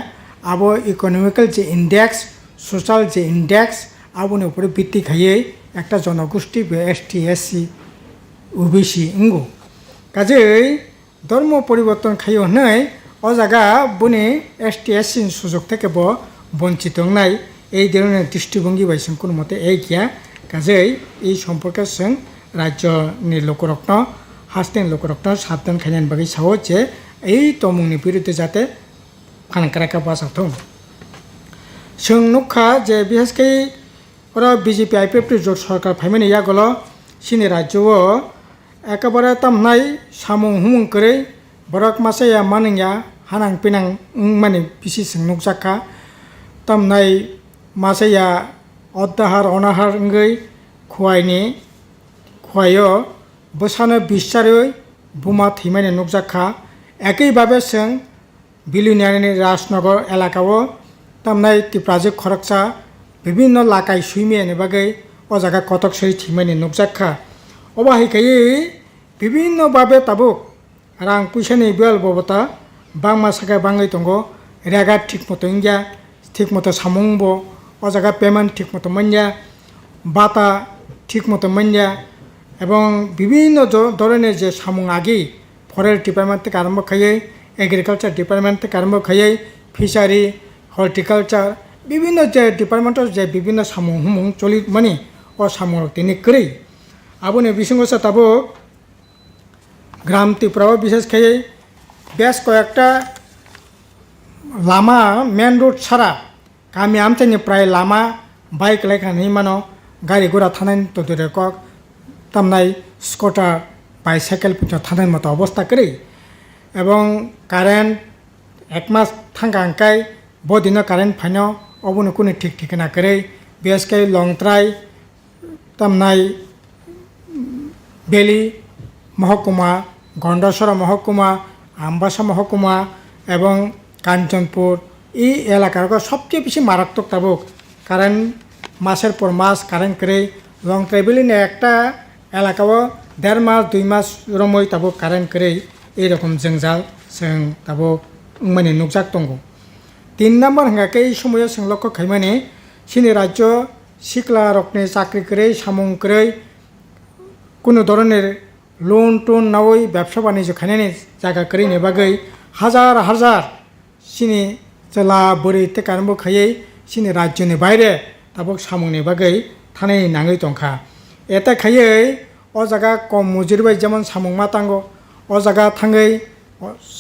आबो इकोनमिकल जे इंडेक्स सोशल जे इंडेक्स आबोनि उपरे भित्ति खाइयै एकटा जनगोष्ठी बे ST SC OBC Ungo काजै धर्म परिवर्तन खाइयो होननाय ओ जागा बनि ST SC सुযোগ থেকে বঞ্চিত নাই এই ধরনের দৃষ্টিভঙ্গি বাইসং কোনো মতে এই গিয়া কাজেই এই সম্পর্কে जों রাজ্যনি লোকরত্ন হাস্তেন লোকরত্ন সাবধান খাইনান বাগै সাও যে এই তমুংনি বিরুদ্ধে যাতে ফানকারাকা বাসাथों जों नुखा जे बिहेसकै ওরা বিজেপি IPF জোট সরকার ফাইমানি ইয়াগল সিনি রাজ্যও একেবারে তামনাই সামুং হুমুং করে বরক মাসায়া মানিয়া হানাং পিনাং মানে বিসি जों नुकजाखा तामनाय मासाया अदाहार अनाहार ओंगै खुवायनि खुवायो बोसानो बिसारै बुमा थैमानि नुकजाखा एकैभाबे जों बिलुनियानि राजनगर एलाकाओ तामनाय तिप्राजिक खरकसा विभिन्न लाकाय सुइमियानि बागै ओ जागा कतकसै थैमानि नुकजाखा अबाहिखायै विभिन्न भाबे ताबुक रां पैसानि बेल बबता बांमा सागा बाङै दंगो रेगा ठीक मतो इंगिया ঠিক মতো সামুংবো ও জায়গা পেমেন্ট ঠিক মতো মানিয়া বাতা ঠিক মতো মানিয়া এবং বিভিন্ন ধরনের যে সামুং আগি ফরেস্ট ডিপার্টমেন্ট থেকে আরম্ভ খাইয়ে এগ্রিকালচার ডিপার্টমেন্ট থেকে আরম্ভ খাইয়ে ফিশারি হর্টিকালচার বিভিন্ন যে ডিপার্টমেন্টের যে বিভিন্ন সামুং হুমুং চলি মানে ও সামুং তিনি করেই আবনে বিসঙ্গসা তাবো গ্রাম ত্রিপুরাও বিশেষ খাইয়ে বেশ কয়েকটা लामा मेन रोड छाड़ा गामि आमथायनि प्राय लामा बाइक लायखानै मानो गारि घोड़ा थानाय तदरे कक तामनाय स्कुटार बाइसाइकेल पिछन थानाय मतो अवस्था करै এবং কারেন্ট এক মাস থাঙ্গা আঙ্কাই বদিন কারেন্ট ফাইন অবনো কোনো ঠিক ঠিকানা করে বিএসকে লংত্রাই তামনাই বেলি মহকুমা গন্ডাসরা মহকুমা আমবাসা মহকুমা এবং কাঞ্চনপুর এই এলাকার সবচেয়ে বেশি মারাত্মক তাবুক কারেন্ট মাসের পর মাস কারেন্ট করে লং ট্রাইবেলিনে একটা এলাকাও 1.5 মাস 2 মাস রমই তাবুক কারেন্ট করে এইরকম জঞ্জাল जों তাবুক মানে নুকজাক দंग 3 নম্বর হাঙ্গাকে এই সময় जों লক্ষ্য খাইমানে সিনি রাজ্য শিকলা রকনে চাকরি করে সামুং করে কোনো ধরনের লোন টোন নাওই ব্যবসা বাণিজ্য খাইনানি জায়গা করে নেবাগৈ হাজার হাজার সিনি জেলা বরি থেকে আরম্ভ খাইयै সিনি রাজ্যनि বাইরে তাবুক সামুংनि বাগै थानाय नाङै दंखा এটা খাইयै ও জায়গা কম মজুরি যেমন সামুং মাতাঙ্গ ও জায়গা থাঙ্গै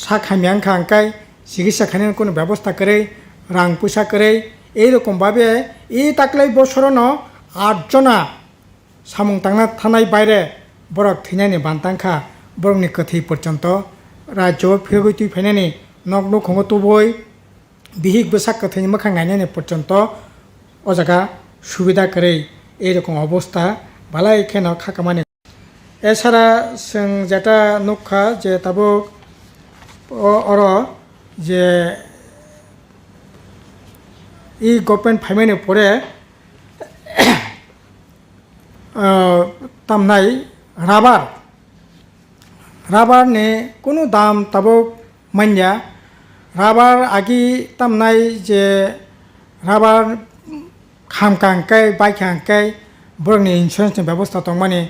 সাখামিয়াং খাঙ্কাই চিকিৎসা খাইনানি কোনো ব্যবস্থা করে রাং পয়সা করে এইরকমভাবে এই তাকলাই বছরনো 8 জনা সামুং তাंना थानाय বাইরে বরক থैनायनि बान्तांखा बरकनि कथै पर्यन्त राज्य फिरगै तुइ फैनायनि नग्न खंग तुबय बिहिक बसाक कथैनि मोखां नायनायनि पर्यन्त ও জায়গা সুবিধা করে এইরকম অবস্থা ভালাই কেন খাকামানি এছাড়া जों যেটা নুখা যে তাবুক অর যে এই গভর্নমেন্ট ফাইমানি পরে তামনাই রাবারনি কোনো দাম তাবুক মানিয়া রাবার আগি তামনাই যে রাবার খামকাঙ্কাই বাইকাঙ্কাই বরংনি ইন্স্যুরেন্সनि ব্যবস্থা দं माने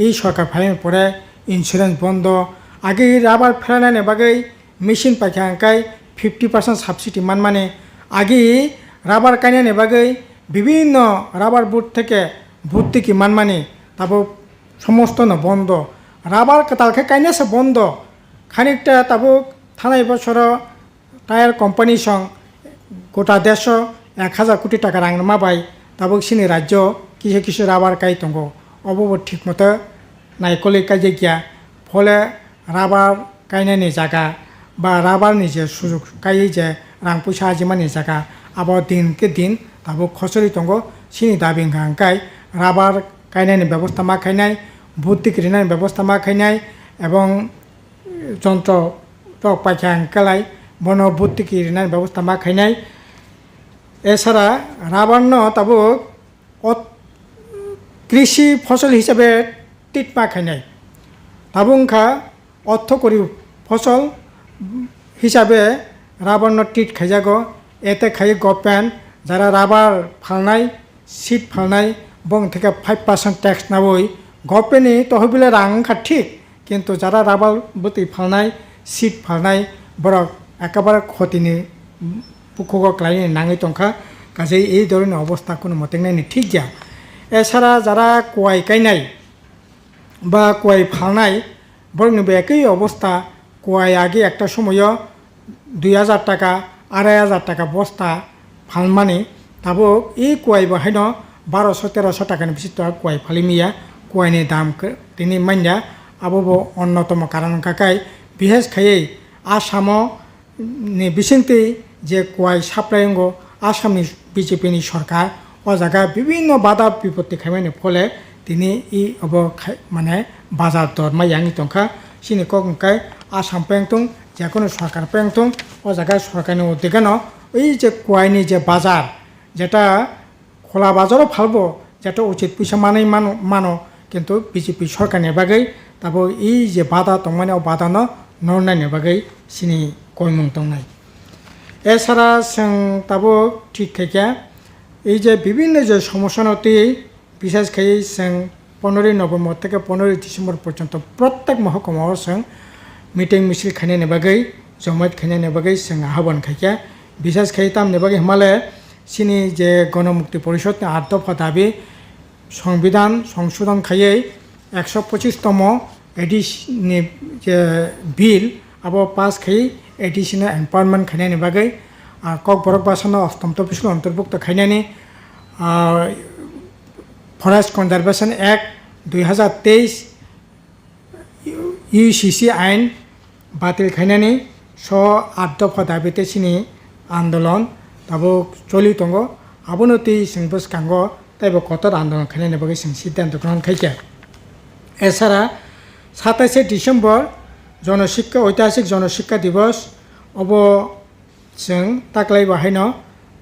এই সরকার ফাইন পরে ইন্স্যুরেন্স বন্ধ আগে রাবার ফেরানানি বাগै মেশিন পাইকাঙ্কাই 50% সাবসিডি মান माने আগে রাবার কাইনানি বাগै বিভিন্ন রাবার বুট থেকে ভর্তুকি মানমানি তারপর সমস্ত না বন্ধ রাবার তালকে কাইনেছে বন্ধ খানিকটা তারপর থানায় বছর টায়ার কোম্পানি সং গোটা দেশ 1000 কোটি টাকা রাং মাবাই তারপর সিনি রাজ্য কিসে কিসে রাবার কাই দङ अबावबो ঠিক মতো नायकलि काजे गैया फले राबार गायनायनि जागा बा राबारनि जे सुजुग गायै जे रां पैसा आजिमानि जागा आबो दिनके दिन दाबो खसरि दङ सिनि दाबि गाय राबार गायनायनि बेबस्था मा खायनाय भर्ति किरिनायनि बेबस्था मा खायनाय এবং যন্ত্র টক পাইখান কালাই বন ভর্তি কিরিনায়नि बेबस्था मा खायनाय এছাড়া রাবার ন তাবো কৃষি ফসল হিসাবে টিট পা খাইনাই তাবুংখা অর্থকরী ফসল হিসাবে রাবার টিট খাইজাগ এতে খাই গভর্নমেন্ট যারা রাবার ফালনাই সিট ফালনাই বং থেকে 5% ট্যাক্স নাবই গভর্নমেন্টনি তহবিলে রাংখা ঠিক কিন্তু যারা রাবার বতি ফালনাই সিট ফালনাই বড় একেবারে ক্ষতিনি পুকুক ক্লাইনি নাঙি টংখা কাজেই এই ধরনের অবস্থা কোনো মতে নাইনি ঠিক যা এছাড়া যারা কোয়াই গাইনাই বা কোয়াই ফালনাই বরংনিবো একই অবস্থা কোয়াই আগে একটা সময় 2000 টাকা 2500 টাকা বস্তা ফালমানি তাবো এই কোয়াই বাহাইন 1200-1300 টাকাनि বেশি কোয়াই ফালিমিয়া কোয়াইनि দাম তিনি মাইনা আবো অন্যতম কারণ কাকাই বিশেষ খাইয়ে আসামও বিসিন্তি যে কোয়াই সাপ্লাইঙ্গ আসামনি বিজেপিनि সরকার ও জায়গা বিভিন্ন বাধা বিপত্তি খাইমানি ফলে তিনি ই অব মানে বাজার দর মাইয়াঙি টংখা সিনি কংকাই আসাম পেংটং যে কোনো সরকার পেংটং ও জায়গায় সরকারের উদ্যোগেন ওই যে কোয়াইনি যে বাজার যেটা খোলা বাজারও ফালবো যেটা উচিত পয়সা মানেই মানো কিন্তু বিজেপি সরকারের বাগৈ তারপর এই যে বাধা টংমানে বাধা নরনাইনি বাগৈ সিনি কইমুং টংনাই এছাড়া जों তাবো ঠিক খাইকা এই যে বিভিন্ন যে সমস্যানতি বিশেষ করে जों 15 নভেম্বর থেকে 15 ডিসেম্বর পর্যন্ত প্রত্যেক মহকুমাও जों মিটিং মিছিল খাইনাयनि বাগै জমায়েত খাইনাयनि বাগै जों আহ্বান খাইকা বিশেষ করে তামनि বাগै হিমালয় সিনি যে গণমুক্তি পরিষদनि 8 দফা দাবি সংবিধান সংশোধন খাইয়ে 125তম এডিশনनि যে বিল আবো পাস খাই एडिशनल एम्पावरमेंट खाइनायनि बागै Kokborok बासानो 8 तफसिल अंतर्भुक्त खाइनायनि forest conservation act 2023 UCC आइन बातिल खाइनायनि 8 दफा दाबिते सिनि आंदोलन दाबो चलि दङ आबोनति जों बसखांगो ताइबो कतर आंदोलन खाइनायनि बागै जों सिद्धांत ग्रहण खाइका एछाड़ा 27 डिसेम्बर जनशिक्षा ऐतिहासिक जनशिक्षा दिवस अब जों ताकलाय बाहायन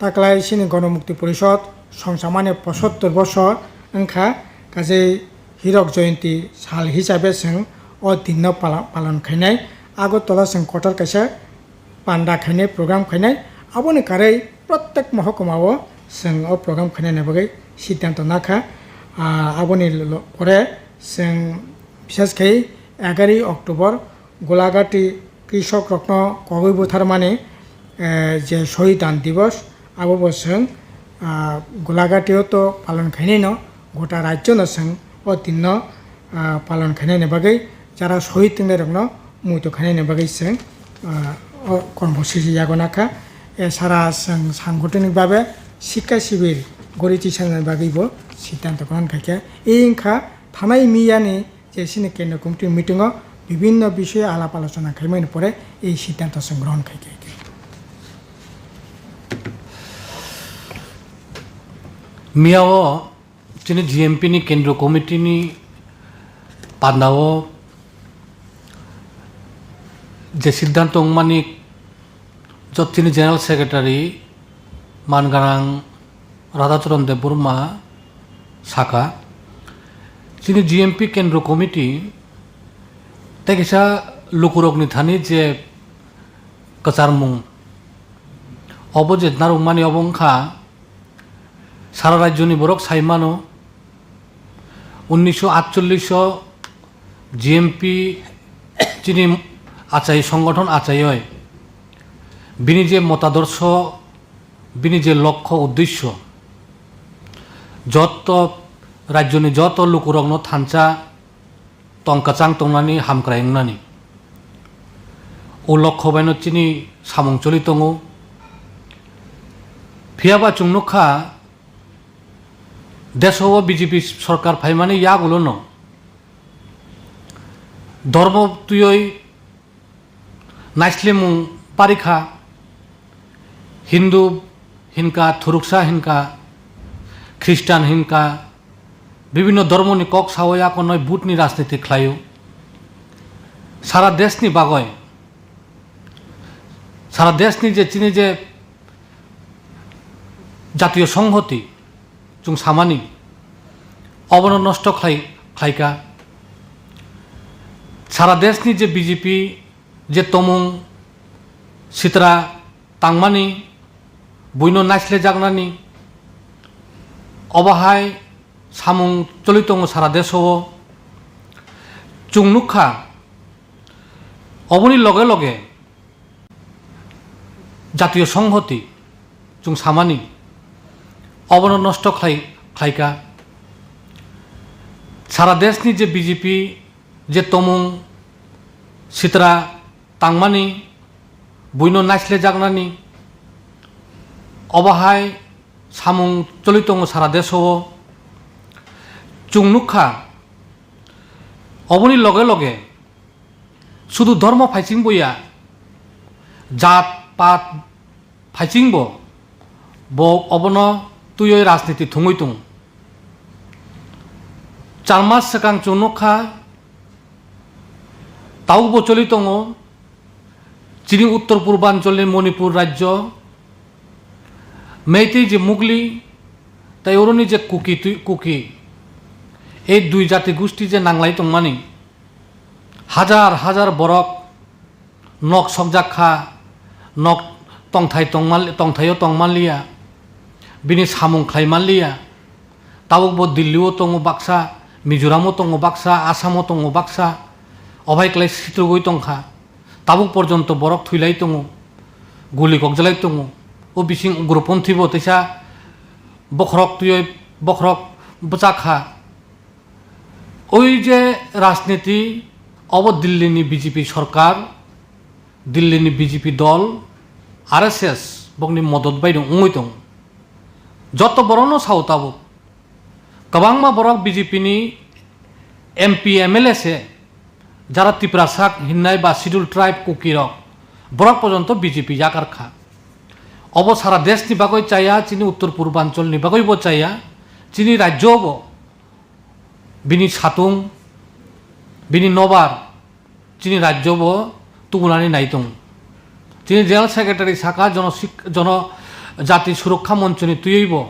ताकलाय सिनि गणमुक्ति परिषद संसामाने 75 बছর ओंखा गासै हिरक जयंती साल हिसाबै जों अ दिन पालन खाइनाय आगरतला जों कटार काइसा पान्डा खाइनाय प्रग्राम खाइनाय आबोनि कारै प्रत्येक महकुमाव जों अ प्रग्राम खाइनायनि बागै सिद्धांत नाखा आबोनि परे जों बिसेसकै 11 अक्टोबर গোলাঘাটি কৃষক রত্ন কগৈ বুথারমানি যে শহীদান দিবস আবো जों গোলাঘাটিও তো পালন খাইনাই গোটা রাজ্য जों ও দিন পালন খাইনাयनि বাগै যারা শহীদ রত্ন মুইতো খাইনাयनि বাগै जों কর্মসূচি জাগনাখা এছাড়া जों সাংগঠনিকভাবে শিক্ষা শিবির গড়ি তিসানের বাগैबो সিদ্ধান্ত গ্রহণ খাইকা এইখা থানাই মিয়ানি যে সিনি কেন্দ্র কমিটির মিটিংও বিভিন্ন বিষয়ে আলাপ আলোচনা খাইমাইনি পরে এই সিদ্ধান্ত গ্রহণ খাইকে মিয়াও তিনি জিএমপিনি কেন্দ্র কমিটিনি পান্ডাও যে সিদ্ধান্ত মানি যত তিনি জেনারেল সেক্রেটারি মানগারাং রাধাচরণ দেববর্মা শাখা তিনি জিএমপি কেন্দ্র কমিটি तेकिसा लुकुरकनि थानि जे कचारमुं अब जे नारुमानि अबंखा सारा राज्यनि बरक साइमानो 1948 জিএমপি যিনি आचाय संगठन आचाय बिनि जे मतादर्श बिनि जे लक्ष्य उद्देश्य যত রাজ্যनि যত লুকুरंनो थानसा तंकाचां तंनानि हामक्रायंनानि उ लक्ष्य बायनो चिनि सामुं चलि दङो फियाबा चुंनुखा देशो बीजेपी सरकार फाइमानि यागुलो न धर्म तुयै नाइस्लिमुं पारिखा हिंदू हिनका थुरुकसा हिनका ख्रिस्टान हिनका विभिन्न धर्मनि कक सावया को नय बुटनि राजनीति खायो सारा देशनि बागय सारा देशनि जे चिनि जे जातीय संहति जों सामानि अबन नष्ट खायका सारा देशनि जे बीजेपी जे तमुं सित्रा तांमानि बुइनो नाइस्ले जागनानि अबाहाय सामुं चलि दङ सारा देशो चुंनुखा अबनि लगे लगे जातीय संहति जों सामानि अबन नष्ट खायका सारा देशनि जे बीजेपी जे तमुं सित्रा तांमानि बुइनो नाइस्ले जागनानि अबाहाय सामुं चलि दङ सारा देशो चुंनुखा अबनि लगे लगे शुधु धर्म फाइचिंबया जात पात फाइचिंब ब अबन तुयै राजनीति थुङै दङ 4 मास सिगां चुंनुखा तावबो चलि दङ चिनि उत्तर पूर्वांचलनि मणिपुर राज्य मेइतेइ जे मुगली ताइरनि जे कुकी এই দুই জাতি গোষ্ঠী যে নাংলাই তংমানি হাজার হাজার বরক নক সকজাখা নক তংথাইও তংমানলিয়া বিনি সাमुं খাইমানলিয়া তাবকবো দিল্লিও দङ বাক্সা মিজোরামও দङ বাক্সা आसामও दङ বাক্সা অভাইক্লাই সিত্রগৈ তংখা তাবক পর্যন্ত বরক থুইলাই দङ গুলি গগজালাই দङ ও বিसिं उग्रपन्थीबो तैसा बखरक तुयै बखरक बचाखा ওই যে রাজনীতি অব দিল্লিনি বিজেপি সরকার দিল্লিনি বিজেপি দল আরএসএস বংনি মদত বাইদং উঙৈ दं যত বড়নো সাউতাবো কবাংমা বরক বিজেপিনি এমপি এমএলএ সে যারা ত্রিপুরাসাক হিন্নাই বা শিডিউল ট্রাইব কুকিরক বরক পর্যন্ত বিজেপি জাকারখা অব সারা দেশনি বাগৈ চাইয়া চিনি উত্তর পূর্বাঞ্চলনি বাগৈবো চাইয়া চিনি রাজ্যবো बिनि सातुं बिनि नबार चिनि राज्यबो तुगुनानै नायदों चिनि जेनेरेल सेक्रेटारि साखा जन जाति सुरक्षा मंचनि तुयैबो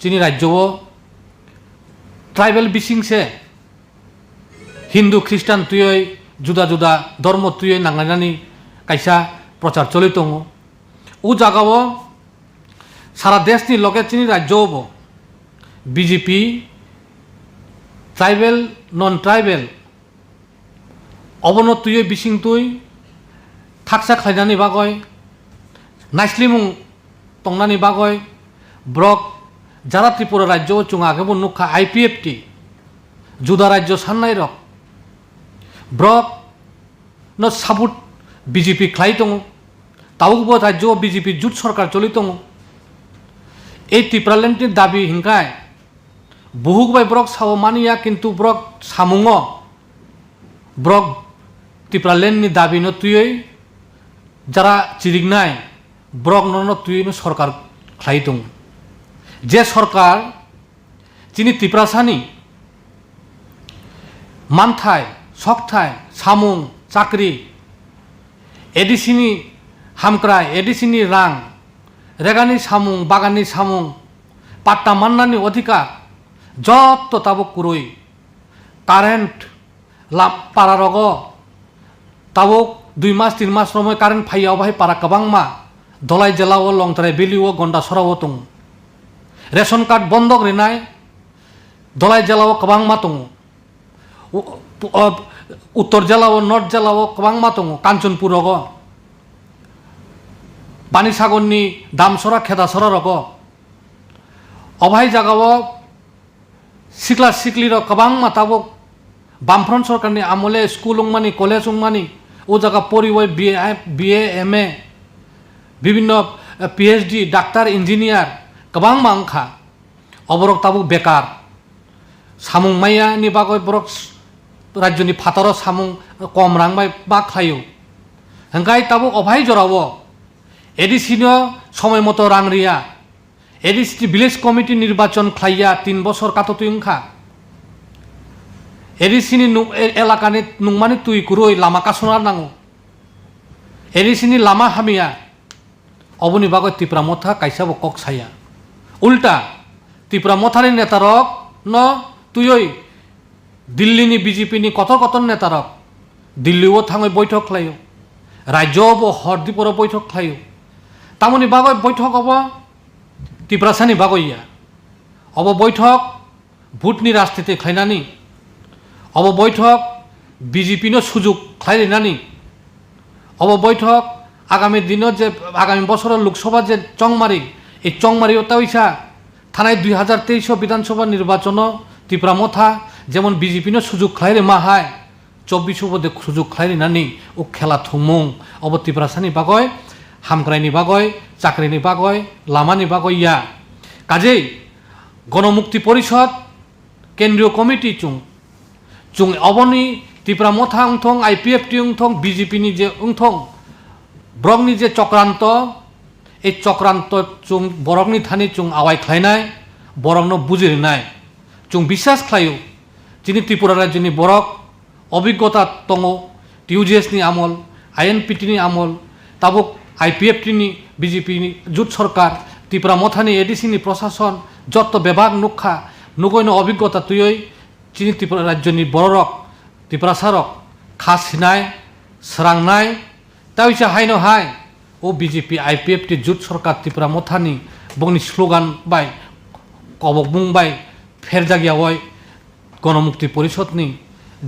चिनि राज्यबो ट्राइबल बिसिंसे हिंदू ख्रिस्टान तुयै जुदा जुदा धर्म तुयै नांलायनानै कायसा प्रचार चलि दङ उ जागाव सारा देशनि लगे चिनि राज्यबो बीजेपी ट्राइबल नन ट्राइबल अबन तुयै बिसिं तुय थाकसा खायनानै बागय नाइस्लिमुं तंनानै बागय ब्रक जारा त्रिपुरा राज्य चुङागेबो नुखा आईपीएफटी जुदा राज्य साननाय रक ब्रक न साबुत बीजेपी खाय दङ तावबो राज्य बीजेपी जुट सरकार चलि दङ এই ত্রিপুরাল্যান্ডनि दाबी हिंखाय बहुगबाय ब्रक साव मानिया किन्तु ब्रक सामुङो ब्रक ত্রিপুরাল্যান্ডनि दाबीनो तुयै যারা চিরিগনাय ब्रक ननो तुयैनो सरकार खाय दङ जे सरकार चिनि ত্রিপুরাसानि मानथाय सकथाय सामुं चाकरी एडिसिनि हामक्राय एडिसिनि रां रेगानि सामुं बागाननि सामुं पाट्टा माननानि अधिकार যত তাবক কুরই কারেন্ট পারা রগ তাবক 2 মাস 3 মাস সময় কারেন্ট ফাইয়াও ভাই পারা কবাংমা দলাই জেলাও লংতরাই বেলিও গন্ডা সরাও দङ রেশন কার্ড বন্ধক রেনাय দলাই জেলাও কবাংমা दङ उत्तर জেলাও नर्थ জেলাও কবাংমা दङ কাঞ্চনপুর রগ পানিসাগরনি দামসরা খেদাসরা রগ অভাই জাগাও सिख्ला सिख्लिर गोबां माताबो बामफ्रन सरकारनि आमले स्कुल उंमानि कलेज उंमानि ओ जागा परिबय BA MA বিভিন্ন PhD डाक्टर इन्जिनियार गोबां मांखा अबरक ताबो बेकार सामुं माइयानि बागै बरक राज्यनि फाताराव सामुं कम रांबाय मा खायो हंगाय ताबो अभाय जरावो एडिसिनो समय मतो रां रिया एडिसि विलेज कमिटी निर्वाचन खाइया 3 बছর कातुंखा एडिसिनि एलाकानि नुंमानि तुई कुरुय लामा कासना नांगौ एडिसिनि लामा हामिया अबनि बागै तिप्रा मथा काइसाबो कक साया उल्टा तिप्रा मथानि नेतारक न तुयै दिल्लीनि बीजेपीनि कत कत नेतारक दिल्लीआव थाङै बैठक खालायो राज्योआवबो हरदीपराव बैठक खालायो तामनि बागै बैठक अब तिप्रासानि बागैया अब बैठक भुटनि राजनीति खालायनानै अब बैठक बीजेपीनो सुजुग खालायनानै अब बैठक आगामी दिनों जे आगामी बছর लोकसभा जे चंगमारी এই चंगमारिও তাইসা থানায় 2023 বিধানসভা নির্বাচন তিপ্রা মথা যেমন বিজেপিনো সুযোগ খাইরে মাহায় 24 বদে সুযোগ খাইরে নানি ও খেলা থুমুং অব তিপ্রাসানি বাগয় হামক্রাইনি বাগয় চাকরিনি বাগয় লামানি বাগইয়া কাজেই গণমুক্তি পরিষদ কেন্দ্রীয় কমিটি চুং অবনি তিপ্রা মথা উংথং IPF টি উংথং বিজেপিনি যে উংথং ब्रकनि जे चक्रांत এই चक्रांत चुं बरकनि थानि चुं आवाय खायनाय बरकनो बुजिनाय चुं विश्वास खायो जिनि त्रिपुरा राज्यनि बरक अभिज्ञता दङ TUGS नि आमल INPT नि आमल ताबुक IPF नि BJP नि जुट सरकार त्रिपुरा मथानि ADC नि प्रशासन जत विभाग नुखा नुगयनो अभिज्ञता तुयै जिनि त्रिपुरा राज्यनि बरक त्रिपुरा सारक खासिनाय स्रांनाय ताइसा हायनो हाय ओ BJP IPF टी जुट सरकार त्रिपुरा मथानि बंनि स्लोगान बाय कबक बुंबाय फेरजागियावय गणमुक्ति परिषदनि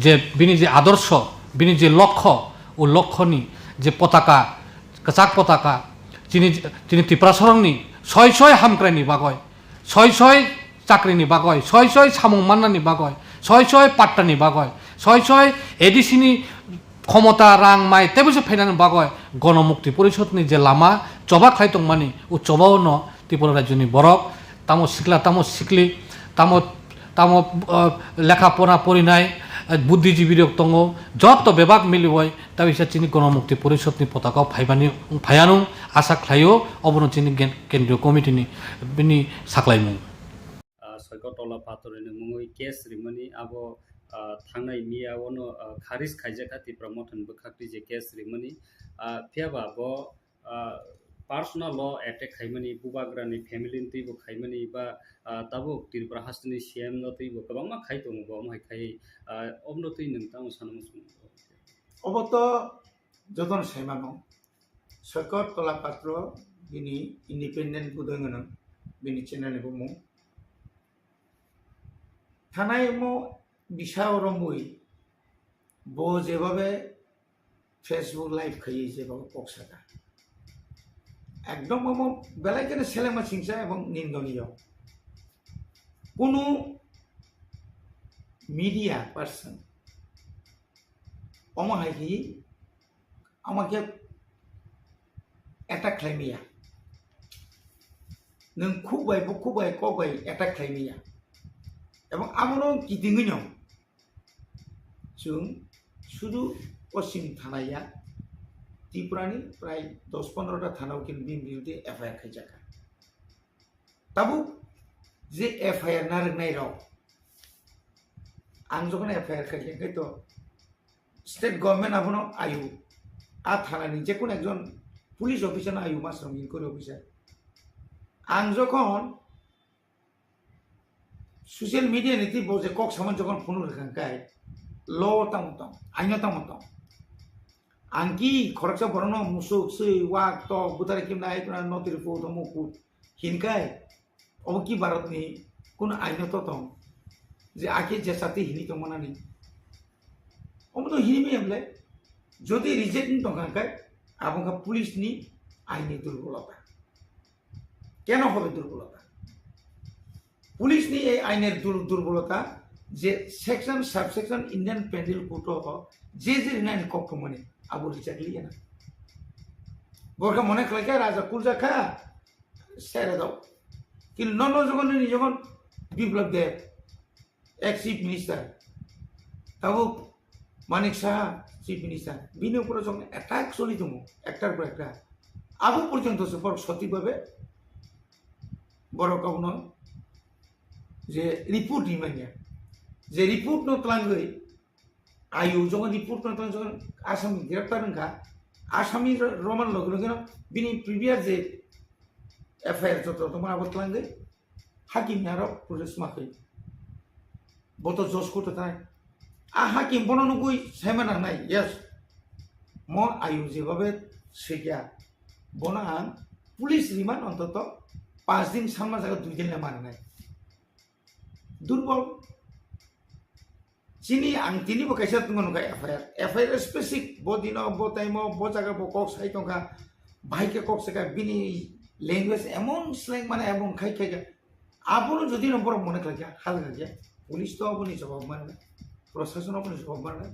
जे बिनि जे आदर्श बिनि जे लक्ष्य ओ लक्ष्यनि जे पताका कचाक पताका जिनि त्रिपुरा सरंनि सय हामक्राइनि बागय सय चाकरिनि बागय सय सामुं माननानि बागय सय पाट्टानि बागय सय ADC नि क्षमता रां माइ तेबुसे फाइनानि बागय गणमुक्ति परिषदनि जे लामा चबा खायतों मानि उ चबावनो त्रिपुरा राज्यनि बरक तामो सिख्ला तामो सिख्लि तामो लेखा पढ़ा परिनाय बुद्धिजीवी दङ जत विभाग मिलिबय ताबिसा चिनि गणमुक्ति परिषदनि पताका फायानु आशा खायो अबनो चिनि केन्द्रीय कमिटिनि बिनि साख्लायमु सयकटला पातरनि मुङै केस रिमनि आबो थांनाय मियावनो खारिज खाइजाका तिप्रा मथन बखाक्ति जे केस रिमनि फियाबा ब पार्सोनल ल अटैक खाइमनि बुबाग्रानि फेमिलि तैबो खाइमनि बा ताबो त्रिपुरा हास्टनि CM न तैबो गोबांमा खाइदों बो माय खाइ अबनो तै नोंतां सानमु अबत जतन साइमानो सयकटला पात्र बिनि इंडिपेंडेंट बुदोंगन बिनि चैनल बुमु थानाय मो बिसाव रमुई बो जेबाबे फेसबुक लाइव खाई जेबाबे पक्सादा एकदम मो बेलायकेने सेलेमा सिंसा एवं निंदनीय कोनो मीडिया पर्सन अमाहाई आमाके अटैक खाइमिया नों खुबाय कबाय अटैक खाइमिया এবং আমনো কিদিঙ্গিন जों শুধু পশ্চিম থানায়া ত্রিপুরানি প্রায় 10-15টা থানাও কিন্তু বিরুদ্ধে FIR খাইজাকা তাবু যে FIR না রংনাই রাও आं যখন FIR খাইজাকাই তো স্টেট গভর্নমেন্ট আপনো আয়ু আ থানানি যে কোন একজন পুলিশ অফিসার আয়ু মাসরমিন করে অফিসার आं যখন सोशल मीडिया नीति बोझे कॉक समझ जगन फोन रखंकाय लो तमतम आइनो तमतम आंकी खरचा बरनो मुसो से वाक तो बुतारे किम नाय kuna no tirifo to muku hinkai o ki Bharat ni kun आइनो तो तम जे आके जेसाते हिनी तो मनानी ओम तो हिनी में हमले যদি রিজেক্ট নি তংকায় আবঙ্কা পুলিশ নি আইনি দুর্বলতা কেন হবে দুর্বলতা পুলিশনি এই আইনের দুর্বলতা যে section subsection Indian penal code যে আইন কক্ষ মানে আবু রিচাকলিয়া না বরকা মনে খাইকা রাজা কুলজা খা সেরে দাও কিন্তু যখন বিপ্লব দেব এক চিফ মিনিস্টার তাবো মানিক সাহা চিফ মিনিস্টার বিনি উপরে যখন অ্যাটাক চলি দো একটার পর একটা আবু পর্যন্ত বড় সঠিকভাবে বড় কখনো যে রিপোর্ট নিমানিয়া যে রিপোর্ট নতলাঙ্গই আয়ু যখন রিপোর্ট নতলাং যখন আসামি গ্রেপ্তার নখা আসামি রমান লগে লগে বিনি প্রিভিয়াস যে এফআইআর যত তোমার আবত লাঙ্গই হাকিম আরো প্রসেস মাখই বত জজ করতে তাই হাকিম বননুগুই সাইমানা নাই ইয়েস ম আয়ু যেভাবে সেগিয়া বনা পুলিশ রিমান্ড অন্তত 5 দিন সামনা জায়গা 2 দিন মানে নাই দুর্বল চিনি তিনি বকাইছা তুমি নকা এফআইআর স্পেসিফিক বদিন ব টাইম ব জায়গা ব কক সাই টকা ভাইকে কক সেকা বিনি ল্যাঙ্গুয়েজ এমন স্ল্যাং মানে এমন খাই আপনো যদি নম্বর মনে খাইয়া হাল খাইয়া পুলিশ তো আপনি জবাব মানে না প্রশাসন আপনি জবাব মানে না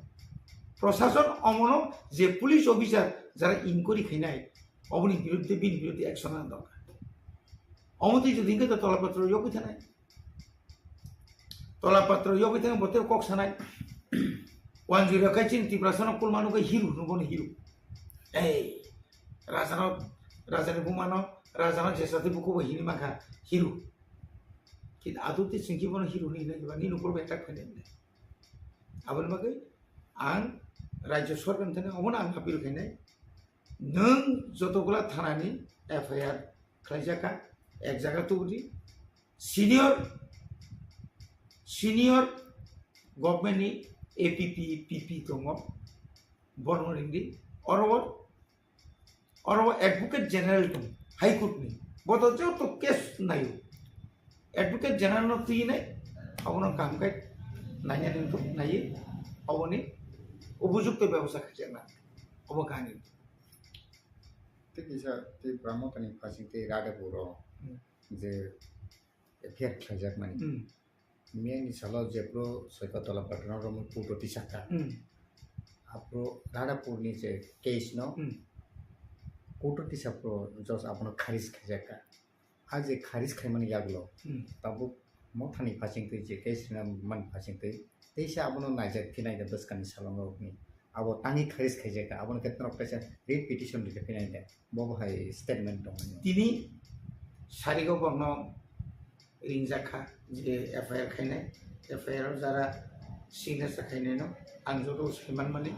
প্রশাসন অমন যে পুলিশ অফিসার যারা ইনকোয়ারি খাইনাই অবনি বিরুদ্ধে বিরুদ্ধে অ্যাকশন আনা দরকার অমতি যদি তলাপত্র ইয়ে নাই তলাপত্র ইয়ে থাকে বলতে কক সানাই 1-0 খাইছেন ত্রিপুরাসন কুল মানুষ হিরো নুবন হিরো এই রাজানো বুমানো রাজানো যেসাতে বুকু হিনি মাখা হিরো কিন্তু আদতে সিংকি বন হিরো নি নাই নি নুপুর একটা খাইনে আবার মাকে আং রাজ্য সরকার থেকে অমনা আং আপিল খাইনাই নং যতগুলা থানানি এফআইআর খাইজাকা এক জায়গা তো বুঝি সিনিয়র গভর্নমেন্টনি এপিপি পিপি দङ বর্মরিंदी অরব एडवोकेट जनरल दङ हाईकोर्टनि बत जो केस नायो एडवोकेट जनरल तुई नाय अबनो कामकाज नायना तो नायो अबनि उपयुक्त व्यवस्था खाजना अब कहानी तेकिसा ते ब्रह्मकनि फासिते राडा बर जे एफियार खाइजाक माने मियानि सालाव जेप्रो सयकतला पटना रम पुटति साका आपरो राडापुरनि जे केस न पुटति साप्रो जस आपनो खारिज खाइजाका आज खारिज खाइमानि यागलो तबु मथानि फासिंते जे केस न मन फासिंते तेसा आपनो नाइजा फिनाइ द बसकानि सालावनि अब तांगी खारिज खाइजाका आपनो केतना पैसा रिट पिटिशन लिखे फिनाइ दे बबहाय स्टेटमेंट दङ तिनी सारिगो बर्न रिंजाखा जे एफआईआर खाइनाय एफआईआर जारा सिग्नेचार खाइनाय न आं जतो सैमान माने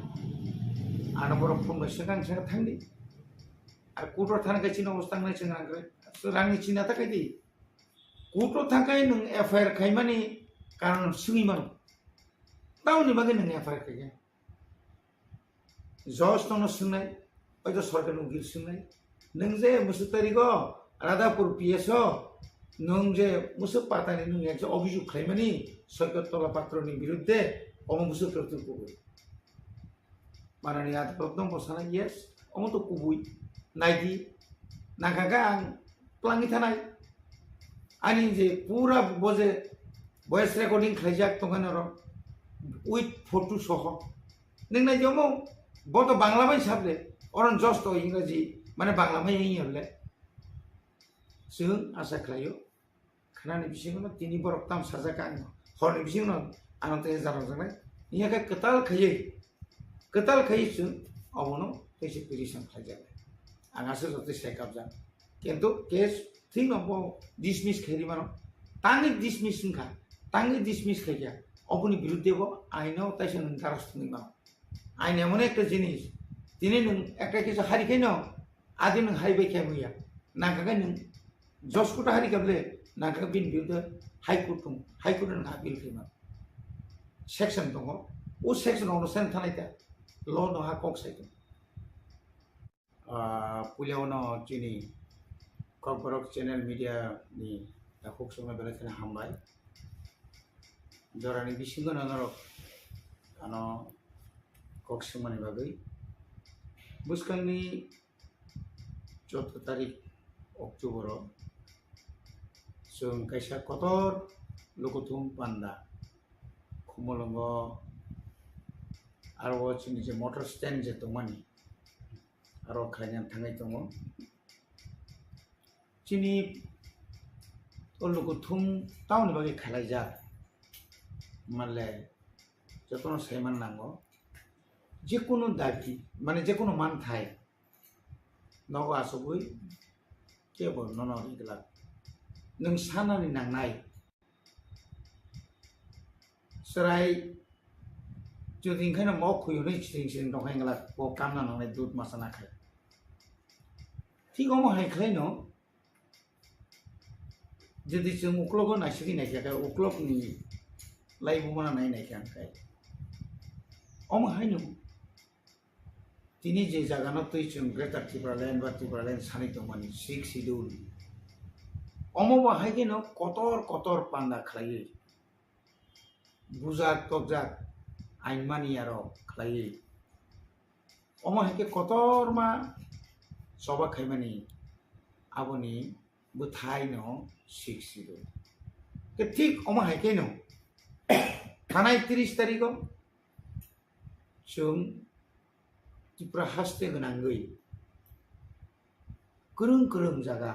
आनो बर फन सिगां सिगां थांदि आर कोर्टआव थानाय चिन अवस्था नाय सिगां रांनि चिना थाखायदि कोर्टआव थाखाय नों एफआईआर खाइमानि कारण सिगिमान ताउनि बागै नों एफआईआर खाइया जज दङ सोंनाय हयतो सरकारनि उकिल सोंनाय नों जे मुसु तारिखो रादापुर पिएसओ नों जे मुसु पातानि नों एक अभियोग खाइमानि सरकार तलापात्रनि बिरुद्धे अम मुसु तरतु कुबुई माननीय आदाলত दं बसानाय यस अम तो कुबुई नाइदि नागागा आं प्लांगि थानाय आनि जे पूरा बजे वॉइस रेकर्डिंग खाइजाक तंगानो र उइथ फोटो सह नों नाइदियाव बतो बांला बाय साबले अरन जस्ट इंग्राजी माने बांला बाय यले जों आशा खालायो खानानि बिसिङाव तिनि बरफ ताम साजाका हरनि बिसिङाव आनते जारां जानाय इयाका कताल खायो जों अबनो कैसे पिटिशन खाइजाबाय आंहासो जते सेकआप जा किन्तु केस थिं नबो डिसमिस खाइरिमानो तांनि डिसमिस नखा तांनि डिसमिस खाइया अबनि बिरुद्धेबो आइनाव ताइसे नों दारास्तनि मा आइन एमन एक जिनिस दिनै नों একটা কিছু হারিখাই নাও আদি नों हाइबाय खायमैया नागागा नों जज कोर्ट हारिखाबले नागागा बिन बिरुद्धे हाइकोर्ट दं हाइकोर्ट नों आपिल खायमा सेक्शन दङ ओ सेक्शनाव सेन थानायता ल नहा कक साइद पुलियावनो चिनि ककबरक चैनल मीडिया नि दाखक संना बेलाथाना हामबाय जरानि बिसिंगो नरक आनो कक्समानि बागै बुसकांनि 14 तारिख अक्ट'बराव जों कायसा Qatar lokotum panda khumolongo aro chini je motor stand je tongmani aro khainyan thangai tongo chini lokotum tauni bagi khalaija মানলে যতন সেমান নাঙ্গ যে কোনো দাবি মানে যে কোনো মান থাই নগ আসবই কেবল নন ইগলা নों সানানি নাंनाय सराय যদি ইনখানে ম খুয়নি চিং দখাইগলা ও কামনা নাंनाय দুধ মাসানা খায় ঠিক অম হাইখলাই ন যদি जों उक्लबो नायसिगि नायखाय उक्लबनि लाइबो माना नायनायखाय आंखाय अम हायनो दिनै जे जागानो तै जों ग्रेटार त्रिपुरालेण्ड बा त्रिपुरालेण्ड सानै दंमानि 6 शिड्यूल अम बाहायनो कतर कतर पान्दा खालायो बुजाक तबजाक आइनमानि आरो खालायो अम हायके कतर मा सबा खायमानि आबनि बुथायनो 6 शिड्यूल के ठीक अम हायके नो थानाय 30 तारिखआव जों त्रिपुरा हासते गोनाङै गोरों गोरों जागा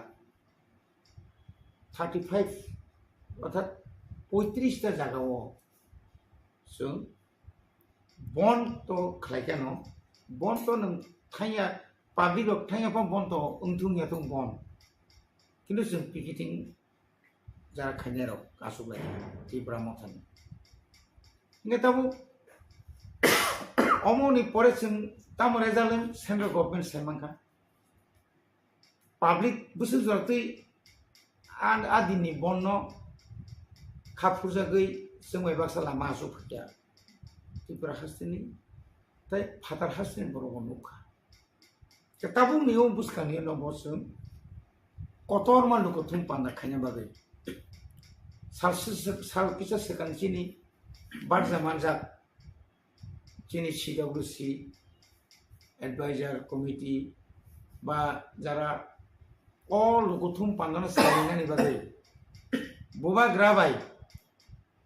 35 अर्थात 35 टा जागायाव जों बन तो खालायखानो बन तो नों थाया पाब्लिक थाया बन तो उंथुंया तो बन किन्तु जों पिकेटिं जारा खायनायाव आसुबाय त्रिपुरा मथानि नेताबो अमनि परे जों तामरे जालें सेंट्रल गभर्नमेंट सायमांखा पाब्लिक बुसु जरतै आदिनि बन्न खाफुरजागै जों बाक्सा लामा आसु फैया त्रिपुरा हास्तेनि ताय फातार हास्तेनि बर'बो नुखा ताबो नियम बुसखानि नबो जों कतर मालुको थुम पान्दा खायना बागै साल किसा सेकांचिनि बारजा मानजाक चिनि CWC एडवाइजर कमिटी बा जरा all गुथुम पांगानो सायनानि बागै बुबा ग्राबाय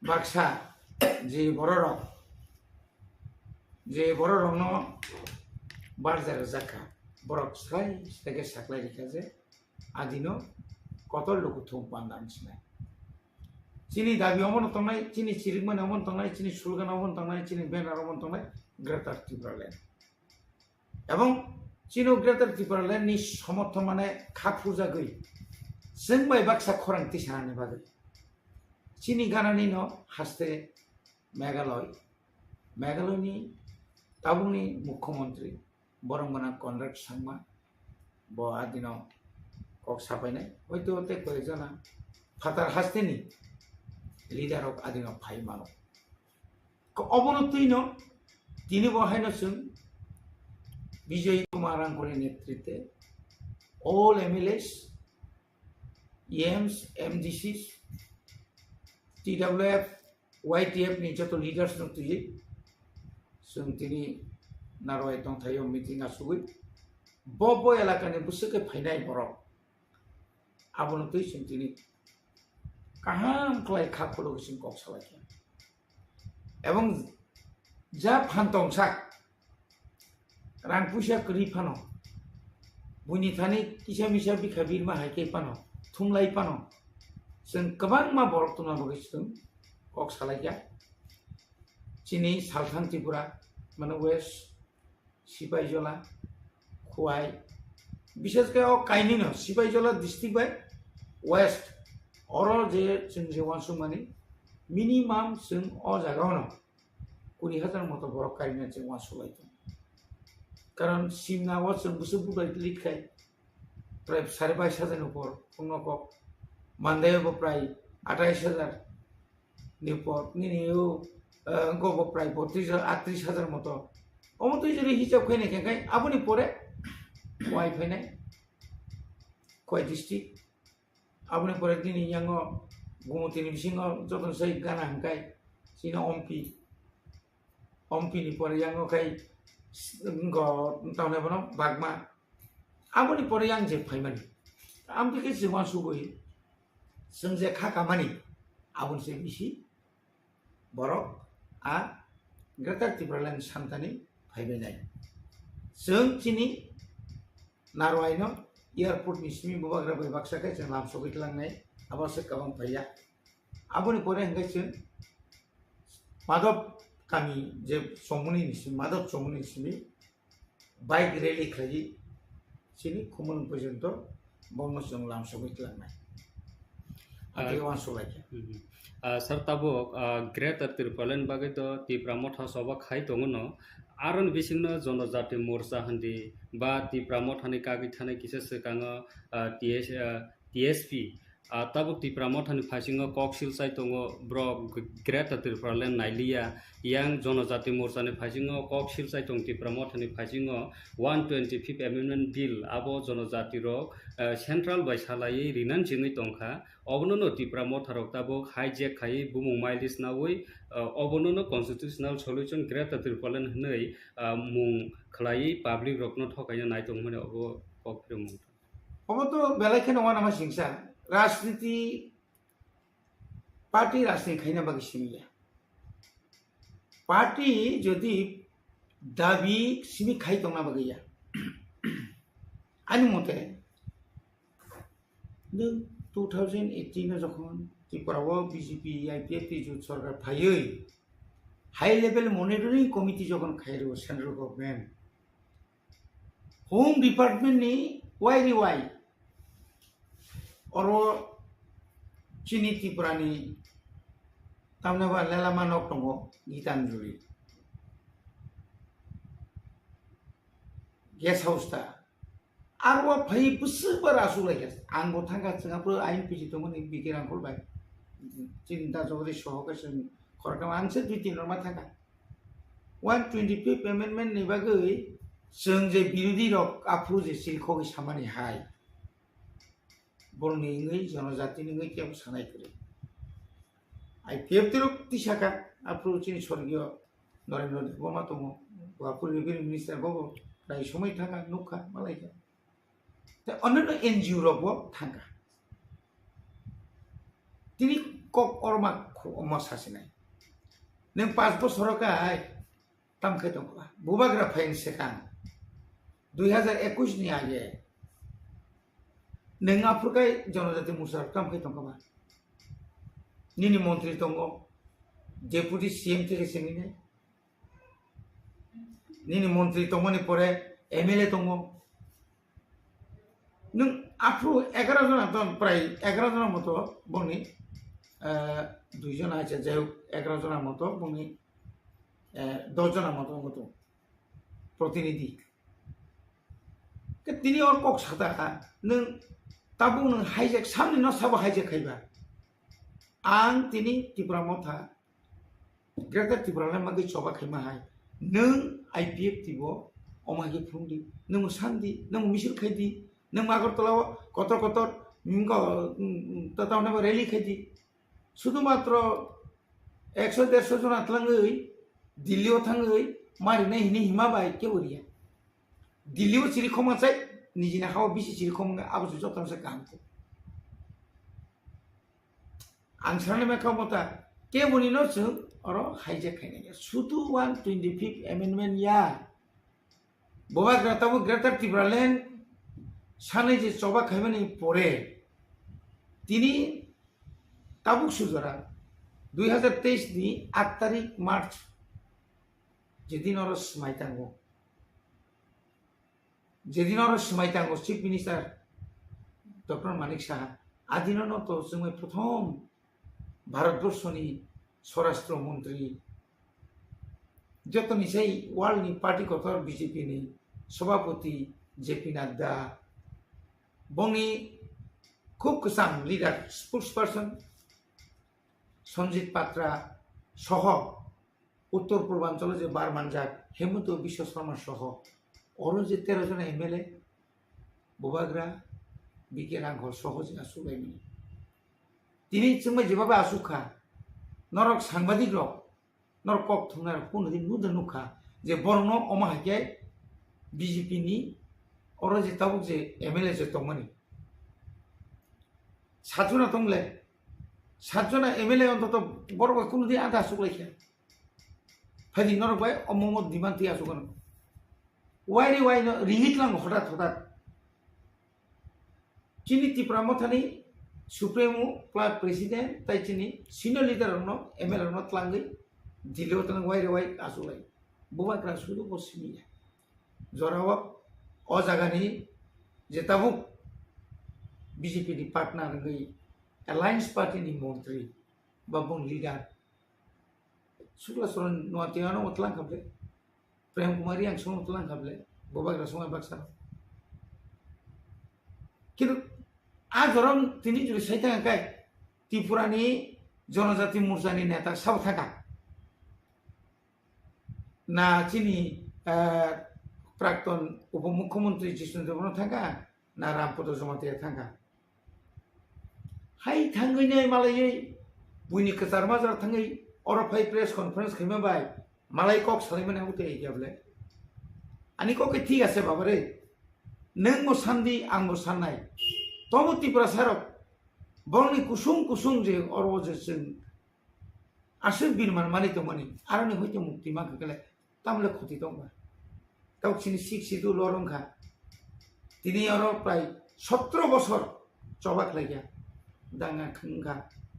बाक्सा जे बररक न बारजार जाखा बरक साय स्टेगे साखलाय रिखाजे आदिनो कतल गुथुम पांगानसिनाय चिनी दाबी अमन तंनाय चिनी चिरिकमान अमन तंनाय चिनी सुलगान अमन तंनाय चिनी बेनार अमन तंनाय ग्रेटार त्रिपुरालेण्ड एवं चिनो ग्रेटार त्रिपुरालेण्ड नि समर्थन माने खाफुजा गई जों बाय बाक्सा खरांथि सानानि बागै चिनी गानानि न हास्ते मेघालयनि ताबुनि मुख्यमंत्री बरंगना कनराड सांमा ब आदिनो कक साफायनाय हयतो ते करे जाना फातार हास्तेनि लीडर of आदिनो फाइ मानो अवनतिनो दिनै बहायनो जों विजय कुमार आंगुरनि नेतृत्वे all MLAs EMs MDCs TWF YTF नि जतो लीडर्स दं तुय जों दिनै नारवाय दंथायाव मिटिं आसुगै बबो एलाकानि बुसुके फायनाय बरक आबनतै जों दिनै kaham klai khapolo sin kok salakya ebong ja phantong sak rang pusia kri phano buni thani kisa misa bikha birma haike pano thumlai pano जों गोबां मा बरक तंना बगैसुं कक salakya chini salthang tripura mane west sipaijala khuai বিশেষ করে কাইনিনো সিপাইজলা district by West अरल जे जों जेवानसु माने minimum जों अ जागावनो 20,000 मत बरक कारिना जों वासुलाय कारण सिमना वा जों बुसु बुदाय लिखाय प्राय 22,500 ऊपर उनको मानदायबो प्राय 28,000 नि ऊपर निनियो गबो प्राय 38,000 मत अमतो जरि हिसाब खायने खाय आबुनि परे वाइ फायनाय कय डिस्ट्रिक्ट आपने पर दिन यांगो गुमतिनि बिसिङो जतन सै गाना हंकाय सिना ओमपी नि पर यांगो खाय ग ताउने बनो बागमा आपनि पर yang जे फाइमानि आमपिके जिवा सुगै जों जे खाखामानि abon se bisi borok a Greater Tibraland Santani Paibenai. Sung Chini Narwaino, airport Nismi Bubagra by Baksaka and Lamsokit Langai, Abasa Kavan Paya. Aboni Porengation Madop Kami, Jeb Somuni Nismi, Madop Somuni Nismi, bike rally Klaji, Chini, Kumun Pujento, Bonus and Lamsokit Langai. I want to like it. Sir tabo Greater Tibraland Bagado, Tipramota Soba Hai Tongono, Aron Visino, Zonozati Morsa Handi, Ba Tipramotani Kagitani Kisses Kanga, TSP. Tabuk Tipramotani Passingo, Coxil Saitongo, Bro, Greater Tibraland, Nilia, Young Zonozati Morsani Passingo, Coxil Saitong Tipramotani Passingo, 125th Amendment Bill, Abo Zonozati Rock, Central by Salai, Rinan Jimmy Tonka, Obono Tipramota Tabo, Hajak Kai, Bumung Milis Nawi, Obono Constitutional Solution, Greater Tibraland Nei, Mung Klai, Public Rock not Hokaya Night on Obo Pokemon. Oboto Belakan one of my singsa. राजनीति party राजनीति खाइना बाकी सिमिया party जदि दाबी सिमी खाई तंगना बागैया आनि मते नों 2018 जखन त्रिपुराव बीजेपी आईपीएफ जुट सरकार फायै हाई लेवल मॉनिटरिंग कमिटी जखन खाइरो सेंट्रल गवर्नमेंट होम डिपार्टमेंट नि Y Oro Chini Tiprani Tamnava Lelama Noktongo Gitanjuri Guest House ta Arwa Pai Pusuba Rasulakas Ango Tanga Singapore Ain Pijitomon in Bikiran Kolbai Chinta over the Shokas and Korkam answered within Romataka 125th Amendment Nivagui Sung the beauty of approves the Silko is Hamani High. Borni English, Jonazati English, Sanakri. I kept the Tishaka approaching Sorgio, Norino, Bomatomo, Wapuri Minister Bobo, like Shomitanga, Nuka, Malaya. The honor in Europe, Tanga. Tini cock or mac almost assassinate. Then passport Soroka, Tamkatoka, Bubagra Pain second. Do you have a cushion idea? Neng Africa, Jonathan Musar, come here, Tonga. Nini Montri Tongo, Deputy CM Teresini, Nini Montri Tomoni Pore, Emile Tongo. Nung Afro Egrazona Don Pray, Egrazona Moto, Boni, Dujana Jail, Egrazona Moto, Boni, Dojana Moto, Protinidi. Tini or Cox Hata, Nung. Tabu nung Hajak samni no sabo Hajak kaiba. Ang tini Tipramota Greater Tibraland magi coba Ringmahai. Nung IPF tibo omagi prundi. Nung sandi, nung misir kaidi, nung magor tolawa kotor mingo tataw na rally kaidi. Sudu matro 100-150 jona tlangai Dilli thangai mari na hini himabai ke boriya. Dilli chiri khoma chai Nijina how busy Chilcom Abu Jotam Sakanko. Answer Makamota, Kevin Nosu or Hajak. Sutu 125th Amendment ya. Boba Gratabu Greater Tibraland Sanaj Soba Kamani Pore. Tini Tabuk Suzara 2023 ni 8 tarik March. Jadi Noros Maitango. Jedinor Smaitango, Chief Minister Dr. Manik Shah, Adinono to Sumai Prothom, Bharatbharshoni, Swarashtra Mantri, Jotoni say, Walni Party Kotor BJP ni, Sobapoti, JP Nadda, Boni Kukusam leader, spokesperson, Sanjit Patra, Soho, Uttor Purbanchal je Barmanjak, Hemuto Bishosrama Soho. Orang je 13 jona MLA, Bobagra, Bikiran Hor Sohoj Asukai Mini. Tini cuma jebabe asuka, Norok Sangbadik Rock, Norkok Tunar Punadi Nudanuka, je Borno Omahake, BJP ni, orang je tabuk je MLA je Tomani. Satuna Tongle, 7জনা MLA অন্তত বড় কোনোদিন আধা আসুক লাইখা ফাইদি নরবাই অমমত দিমান্তি আসুক ওয়াইরে Y রিহিটলাম হঠাৎ হঠাৎ চিনি ত্রিপুরা মথানি সুপ্রিমো প্রেসিডেন্ট তাই চিনি সিনিয়র লিডার এমএলএ ত্লাঙ্গি দিলেও তাং ওয়াইরে ওয়াই আসুলাই বুবাগ্রা শুধু পশ্চিমিয়া জরাও অ জায়গানি যে তাবুক বিজেপিनि पार्टनार गई अलायंस पार्टीनि मंत्री बा बुं लीडर शुक्ला सरन नवातियानो मतलां खाबले प्रेम कुमारी आं सम मतलां खाबले बबाग्रा समय बाक्सा किन्तु आ जरन तिनि जुरि साइता काय त्रिपुरानि जनजाति मोर्चानि नेता सब थाका ना चिनि प्राक्तन उपमुख्यमंत्री जिष्णुदेवनो थाका ना रामपद जमातिया थाका हाय थांगैनाय मालायै बुइनि कचार माजार थांगै अरफाय प्रेस कनफारेंस खालामबाय मालाय कक सालायमोन हागुते इयाबले आनी कके ठीक আছে बाबारे नों मोसान्दि आं मोसानाय तमु त्रिपुरा सारक बरनि कुसुम कुसुम जे अरवजों आसुर बिरमान मानि तो मानि आरो नों हयतो मुक्ति मा गले तामले खति दंबा गावसिनि सिक्सिदु लरंखा তিনি আরো প্রায় 17 বছর চবাক লাগিয়া দাঙ্গা খাঙ্গা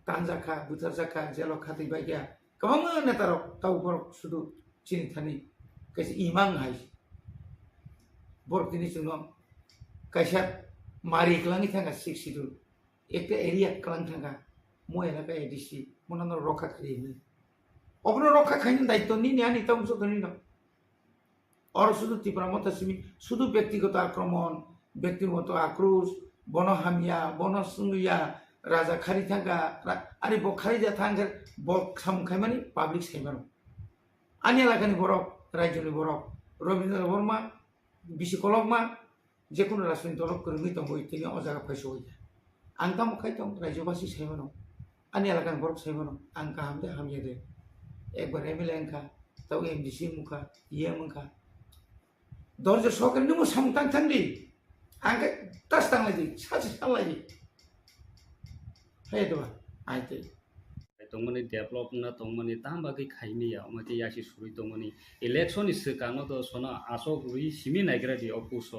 তানজাখা বুতারজাখা জেল খাতি বাইয়া गोबां नेतार गाव बर शुधु चिनि थानि कैसे इमां हाय बर दिनि जोंनो कैसा मारि क्लांनि थांगा सिक्सिदु एकटा एरिया क्लां थांगा मोयना का एडिसि मनानो रखा खारिनि अबनो रखा खाइनि दायित्व नि नियानि ताम सदनि न और शुधु त्रिपुरा मतासिमी शुधु व्यक्तिगत आक्रमण व्यक्तिगत आक्रोश बन हामिया बन सुंगिया राजा खारी थांगा आरे बखारी जा थांगा बक सामखाय माने पाब्लिक साइबानो आनि एलाकानि बरफ राज्यनि बरफ रवीन्द्र वर्मा बिसिकलमा जेकुनु राजनीति दल कर्मी दं बयतिनि अजागा फायसोय आं ताम खाय दं राज्यबासि साइबानो आनि एलाकानि बरफ साइबानो आं गाहाम दे हामिया दे एकबार एमएलए अंका ताव एमडीसी मुखा ये मुखा दरजे सहकारि नों सामतां थांदि आंके तास थांलायदि सासे सालायदि हाय दबा आइते तंगमनि डेभलप ना तंगमनि तामबागै खाइमिया मते यासि सुरि तंगमनि इलेक्शन सिकानो तो सना आसो गुरि सिमि नाइग्रादि अपुस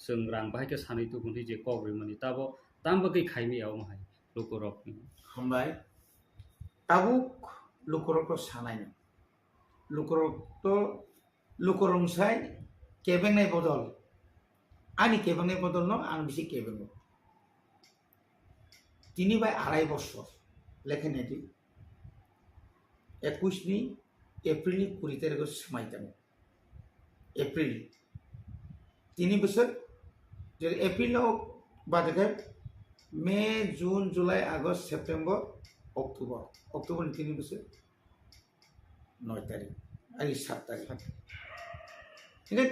जों रां बाहायके सानै तो गुनि जे कग्रिमनि ताबो तामबागै खाइमिया माहाय लोकरक हमबाय ताबुक लोकरक सानाय लोकरक तो लोकरंसाय केबेंनाय बदल आनि केबेंनाय बदल न आं बिसि केबेंगो तिनि बाय आराय बছর लेखनायदि 21 एप्रिल 20 तारिखआव समायदों एप्रिल 3 बोसोर जेरै एप्रिलाव बादगाय मे जून जुलाई आगस्ट सेप्टेम्बर अक्ट'बर 3 बोसोर 9 तारिख आरो 7 तारिख ठीक है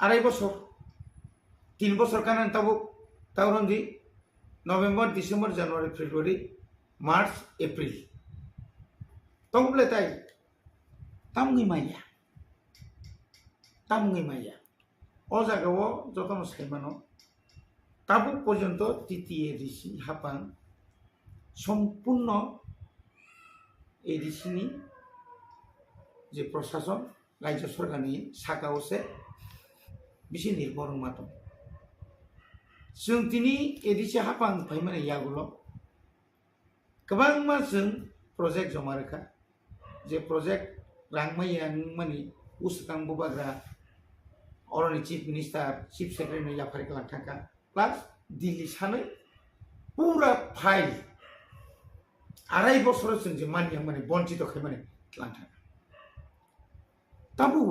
आराय बছর 3 বছর কারণ तावरंदी November December January February March April तंगले ताई तामगै माइया ओ जागाव जतन साइमानो ताबु पर्यन्त टीटीएडीसी हापां सम्पूर्ण एडीसीनि जे प्रशासन राज्य सरकारनि सागावसे बिसि निर्भर मातो जों दिनै एडिसि हापां फाइमाने यागुल गोबां मा जों प्रजेक्ट जमा रोखा जे प्रजेक्ट रांमाया माने उसकां बुबाग्रा अरनि चीफ मिनिस्टार चीफ सेक्रेटारि याफारि लांथाका प्लास दिल्ली सानै पूरा फाइल आराय बছर जों जे मानिया माने बन्चित खायमाने लांथाका ताबु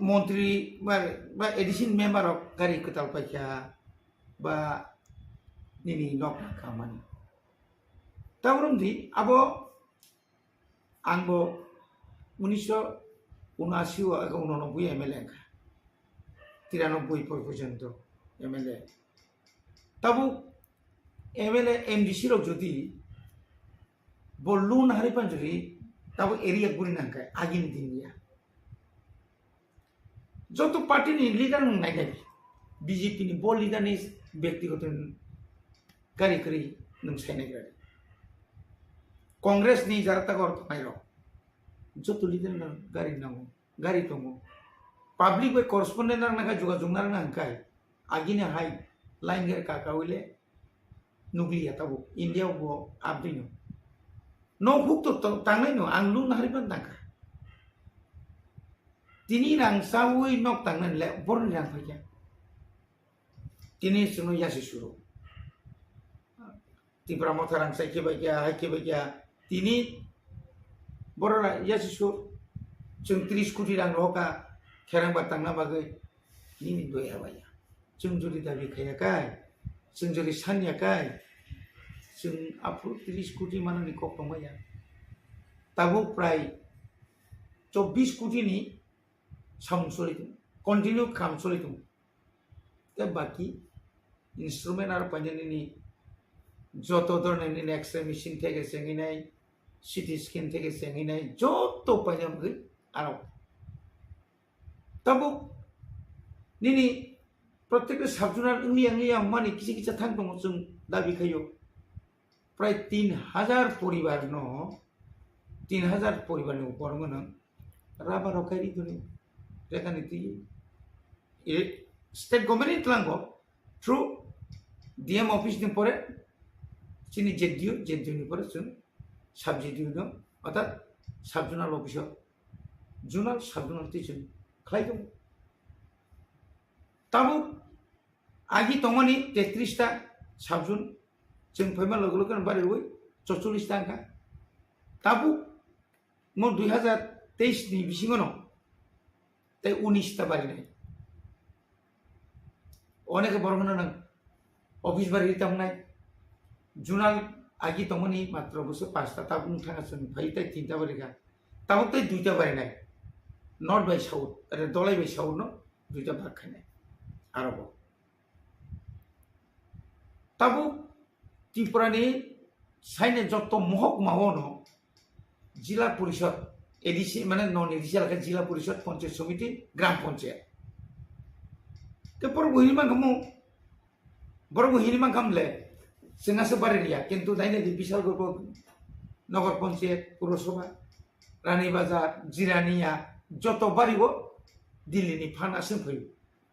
मंत्री बा एडिशन मेम्बर ऑफ गारी कताल पाइका बा निनी नक खामानि तावरंदी आबो आंबो 1979 एमएलए का 93 पर्यन्त एमएलए ताबु एमएलए एमडीसी रक जदि बल्लुन हारि पांजरी ताबु एरिया गुरि नांका आगिन दिनिया जो तो पार्टी नि लीडर नाइनाय बीजेपी नि बल लीडर नि व्यक्तिगत गारि करी नों साइनाय गारि कांग्रेस नि जारा तगर माइरो जत लिदर ना गारि नांगो गारि दंगो पब्लिक बे करस्पन्डेंट नांगा जुगा जुंगना नांगाय आगिने हाय लाइन गेर काकावले नुग्लिया ताबो इंडिया बो आबदिनो नो हुक तो तांनाय नो आं लु नारिबान नांगा तिनी रां सावै नक तांनाय ले बरन रां फैया तिनी सुनो यासि सुरो तिब्रा मथारां साइके बायया तिनी बररा यासि सुर जों 30 कोटी रां रका खेरां बातांना बागै निनि दोया बाया जों जुदि दाबि खायाखाय जों जुदि सानियाखाय जों आफु 30 कोटी माननि कक दंबाया ताबो प्राय 24 कोटी नि साम सलिदों कन्टिन्यू काम सलिदों दा बाकी इंस्ट्रूमेंट आरो पाइनानि যত ধরনের এক্সরে মেশিন থেকে সেঙ্গিনাই সিটি স্ক্যান থেকে সেঙ্গিনাই যত পাইনাম গই আরো তবু নিনি প্রত্যেক সাবজুনার ইংলি মানি কিছু কিছু থাং দङ जों দাবি খাইও প্রায় 3000 পরিবার ন 3000 পরিবারनि উপর গনো রাবা রকারি দনি যেখানে তি স্টেট গভর্নমেন্ট লাঙ্গো থ্রু ডিএম অফিস नि পরে চিনি জেডিও নি পরে जों সাবজেডিও ন অর্থাৎ সাবজুনাল অফিসার জুনাল সাবজুনাল টিচার খাই দङ তাবো आगे तंगनी 33 टा साबजुन जों फैमा लोगो लोगो बारे वई 44 टा अंका ताबु मो 2023 नि बिसिङनो ते 19 टा बारे नै अनेक बरगनो नं ऑफिस बारे तंगनाय जुनाल आगे तंगनी मात्र बस 5 टा ताबु थाङा जों फैता 3 टा बारे का ताबु ते 2 टा बारे नै नॉर्थ बाय साउथ अरे दलाई बाय साउथ न 2 टा भाग खानाय आरो ताबु त्रिपुरानि साइने जत महकमा न जिला परिषद एडिसी माने नन एडिसी लागा जिला परिषद पंचायत समिति ग्राम पंचायत ते पर बहिनिमा गमु बर बहिनिमा गमले जोंहासो बारेरिया किन्तु दाइने बिशाल गरब नगर पंचायत पुरसभा रानी बाजार जिरानिया जत बारिबो दिल्लीनि फानासो फैयो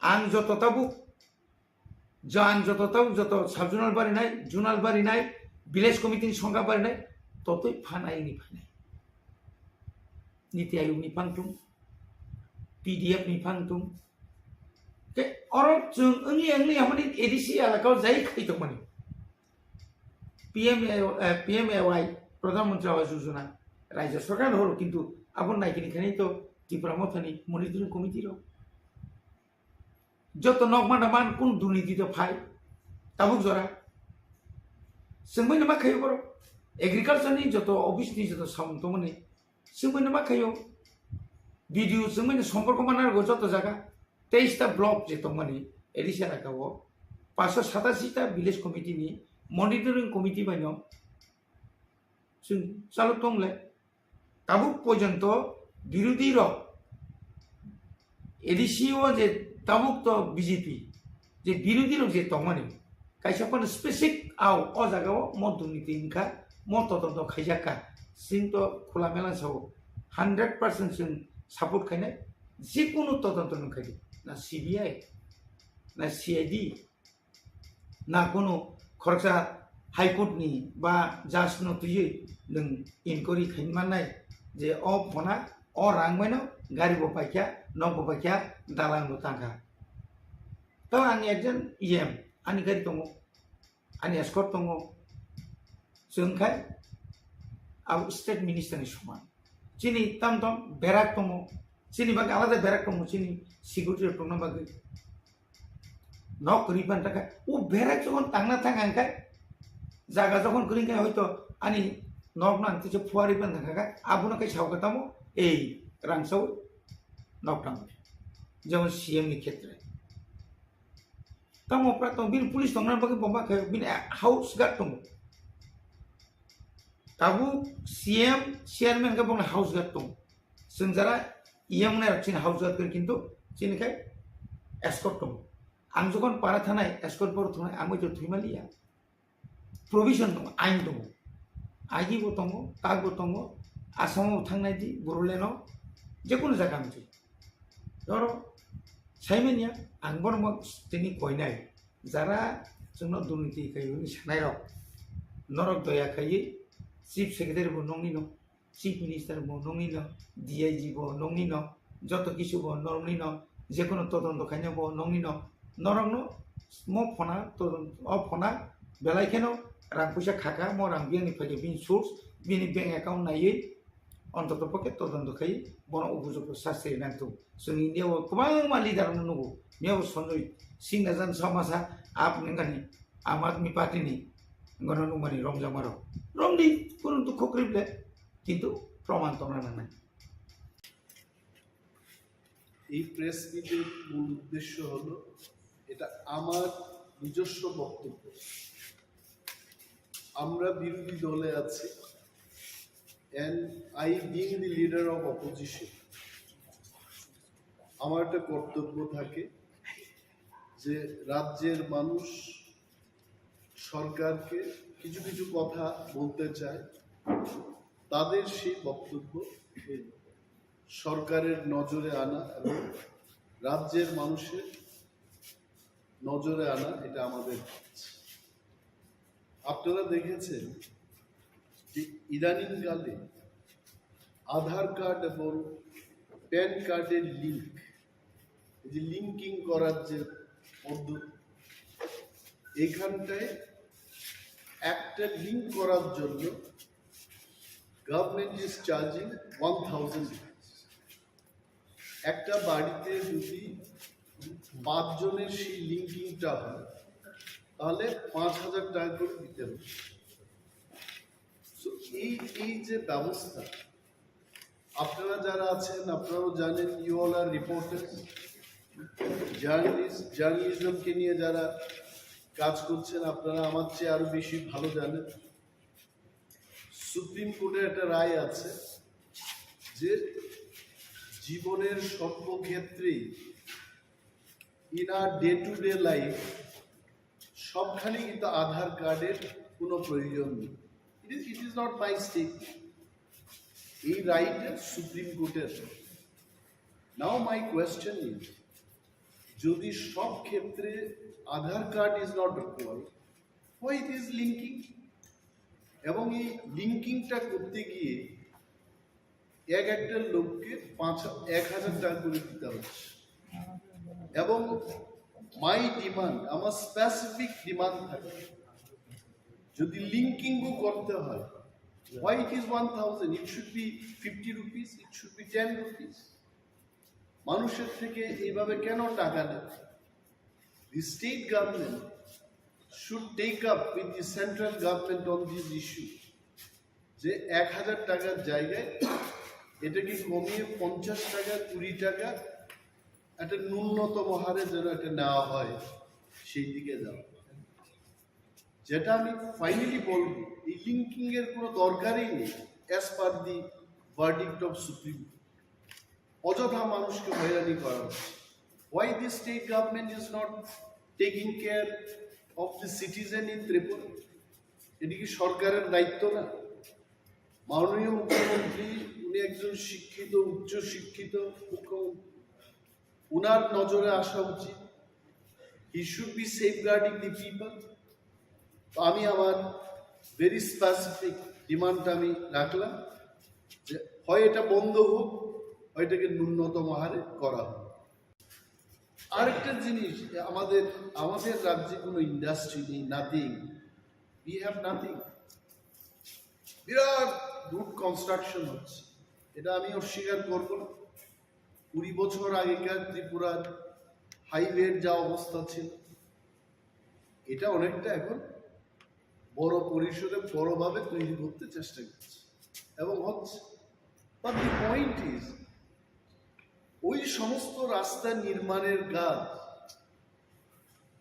आं जत ताबु जान जत साबजुनाल बारिनाय जुनाल बारिनाय विलेज कमिटिनि संगा बारिनाय ततै फानायनि फानाय नीति आयोग नि फांतुम पीडीएफ नि फांतुम के और जों ओंलि हमनि एडीसी एलाकाव जाय खैतो माने पीएमएवाई प्रधानमंत्री आवास योजना राज्य सरकार हरो किन्तु आबन नायकिनि खानि तो त्रिपुरा मथानि मनिटरिंग कमिटि रो যত নকমান কোন দুর্নীতিতে ফাই তাবুক জরা जोंबो मा खायो बर एग्रिकालचारनि যত অফিসनि যত सामन्तमनि जोंबो मा खायो भिडियो जोंबो सम्पर्क मानार যত জায়গা 23 टा ब्लक जे तंगनि एडिसा राकाव 587 टा विलेज कमिटिनि मनिटरिंग कमिटि बायनो जों चालु दंले ताबुक पर्यन्त बिरोधी र एडिसिओ जे ताबुक तो बीजेपी जे विरोधी लोग जे तंगनि कायसापन स्पेसिफिक आव अ जागाव म दुर्नीति इनका म तदन्त खायजाका सिं तो खुला मेला साव 100% जों सापोर्ट खायनाय जिकुनु तदन्त नखाय ना सीबीआई ना सीआईडी ना कोनो खरसा हाईकोर्ट नि बा जाज न तुयै नों इनक्वायरि खायमानाय जे अ फना अ रांमायनो गारि बपायखा न बपायखा दालां तांखा तो आं एकजन इएम आंनि गारि दङ आंनि एस्कर्ट दङ जोंखाय आव स्टेट मिनिस्टारनि समान चिनि ताम बेराक दङ चिनि बागै आलादा बेराक दङ चिनि सिकिउरिटि दङ बागै न करिबान थाखाय ও बेराक যখন तांना थांगांखाय जागा যখন करिंखाय হয়তো आंनि नक नांतिसे फुवारिबान थाखाय आबुनाखाय सावगातामो এই रांसाव नकटाम যেমন सीएम नि क्षेत्र तमो प्रातो बिन पुलिस दंना बागै बम्बा खाय बिन हाउस गार्ड दङ ताबु सीएम चेयरमैन का बंग हाउस गार्ड दङ जों जरा इएम ना चिन हाउस गार्ड कर किन्तु चिनिखाय एस्कर्ट दङ आं जखन पारा थानाय एस्कर्ट बर थानाय आं मइतो थुइमालिया प्रभिजन दङ आइन दङ आइजिबो दङ कागबो दङ आसामाव थांनायदि बर'लेण्डआव जेखुनु जायगा मोनसे ধরো সাইমেনিয়া আংবর মগ তিনি কইনাই যারা जोंनाव दुर्नीति खायो सानाय रक नरक दया खायो চিফ সেক্রেটারি বো নংনি ন চিফ মিনিস্টার বো নংনি ন ডিআইজি বো নংনি ন যত কিছু বো নংনি ন যে কোনো তদন্ত খাইনো বো নংনি ন নরক ন ম ফনা তদন্ত অ ফনা বেলাই কেন রাং পয়সা খাকা ম রাং বিয়াংনি ফাইকে বিন সোর্স বিনি ব্যাংক অ্যাকাউন্ট নাইয়ে অন্তত পক্ষে তদন্ত খাই বন উপযুক্ত শাস্তি নাংতো जोंनि इन्डियाव गोबां मा लिडारानो नंगौ बेयाव सन्जय सिंह नाजान समाजा आप नोंगानि आम आदमी पार्टीनि गण नंगानि रंजामाराव रंदि কোনো দুঃখ করিবলে কিন্তু প্রমাণ তো না নাই এই প্রেস মিটের মূল উদ্দেশ্য হলো এটা আমার নিজস্ব বক্তব্য আমরা বিরোধী দলে আছি and I being the leader of opposition আমার একটা কর্তব্য থাকে যে রাজ্যের মানুষ সরকারকে কিছু কিছু কথা বলতে চায় তাদের সেই বক্তব্য সরকারের নজরে আনা এবং রাজ্যের মানুষের নজরে আনা এটা আমাদের কাজ আপনারা দেখেছেন যে ইদানিংকালে আধার কার্ড এবং প্যান কার্ডের লিঙ্ক যে লিঙ্কিং করার যে পদ্ধতি এখানটায় একটা লিঙ্ক করার জন্য গভর্নমেন্ট ইজ চার্জিং 1000 একটা বাড়িতে যদি 5 জনের সেই লিঙ্কিংটা হয় তাহলে 5000 টাকা করে দিতে হবে এই যে ব্যবস্থা আপনারা যারা আছেন আপনারাও জানেন ইউ অল আর রিপোর্টার্স জার্নালিজমকে নিয়ে যারা কাজ করছেন আপনারা আমার চেয়ে আরো বেশি ভালো জানেন সুপ্রিম কোর্টের একটা রায় আছে যে জীবনের সর্বক্ষেত্রেই in our day to day life সবখানে কিন্তু আধার কার্ডের কোনো প্রয়োজন নেই it is not my statement এই রাইটের সুপ্রিম কোর্টের নাও মাই কোয়েশ্চেন ইজ যদি সব ক্ষেত্রে Aadhaar card is not required why it is linking এবং এই লিঙ্কিংটা করতে গিয়ে একটা লোককে 1000 টাকা করে দিতে হচ্ছে এবং মাই ডিমান্ড আমার স্পেসিফিক ডিমান্ড থাকে যদি লিঙ্কিংও করতে হয় why it is 1000 it should be 50 rupees it should be 10 rupees মানুষের থেকে এইভাবে কেন টাকা নেয় the state government should take up with the central government on this issue যে 1000 টাকার জায়গায় এটাকে কমিয়ে 50 টাকা 20 টাকা একটা ন্যূনতম হারে যেন এটা নেওয়া হয় সেই দিকে যাওয়া যেটা আমি ফাইনালি বলবো এই লিঙ্কিং এর কোনো দরকারই নেই as per the verdict of supreme অযথা মানুষকে হয়রানি করা হচ্ছে why the state government is not taking care of the citizen in Tripura এটি কি সরকারের দায়িত্ব না মাননীয় মুখ্যমন্ত্রী উনি একজন শিক্ষিত উচ্চ শিক্ষিত মুখ্যমন্ত্রী উনার নজরে আসা উচিত he should be safeguarding the people আমি আমার ভেরি স্পেসিফিক ডিমান্ডটা আমি রাখলাম যে হয় এটা বন্ধ হোক হয় এটাকে ন্যূনতম হারে করা হোক আরেকটা জিনিস আমাদের রাজ্যে কোনো ইন্ডাস্ট্রি নেই nothing we have nothing Virat root construction হচ্ছে এটা আমি অস্বীকার করব না 20 বছর আগেকার ত্রিপুরার হাইওয়ের যা অবস্থা ছিল এটা অনেকটা এখন বড় পরিসরে বড়ভাবে তৈরি করতে চেষ্টা করছে এবং হচ্ছে বাট দি পয়েন্ট ইজ ওই সমস্ত রাস্তা নির্মাণের কাজ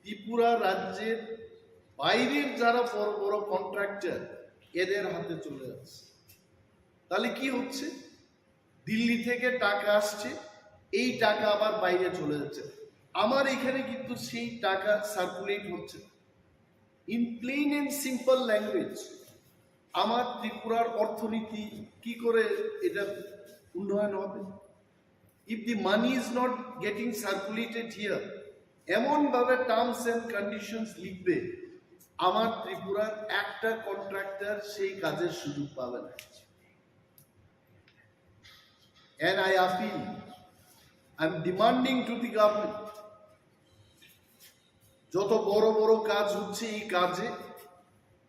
ত্রিপুরা রাজ্যের বাইরের যারা বড় বড় কন্ট্রাক্টর এদের হাতে চলে যাচ্ছে তাহলে কি হচ্ছে দিল্লি থেকে টাকা আসছে এই টাকা আবার বাইরে চলে যাচ্ছে আমার এখানে কিন্তু সেই টাকা সার্কুলেট হচ্ছে in plain and simple language আমার ত্রিপুরার অর্থনীতি কি করে এটা উন্নয়ন হবে? If the money is not getting circulated here, এমন ভাবে টার্মস এন্ড কন্ডিশনস লিখবে আমার ত্রিপুরার একটা কন্ট্রাক্টর সেই কাজের সুযোগ পাবে না। And I appeal, I'm demanding to the government, যত বড় বড় কাজ হচ্ছে এই কাজে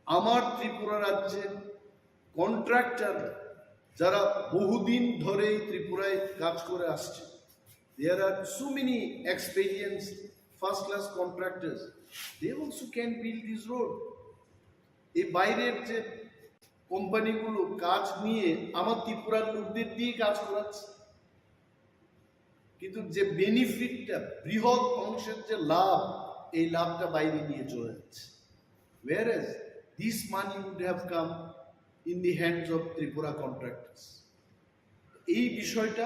আমার ত্রিপুরা রাজ্যের কন্ট্রাক্টর যারা বহুদিন ধরে এই ত্রিপুরায় কাজ করে আসছে, there are so many experienced first class contractors, they also can build this road. এই বাইরের যে কোম্পানিগুলো কাজ নিয়ে আমার ত্রিপুরার লোকদের দিয়ে কাজ করাচ্ছে, কিন্তু যে বেনিফিটটা বৃহৎ অংশের যে লাভ, এই লাভটা বাইরে নিয়ে চলে যাচ্ছে। Whereas this money would have come in the hands of Tripura contractors. এই বিষয়টা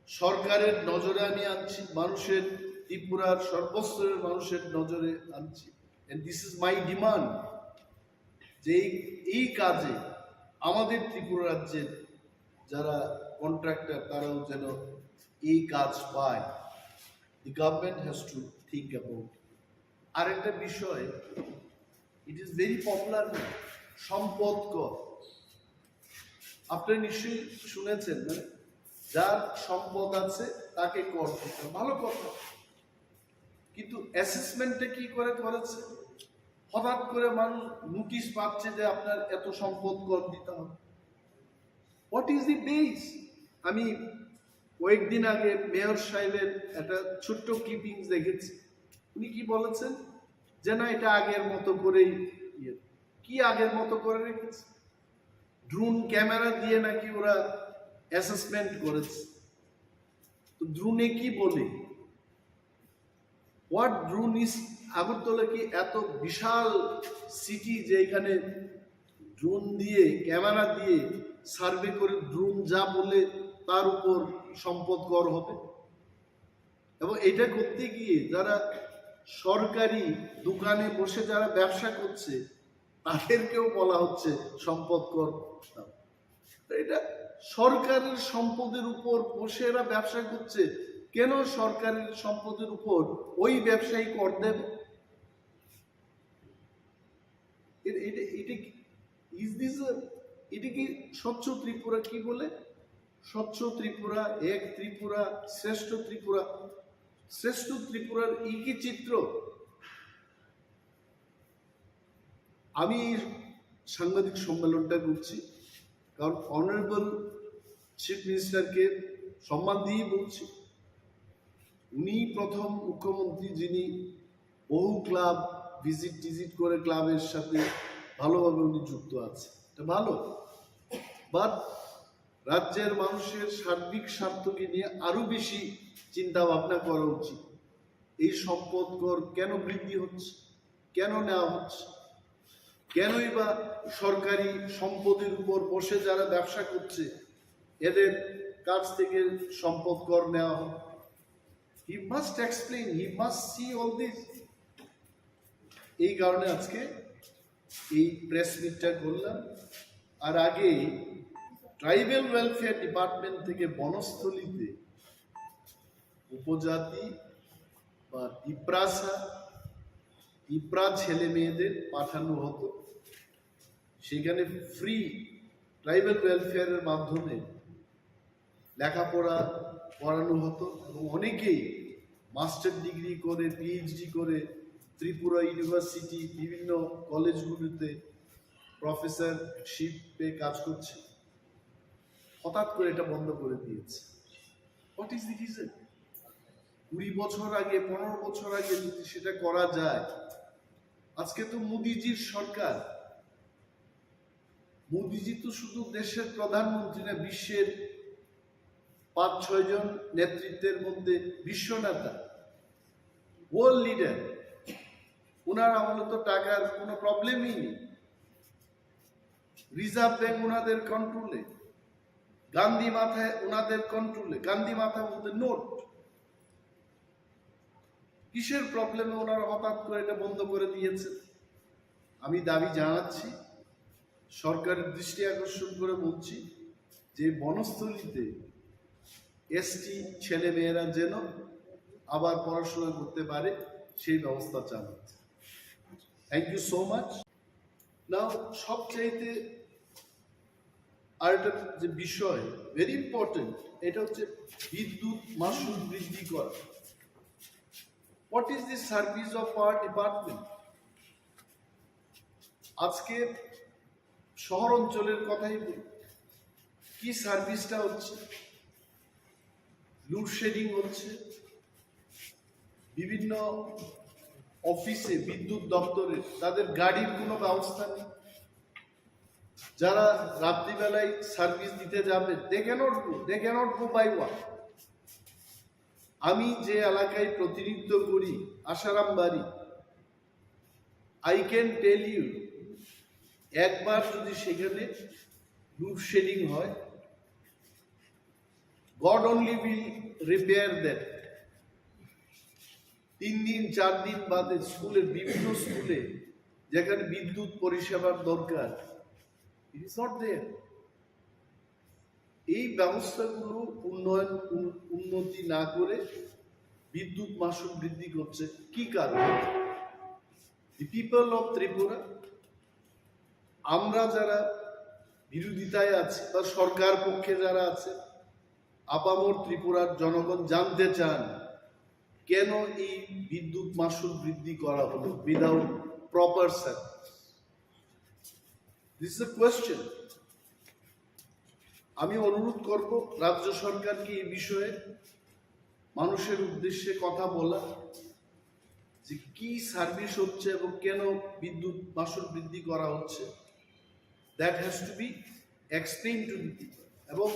সরকারের নজরে আমি আনছি, মানুষের ত্রিপুরার সর্বস্তরের মানুষের নজরে আনছি, and this is my demand, যে এই কাজে আমাদের ত্রিপুরা রাজ্যের যারা কন্ট্রাক্টর তারাও যেন এই কাজ পায়। The government has to think about it. আর একটা বিষয়, it is very popular, সম্পদ কর। আপনারা নিশ্চয়ই শুনেছেন, মানে যার সম্পদ আছে তাকে কর করতে, ভালো কথা, কিন্তু অ্যাসেসমেন্টটা কি করে করেছে? হঠাৎ করে মানুষ নোটিশ পাচ্ছে যে আপনার এত সম্পদ কর দিতে হবে। What is the base? আমি কয়েকদিন আগে মেয়র সাহেবের একটা ছোট্ট ক্লিপিংস দেখেছি, উনি কি বলেছেন যে না এটা আগের মতো করেই, কি আগের মতো করে রেখেছে? ড্রোন ক্যামেরা দিয়ে নাকি ওরা অ্যাসেসমেন্ট করেছে। তো ড্রোনে কি বলে? What drone is? আগরতলা কি এত বিশাল সিটি যে এখানে ড্রোন দিয়ে ক্যামেরা দিয়ে সার্ভে করে ড্রোন যা বলে তার উপর সম্পদ কর হবে? এবং এটা করতে গিয়ে যারা সরকারি দোকানে বসে যারা ব্যবসা করছে তাদেরকেও বলা হচ্ছে সম্পদ কর। এটা সরকারের সম্পদের উপর বসে এরা ব্যবসা করছে, কেন সরকারের সম্পদের উপর ওই ব্যবসায়ী কর দেবে? এটা কি স্বচ্ছ ত্রিপুরা? কি বলে স্বচ্ছ ত্রিপুরা, এক ত্রিপুরা, শ্রেষ্ঠ ত্রিপুরা? শ্রেষ্ঠ ত্রিপুরার এই কি চিত্র? আমি সাংবাদিক সম্মেলনটা করছি কারণ অনারেবল চিফ মিনিস্টারকে সম্মান দিয়ে বলছি, উনি প্রথম মুখ্যমন্ত্রী যিনি বহু ক্লাব ভিজিট করে ক্লাবের সাথে ভালোভাবে উনি যুক্ত আছে, এটা ভালো। বাট রাজ্যের মানুষের সার্বিক স্বার্থকে নিয়ে আরো বেশি চিন্তা ভাবনা করা উচিত। এই সম্পদ কর কেন বৃদ্ধি হচ্ছে, কেন নেওয়া হচ্ছে, কেনই বা সরকারি সম্পদের উপর বসে যারা ব্যবসা করছে এদের কাছ থেকে সম্পদ কর নেওয়া হয়? He must explain, he must see all this. এই কারণে আজকে এই প্রেস মিটটা করলাম। আর আগে ট্রাইবাল ওয়েলফেয়ার ডিপার্টমেন্ট থেকে বনস্থলীতে উপজাতি বা ইপ্রা ছেলে মেয়েদের পাঠানো হতো, সেখানে ফ্রি ট্রাইবাল ওয়েলফেয়ারের মাধ্যমে লেখাপড়া করানো হতো এবং অনেকেই মাস্টার ডিগ্রি করে পিএইচডি করে ত্রিপুরা ইউনিভার্সিটি বিভিন্ন কলেজগুলিতে প্রফেসরশিপে কাজ করছে। হঠাৎ করে এটা বন্ধ করে দিয়েছে। What is the reason? 20 বছর আগে 15 বছর আগে যদি সেটা করা যায়, আজকে তো মোদিজির সরকার, মোদিজি তো শুধু দেশের প্রধানমন্ত্রী না, বিশ্বের 5-6 জন নেতৃত্বের মধ্যে বিশ্ব নেতা, ওয়ার্ল্ড লিডার। ওনার আমলে তো টাকার কোনো প্রবলেমই নেই, রিজার্ভ ব্যাংক ওনাদের কন্ট্রোলে, গান্ধী মাথায় ওনাদের কন্ট্রোলে, গান্ধী মাথা বলতে নোট। কিসের প্রবলেমে ওনারা হঠাৎ করে এটা বন্ধ করে দিয়েছেন? আমি দাবি জানাচ্ছি, সরকারের দৃষ্টি আকর্ষণ করে বলছি যে বনস্থলীতে এসটি ছেলে মেয়েরা যেন আবার পড়াশোনা করতে পারে সেই ব্যবস্থা চালাচ্ছে। Thank you so much. Now সবচাইতে আরেকটা যে বিষয় ভেরি ইম্পর্টেন্ট, এটা হচ্ছে বিদ্যুৎ মাশুল বৃদ্ধি করা। What is the service of our department? আজকে শহর অঞ্চলের কথাই বলি, কি সার্ভিসটা হচ্ছে? লোডশেডিং হচ্ছে, বিভিন্ন অফিসে বিদ্যুৎ দপ্তরে তাদের গাড়ির কোনো ব্যবস্থা নেই। যারা রাত্রিবেলায় সার্ভিস দিতে যাবে, they can't go by walk. আমি যে এলাকায় প্রতিনিধিত্ব করি, আসারাম বাড়ি, আই ক্যান টেল ইউ, একবার যদি সেখানে লোডশেডিং হয়, God only will repair that. 3 দিন 4 দিন বাদে স্কুলের বিভিন্ন স্কুলে যেখানে বিদ্যুৎ পরিষেবার দরকার, ইট ইজ নট দেয়ার। এই ব্যবস্থাগুলো উন্নতি না করে বিদ্যুৎ মাশুল বৃদ্ধি করছে কি কারণে? দি পিপল অফ ত্রিপুরা, আমরা যারা বিরোধিতায় আছি বা সরকার পক্ষে যারা আছে, আপামর ত্রিপুরার জনগণ জানতে চান কেন এই বিদ্যুৎ মাশুল বৃদ্ধি করা হলো without proper service. This is a question. আমি অনুরোধ করব রাজ্য সরকারকে এই বিষয়ে মানুষের উদ্দেশ্যে কথা বলা, যে কি সার্ভিস হচ্ছে এবং কেন বিদ্যুৎ মাশুল বৃদ্ধি করা হচ্ছে। That has to be explain to the people. এবং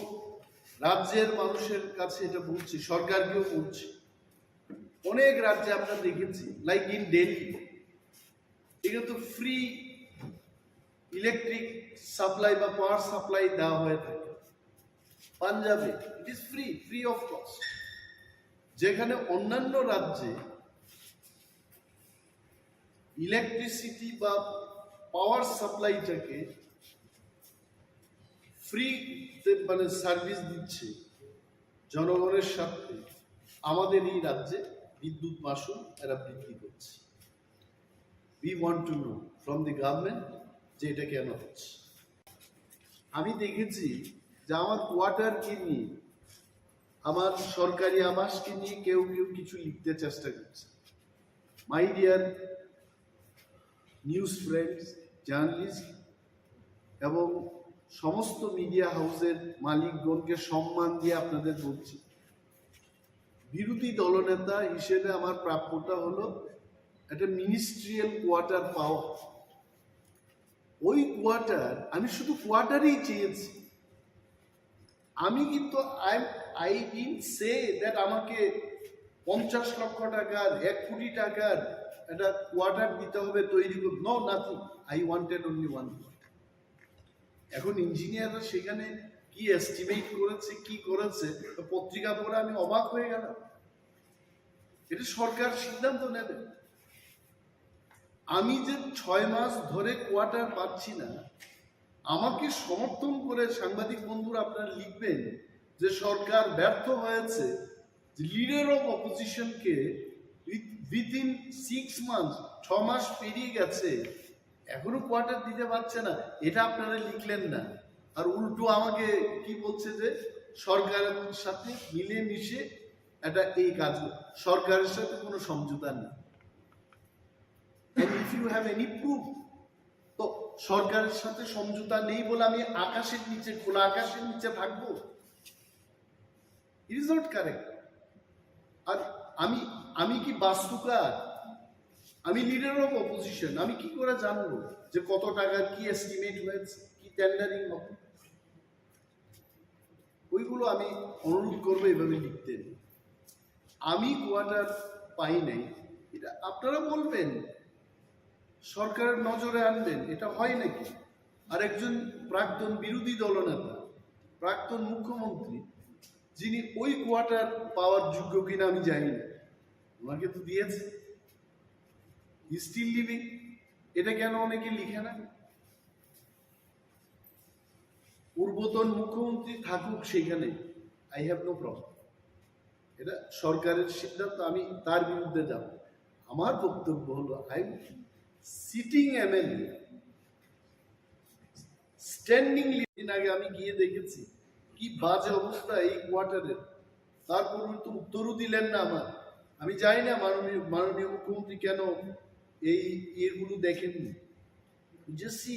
রাজ্যের মানুষের কাছে এটা বলছি, সরকারকেও বলছি, অনেক রাজ্যে আমরা দেখেছি, লাইক ইন দিল্লি, এটা তো ফ্রি ইলেকট্রিক সাপ্লাই বা পাওয়ার সাপ্লাই দেওয়া হয়ে থাকে। পাঞ্জাবে it is free of cost. যেখানে অন্যান্য রাজ্যে ইলেকট্রিসিটি বা পাওয়ার সাপ্লাইটাকে ফ্রি মানে সার্ভিস দিচ্ছে জনগণের সাথে, আমাদের এই রাজ্যে বিদ্যুৎ মাশুল এরা বৃদ্ধি করছে। We want to know from the government যে এটা কেন হচ্ছে। আমি দেখেছি যে আমার কোয়ার্টারকে নিয়ে, আমার সরকারি আবাসকে নিয়ে কেউ কিছু লিখতে চেষ্টা করছে। My dear news friends, journalist এবং সমস্ত মিডিয়া হাউসের মালিকগণকে সম্মান দিয়ে আপনাদের বলছি, বিরোধী দলনেতা হিসেবে আমার প্রাপ্যটা হলো একটা মিনিস্ট্রিয়াল কোয়ার্টার পাওয়া। ওই কোয়ার্টার, আমি শুধু কোয়ার্টারই চেয়েছি। আমি কিন্তু আই ডিডন্ট সে দ্যাট আমাকে 50 লক্ষ টাকার 1 কোটি টাকার একটা কোয়ার্টার দিতে হবে তৈরি করতে। No, nothing. I wanted only one quarter. এখন ইঞ্জিনিয়াররা সেখানে কি এস্টিমেট করেছে, কি করেছে, পত্রিকা পড়ে আমি অবাক হয়ে গেলাম। এটা সরকার সিদ্ধান্ত নেবে। আমি যে 6 মাস ধরে কোয়ার্টার পাচ্ছি না, আমাকে সমর্থন করে সাংবাদিক বন্ধুরা আপনারা লিখবেন যে সরকার ব্যর্থ হয়েছে, লিডার অফ অপোজিশনকে উইথিন 6 মান্থ, 6 মাস পেরিয়ে গেছে, এখনো কোয়ার্টার দিতে পারছে না। এটা আপনারা লিখলেন না, আর উল্টো আমাকে কি বলছে যে সরকারের সাথে মিলেমিশে এটা এই কাজ, সরকারের সাথে কোনো সমঝোতা নেই। If you have any proof, তো সরকারের সাথে সমঝোতা নেই বলে আমি আকাশের নিচে, খোলা আকাশের নিচে থাকবো? It is not correct. আর আমি কি বাস্তুকার? আমি লিডার অফ অপোজিশন, আমি কি করে জানবো যে কত টাকার কি এস্টিমেট হয়েছে, কি টেন্ডারিং হবে? ওইগুলো আমি অনুরোধ করবো এভাবে লিখতে। আমি কোয়ার্টার পাই নাই, এটা আপনারা বলবেন, সরকারের নজরে আনবেন, এটা হয় নাকি? আর একজন প্রাক্তন বিরোধী দলনেতা, প্রাক্তন মুখ্যমন্ত্রী, যিনি ওই কোয়ার্টার পাওয়ার যোগ্য কিনা আমি জানি না, ওনাকে তো দিয়েছে, স্টিল লিভিং। এটা কেন অনেকে লিখে না? পূর্বতন মুখ্যমন্ত্রী থাকুক সেখানে, আই হ্যাভ নো প্রবলেম। এটা সরকারের সিদ্ধান্ত, আমি তার বিরুদ্ধে যাব। আমার বক্তব্য হলো, I sitting MLA standing living. আগে আমি গিয়ে দেখেছি কি বাজে অবস্থা এই কোয়ার্টারের, তারপর তো উত্তরও দিলেন না আমার। আমি জানি না মাননীয় মুখ্যমন্ত্রী কেন এই ইয়েগুলো দেখেননি। See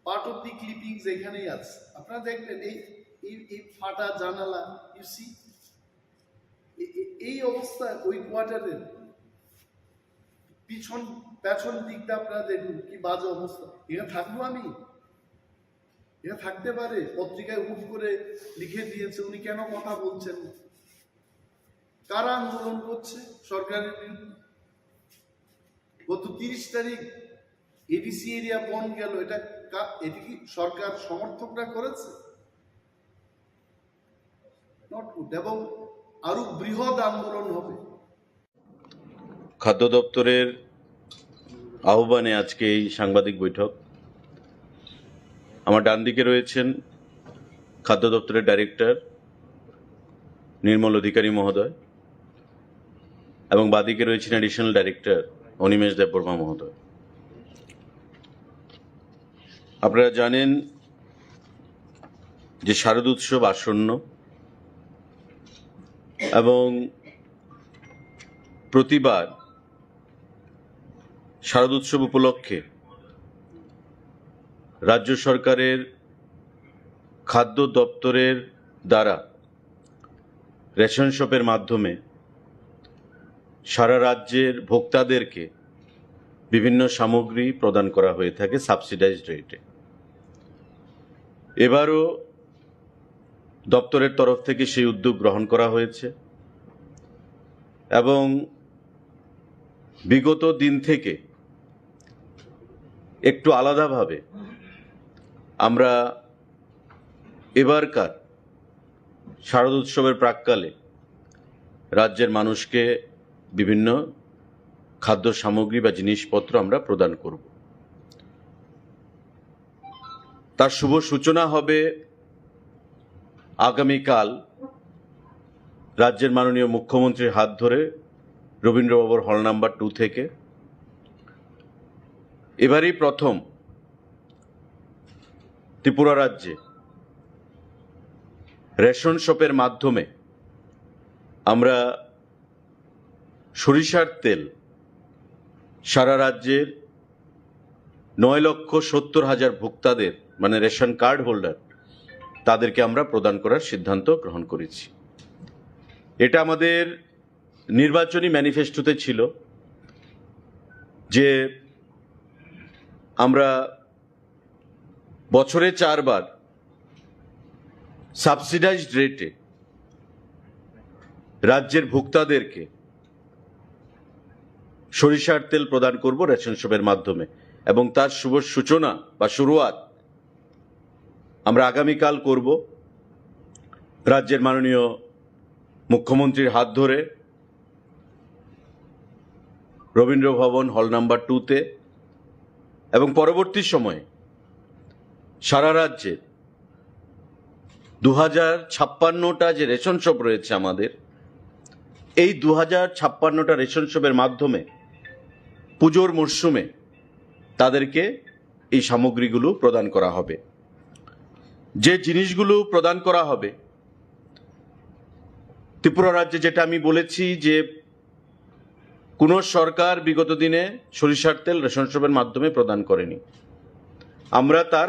part of the clippings এখানেই আছে, আপনারা দেখবেন এই ফাটা জানালা, ইউ সি এই অবস্থা ওই কোয়ার্টারের পেছন দিকটা আপনারা দেখুন কি বাজে অবস্থা। এখানে থাকবো আমি? এটা থাকতে পারে? পত্রিকায় হুট করে লিখে দিয়েছে, উনি কেন কথা বলছেন? কারা আন্দোলন করছে সরকারের বিরুদ্ধে? গত 30 তারিখ এডিসি এরিয়া বন গেল, এটা কি সরকার সমর্থকরা করেছে? Not good. এবং আরো বৃহৎ আন্দোলন হবে। খাদ্য দপ্তরের আহ্বানে আজকে এই সাংবাদিক বৈঠক। আমার ডান দিকে রয়েছেন খাদ্য দপ্তরের ডাইরেক্টর নির্মল অধিকারী মহোদয় এবং বাদিকে রয়েছেন অ্যাডিশনাল ডাইরেক্টর অনিমেষ দেববর্মা মহোদয়। আপনারা জানেন যে শারদ উৎসব আসন্ন এবং প্রতিবার শারদ উৎসব উপলক্ষে রাজ্য সরকারের খাদ্য দপ্তরের দ্বারা রেশন শপের মাধ্যমে সারা রাজ্যের ভোক্তাদেরকে বিভিন্ন সামগ্রী প্রদান করা হয়ে থাকে সাবসিডাইজড রেটে। এবারও দপ্তরের তরফ থেকে সেই উদ্যোগ গ্রহণ করা হয়েছে এবং বিগত দিন থেকে একটু আলাদাভাবে আমরা এবারকার শারদ উৎসবের প্রাক্কালে রাজ্যের মানুষকে বিভিন্ন খাদ্য সামগ্রী বা জিনিসপত্র আমরা প্রদান করব। তার শুভ সূচনা হবে আগামীকাল রাজ্যের মাননীয় মুখ্যমন্ত্রীর হাত ধরে রবীন্দ্রবাবুর হল নাম্বার 2 থেকে। এবারই প্রথম ত্রিপুরা রাজ্যে রেশন শপের মাধ্যমে আমরা সরিষার তেল সারা রাজ্যের 9,70,000 ভোক্তাদের, মানে রেশন কার্ড হোল্ডার, তাদেরকে আমরা প্রদান করার সিদ্ধান্ত গ্রহণ করেছি। এটা আমাদের নির্বাচনী ম্যানিফেস্টোতে ছিল যে আমরা বছরে 4 বার সাবসিডাইজড রেটে রাজ্যের ভোক্তাদেরকে সরিষার তেল প্রদান করব রেশন শপের মাধ্যমে, এবং তার শুভ সূচনা বা শুরুয়াত আমরা আগামীকাল করব রাজ্যের মাননীয় মুখ্যমন্ত্রীর হাত ধরে রবীন্দ্র ভবন হল নাম্বার 2-তে, এবং পরবর্তী সময়ে সারা রাজ্যে 2056টা যে রেশন শপ রয়েছে আমাদের, এই 2056টা রেশন শপের মাধ্যমে পুজোর মরশুমে তাদেরকে এই সামগ্রীগুলো প্রদান করা হবে। যে জিনিসগুলো প্রদান করা হবে ত্রিপুরা রাজ্যে, যেটা আমি বলেছি যে কোনো সরকার বিগত দিনে সরিষার তেল রেশন শপের মাধ্যমে প্রদান করেনি, আমরা তার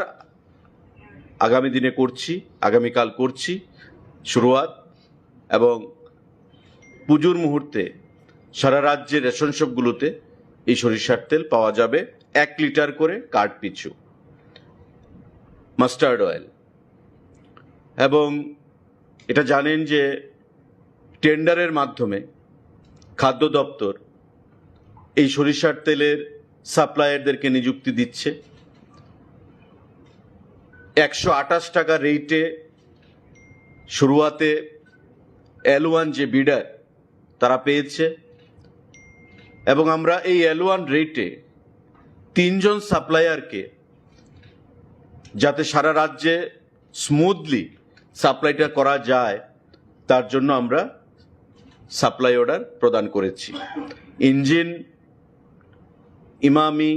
আগামী দিনে করছি, আগামীকাল করছি শুরুয়াত। এবং পুজোর মুহূর্তে সারা রাজ্যের রেশন শপগুলোতে এই সরিষার তেল পাওয়া যাবে 1 লিটার করে কার্ড পিছু, মাস্টার্ড অয়েল। এবং এটা জানেন যে টেন্ডারের মাধ্যমে খাদ্য দপ্তর এই সরিষার তেলের সাপ্লায়ারদেরকে নিযুক্তি দিচ্ছে। 128 টাকা রেটে শুরুয়াতে L1 যে বিডার তারা পেয়েছে, এবং আমরা এই L1 রেটে 3 জন সাপ্লায়ারকে যাতে সারা রাজ্যে স্মুথলি সাপ্লাইটা করা যায় তার জন্য আমরা সাপ্লাই অর্ডার প্রদান করেছি। ইঞ্জিন, ইমামি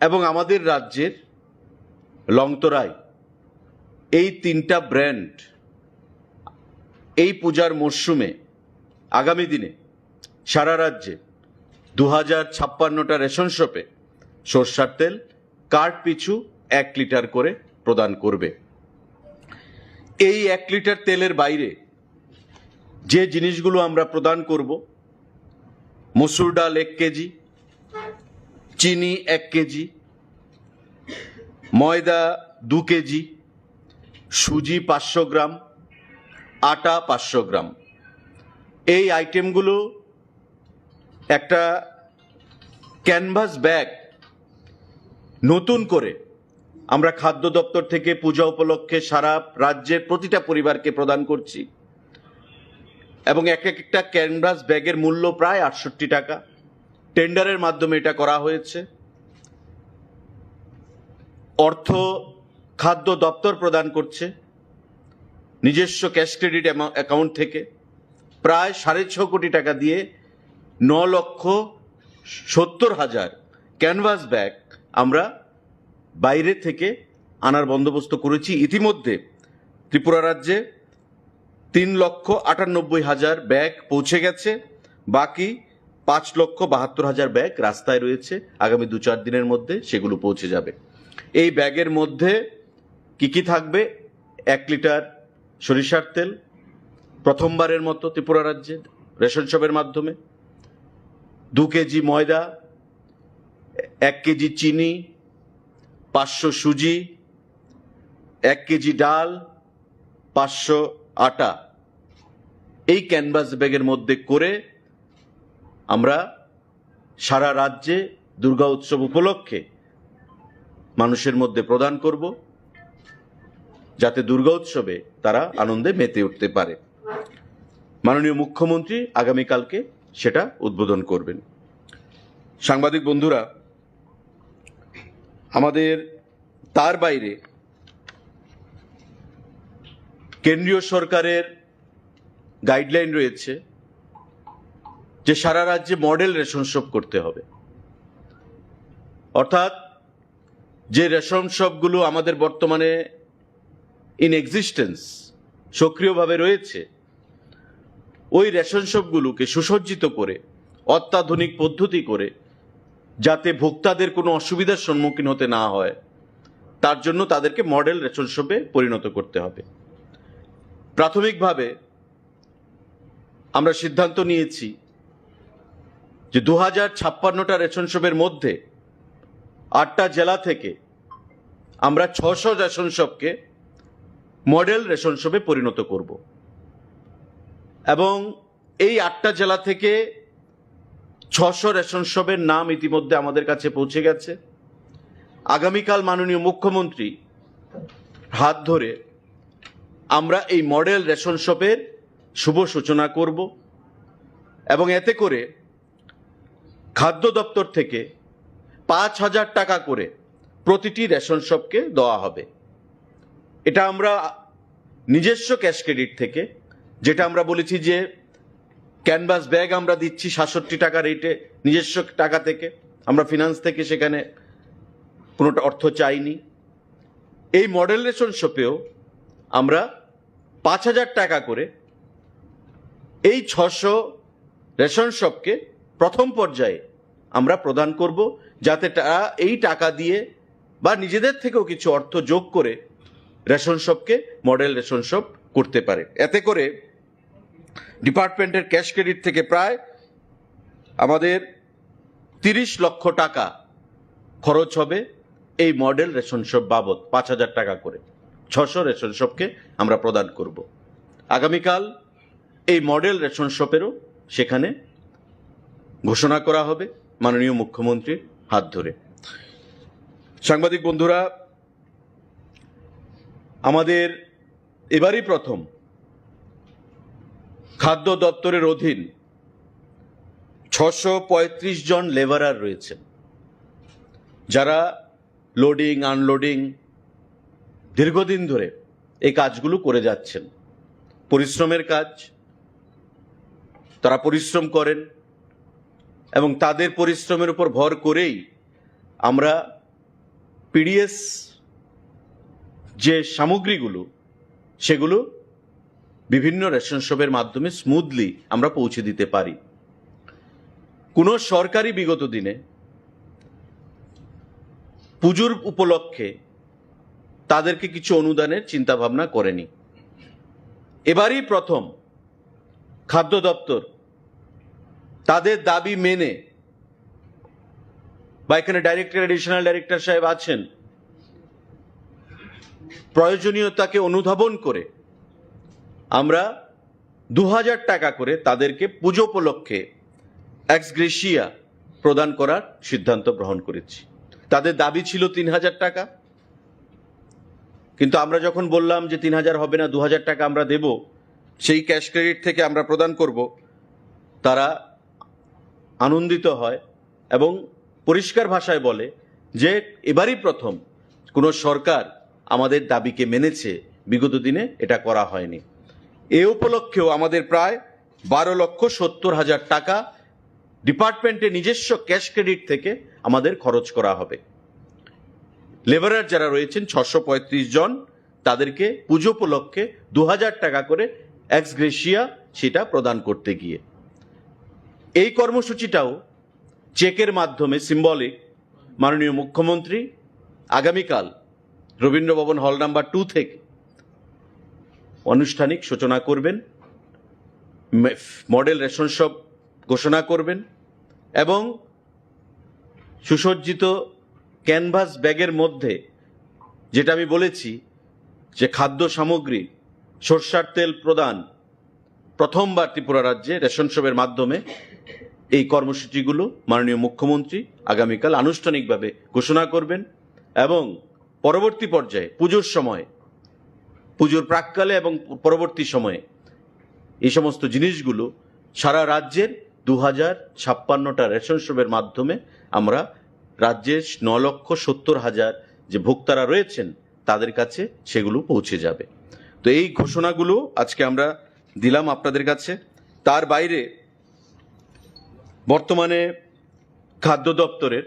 এবং আমাদের রাজ্যের লংতরাই, এই 3টা ব্র্যান্ড এই পূজার মরশুমে আগামী দিনে সারা রাজ্যে 2056টা রেশন শপে সরষার তেল কার্ড পিছু 1 লিটার করে প্রদান করবে। এই 1 লিটার তেলের বাইরে যে জিনিসগুলো আমরা প্রদান করব, মসুর ডাল 1 কেজি, চিনি 1 কেজি, ময়দা 2 কেজি, সুজি 500 গ্রাম, আটা 500 গ্রাম, এই আইটেমগুলো একটা ক্যানভাস ব্যাগ নতুন করে আমরা খাদ্য দপ্তর থেকে পূজা উপলক্ষে সারা রাজ্যের প্রতিটা পরিবারকে প্রদান করছি এবং একটা ক্যানভাস ব্যাগের মূল্য প্রায় 68 টাকা। টেন্ডারের মাধ্যমে এটা করা হয়েছে। অর্থ খাদ্য দপ্তর প্রদান করছে নিজস্ব ক্যাশ ক্রেডিট অ্যাকাউন্ট থেকে প্রায় 6.5 কোটি টাকা দিয়ে 9,70,000 ক্যানভাস ব্যাগ আমরা বাইরে থেকে আনার বন্দোবস্ত করেছি। ইতিমধ্যে ত্রিপুরা রাজ্যে 3,98,000 ব্যাগ পৌঁছে গেছে, বাকি 5,72,000 ব্যাগ রাস্তায় রয়েছে। আগামী 2-4 দিনের মধ্যে সেগুলো পৌঁছে যাবে। এই ব্যাগের মধ্যে কি থাকবে? 1 লিটার সরিষার তেল প্রথমবারের মতো ত্রিপুরা রাজ্যে রেশন শপের মাধ্যমে, 2 কেজি ময়দা, 1 কেজি চিনি, 500 সুজি, 1 কেজি ডাল, 500 আটা, এই ক্যানভাস ব্যাগের মধ্যে করে আমরা সারা রাজ্যে দুর্গা উৎসব উপলক্ষে মানুষের মধ্যে প্রদান করব, যাতে দুর্গা উৎসবে তারা আনন্দে মেতে উঠতে পারে। মাননীয় মুখ্যমন্ত্রী আগামীকালকে সেটা উদ্বোধন করবেন। সাংবাদিক বন্ধুরা, আমাদের তার বাইরে কেন্দ্রীয় সরকারের গাইডলাইন রয়েছে যে সারা রাজ্যে মডেল রেশন শপ করতে হবে। অর্থাৎ যে রেশন শপগুলো আমাদের বর্তমানে ইন এক্সিস্টেন্স সক্রিয়ভাবে রয়েছে, ওই রেশন শপগুলোকে সুসজ্জিত করে অত্যাধুনিক পদ্ধতি করে যাতে ভোক্তাদের কোনো অসুবিধার সম্মুখীন হতে না হয়, তার জন্য তাদেরকে মডেল রেশন শপে পরিণত করতে হবে। প্রাথমিকভাবে আমরা সিদ্ধান্ত নিয়েছি যে 2056টা রেশন শপের মধ্যে 8টা জেলা থেকে আমরা 600 রেশন শপকে মডেল রেশন শপে পরিণত করব এবং এই 8টা জেলা থেকে 600 রেশন শপের নাম ইতিমধ্যে আমাদের কাছে পৌঁছে গেছে। আগামীকাল মাননীয় মুখ্যমন্ত্রী হাত ধরে আমরা এই মডেল রেশন শপের শুভ সূচনা করব এবং এতে করে খাদ্য দপ্তর থেকে 5,000 টাকা করে প্রতিটি রেশন শপকে দেওয়া হবে। এটা আমরা নিজস্ব ক্যাশ ক্রেডিট থেকে, যেটা আমরা বলেছি যে ক্যানভাস ব্যাগ আমরা দিচ্ছি 67 টাকা রেটে নিজস্ব টাকা থেকে, আমরা ফিনান্স থেকে সেখানে কোনোটা অর্থ চাইনি। এই মডেল রেশন শপেও আমরা 5,000 টাকা করে এই 600 রেশন শপকে প্রথম পর্যায়ে আমরা প্রদান করব, যাতে তারা এই টাকা দিয়ে বা নিজেদের থেকেও কিছু অর্থ যোগ করে রেশন শপকে মডেল রেশন শপ করতে পারে। এতে করে ডিপার্টমেন্টের ক্যাশ ক্রেডিট থেকে প্রায় আমাদের 30 লক্ষ টাকা খরচ হবে এই মডেল রেশন শপ বাবদ। 5,000 টাকা করে 600 রেশন শপকে আমরা প্রদান করব। আগামীকাল এই মডেল রেশন শপেরও সেখানে ঘোষণা করা হবে মাননীয় মুখ্যমন্ত্রীর হাত ধরে। সাংবাদিক বন্ধুরা, আমাদের এবারই প্রথম খাদ্য দপ্তরের অধীন 635 জন লেবারার রয়েছেন যারা লোডিং আনলোডিং দীর্ঘদিন ধরে এই কাজগুলো করে যাচ্ছেন। পরিশ্রমের কাজ, তারা পরিশ্রম করেন এবং তাদের পরিশ্রমের উপর ভর করেই আমরা পিডিএস যে সামগ্রীগুলো সেগুলো বিভিন্ন রেশন শপের মাধ্যমে স্মুথলি আমরা পৌঁছে দিতে পারি। কোনো সরকারি বিগত দিনে পুজোর উপলক্ষে তাদেরকে কিছু অনুদানের চিন্তা ভাবনা করেনি। এবারই প্রথম খাদ্য দপ্তর তাদের দাবি মেনে, বা এখানে ডাইরেক্টর এডিশনাল ডাইরেক্টর সাহেব আছেন, প্রয়োজনীয়তাকে অনুধাবন করে আমরা 2000 টাকা করে তাদেরকে পুজো উপলক্ষে এক্স গ্রেসিয়া প্রদান করার সিদ্ধান্ত গ্রহণ করেছি। তাদের দাবি ছিল 3000 টাকা, কিন্তু আমরা যখন বললাম যে 3000 হবে না, 2000 টাকা আমরা দেব, সেই ক্যাশ ক্রেডিট থেকে আমরা প্রদান করব, তারা আনন্দিত হয় এবং পরিষ্কার ভাষায় বলে যে এবারই প্রথম কোনো সরকার আমাদের দাবিকে মেনেছে, বিগত দিনে এটা করা হয়নি। এ উপলক্ষেও আমাদের প্রায় 12,70,000 টাকা ডিপার্টমেন্টের নিজস্ব ক্যাশ ক্রেডিট থেকে আমাদের খরচ করা হবে। লেবারার যারা রয়েছেন 635 জন, তাদেরকে পুজো উপলক্ষে 2000 টাকা করে এক্স গ্রেসিয়া সেটা প্রদান করতে গিয়ে এই কর্মসূচিটাও চেকের মাধ্যমে সিম্বলিক মাননীয় মুখ্যমন্ত্রী আগামীকাল রবীন্দ্রভবন হল নাম্বার 2 থেকে আনুষ্ঠানিক সূচনা করবেন, মডেল রেশন শপ ঘোষণা করবেন এবং সুসজ্জিত ক্যানভাস ব্যাগের মধ্যে, যেটা আমি বলেছি যে খাদ্য সামগ্রী, সরষার তেল প্রদান প্রথমবার ত্রিপুরা রাজ্যে রেশন শপের মাধ্যমে, এই কর্মসূচিগুলো মাননীয় মুখ্যমন্ত্রী আগামীকাল আনুষ্ঠানিকভাবে ঘোষণা করবেন এবং পরবর্তী পর্যায়ে পুজোর সময়, পুজোর প্রাককালে এবং পরবর্তী সময়ে এই সমস্ত জিনিসগুলো সারা রাজ্যের 2056টা রেশন শপের মাধ্যমে আমরা রাজ্যের 9,70,000 যে ভোক্তারা রয়েছেন তাদের কাছে সেগুলো পৌঁছে যাবে। তো এই ঘোষণাগুলো আজকে আমরা দিলাম আপনাদের কাছে। তার বাইরে বর্তমানে খাদ্য দপ্তরের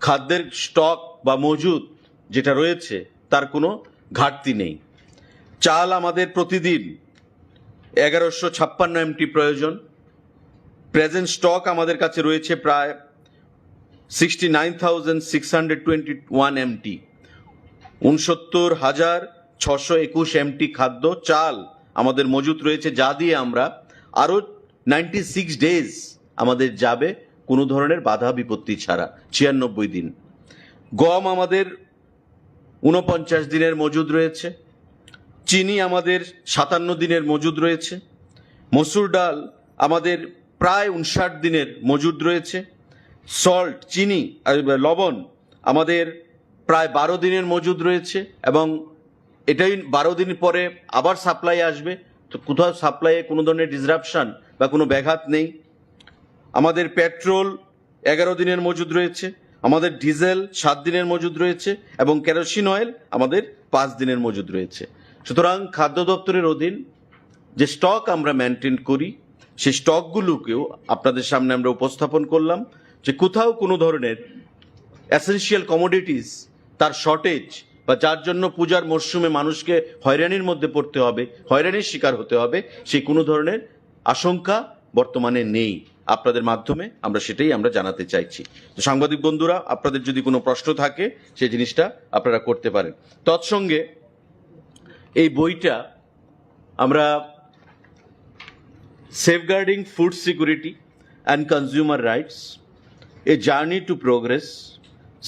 খাদ্যের স্টক বা মজুদ যেটা রয়েছে তার কোনো ঘাটতি নেই। চাল আমাদের প্রতিদিন 1156 MT প্রয়োজন। প্রেজেন্ট স্টক আমাদের কাছে রয়েছে প্রায় 69,621 MT। 69,621 MT খাদ্য চাল আমাদের মজুদ রয়েছে, যা দিয়ে আমরা আরও 96 ডেজ আমাদের যাবে কোনো ধরনের বাধা বিপত্তি ছাড়া, 96 দিন। গম আমাদের 49 দিনের মজুদ রয়েছে। চিনি আমাদের 57 দিনের মজুদ রয়েছে। মসুর ডাল আমাদের প্রায় 59 দিনের মজুদ রয়েছে। সল্ট, চিনি, লবণ আমাদের প্রায় 12 দিনের মজুদ রয়েছে এবং এটাই 12 দিন পরে আবার সাপ্লাই আসবে, তো কোথাও সাপ্লাইয়ে কোনো ধরনের ডিসরাপশন বা কোনো ব্যাঘাত নেই। আমাদের পেট্রোল 11 দিনের মজুদ রয়েছে, আমাদের ডিজেল 7 দিনের মজুদ রয়েছে এবং কেরোসিন অয়েল আমাদের 5 দিনের মজুদ রয়েছে। সুতরাং খাদ্য দপ্তরের অধীন যে স্টক আমরা মেনটেন করি সেই স্টকগুলোকেও আপনাদের সামনে আমরা উপস্থাপন করলাম যে কোথাও কোনো ধরনের এসেনশিয়াল কমোডিটিস তার শর্টেজ বা যার জন্য পূজার মরশুমে মানুষকে হয়রানির মধ্যে পড়তে হবে, হয়রানির শিকার হতে হবে, সেই কোনো ধরনের আশঙ্কা বর্তমানে নেই। আপনাদের মাধ্যমে আমরা সেটাই আমরা জানাতে চাইছি। তো সাংবাদিক বন্ধুরা, আপনাদের যদি কোনো প্রশ্ন থাকে সেই জিনিসটা আপনারা করতে পারেন। তৎসঙ্গে এই বইটা আমরা safeguarding food security and consumer rights, a journey to progress,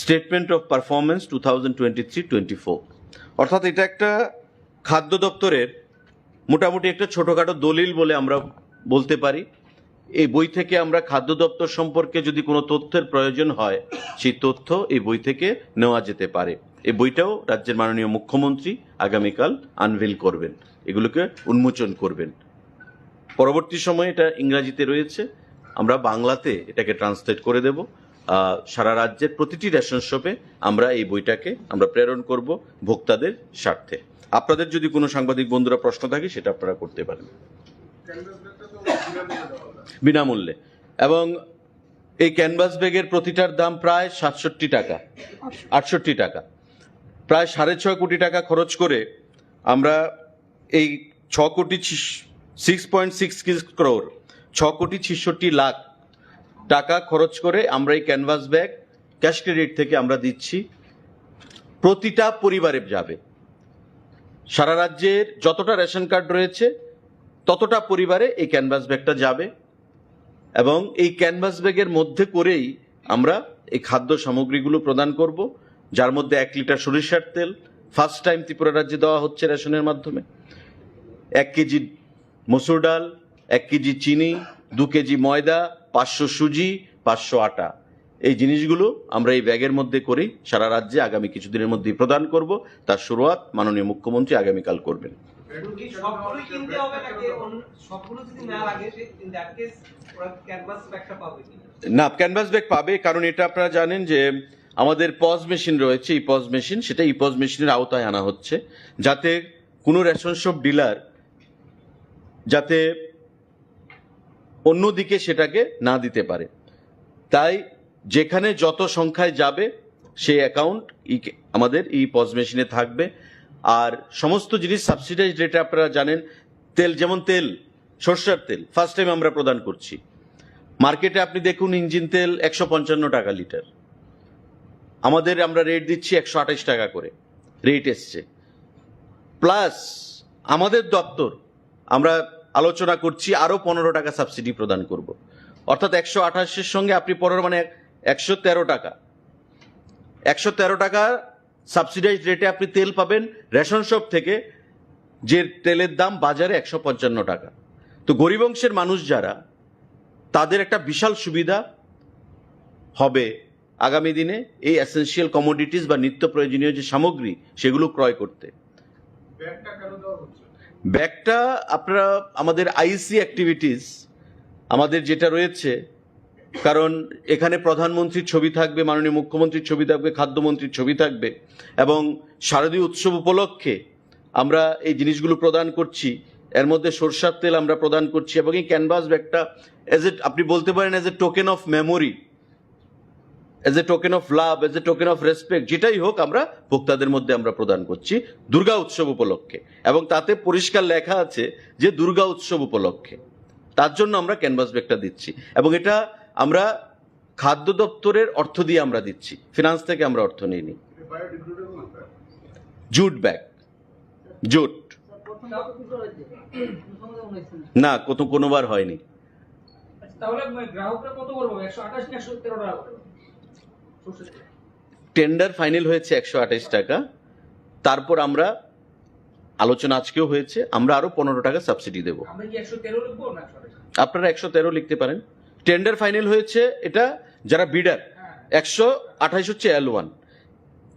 statement of performance 2023-24, অর্থাৎ এটা একটা খাদ্য দপ্তরের মোটামুটি একটা ছোটোখাটো দলিল বলে আমরা বলতে পারি। এই বই থেকে আমরা খাদ্য দপ্তর সম্পর্কে যদি কোনো তথ্যের প্রয়োজন হয় সেই তথ্য এই বই থেকে নেওয়া যেতে পারে। এই বইটাও রাজ্যের মাননীয় মুখ্যমন্ত্রী আগামীকাল আনভিল করবেন, এগুলোকে উন্মোচন করবেন। পরবর্তী সময়ে এটা ইংরাজিতে রয়েছে, আমরা বাংলাতে এটাকে ট্রান্সলেট করে দেব। সারা রাজ্যের প্রতিটি রেশন শপে আমরা এই বইটাকে আমরা প্রেরণ করব ভোক্তাদের স্বার্থে। আপনাদের যদি কোনো সাংবাদিক বন্ধুরা প্রশ্ন থাকে সেটা আপনারা করতে পারেন বিনামূল্যে। এবং এই ক্যানভাস ব্যাগের প্রতিটার দাম প্রায় 67 টাকা, 68 টাকা, প্রায় 6.5 কোটি টাকা খরচ করে আমরা এই 6.66 crore 6.66 লাখ টাকা খরচ করে আমরা এই ক্যানভাস ব্যাগ ক্যাশ ক্রেডিট থেকে আমরা দিচ্ছি। প্রতিটা পরিবারে যাবে, সারা রাজ্যের যতটা রেশন কার্ড রয়েছে ততটা পরিবারে এই ক্যানভাস ব্যাগটা যাবে। এবং এই ক্যানভাস ব্যাগের মধ্যে করেই আমরা এই খাদ্য সামগ্রীগুলো প্রদান করব, যার মধ্যে 1 লিটার সরিষার তেল ফার্স্ট টাইম ত্রিপুরা রাজ্যে দেওয়া হচ্ছে রেশনের মাধ্যমে, 1 কেজি মসুর ডাল, 1 কেজি চিনি, 2 কেজি ময়দা, 500 সুজি, 500 আটা। এই জিনিসগুলো আমরা এই ব্যাগের মধ্যে করেই সারা রাজ্যে আগামী কিছুদিনের মধ্যেই প্রদান করব। তার শুরুয়াত মাননীয় মুখ্যমন্ত্রী আগামীকাল করবেন। সবগুলো কিনতে হবে নাকি সবগুলো যদি না লাগে ইন দ্যাট কেস ওরা ক্যানভাস ব্যাগটা পাবে কিনা? না, ক্যানভাস ব্যাগ পাবে, কারণ এটা আপনারা জানেন যে আমাদের পজ মেশিন রয়েছে, এই পজ মেশিন, সেটা এই পজ মেশিনের আওতায় আনা হচ্ছে, যাতে কোনো রেশন শপ ডিলার যাতে অন্যদিকে সেটাকে না দিতে পারে। তাই যেখানে যত সংখ্যায় যাবে সেই অ্যাকাউন্ট আমাদের এই পজ মেশিনে থাকবে। আর সমস্ত জিনিস সাবসিডাইজ রেটে আপনারা জানেন, তেল যেমন তেল, সরষের তেল ফার্স্ট টাইম আমরা প্রদান করছি। মার্কেটে আপনি দেখুন ইঞ্জিন তেল 155 টাকা লিটার, আমাদের আমরা রেট দিচ্ছি 128 টাকা করে রেট এসছে। প্লাস আমাদের দপ্তর আমরা আলোচনা করছি আরও 15 টাকা সাবসিডি প্রদান করব, অর্থাৎ 128-এর সঙ্গে আপনি 15 মানে 113 টাকা, 113 টাকা সাবসিডাইজ রেটে আপনি তেল পাবেন রেশন শপ থেকে, যে তেলের দাম বাজারে 155 টাকা। তো গরিব অংশের মানুষ যারা, তাদের একটা বিশাল সুবিধা হবে আগামী দিনে এই এসেনশিয়াল কমোডিটিস বা নিত্য প্রয়োজনীয় যে সামগ্রী সেগুলো ক্রয় করতে। ব্যাগটা আপনারা আমাদের আইসি অ্যাক্টিভিটিস আমাদের যেটা রয়েছে, কারণ এখানে প্রধানমন্ত্রীর ছবি থাকবে, মাননীয় মুখ্যমন্ত্রীর ছবি থাকবে, খাদ্যমন্ত্রীর ছবি থাকবে, এবং শারদীয় উৎসব উপলক্ষে আমরা এই জিনিসগুলো প্রদান করছি। এর মধ্যে সরষার তেল আমরা প্রদান করছি, এবং এই ক্যানভাস ব্যাগটা আপনি বলতে পারেন as a token of memory, as a token of love, as a token of respect, যেটাই হোক আমরা ভোক্তাদের মধ্যে আমরা প্রদান করছি দুর্গা উৎসব উপলক্ষে। এবং তাতে পরিষ্কার লেখা আছে যে দুর্গা উৎসব উপলক্ষে, তার জন্য আমরা ক্যানভাস ব্যাগটা দিচ্ছি। এবং এটা আমরা খাদ্য দপ্তরের অর্থ দিয়ে আমরা দিচ্ছি, ফিনান্স থেকে আমরা অর্থ নিইনি। জুট ব্যাগ, জুট না, কোনোবার হয়নি। তাহলে গ্রাহকরা কত করবে? 128 না 113 টাকা? টেন্ডার ফাইনাল হয়েছে 128 টাকা, তারপর আমরা আলোচনা আজকেও হয়েছে, আমরা আরো 15 টাকা সাবসিডি দেবো। আমরা কি 113 লিখবো না 128? আপনারা 113 লিখতে পারেন। টেন্ডার ফাইনাল হয়েছে, এটা যারা বিডার 128 হচ্ছে L1,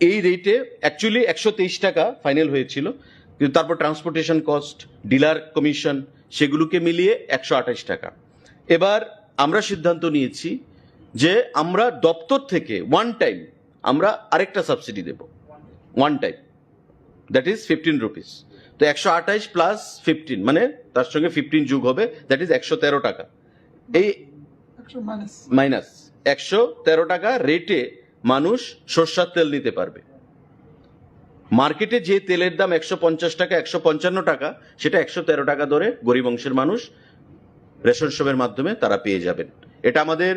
এই রেটে অ্যাকচুয়ালি 123 টাকা ফাইনাল হয়েছিল, কিন্তু তারপর ট্রান্সপোর্টেশন কস্ট, ডিলার কমিশন, সেগুলোকে মিলিয়ে 128 টাকা। এবার আমরা সিদ্ধান্ত নিয়েছি যে আমরা দপ্তর থেকে ওয়ান টাইম আমরা আরেকটা সাবসিডি দেব, one time, that is 15 rupees. তো 128 প্লাস 15 মানে তার সঙ্গে 15 যোগ হবে, দ্যাট ইজ 113 টাকা। এই মাইনাস 113 টাকা রেটে মানুষ সরষের তেল নিতে পারবে। মার্কেটে যে তেলের দাম 150 টাকা, 155 টাকা, সেটা 113 টাকা ধরে গরিব অংশের মানুষ রেশন শপের মাধ্যমে তারা পেয়ে যাবেন। এটা আমাদের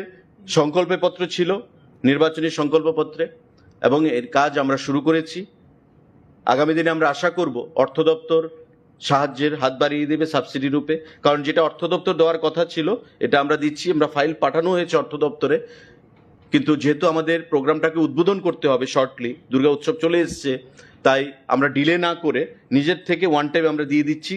সংকল্পে পত্র ছিল, নির্বাচনী সংকল্পপত্রে, এবং এর কাজ আমরা শুরু করেছি। আগামী দিনে আমরা আশা করব অর্থ দপ্তর সাহায্যের হাত বাড়িয়ে দেবে সাবসিডি রূপে, কারণ যেটা অর্থ দপ্তর দেওয়ার কথা ছিল এটা আমরা দিচ্ছি। আমরা ফাইল পাঠানো হয়েছে অর্থ দপ্তরে, কিন্তু যেহেতু আমাদের প্রোগ্রামটাকে উদ্বোধন করতে হবে শর্টলি, দুর্গা উৎসব চলে এসছে, তাই আমরা ডিলে না করে নিজের থেকে ওয়ান টাইম আমরা দিয়ে দিচ্ছি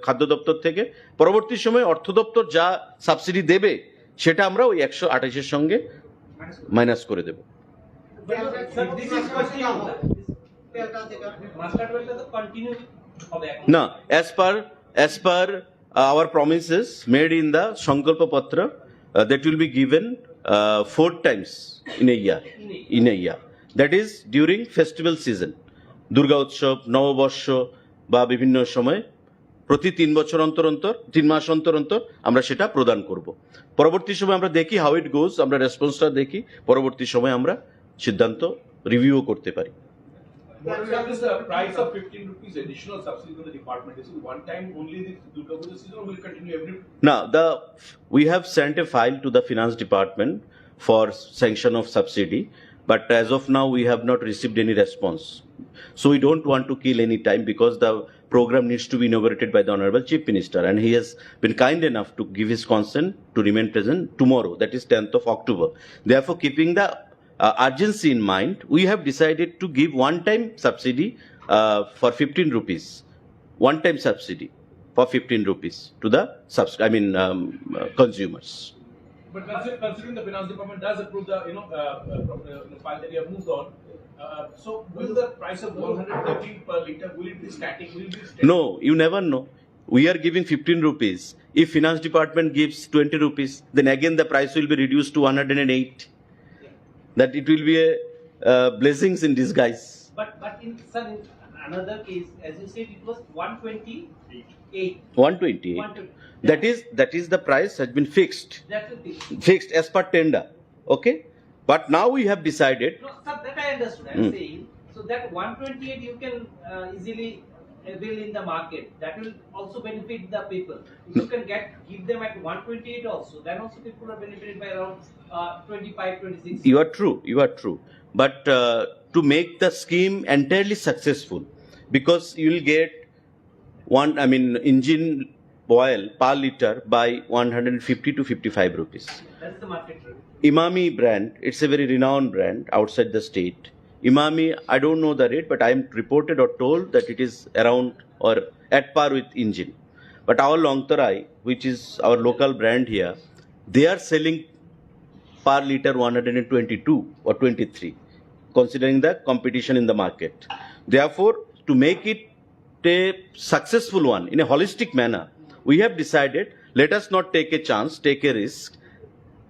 খাদ্য দপ্তর থেকে। পরবর্তী সময়ে অর্থ দপ্তর যা সাবসিডি দেবে সেটা আমরা ওই 128-এর সঙ্গে মাইনাস করে দেব। না, as per our promises made in the সংকল্প পত্র, that will be given 4 times in a year. That is during festival season. Durga উৎসব, নববর্ষ বা বিভিন্ন সময় প্রতি 3 বছর অন্তর অন্তর 3 মাস অন্তর অন্তর আমরা সেটা প্রদান করব। পরবর্তী সময় আমরা দেখি হাউ ইট গোজ, আমরা রেসপন্সটা দেখি, পরবর্তী সময় আমরা সিদ্ধান্ত রিভিউ করতে পারি। What is the price of 15 rupees additional subsidy from the department? Is it one time only this Durga Puja season, or will it continue every? Now, we have sent a file to the finance department for sanction of subsidy, but as of now we have not received any response. So we don't want to kill any time because the program needs to be inaugurated by the Honorable Chief Minister, and he has been kind enough to give his consent to remain present tomorrow, that is 10th of October. Therefore, keeping the urgency in mind, we have decided to give one-time subsidy for 15 rupees. One-time subsidy for 15 rupees to the consumers. But considering the finance department does approve the file that you have moved on, so will the price of 113 per liter, will it be static? Will it be steady? No, you never know. We are giving 15 rupees. If finance department gives 20 rupees, then again the price will be reduced to 108. That it will be a blessings in disguise. But in another case, as you said, it was 128. 128. That is the price has been fixed. That's the thing. Fixed as per tender. Okay? But now we have decided. No, sir, that I understood. I'm saying, so that 128 you can easily avail in the market. That will also benefit the people. If you can give them at 128 also, then also people are benefited by around 25, 26. You are true. But to make the scheme entirely successful, because you will get engine oil per liter by 150 to 55 rupees. That's the market rate. Imami brand, it's a very renowned brand outside the state. Imami, I don't know the rate, but I am reported or told that it is around or at par with engine. But our Longtarai, which is our local brand here, they are selling per liter 122 or 23, considering the competition in the market. Therefore, to make it a successful one in a holistic manner, we have decided, let us not take a chance, take a risk.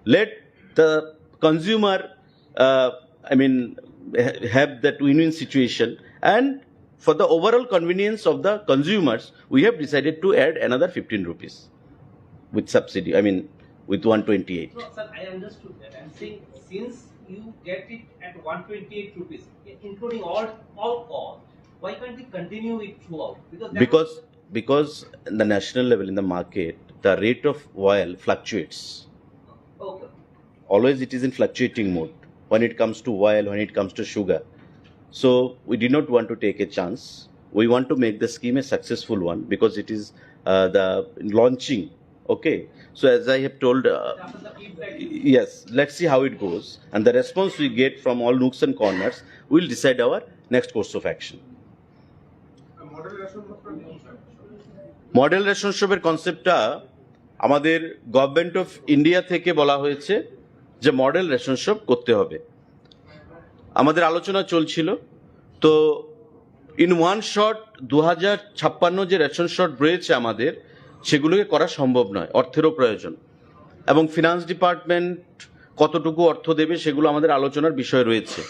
Let the consumer, have that win-win situation, and for the overall convenience of the consumers, we have decided to add another 15 rupees with subsidy, with 128. No, sir, I understood that. I'm saying, since you get it at 128 rupees, including all costs, why can't you continue it throughout? Because in the national level in the market, the rate of oil fluctuates. Okay. Always it is in fluctuating mode when it comes to oil, when it comes to sugar. So we did not want to take a chance. We want to make the scheme a successful one because it is the launching. Okay. So as I have told, yes, let's see how it goes. And the response we get from all nooks and corners will decide our next course of action. Model রেশনশিপের কনসেপ্টটা আমাদের government of India থেকে বলা হয়েছে যে model রেশনশিপ করতে হবে। আমাদের আলোচনা চলছিল, তো ইন ওয়ান শট 2056 যে রেশন শট রয়েছে আমাদের, সেগুলোকে করা সম্ভব নয়, অর্থেরও প্রয়োজন, এবং ফিনান্স ডিপার্টমেন্ট কতটুকু অর্থ দেবে সেগুলো আমাদের আলোচনার বিষয় রয়েছে।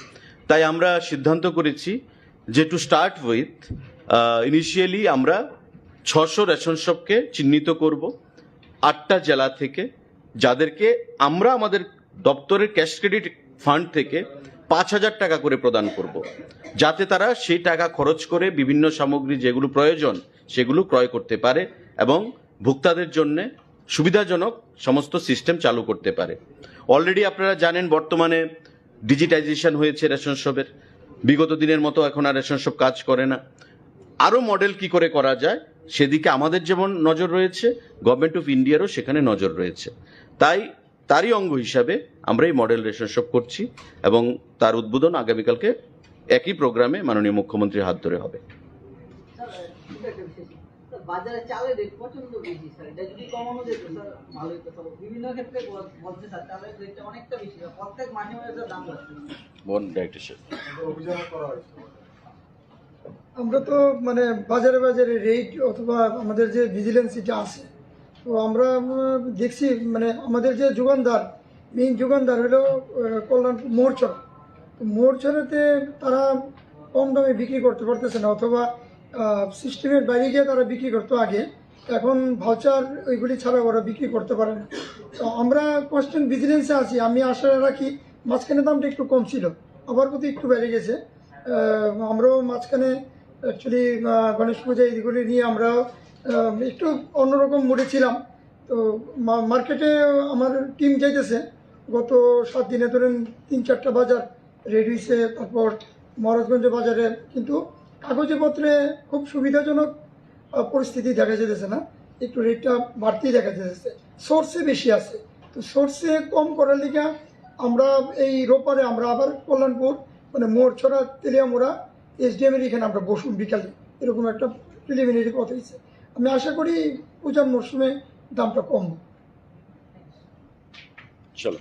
তাই আমরা সিদ্ধান্ত করেছি যে টু স্টার্ট উইথ ইনিশিয়ালি আমরা 600 রেশন শপকে চিহ্নিত করব 8টা জেলা থেকে, যাদেরকে আমরা আমাদের দপ্তরের ক্যাশ ক্রেডিট ফান্ড থেকে 5000 টাকা করে প্রদান করব, যাতে তারা সেই টাকা খরচ করে বিভিন্ন সামগ্রী যেগুলো প্রয়োজন সেগুলো ক্রয় করতে পারে এবং ভোক্তাদের জন্য সুবিধাজনক সমস্ত সিস্টেম চালু করতে পারে। অলরেডি আপনারা জানেন বর্তমানে ডিজিটাইজেশন হয়েছে রেশন শপের, বিগত দিনের মতো এখন আর রেশন শপ কাজ করে না। আরও মডেল কি করে করা যায় সেদিকে আমাদের যেমন নজর রয়েছে, গভর্নমেন্ট অফ ইন্ডিয়ারও সেখানে নজর রয়েছে। তারই অঙ্গ হিসাবে আমরা এই মডেল রেশন শপ করছি এবং তার উদ্বোধন আগামীকালকে একই প্রোগ্রামে মাননীয় মুখ্যমন্ত্রীর হাত ধরে হবে। বাজারে চালের রেট প্রচন্ড বেশি স্যার, এটা যদি কমানো যেত স্যার ভালো হতো। স্যার বিভিন্ন ক্ষেত্রে বলছে স্যার চালের রেটটা অনেকটা বেশি, প্রত্যেক মাসে মাসে দাম বাড়ছে। আমরা তো বাজারে রেট অথবা আমাদের যে ভিজিলেন্স এটা আছে, তো আমরা দেখছি মানে আমাদের যে যোগানদার মেইন যোগানদার হলো কল্যাণপুর মোড়চর। তো মোড়চরেতে তারা কম দামে বিক্রি করতে পারতেছে না, অথবা সিস্টেমের বাইরে গিয়ে তারা বিক্রি করতো আগে, এখন ভাউচার ওইগুলি ছাড়া ওরা বিক্রি করতে পারে না। তো আমরা কনস্ট্যান্ট ভিজিলেন্সে আছি। আমি আশা রাখি, মাঝখানে দামটা একটু কম ছিল, আবার প্রতি একটু বেড়ে গেছে। আমরাও মাঝখানে অ্যাকচুয়ালি গণেশ পূজা এইগুলি নিয়ে আমরাও একটু অন্যরকম মোডে ছিলাম। তো মার্কেটে আমার টিম যাইতেছে, গত 7 দিনে ধরেন 3-4টা বাজার রেডি হয়েছে। তারপর মহারাজগঞ্জ বাজারে কিন্তু কাগজপত্রে খুব সুবিধাজনক পরিস্থিতি দেখা যেতেছে না, একটু রেটটা বাড়তেই দেখা যেতেছে। সোর্সে বেশি আছে, তো সোর্সে কম করার লিগে আমরা এই রোপারে আমরা আবার কল্যাণপুর মানে মোড়ছড়া তেলিয়ামোড়া SDM-এর এখানে আমরা বসুন বিকালে, এরকম একটা প্রিলিমিনারি কথা হয়েছে। আমি আশা করি পূজার মরশুমে দামটা কমবে। চলো,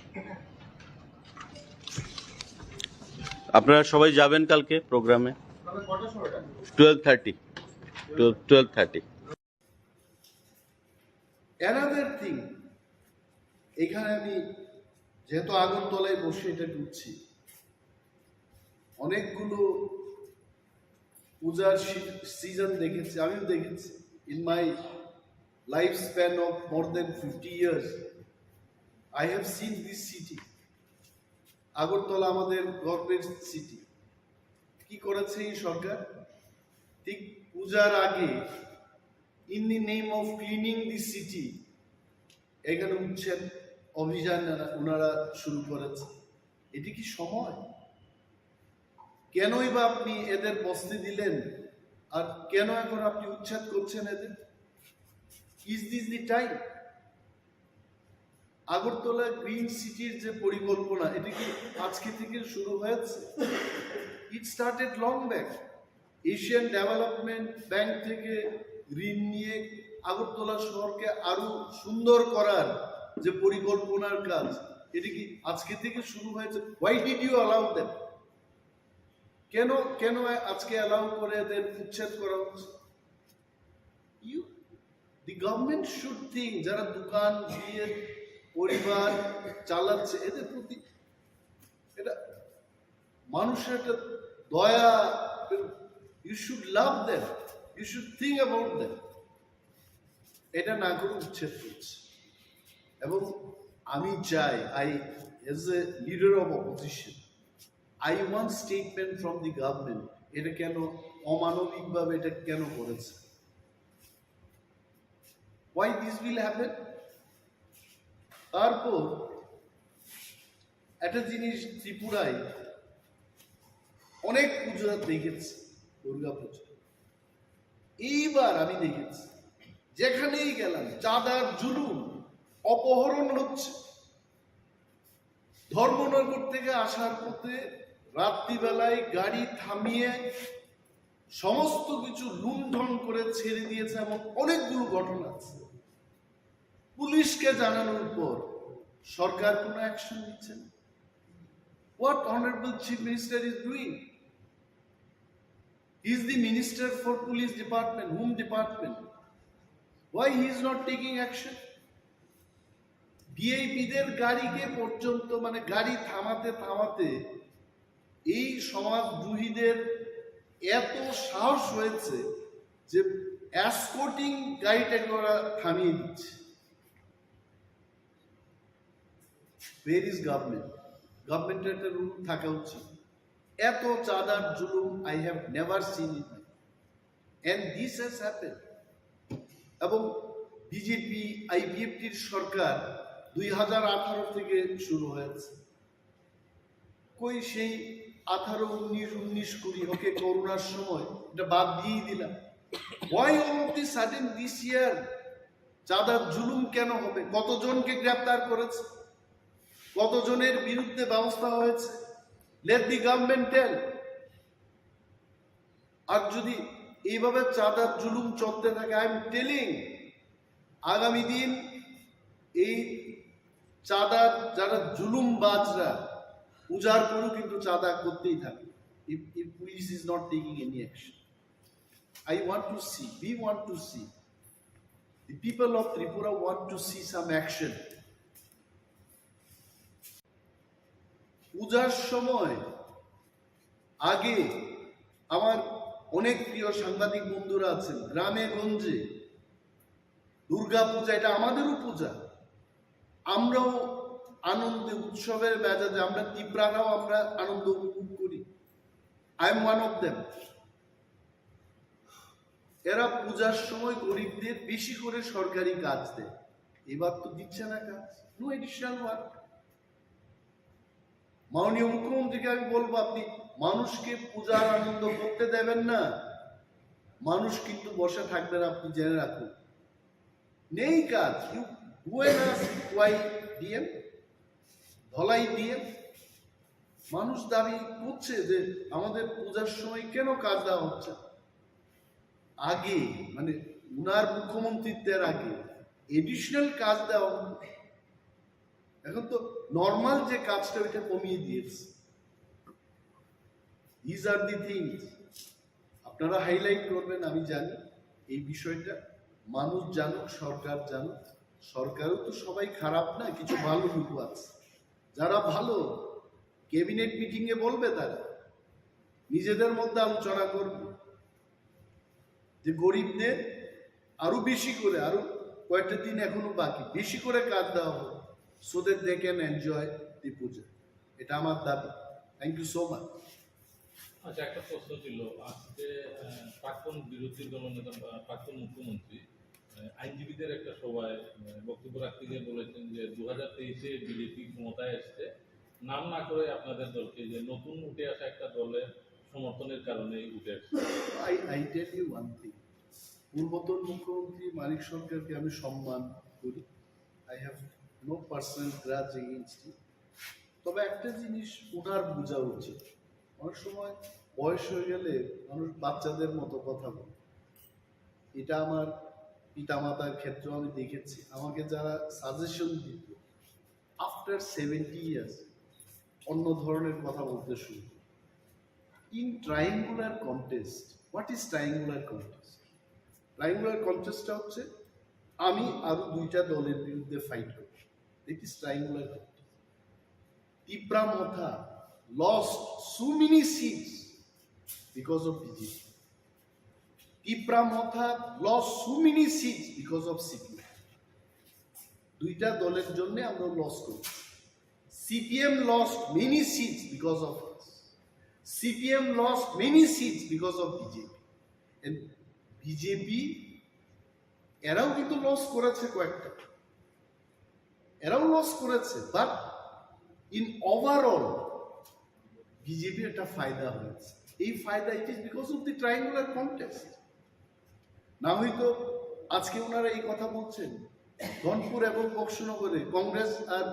আপনারা সবাই যাবেন কালকে প্রোগ্রামে 12:30। অ্যানাদার থিং, এখানে আমি যেহেতু আগরতলায় বসে এটা ঢুকছি, অনেকগুলো পূজার সিজন দেখেছি, আমিও দেখেছি। In my life span of more than 50 years I have seen this city. Agartala আমাদের গভর্নমেন্ট সিটি। কি করেছে এই সরকার? ঠিক পূজার আগে in the name of cleaning the city এখানে উচ্ছেদ অভিযান ওনারা শুরু করেছে। এটি কি সময়? কেনই বা আপনি এদের বসতে দিলেন, আর কেন এখন আপনি উচ্ছেদ করছেন এদের? Is this the time? Agartala green সিটির যে পরিকল্পনা, এটি কি আজকে থেকে শুরু হয়েছে? It started long back. Asian development bank থেকে ঋণ নিয়ে আগরতলা শহরকে আরো সুন্দর করার যে পরিকল্পনার কাজ, এটি কি আজকে থেকে শুরু হয়েছে? Why did you allow them? কেন আজকে অ্যালাউ করে এদের উচ্ছেদ করা হচ্ছে? দি গভর্নমেন্ট শুড থিঙ্ক, যারা দোকান দিয়ে পরিবার চালাচ্ছে, এদের প্রতি এটা মানুষের একটা দয়া, you should love them, you should think about them. এটা না করে উচ্ছেদ করছে। এবং আমি চাই, as a leader of opposition, I want statement from the government. এটা কেন অমানবিকভাবে এটা কেন করেছে? Why this will happen? তারপর একটা জিনিস, ত্রিপুরায় অনেক পুজো দেখেছি, দুর্গা পুজো। এইবার আমি দেখেছি যেখানেই গেলাম চাঁদার জুলুম, অপহরণ হচ্ছে। ধর্মনগর থেকে আসার পথে রাত্রিবেলায় গাড়ি থামিয়ে সমস্ত কিছু লুণ্ঠন করে ছেড়ে দিয়েছে, এমন অনেকগুলো ঘটনা আছে। পুলিশকে জানানোর পর সরকার কোনো অ্যাকশন নিচ্ছে না। What Honorable Chief Minister is doing? He is the Minister for Police Department. Whom department? Why he is not taking action? ভিআইপিদের গাড়িকে পর্যন্ত মানে গাড়ি থামাতে থামাতে এই সমাজদ্রোহীদের এত সাহস হয়েছে যে এসকর্টিং গাড়িটাকে ওরা থামিয়ে দিচ্ছে। Where is government? গভর্নমেন্টের একটা রুল থাকা উচিত। এত চাঁদার জুলুম I have never seen it, and this has happened. এবং বিজেপি IPFটির সরকার 2018 থেকে শুরু হয়েছে। কই সেই 18, 19, 20 ওকে করোনার সময় এটা বাদ দিয়েই দিলাম। Why all of this sudden this year? চাঁদার জুলুম কেন হবে? কতজনকে গ্রেফতার করেছে? কতজনের বিরুদ্ধে ব্যবস্থা হয়েছে? Let the government tell. আর যদি এইভাবে চাঁদার জুলুম চলতে থাকে, I am telling, আগামী দিন এই চাঁদার যারা জুলুমবাজরা পূজার পরও কিন্তু চাঁদা করতেই থাকে, if police is not taking any action. I want to see, we want to see The people of Tripura want to see some action. পূজার সময় আগে আমার অনেক প্রিয় সাংবাদিক বন্ধুরা আছেন, গ্রামে গঞ্জে দুর্গা পূজা এটা আমাদেরও পূজা, আমরাও আনন্দে উৎসবের মেজাজে আমরা ত্রিপুরারাও আমরা আনন্দ উপভোগ করি। I am one of them. এরা পূজার সময় গরিবদের বেশি করে সরকারি কাজ দেয়, এবার তো দিচ্ছে না কাজ, নো এডিশনাল ওয়ার্ক। মাননীয় মুখ্যমন্ত্রীকে আমি বলবো, আপনি মানুষকে পূজার আনন্দ করতে দেবেন না, মানুষ কিন্তু বসে থাকবেন, আপনি জেনে রাখুন। নেই কাজ, ধলাই দিয়ে মানুষ দাবি করছে যে আমাদের পূজার সময় কেন কাজ দেওয়া হচ্ছে। আগে মানে উনার মুখ্যমন্ত্রীত্বের আগে এডিশনাল কাজ দেওয়া হতো, এখন তো নর্মাল যে কাজটা ওইটা কমিয়ে দিয়েছে। দিজ আর দি থিংস আপনারা হাইলাইট করবেন, আমি জানি এই বিষয়টা মানুষ জানুক, সরকার জানুক। সরকারও তো সবাই খারাপ না, কিছু ভালো লোক আছে যারা ভালো, ক্যাবিনেট মিটিং এ বলবে, তারা নিজেদের মধ্যে আলোচনা করবে যে গরিবদের আরো বেশি করে, আরো কয়েকটা দিন এখনো বাকি, বেশি করে কাজ দেওয়া হবে, so that they can enjoy the puja. এটা আমার দাবি। Thank you so much. আচ্ছা, একটা প্রশ্ন ছিল, আজকে প্রাক্তন বিরোধী দলনেতা প্রাক্তন মুখ্যমন্ত্রী আইনজীবীদের একটা সভায় বক্তব্য রাখতে গিয়ে বলেছেন যে 2023-এ বিজেপি ক্ষমতায় এসছে, নাম না করে আপনাদের দলকে, যে নতুন উঠে আসা একটা দলের সমর্থনের কারণে উঠে আসছে। I tell you one thing, পূর্বতন মুখ্যমন্ত্রী মানিক সরকারকে আমি সম্মান করি, I have no personal grudge against him. তবে একটা জিনিস ওনার বোঝা উচিত, অনেক সময় বয়স হয়ে গেলে মানুষ বাচ্চাদের মতো কথা বলে। এটা আমার পিতামাতার ক্ষেত্রেও আমি দেখেছি, আমাকে যারা সাজেশন দিত আফটার 70 ইয়ার্স অন্য ধরনের কথা বলতে শুরু। In triangular contest, what is triangular contest? Triangular কন্টেস্টটা হচ্ছে আমি আরো দুইটা দলের বিরুদ্ধে ফাইট করি, it is triangular contest. Jamatia lost so many seats because of BJP. Jamatia lost so many seats because of CPM. দুইটা দলের জন্য আমরা লস করি। CPM lost many seats because of us. CPM lost many seats because of BJP. And BJP এরাও কিন্তু loss করেছে কয়েকটা, এরাও লস করেছে, বাট ইন ওভারঅল বিজেপি একটা ফায়দা হয়েছে। এই ফায়দা it is because of the triangular contest. না হয়তো আজকে ওনারা এই কথা বলছেন, ধনপুর এবং বক্সনগরে কংগ্রেস আর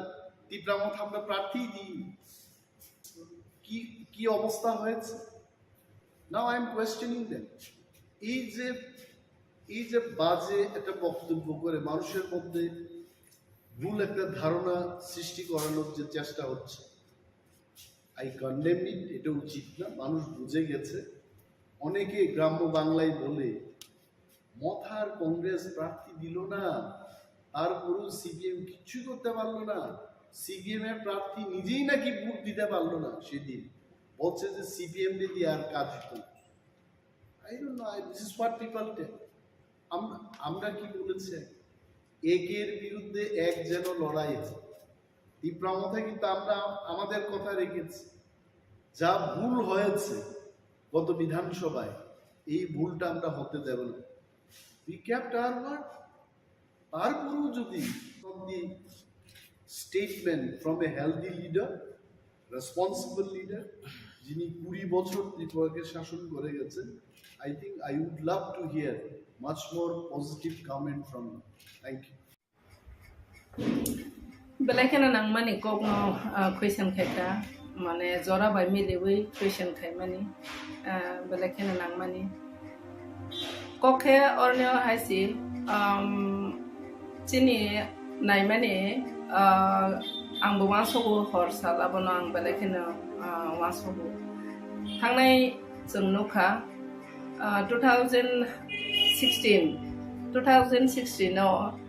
তীব্রামথ আমরা প্রার্থী দিই, কি অবস্থা হয়েছে। Now I am questioning them. এই যে বাজে একটা বক্তব্য করে মানুষের মধ্যে ভুল একটা ধারণা সৃষ্টি করানোর যে চেষ্টা হচ্ছে, আই কন্ডেম ইট, এটা উচিত না। মানুষ বুঝে গেছে। অনেকে গ্রাম্য বাংলায় বলে মথার কংগ্রেস প্রার্থী দিল না, তারপরেও সিপিএম কিচ্ছু করতে পারলো না, সিপিএম এর প্রার্থী নিজেই নাকি ভোট দিতে পারলো না। সেদিন বলছে যে সিপিএম দিয়ে আর কাজ হতো না। I don't know, this is what people tell. আমরা কি বলেছি, একের বিরুদ্ধে এক যেন লড়াই হয়। তীব্রামথায় কিন্তু আমরা আমাদের কথা রেখেছি। যা ভুল হয়েছে গত বিধানসভায়, এই ভুলটা আমরা হতে দেব না। We kept our word. তারপরেও যদি statement from a healthy leader, responsible leader, যিনি 20 বছর ত্রিপুরাকে শাসন করে গেছেন, I think I would love to hear much more positive comment from you. Thank you. Belakena nang mani kok no question khaita mane jora bai milewi question khai mani belakena nang mani kokhe orne haisi chini nai mani angbo wasogo hor sala bono ang belakena wasogo thangnai jong nokha 2016 2016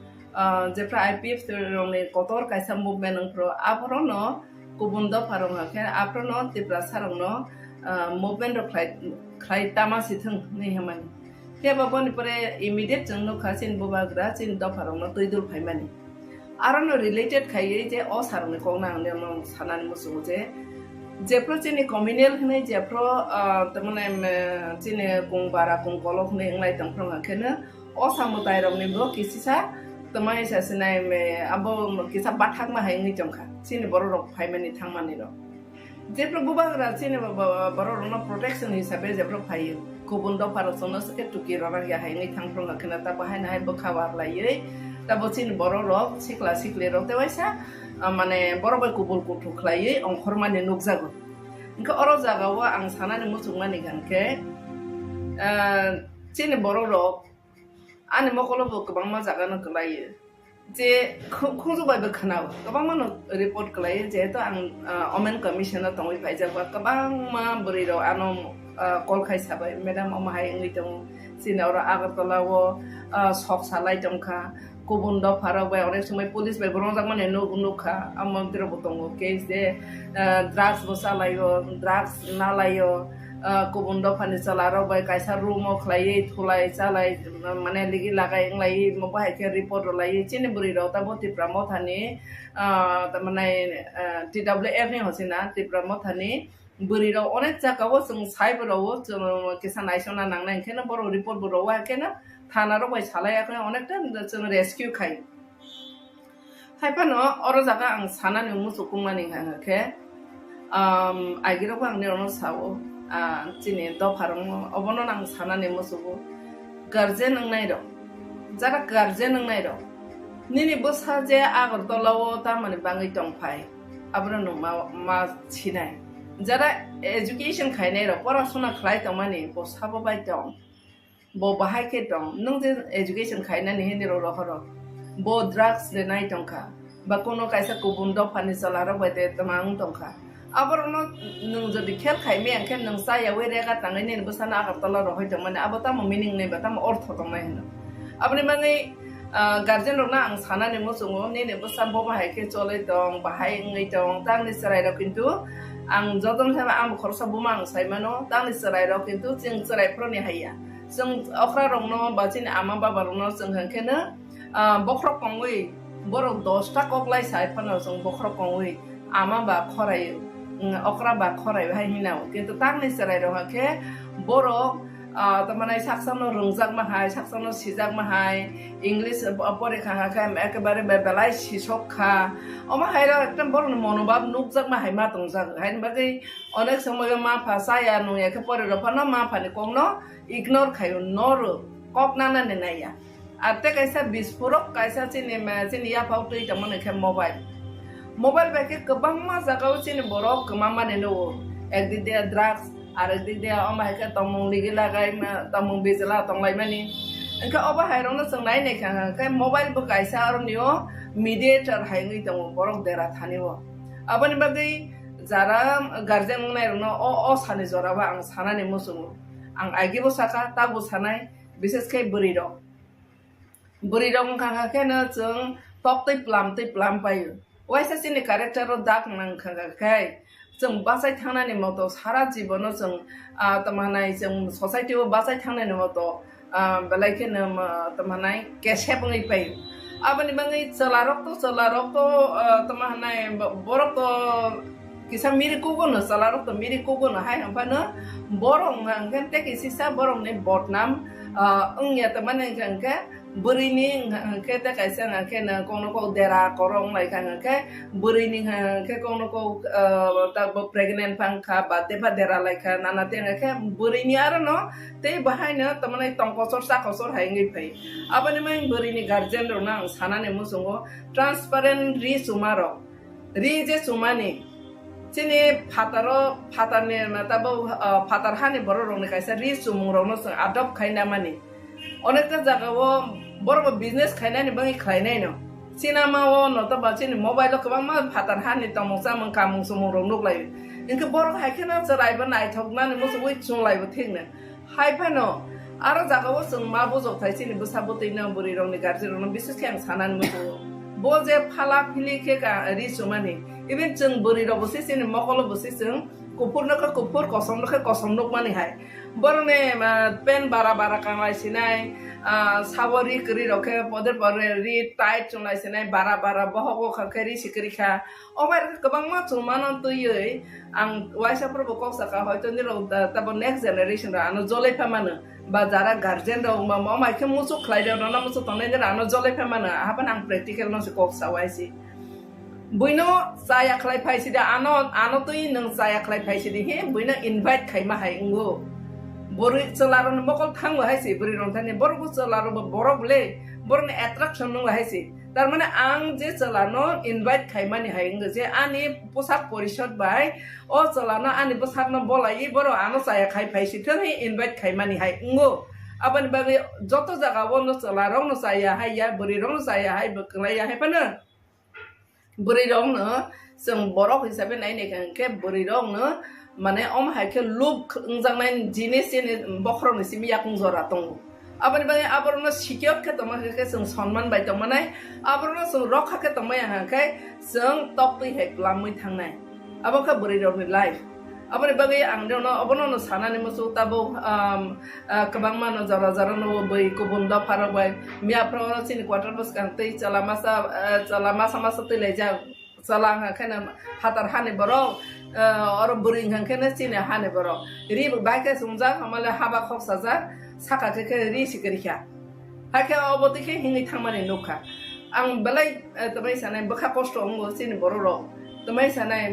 जेफ्रा IPF रंनि कतर कायसा movement नंफ्रो आफरोनो गुबुन दफारं हाखे आफरोनो Tipra सारंनो movement खाय तामासिथों नै हमानि केबा बनि परे इमिडिएट जोंनो खासिन बुबाग्रा चिन दफारंनो तैदुल फाइमानि आरोनो रिलेटेड खायै जे अ सारंनि कोंना आंने सानानि मुसु जे जेफ्रो चिनि कम्युनियल हनै जेफ्रो तमने चिनि कुंबारा कुंकलक नै इंलाय तंफ्रं हाखेनो अ सामुदाय रंनि बो किसिसा तमाय सासिनाय मे आबो किसा बाथाक मा हायनि जंखा चिनि बर रक फाइमानि थांमानि र जेफ्रो बुबाग्रा चिनि बर रंनो प्रोटेक्शन हिसाबै जेफ्रो फायो गुबुन दफारसनो सके टुकी रना या हायनि थांफ्रं हाखेना ता बाहायना हाय बखावार लायै ता बचिन बर रक सिखला सिखले रक तेवाइसा माने बर बाय कुबुल कुथु खलायै अंखर माने नुकजागो इनका अर जागाव आं सानानि मुसुमानि गानके चिनि बर रक आनि मकलबो गोबां मा जागानो गलायो जे खुजुबायबो खोनाव गोबां मानो रिपर्ट गलायो जेहेतु आं अमेन कमिशनार दंयै फाइजाबा गोबां मा बोरै र आनो कल खायसाबाय मेडाम अमाहाय इंलि दं सिनावर आगरतलावो सक सालाय दंखा गुबुन दफाराव बाय अनेक समय पुलिस बाय बरंजाक माने नुखा आमन्त्रिबो दङ केस जे ड्राग्स बो सालायो ड्राग्स नालायो गुबुन दफानि चलाराव बाय कायसा रुमो खलायै थुलाय चालाय माने लिगि लागाय इंलाय बाहाय के रिपोर्ट लायै चिनि बुरि रता बतिप्रा मथानि तमाने TWF नि हसिना तिप्रा मथानि बुरि र अनेक जागाव जों साइबराव जों किसा नायसना नांनाय केन बर रिपोर्ट बरवा केन थाना र बाय सालायाखै अनेकटा जों रेस्क्यू खाय खायफानो अर जागा आं सानानि मुसुकुमानि हाखे आगिराव आंनि अन सावो चिनि दफारं अबनो नां सानानि मुसुबो गार्जेन नंनाय र जारा गार्जेन नंनाय र निनि बसा जे आगरतलाव ता माने बाङै दंफाय आब्रो न मा छिनाय जारा एजुकेशन खायनाय र परासुना खलाय तमानि बसाबो बाय दं बो बाहाय के दं नों जे एजुकेशन खायनानि हिनि र रहर बो ड्राग्स ले नाय दंखा बा कोनो कायसा गुबुन दफानि चलार बायते तमां दंखा आबरनो नों जदि खेल खायमे आंखे नों साया वेरेगा तांगैनि बसाना आगरतला रहय दंमाने आबता मिनिं नै बाता अर्थ दंनाय होनो आबनि माने गार्जेन रना आं सानानि मुसुङो नेने बसा बो बाहाय के चले दं बाहाय ngै दं तांनि सराय र किन्तु आं जदन थाबा आं खरसा बुमा आं सायमानो तांनि सराय र किन्तु जों सराय प्रनि हाया जों अखरा रंनो बाचिन आमा बाबा रंनो जों हखेनो बख्र पंगै बर 10 टा कगलाय सायफानो जों बख्र पंगै आमा बा खरायो अखरा बा खराय भाय हिनाव किन्तु तांनि सराय र हखे बर तमाने साक्सानो रंजाक माहाय साक्सानो सिजाक माहाय इंलिश परीक्षा हाखे एकेबारे बेलाय सिसखा अमा हायरा एकदम बर मनोभाब नुकजाक माहाय मा दंजाक हायन बागै अनेक समय मा फासाया नुयाके परे रफानो मा फानि कोंनो इग्नोर खायो नोर ककनाना नेनाया आते कैसा बिस्फोरक कैसा चिनि या फाउटै तमने के मोबाइल बाके गोबां मा जागाव चिनि बर गोमा माने नो एकदिक दे ड्राग्स आरो एकदिक दे अमा के तमंग लिगि लागाय तमंग बेजला तंलाय मानि इनका अबा हायरनो जों नायनाय का मोबाइल बो कैसा आरो नियो मीडिएटर हायङै दङ बर देरा थानिवो आबनि बागै जारा गार्जेन नायरनो अ सानि जराबा आं सानानि मुसुङो आं आइगिबो साका ताबो सानाय विशेष के बुरि रं खाखाखेनो जों तक्तै प्लाम पायो वाइसा चिनि कैरेक्टर दाग नांखाखाय जों बासाय थांनायनि मत सारा जीवन जों तमानाय जों सोसाइटी बासाय थांनायनि मत बेलायखेनो तमानाय केसेबङै पायो आबनि बाङै चलारक तो तमानाय बरक तो किसा मिरि कुगोनो चलारक तो मिरि कुगोनो हाय हमफानो बरं हांखेन ते किसिसा बरंनि बदनाम अंया तमाने हांखे बुरिनि हांखे ते कैसा हांखे न कोनो को देरा करं लाय हांखे बुरिनि हांखे कोनो को तब प्रेग्नेंट फांखा बाते बा देरा लायखा नानाते हांखे बुरिनि आरो न ते बाहायनो तमाने तंकसर साखसर हायङै फै आबनि मै बुरिनि गार्जेन रना आं सानाने मुसुङो ट्रान्सपारेंट रिचुमारक रि जे सुमानि चिनि फातारनि तब फातार हानि बर रंनि कैसा रिचुमुं रंनो आदब खायना मानि अनेकटा जागाव बर बिजनेस खायनानि बङै खायनाय न सिनेमाव नतबा चिनि मोबाइल गोबां मा फातार हानि तमसा मं कामुं सुमुं रं नुगलायो इनके बर हायखेना चरायबो नायथकनानि मुसु बै चुंलायबो थेंनो हायफानो आरो जागाव जों मा बजबथाय सिनि बोसाबोतैनो बुरिरंनि गार्जेरंनो बिसेसके आं सानानै मोखौ बो जे फाला फिलिके रिचुमानि इभेन जों बुरिराव बसे सिनि मकल बसे जों कुपुरनोखो कुपुर कसमनोख मानि हाय बरने पेन बारा बारा कांलायसिनाय सावरी करी रखे पदे परे रि टाइट चुनायसिनाय बारा बारा बहगो खखेरि सिकरिखा ओबार गोबां मा चुमानो तुयै आं वाइसाफोरबो कक्साका हयतो निरो तब नेक्स्ट जेनेरेशन आनो जलेफा मानो बा जारा गार्जेन दं मा माइखे मुसु खलायदो ना मुसु तने आनो जलेफा मानो हाबन आं प्रेक्टिकल नसे कक्सा वाइसि बुइनो साया खलाय फाइसि दा आनो तुय नों साया खलाय फाइसि दि हे बुइनो इनभाइट खाइमा हाय उंगो बोरै चलारन बकल थांगो हायसि बोरै रंथानि बरगु चलारो बरबले बरने एट्राक्शन नं हायसि तार माने आं जे चलानो इनभाइट खाइमानि हायंगो जे आनि पोसाक परिषद बाय ओ चलानो आनि पोसाकनो बलायि बर आनो साया खाइ फाइसि थै इनभाइट खाइमानि हाय उंगो अपन बागे जत जागावो न चलारो न साया हाय या बोरै रं साया हाय बकलाया हाय पन बोरै रंनो जों बरक हिसाबै नायने के बोरै रंनो माने अम हायके लुब इंजांनाय जिनिस बखरनि सिम याकुं जरा दङ आबनि बागे आबरनो सिकियत के तमके जों सन्मान बाय तमनाय आबरनो जों रखा के तमय हाके जों तपै हेक्लामै थांनाय आबका बोरै रनि लाइफ आबनि बागे आं देनो अबनो सानानि मसु ताबो कबां मानो जरा जरा नो बै कुबुन्दा फारबाय मियाफ्रो सिनि क्वार्टर बस कांतै चला मासा तैलाय जा चला खाना हातार हाने बरो और बुरिं हांखेने सिने हाने बरो रि बाके सुमजा हमले हाबा खक्सा जा साका के रि सिकरिखा हाके अबतिखे हिङै थांमाने नखा आं बेलाय तमै सानाय बखा कष्ट अंगो सिने बरो र तमै सानाय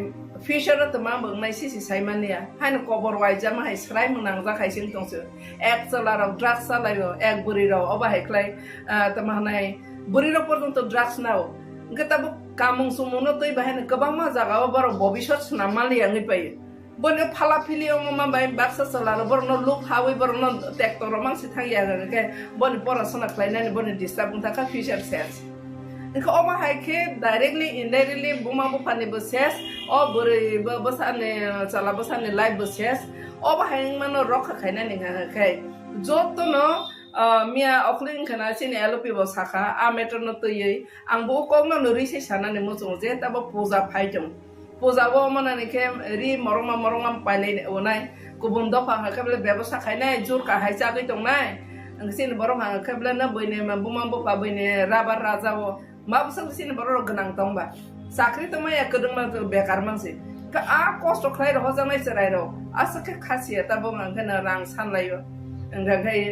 फिउचार तमा बंनाय सिसि साइमानिया हाने कबर वाइजा माहाय स्राय मुनां जाखायसिं दंसो एक चलाराव ड्राग्स सालायो एक बुरिराव अबा हेक्लाय तमानाय बुरिराव पर्यन्त ड्राग्स नाव गताबो कामं सुमुनो तै बाहेन गोबां मा जागाव बर भबिष्यत सुनामालि आंनि पायो बने फाला फिलियो मा बाय बाक्सा चलारो बरनो लुक हावै बरनो ट्रेक्टर मांसि थांया के बने परासना खालायनानै बने डिस्टार्ब थाका फ्यूचर सेस इखो अमा हायके डाइरेक्टली इनडाइरेक्टली बुमा बुफानि बसेस अ बोरै बसाने चला बसाने लाइफ बसेस अबा हायं मानो रखा खायनानै हाखाय जतनो मिया अखलिं खाना सिने एलपि बो साखा आ मेटर न तयै आंबो कौनो नरिसे सानाने मोजो जे तब पूजा फाइटम पूजा वो माने के रि मरंगा पाइले ओनाय गुबुन दफा हाकबले व्यवस्था खायनाय जुर का हायजा गै दंनाय सिने बरं हाकबले न बयने बुमा बफा बयने राबार राजावो मा बसं सिने बरं गनां दंबा साख्रि त माया कदंमा बेकार मानसि का आ कष्ट खाय रह जानाय सरायरो आसके खासिया तब मानखना रां सानलायो ओंगाय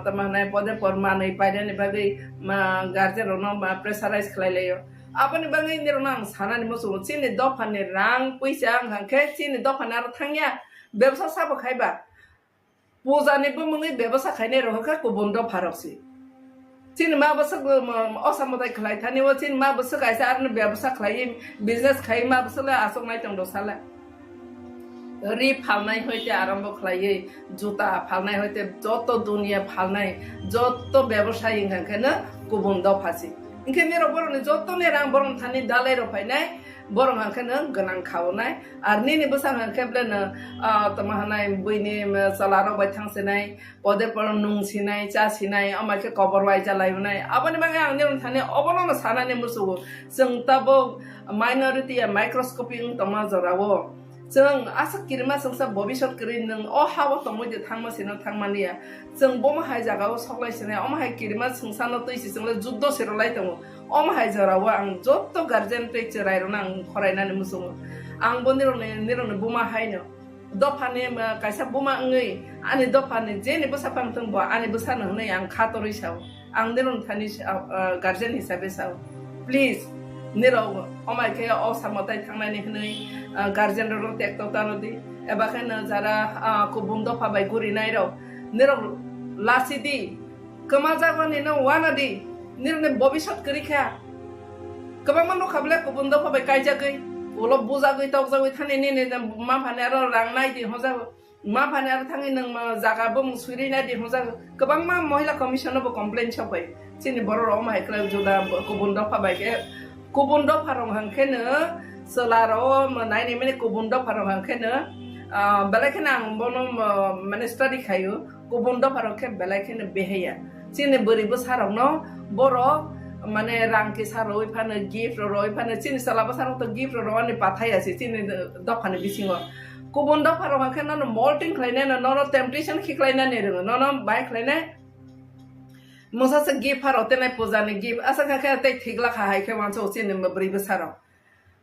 तमानाय पदे परमानै पाइदानि बागै मा गार्जेननो मा प्रेसाराइज खालायलायो आपनि बागै निरना आं सानानि मोसौ सिनि दफानि रां पैसा आं हांखे सिनि दफानि आरो थांया व्यवसाय साबो खायबा पूजानिबो मुङै व्यवसाय खायनाय रहका गुबुन दफारसि सिनि मा बस असमदाय खालायथानि व सिनि मा बस गायसा आरो व्यवसाय खालाय बिजनेस खाय मा बसला आसंनाय दं दसाला रि फालनाय हयते आरम्भ खालायै जुता फालनाय हयते जत दुनिया फालनाय जत व्यवसाय इंखानो गुबुन दफासि इंखे मेरो बरनि जतने रां बरन थानि दालाय रफायनाय बरन हांखानो गनां खावनाय आर निनि बसां हांखेब्लेनो तमाहानाय बैनि चलारो बाय थांसिनाय पदे पर नुंसिनाय चासिनाय अमाके कबर वाय जालायनाय आबनि बागे आं निरन थानि अबनो सानानि मुसु जों ताबो माइनरिटी माइक्रोस्कोपिंग तमा जरावो जों आसा किरिमा संसा भबिष्यत करि नों अ हाव तमोदे थांमासिनो थांमानिया जों बमहाय जागाव सगलायसिनाय अमहाय किरिमा संसानो तैसि जोंले जुद्ध सेरलाय दङ अमहाय जराव आं जत्त गार्जेन टेक्चर आइरन आं फरायनानै मुसु आं बनिरने बमहायनो दफाने कायसा बमा ngै आनि दफाने जेने बसाफां तंबो आनि बसानो हनै आं खातरै साव आं निरन थानि गार्जेन हिसाबै साव प्लिज निराव अमायके असामताय थांनायनि हनै गार्जेन रो टेक्टर तानोदि एबा खाना जारा कुबुम दफा बाय गुरिनाय रो निराव लासिदि कमा जागोनि न वानादि निरने भबिष्यत करिखा गोबां मानो खाबले कुबुम दफा बाय कायजागै उलो बुजागै तगजागै थानि ने मा फाने आरो रांनाय दि हजा मा फाने आरो थाङि नों जागाबो मुसुरिनाय दि हजा गोबां मा महिला कमिसनबो कमप्लेन सबाय सिनि बर रो माइक्रा जुदा कुबुम दफा बायके कुबुन दफारं हांखेनो सोलारो नायनि माने कुबुन दफारं हांखेनो बेलायखिनि आं बनो माने स्टाडि खायो गुबुन दफारावखे बेलायखिनि बेहाया चिनि बोरैबो सारावनो बर' माने रांखि साराव फानो गिफ्ट रय फानो चिनि सालाबा साराव तो गिफ्ट रवानि पाथायासि चिनि दफानि बिसिङाव गुबुन दफाराव खाना मल्टिं खालायनाय न टेम्पटेशन खिख्लायनानै रोङो न बाइक खालायनाय मोसासे गिफ्ट फाराव तेनाय पूजानि गिफ्ट आसा खाखे ते थिगला खाहायखे मानसो चिनि बोरैबो साराव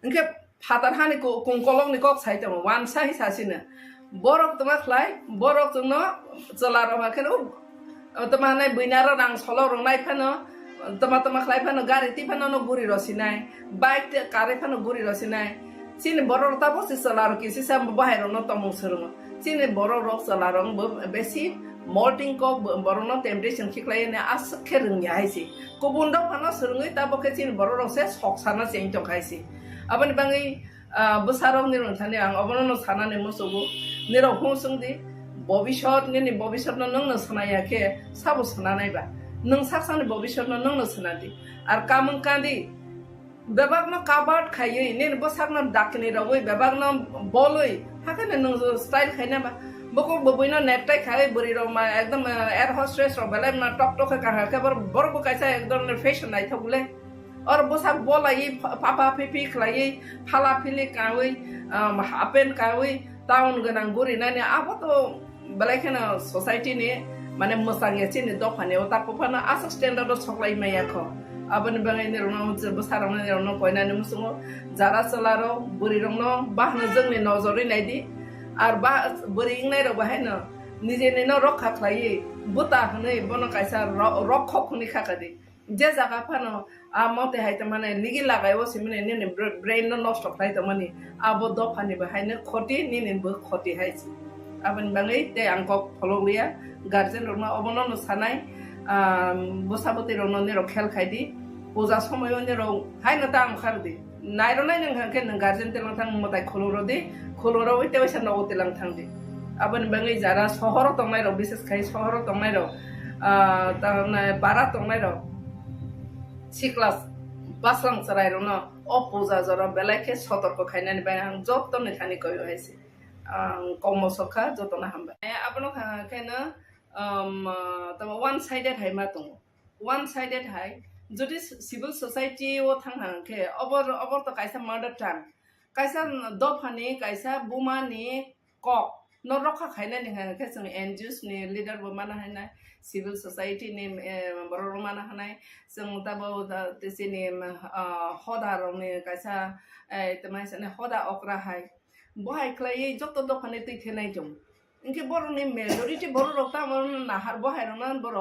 इनके फादार हानि कुंकलंनि कक साइट वान साहि सासिनो बरक तमा खलाय बरक जोंनो चलारो हाखेनो तमाने बैनार रां सलो रंनाय फानो तमा खलाय फानो गारि ति फानो न गुरि रसिनाय बाइक कारे फानो गुरि रसिनाय चिनि बर ताबो सि चलारो किसि साम बाहेर न तमु सरङो चिनि बर रक चलारो बेसी मल्टिं को बर न टेम्पटेशन खिख्लायने आसखे रोंनि हायसि गुबुन द फानो सरङै ताबो के चिनि बर रसे सकसाना change तखायसि abani bangai besarong nirong thani ang abono no sanane mosogo nirong hosungdi bobishot nini bobishot no nang no sanaya ke sabo sananai ba nang saksani bobishot no nang no sanadi ar kamung kandi bebag no kabat khayi nin besar no dakni rawoi bebag no boloi hakane nang style khaina ba boko boboino necktie khai buri ro ma ekdom air hostess ro belai na tok tok ka ka bor bo kaisa ekdom fashion nai thogule और बोसा बोला ये पापा पिपी खलाये फाला फिले कावे happen कावे town गनां गुरि नाने आबो तो बलायखना सोसाइटी ने माने मोसांगे चिनि दफाने ओ तापफाना आस स्टैंडर्ड सकलाय मायाखो आबन बाङै ने रनो बोसाराव ने रनो कोइनाने मुसुङो जारा चलारो बुरि रनो बाहनो जोंनि नजरै नायदि आर बा बुरि इंनाय रो बाहायनो निजेने न रखा खलाये बुता हनै बनो कायसा रखखनि खाकादि जे जागा फानो मते हायत माने लिगि लागायो सिमने ने ब्रेन न नष्ट खाय त माने आबो दफानि बहायनो खति निने बो खति हायसि आबन बाङै ते आंको फलोलिया गार्जेन रनो अबनो न सानाय बोसाबति रनो ने रखेल खायदि पूजा समय ने रो हायनो ता आंखारदि नायरो नाय नों खाके नों गार्जेन तेलं थां मताय खलोरदि खलोराव इते वैसा न ओतेलां थांदि आबन बाङै जारा सहर तंनाय रो विशेष खाय सहर तंनाय रो ता बारा तंनाय रो सिक्लास बासलां सरायरो न अपूजा जरा बेलायखे सतर्क खायनानि बाय आं जतने खानि कयो हायसि कम सखा जतने हामबाय आपनो खायनो तम वन साइडेड हाय मा दङ वन साइडेड हाय जुदि सिविल सोसाइटी ओ थांहांखे अबर त कायसा मर्डर टाइम कायसा दफानि कायसा बुमानि कक न रखा खायनानि हांखे जों एनजिओस नि लिडार बो माना हायना सिविल सोसाइटी नि बर माना हानाय जों ताबो तेसिनि हदारनि कायसा तमायसने हदा अक्रा हाय बहाय क्लायै जत दफानि तैथेनाय दं इनके बरनि मेजॉरिटी बर रक्ता नाहार बहाय रना बर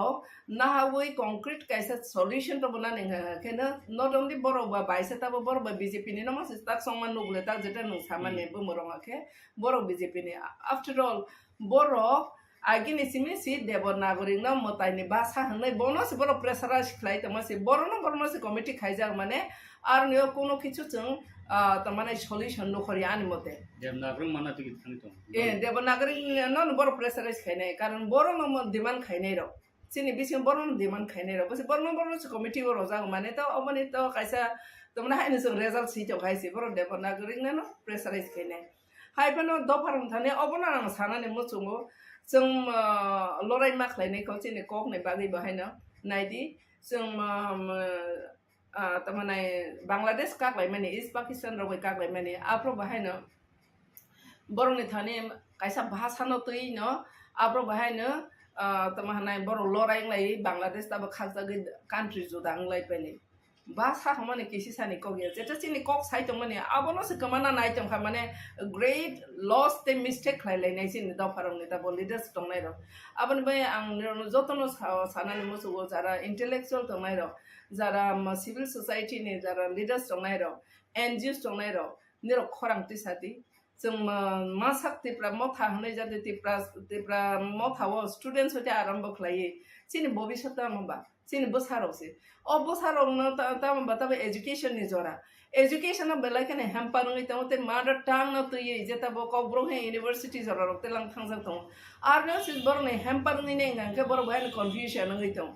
नाहावै कंक्रीट कायसा सॉल्यूशन तो बनाने केनो नॉट ओनली बर बा बायसे ताबो बर बा बीजेपी नि नमा सिस्ताक संमान नुगले ता जेटा नु सामान्य बो मरमाखे बर बीजेपी नि आफ्टर ऑल बर आगिनि सिमिसि देवनागरिक न मतायनि भाषा हनै बनस बर प्रेसाराइज खलाय तमासे बरनो कमिटी खायजा माने आर नियो कोनो किछु जों तमाने सॉल्यूशन नखरि आनि मते देवनागरिक माना तिगि थांनि दं देवनागरिक न बर प्रेसाराइज खायनाय कारण बरनो डिमान्ड खायनाय र सिनि बिसिम बरनो डिमान्ड खायनाय र बस बरनो कमिटी वर जाग माने त अबनि त कायसा तमना हायनो जों रिजल्ट सिट खायसे बर देवनागरिक न प्रेसाराइज खायनाय हायफानो दफारम थाने अबना आं सानाने मुचुङो जों लराय माखलायनायखौ जोंनि ककनि बागै बाहायनो नायदि जों तमाने बांलादेश कागलाय माने इस्ट पाकिस्तान रबै कागलाय माने आप्रो बाहायनो बरनि थाने कायसा भाषा न तै न आप्रो बाहायनो तमाने बर लरायलाय बांलादेश ताबो खाजागै कान्ट्रि जुदांलाय पेले भाषा माने किसी सानि कगिया जेटा सिनि कक साइट माने आबनो से कमाना नाइटम खा माने ग्रेट लॉस ते मिस्टेक खायलायनाय सिनि दफारंनि ता लिडार्स दंनाय र आबन बे आं जतनो सानानि मोसुगो जारा इंटेलेक्चुअल दंनाय र जारा सिविल सोसाइटी नि जारा लिडार्स दंनाय र एनजिओस दंनाय र निर खरांति साथि जों मा साक्तिफ्रा मथा हनै जाते तिप्रा मथाव स्टुडेन्ट्स होते आरम्भ खलायै सिनि भविष्यता मबा सिनि बोसारौसे बोसारौनो तामबा तब एजुकेशन नि जरा एजुकेशन बेलायखने हेम्पारङै तमते मदर टांग न तयै जेता बो कब्रहे यूनिवर्सिटी जरा रक्ते लां थांजां दं आरो सिस बरने हेम्पारङै ने गांके बर बायन कन्फ्यूजन ngै दं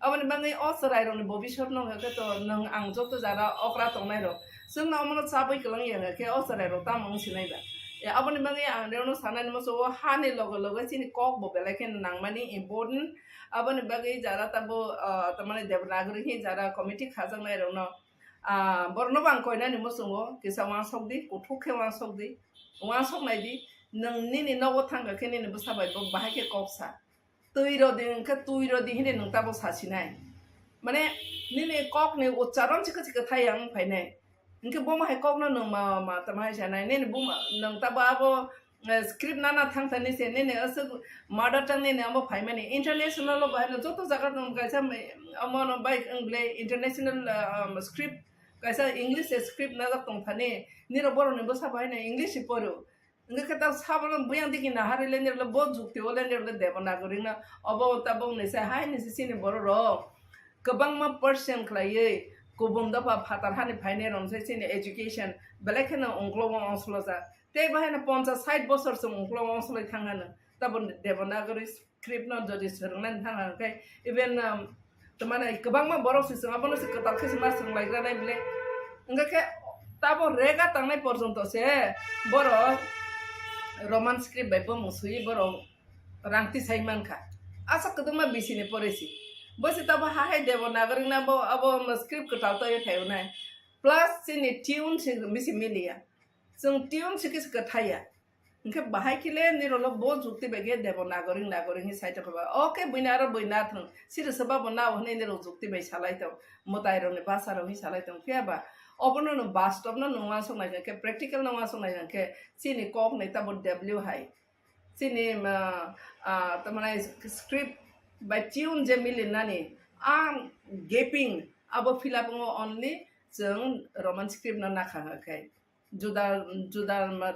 अबनि बाङै असरायरनि भविष्यत न गके त नों आं जत जारा अक्रा तंनाय र जोंना मन साबै कलंग यके असरायर Tamang सिनायबा aboni bangi ang reno sanan mo so hani logo logo sini kok bo belaken nang mani important aboni bangi jara tabo tamane devanagari hi jara committee khajang nai rono borno bang koina ni mo sungo kisa wan sokdi kuthukhe wan sokdi wan sok nai di nang ni nogo thanga kene ni busabai bo bahake koksa tuiro din ka tuiro di hine nang tabo sasinai mane ni kok ni ucharon chika chika thayang phainai इनके बोमा है कौन ना मा तमाहे जाना है ने बोमा नंग तब आबो स्क्रिप्ट ना थांग तने से ने अस मदर टंग ने अमो फाइ माने इंटरनेशनल लो बाय जो तो जगह नंग कैसा अमन बाय इंग्ले इंटरनेशनल स्क्रिप्ट कैसा इंग्लिश स्क्रिप्ट ना तंग थाने निरो बोरो ने बसा बाय ने इंग्लिश परो इनके कता साबन बुयां दिकी ना हारे ले ने लो बहुत जुक्ति ओले ने ले देवनागरी ना अबो तबो ने से हाय ने सिने बोरो रो कबांग मा person खलाये kubung dapa patar hani paine ron se sini education belekhe na onglo wang oslo za te bahai na 50-60 bosor sum onglo wang oslo thangana tabon devanagari script na jodi sernan thanga kai even tamana kabang ma borok sisung abon se katal khis ma sung laigra nai bile nga ke tabo rega tangnai porjonto se boro roman script bai bo musui boro rangti saiman kha asa kaduma bisine poresi बस तब हाय देवनागरी ना बो अब script कटाल तो ये थे उन्हें प्लस सिनी ट्यून से मिसी मिलिया संग ट्यून से किस कथाया इनके बाहर के लिए निरोलो बहुत जुक्ति बेगे देवनागरी नागरी ही साइट को ओके बिनारो बिना थं सिर सबा बना होने निरो जुक्ति बे सालाई तो मोताइरो ने भाषा रो ही सालाई तो क्या बा ओपनो नो बास्टॉप नो नवा सो ना के प्रैक्टिकल नवा सो ना के सिनी कॉक ने तब डब्ल्यू हाई सिनी तमना script by tune je milin nani gaping abo filap only jeng roman script na nakha kai juda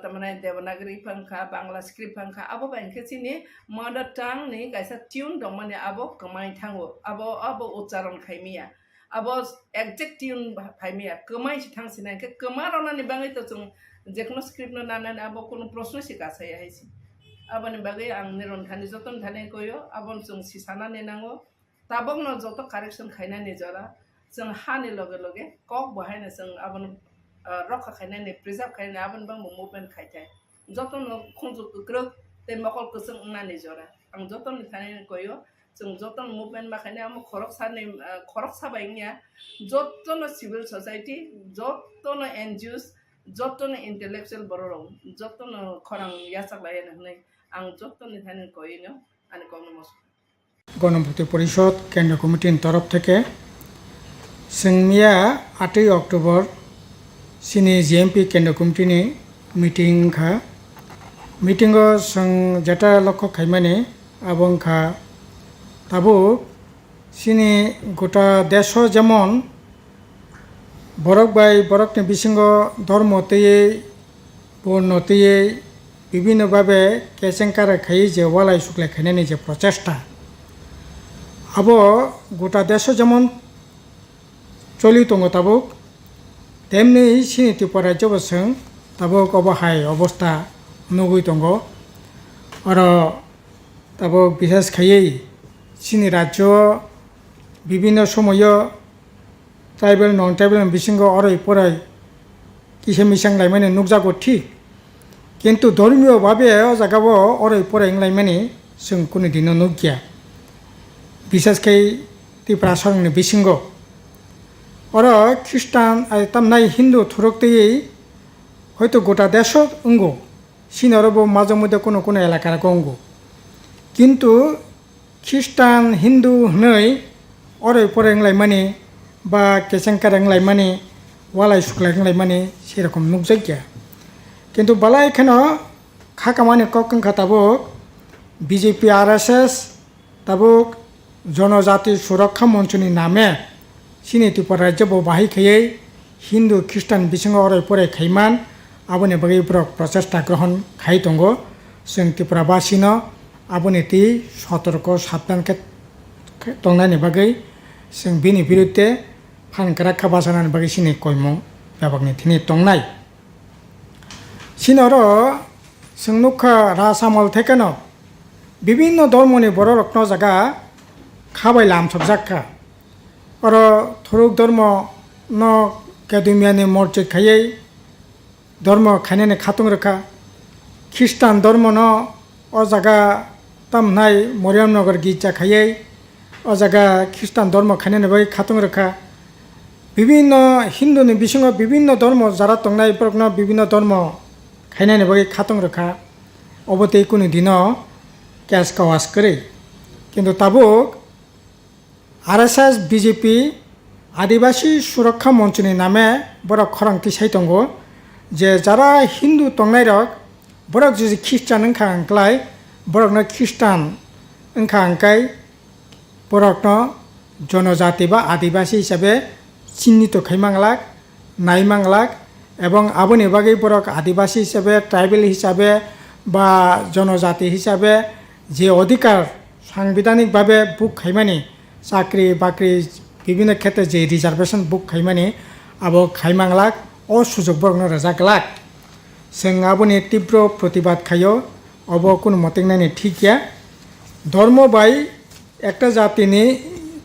tamane devanagari pangkha bangla script pangkha abo bangke sini mother tongue ni kaisa tune dong mane abo kamai thango abo ucharon khaimia abo exact tune khaimia kamai thang sinai ke kamaro nani bangai to chung jekno script na nana abo kono proshno sika sai haisi abon bagai ang niron thani joton thane koyo abon chung sisana ne nango tabong no joto correction khaina ne jara chung hani loge loge kok bahai na chung abon rokha khaina ne preserve khaina abon bang movement khaitai joton no khonju krok te makol kusung na ne jara ang joton ni thane koyo chung joton movement ma khaina am khorok sa baingya joton civil society joton NGOs joton intellectual bororong joton khorang yasak layan nei ang joton ni thane koino ani kono গণভুক্তি পরিষদ কেন্দ্রীয় কমিটির তরফ থেকে সিংমিয়া 8 October সিনি GMP কেন্দ্রীয় কমিটিনি meeting খা meeting song যেটা লক্ষ্য খাইমানে এবং খা তাবো সিনি গোটা দেশ যেমন বরক বাই বরকনি বিসঙ্গ ধর্মতেই বর্ণতেই বিভিন্নভাবে কেচেঙ্কারা খাই যে ওয়ালাই শুক্লাই খাইনানি যে প্রচেষ্টা আবো গোটা দেশ যেমন চলি দङ তাবুক তেমনি सिनि त्रिपुरा राज्योबोसों ताबुक अबहाय अबस्था नुगुइ दङ आरो ताबुक बिसेस खायै सिनि राज्य বিভিন্ন সময় ट्राइबल नन ट्राइबल बिसिंग अरै पराय किसे मिसां लाइमाने नुकजागो ठीक किन्तु धर्मीय भावे जागाबो अरै पराय लाइमाने जों कुनु दिनो नुगिया बिसेसकै त्रिपुरा सरंनि बिसिंग और ख्रिस्टान तमनाय हिंदू थुरकतेयै हयतो गोटा देश अंगो सिनारबो माझे मध्य कोनो कोनो एलाकार अंगो किन्तु ख्रिस्टान हिंदू हनै अरै पराय माने बा केसेंकार माने वालाय सुक्लाय माने सेरकम नुकजागिया किन्तु बाला एखानो खाकामानि ककंखा ताबुक बीजेपी आरएसएस ताबुक जनजाति सुरक्षा मंचनि नामे सिनि त्रिपुरा राज्य बाहाय खायै हिंदू ख्रिस्टान बिसिंग अरै पराय खायमान आबोनि बागै प्रचेष्टा ग्रहण खाय दङ जों त्रिपुराबासिनो आबोनि ति सतर्क साबधान दंनायनि बागै जों बिनि बिरुद्धे फानग्रा खाबासानानि बागै सिनि कयमं बेबागनि थिनि दंनाय सिनारो जों नुखा रासामल थेकेनो विभिन्न धर्मनि बर' रत्न जागा खाबाय लामसबजाखा और थुरुक धर्म न केदुमियानि मर्जिद खायै धर्म खायनानि खातुं रोखा খ্রিস্টান ধর্ম ন ও জায়গা তামনাই মরিয়মনগর গির্জা খাইয়ে ও জায়গা খ্রিস্টান ধর্ম খাইনে বাকি খাতং রেখা বিভিন্ন হিন্দুনি বিসঙ্গ বিভিন্ন ধর্ম যারা তংনাই প্রগ্ন বিভিন্ন ধর্ম খাইনে বাকি খাতং রেখা অবতে কোনো দিনও ক্যাশ কাওয়াজ করে কিন্তু তাবুক RSS বিজেপি আদিবাসী সুরক্ষা মঞ্চনি নামে বড় খরংতি সাইতঙ্গ যে যারা হিন্দু তংনাই রক বরক যদি খ্রিস্টান ওংখা আংক্লাই বরকনো খ্রিস্টান ওংখা আংকাই বরকনো জনজাতি বা আদিবাসী হিসাবে চিহ্নিত খাইমাংলাক নাইমাংলাক এবং আবনি বাকি বরক আদিবাসী হিসাবে ট্রাইবেল হিসাবে বা জনজাতি হিসাবে যে অধিকার সাংবিধানিকভাবে বুক খাইমানি চাকরি বাকরি বিভিন্ন ক্ষেত্রে যে রিজার্ভেশন বুক খাইমানি আবো খাইমাংলাক ও সুযোগ বরকনো রাজাকলাক जों आबोनि तीव्र प्रतिबाद खायो अब कोनो मते नायनो ठीक गैया धर्म बाय एकटा जातिनि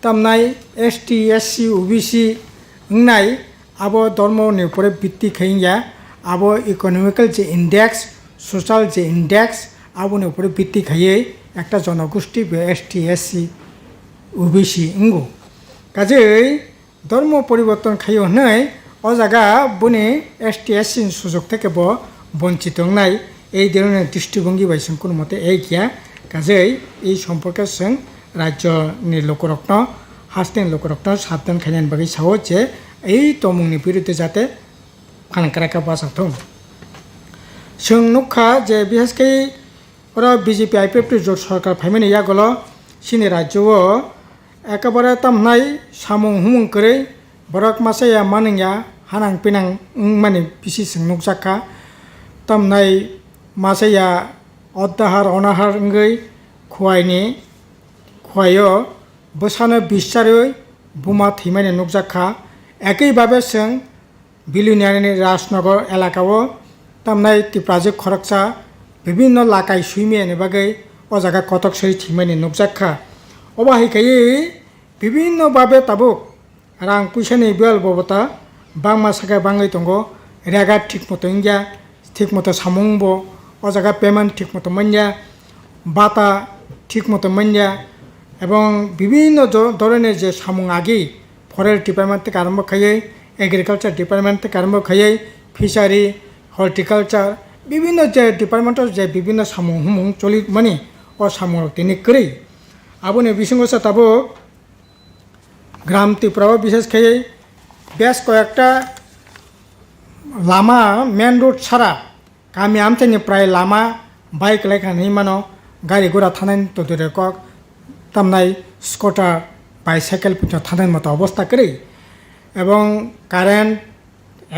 तामनाय ST SC OBC नाय आबो धर्मनि उपरे भित्ति खाइया आबो इकोनॉमिकल जे इंडेक्स सोशल जे इंडेक्स आबोनि उपरे भित्ति खाइए एकटा जनगोष्ठी बे ST SC OBC Ungo काजै धर्म परिवर्तन खाइयो हनै ओ जागा बनि ST SC सुযোগ থেকে বঞ্চিত নাই এই ধরনের দৃষ্টিভঙ্গি বাইসং কোনো মতে এই গিয়া কাজেই এই সম্পর্কে जों রাজ্যনি লোকরত্ন হাস্তেন লোকরত্ন সাবধান খাইনান বাকি সাও যে এই তমুংনি বিরুদ্ধে যাতে ফানকারাকা বাসাথং जों नुखा যে বিশেষকৈ ওরা বিজেপি IPF জোট সরকার ফাইমানি ইয়াগল সিনি রাজ্যও একেবারে তামনাই সামুং হুমুং করে বরক মাসায়া মানিয়া হানাং পিনাং মানে বিসি जों नुकजाखा तामनाय मासाया अदाहार अनाहार इंगै खुवायनि खुवायो बोसानो बिसारै बुमा थैमानि नुकजाखा एकैभाबे जों बिलुनियानि राजनगर एलाकाव तामनाय तिप्राजिक खरकसा विभिन्न लाकाय सुइमियानि बागै ओ जागा कटक सै थैमानि नुकजाखा अबाहिखायै विभिन्न भाबे ताबुक रां पैसानि बेल बबता बांमा सागा बाङै दंगो रेगा ठीक मतो इंगिया ঠিক মতো সামুংবো ও জায়গা পেমেন্ট ঠিক মতো মান্যা বাতা ঠিক মতো মান্যা এবং বিভিন্ন ধরনের যে সামুং আগেই ফরেস্ট ডিপার্টমেন্ট থেকে আরম্ভ খাইয়ে এগ্রিকালচার ডিপার্টমেন্ট থেকে আরম্ভ খাইয়ে ফিশারি হর্টিকালচার বিভিন্ন যে ডিপার্টমেন্টের যে বিভিন্ন সামুং হুমুং চলি মানে ও সামুং তিনি করে আবনে বিসঙ্গসা তাবো গ্রাম ত্রিপুরাও বিশেষ খাইয়ে বেশ কয়েকটা लामा मेन रोड छाड़ा गामि आमथानिफ्राय लामा बाइक लायखानै मानो गारि घोड़ा थानाय तदुरे कक तामनाय स्कुटार बाइसाइकेल पिछन थानाय मतो अवस्था करै এবং কারেন্ট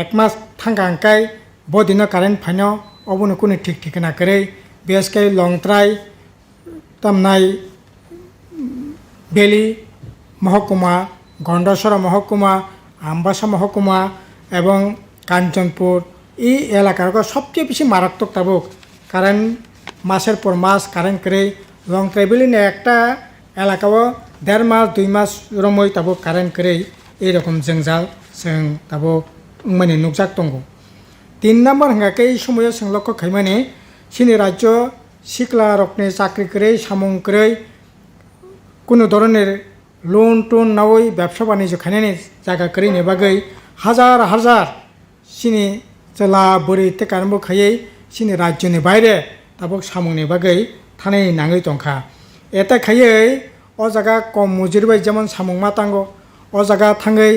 এক মাস থাঙ্গাঙ্কাই বদিন কারেন্ট ফাইনো অবনো কোনো ঠিক ঠিকানা করে বিএসকে লংত্রাই তামনাই বেলি মহকুমা গন্ডাসরা মহকুমা আমবাসা মহকুমা এবং কাঞ্চনপুর এই এলাকার সবচেয়ে বেশি মারাত্মক তাবুক কারেন্ট মাসের পর মাস কারেন্ট করে লংত্রাই বেলিনে একটা এলাকাও 1.5 মাস 2 মাস রমই তাবুক কারেন্ট করে এইরকম জঞ্জাল जों তাবো মানে নুকজাক দंगो 3 নম্বর হাঙ্গাকে এই সময় जों লক্ষ্য খাইমানে সিনি রাজ্য শিকলা রকনে চাকরি করে সামুং করে কোনো ধরনের লোন টোন নাওই ব্যবসা বাণিজ্য খাইনানি জায়গা করে নেবাগৈ হাজার হাজার সিনি জেলা বরি থেকে আরম্ভ খাইয়ে সিনি রাজ্যनि বাইরে তাবো সামুংनि বাগै থানাय নাङै দंखा এটা খাইয়ে ও জায়গা কম মজুরিবাই যেমন সামুং মাতাঙ্গো ও জায়গা থাङै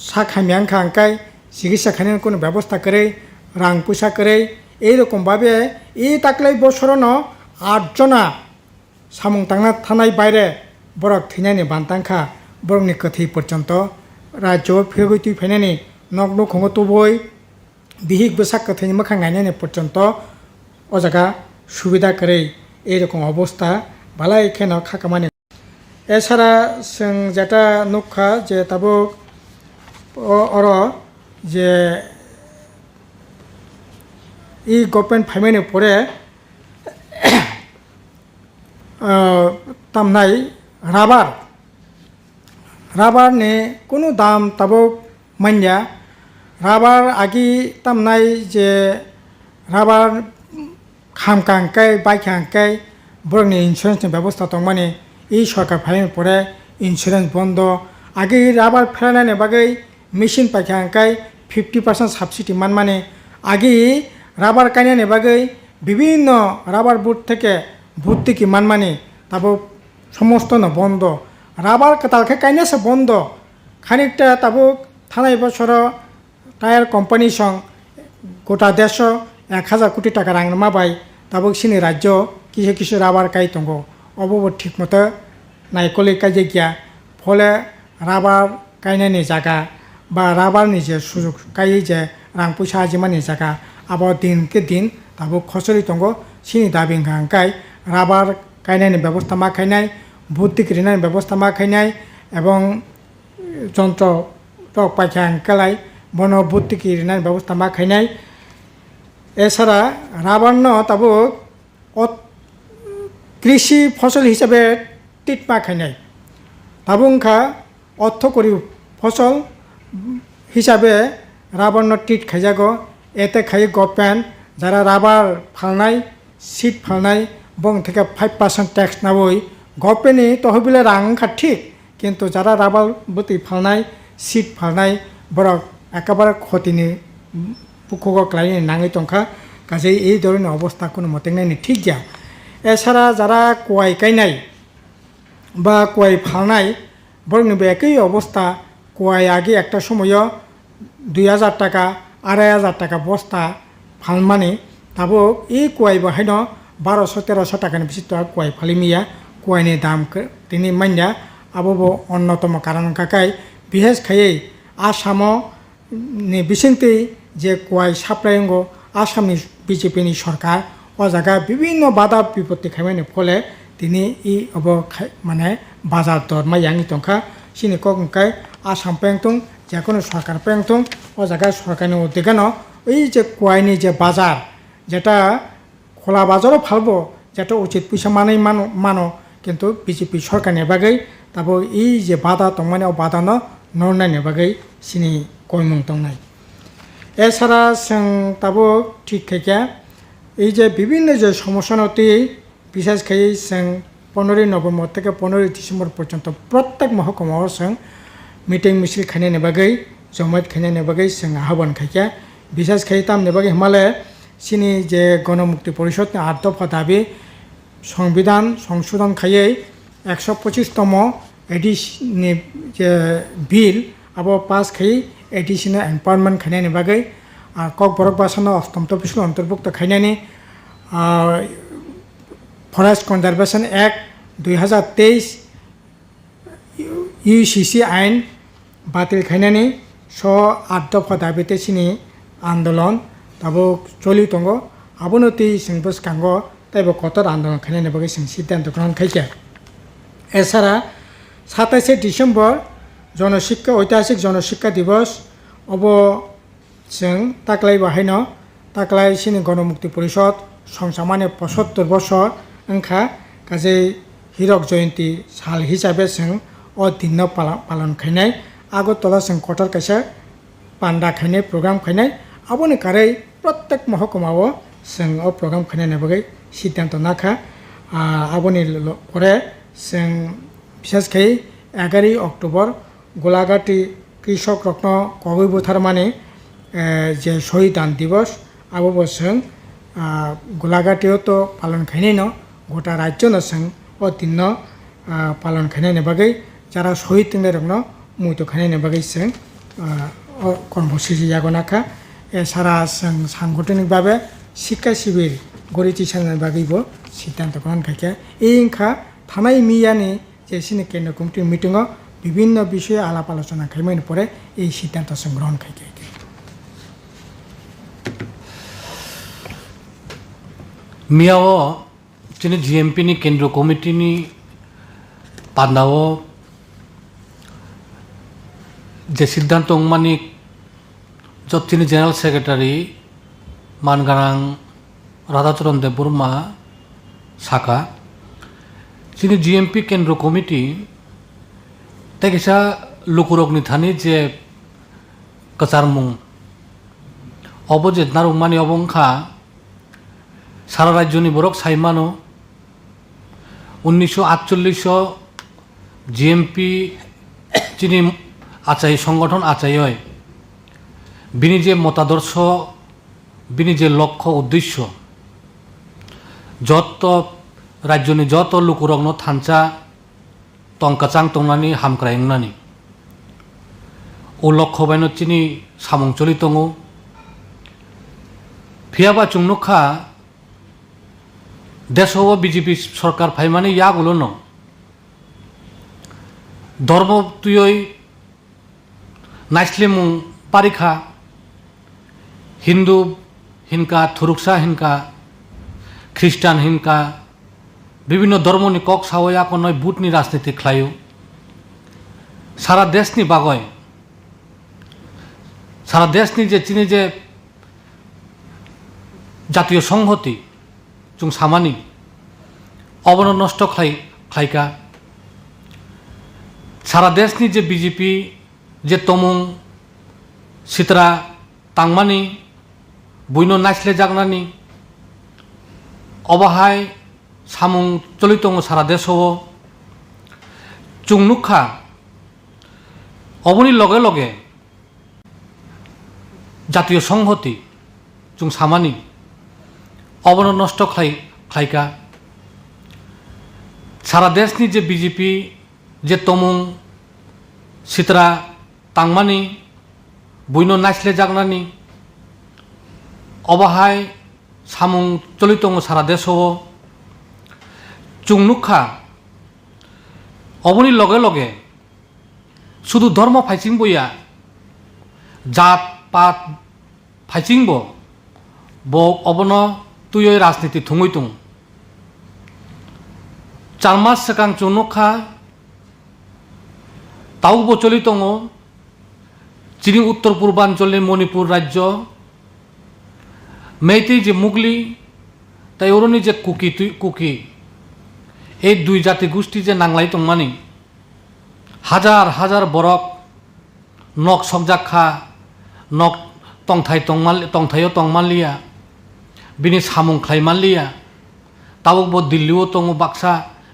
সাখামিয়াং খাঙ্কাই চিকিৎসা খাইনানি কোনো ব্যবস্থা করে রাং পয়সা করে এইরকমভাবে এই তাকলাই বছরনো 8 জনা সামুং তাंना থানায় বাইরে বরক থৈনানি বান্তাংখা বরকনি কথি পর্যন্ত রাজ্য ফেগৈ ফাইনানি নগ্ন খঙ্গ তবই বিহিক বসাক কথিনি মখাং গাইনানি পর্যন্ত ও জায়গা সুবিধা করে এইরকম অবস্থা বালাই কেন খাকামানি এছাড়া जों যেটা নুখা যে তাবো অর যে এই গভর্নমেন্ট ফাইমানি পরে তামনাই রাবারনি কোনো দাম তাবো মান্যা রাবার আগি তামনাই যে রাবার খামকাংকাই বাইখাংকাই বরংনি ইন্স্যুরেন্সনি ব্যবস্থা দं মানে এই সরকার ফাইন পরে ইন্স্যুরেন্স বন্ধ আগে রাবার ফেলানানি বাগै মেশিন পাইখাংকাই 50% সাবসিডি মানে আগে রাবার কাইনানি বাগै বিভিন্ন রাবার বুট থেকে ভর্তুকি মানে তারপর সমস্ত না বন্ধ রাবার তালকে কাইনাছে বন্ধ খানিকটা তাবো থানায় বছর টায়ার কোম্পানি সং গোটা দেশ 1000 কোটি টাকা রাং মাবাই তাবো সিনি রাজ্য কিছু কিছু রাবার কাই দं অবব ঠিক মতো নাইকলি কাজে গিয়া ফলে রাবার কাইনানি জায়গা বা রাবারনি যে সুযোগ কাই যে রাং পয়সা আজিমানি জায়গা আবার দিনকে দিন তাবো খসরি দं সিনি দাবি হাंकाय রাবার কাইনানি ব্যবস্থা মা খাইনাই ভর্তুকি ঋণের ব্যবস্থা মা খাইনাই এবং যন্ত্র টক পাইখাংকালাই বন ভর্তুকি ঋণের ব্যবস্থা মা খাইনাই এছাড়া রাবার তাবো কৃষি ফসল হিসাবে টিট মা খাইনাই তাবুংখা অর্থকরী ফসল হিসাবে রাবার টিট খাইজাগো এতে খাই গভর্নমেন্ট যারা রাবার ফালনাই সিট ফালনাই বং থেকে 5% ট্যাক্স নাবই গভর্নমেন্টনি তহবিলে রাংখা ঠিক কিন্তু যারা রাবার বতি ফালনাই সিট ফালনাই বরক একেবারে ক্ষতিনি পুকুক লাইনি নাঙै দंखा কাজেই এই ধরনের অবস্থা কোনো মতে নাইনি ঠিক গিয়া এছাড়া যারা কোয়াই কাইনাই বা কোয়াই ফালনাই বরং একই অবস্থা কোয়াই আগে একটা সময় 2000 টাকা 2500 টাকা বস্তা ফালমানি তাবো এই কোয়াই বাহাইন 1200-1300 টাকাनि বেশি কোয়াই ফালিমিয়া কোয়াইনি দাম তিনি মাইনা আবো অন্যতম কারণ কাকাই বিশেষ খাই আসামও বিসিংতি যে কোয়াই সাপ্লাইঙ্গ আসামনি বিজেপিনি সরকার ও জায়গা বিভিন্ন বাধা বিপত্তি খাইমানি ফলে তিনি ই অব মানে বাজার দর মাইয়াঙি দंखा সিনি কংকাই আসাম পেংতুং যে কোনো সরকার পেংতুং ও জায়গায় সরকারনি উদ্যোগানো এই যে কোয়াইনি যে বাজার যেটা খোলা বাজারও ফালবো যেটা উচিত পয়সা মানেই মানো কিন্তু বিজেপি সরকারনি বাগै তারপর এই যে বাধা দं মানে বাধা নরনাইনি বাগै সিনি কইমুং দंनाय এছাড়া जों তাবো ঠিক থেকে এই যে বিভিন্ন যে সমস্যানতি বিশেষ করে जों 15 নভেম্বর থেকে 15 ডিসেম্বর পর্যন্ত প্রত্যেক মহকুমাও जों মিটিং মিছিল খাইনাইনি বাগै জমায়েত খাইনাইনি বাগै जों আহ্বান খাইকে বিশেষ করে তামনি বাগै হিমালয় সিনি যে গণমুক্তি পরিষদনি 8 দফা দাবি সংবিধান সংশোধন খাইয়ে 125তম এডিশনি যে বিল আবো পাস খাই এডিশনাল এম্পাওয়ারমেন্ট খাইনাইনি বাগै আর কক বরক বাসানো 8ম তফসিল অন্তর্ভুক্ত খাইনাইনি ফরেস্ট কনজারভেশন অ্যাক্ট 2023 ইউসিসি আইন বাতিল খাইনাইনি 8 দফা দাবিতে সিনি আন্দোলন তাবো চলি দं আবনতি जों বসকাঙ্গ তাইবো কতর আন্দোলন খাইনাইনি বাগै जों সিদ্ধান্ত গ্রহণ খাইকে এছাড়া 27 ডিসেম্বর জনশিক্ষা ঐতিহাসিক জনশিক্ষা দিবস অব जों তাকলাই বাহাইন তাকলাই সিনি গণমুক্তি পরিষদ সংসার মানে 75 বছর ओंखा কাজে হীরক জয়ন্তী সাল হিসাবে जों দিন পালন খাইনাই আগরতলা जों কটার কাছে পান্ডা খাইনাই প্রোগ্রাম খাইনাই আবনি কাरै প্রত্যেক মহকুমাও जों প্রোগ্রাম খাইনাইনি বাগै সিদ্ধান্ত নাখা আবনি পরে जों বিশেষ করে 11 অক্টোবর গোলাঘাটি কৃষক রত্ন কগৈ বুথার মানে যে শহীদান দিবস আবো जों গোলাঘাটিও তো পালন খাইনাই গোটা রাজ্য जों দিন পালন খাইনাইনি বাগै যারা শহীদ রত্ন মুইতো খাইনাইনি বাগै जों কর্মসূচি জাগনাখা এছাড়া जों সাংগঠনিকভাবে শিক্ষা শিবির গড়ি তিসানের বাগैबो সিদ্ধান্ত গ্রহণ খাইকে এই ইংখা থানাই মিয়ানি যে সিনি কেন্দ্র কমিটির মিটিংও বিভিন্ন বিষয়ে আলাপ আলোচনা খাইমাইনি পরে এই সিদ্ধান্ত जों গ্রহণ খাইকে মিয়াও যিনি জিএমপিনি কেন্দ্র কমিটিনি পান্ডাও যে সিদ্ধান্ত মানে যতini জেনারেল সেক্রেটারি মানগারাং রাধাচরণ দেববর্মা শাখা যিনি জিএমপি কেন্দ্র কমিটি তেকেসা লুকুরকনি থানি যে কাচারমুং অবজেত নারুমানি অবংখা সারা রাজ্য নি বরক সাইমানো 1948 জিএমপি চিনি আচাই সংগঠন আচাই হয় বিনি যে মতাদর্শ বিনি যে লক্ষ্য উদ্দেশ্য যত রাজ্যনি যত লুকুরগ্ন থানচা টংকাচাং টংনানি হামক্রাইংনানি ও লক্ষ্য বাইন চিনি সামং চলি দङ ফিয়াবা চুংনুখা দেশও বিজেপি সরকার ফাইমানি ইয়াগুলো ন ধর্ম তুই নাইসলিমুং পারিখা হিন্দু হিনকা থুরুকসা হিনকা খ্রিস্টান হিনকা বিভিন্ন ধর্মনি কক সাওয়া কোন বুটনি রাজনীতি খ্লায়ু সারা দেশনি বাগয় সারা দেশনি যে চিনি যে জাতীয় সংহতি চুং সামানি অবন নষ্ট খাইকা সারা দেশনি যে বিজেপি যে তমুং সিতরা তাংমানি বইন নাইসলে জাগনানি অবাহায় সামুং চলিতং সারা দেশও চুংনুখা অবনি লগে লগে জাতীয় সংহতি চুং সামানি অবন নষ্ট খাইকা সারা দেশনি যে বিজেপি যে তমুং সিতরা তাংমানি বইন নাইসলে জাগনানি অবাহায় সামুং চলিতং সারা দেশও চুংনুখা অবনি লগে লগে শুধু ধর্ম ফাইচিং বইয়া জাত পাত ফাইচিংব ব অবন তুই রাজনীতি থুঙইতুং 4 মাস সেকাং চুংনুখা তাও চলিতং চিনি উত্তর পূর্বাঞ্চলে মণিপুর রাজ্য মেইতেই যে মুগলি তাই ওরনি যে কুকি এই দুই জাতি গোষ্ঠী যে নাংলাই টংমানি হাজার হাজার বরক নক সকজাখা নক টংথাইও টংমানলিয়া বিনি সামুং খ্লাইমাनलिया তাবক দিল্লিও দङ বাক্সা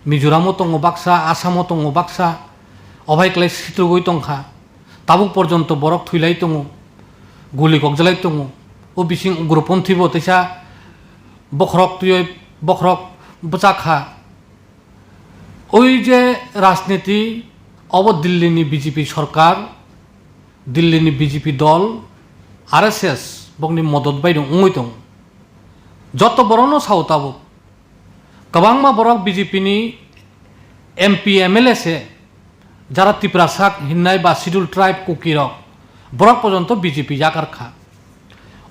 মিজোরামও দङ বাক্সা আসামও দङ বাক্সা অভাইক্লাই সিত্রগই টংখা তাবুক পর্যন্ত বরক থুইলাই দङ গুলি গকজালাই দङ ও বিसिं উগ্রপন্থীব তৈসা বখরক তুই বখরক বচাখা ওই যে রাজনীতি অব দিল্লিনি বিজেপি সরকার দিল্লিনি বিজেপি দল আরএসএস বংনি মদত বাইদं उङै दं যত বড়নো সাউতাবো কবাংমা বরক বিজেপিনি এমপি এমএলএ সে যারা ত্রিপুরাসাক হিন্নাই বা শিডিউল ট্রাইব কুকিরক বরক পর্যন্ত বিজেপি জাকারখা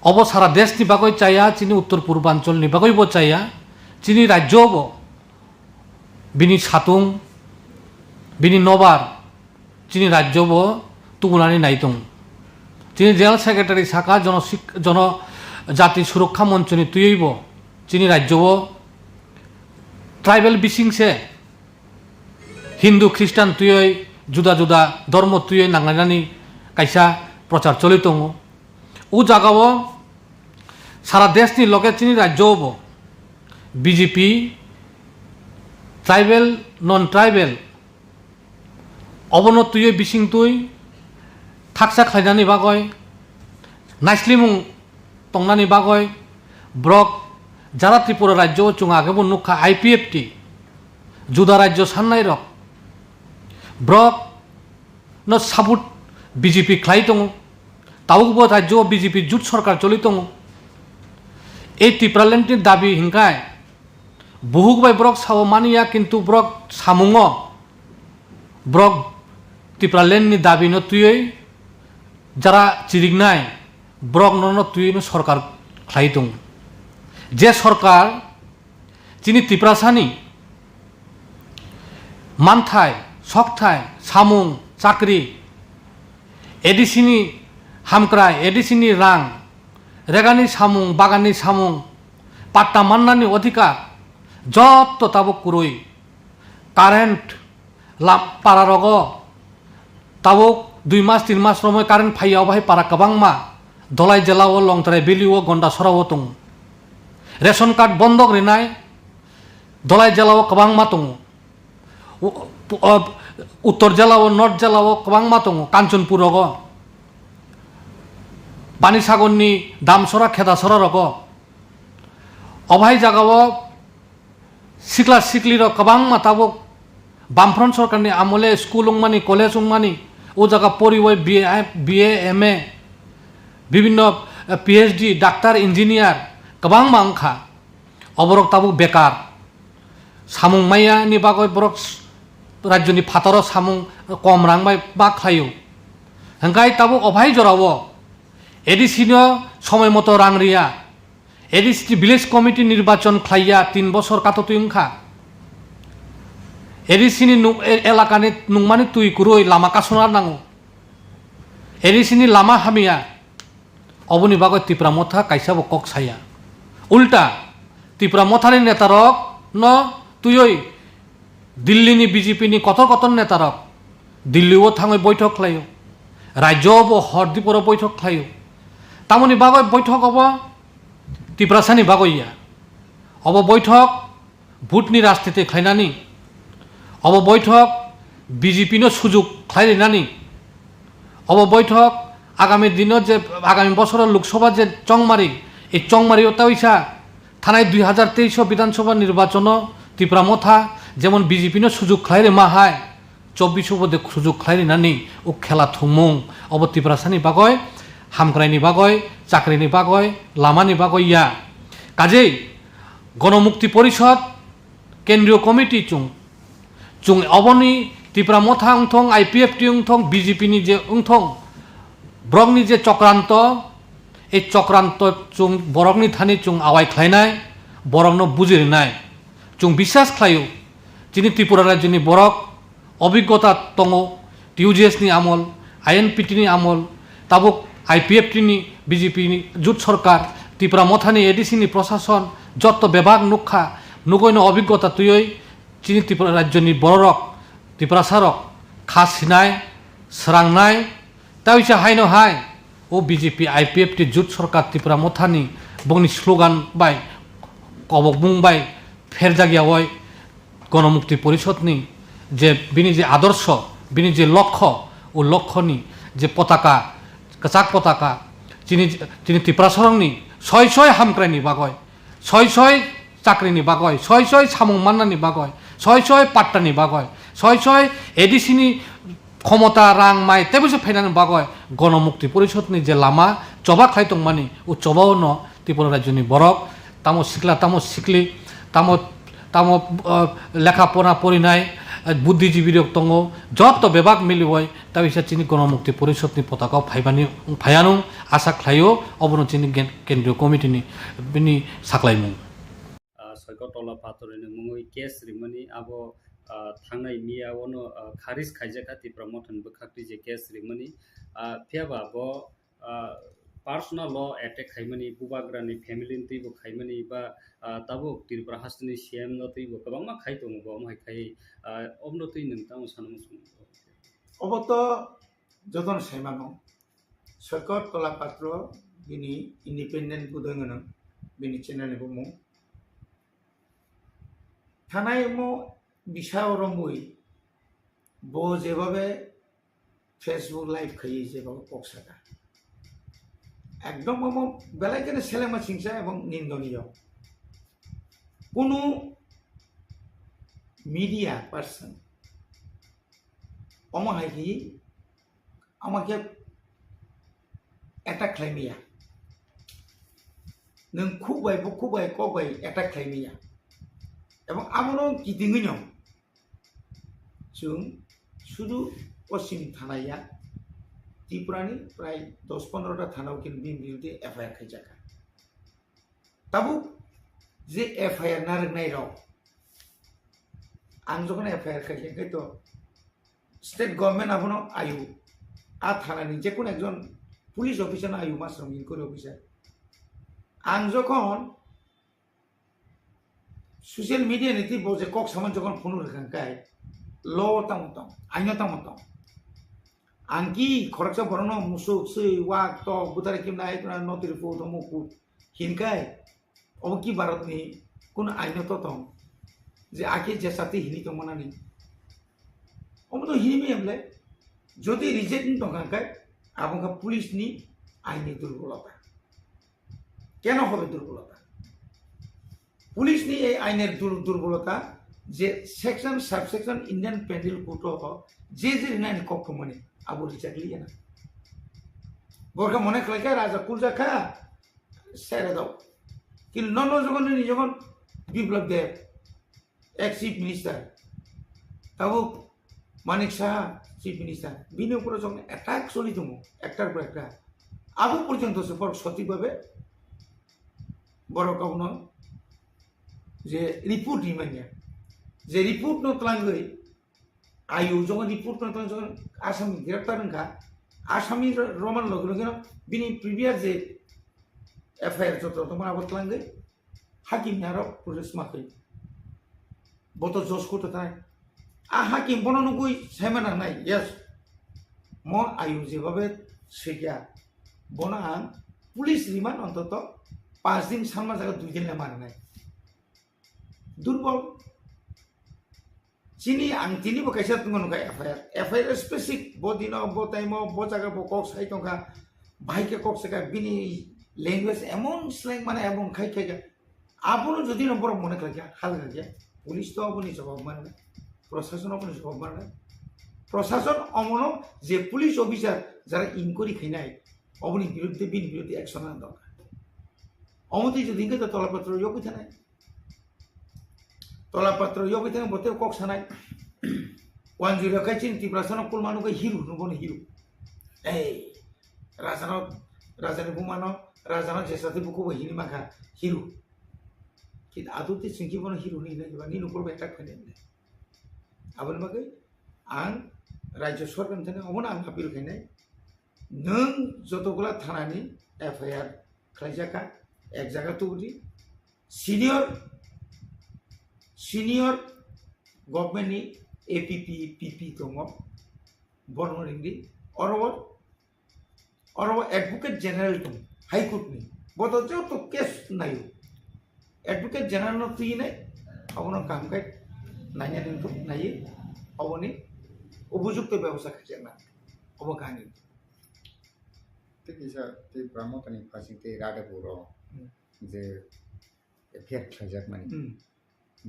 অব সারা দেশ নিবাগই চাইয়া চিনি উত্তর পূর্বাঞ্চল নিবাগইব চাইয়া চিনি রাজ্যব বিনি সাতুং বিনি নবার চিনি রাজ্যব তুগুনানি নাইতং চিনি জেনারেল সেক্রেটারি শাখা জনজাতি সুরক্ষা মঞ্চনি তুইব চিনি রাজ্যব ট্রাইবেল বিसिंसे হিন্দু খ্রিস্টান তুই जुदा जुदा धर्म तुय नांलायनानै कायसा प्रचार चलि दङ उ जागाव सारा देशनि लगे चिनि राज्यआव बीजेपी ट्राइबेल नन ट्राइबेल अबनो तुय बिसिं तुय थाकसा खायनानै बागय नाइस्लिमुं तंनानै बागय ब्रक जारा त्रिपुरा राज्यआव चुं आगेबो नुखा आईपीएफटी जुदा राज्य साननाय रक ब्रक न साबुत बीजेपी ख्लाई दङ तावबो राज्य बीजेपी जुट सरकार चलि दङ এই ত্রিপুরাল্যান্ডनि दाबी हिंखाय बहुबाय ब्रक साव मानिया किन्तु ब्रक सामुङो ब्रक ত্রিপুরাল্যান্ডनि दाबी न तुयै যারা চিরিগনাय ब्रक न तुयै न सरकार ख्लाई दङ जे सरकार चिनि ত্রিপুরাसानि मानथाय सकथाय सामुं चाकरी एडिसिनि हामक्राय एडिसिनि रां रेगानि सामुं बागाननि सामुं पाट्टा माननानि अधिकार जत ताबो कुरुई कारेन्ट पारा रग ताबो 2 मास 3 मास समय कारेन्ट फाइयाव बाहाय पारा कबांमा दलाय जेलाव लंथराय बेलिव गन्डा सराव दं রেশন কার্ড বন্ধক রেনাय দলাই জেলাও কবাংमा दङ उत्तर জেলাও नर्थ জেলাও কবাংमा दङ काঞ্চনपुराव बानिसागरनि दामसरा खेदासरा रग अभाय जागाव सिख्ला सिख्लिर कबांमा ताबो बामफ्रन्ट सरकारनि आमले स्कुल उंमानि कलेज उंमानि ओ जागा परिवय बीए एमए विभिन्न पीएचडी डाक्टर इंजिनियर कबांमा अंखा अबरक ताबो बेकार सामुं माइयानि बागै बरक राज्यनि फातार सामुं कम रांबाय बा खायो हंगाय ताबो अभाय जराव एडिसिनो समय मतो रां रिया एडिसि विलेज कमिटी निर्वाचन खाइया 3 बছর कातुंखा एडिसिनि एलाकानि नुंमानि तुई कुरुय लामा कासना नांगौ एडिसिनि लामा हामिया अबनि बागै तिप्रा मथा काइसाबो कक साया उल्टा तिप्रा मथानि नेतारक न तुयै दिल्लीनि बीजेपीनि कत नेतारक दिल्लीआव थाङै बैठक खालायो राज्योआवबो हरदीपुराव बैठक खालायो तामनि बागै बैठक अब तिप्रासानि बागैया अब बैठक भुटनि राजनीति खालायनानै अब बैठक बीजेपीनो सुजुग खालायनानै अब बैठक आगामी दिनों जे आगामी बছর लोकसभा जे चंगमारी এই चंगमारियाव ताइसा थानाय 2023 विधानसभा निर्वाचन त्रिपुरा मथा जेमन बीजेपीनो सुजुग खालाय माहाय 24 सुजुग खालायनानै उ खेला थुमुं अब त्रिपुरासानि बागै हामग्रायनि बागै चाकरिनि बागै लामानि बागै या काजै गणमुक्ति परिषद केंद्रीय कमिटी चुं अबनि त्रिपुरा मथा उंथं आईपीएफ टी उंथं बीजेपी नि जे उंथं ब्रकनि जे चक्रांत ए चक्रांत चुं बरकनि थानि चुं आवाय खालायनाय बरकनो बुजिरनाय चुं विश्वास खालायो जिनि त्रिपुरा राज्यनि बरक अभिज्ञता दङ टीयूजीएस नि आमल आईएनपीटी नि आमल ताबुक आईपीएफ टी नि बीजेपी नि जुट सरकार त्रिपुरा मथानि एडिसि नि प्रशासन जत विभाग नुखा नुगैनो अभिज्ञता तुयै जिनि त्रिपुरा राज्यनि बरक त्रिपुरा सारक खासिनाय स्रांनाय ताइसा हायनो हाय ओ बीजेपी आईपीएफ टी जुट सरकार त्रिपुरा मथानि बंनि स्लोगान बाय कबक बुंबाय फेरजागियावय गणमुक्ति परिषदनि जे बिनि जे आदर्श बिनि जे लक्ष्य ओ लक्ष्यनि जे पताका कचाक पताका जिनि त्रिपुरा सरंनि सय हामग्रायनि बागै सय चाकरिनि बागै सय सामुं माननानि बागै सय पाट्टानि बागै सय एडिसिनि क्षमता रां माइ तेबोसो फाइनानि बागै गणमुक्ति परिषदनि जे लामा चबा खायदों मानि उ चबावनो त्रिपुरा राज्यनि बरक तामो सिख्ला तामो सिख्लि तामो लेखा पढ़ा परिनाय बुद्धिजीवी दङ जत विभाग मिलिबय ताइसा चिनि गणमुक्ति परिषदनि पताका फायानु आशा खालायो अबनो चिनि केंद्रीय कमिटिनि बिनि साख्लायमु सयकटला पातरनि मुङै केस रिमनि आबो थांनाय मियावनो खारिज खायजाका त्रिपुरा मथन बखाक्ति जे केस रिमनि फेबा ब पर्सनल ल अटैक खाइमनि बुबाग्रानि फेमिलि तैबो खाइमनि बा ताबो त्रिपुरा हासनि सीएम न तैबो गोबांमा खाइ दङ बमहाय खाइ अबनो तै नोंतां सानमु अबत जतन साइमानो सयकटला पात्र बिनि इंडिपेंडेंट बुदोंगन बिनि चैनल बुमु थानाय मो बिसाव रमुई बो जेबाबे फेसबुक लाइव खाई जेबाबे पक्सादा एकदम मो बेलायकेने सेलेमा सिंसा एवं निंदनीय कोनो मीडिया पर्सन अमाहायि आमाके अटैक खालामिया नों खुबाय कबाय अटैक खालामिया एवं आमनो गिदिङैनो जों शुद्ध पश्चिम थानाया त्रिपुरानि प्राय 10-15टा थानाव किन बिन बिरुद्धे एफआईआर खायजाका ताबु जे एफआईआर नारनाय राव आं जखन एफआईआर खायजाखै तो स्टेट गवर्नमेंट आबनो आयु आ थानानि जेकोन एकजन पुलिस अफिसार आयु मासरम इनक्वायरि अफिसार आं जखन सोशल मीडिया नीति बोझे कक सामान जखन फोन रखांकाय ल तामतम आइनो तामतम आंकी खरकसा बरनो मुसुक सै वाक तो बुतारे किमना आइकना नतिरफो दमु हिनकाय অবকি ভারতনি কোন আইনত দं যে আগে যে সাথে হিনি দंमोनानि অমতো হিনি মেমলে যদি রিজেক্ট দंखाय আবঙ্কা পুলিশনি আইনি দুর্বলতা কেন হবে দুর্বলতা পুলিশনি এই আইনের দুর্বলতা যে section subsection Indian penal code যে নাইন কক্ষমনি আবু রিজেক্ট লিয়ে না বরকা মনে খাইকা রাজা কুলজাখা সেরে দাও কিন্তু যখন Biplab Deb x chief minister তাবো মানিক সাহা চিফ মিনিস্টার বিনি উপরে যখন অ্যাটাক চলি দङ একটার পর একটা আবু পর্যন্ত বড় সঠিকভাবে বড় কাউন যে রিপোর্ট নিমানিয়া যে রিপোর্ট নতলাঙ্গৈ আয়ু যখন রিপোর্ট নতলাং যখন আসামি গ্রেপ্তার হনকা আসামি রমান লগে লগে বিনি প্রিভিয়াস যে এফআইআর যত তোমার আবত লাঙ্গৈ হাকিম আরো পুলিশ মাখৈ বত জজ করতে তাই হাকিম বননুগুই সাইমানা নাই ইয়াস ম আয়ু যেভাবে সেগিয়া বনা পুলিশ রিমান্ড অন্তত 5 দিন সামনা জায়গা 2 দিন মানে নাই দুর্বল চিনি তিনি বকাইছা তুমি নকা এফআইআর স্পেসিফিক বদিন ব টাইম ব জায়গা ব কক সাই টকা ভাইকে কক সেকা বিনি ল্যাঙ্গুয়েজ এমন স্ল্যাং মানে এমন খাই আপনো যদি নম্বর মনে খাইয়া হাল খাইয়া পুলিশ তো আপনি জবাব মানে প্রশাসন আপনি জবাব মানে প্রশাসন অমন যে পুলিশ অফিসার যারা ইনকোয়ারি খাইনাই অবনি বিরুদ্ধে বিরুদ্ধে অ্যাকশন আনা দরকার অমতি যদি তো তলাপত্র যোগ্য থানায় তলাপত্র যোগ্য থানায় বলতে কক সানায় 10 খাইছেন ত্রিপুরাসন কুল মানুষ হিরো নবন হিরো এই রাজানো বুমানো রাজানো যেসাতে বুকু হিনি মাখা হিরো কিন্তু আদতে সিংকি বন হিরো নি নাই বানি নকর বেটা খানে আবল মাগে आं राज्य सरकार थाने अमन आं आपिल खायनाय नों जतगुला थानानि एफआईआर खालायजाखा एक जायगा तुबुदि सिनियर गभर्नमेन्टनि एपीपी पीपी दङ बर्नरिंनि अरब एडवोकेट जेनेरेल दं हाईकोर्टनि बत जत केस नायो एडवोकेट जेनेरेल तुयिनाय अबनो कामखाय नायनानै नायो अबनि উপযুক্ত ব্যবস্থা খাইছে না অবকানি ঠিক আছে তে ব্রাহ্মণনি ফাসিতে রাডে বড় যে ফেক খাইজাক মানে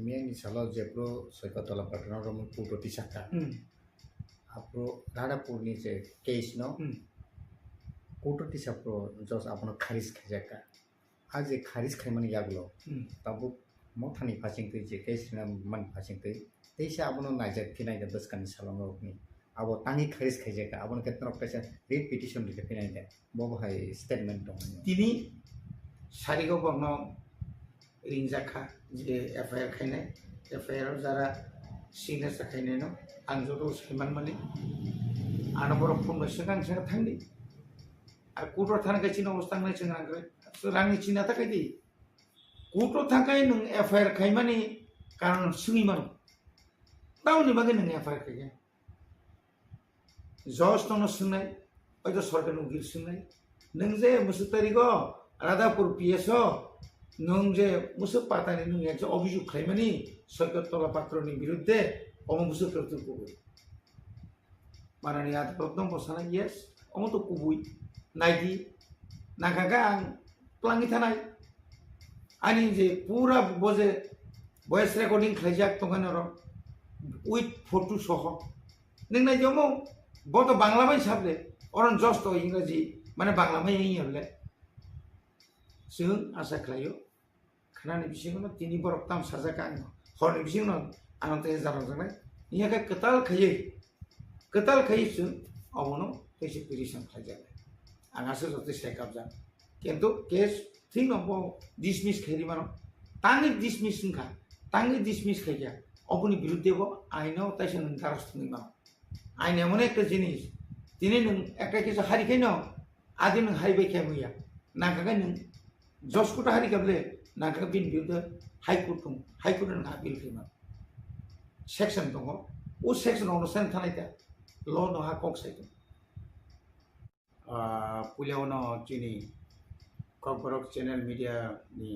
মেনি সালো যে প্রো সৈকতলা পাটনা রম পুটতি সাকা আপরো রাডাপুরনি যে কেস ন পুটতি সাপ্রো জস আপন খারিজ খাইজাকা আজ যে খারিজ খাই মানে ইয়াগুলো তাবো মথানি ফাসিতে যে কেস না মান ফাসিতে তেইসা আপনো নাইজাক ফিনাই দে বসকানি সালামনি আবো তানি খারিজ খাইজাকা আপন কেতন পেছে রিট পিটিশন দিতে ফিনাই দে ববহাই স্টেটমেন্ট দং তিনি সারিগো বর্ণ রিংজাখা যে এফআইআর খাইনাই এফআইআর যারা সিগনেচার খাইনাই ন आं जत सैमान माने आना बर फुनबैसे गांसे थांदि आ कुटो थानाय चिन अवस्था नाय जों रांनि चिना थाखायदि कुटो थाखाय नों एफआईआर खाय माने कारण सुनि मान दाउनि बागै नों एफआईआर खाय जज तनो सुनाय ओइदो सरकारनि उकिल सुनाय नों जे मुसु तारिखो राधापुर पिएस नों जे मुसु पातानि नों एक अभियोग खाय माने सरकार तला पात्रनि बिरुद्धे অমুসু করতে কুবুই মাননীয় আদালত বসানা ইয়েস অমত কুবুই নাইদি নাগাগা আং প্লাঙ্গি থানাই আনি যে পুরা বজে ভয়েস রেকর্ডিং খাইজাক তখানের উইথ ফটো সহ নों নাইজমো বত বাংলা মাই সাবলে অরন জস্ট ইংরেজি মানে বাংলা মাই হইলে जों आसा खालायो खानानि बिसिङावनो तिनि बरफ ताम साजाका आं हरनि बिसिङावनो आनते जारांजानाय इयाका कताल खायै जों अमनो कैसे पिटिशन खायजानाय आंहासो जते सेकआप जा किन्तु केस थिं नबो डिसमिस खायरिमानो तांनि डिसमिस नखा तांनि डिसमिस खायया अपनि बिरुद्धेबो आइनाव ताइसे नों दारस्तनि मा आइन एमन एकटा जिनिस दिनै नों एकटा केस हारिखाय न आदि नों हारिबाय खायमैया नागागा नों जज कोर्ट हारिखाबले नागागा बिन बिरुद्धे हाइकोर्ट दं हाइकोर्ट नों आपिल खायमा सेक्शन दङ ओ सेक्शन अनुसार थानायता ल नहा कक साइद पुलियावनो चिनि ककबरक चैनल मीडिया नि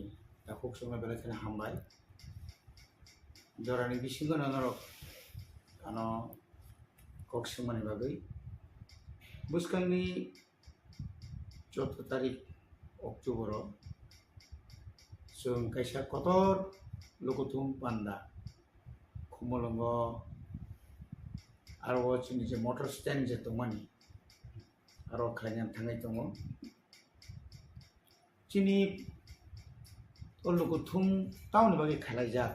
दा हुक समय बेलाखाने हामबाय जरानि बिसिंगो नरक आनो कक समनि बागै बुसकांनि 14 तारिख अक्ट'बर जों कायसा कतर लोगोथुम पान्दा खुमलंग आरो जोंनि जे मटर स्टेन्ड जे दंमानि आरो खायनानै थांनाय दङ जोंनि लोगोथुम टाउन बागै खालायजा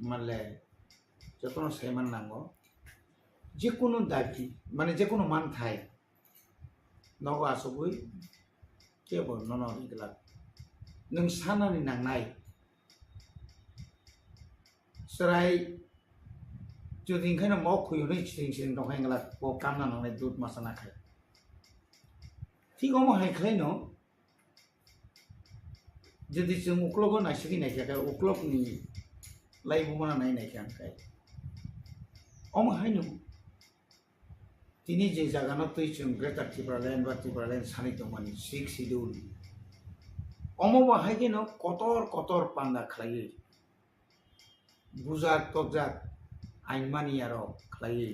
माले जतन सायमान नांगौ जेकुनु दाबि माने जेकुनु मानथाय नग आसबै केबल नन इगला नों सानानि नांनाय सराय যদি ওখানে মক হইও নেই সিং দখাই গেলা ও কামনা নাংনাय দুধ মাসা না খায় ঠিক অম হাইখাই ন যদি जों उक्लग नायसिगि नायखाय उक्लगनि लाइबो माना नायखाय आंखाय अम हायनो तिनि जे जागानो तै जों ग्रेटार त्रिपुरालेण्ड बा त्रिपुरालेण्ड सानै दंमानि 6 शिड्यूल अम बाहायगे न कतर कतर पान्दा खालायो बुजाक तकजाक आइनमानि आरो खालायो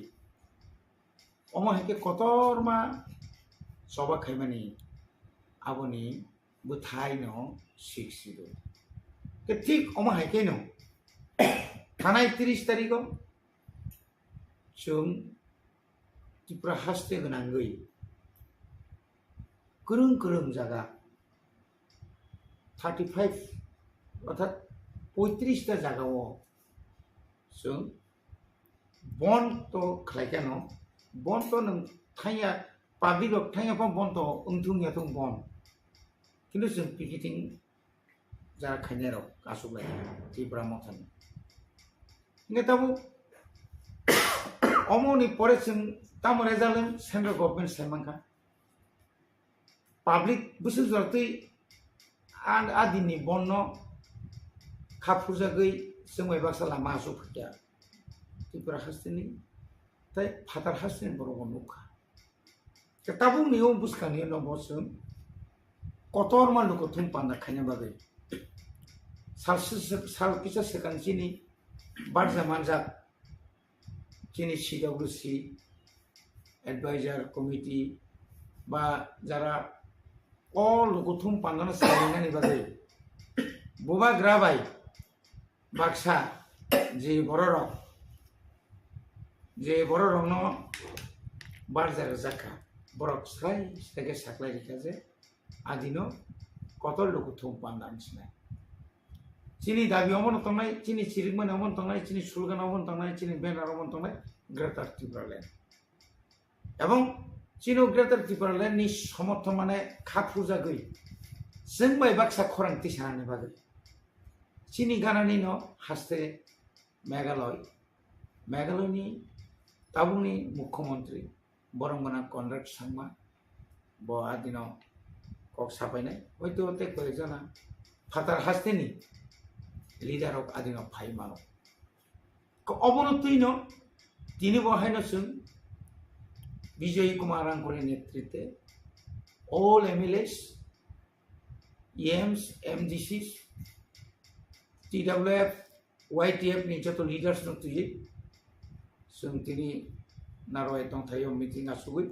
अम हायके कतर मा सबा खायमानि आबनि बुथाय न 6 शिड्यूल के ठीक अम हायके न थानाय 30 तारिखआव जों त्रिपुरा हास्ते गोनांगै गोरों गोरों जागा 35 अर्थात 35 टा जागाव जों बन तो खालायखानो बन तो नों थाया पाब्लिक थाया बन तो उंथुंया तो बन किन्तु जों पिकेटिं जा खायनायाव आसुबाय त्रिपुरा मथन नेताबो अमनि परे जों तामरे जालें सेंट्रल गभर्नमेंट सायमांखा पाब्लिक बुसुर जरतै आदिनि बन्न खाफुरजागै जों बायबासा लामा आसु फैया त्रिपुरा हास्तेनि ताय फातार हास्तेनि बर'ग नुखा ताबु नियो बुसकानि नबसों कतर मालुको थुम पान्दा खायना बागै साल किसा सेकान्सिनि बारजा मानजा जिनि CWC एडवाइजर कमिटी बा जारा all लोगोथुम पान्दाना सायनानि बागै बबा ग्राबाय बाक्सा जे बररक न बारजार जाखा बरक साय सागे साख्लाय रिखाजे आदिनो कतर लोगोथुम पान्दा मिसिनाय चिनी दाबि अमन तंनाय चिनी चिरिकमन अमन तंनाय चिनी सुलगान अमन तंनाय चिनी बेनार अमन तंनाय ग्रेटार त्रिपुरालेण्ड এবং चिनो ग्रेटार त्रिपुरालेण्ड नि समर्थ माने खाफुजा गई जों बाय बाक्सा खरांथि सानानि बागै चिनी गानानि न हास्ते मेघालयनि ताबुनि मुख्यमंत्री बरंगना कनराड सांमा ब आदिनो कक साफायनाय हयतो ते कयजना फातार हास्तेनि लिडार ऑफ आदिनो फाइमानो अबनतैनो তিনি बहायनो जों विजय कुमार आंगुरनि नेतृत्वे all MLAs, EMs, MDCs, TWF, YTF नि जतो लीडर्स न तुये जों तिनि नारवाय तंथायाव मिटिं आसुगै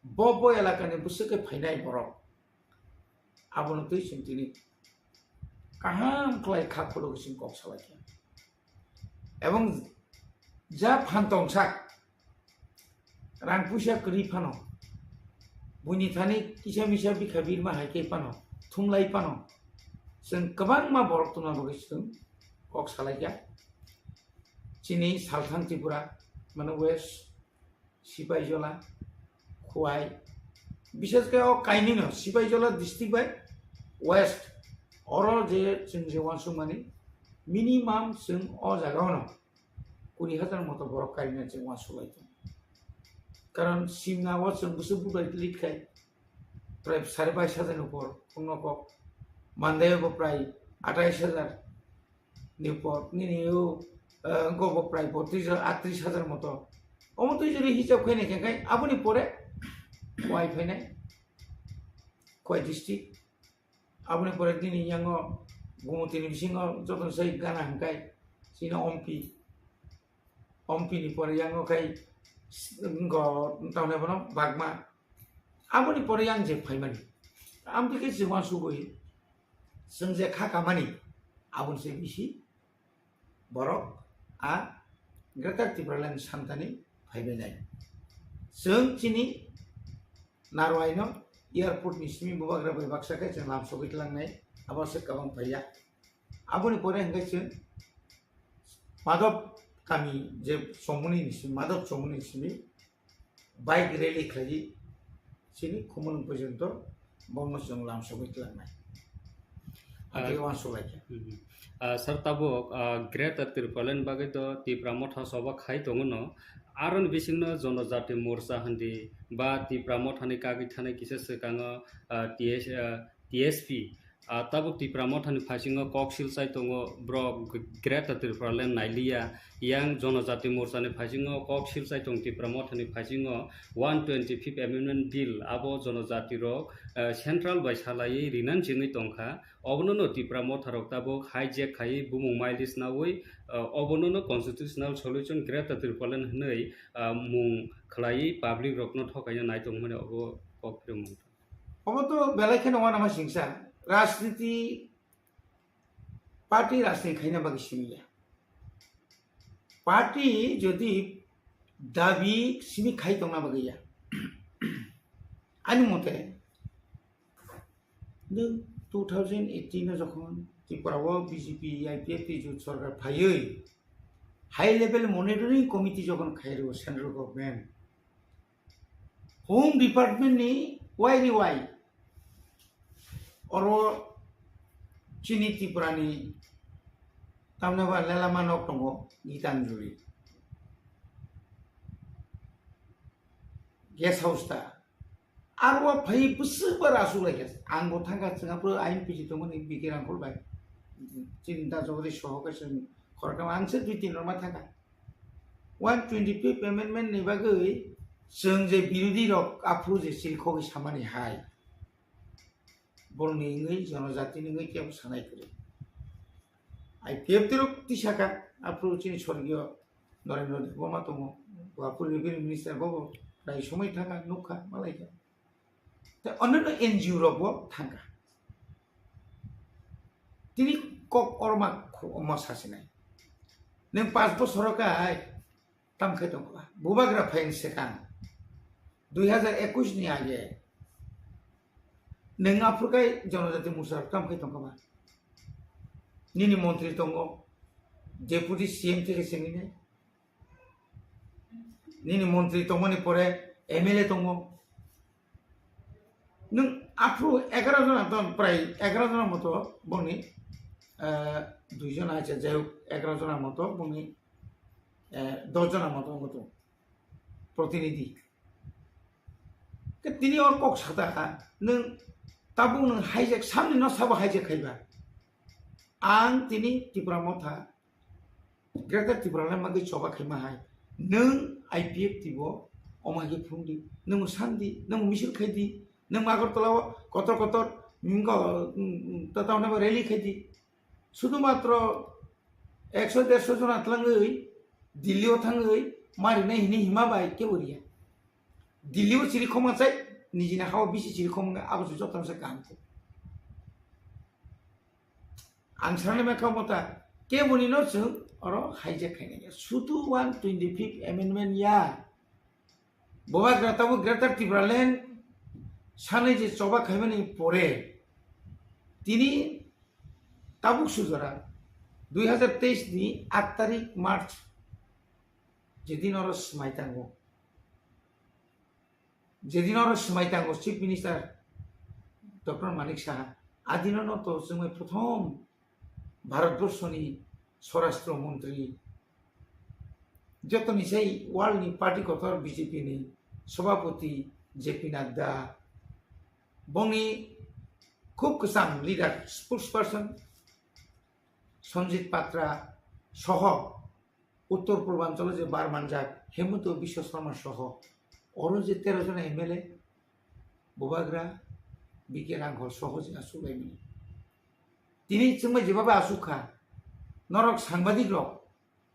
बबो एलाकानि बुसके फाइनाय बरक आबनतै जों तिनि काहाम क्लाय खाखलगसिन कक सालायखा এবং जा फानतंसाक रांपुसा करी फानो बुनि थानी किसा मिसा बिखा बिरमा हायके फानो थुमलाय फानो जों गोबां मा बरक तुना बगैसों कक सालायखा चिनी सालथां त्रिपुरा माने वेस्ट सिपाइजला खुवाई विशेषकर काइनी न सिपाइजला डिस्ट्रिक्ट बाय वेस्ट अरल जे जों जेवानसु माने मिनिमाम जों अ जागाव न 20,000 मत बरक काइना जों वासुलाय कारण सिमना वासुन बुसु बुबाय लिखखाय प्राय 22,500 ऊपर फंनक मानदायाबो प्राय 28,000 नि ऊपर निनियो गबो प्राय 38,000 मत अमत जरि हिसाब खायने केखाय आबुनि परे वाइ फायनाय कय district aboni pore dini yango gumutini bisingo joton sei gana hangkai sino ompi ni pore yango kai go taune bono bagma aboni pore yang je phaimani amti ke jiwan sugoi sengje khakamani abon se bisi borok a greater Timberland samtani phaibenai जों चिनि नारवाइनो airport नि सिमी बुबाग्रा बै बाक्साखै जों लाम सगैलांनाय आबासो गोबां फैया आबोनि परे हंगायसो माधव गामि जे समनि निसिम माधव समनि सिमी बाइक रैली खालि सिनि खमन पर्यन्त बमस जों लाम सगैलांनाय आगे वासो लायके सर तबो ग्रेट तिरपालन बागै तो तिप्रा मथा सबा खाइ दङनो आरन बिसिंनो जनजाति मोर्चा हन्दि बा तिप्रा मथानि कागै थानाय किसे सकाङो टीएसपी तब तिप्रा मथानि फासिङो कक्सिल साइ दङ ब्र ग्रेट तिरपालन नाइलिया यां जनजाति मोर्चानि फासिङो कक्सिल साइ दङ तिप्रा मथानि फासिङो 125 एमेन्डमेन्ट बिल आबो जनजाति रो सेन्ट्रल बायसालायै रिनान जिङै दंखा अबननो तिप्रा मथारक ताबो हाइजेक खाइ बुमुं माइलिस नावै अबननो कन्स्टिट्यूशनल सल्यूशन ग्रेट तिरपालन हनै मुं खलाई पाब्लिक रकनो थकायनो नाय दंमोन अबो कक्रिम अब तो बेलायखे नङा नामा सिंसा राजनीति पार्टी राजनीति खाइना बागै सिमिया पार्टी जदि दाबि सिमि खाइ दंना बागैया आनि मते 2018 যখন ত্রিপুরাও বিজেপি আইপিএফ জোট সরকার ফাইयै হাই লেভেল মনিটরিং কমিটি যখন খাইরো সেন্ট্রাল গভর্নমেন্ট হোম डिपार्टमेंट नि वाई और चिनी त्रिपुरानि तामनाबा लेलामा नक दङ गीतांजलि गेस्ट हाउस ता आरो फै बुसबा रासु लायके आंबो थांगा जोंहाबो आइन पिजि दंमोन बिगिरां खलबाय चिन्ता जगदि सहकासो खरकाम आंसो 2-3 रमा थांगा 125 एमेन्डमेन्ट नि बागै जों जे बिरोधी रक आफु जे सिलखौ सामानि हाय बरनि इंगै जनजाति निङै केव सानाय करे आइपिएफ तिरक तिसाका आफु चिनि स्वर्गीय नरेन्द्र देबमा दङ आफु रेभिनिउ मिनिस्टार बाबो दाय समय थांगा नुखा मालायका अन्य एनजिओ रबो थांगा तिनि कक अरमा अमा सासिनाय नों 5 बोसोरकाय तामखै दंबा बुबाग्रा फाइन सेकां 2021 नि आगे नों आफुरकाय जनजाति मोर्चा तामखै दंबा निनि मन्त्रि दङ डेपुटी सीएम থেকে सेनिने निनि मन्त्रि दङनि परे एमएलए दङ नों आफु 11 जना दन प्राय 11 जना मतो बनि 2 जना আছে যাই 11 जना मतो बनि 10 जना मतो प्रतिनिधि के तिनी और कक सादा नों ताबु नों हाइजेक सामनि न साबा हाइजेक खाइबा आं तिनी त्रिपुरा मथा ग्रेटर त्रिपुरालाय मागै चबा खाइमा हाय नों आइपिएफ तिबो अमागे फुंदि नों सान्दि नों मिसिल खाइदि नों आगरतलाव कतर ततावना रैली खाइदि शुधुमात्र 100-150 जना थाङै दिल्लीयाव थाङै मारिनाय हिनि हिमाबाय केवरिया दिल्लीयाव सिरि खमाचाय निजिना हाव बिसि सिरि खम आबसु जतमसे कामको आं साननाय मेखा मता केवनि न जों अरो हाइजेक खाइनाय शुधु 125 एमेन्डमेन्ट या बबाग्रा ताबो ग्रेटर त्रिपुरालेण्ड सानै जे चबा खाइमानि परे तिनी ताबुक सुजरा 2023 नि 8 तारिख मार्च जेदिन और समाइतांगो chief minister doctor Manik Saha आदिन न तो जों प्रथम भारतवर्षनि स्वराष्ट्र मंत्री जतनि साइ वर्ल्ड नि पार्टी कथर बीजेपी नि सभापति जेपी नड्डा बंगी खूब कसां leader spokesperson Sanjeet Patra सह उत्तर पूर्वांचल जे बारमानजाक हेमंत विश्व शर्मा सह और जे 13 जना एमएलए बुबाग्रा बिके रांघर सह जे आसुलायमोन তিনি जोंबो जेबाबो आसुखा नरक सांबादिक रक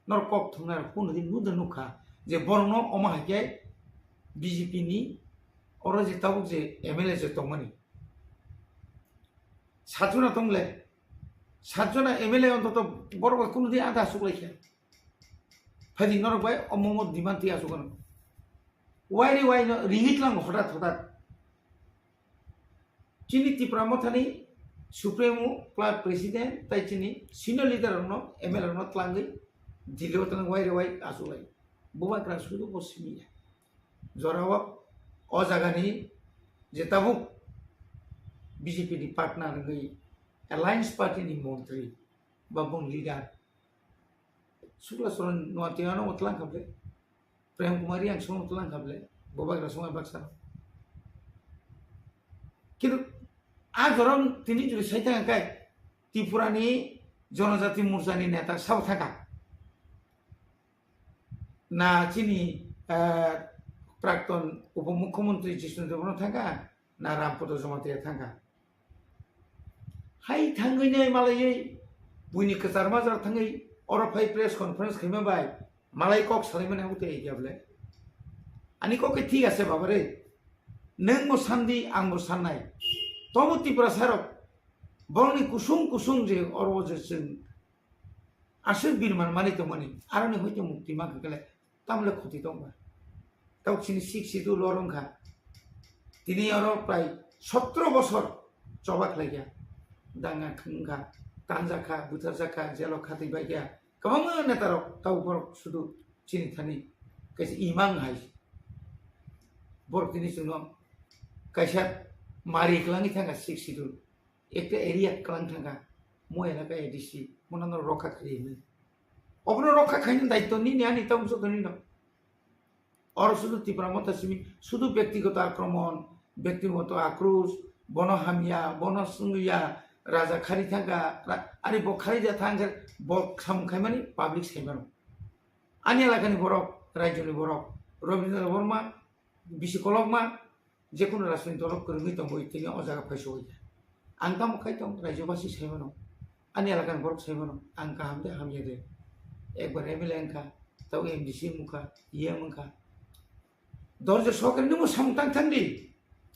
नरक कक थंनार हुनु दिन नुदो नुखा जे बरनो अमा हाके बीजेपी नि अर जे ताबुक जे एमएलए जे तंगमनि सातजना तंगले सातजना एमएलए अन्तत बरबा कुनु दिन आधा सुगलाइखे फादि नरक बाय अममो दिमान्ति आसुगन वाइरि वाइ रिहितलां हठात चिनि त्रिपुरा मथानि सुप्रीमो प्रेसिडेंट ताइचिनि सिनियर लीडर नो एमएलए नो तलांगै दिल्लीयाव तलां वाइरि वाइ आसुगलाइ बुबाक्रा सुदु बसिमिया जराव अ जागानि जे ताबुक बीजेपी नि पार्टनार गई अलायंस पार्टी नि मंत्री बाबुं लीडर शुक्ला सरन नोटियानो मतलां खाबले प्रेम कुमारी आं सम मतलां खाबले बुबाक्रा समय बाक्सा किन्तु आ जरम तिनी जुदि साइथा काय त्रिपुरानि जनजाति मोर्चानि नेता साव थाका ना चिनि प्राक्तन उपमुख्यमंत्री जिष्णुदेवनो थाका ना रामपद जमातिया थाका हाय थांगैनै मालायै बुइनि कचार माजार थांगै अरफाय प्रेस कन्फारेंस खालामबाय मालाय कक सालायमोन हागुते इयाबले आनि कके ठीक आसे बाबारे नों मो सान्दि आं मो साननाय तमो त्रिपुरा सारक बरनि कुसुम जे अरवजे जों आसर बिरमान मानि तो मानि आरनि हयतो मुक्ति मा गले तामले खति दंबा तावसिनि सिक्सिदु लरंखा तिनि अर प्राय 17 बছর चबाक लागिया दांगा खंगा तांजाखा बुथारजाखा जेल खाति बायगिया गोबां नेतार ताव बर सुदु चिनि थानि कैसे इमां हाय बर तिनि सुनो कैसा मारी कलांगी थांगा सिक्सिदु एक एरिया कलांग थांगा मोयला का एडीसी मोनानो रखा खरिनो अबनो रखा खाइन दायित्व नि न्यानि ताव सदनि न और शुद्ध त्रिपुरा मतासिमी शुद्ध व्यक्तिगत आक्रमण व्यक्तिगत आक्रोश बन हामिया बन सुंगिया राजा खारी थांगा आरि बखारी जा थांगा बक सामखाय मानि पब्लिक साइबानो आनि एलाकानि बरफ राज्यनि बरफ रवीन्द्र वर्मा बिसिकलकमा जेकुनु राजनीति दल कर्मी दं बयतिनि अजागा फायसोय आं दा मखाय दं राज्यबासि साइबानो आनि एलाकानि बरफ साइबानो आं गाहाम दे हामिया दे एकबार एमएलए अंका ताव एमडीसी मुखा ये मुखा दरजे सरकार नों सामतां थांदि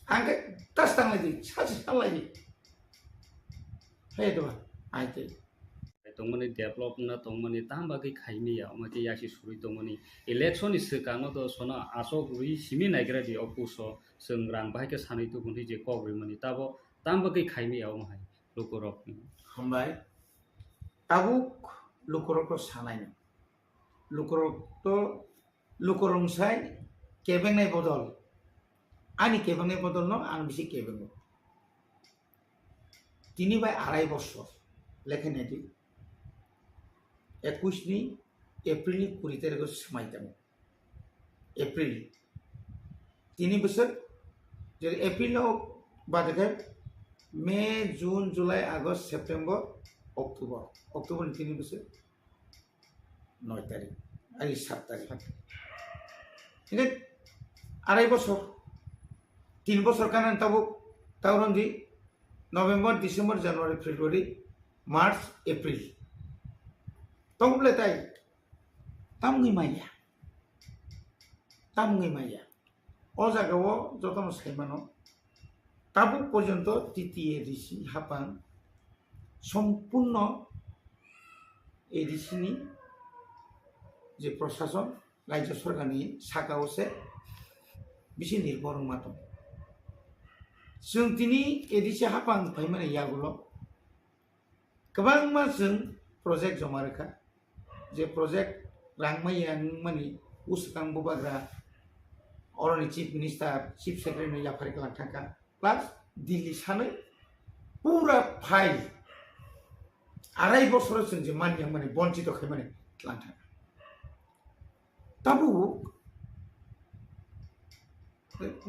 आंके तास थांलायदि सासे थांलायदि हे दबा आइते तंगमनि डेभलप ना तंगमनि तामबागै खाइमिया अमाके यासि सुरि तंगमनि इलेक्शन सिकानो तो सना आसो गुरि सिमि नाइग्रादि अपुस जों रां बाहायके सानै तो गुनि जे कग्रिमनि ताबो तामबागै खाइमिया अमाहाय लोकरक हमबाय ताबुक लोकरक सानाय लोकरक तो लोकरंसाय केबेंनाय बदल आनि केबेंनाय बदल न आं बिसि केबेंगो तिनि बाय आराय बছর लेखनायदि 21 नि एप्रिल 20 तारिखआव समायदों एप्रिल तिनि बोसोर जेरै एप्रिलाव बादगे मे जून जुलाई आगस्ट सेप्टेम्बर अक्टोबर तिनि बोसोर 9 तारिख आरो 7 तारिख इने आराय बছর 3 বছর কারণ तावरंदि November December January February March April तंगले ताई तामगै माइया ओ जागाव जतन साइमानो ताबुक पर्यन्त तृतीय एडिसी हापां सम्पूर्ण एडिसीनि जे प्रशासन राज्य सरकारनि सागावसे बिसि निर्भर मातो जों दिनै एडिसी हापां फाइमाने यागुल गोबां मा जों प्रजेक्ट जमा रोखा जे प्रजेक्ट रांमायान मानि उसकां बुबाग्रा अरनि चीफ मिनिस्टार चीफ सेक्रेटारि याफारि कलां थाका प्लास दिल्ली सानै पूरा फाइल आराय बছর जों जे मानिया माने बन्चित खायमाने लां थाका ताबु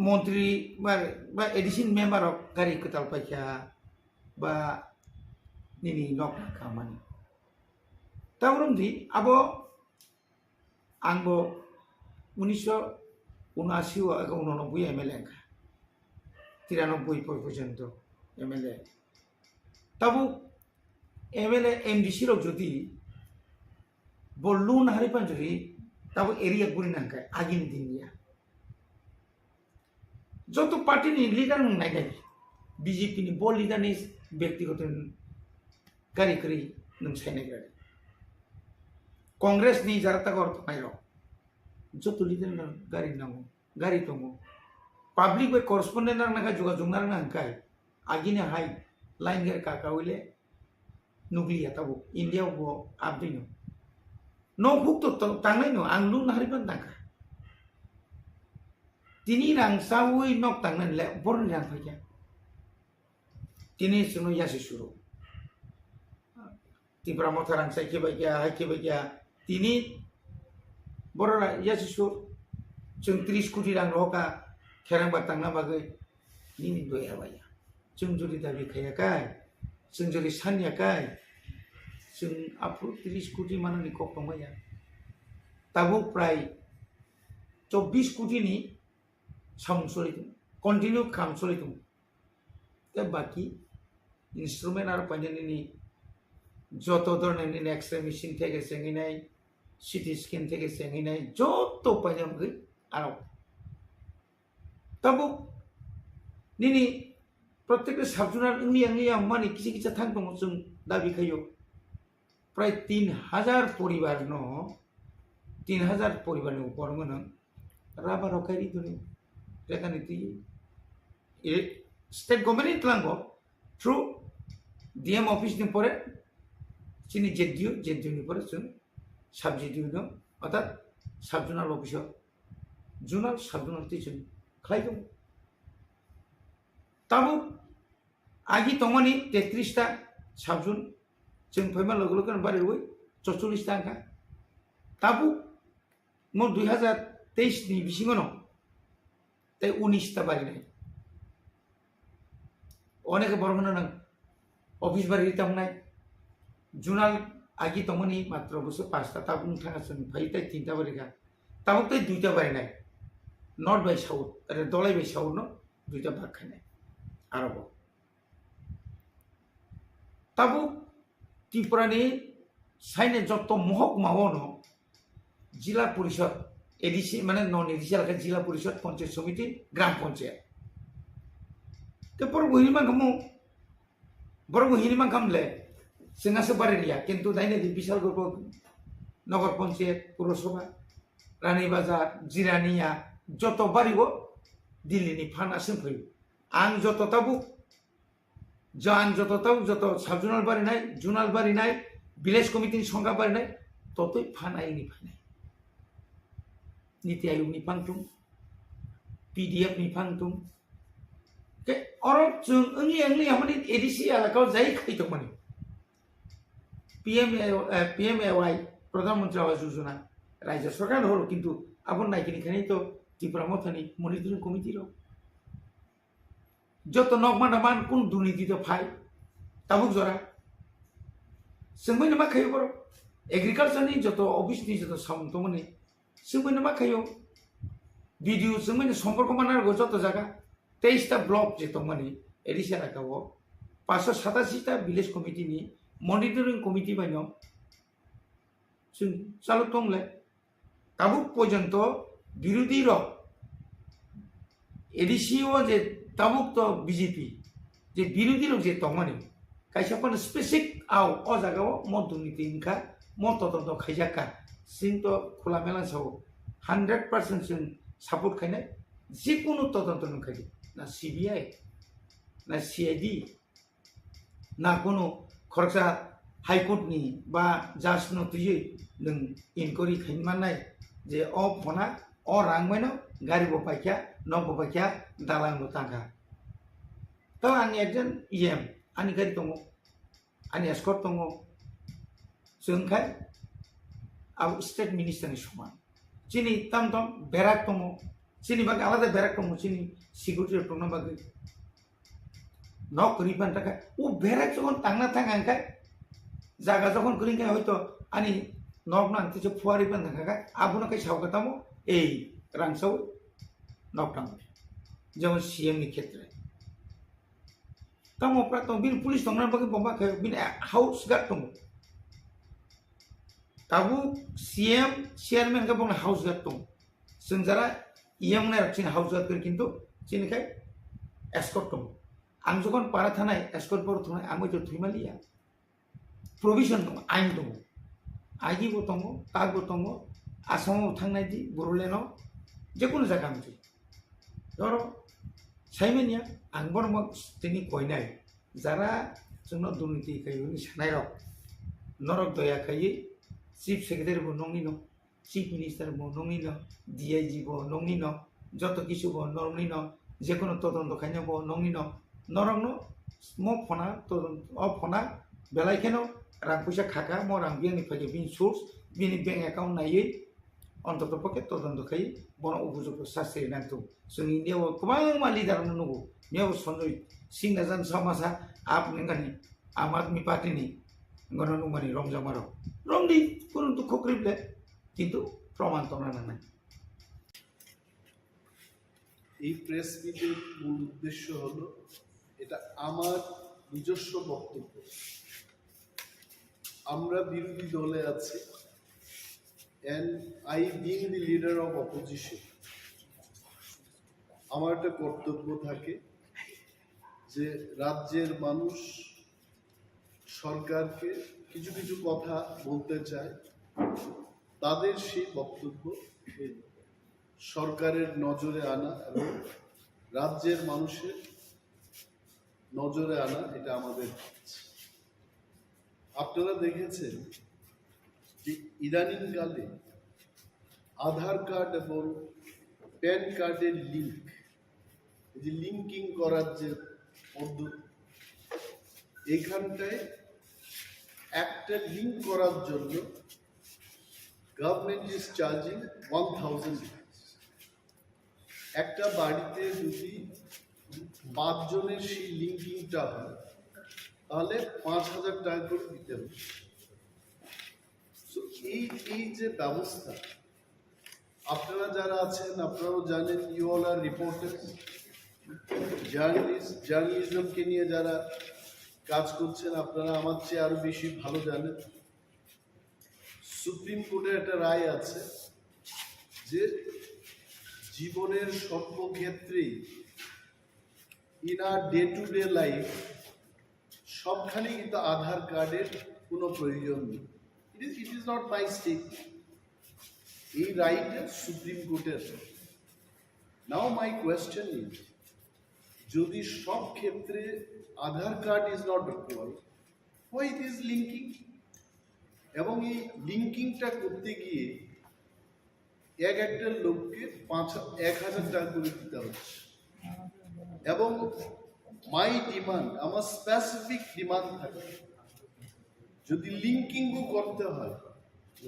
मंत्री बा एडिशन मेम्बर ऑफ गारी कताल पाइका बा निनी नक खामानि तावरंदि आबो आंबो 1979 आगो 89 एमएलए का 93 पर्यन्त MLA ताबु MLA MDC rok jodi bolun haripan jodi tabo area guri nangkai agin dinnya joto party ni leader nang nai BJP ni bol leader ni ব্যক্তিগত গাড়ি করি নং সাইনে গাড়ি কংগ্রেস নি যারা তা করতে পাইরো যত লিডার না গাড়ি নামো গাড়ি তমো পাবলিক বে করসপন্ডেন্ট নাকা যোগাযোগ নাংকাই আগিনে হাই লাইন গের কাকা হইলে নুগলিয়া তাবো ইন্ডিয়া বো আপদিনো নো হুক তো তাংনাই নো আং লুন হারিপান নাকা তিনি রাং সাউই নক তাংনাই লে বরন রাং ফাইয়া তিনি শুনো ইয়াসি শুরু তিব্রা মথারাং সাইকে বাইয়া তিনি বড়রা ইয়াসি শুর जों 30 কোটি রাং রকা খেরাংবা তাংনা বাগै নিনি দয়া बाया जों जुदि दाबि खायाखाय जों जुदि सानयाखाय जों आफु 30 কোটি माननि कक दंबाया ताबो प्राय 24 কোটিनि सामुं सलिदों कन्टिन्यू खाम सलिदों दा बाकी इंस्ट्रुमेंट आरो फाइनालनि যত ধরনের এক্সরে মেশিন থেকে সেঙ্গিনাই সিটি স্ক্যান থেকে সেঙ্গিনাই যত পাইনামগৈ আরো তবু নিনি প্রত্যেক সাবজুনার ইংলি মানি কিছু কিছু থাকতো जों দাবি খাইও প্রায় 3000 পরিবার ন 3000 পরিবারের উপর মনে রাবা রকারি ধরে যেখানে তুই স্টেট গভর্নমেন্ট লাঙ্গো থ্রু ডিএম অফিস নি পরে চিনি জেডিও নি পরে जों সাবজেডিও ন অর্থাৎ সাবজুনাল অফিসার জুনাল সাবজুনাল টিচার খাইদों ताबो आगि तंगनि 33 टा साबजुन जों फैमा लोगो लोगो बारे रोय 44 टा अंका ताबो मो 2023 नि बिसिङनो ते 19 टा बारे नाय अनेक बरमन नं ऑफिस बारे तंगनाय जुनाल आगि तंगनि मात्र बस 5 टा ताबो थाङा जों फैता 3 टा बारे का ताबो ते 2 टा बारे नाय नॉर्थ बाय साउथ अरे दलाई बाय साउथ न 2 टा भाग खानाय आरोप ताबो त्रिपुरानि साइने जत महकमाओ न जिला परिषद एडिसी माने नन एडिसी लागा जिला परिषद पंचायत समिति ग्राम पंचायत ते पर हिनिमा खामले जोंहासो बारेरिया किन्तु दाइने बिशाल गो नगर पंचायत पौरसभा रानी बाजार जिरानिया जत बारिगो दिल्लीनि फाना सोंफैयो आं जत ताबु जत साबजुनाल बारिनाय जुनाल बारिनाय विलेज कमिटिनि संगा बारिनाय ततै फानायनि फानाय नीति आयोगनि फांथुम पीडीएफ नि फांथुम के अरब जों ओंलि हमनि एडिसी एलाकाव जाय खैतो माने पीएमएवाई प्रधानमंत्री आवास योजना राज्य सरकार हरो किन्तु आबन नायकिनि खानि तो त्रिपुरा मथानि मनिटरिं कमिटि रो যত নকমান কোন দুর্নীতিতে ফাই তাবুক জরা जोंबो मा खायो बर एग्रिकालचारनि যত অফিসनि যত सामन्तमनि जोंबो मा खायो ভিডিও जोंबो সম্পর্ক মানার যত জায়গা 23 টা ব্লক যেত মানে এডিসা রাখাও 587 টা ভিলেজ কমিটিनि মনিটরিং কমিটি বাইनो जों চালু তংলে তাবুক পর্যন্ত বিরোধী র एडिसिओ जे ताबुक तो बीजेपी जे विरोधी लोग जे तंगमानि कायसाफोर स्पेसिफिक आव अ जागाव म दुर्नीति इनका म तदन्त खायजाका जों तो खुला मेला साव 100% जों सापर्ट खायनाय जिकुनु तदन्त नंखायो ना सीबीआई ना सीआईडी ना कोनो खरसा हाईकोर्टनि बा जाज नतुयै नों इनक्वायरि खायमानाय जे अ फना अ रांमायनो गारि बपायखा न बपायखा दालां तांखा तो आंनि एकजन इएम आंनि गारि दङ आंनि एस्कर्ट दङ जोंखाय आव स्टेट मिनिस्टारनि समान चिनि ताम बेराक दङ चिनि बागै आलादा बेराक दङ चिनि सिकिउरिटि दङ बागै न करिबान थाखाय ও बेराक যখন तांना थांगांखाय जागा যখন करिंखाय হয়তো आंनि नक नांतिसे फुवारिबान थाखाय आबुनाखाय सावगातामो এই रांसाव नकटाम যেমন সিএম নি ক্ষেত্রে tamo pratong bin police tong nan bagi bomba ke bin house gat tong tabu CM chairman ka bong house gat tong senjara yang na raksin house gat ker kintu sini kai escort tong ang jokon para thanai escort por thonai ami to thimaliya provision tong ain tong aji bo tong tag bo tong asamo thangnai di boroleno je kono jaga amti ধরো সাইমেনিয়া আংবর mock তিনি কইনাই যারা जोंनो दुर्नीति खायो सानाय रक नरक दया खायो চিফ সেক্রেটারি বো নংনি ন চিফ মিনিস্টার বো নংনি ন ডিআইজি বো নংনি ন যত কিছু বো নংনি ন যে কোনো তদন্ত খাইনো বো নংনি ন নরং ন ম ফনা তদন্ত অ ফনা বেলাই কেন রাং পয়সা খাকা ম রাং বিয়ানি ফাইকে বিন সোর্স বিনি ব্যাংক অ্যাকাউন্ট নাইয়ে অন্তত পক্ষে তদন্ত খাই বন উপযুক্ত শাস্তি নাংতো जों इन्डियाव गोबां मा लिडार नुगौ बेयाव सन्जय सिंह नाजान समाजा आप नेंगानि आम आदमी पार्टीनि गण नुमानि रंजामारक रंदी কোনো দুঃখ করিবলে কিন্তু প্রমাণ তো না নাই এই প্রেস মিটের মূল উদ্দেশ্য হলো এটা আমার নিজস্ব বক্তব্য আমরা বিরোধী দলে আছি and I being the leader of opposition আমার একটা কর্তব্য থাকে যে রাজ্যের মানুষ সরকারকে কিছু কিছু কথা বলতে চায় তাদের সেই বক্তব্য সরকারের নজরে আনা এবং রাজ্যের মানুষের নজরে আনা এটা আমাদের কাজ আপনারা দেখেছেন যে ইদানিংকালে আধার কার্ড এবং প্যান কার্ডের লিঙ্ক যে লিঙ্কিং করার যে পদ্ধতি এখানটায় একটা লিঙ্ক করার জন্য গভর্নমেন্ট ইজ চার্জিং 1000 একটা বাড়িতে যদি 5 জনের সেই লিঙ্কিংটা হয় তাহলে 5000 টাকা করে দিতে হবে এই যে ব্যবস্থা আপনারা যারা আছেন আপনারাও জানেন ইউ অল আর রিপোর্টার্স জার্নালিজমকে নিয়ে যারা কাজ করছেন আপনারা আমার চেয়ে আরো বেশি ভালো জানেন সুপ্রিম কোর্টের একটা রায় আছে যে জীবনের সর্বক্ষেত্রেই in our day to day life সবখানে কিন্তু আধার কার্ডের কোনো প্রয়োজন নেই it is not my stake এই রাইট সুপ্রিম কোর্টের নাও মাই কোয়েশ্চেন ইজ যদি সব ক্ষেত্রে Aadhaar card is not required why it is linking এবং এই লিঙ্কিংটা করতে গিয়ে একটা লোককে 1000 টাকা করে দিতে হচ্ছে এবং মাই ডিমান্ড আমার স্পেসিফিক ডিমান্ড থাকে যদি লিঙ্কিংও করতে হয়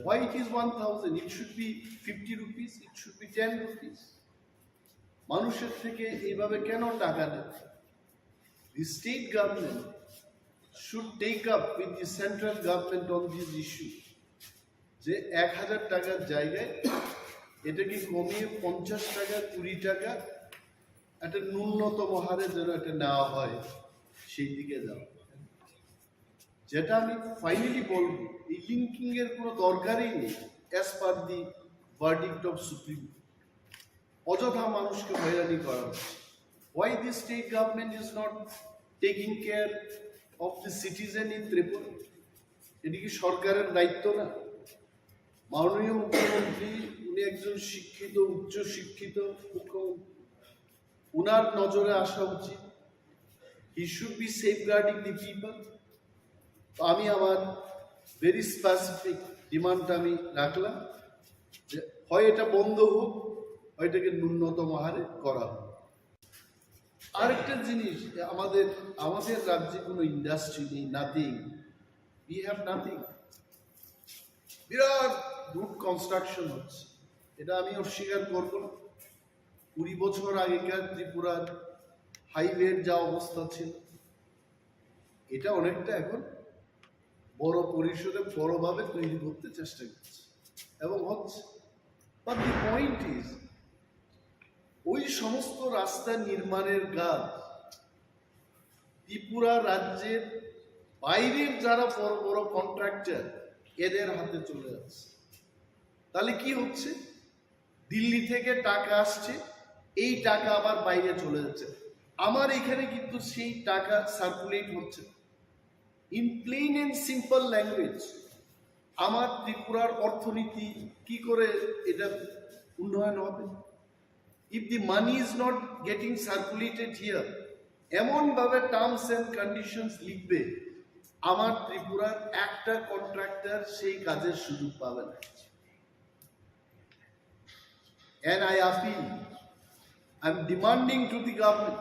why it is 1000 it should be 50 rupees it should be 10 rupees মানুষের থেকে এইভাবে কেন টাকা নেয় the state government should take up with the central government on this issue যে 1000 টাকার জায়গায় এটাকে কমিয়ে 50 টাকা 20 টাকা একটা ন্যূনতম হারে যেন এটা নেওয়া হয় সেই দিকে যাও যেটা আমি ফাইনালি বলবো এই লিঙ্কিং এর কোনো দরকারই নেই as per the verdict of supreme অযথা মানুষকে হয়রানি করা হচ্ছে why the state government is not taking care of the citizen in Tripura এটি কি সরকারের দায়িত্ব না মাননীয় মুখ্যমন্ত্রী উনি একজন শিক্ষিত উচ্চ শিক্ষিত মুখ্যমন্ত্রী উনার নজরে আসা উচিত he should be safeguarding the people আমি আমার ভেরি স্পেসিফিক ডিমান্ডটা আমি রাখলাম যে হয় এটা বন্ধ হোক হয় এটাকে ন্যূনতম হারে করা হোক আরেকটা জিনিস আমাদের রাজ্যে কোনো ইন্ডাস্ট্রি নেই nothing we have nothing Virat root construction হচ্ছে এটা আমি অস্বীকার করব না 20 বছর আগেকার ত্রিপুরার হাইওয়ের যা অবস্থা ছিল এটা অনেকটা এখন বড় পরিসরে বড়ভাবে তৈরি করতে চেষ্টা করছে এবং হচ্ছে বাট দি পয়েন্ট ইজ ওই সমস্ত রাস্তা নির্মাণের কাজ ত্রিপুরা রাজ্যের বাইরের যারা বড় বড় কন্ট্রাক্টর এদের হাতে চলে যাচ্ছে। তাহলে কি হচ্ছে, দিল্লি থেকে টাকা আসছে, এই টাকা আবার বাইরে চলে যাচ্ছে। আমার এখানে কিন্তু সেই টাকা সার্কুলেট হচ্ছে। In plain and simple language, আমার ত্রিপুরার অর্থনীতি কি করে এটা উন্নয়ন হবে? If the money is not getting circulated here, এমন ভাবে টার্মস এন্ড কন্ডিশনস লিখবে আমার ত্রিপুরার একটা কন্ট্রাক্টর সেই কাজের সুযোগ পাবে না। And I appeal, I'm demanding to the government,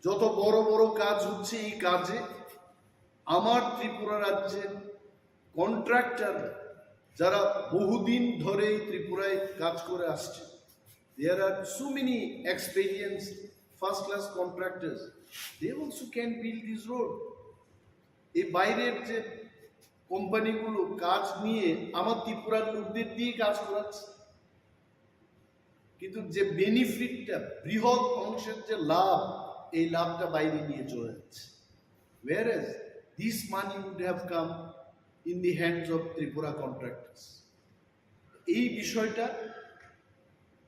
যত বড় বড় কাজ হচ্ছে এই কাজে আমার ত্রিপুরা রাজ্যের কন্ট্রাক্টর যারা বহুদিন ধরে এই ত্রিপুরায় কাজ করে আসছে, there are so many experienced first class contractors, they also can build this road. এই বাইরের যে কোম্পানিগুলো কাজ নিয়ে আমার ত্রিপুরার লোকদের দিয়ে কাজ করাচ্ছে, কিন্তু যে বেনিফিটটা, বৃহৎ অংশের যে লাভ, এই লাভটা বাইরে নিয়ে চলে যাচ্ছে। Whereas this money would have come in the hands of Tripura contractors. এই বিষয়টা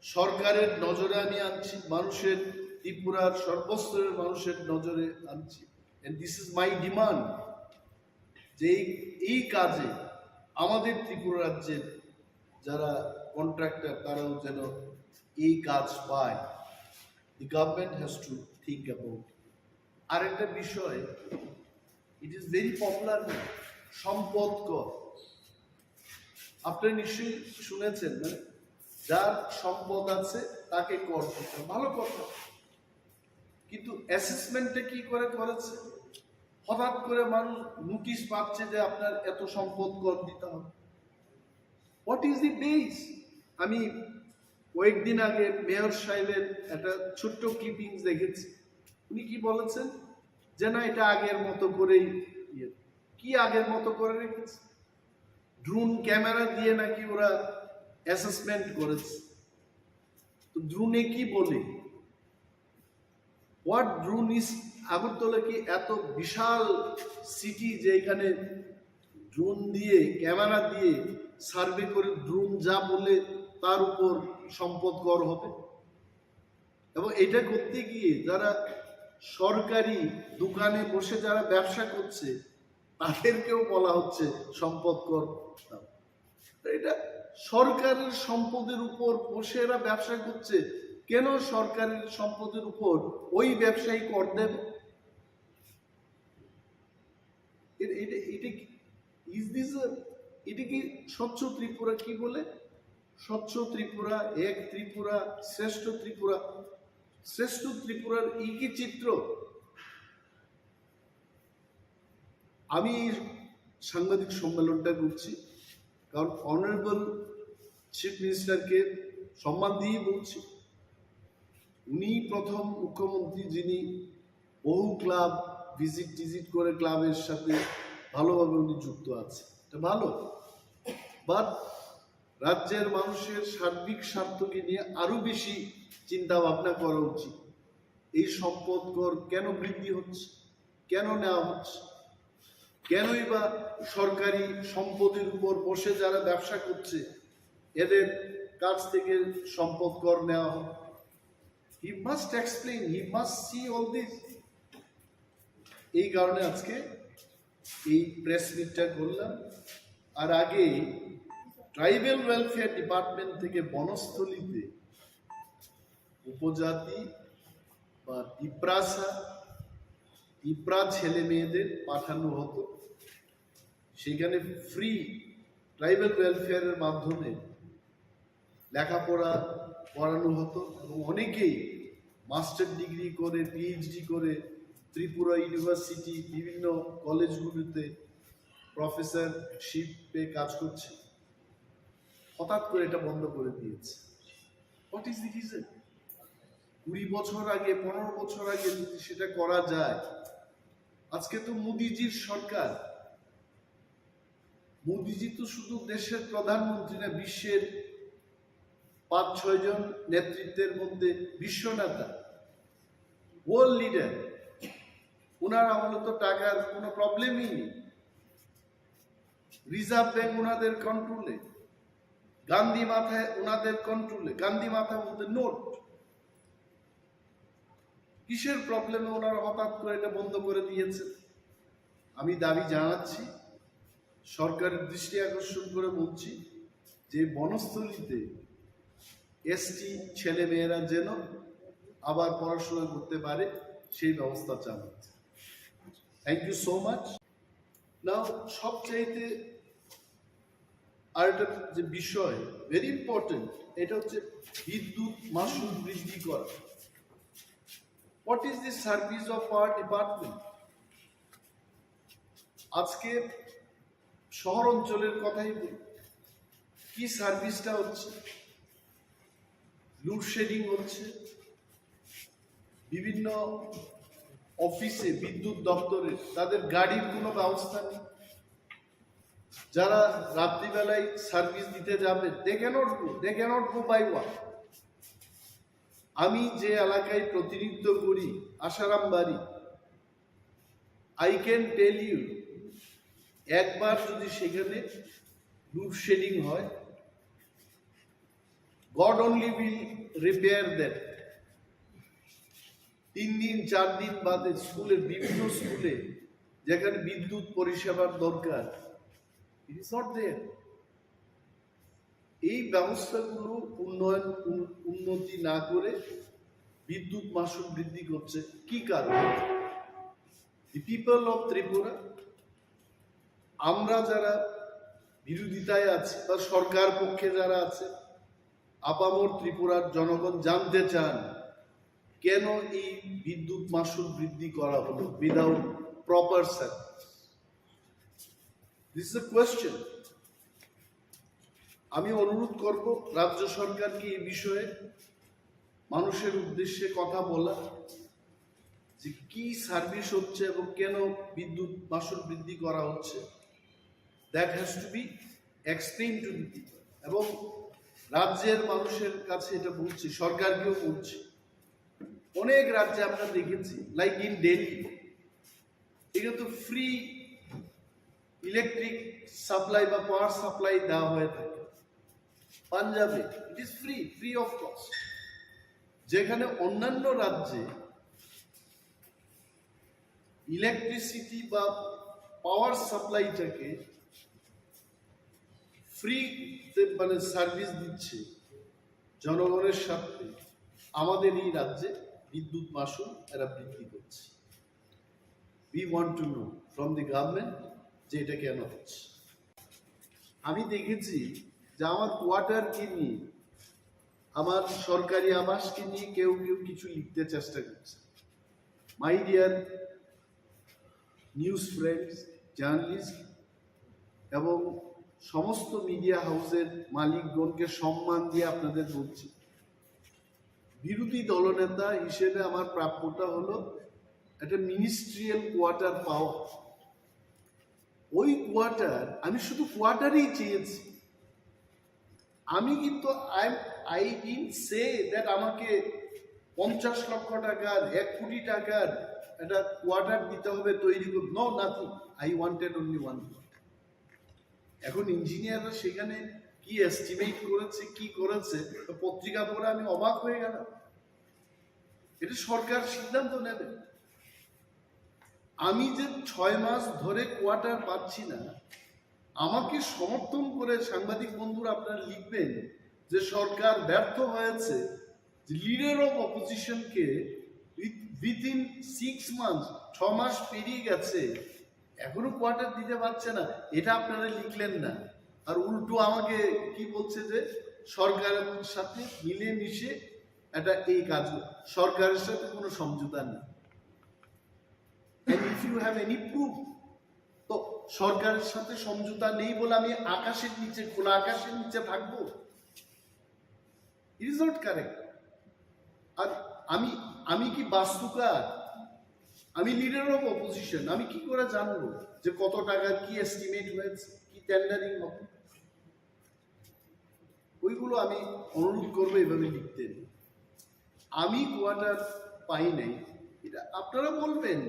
সরকারের নজরে আমি আনছি, মানুষের, ত্রিপুরার সর্বস্তরের মানুষের নজরে আনছি। And this is my demand, যে এই কাজে আমাদের ত্রিপুরা রাজ্যের যারা কন্ট্রাক্টর তারাও যেন এই কাজ পায়। The government has to think about it. আর একটা বিষয়, it is very popular, সম্পদ কর। আপনি নিশ্চয়ই শুনেছেন, মানে যার সম্পদ আছে তাকে কর করতে হবে, ভালো কথা। কিন্তু অ্যাসেসমেন্টটা কি করে করেছে? হঠাৎ করে মানুষ নোটিশ পাচ্ছে যে আপনার এত সম্পদ কর দিতে হবে। What is the base? আমি কয়েকদিন আগে মেয়র সাহেবের একটা ছোট্ট ক্লিপিংস দেখেছি। উনি কি বলেছেন যে না, এটা আগের মতো করেই, কি আগের মতো করে রেখেছে? ড্রোন ক্যামেরা দিয়ে নাকি ওরা অ্যাসেসমেন্ট করেছে। তো ড্রোনে কি বলে? What drone is? আগরতলা কি এত বিশাল সিটি যে এখানে ড্রোন দিয়ে, ক্যামেরা দিয়ে সার্ভে করে ড্রোন যা বলে তার উপর সম্পদ কর হবে? এবং এটা করতে গিয়ে যারা সরকারি দোকানে বসে যারা ব্যবসা করছে তাদেরকেও বলা হচ্ছে সম্পদ কর। এটা সরকারের সম্পদের উপর বসে এরা ব্যবসা করছে, কেন সরকারের সম্পদের উপর ওই ব্যবসায়ী কর দেবে? এটা কি স্বচ্ছ ত্রিপুরা? কি বলে স্বচ্ছ ত্রিপুরা, এক ত্রিপুরা, শ্রেষ্ঠ ত্রিপুরা? শ্রেষ্ঠ ত্রিপুরার এই কি চিত্র? আমি সাংবাদিক সম্মেলনটা করছি কারণ অনারেবল চিফ মিনিস্টারকে সম্মান দিয়ে বলছি। উনি প্রথম মুখ্যমন্ত্রী যিনি বহু ক্লাব ভিজিট করে ক্লাবের সাথে ভালোভাবে উনি যুক্ত আছে, এটা ভালো। বাট রাজ্যের মানুষের সার্বিক স্বার্থকে নিয়ে আরো বেশি চিন্তা ভাবনা করা উচিত। এই সম্পদ কর কেন বৃদ্ধি হচ্ছে, কেন নেওয়া হচ্ছে, কেনই বা সরকারি সম্পদের উপর বসে যারা ব্যবসা করছে এদের কাছ থেকে সম্পদ কর নেওয়া হয়? He must explain, he must see all this. এই কারণে আজকে এই প্রেস মিটটা করলাম। আর আগে ট্রাইবাল ওয়েলফেয়ার ডিপার্টমেন্ট থেকে বনস্থলীতে উপজাতি বা টিপ্রা ছেলে মেয়েদের পাঠানো হতো, সেখানে ফ্রি ট্রাইবাল ওয়েলফেয়ারের মাধ্যমে লেখাপড়া করানো হতো এবং অনেকেই মাস্টার ডিগ্রি করে, পিএইচডি করে ত্রিপুরা ইউনিভার্সিটি বিভিন্ন কলেজগুলিতে প্রফেসরশিপে কাজ করছে। হঠাৎ করে এটা বন্ধ করে দিয়েছে। What is the reason? 20 বছর আগে, 15 বছর আগে যদি সেটা করা যায়। আজকে তো মোদিজির সরকার, মোদিজি তো শুধু দেশের প্রধানমন্ত্রী না, বিশ্বের 5-6 জন নেতৃত্বের মধ্যে বিশ্ব নেতা। ওয়ার্ল্ড লিডার, ওনার আমলে তো টাকার কোনো প্রবলেমই নেই। রিজার্ভ ব্যাংক ওনাদের কন্ট্রোলে, গান্ধী মাথায় ওনাদের কন্ট্রোলে, গান্ধী মাথা বলতে নোট। কিসের প্রবলেমে ওনারা হঠাৎ করে এটা বন্ধ করে দিয়েছে? আমি দাবি জানাচ্ছি, সরকারের দৃষ্টি আকর্ষণ করে বলছি যে বনস্থলীতে এসটি ছেলে মেয়েরা যেন আবার পড়াশোনা করতে পারে সেই ব্যবস্থা চালাচ্ছে। Thank you so much. Now সবচাইতে আরেকটা যে বিষয় ভেরি ইম্পর্টেন্ট, এটা হচ্ছে বিদ্যুৎ মাশুল বৃদ্ধি করা। What is the service of our department? আজকে শহর অঞ্চলের কথাই বলি, কি সার্ভিসটা হচ্ছে? লোডশেডিং হচ্ছে, বিভিন্ন অফিসে বিদ্যুৎ দপ্তরে তাদের গাড়ির কোনো ব্যবস্থা নেই। যারা রাত্রিবেলায় সার্ভিস দিতে যাবে, they can't go by walk. আমি যে এলাকায় প্রতিনিধিত্ব করি, আসারাম বাড়ি, আই ক্যান টেল ইউ, একবার যদি সেখানে লোডশেডিং হয়, God only will repair that. 3 দিন 4 দিন বাদে স্কুলের বিভিন্ন স্কুলে যেখানে বিদ্যুৎ পরিষেবার দরকার, ইট ইজ নট দেয়ার। এই ব্যবস্থাগুলো উন্নতি না করে বিদ্যুৎ মাশুল বৃদ্ধি করছে কি কারণে? দি পিপল অফ ত্রিপুরা, আমরা যারা বিরোধিতায় আছি বা সরকার পক্ষে যারা আছে, আপামর ত্রিপুরার জনগণ জানতে চান কেন এই বিদ্যুৎ মাশুল বৃদ্ধি করা হলো without proper service. This is a question. আমি অনুরোধ করব রাজ্য সরকারকে এই বিষয়ে মানুষের উদ্দেশ্যে কথা বলা, যে কি সার্ভিস হচ্ছে এবং কেন বিদ্যুৎ মাশুল বৃদ্ধি করা হচ্ছে। That has to be explain to the people. এবং রাজ্যের মানুষের কাছে এটা বলছি, সরকারকেও বলছি, অনেক রাজ্যে আমরা দেখেছি, লাইক ইন দিল্লি, এটা তো ফ্রি ইলেকট্রিক সাপ্লাই বা পাওয়ার সাপ্লাই দেওয়া হয়ে থাকে। পাঞ্জাবে it is free of cost. যেখানে অন্যান্য রাজ্যে ইলেকট্রিসিটি বা পাওয়ার সাপ্লাইটাকে ফ্রি মানে সার্ভিস দিচ্ছে জনগণের সাথে, আমাদের এই রাজ্যে বিদ্যুৎ মাশুল এরা বৃদ্ধি করছে। We want to know from the government যে এটা কেন হচ্ছে। আমি দেখেছি যে আমার কোয়ার্টারকে নিয়ে, আমার সরকারি আবাসকে নিয়ে কেউ কিছু লিখতে চেষ্টা করছে। My dear news friends, journalist এবং সমস্ত মিডিয়া হাউসের মালিকগণকে সম্মান দিয়ে আপনাদের বলছি, বিরোধী দলনেতা হিসেবে আমার প্রাপ্যটা হলো একটা মিনিস্ট্রিয়াল কোয়ার্টার পাওয়া। ওই কোয়ার্টার, আমি শুধু কোয়ার্টারই চেয়েছি। আমি কিন্তু আই ডিডন্ট সে দ্যাট আমাকে 50 লক্ষ টাকার 1 কোটি টাকার একটা কোয়ার্টার দিতে হবে তৈরি করতে। No, nothing. I wanted only one quarter. এখন ইঞ্জিনিয়াররা সেখানে কি এস্টিমেট করেছে, কি করেছে, পত্রিকা পড়ে আমি অবাক হয়ে গেলাম। এটা সরকার সিদ্ধান্ত নেবে। আমি যে 6 মাস ধরে কোয়ার্টার পাচ্ছি না, আমাকে সমর্থন করে সাংবাদিক বন্ধুরা আপনারা লিখবেন যে সরকার ব্যর্থ হয়েছে, যে লিডার অফ অপোজিশনকে উইথিন 6 মান্থ, 6 মাস পেরিয়ে গেছে, এখনো কোয়ার্টার দিতে পারছে না। এটা আপনারা লিখলেন না, আর উল্টো আমাকে কি বলছে যে সরকারের সাথে মিলেমিশে এটা এই কাজ, সরকারের সাথে কোনো সমঝোতা নেই। If you have any proof, তো সরকারের সাথে সমঝোতা নেই বলে আমি আকাশের নিচে, খোলা আকাশের নিচে থাকবো? It is not correct. আর আমি কি বাস্তুকার? আমি লিডার অফ অপোজিশন, আমি কি করে জানবো যে কত টাকার কি এস্টিমেট হয়েছে, কি টেন্ডারিং হবে? ওইগুলো আমি অনুরোধ করবো এভাবে লিখতে। আমি কোয়ার্টার পাই নাই, এটা আপনারা বলবেন,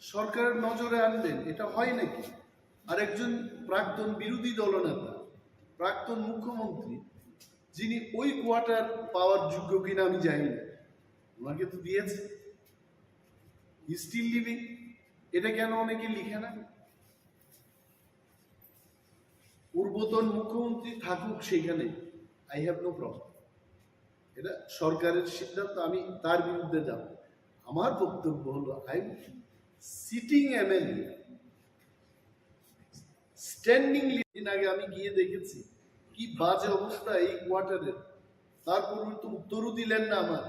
সরকারের নজরে আনবেন, এটা হয় নাকি? আর একজন প্রাক্তন বিরোধী দলনেতা, প্রাক্তন মুখ্যমন্ত্রী, যিনি ওই কোয়ার্টার পাওয়ার যোগ্য কিনা আমি জানি না, ওনাকে তো দিয়েছে, স্টিল লিভিং। এটা কেন অনেকে লিখে না? পূর্বতন মুখ্যমন্ত্রী থাকুক সেখানে, আই হ্যাভ নো প্রবলেম, এটা সরকারের সিদ্ধান্ত, আমি তার বিরুদ্ধে যাব। আমার বক্তব্য হলো, I sitting MLA standing living. আগে আমি গিয়ে দেখেছি কি বাজে অবস্থা এই কোয়ার্টারের, তারপর তো উত্তরও দিলেন না আমার।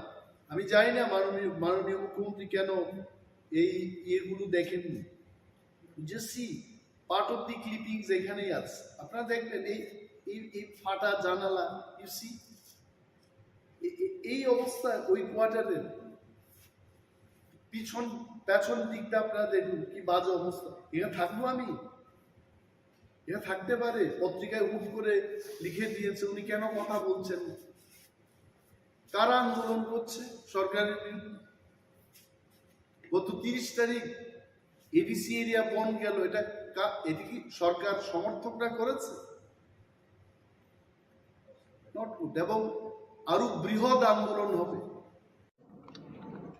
আমি জানি না মাননীয় মুখ্যমন্ত্রী কেন এই ইয়েগুলো দেখেননি। See part of the clippings এখানেই আছে, আপনারা দেখবেন এই ফাটা জানালা, ইউ সি এই অবস্থা ওই কোয়ার্টারের পেছন দিকটা আপনারা দেখুন কি বাজে অবস্থা। এখানে থাকবো আমি? এখানে থাকতে পারে? পত্রিকায় হুট করে লিখে দিয়েছে, উনি কেন কথা বলছেন? কারা আন্দোলন করছে সরকারের বিরুদ্ধে? গত 30 তারিখ এডিসি এরিয়া বন গেল, এটা কি সরকার সমর্থকরা করেছে? Not good. এবং আরো বৃহৎ আন্দোলন হবে।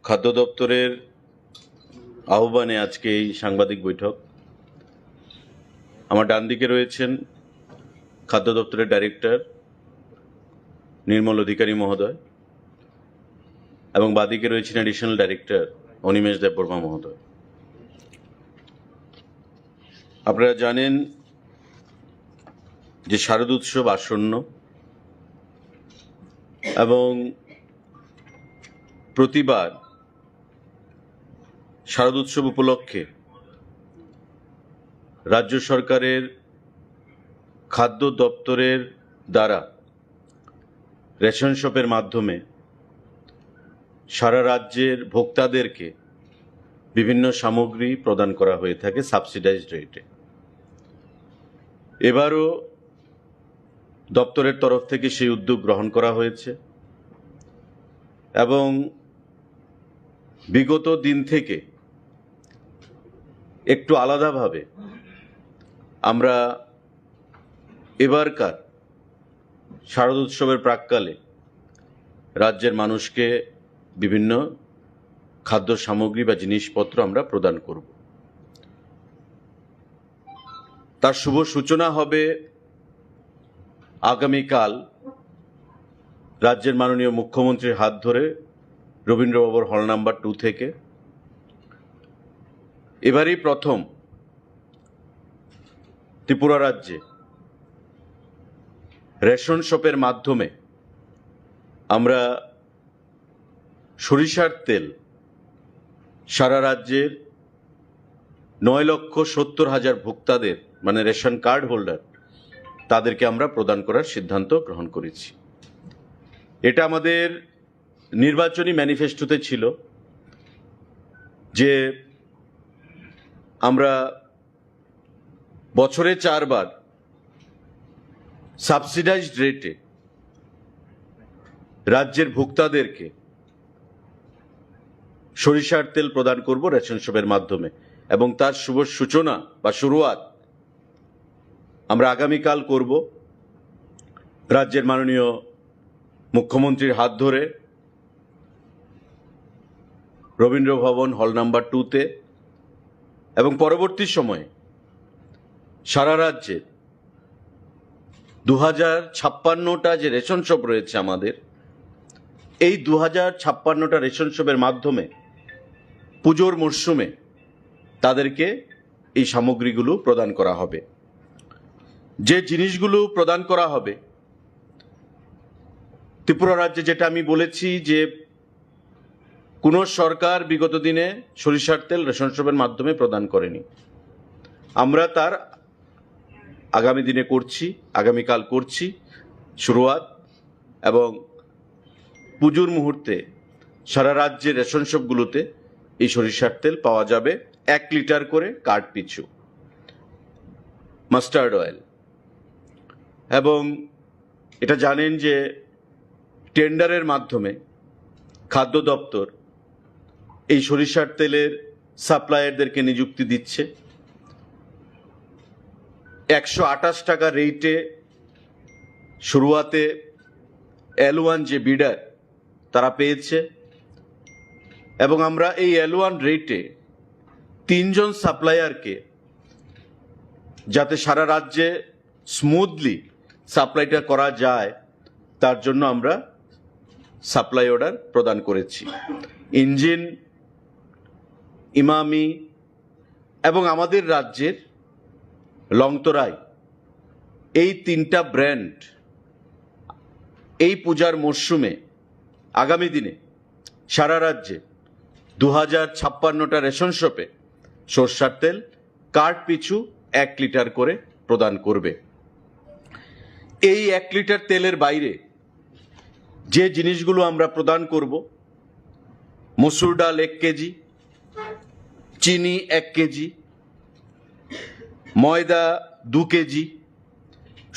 খাদ্য দপ্তরের আহ্বানে আজকে এই সাংবাদিক বৈঠক। আমার ডান দিকে রয়েছেন খাদ্য দপ্তরের ডাইরেক্টর নির্মল অধিকারী মহোদয় এবং বাদিকে রয়েছেন অ্যাডিশনাল ডাইরেক্টর অনিমেষ দেববর্মা মহোদয়। আপনারা জানেন যে শারদ উৎসব আসন্ন এবং প্রতিবার শারদ উৎসব উপলক্ষে রাজ্য সরকারের খাদ্য দপ্তরের দ্বারা রেশন শপের মাধ্যমে সারা রাজ্যের ভোক্তাদেরকে বিভিন্ন সামগ্রী প্রদান করা হয়ে থাকে সাবসিডাইজড রেটে। এবারও দপ্তরের তরফ থেকে সেই উদ্যোগ গ্রহণ করা হয়েছে এবং বিগত দিন থেকে একটু আলাদাভাবে আমরা এবারকার শারদ উৎসবের প্রাক্কালে রাজ্যের মানুষকে বিভিন্ন খাদ্য সামগ্রী বা জিনিসপত্র আমরা প্রদান করব। তার শুভ সূচনা হবে আগামীকাল রাজ্যের মাননীয় মুখ্যমন্ত্রীর হাত ধরে রবীন্দ্রবাবুর হল নাম্বার 2 থেকে। এবারই প্রথম ত্রিপুরা রাজ্যে রেশন শপের মাধ্যমে আমরা সরিষার তেল সারা রাজ্যের 9,70,000 ভোক্তাদের, মানে রেশন কার্ড হোল্ডার, তাদেরকে আমরা প্রদান করার সিদ্ধান্ত গ্রহণ করেছি। এটা আমাদের নির্বাচনী ম্যানিফেস্টোতে ছিল যে আমরা বছরে 4 বার সাবসিডাইজড রেটে রাজ্যের ভোক্তাদেরকে সরিষার তেল প্রদান করব রেশন শপের মাধ্যমে, এবং তার শুভ সূচনা বা শুরুয়াত আমরা আগামীকাল করব রাজ্যের মাননীয় মুখ্যমন্ত্রীর হাত ধরে রবীন্দ্র ভবন হল নাম্বার 2-তে, এবং পরবর্তী সময়ে সারা রাজ্যে 2056টা যে রেশন শপ রয়েছে আমাদের, এই 2056টা রেশন শপের মাধ্যমে পুজোর মরশুমে তাদেরকে এই সামগ্রীগুলো প্রদান করা হবে। যে জিনিসগুলো প্রদান করা হবে ত্রিপুরা রাজ্যে, যেটা আমি বলেছি যে কোনো সরকার বিগত দিনে সরিষার তেল রেশন শপের মাধ্যমে প্রদান করেনি, আমরা তার আগামী দিনে করছি, আগামীকাল করছি শুরুয়াত, এবং পুজোর মুহূর্তে সারা রাজ্যের রেশন শপগুলোতে এই সরিষার তেল পাওয়া যাবে 1 লিটার করে কার্ড পিছু, মাস্টার্ড অয়েল। এবং এটা জানেন যে টেন্ডারের মাধ্যমে খাদ্য দপ্তর এই সরিষার তেলের সাপ্লায়ারদেরকে নিযুক্তি দিচ্ছে। 128 টাকা রেটে শুরুয়াতে L1 যে বিডার তারা পেয়েছে, এবং আমরা এই L1 রেটে 3 জন সাপ্লায়ারকে, যাতে সারা রাজ্যে স্মুথলি সাপ্লাইটা করা যায় তার জন্য আমরা সাপ্লাই অর্ডার প্রদান করেছি। ইঞ্জিন, ইমামি এবং আমাদের রাজ্যের লংতরাই, এই 3টা ব্র্যান্ড এই পূজার মরশুমে আগামী দিনে সারা রাজ্যে 2056টা রেশন শপে সরষার তেল কার্ড পিছু 1 লিটার করে প্রদান করবে। এই 1 লিটার তেলের বাইরে যে জিনিসগুলো আমরা প্রদান করব, মসুর ডাল 1 কেজি, চিনি 1 কেজি, ময়দা 2 কেজি,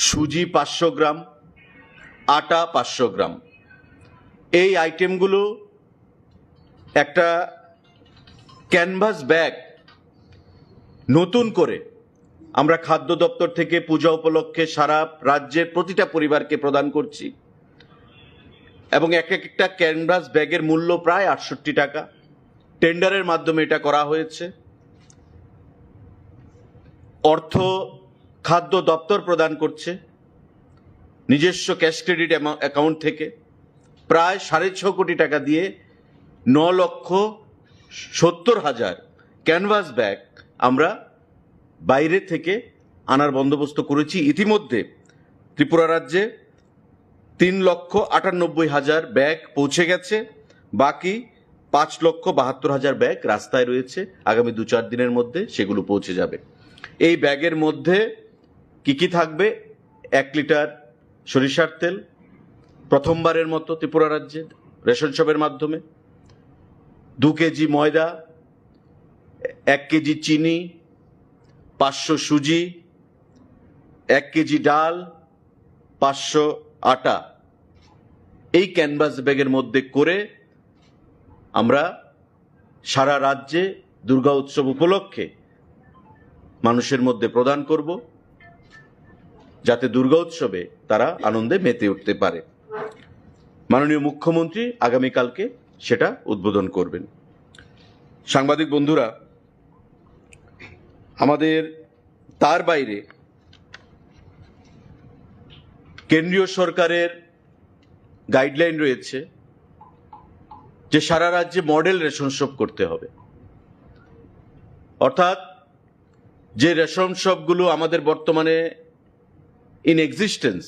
সুজি 500 গ্রাম, আটা 500 গ্রাম, এই আইটেমগুলো একটা ক্যানভাস ব্যাগ নতুন করে আমরা খাদ্য দপ্তর থেকে পূজা উপলক্ষে সারা রাজ্যের প্রতিটা পরিবারকে প্রদান করছি, এবং একটা ক্যানভাস ব্যাগের মূল্য প্রায় 68 টাকা। টেন্ডারের মাধ্যমে এটা করা হয়েছে। অর্থ খাদ্য দপ্তর প্রদান করছে নিজস্ব ক্যাশ ক্রেডিট অ্যাকাউন্ট থেকে। প্রায় 6.5 কোটি টাকা দিয়ে 9,70,000 ক্যানভাস ব্যাগ আমরা বাইরে থেকে আনার বন্দোবস্ত করেছি। ইতিমধ্যে ত্রিপুরা রাজ্যে 3,98,000 ব্যাগ পৌঁছে গেছে, বাকি 5,72,000 ব্যাগ রাস্তায় রয়েছে। আগামী 2-4 দিনের মধ্যে সেগুলো পৌঁছে যাবে। এই ব্যাগের মধ্যে কি থাকবে? 1 লিটার সরিষার তেল, প্রথমবারের মতো ত্রিপুরা রাজ্যে রেশন শপের মাধ্যমে, 2 কেজি ময়দা, 1 কেজি চিনি, 500 সুজি, 1 কেজি ডাল, 500 আটা, এই ক্যানভাস ব্যাগের মধ্যে করে আমরা সারা রাজ্যে দুর্গা উৎসব উপলক্ষে মানুষের মধ্যে প্রদান করব, যাতে দুর্গা উৎসবে তারা আনন্দে মেতে উঠতে পারে। মাননীয় মুখ্যমন্ত্রী আগামীকালকে সেটা উদ্বোধন করবেন। সাংবাদিক বন্ধুরা, আমাদের তার বাইরে কেন্দ্রীয় সরকারের গাইডলাইন রয়েছে যে সারা রাজ্যে মডেল রেশন শপ করতে হবে। অর্থাৎ যে রেশন শপগুলো আমাদের বর্তমানে ইন এক্সিস্টেন্স,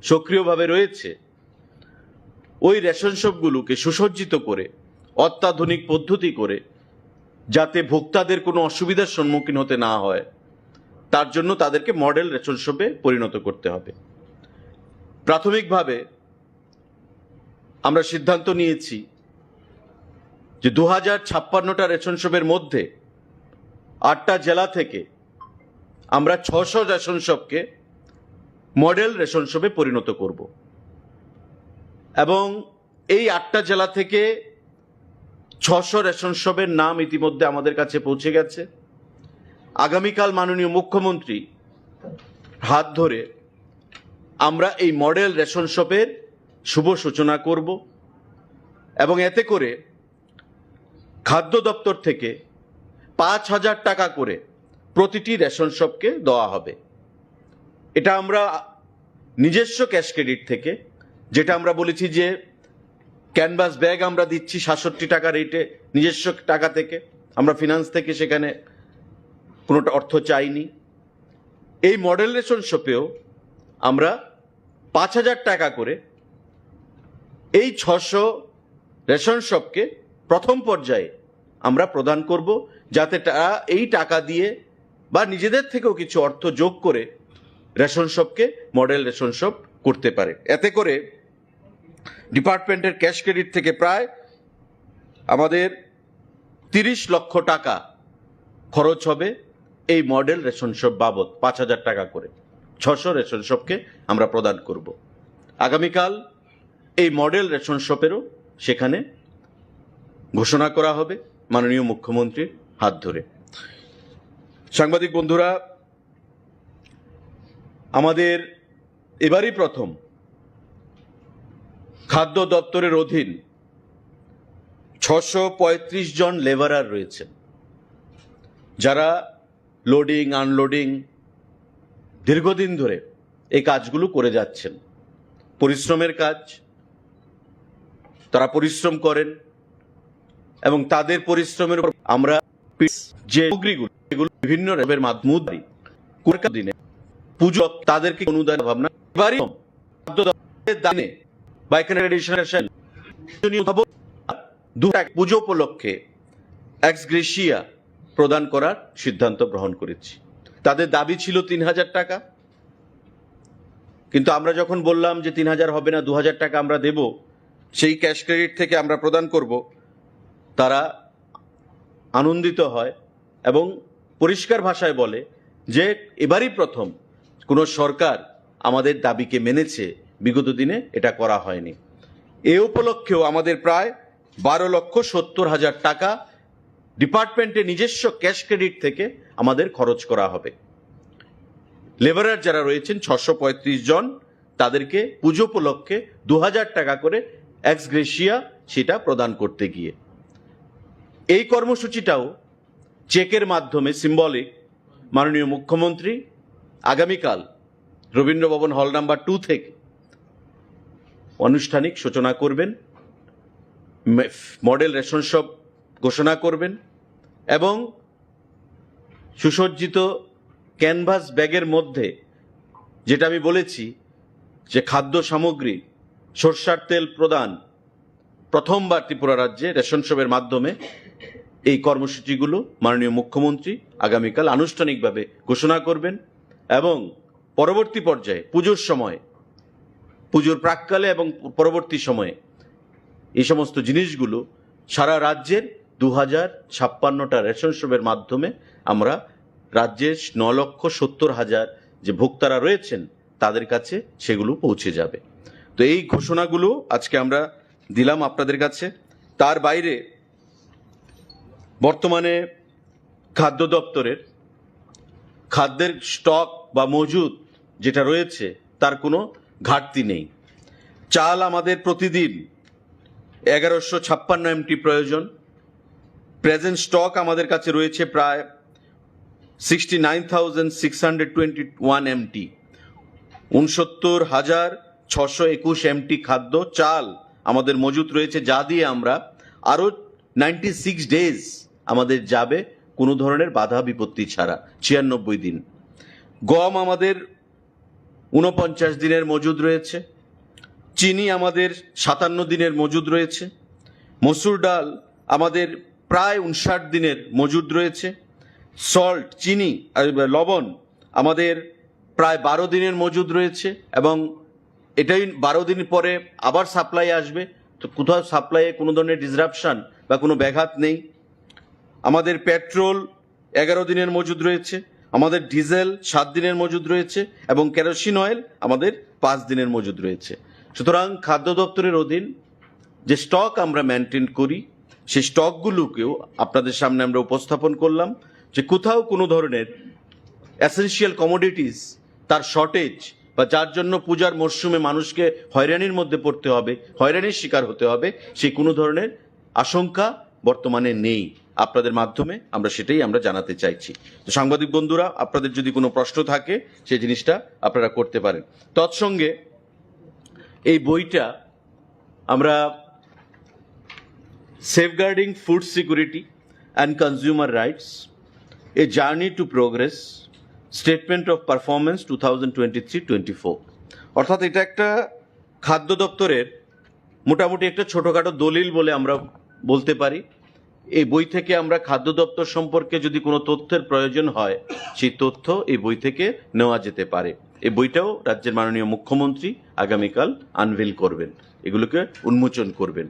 সক্রিয়ভাবে রয়েছে, ওই রেশন শপগুলোকে সুসজ্জিত করে অত্যাধুনিক পদ্ধতি করে যাতে ভোক্তাদের কোনো অসুবিধার সম্মুখীন হতে না হয়, তার জন্য তাদেরকে মডেল রেশন শপে পরিণত করতে হবে। প্রাথমিকভাবে আমরা সিদ্ধান্ত নিয়েছি যে 2056টা রেশন শপের মধ্যে 8টা জেলা থেকে আমরা 600 রেশন শপকে মডেল রেশন শপে পরিণত করব, এবং এই 8টা জেলা থেকে 600 রেশন শপের নাম ইতিমধ্যে আমাদের কাছে পৌঁছে গেছে। আগামীকাল মাননীয় মুখ্যমন্ত্রী হাত ধরে আমরা এই মডেল রেশন শপের শুভ সূচনা করব, এবং এতে করে খাদ্য দপ্তর থেকে 5,000 টাকা করে প্রতিটি রেশন শপকে দেওয়া হবে। এটা আমরা নিজস্ব ক্যাশ ক্রেডিট থেকে, যেটা আমরা বলেছি যে ক্যানভাস ব্যাগ আমরা দিচ্ছি 67 টাকা রেটে নিজস্ব টাকা থেকে, আমরা ফিনান্স থেকে সেখানে কোনোটা অর্থ চাইনি। এই মডেল রেশন শপেও আমরা 5,000 টাকা করে এই 600 রেশন শপকে প্রথম পর্যায়ে আমরা প্রদান করব, যাতে তারা এই টাকা দিয়ে বা নিজেদের থেকেও কিছু অর্থ যোগ করে রেশন শপকে মডেল রেশন শপ করতে পারে। এতে করে ডিপার্টমেন্টের ক্যাশ ক্রেডিট থেকে প্রায় আমাদের 30 লক্ষ টাকা খরচ হবে এই মডেল রেশন শপ বাবদ। 5,000 টাকা করে 600 রেশন শপকে আমরা প্রদান করব। আগামীকাল এই মডেল রেশন শপেরও সেখানে ঘোষণা করা হবে মাননীয় মুখ্যমন্ত্রীর হাত ধরে। সাংবাদিক বন্ধুরা, আমাদের এবারই প্রথম খাদ্য দপ্তরের অধীন 635 জন লেবারার রয়েছেন, যারা লোডিং আনলোডিং দীর্ঘদিন ধরে এই কাজগুলো করে যাচ্ছেন। পরিশ্রমের কাজ, তারা পরিশ্রম করেন এবং তাদের পরিশ্রমের উপর আমরা যে সামগ্রীগুলো এগুলো বিভিন্ন রেবের মাধ্যমে দিনে পুজো তাদেরকে অনুদান ভাবনা এবারই দানে পুজো উপলক্ষে এক্স গ্রেসিয়া প্রদান করার সিদ্ধান্ত গ্রহণ করেছি। তাদের দাবি ছিল 3000 টাকা, কিন্তু আমরা যখন বললাম যে 3000 হবে না, 2000 টাকা আমরা দেব, সেই ক্যাশ ক্রেডিট থেকে আমরা প্রদান করব, তারা আনন্দিত হয় এবং পরিষ্কার ভাষায় বলে যে এবারই প্রথম কোনো সরকার আমাদের দাবিকে মেনেছে, বিগত দিনে এটা করা হয়নি। এ উপলক্ষেও আমাদের প্রায় 12,70,000 টাকা ডিপার্টমেন্টের নিজস্ব ক্যাশ ক্রেডিট থেকে আমাদের খরচ করা হবে। লেবারার যারা রয়েছেন 635 জন, তাদেরকে পুজো উপলক্ষে 2000 টাকা করে এক্স গ্রেসিয়া সেটা প্রদান করতে গিয়ে এই কর্মসূচিটাও চেকের মাধ্যমে সিম্বলিক মাননীয় মুখ্যমন্ত্রী আগামীকাল রবীন্দ্র ভবন হল নাম্বার 2 থেকে আনুষ্ঠানিক সূচনা করবেন, মডেল রেশন শপ ঘোষণা করবেন এবং সুসজ্জিত ক্যানভাস ব্যাগের মধ্যে, যেটা আমি বলেছি যে খাদ্য সামগ্রী, সরষার তেল প্রদান প্রথমবার ত্রিপুরা রাজ্যে রেশন শপের মাধ্যমে, এই কর্মসূচিগুলো মাননীয় মুখ্যমন্ত্রী আগামীকাল আনুষ্ঠানিকভাবে ঘোষণা করবেন এবং পরবর্তী পর্যায়ে পুজোর সময়, পুজোর প্রাককালে এবং পরবর্তী সময়ে এই সমস্ত জিনিসগুলো সারা রাজ্যের 2056টা রেশন শপের মাধ্যমে আমরা রাজ্যের 9,70,000 যে ভোক্তারা রয়েছেন তাদের কাছে সেগুলো পৌঁছে যাবে। তো এই ঘোষণাগুলো আজকে আমরা দিলাম আপনাদের কাছে। তার বাইরে বর্তমানে খাদ্য দপ্তরের খাদ্যের স্টক বা মজুদ যেটা রয়েছে তার কোনো ঘাটতি নেই। চাল আমাদের প্রতিদিন 1156 এমটি প্রয়োজন। প্রেজেন্ট স্টক আমাদের কাছে রয়েছে প্রায় 69,621 এমটি। 69,621 এমটি খাদ্য চাল আমাদের মজুদ রয়েছে, যা দিয়ে আমরা আরও 96 ডেজ আমাদের যাবে কোনো ধরনের বাধা বিপত্তি ছাড়া, 96 দিন। গম আমাদের 49 দিনের মজুদ রয়েছে। চিনি আমাদের 57 দিনের মজুদ রয়েছে। মসুর ডাল আমাদের প্রায় 59 দিনের মজুদ রয়েছে। সল্ট, চিনি আর লবণ আমাদের প্রায় 12 দিনের মজুদ রয়েছে এবং এটাই 12 দিন পরে আবার সাপ্লাই আসবে, তো কোথাও সাপ্লাইয়ে কোনো ধরনের ডিসরাপশন বা কোনো ব্যাঘাত নেই। আমাদের পেট্রোল 11 দিনের মজুদ রয়েছে, আমাদের ডিজেল 7 দিনের মজুদ রয়েছে এবং কেরোসিন অয়েল আমাদের 5 দিনের মজুদ রয়েছে। সুতরাং খাদ্য দপ্তরের অধীন যে স্টক আমরা মেনটেন করি, সেই স্টকগুলোকেও আপনাদের সামনে আমরা উপস্থাপন করলাম যে কোথাও কোনো ধরনের এসেনশিয়াল কমোডিটিস তার শর্টেজ বা যার জন্য পূজার মরশুমে মানুষকে হয়রানির মধ্যে পড়তে হবে, হয়রানির শিকার হতে হবে, সেই কোনো ধরনের আশঙ্কা বর্তমানে নেই। আপনাদের মাধ্যমে আমরা সেটাই আমরা জানাতে চাইছি। তো সাংবাদিক বন্ধুরা, আপনাদের যদি কোনো প্রশ্ন থাকে সেই জিনিসটা আপনারা করতে পারেন। তৎসঙ্গে এই বইটা আমরা safeguarding food security and consumer rights, a journey to progress, statement of performance 2023-24, অর্থাৎ এটা একটা খাদ্য দপ্তরের মোটামুটি একটা ছোটোখাটো দলিল বলে আমরা বলতে পারি। এই বই থেকে আমরা খাদ্য দপ্তর সম্পর্কে যদি কোনো তথ্যের প্রয়োজন হয়, সেই তথ্য এই বই থেকে নেওয়া যেতে পারে। এই বইটাও রাজ্যের মাননীয় মুখ্যমন্ত্রী আগামীকাল আনভেল করবেন, এগুলোকে উন্মোচন করবেন।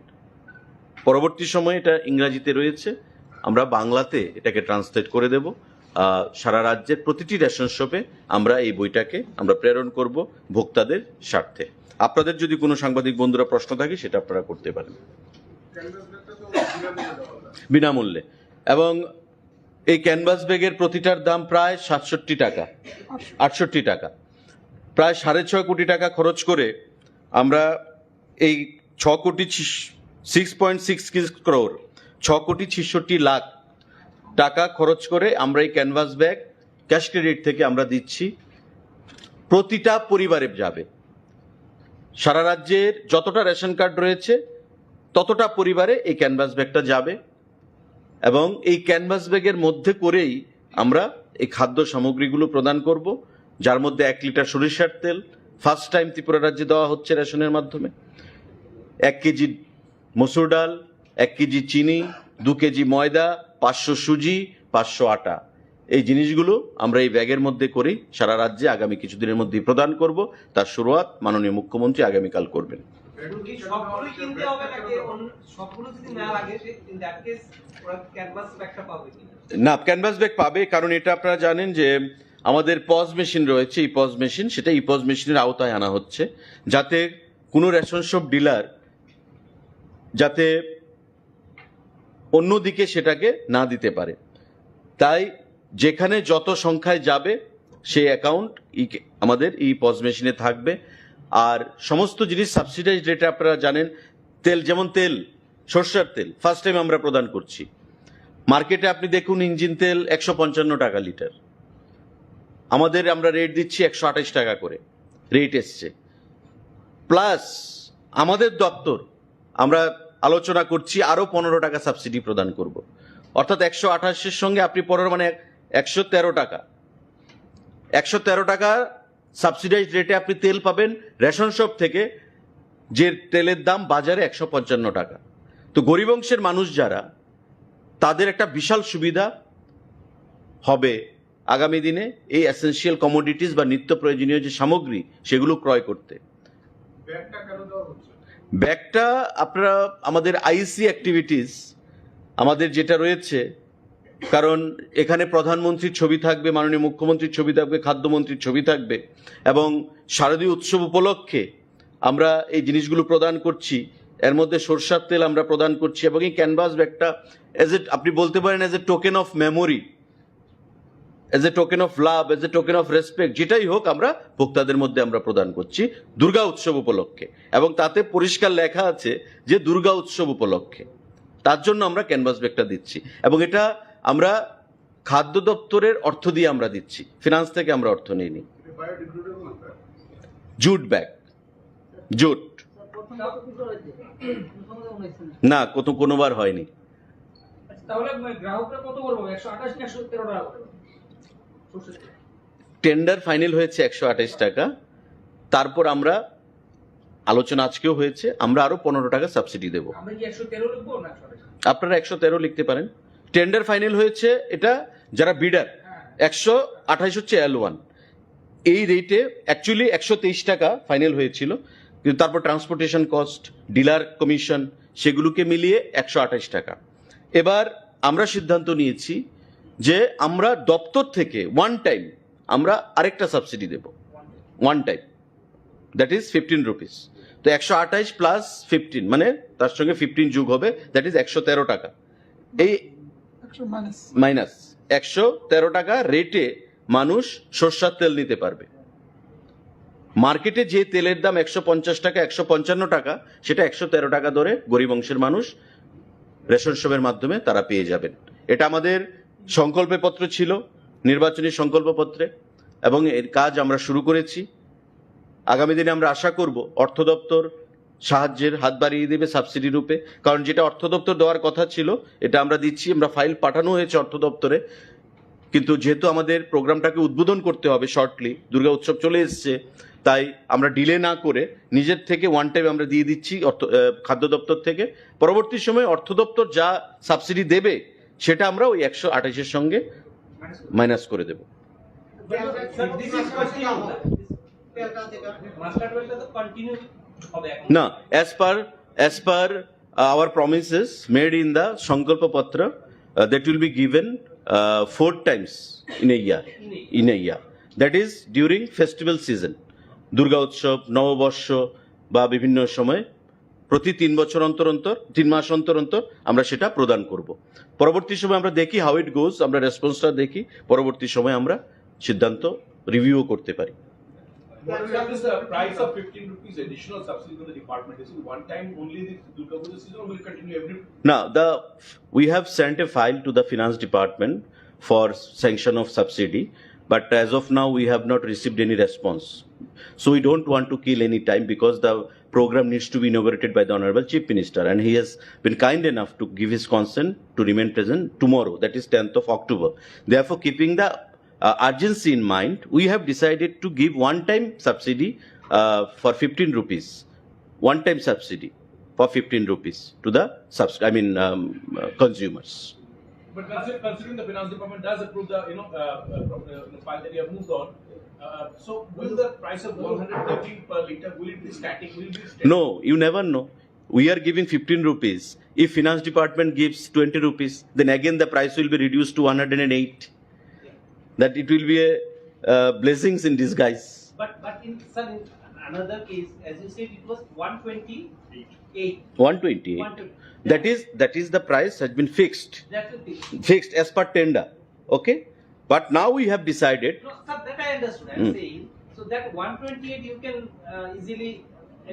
পরবর্তী সময়ে এটা ইংরাজিতে রয়েছে, আমরা বাংলাতে এটাকে ট্রান্সলেট করে দেব। সারা রাজ্যের প্রতিটি রেশন শপে আমরা এই বইটাকে আমরা প্রেরণ করব ভোক্তাদের স্বার্থে। আপনাদের যদি কোনো সাংবাদিক বন্ধুরা প্রশ্ন থাকে সেটা আপনারা করতে পারেন। বিনামূল্যে। এবং এই ক্যানভাস ব্যাগের প্রতিটার দাম প্রায় 67 টাকা, 68 টাকা, প্রায় 6.5 কোটি টাকা খরচ করে আমরা এই 6.66 crore 6,66,00,000 টাকা খরচ করে আমরা এই ক্যানভাস ব্যাগ ক্যাশ ক্রেডিট থেকে আমরা দিচ্ছি, প্রতিটা পরিবারে যাবে। সারা রাজ্যের যতটা রেশন কার্ড রয়েছে ততটা পরিবারে এই ক্যানভাস ব্যাগটা যাবে এবং এই ক্যানভাস ব্যাগের মধ্যে করেই আমরা এই খাদ্য সামগ্রীগুলো প্রদান করব, যার মধ্যে 1 লিটার সরিষার তেল ফার্স্ট টাইম ত্রিপুরা রাজ্যে দেওয়া হচ্ছে রেশনের মাধ্যমে, 1 কেজি মসুর ডাল, 1 কেজি চিনি, 2 কেজি ময়দা, 500 সুজি, 500 আটা। এই জিনিসগুলো আমরা এই ব্যাগের মধ্যে করেই সারা রাজ্যে আগামী কিছুদিনের মধ্যেই প্রদান করব। তার শুরুয়াত মাননীয় মুখ্যমন্ত্রী আগামীকাল করবেন। সবগুলো কিনতে হবে নাকি সবগুলো যদি না লাগে ইন দ্যাট কেস ওরা ক্যানভাস ব্যাগটা পাবে কিনা? না, ক্যানভাস ব্যাগ পাবে, কারণ এটা আপনারা জানেন যে আমাদের পজ মেশিন রয়েছে, এই পজ মেশিন, সেটা এই পজ মেশিনের আওতায় আনা হচ্ছে, যাতে কোনো রেশন শপ ডিলার যাতে অন্যদিকে সেটাকে না দিতে পারে। তাই যেখানে যত সংখ্যায় যাবে সেই অ্যাকাউন্ট আমাদের এই পজ মেশিনে থাকবে। আর সমস্ত জিনিস সাবসিডাইজ রেটে আপনারা জানেন, তেল যেমন তেল, সরষের তেল ফার্স্ট টাইম আমরা প্রদান করছি। মার্কেটে আপনি দেখুন ইঞ্জিন তেল 155 টাকা লিটার, আমাদের আমরা রেট দিচ্ছি 128 টাকা করে রেট এসছে। প্লাস আমাদের দপ্তর আমরা আলোচনা করছি আরও 15 টাকা সাবসিডি প্রদান করব, অর্থাৎ 128-এর সঙ্গে আপনি 15 মানে 113 টাকা, 113 টাকা সাবসিডাইজ রেটে আপনি তেল পাবেন রেশন শপ থেকে, যে তেলের দাম বাজারে 155 টাকা। তো গরিব অংশের মানুষ যারা, তাদের একটা বিশাল সুবিধা হবে আগামী দিনে এই এসেনশিয়াল কমোডিটিস বা নিত্য প্রয়োজনীয় যে সামগ্রী সেগুলো ক্রয় করতে। ব্যাগটা আপনারা আমাদের আইসি অ্যাক্টিভিটিস আমাদের যেটা রয়েছে, কারণ এখানে প্রধানমন্ত্রীর ছবি থাকবে, মাননীয় মুখ্যমন্ত্রীর ছবি থাকবে, খাদ্যমন্ত্রীর ছবি থাকবে, এবং শারদীয় উৎসব উপলক্ষে আমরা এই জিনিসগুলো প্রদান করছি। এর মধ্যে সরষার তেল আমরা প্রদান করছি এবং এই ক্যানভাস ব্যাগটা আপনি বলতে পারেন as a token of memory, as a token of love, as a token of respect, যেটাই হোক আমরা ভোক্তাদের মধ্যে আমরা প্রদান করছি দুর্গা উৎসব উপলক্ষে। এবং তাতে পরিষ্কার লেখা আছে যে দুর্গা উৎসব উপলক্ষে, তার জন্য আমরা ক্যানভাস ব্যাগটা দিচ্ছি। এবং এটা আমরা খাদ্য দপ্তরের অর্থ দিয়ে আমরা দিচ্ছি, ফিনান্স থেকে আমরা অর্থ নিইনি। জুট ব্যাগ, জুট না, কোনোবার হয়নি। তাহলে গ্রাহকরা কত বলবো 128 না 113 টাকা? টেন্ডার ফাইনাল হয়েছে 128 টাকা, তারপর আমরা আলোচনা আজকেও হয়েছে, আমরা আরো 15 টাকা সাবসিডি দেব। আমরা কি 113 লিখবো না 128? আপনারা 113 লিখতে পারেন। টেন্ডার ফাইনাল হয়েছে, এটা যারা বিডার 128 হচ্ছে L1, এই রেটে অ্যাকচুয়ালি 123 টাকা ফাইনাল হয়েছিল, কিন্তু তারপর ট্রান্সপোর্টেশন কস্ট, ডিলার কমিশন, সেগুলোকে মিলিয়ে 128 টাকা। এবার আমরা সিদ্ধান্ত নিয়েছি যে আমরা দপ্তর থেকে ওয়ান টাইম আমরা আরেকটা সাবসিডি দেব, one time, that is 15 rupees. তো 128 প্লাস 15 মানে তার সঙ্গে 15 যোগ হবে, দ্যাট ইজ 113 টাকা। এই মাইনাস 113 টাকা রেটে মানুষ সরষের তেল নিতে পারবে। মার্কেটে যে তেলের দাম 150 টাকা, 155 টাকা, সেটা 113 টাকা ধরে গরিব অংশের মানুষ রেশন শপের মাধ্যমে তারা পেয়ে যাবেন। এটা আমাদের সংকল্পপত্র ছিল, নির্বাচনী সংকল্পপত্রে, এবং এর কাজ আমরা শুরু করেছি। আগামী দিনে আমরা আশা করব অর্থ দপ্তর সাহায্যের হাত বাড়িয়ে দেবে সাবসিডি রূপে, কারণ যেটা অর্থ দপ্তর দেওয়ার কথা ছিল এটা আমরা দিচ্ছি। আমরা ফাইল পাঠানো হয়েছে অর্থ দপ্তরে, কিন্তু যেহেতু আমাদের প্রোগ্রামটাকে উদ্বোধন করতে হবে শর্টলি, দুর্গা উৎসব চলে এসছে, তাই আমরা ডিলে না করে নিজের থেকে ওয়ান টাইম আমরা দিয়ে দিচ্ছি খাদ্য দপ্তর থেকে। পরবর্তী সময়ে অর্থ দপ্তর যা সাবসিডি দেবে সেটা আমরা ওই 128-এর সঙ্গে মাইনাস করে দেব। না, as per our promises made in the Sankalpa Patra, that will be given 4 times in a year. That is during festival season, Durga উৎসব, নববর্ষ বা বিভিন্ন সময় প্রতি 3 বছর অন্তর অন্তর 3 মাস অন্তর অন্তর আমরা সেটা প্রদান করব। পরবর্তী সময় আমরা দেখি হাউ ইট গোজ, আমরা রেসপন্সটা দেখি, পরবর্তী সময় আমরা সিদ্ধান্ত রিভিউ করতে পারি। What is the price of 15 rupees additional subsidy to the department? Is it one time only this Durga Puja season or will it continue every? Now, we have sent a file to the finance department for sanction of subsidy, but as of now we have not received any response. So we don't want to kill any time because the program needs to be inaugurated by the Honorable Chief Minister, and he has been kind enough to give his consent to remain present tomorrow, that is 10th of October. Therefore, keeping the urgency in mind, we have decided to give one-time subsidy for 15 rupees, one-time subsidy for 15 rupees to the consumers. But considering the finance department does approve the file that you have moved on, so will the price of 113 per liter, will it be static? Will it be steady? No, you never know. We are giving 15 rupees. If finance department gives 20 rupees, then again the price will be reduced to 108. That it will be a blessings in disguise. But in another case, as you said, it was 128. 128. That is the price has been fixed. That's the thing. Fixed as per tender. Okay? But now we have decided. No, sir, that I understood. I'm saying, so that 128 you can easily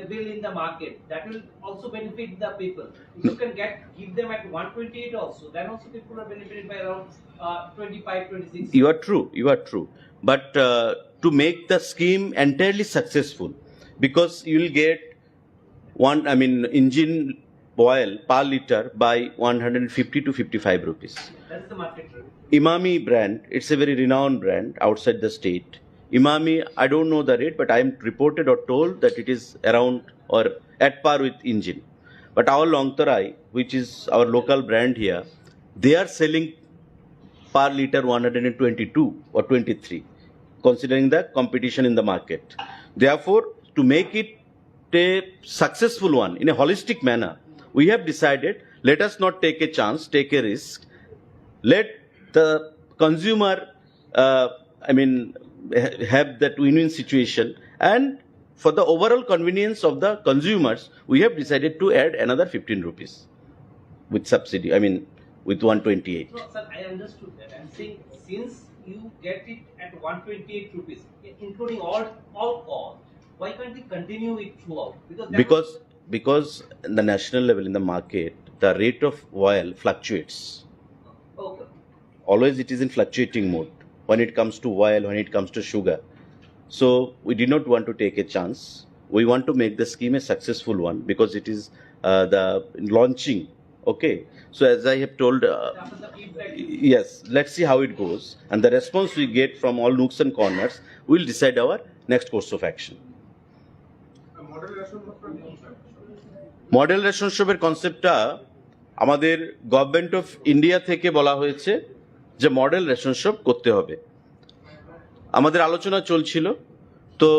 avail in the market. That will also benefit the people. If you can give them at 128 also, then also people are benefited by around 25, 26. You are true. But to make the scheme entirely successful, because you will get engine oil per liter by 150 to 55 rupees. That's the market rate. Imami brand, it's a very renowned brand outside the state. Imami, I don't know the rate, but I am reported or told that it is around or at par with engine. But our Longtarai, which is our local brand here, they are selling per liter 122 or 23, considering the competition in the market. Therefore, to make it a successful one in a holistic manner, we have decided, let us not take a chance, take a risk. Let the consumer, have that win-win situation, and for the overall convenience of the consumers, we have decided to add another 15 rupees with subsidy, with 128. No, sir, I understood that. I'm saying, since you get it at 128 rupees, including all costs, why can't you continue it throughout? Because in the national level in the market, the rate of oil fluctuates. Okay. Always it is in fluctuating mode when it comes to oil, when it comes to sugar. So we did not want to take a chance. We want to make the scheme a successful one because it is the launching. Okay. So as I have told, yes, let's see how it goes. And the response we get from all nooks and corners will decide our next course of action. Model রেশনশিপের কনসেপ্টটা আমাদের government of India থেকে বলা হয়েছে যে model রেশনশিপ করতে হবে। আমাদের আলোচনা চলছিল, তো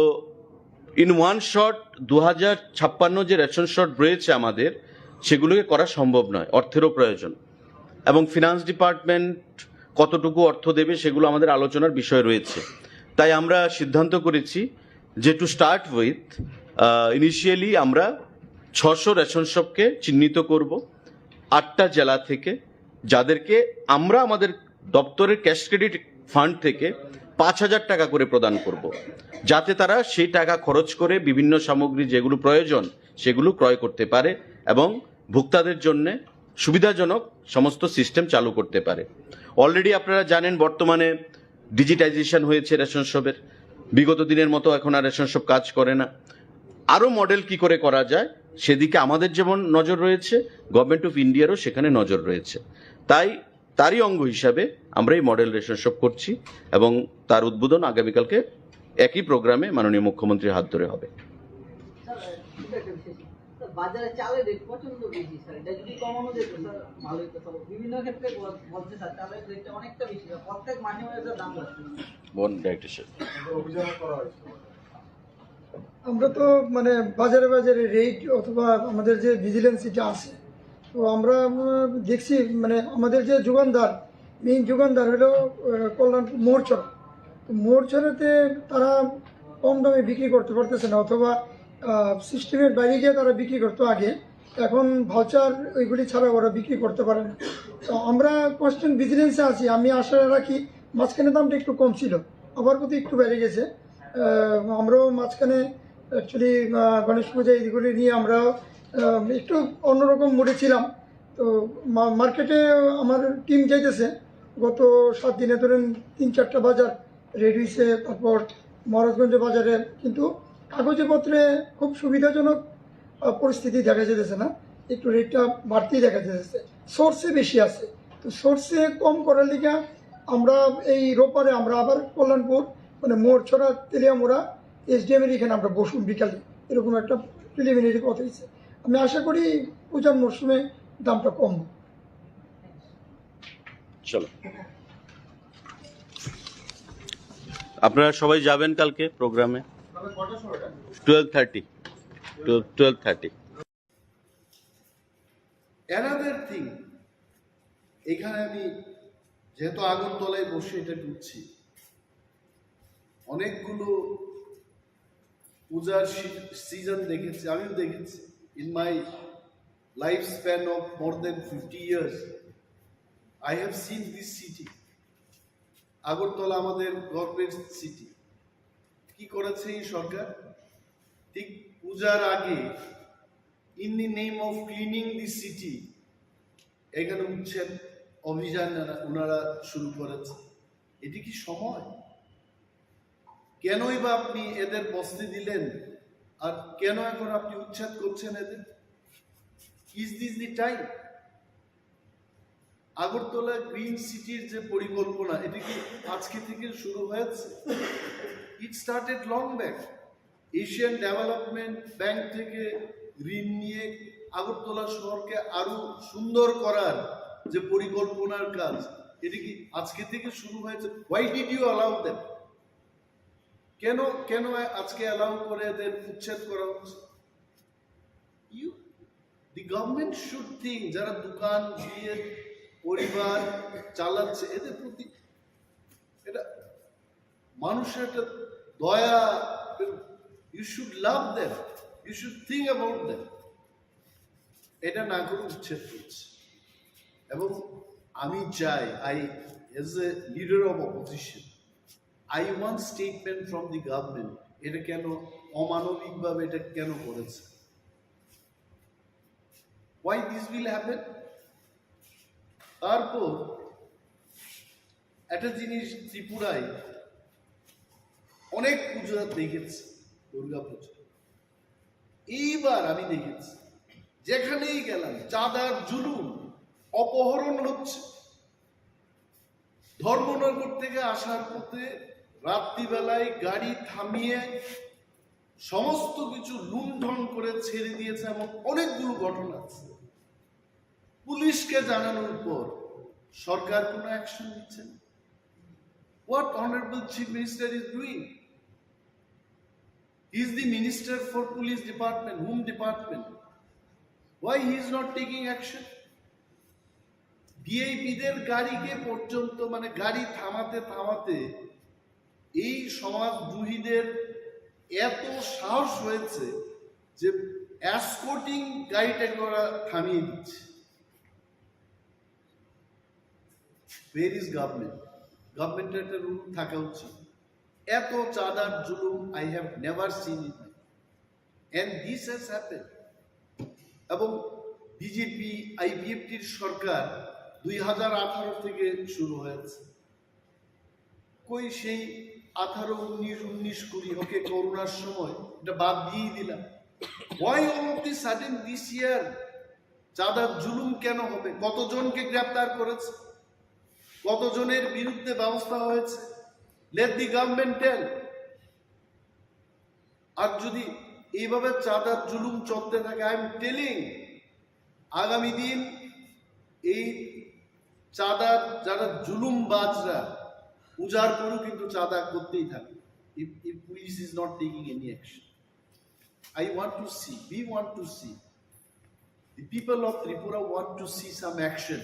ইন ওয়ান শট 2056 যে রেশন শট রয়েছে আমাদের, সেগুলোকে করা সম্ভব নয়, অর্থেরও প্রয়োজন, এবং ফিনান্স ডিপার্টমেন্ট কতটুকু অর্থ দেবে সেগুলো আমাদের আলোচনার বিষয় রয়েছে। তাই আমরা সিদ্ধান্ত করেছি যে টু স্টার্ট উইথ ইনিশিয়ালি আমরা 600 রেশন শপকে চিহ্নিত করব 8টা জেলা থেকে, যাদেরকে আমরা আমাদের দপ্তরের ক্যাশ ক্রেডিট ফান্ড থেকে 5,000 টাকা করে প্রদান করব, যাতে তারা সেই টাকা খরচ করে বিভিন্ন সামগ্রী যেগুলো প্রয়োজন সেগুলো ক্রয় করতে পারে এবং ভোক্তাদের জন্য সুবিধাজনক সমস্ত সিস্টেম চালু করতে পারে। অলরেডি আপনারা জানেন বর্তমানে ডিজিটাইজেশন হয়েছে রেশন শপের, বিগত দিনের মতো এখন আর রেশন শপ কাজ করে না। আরও মডেল কি করে করা যায় সেদিকে আমাদের যেমন নজর রয়েছে, গভর্নমেন্ট অফ ইন্ডিয়ারও সেখানে নজর রয়েছে। তারই অঙ্গ হিসাবে আমরা এই মডেল রেশন শপ করছি এবং তার উদ্বোধন আগামীকালকে একই প্রোগ্রামে মাননীয় মুখ্যমন্ত্রীর হাত ধরে হবে। বাজারে চালের রেট প্রচন্ড বেশি স্যার, এটা যদি কমানো যেত স্যার ভালো হতো। স্যার বিভিন্ন ক্ষেত্রে বলছে স্যার চালের রেটটা অনেকটা বেশি, প্রত্যেক মাসে মাসে দাম বাড়ছে। আমরা তো বাজারে বাজারে রেট অথবা আমাদের যে ভিজিলেন্সিটা আছে, তো আমরা দেখছি আমাদের যে যোগানদার, মেইন যোগানদার হলো কল্যাণপুর মোড়চর। তো মোড়চরেতে তারা কম দামে বিক্রি করতে পারতেছে না, অথবা সিস্টেমের বাইরে গিয়ে তারা বিক্রি করতো আগে। এখন ভাউচার ওইগুলি ছাড়া ওরা বিক্রি করতে পারে না। তো আমরা কনস্ট্যান্ট ভিজিলেন্সে আছি। আমি আশা রাখি, মাঝখানে দামটা একটু কম ছিল, আবার প্রতি একটু বেড়ে গেছে। আমরাও মাঝখানে অ্যাকচুয়ালি গণেশ পূজা এইগুলি নিয়ে আমরা একটু অন্যরকম মুডে ছিলাম। তো মার্কেটে আমার টিম যাইতেছে, গত 7 দিনে ধরেন 3-4টা বাজার রেড হয়েছে। তারপর মহারাজগঞ্জ বাজারে কিন্তু কাগজে পত্রে খুব সুবিধাজনক পরিস্থিতি দেখা যেতেছে না, একটু রেটটা বাড়তেই দেখা যেতেছে। সোর্সে বেশি আছে, তো সোর্সে কম করার লিগে আমরা এই রোপারে আমরা আবার কল্যাণপুর মানে মোড়ছড়া তেলিয়ামোড়া SDM এর এখানে আমরা বসুন বিকালে, এরকম একটা প্রিলিমিনারি কথা হয়েছে। আমি আশা করি পূজার মরশুমে দামটা কম। চলো, আপনারা সবাই যাবেন কালকে প্রোগ্রামে 12:30 12:30। অ্যানাদার থিং, এখানে আমি যেহেতু আগরতলায় বসে এটা ঢুকছি, অনেকগুলো পূজার সিজন দেখেছি, আমিও দেখেছি। In my life span of more than 50 years I have seen this city. Agartala আমাদের গভর্নমেন্ট সিটি। কি করেছে এই সরকার? ঠিক পূজার আগে in the name of cleaning the city এখানে উচ্ছেদ অভিযান ওনারা শুরু করেছে। এটি কি সময়? কেনই বা আপনি এদের বসতে দিলেন, আর কেন এখন আপনি উচ্ছেদ করছেন এদের? Is this the time? Agartala green সিটির যে পরিকল্পনা, এটি কি আজকে থেকে শুরু হয়েছে? It started long back. Asian development bank থেকে ঋণ নিয়ে আগরতলা শহরকে আরো সুন্দর করার যে পরিকল্পনার কাজ, এটি কি আজকে থেকে শুরু হয়েছে? Why did you allow them? কেন আজকে অ্যালাউ করে এদের উচ্ছেদ করা হচ্ছে? দি গভর্নমেন্ট শুড থিঙ্ক, যারা দোকান দিয়ে পরিবার চালাচ্ছে, এদের প্রতি এটা মানুষের একটা দয়া, you should love them, you should think about them. এটা না করে উচ্ছেদ করছে। এবং আমি চাই, as a leader of opposition, I want statement from the government. এটা কেন অমানবিকভাবে এটা কেন করেছে? Why this will happen? তারপর একটা জিনিস, ত্রিপুরায় অনেক পুজো দেখেছি, দুর্গা পুজো। এইবার আমি দেখেছি যেখানেই গেলাম চাঁদার জুলুম, অপহরণ হচ্ছে। ধর্মনগর থেকে আসার পথে রাত্রিবেলায় গাড়ি থামিয়ে সমস্ত কিছু লুণ্ঠন করে ছেড়ে দিয়েছে, এমন অনেকগুলো ঘটনা আছে। পুলিশকে জানানোর পর সরকার কোনো অ্যাকশন নিচ্ছে না। What Honorable Chief Minister is doing? He is the Minister for Police Department. Whom department? Why he is not taking action? ভিআইপিদের গাড়িকে পর্যন্ত মানে গাড়ি থামাতে এই সমাজদ্রোহীদের এত সাহস হয়েছে যে এসকর্টিং গাড়িটাকে ওরা থামিয়ে দিচ্ছে। Where is government? গভর্নমেন্টের একটা রুল থাকা উচিত। এত চাঁদার জুলুম I have never seen it, and this has happened. এবং বিজেপি IPFটির সরকার 2018 থেকে শুরু হয়েছে। কই সেই 18, 19, 20 ওকে করোনার সময় এটা বাদ দিয়েই দিলাম। Why all of the sudden this year? চাঁদার জুলুম কেন হবে? কতজনকে গ্রেফতার করেছে? কতজনের বিরুদ্ধে ব্যবস্থা হয়েছে? Let the government tell. আর যদি এইভাবে চাঁদার জুলুম চলতে থাকে, I am telling, আগামী দিন এই চাঁদার যারা জুলুমবাজরা উজাড় করু কিন্তু চাঁদা করতেই থাকবে। If police is not taking any action, I want to see, we want to see, the people of Tripura want to see some action.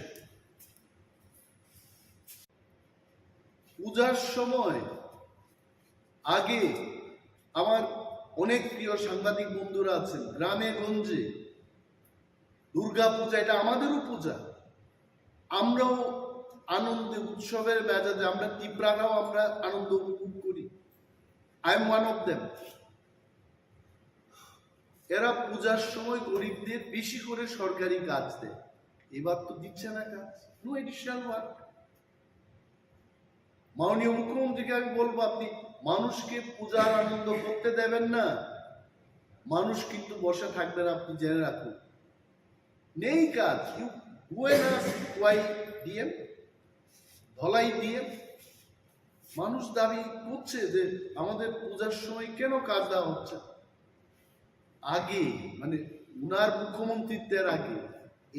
পূজার সময় আগে আমার অনেক প্রিয় সাংবাদিক বন্ধুরা আছেন, গ্রামে গঞ্জে দুর্গা পূজা এটা আমাদেরও পূজা, আমরাও আনন্দে উৎসবের মেজাজে আমরা ত্রিপুরারাও আমরা আনন্দ উপভোগ করি। I am one of them. এরা পূজার সময় গরিবদের বেশি করে সরকারি কাজ দেয়, এবার তো দিচ্ছে না কাজ, নো এডিশনাল ওয়ার্ক। মাননীয় মুখ্যমন্ত্রীকে আমি বলবো, আপনি মানুষকে পূজার আনন্দ করতে দেবেন না, মানুষ কিন্তু বসে থাকবে না, আপনি জেনে রাখুন। নেই কাজ, ওয়াই ডিএম ধলাই দিয়ে মানুষ দাবি করছে যে আমাদের পূজার সময় কেন কাজ দেওয়া হচ্ছে। আগে মানে উনার মুখ্যমন্ত্রীত্বের আগে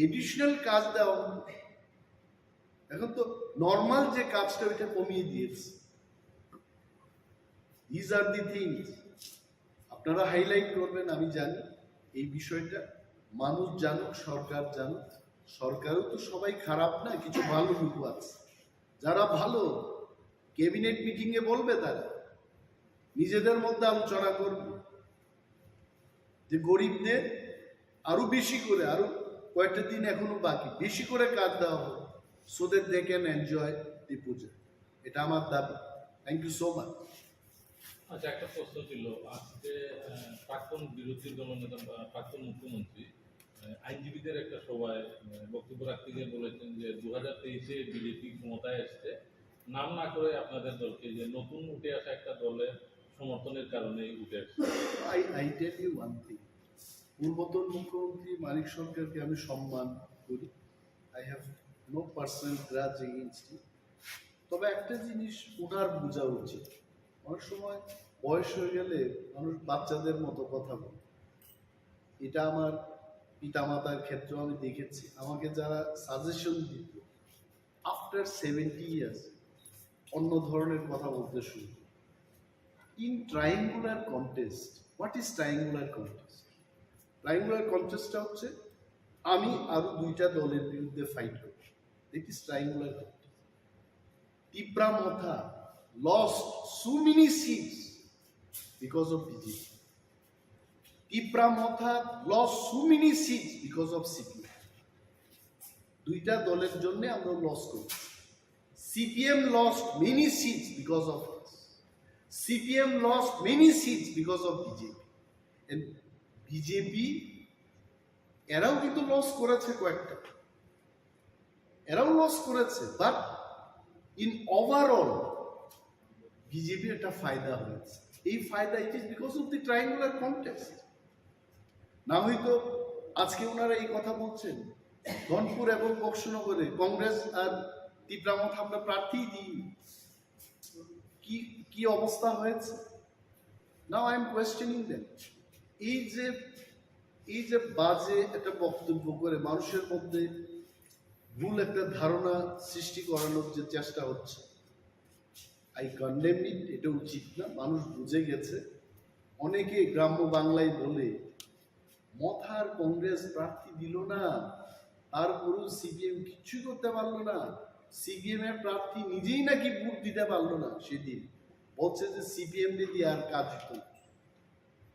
এডিশনাল কাজ দেওয়া হতো, এখন তো নর্মাল যে কাজটা ওইটা কমিয়ে দিয়েছে। দিজ আর দি থিংস আপনারা হাইলাইট করবেন, আমি জানি এই বিষয়টা মানুষ জানুক, সরকার জানুক। সরকারও তো সবাই খারাপ না, কিছু ভালো লোক আছে, যারা ভালো ক্যাবিনেট মিটিং এ বলবে, তারা নিজেদের মধ্যে আলোচনা করবে যে গরিবদের আরো বেশি করে, আরো কয়েকটা দিন এখনো বাকি, বেশি করে কাজ দেওয়া হবে, so that they can enjoy the puja. এটা আমার দাবি। Thank you so much. আচ্ছা, একটা প্রশ্ন ছিল, আজকে প্রাক্তন বিরোধী দলনেতা প্রাক্তন মুখ্যমন্ত্রী আইনজীবীদের একটা সভায় বক্তব্য রাখতে গিয়ে বলেছেন যে 2023-এ বিজেপি ক্ষমতায় এসছে, নাম না করে আপনাদের দলকে, যে নতুন উঠে আসা একটা দলের সমর্থনের কারণে উঠে আসছে। I tell you one thing, পূর্বতন মুখ্যমন্ত্রী মানিক সরকারকে আমি সম্মান করি, I have no personal grudge against him. তবে একটা জিনিস ওনার বোঝা উচিত, অনেক সময় বয়স হয়ে গেলে মানুষ বাচ্চাদের মতো কথা বলে। এটা আমার পিতামাতার ক্ষেত্রেও আমি দেখেছি, আমাকে যারা সাজেশন দিত আফটার 70 ইয়ার্স অন্য ধরনের কথা বলতে শুরু। In triangular contest, what is triangular contest? Triangular কন্টেস্টটা হচ্ছে আমি আরো দুইটা দলের বিরুদ্ধে ফাইট করি, it is triangular contest. Jamatia lost so many seats because of BJP. Jamatia lost so many seats because of CPM. দুইটা দলের জন্য আমরা লস করি। CPM lost many seats because of us. CPM lost many seats because of BJP. And BJP এরাও কিন্তু loss করেছে কয়েকটা, এরাও লস করেছে, বাট ইন ওভারঅল বিজেপির একটা ফায়দা হয়েছে। এই ফায়দা it is because of the triangular contest. না হয়তো আজকে ওনারা এই কথা বলছেন, ধনপুর এবং বক্সনগরে কংগ্রেস আর ত্রিপুরামথা আমরা প্রার্থী দিই, কি অবস্থা হয়েছে। Now I am questioning them. এই যে বাজে একটা বক্তব্য করে মানুষের মধ্যে ভুল একটা ধারণা সৃষ্টি করানোর যে চেষ্টা হচ্ছে, আই কন্ডেম ইট। এটা উচিত না, মানুষ বুঝে গেছে। অনেকে গ্রাম্য বাংলায় বলে মথার কংগ্রেস প্রার্থী দিল না, তারপরেও সিপিএম কিচ্ছু করতে পারলো না, সিপিএম এর প্রার্থী নিজেই নাকি ভোট দিতে পারলো না। সেদিন বলছে যে সিপিএম দিয়ে আর কাজ হতো না।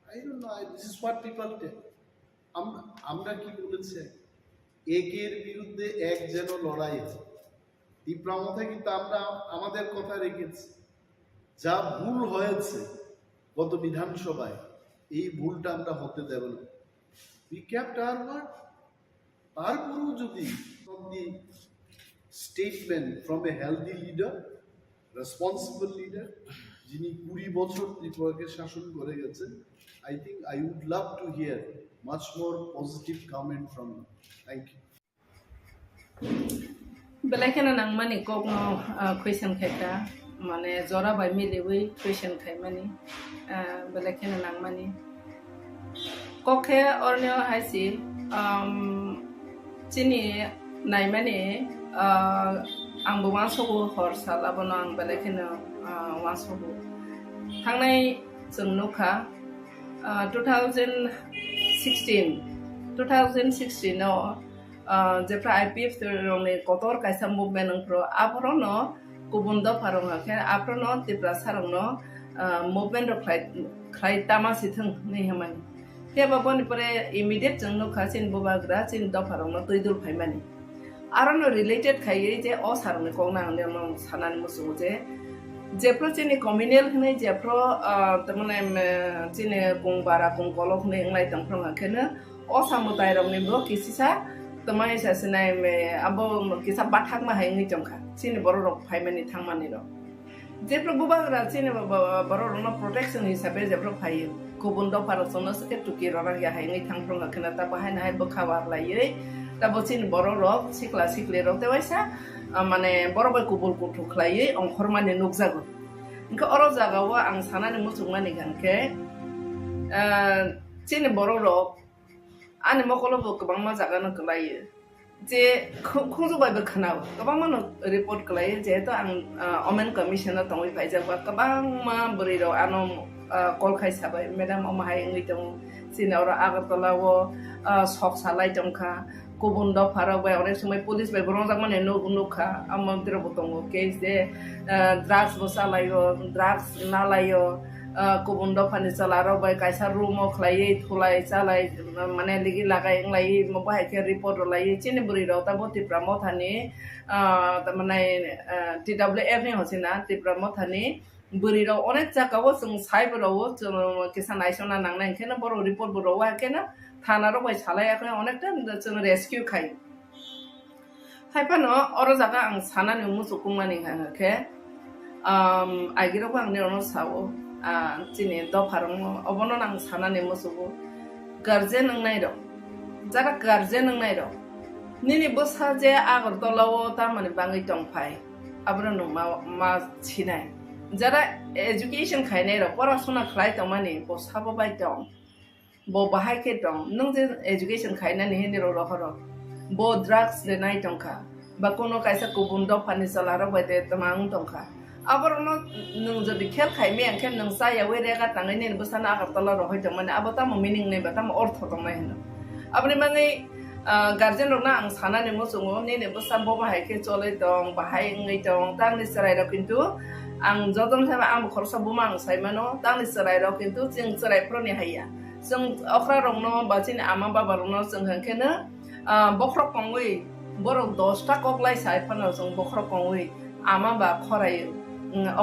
I don't know, this is what people tell. আমরা কি বলেছে, একের বিরুদ্ধে এক যেন লড়াই হয়। ত্রিপুরামথা কিন্তু আমরা আমাদের কথা রেখেছি। যা ভুল হয়েছে গত বিধানসভায়, এই ভুলটা আমরা হতে দেব না। We kept our word. তারপরেও যদি statement from a healthy leader, responsible leader, যিনি 20 বছর ত্রিপুরাকে শাসন করে গেছেন, I think I would love to hear much more positive comment from you. Thank you. Belakena nang mani kok no question khaita mane jora bai milewi question khai mani belakena nang mani kokhe orneo haisi chini nai mani angbo wansogo hor salabono ang belakena wansogo thangnai jong nokha 2016 no Jofra IPF रंगनि Qatar कायसा movement नंफ्रो आफरोनो गुबुन दफारं हाखे आफरोनो Tipra सारंनो movement रख्लाय तामासि थों नै हमानि Tiap apa ni pare immediate jeng no kasin boba gra sin do parong no tuidul paimani. Aron no related khaye je o sarong ni kong nang ne no sanan musu je jepro chini communal hne jepro tamane chini kong bara kong kolok ne nglai tang prong khena o samutai rong ni bro kisisa tamai sa sinai me abo kisa bathak ma hai ngi chongkha chini boro rok paimani thangmani ro jepro boba gra chini boro rong no protection hisabe jepro phai kubun do para sono seke tuki rora ya hai ngi thang prong khena ta bahai nai bokhawa lai ta bochin boro rok sikla sikle rok te waisa mane boro bai kubul kutu khlai ongkhor mane nukjago inka oro jaga wa ang sanani musuk mani ganke chini boro rok ani mokolo bo kabang ma jaga no khlai je khungju bai ba khana kabang ma report khlai je to ang omen commissioner tongwi phaija ba kabang ma buri ro ano kol khai sabai madam omahai ngi tong sinora agartala wo sok salai tongkha kubun do phara bai ore samai police bai borong jak mane no nukha amam tiro botongo case de drugs bo salayo drugs na layo kubun do phani salaro bai kaisa room o khlai thulai salai mane ligi lagai nglai mo bai ke report lai chini buri ro ta boti pramo thani ta mane TWF ni hosina ti pramo thani buri ro onek jagao jeng cyber ro kisan aisona nangnai kena boro report boro wa kena thana ro bai salai akhe onekta jeng rescue khai haipano oro jaga ang sanani musukungmani ke agiro bang ne ono sawo chini do pharong obono nang sanani musugo guardian nangnai ro jaga guardian nangnai ro nini bosa je agor tolawo ta mane bangi tongphai abro no ma chinai jara education khainai ro porashona khlai tongmani bo sabo bai tong bo bahai ke tong nung je education khaina ni hini ro horo bo drugs le nai tongkha ba kono kaisa kubun do phani salaro bai de tamang tongkha abro no nung jodi khel khai me angkhen nung sa ya we re ga tangai ne busana agar tala ro hoi tongmani abata mo meaning nei ba tam ortho tongmai hino abni mangai guardian ro na ang sana ni mo sungo ne ne busam bo bahai ke chole tong bahai ngai tong tang ni sarai ro kintu ang jodon sama ang khorsa bumang saimano tang ni sarai ro kintu jing sarai pro ni haya jeng okra rong no bachin ama baba rong no jeng hankena bokrok kongwi borok 10 ta koklai sai phano jeng bokrok kongwi ama ba khorai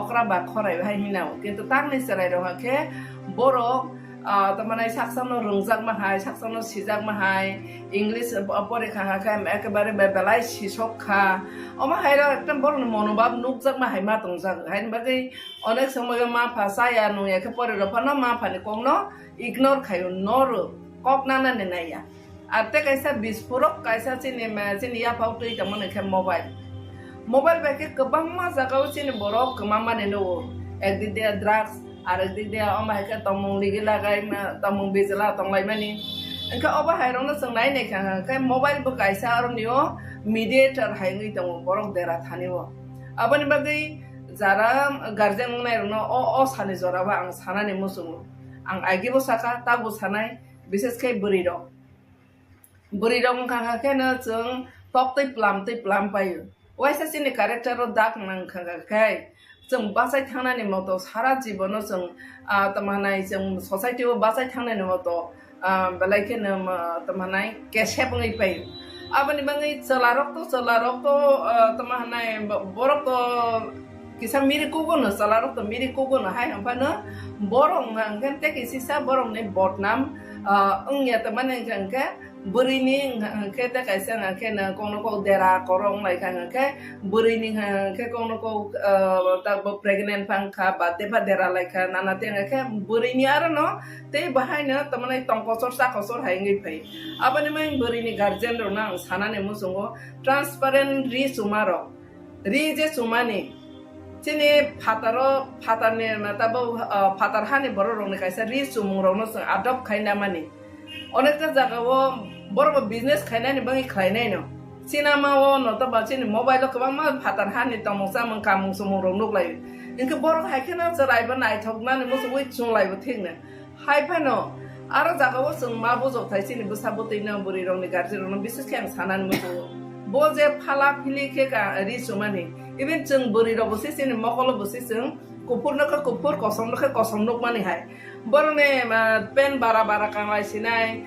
okra ba khorai hai hinao kintu tang ni sarai ro hake borok tamane saksano rungjak ma hai saksano sijak ma hai english pore kha kha ekebare belai sisok kha oma haira ekdam bor monobab nukjak ma hai ma tongjak hain bagai onek samoy ma phasa ya no ya ke pore ro phano ma phani kongno ignore khayo nor kok nana ne naya ate kaisa bispurok kaisa chini ya pautui tamane khe mobile ba ke kabang ma jagao chini borok kama ne no ekdik dia drugs আর দিক দিয়া ও মাইকা তমং লিগি লাগাই তমং বেজলা তংলাই মানি এনকা অবা হাইরং না সংনাই নে কা mobile বো কাইসা আর নিও mediator হাইঙ্গি তং বরং দেরা থানিও আবানি বাগৈ যারা গার্জেন নাই ন ও সানি জরাবা আং সানানি মুসুমু আং আগিবো সাকা তাবো সানাই বিশেষ কে বুড়ি রং খাখা কেন जों তক্তই প্লাম পাইও ওয়াইসা সিনি ক্যারেক্টারও দাগ নাং খাখা খাই जों बासाय थांनायनि मतो सारा जीवनाव जों तमानाय जों ससाइटियाव बासाय थांनायनि मतो बेलायखेनो तमानाय केसेबङै पाय आबानि बाङै चलारक तो तमानाय बरक किसा मिरि कुगोनो चलारक तो मिरि कुगोनो हाय हमफानो बरं आंगेन तेकिसिसा बरंनि बदनाम अंगिया तमाने गंके बुरिनि खेता कैसे के न कोनो को देरा करong lai kan ke burini ke कोनो को तब प्रेग्नेंट पंखा बाते बा देरा lai kan nana te ke burini ar no te bahai na तमने तंकसर साखसर हाइङै फै आबानि मै बुरिनि गार्जियन रो ना सानाने मुसुङो ट्रान्सपारेंट रिचुमारक रि जे सुमानि चिनि फातारने तब फातार हानि बर रंनि कैसे रिचुमुं रंनो आदब खाइना मानि অনেকটা জায়গাও বড় বিজনেস খাইনানি বাঙি খাইনাই ন সিনেমাও নতবা চিনি মোবাইল গোबां मा फातार हानि तमसा मन कामुं समों नुकलाय इनके बर हायखेना जरायबा नायथगनानि मोसोवै चंलायबो थिंनो हायफानो आरो जागाव जों मा बजबथाय चिनि बसाबोतैनो बुरि रंनि गार्जि रंनो बिसेस के आं सानानि मोसो बजे फाला फिलि के रिसुमानि इभेन जों बुरि रबसे चिनि मकल बसे जों kupurno ka kupur kosong nuk mani hai borne pen bara kanglai sinai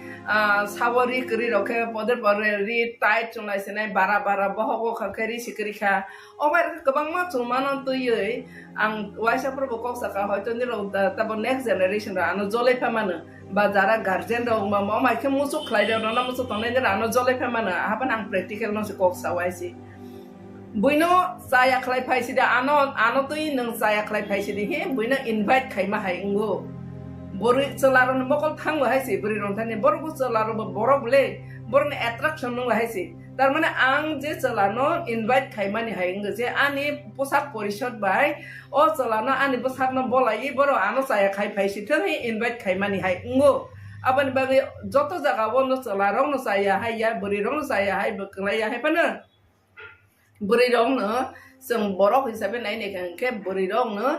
sawari kri roke poder ri tight chunglai sinai bara bohogo khakari sikri kha obar kabang ma chumano tuyei ang waisa pro bokok saka hoyto niro tabo next generation ra ano jole phamana ba jara guardian ro ma mai ke musu khlai do na musu tonne jara ano jole phamana hapan ang practical no se kok sawaisi buino saya khlai phaisi da ano tui nang saya khlai phaisi di he buino invite khaima hai ungo bori chalaron bokol thangwa haisi bori rontani borgo chalaro borok le borne attraction nang haisi tar mane ang je chalano invite khaimani hai ungo je ani posak porishod bai o chalano ani posak no bolai boro ano saya khai phaisi thon he invite khaimani hai ungo abani bagi joto jaga wono chalarong no saya hai ya bori rong saya hai baklai ya hai pana buri rong no seng borok hisabe nai ne kan ke buri rong no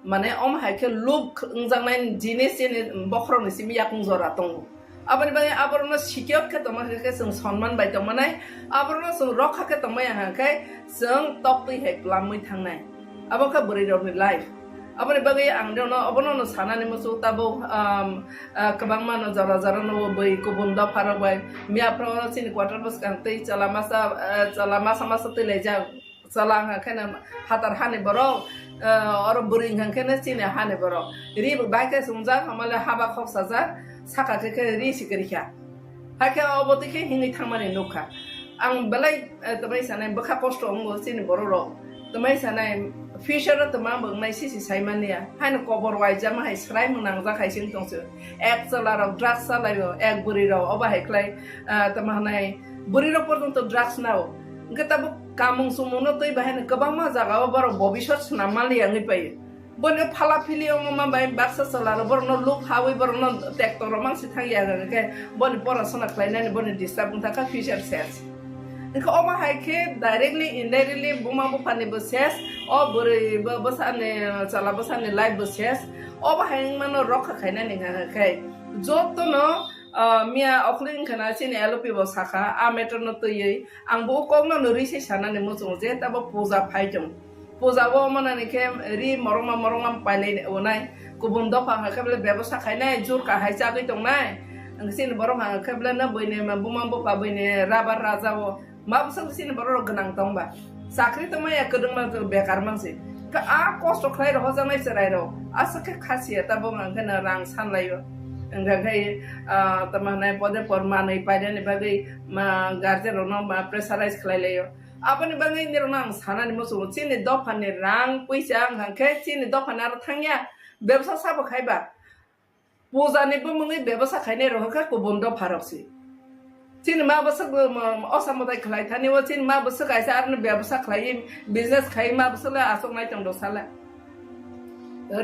mane om hai ke look ungjang nai jinis ni bokhro ni simi yakung zora tong abani bani aborno sikyot ke toma ke seng sonman bai tong manai aborno seng rokha ke toma ya kai seng tokti he plamui thang nai aboka buri rong ni life abani bagi ang no abono no sana ni musu tabo kabang mano jara no bai kubunda phara bai mia pro sin quarter bus kan tei chala masa te leja salang khana hatar hane boro or buring han khana sin hane boro ri bai ka sumja hamala haba khok saja saka ke ri sikri kha hake oboti ke hingi thangmani nokha ang belai tamai sanai bakha kosto ngo sin boro ro tamai sanai Fisher at the mamma, my sissy Simania, Hana Cobor White Jama has crime on Zaka Sington, eggs a lot of drugs, egg burrito, over a clay, Tamanai, burrito put to drugs now. Get up Kamung Sumuno behind the Kabama Zaga over Bobby shots, Namali and Nipay. But a palapilio mama by Baxas a lot of no look, however, not tech or romance Italian, Bonnie Porasona Klein and Bonnie Distabutaka Fisher says. Oma haike directly indirectly buma bupani boses o buri basane chala basane live boses o bahang mano roka khaina ninga kai joto no mia okling khana sin LP bosaka a meter no toyi ang bu kong no risi sana ni musung je tabo puja phaijong puja bo mana ni ke ri moroma paile onai kubum do pha khable ব্যবসা khaina jur ka haisa gi tong nai ang sin borong ha khable na boine buma bo pa boine rabar raja wo mabusang sini baru genang tongba sakri toma ya kedeng ma bekar mangsi ka a kosto khlai ro hojang nai serai ro asa ke khasiya ta bong ang kana rang san layo engga kai tama nai pode porma nai paide ni bagai ma garje ro no ma pressurize khlai layo apani bagai ni ro nang sana ni mosu chini dofan ni rang puisa ang ke chini dofan ar thangya ব্যবসা sabo khaiba puja ni bumungi ব্যবসা khaine ro ka ko bondo pharoksi Chin ma basak osamodai khlai thani wo chin ma basak aisa arne ব্যবসা khlai business khai ma basala asok nai tong do sala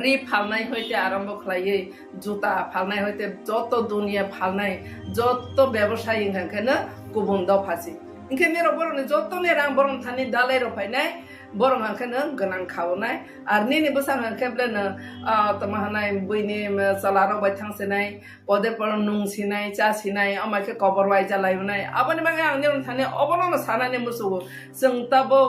ri phalnai hoite arambho khlai juta phalnai hoite joto dunia phalnai joto ব্যবসায়ী hankana kubun do phasi inke mero borone joto ne rang boron thani dalai ro phainai borong hankana ganang khawnai arni ni basang hankeblena tamahanai buini salaro bai thangsenai pode poron nung sinai cha sinai amake cover wai jalaiunai abani manga angni thani obono sanane musu sing tabo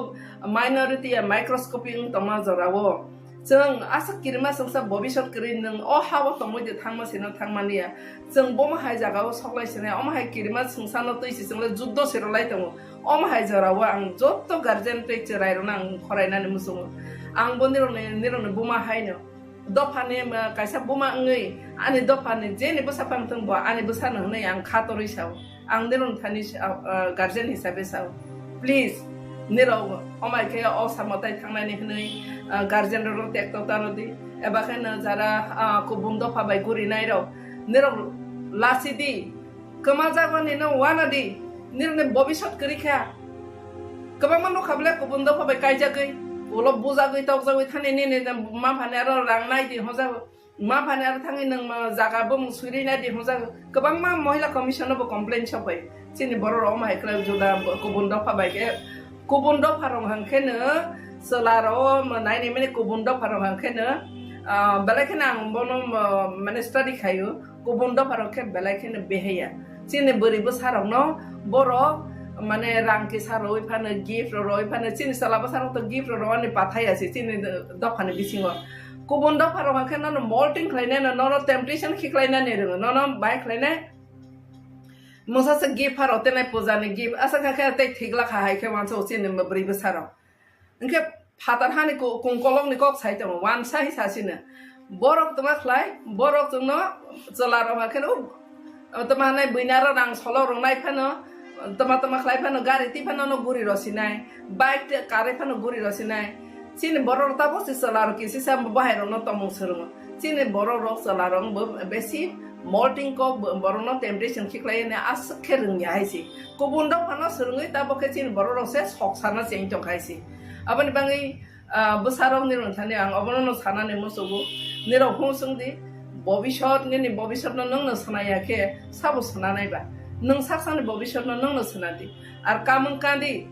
minority microscopy tama jorao जों आसा किरमा संसा भविष्यत करिन नों अ हाबो तमोय थांमा सेनो थांमानिया जों बम हाय जागाव सकलायसने अम हाय किरमा संसानो तैसि जोंले जुद्ध सेरलाय दङ अम हाय जराव आं जत्त गार्जियन पेक्चर रायरन आं फरायनानै मुसुङो आं बनिरने बुमा हायनो दफाने कायसा बुमा ngै आनि दफाने जेने बसाफां थंबो आनि बसानो नै आं खातरै साव आं निरन थानि गार्जियन हिसाबै साव प्लिज निराव अमायके असामताय थांनानै हनै गार्जियन रो टेक्ट तानोदि एबा खान जारा कुबुम दफा बाय गुरिनाय रो निराव लासिदि कमा जागोनि न वानादि निरने भविष्यत करिखा कबा मनो खाबले कुबुम दफा बाय कायजागै ओलो बुजागै तगजागै थाने ने मा फाने आरो रांनाय दि होजा मा फाने आरो थाङै नों जागाबो मुसुरिनाय दि होजा गोबां मा महिला कमिसनबो कमप्लेन सफाय सिनि बर' अमाय क्लाब जुदा कुबुम दफा बायके kubun do parong hangkene selaro menai mene kubun do parong hangkene belakena bono mane study khayo kubun do parong ke belakena beheya sine beri besarong no boro mane rangki saroi phane gift roi phane sine salaba sarong to gift ro ani pathai asi sine do phane bisingo गुबुन दाफाराव हाखे न मल्टिं खालायनाय न temptation खिख्लायनानै रोङो न bike खालायनाय मोसासे gift फाराव तेनाय पूजानि gift आसा खाखे ते थिगला खाहायखे मानसो ओसिन ब्रै बोसाराव इनके फातार हानि कुंकलंनि कक साइतम वान साहि सासिनो बरक तमा खलाय बरक तनो जलाराव हाखे तमा नाय बैनार रां सलो रंनाय फानो तमा खलाय फानो गारि ति फानो न गुरि रसिनाय बाइक कारे फानो गुरि रसिनाय चिन बरर ताबो सि सलार किसि साम बाहेर न तमो सरंग चिन बरर सलारं बेसी मल्टिं को बरन टेम्पटेशन खिख्लायने आस खेरंनि हायसि गुबुन दाव फानो सरंगै ताबो के चिन बरर से सकसाना change जंखायसि abani bangai besarong ni rontani ang abono no sana ni musugo ni ro hosungdi bobishot ni bobishot no nang no sanaya ke sabo sananai ba nang saksan bobishot no nang no sanadi ar kamang kandi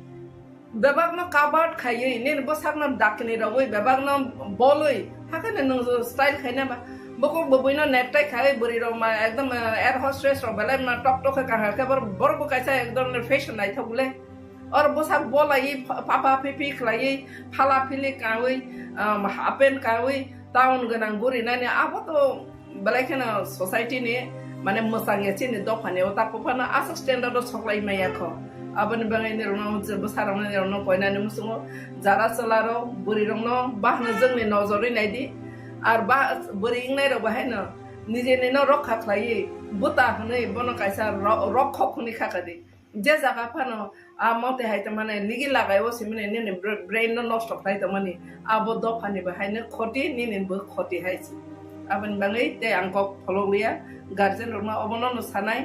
bebag no kabat khaye ni bosak no dakni rawoi bebag no boloi hakane nang style khaina ba boko boboi no necktie khaye buri ro ma ekdom air hostess ro belai na tok tok ka ka bor bo kaisa ekdom fashion nai thogule और बोसाक बोलाई पापा पिपी खलाई फाला फिली कावई happen कावई town गनां गुरि नाने आबो तो बलायखेना society ने माने मोसांगे चिनि दफाने ओता पफाना आस स्टैंडर्ड सकलाई मायाखो आबनि बाङै ने रनो बोसाराव ने रनो कोइनाने मुसुङो जारा चलारो बुरि रंनो बाहनो जोंनि नजरै नायदि आर बा बुरि इंनाय रो बाहायनो निजे ने न रखा खलाई बुता हनै बनो कायसा रखख खुनि खाकादि जे जागा फानो मते हाय तमाने निगि लागायो सिमने ने ब्रेन न नष्ट खाय तमाने आबो दफानि बाहायनो खति निनिबो खति हायसि आबन बाङै ते आंको फलौलिया गार्जेन रनो अबनो न सानाय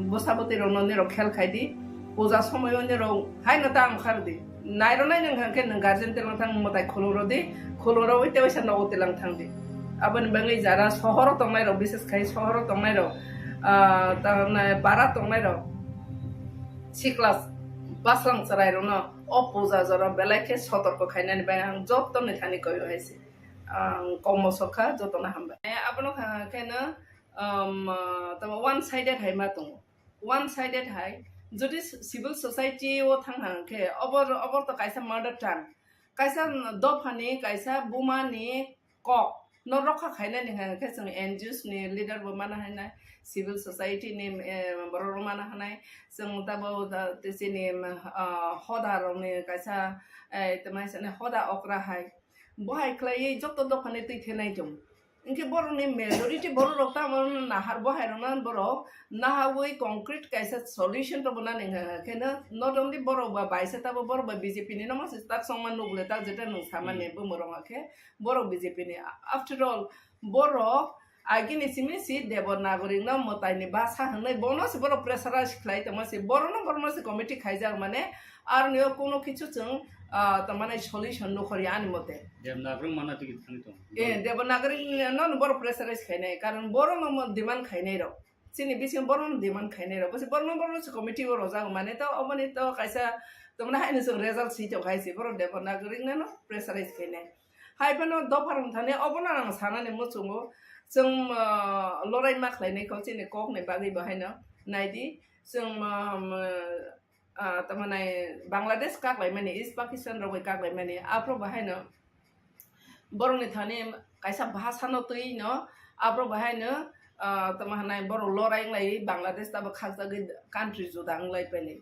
बोसाबते रनो ने खेल खायदि पूजा समय ने रो हाय न तां खारदि नायरो नाय नों के नों गार्जेन ते थां मताय खलौरदि खलौरो इते वैसा न ओते लां थांदि आबन बाङै जारा सहर तंनाय रो विशेष खाय सहर तंनाय रो ताना बारा तंनाय रो सिक्लास बासलां सराय रनो अपूजा जरा बेलायखे सतर्क खायनानि बाय आं जत्तने थानि कयो हायसि कमसखा जतना हामबाय आपनो खायनो तम वन साइडेड हाय मा दङ वन साइडेड हाय जदि सिविल सोसाइटी ओ थांहांखे अबर त कायसा मर्डर टान कायसा दफानि कायसा बुमानि कक न रखा खायनानि हांखे जों एनजिओस नि लिडार बो माना हायनाय सिविल सोसाइटी ने बरर माना हानाय जों ताबो तेसिनि हदारने कायसा तमायसने हदा अक्रा हाय बहाय क्लायै जत्त दफानि तैथेनाय दं इनके बरनि मेजॉरिटी बर रक्ता नाहार बहाय रना बर नाहावै कंक्रीट कायसा सॉल्यूशन तो बना नेङा केनो नॉट ओनली बर बा बायसे ताबो बर बा बीजेपी नि नमा ताक संमान नगले ताक जेटा नं सामान्य बमरङाखे बर बीजेपी नि आफ्टर ऑल बर आगिनि सिमिसि देवनागरिक न मतायनि भाषा हनै बनस बर प्रेसाराइज खलाय तमासे बरनो कमिटी खायजा माने आर नियो कोनो किछु जों तमाने सॉल्यूशन नखरि आनि मते देवनागरिक माना तिगि थानि दं देवनागरिक न बर प्रेसाराइज खायनाय कारण बरनो डिमान्ड खायनाय र सिनि बिसिम बरनो डिमान्ड खायनाय र बसे बरनो कमिटी वर जाग माने त अबनि त कायसा तमना हायनो जों रिजल्ट सिटो खायसि बर देवनागरिक न प्रेसाराइज खायनाय हायबनो दफारम थाने अबना आं सानाने मुचुङो जों लराय माखलायनायखौ जोंनि ककनि बागै बाहायनो नायदि जों तमाने बांलादेश कागलाय माने इस्ट पाकिस्तान रबै कागलाय माने आप्रो बाहायनो बरनि थाने कायसा भाषा न तै न आप्रो बाहायनो तमाने बर लरायलाय बांलादेश ताबो खागजागै कान्ट्री जुदांलाय पेने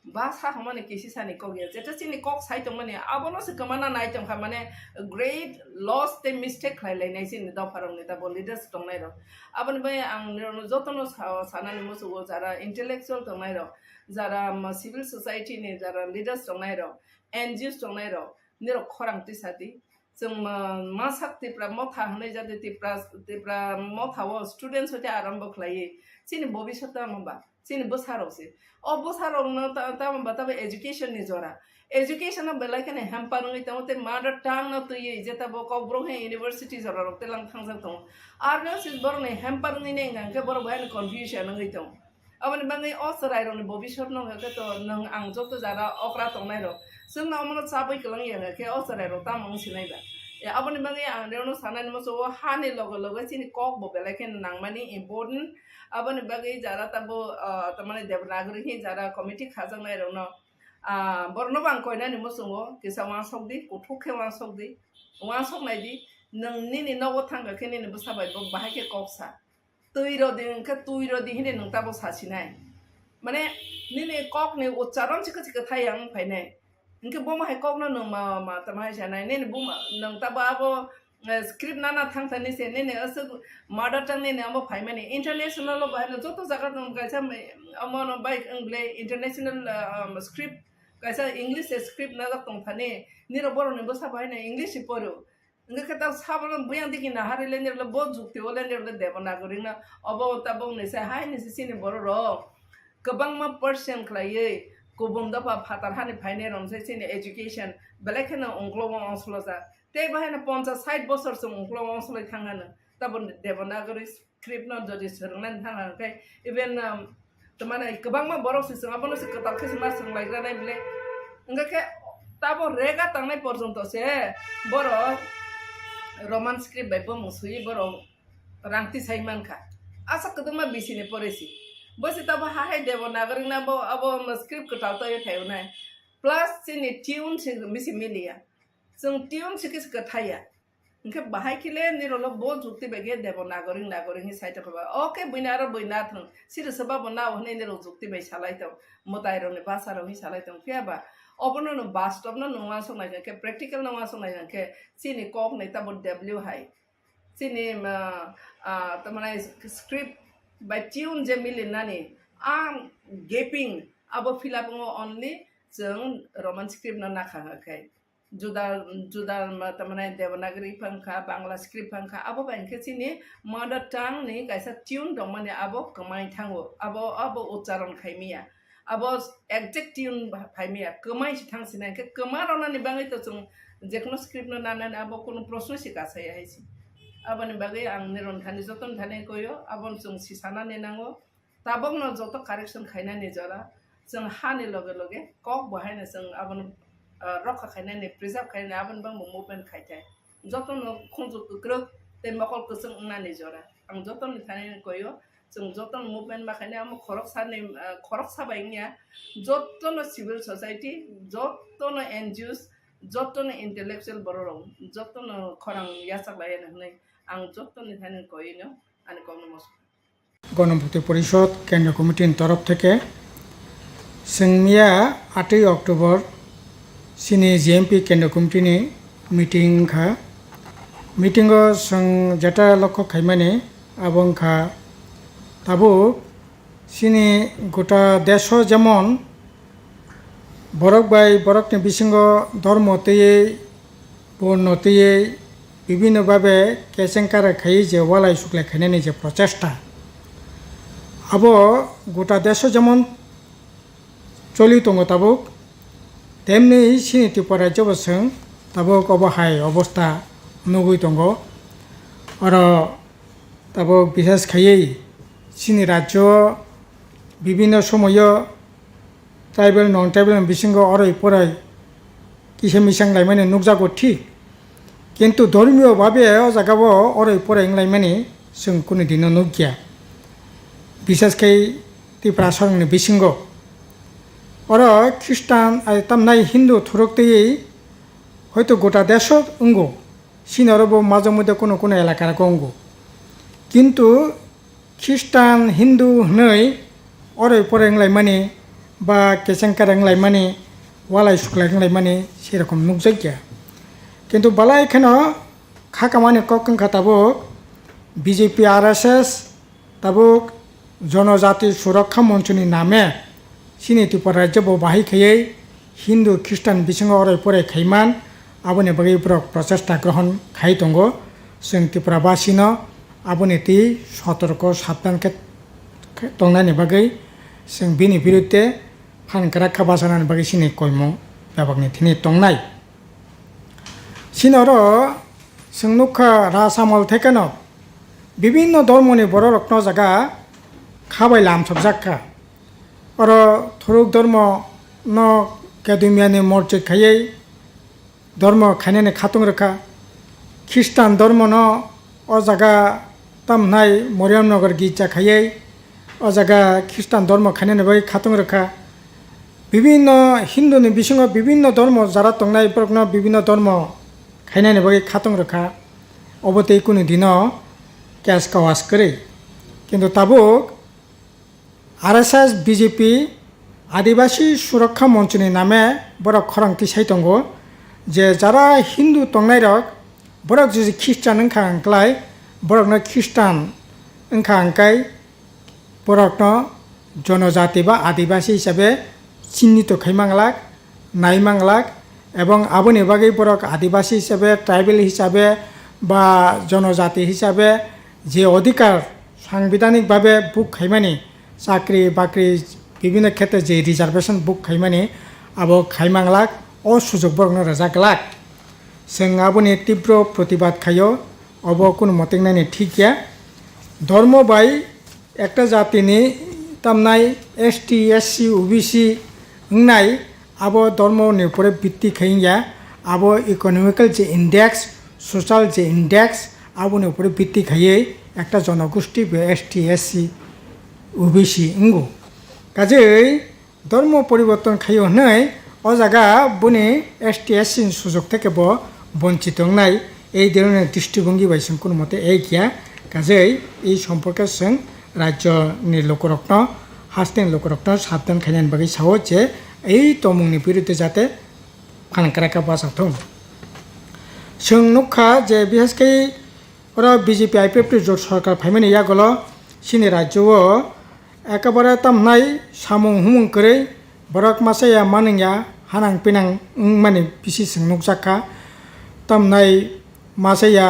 भाषा माने किसी सानि कगिया जेटा सिनि कक साइतो माने आबनो से कमाना नाइतम खा माने ग्रेट लॉस ते मिस्टेक खायलायनाय सिनि दफारंनि ता लिडार्स दंनाय र आबन बे आं जतनो सानानि मुसुगो जारा इंटेलेक्चुअल दंनाय र जारा सिविल सोसाइटी नि जारा लिडार्स दंनाय र एनजिओस दंनाय र निर खरांति साथि जों मा साक्तिफ्रा मथा हनै जाते तिप्रा मथाव स्टुडेन्ट्स होते आरम्भ खलायै सिनि भविष्यता मबा सिनि बोसारौसे अब बोसारौ न ताम बताबे एजुकेशन नि जरा एजुकेशन बेला केने हेम्पारङै तमते मदर टांग न तयै जेता बो कब्रो हे यूनिवर्सिटी जरा रक्ते लां थांजा दं आर न सिस बरने हेम्पारङै ने गांके बर बायन कन्फ्यूजन ngै दं अबनि बाङै असराय रनि भविष्यत न गके तो नों आं जतो जारा अक्रा तंनाय र जोंना अमन चाबै कलङ या के असराय र तामङ सिनायबा अबनि बाङै आं रेनो सानानि मसो हानि लगे लगे सिनि कक बो बेला केने नांमानि इम्पोर्टेन्ट अबनि बाङै जारा ताबो तमाने देवनागरिक हि जारा कमिटी खाजंनाय र न बरनो बां कोइनानि मसुङो किसा वा सकदि कुथुखे वा सकदि वा सकनायदि नोंनि न'आव थांगाखै नोंबो साबाय बाहायखे कक्सा तैर'दि ओंखा तैर'दि हिने नोंताबो सासिनाय माने निने ककनि उच्चारण चिका थायां फायनाय इनके बोमाहाय ककनो नों मा तमाहाय जानाय निने बोमा नोंताबो आबो स्क्रिप्ट नाना थांथानि से निने अस मदर टंग निने आबो फायमाने इंटरनेशनल बाहायनो जतो जागा दं गायसा अमन बाय इंग्ले इंटरनेशनल स्क्रिप्ट गायसा इंग्लिश स्क्रिप्ट ना दं थाने निरो बर'नि बसा बाहायनो इंग्लिश परो इनके कता साबलो बुयां दिखि ना हारि लेनेर ल बहुत जुक्ति ओलेनेर ल देवनागरि ना अबो तबो निसे हाय निसे सिने बर' र गोबां मा पर्सेन्ट खालायै गुबुन दफा फातार हानि फायने रमसे सिने एजुकेशन बेलेखनो अंग्लो अंसलो जा ते बाहायनो 50-60 बोसोरसो अंग्लो अंसलो थांगानो तब देवनागरि स्क्रिप्ट न जदि सोरंनानै थांगाखै इभेन तमाने गोबां मा बर' सिसं आबनो से कतालखे मा सोंलायग्रानाय बिले ओंगके ताबो रेगा तांनाय पर्यन्त से बर' रोमान स्क्रिप्ट बायबो मुसुई बर' रांति साइमानखा आसा कदमा बिसिने परेसी बस तब हाय देवनागरि ना बो अब स्क्रिप्ट कटालता ये थायोना प्लस सिने ट्यून से मिसि मिलिया जों ट्यून से किस कथाया इनके बाहाय खिले निरोल बहुत जुक्ति बेगे देवनागरि नागरि ही साइट खबा ओके बैना थं सिर सबा बना हने निरो जुक्ति बे सालायतो मतायरो ने भाषा रो ही सालायतो फियाबा अबनो न वास्तव न नङा संनाय के प्रेक्टिकल नङा संनाय के सिने कक नै तब डब्ल्यू हाय सिने तमने script by tune je milinani ang gaping abo filapngo only jeng roman script na nakhakai juda tamane devanagari pangkha bangla script pangkha abo bangke chini mother tongue ni kaisa tune dong mane abo kamai thango abo ucharon khaimia abo exact tune phaimia kamai thangsinai ke kamarona ni bangai to chung jekno script na nana abo kono proshno sikasai haisi abani bagai ang niron thani joton thane koyo abon chung sisana nenango tabok no joto correction khaina ni jara chung hani loge loge kok bahaina chung abon rokha khaina ni preserve khaina abon bang movement khaitai joton no khonju kukrok te makol kusung na ni jara ang joton ni thane koyo chung joton movement ma khaina am khorok sabaingya joton civil society joton NGOs joton intellectual bororong joton khorang yasak layan hnai ang joton ni thane koino ani kono mos গণভোক্তা পরিষদ কেন্দ্রীয় কমিটির তরফ থেকে সিংমিয়া 8 October সিনি GMP কেন্দ্রীয় কমিটিনি meeting খা meeting song যেটা লক্ষ্য খাইমানে এবং খা তাবো সিনি গোটা দেশ যেমন বরক বাই বরকনি বিসঙ্গ ধর্মতেই বর্ণতেই বিভিন্নভাবে কেসেংকারা খাই যে ওয়ালাই শুক্লাই খাইনানি যে প্রচেষ্টা আবো গোটা দেশ যেমন চলি দङ তাবুক তেমনি सिनि त्रिपुरा रायजोबोसों ताबुक अबहाय अबस्था नुगुइ दङ आरो ताबुक बिसेस खायै सिनि राज्य বিভিন্ন সময় ट्राइबल नन ट्राइबल बिसिंग अरै पराय किसे मिसां लाइमाने नुकजागो ठीक किन्तु धर्मीय भावे अ जागाबो अरै पराय लाइमाने जों कुनु दिन नुगिया बिसेसकै त्रिपुरा सरंनि बिसिंग और ख्रिस्टान तमनाय हिंदू थुरकतेई हयतो गोटा देश उंगो सिनारबो माझे मध्य कोनो कोनो एलाकार उंगो किन्तु ख्रिस्टान हिंदू हनै अरै पराय माने बा केसेंकार माने वालाय सुक्लाय माने सेरकम नुकजाया किन्तु बाला एखानो खाकामाने ककंखा ताबुक बीजेपी RSS ताबुक जनजाति सुरक्षा मंचनि नामे सिनि त्रिपुरा राज्योबो बाहायखायै हिंदू ख्रिस्टान बिथिङाव अराय पराय खायमान आबोनि बागै प्रचेष्टा ग्रहण खाय दङ जों त्रिपुराबासिनो आबोनि ति सतर्क साबधान दंनायनि बागै जों बिनि बिरुद्धे फानग्रा खाबासानानि बागै सिनि कयमु बेबागनि थिनि दंनाय सिनर जों नुखा रासामल थेकेनो विभिन्न धर्मनि बर' रत्न जागा खाबाय लामसबजाखा और थुरुक धर्म न केदुमियानि मर्जिद खायै धर्म खायनानै खातुं रोखा ख्रिस्टान धर्म न अ जागा तामनाय मरियमनगर गिर्जा खायै अ जागा ख्रिस्टान धर्म खायनानै बै खातुं रोखा विभिन्न हिंदुनि बिथिङाव विभिन्न धर्म जारा दंनाय फोरनो विभिन्न धर्म खायनानै बै खातुं रोखा অবতে কোনো দিনও ক্যাশ কাওয়াজ করে কিন্তু তাবুক RSS বিজেপি আদিবাসী সুরক্ষা মঞ্চনি নামে বরক খরংতি সাইতঙ্গো যে যারা হিন্দু তংনাই রক বরক যদি খ্রিস্টান ওংখা আংক্লাই বরকনো খ্রিস্টান ওংখা আংকাই বরকনো জনজাতি বা আদিবাসী হিসাবে চিহ্নিত খাইমাংলাক নাইমাংলাক এবং আবনি বাগै বরক আদিবাসী হিসাবে ট্রাইবেল হিসাবে বা জনজাতি হিসাবে যে অধিকার সাংবিধানিকভাবে বুক খাইমানি চাকরি বাকরি বিভিন্ন ক্ষেত্রে যে রিজার্ভেশন বুক খাইমানি আবো খাইমাংলাক ও সুযোগ বরকनो रजाकलाक जों आबोनि तीव्र प्रतिबाद खायो अब কোনো মতে নাইনি ঠিক গিয়া ধর্ম বাই একটা জাতিनि তামনাই ST SC OBC নাই আবো ধর্মनि উপরে ভিত্তি খাইয়া আবো ইকোনমিক্যাল যে ইন্ডেক্স সোশ্যাল যে ইন্ডেক্স আবोनि উপরে ভিত্তি খাইয়ে একটা জনগোষ্ঠী ST SC OBC Ungo কাজেই ধর্ম পরিবর্তন খাইও নাই ও জায়গা বনে ST SC সুযোগ থেকে বঞ্চিত নাই এই ধরনের দৃষ্টিভঙ্গি বাইসং কোনো মতে এই গিয়া কাজেই এই সম্পর্কে जों রাজ্যनि লোকরত্ন হাস্তেন লোকরত্ন সাবধান খাইনান বাকি সাহস যে এই তমুংনি বিরুদ্ধে যাতে ফানকারাকা বাসাথম जों नुखा যে বিশেষকৈ ওরা বিজেপি IPF জোট সরকার ফাইমানি ইয়াগল সিনি রাজ্যও একেবারে তামনাই সামুং হুমুং করে বরক মাসায়া মানিয়া হানাং পিনাং মানে বিসি जों नुकजाखा তামনাই মাসায়া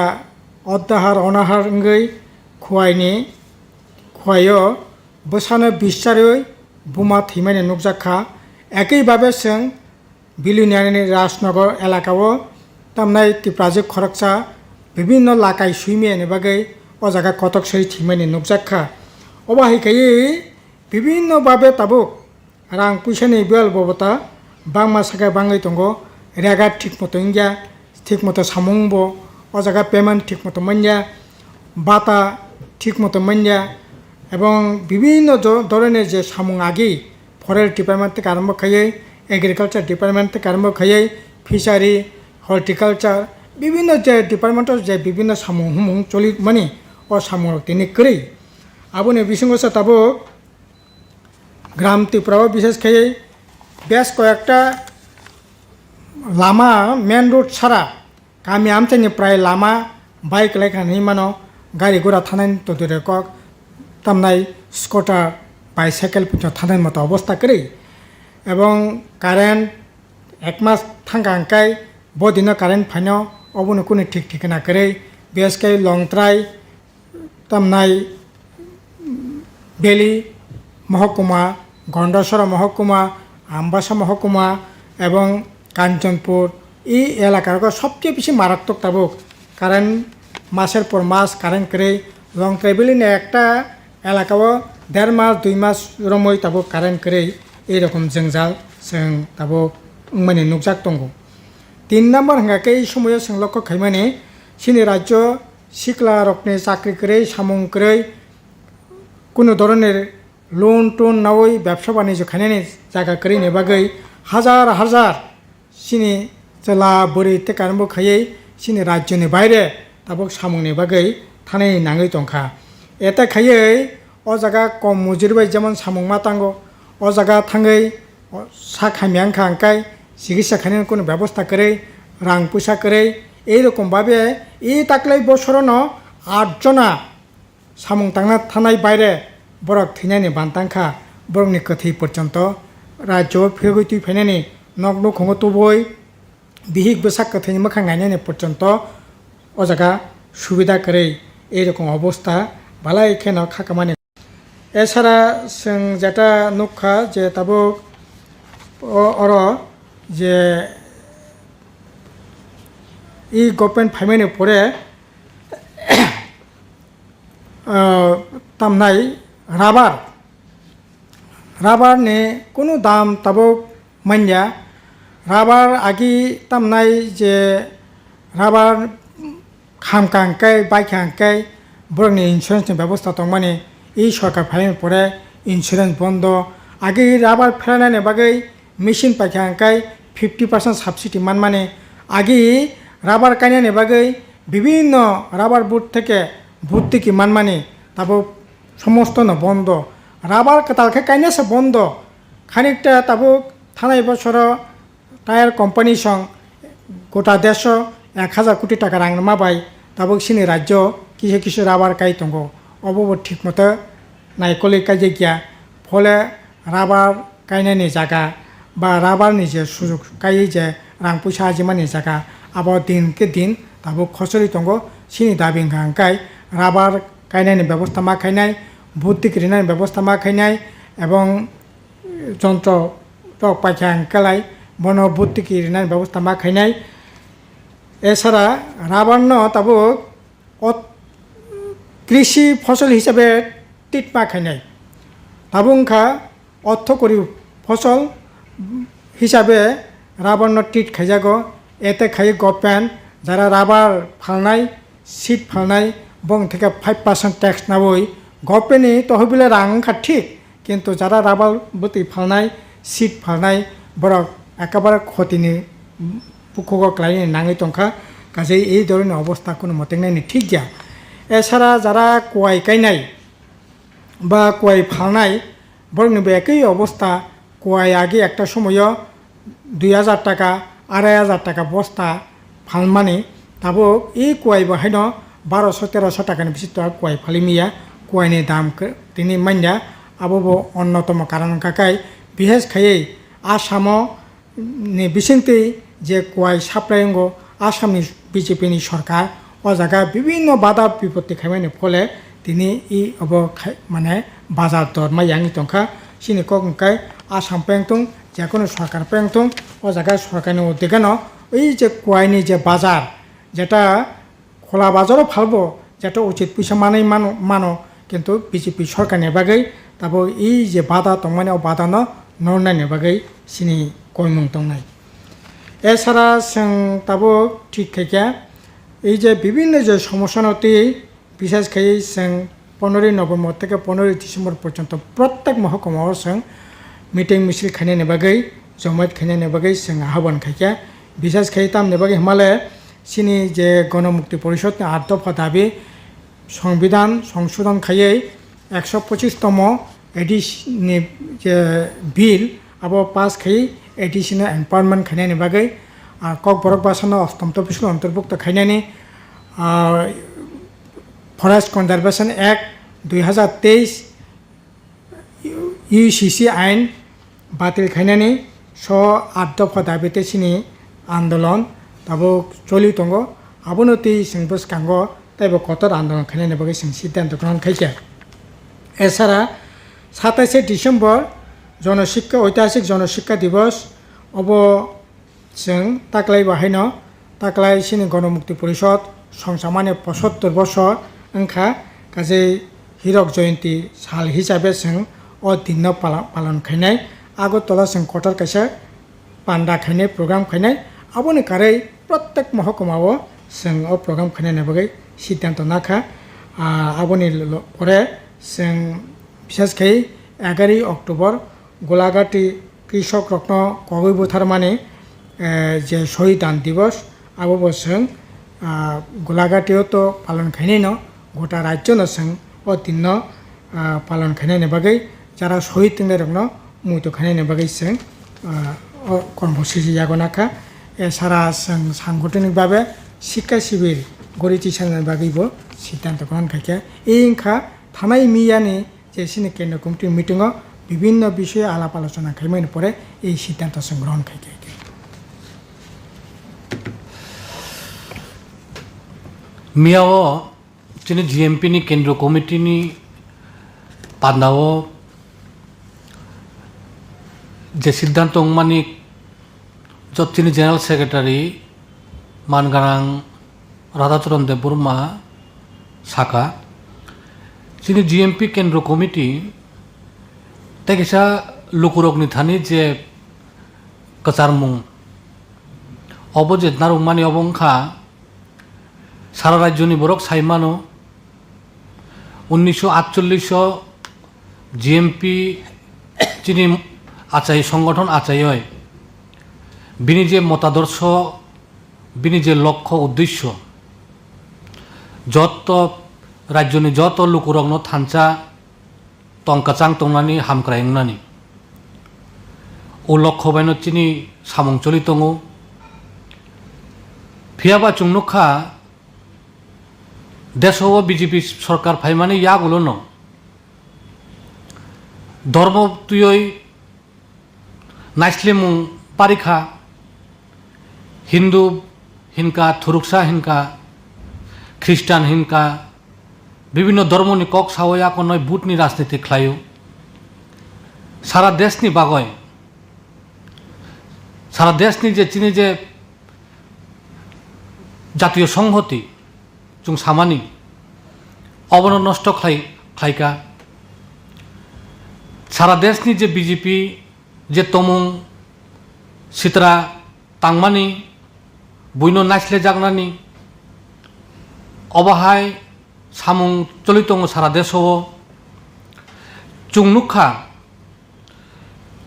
অদ্দাহার অনাহার গৈ খোয়াইনি খোয়াইও বসানো বিশ্বারই বোমা থিমানি नुकजाखा একইভাবে जों বিলুনিয়ানি রাজনগর এলাকাও তামনাই তিপ্রাজিক খরকসা বিভিন্ন লাকাই সুইমিয়ানি বাগै ও জায়গা কতক সই থিমানি नुकजाखा অবাহিকাই বিভিন্নভাবে তাবুক রাং পয়সানি বিয়াল ববতা বাংমা সাকা বাঙাই দंगो রেগা ঠিক মতো ইংয়া ঠিক মতো সামুংবো ও জায়গা পেমেন্ট ঠিক মতো মাইয়া বাতা ঠিক মতো মাইয়া এবং বিভিন্ন ধরনের যে সামুং আগি ফরেস্ট ডিপার্টমেন্ট থেকে আরম্ভ খাইয়ে এগ্রিকালচার ডিপার্টমেন্ট থেকে আরম্ভ খাইয়ে ফিশারি হর্টিকালচার বিভিন্ন যে ডিপার্টমেন্টের যে বিভিন্ন সামুং হুমুং চলি মানে ও সামুং তিনি করি আবুনি বিসঙ্গসা তাবুক গ্রাম ত্রিপুরাও বিশেষ খাইয়ে বেশ কয়েকটা লামা মেন রোড ছাড়া গামি আমচানি প্রায় লামা বাইক লাইখানি মানো গাড়ি ঘোড়া থানাय তো দূরে কক তামনাই স্কুটার বাইসাইকেল থানায় মতো অবস্থা করি এবং কারেন্ট এক মাস থাঙ্কা আঙ্কাই বদিন কারেন্ট ফাইনো অবনো কোনো ঠিক ঠিকানা করে বেশকাই লংত্রাই তামনাই বেলি মহকুমা গন্ডাসরা মহকুমা আমবাসা মহকুমা এবং কাঞ্চনপুর এই এলাকার সবচেয়ে বেশি মারাত্মক তাবুক কারেন্ট মাসের পর মাস কারেন্ট করে লং ট্রাইবেলিনে একটা এলাকাও 1.5 মাস 2 মাস রমই তাবুক কারেন্ট করে এইরকম জঞ্জাল जों তাবুক মানে नुकजाक दंगो 3 নম্বর হাঙ্গাকে এই সময়ে जों লক্ষ্য খাইমানে সিনি রাজ্য সিকলা রকনে চাকরি করে সামুং করে কোনো ধরনের লোন টোন নাওই ব্যবসা বাণিজ্য খাইনানি জায়গা করে নেবাগৈ হাজার হাজার সিনি জেলা বরি থেকে আরম্ভ খাইয়ে সিনি রাজ্যनि বাইরে তাবুক সামুংनि বাগै থানাय নাঙै দंखा এটা খাইয়ে ও জায়গা কম মজুরিবাই যেমন সামুং মাতাঙ্গো ও জায়গা থাঙै সা খামিয়াংখা আঙ্কাই চিকিৎসা খাইনানি কোনো ব্যবস্থা করে রাং পয়সা করে এইরকমভাবে এই তাকলাই বছরনো 8 জনা সামুং তাंना থানায় বাইরে বরক থিনানি বান্তাংখা বরকনি কথি পর্যন্ত রাজ্য ফেগৈ ফাইনানি নগ্ন খঙ্গ তুবই বিহিক বসাক কথিনি মখাং গাইনানি পর্যন্ত ও জায়গা সুবিধা করে এইরকম অবস্থা বালাই কেন খাকামানি এছাড়া जों যেটা নুখা যে তাবুক অর যে এই গভর্নমেন্ট ফাইমানি পরে তামনাই রাবারনি কোনো দাম তাবুক মাইয়া রাবার আগি তামনাই যে রাবার খামকা আঙ্কাই বাইকা আঙ্কাই বরকনি ইন্স্যুরেন্সनि ব্যবস্থা দं মানে এই সরকার ফাইনানি পরে ইন্স্যুরেন্স বন্ধ আগে রাবার ফেরানাनि বাগै মেশিন পাইকা আঙ্কাই 50% সাবসিডি মান মানে আগে রাবার কাইনাनि বাগै বিভিন্ন রাবার বুট থেকে ভর্তুকি মানমানি তারপর সমস্ত বন্ধ রাবার তালকে কাইনেছে বন্ধ খানিকটা তারপর থানায় বছর টায়ার কোম্পানি সং গোটা দেশ 1000 কোটি টাকা রাং মাবাই তারপর সিনি রাজ্য কিছু কিছু রাবার কাই দङ অবব ঠিক মতো নাইকলি কাজে গিয়া ফলে রাবার गायनायनि जागा बा राबारनि जे सुजुग गायै जे रां पैसा आजिमानि जागा आबो दिनके दिन दाबो खसरि दङ सिनि दाबि गांकाय राबार गायनायनि बेबस्था मा खायनाय भौतिक ऋणनि बेबस्था मा खायनाय এবং যন্ত্র টক পাইখা আঙ্কালাই বন ভৌতিক ঋণের ব্যবস্থা মা খাইনাই এছাড়া রাবান্ন তাবো কৃষি ফসল হিসাবে টিট মা খাইনাই তাবুংখা অর্থকরী ফসল হিসাবে রাবান্ন টিট খাইজাগো এতে খাই গভর্নমেন্ট যারা রাবার ফালনাই সিট ফালনাই বং থেকে 5% ট্যাক্স নাবই গভর্নমেন্টনি তহবিলে রাংখা ঠিক কিন্তু যারা রাবার বুতি ফালনাই সিট ফালনাই বরক একেবারে ক্ষতিনি পুকুক ক্লাইনি নাঙै দंखा কাজে এই ধরনের অবস্থা কোনো মতে নাইনি ঠিক গিয়া এছাড়া যারা কোয়াই গাইনাই বা কোয়াই ফালনাই বরং একই অবস্থা কোয়াই আগে একটা সময় 2000 টাকা 2500 টাকা বস্তা ফালমানি তাবো এই কোয়াই বাহাইন 1200-1300 টাকাनि বেশি কোয়াই ফালিমিয়া কোয়াইनि दाम তিনি মাইনা আবো অন্যতম কারণ কাকাই বিশেষ খাই आसामनि बिसिंति जे कोयाई साप्लायंगो आसामनि बिजेपिनि सरकार ओ जागा विभिन्न बाधा विपत्ति खाइमानि फले तिनि इ अब माने बाजार दर मायांगि दंखा सिनि कगंकाय आसाम पेंगतुं जेकोनो सरकार पेंगतुं ओ जागा सरकारनि उद्देगानो ओइ जे कोयाइनि जे बाजार जेटा खोला बाजाराव फालबो जेटा उचित पैसा मानो किन्तु बिजेपि सरकारनि बागै ताबो इ जे बाधा दंमाने ओ बाधानो नरनायनि बागै सिनि কইমুং দंनाय এছাড়া जों তাবো ঠিক খাইয়া এই যে বিভিন্ন যে সমস্যানতি বিশেষ খাই जों 15 নভেম্বর থেকে 15 ডিসেম্বর পর্যন্ত প্রত্যেক মহকুমাও जों মিটিং মিছিল খাইনাयनि বাগै জমায়েত খাইনাयनि বাগै जों আহ্বান খাইয়া বিশেষ খাই তামनि বাগै হিমালয় সিনি যে গণমুক্তি পরিষদनि 8 দফা দাবি সংবিধান সংশোধন খাইयै 125তম এডিশনनि যে বিল আবো পাস খাই एडिशनल एम्पावरमेंट खाइनायनि बागै कक बरक बासानो 8ম तफसिल अंतर्भुक्त खाइनायनि फरेस्ट कनजारभेशन एक्ट 2023 यूसीसी आइन बातिल खाइनायनि 8 दफा दाबिते सिनि आंदोलन ताबो चलि दङ आबोनो ति जोंबो सिगाङाव ताइबो कतर आंदोलन खाइनायनि बागै जों सिद्धांत ग्रहण खाइया एछाड़ा 27 डिसेम्बर जनशिक्षा ऐतिहासिक जनशिक्षा दिवस अब जों ताकलाय बाहायन ताकलाय सिनि गणमुक्ति परिषद संसामानि 75 बছর ओंखा गासै हिरक जयंती साल हिसाबै जों अ दिन पालन खाइनाय आगरतला जों कटार काइसा पान्डा खाइनाय प्रग्राम खाइनाय आबोनि कारै प्रत्येक महकुमाव जों अ प्रग्राम खाइनायनि बागै सिद्धांत नाखा आबोनि परे जों बिसेसकै 11 अक्ट'बर গোলাঘাটি কৃষক রত্ন কগৈ বুথারমানি যে শহীদান দিবস আবো जों গোলাঘাটিও তো পালন খাইনাই ন গোটা রাজ্য जों ও দিন পালন খাইনাयनि বাগै যারা শহীদ তিনলে রং মুইতো খাইনাयनि বাগै जों কর্মসূচি জাগনাখা এছাড়া जों সাংগঠনিক ভাবে শিক্ষা শিবির গড়ি তিসানের বাগैबो সিদ্ধান্ত গ্রহণ খাইয়া এই ইনখা থানাই মিয়ানি যে সিনি কেন্দ্র কমিটির মিটিংও বিভিন্ন বিষয়ে আলাপ আলোচনা খাইমাইনি পরে এই সিদ্ধান্ত গ্রহণ খাইকে মিয়াও চিনি জিএমপিনি কেন্দ্র কমিটিনি পান্দাও যে সিদ্ধান্ত মানি যতচিনি জেনারেল সেক্রেটারি মানগারাং রাধাচরণ দেববর্মা শাখা চিনি জিএমপি কেন্দ্র কমিটি तेकिसा लुकुरकनि थानि जे कचारमुं अबजेत नारुमानि अबंखा सारा राज्यनि बरक साइमानो 1948 जिएमपि चिनि आचाय संगठन आचाय बिनि जे मतादर्श बिनि जे लक्ष्य उद्देश्य যত রাজ্যनि যত লুকুरंनो थानसा तंकाचां तंनानि हामक्रायंनानि ও লক্ষ্য বাইনো চিনি সামং চলি তঙ্গো ফিয়াবা চুংনুখা দেশ বিজেপি সরকার ফাইমানি ইয়াগুলো ন ধর্ম তুই নাইসলিমু পারিখা হিন্দু হিনকা থুরুকসা হিনকা খ্রিস্টান হিনকা বিভিন্ন ধর্মনি কক সাওয়া নয় বুটনি রাজনীতি খ্লায়ো সারা দেশনি বাগয় সারা দেশনি যে চিনি যে জাতীয় সংহতি जों सामानि अबनो नष्ट खायका सारा देशनि जे बीजेपी जे तमुं सित्रा तांगमानि बुइनो नाइसले जागनानि अबाहाय सामुं चलितंग सारा देशो चुंगनुखा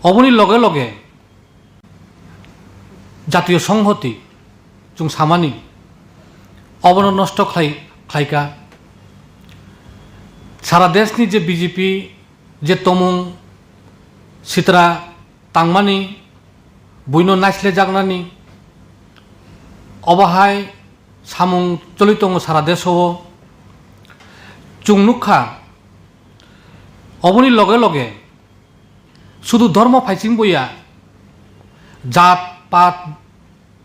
अबनि लगे लगे जातीय संहति जों सामानि अबनो नष्ट खायका सारा देशनि जे बीजेपी जे तमुं सित्रा तांगमानि बुइनो नाइसले जागनानि अबाहाय सामुं चलितंग सारा देशो चुंगनुखा अबनि लगे लगे शुधु धर्म फाइचिंबया जात पात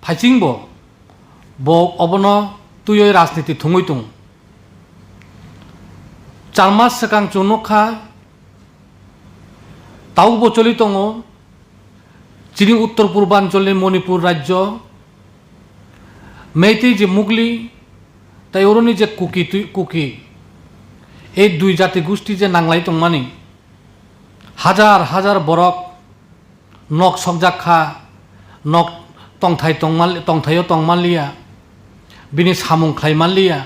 फाइचिंब बो अबनो तुय राजनीति थुंगै तुं 4 मास सिगां चुंगनुखा तावबो चलि दङ चिनि उत्तर पूर्वांचलनि मणिपुर राज्य मेइतेइ जे मुगली ताइरनि जे कुकी এই দুই জাতি গোষ্ঠী যে নাংলাই দंमानि হাজার হাজার বরক নক सकजाखा नक तंथायो तंमालिया बिनि सामुं खायमालिया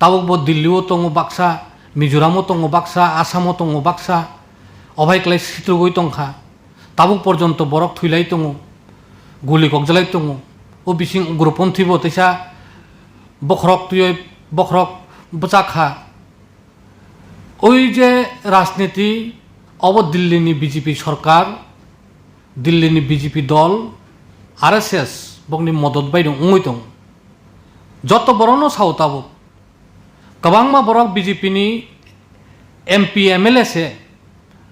तावबो दिल्लीओ दङ बाक्सा मिजोरामो दङ बाक्सा आसामो दङ बाक्सा अभायक्लाय सित्रगै दंखा ताबुक पर्यन्त बरक थुइलाय दङ गुलि गगजालाय दङ ओ बिसिं उग्रपन्थीबो तैसा बखरक तुय बखरक बजाखा ओई जे राजनीति अब दिल्लीनि बीजेपी सरकार दिल्लीनि बीजेपी दल आरएसएस बगनि मदद बायदों उङै दं जत बरनो साउताबो गोबांमा बरक बीजेपीनि एमपी एमएलए से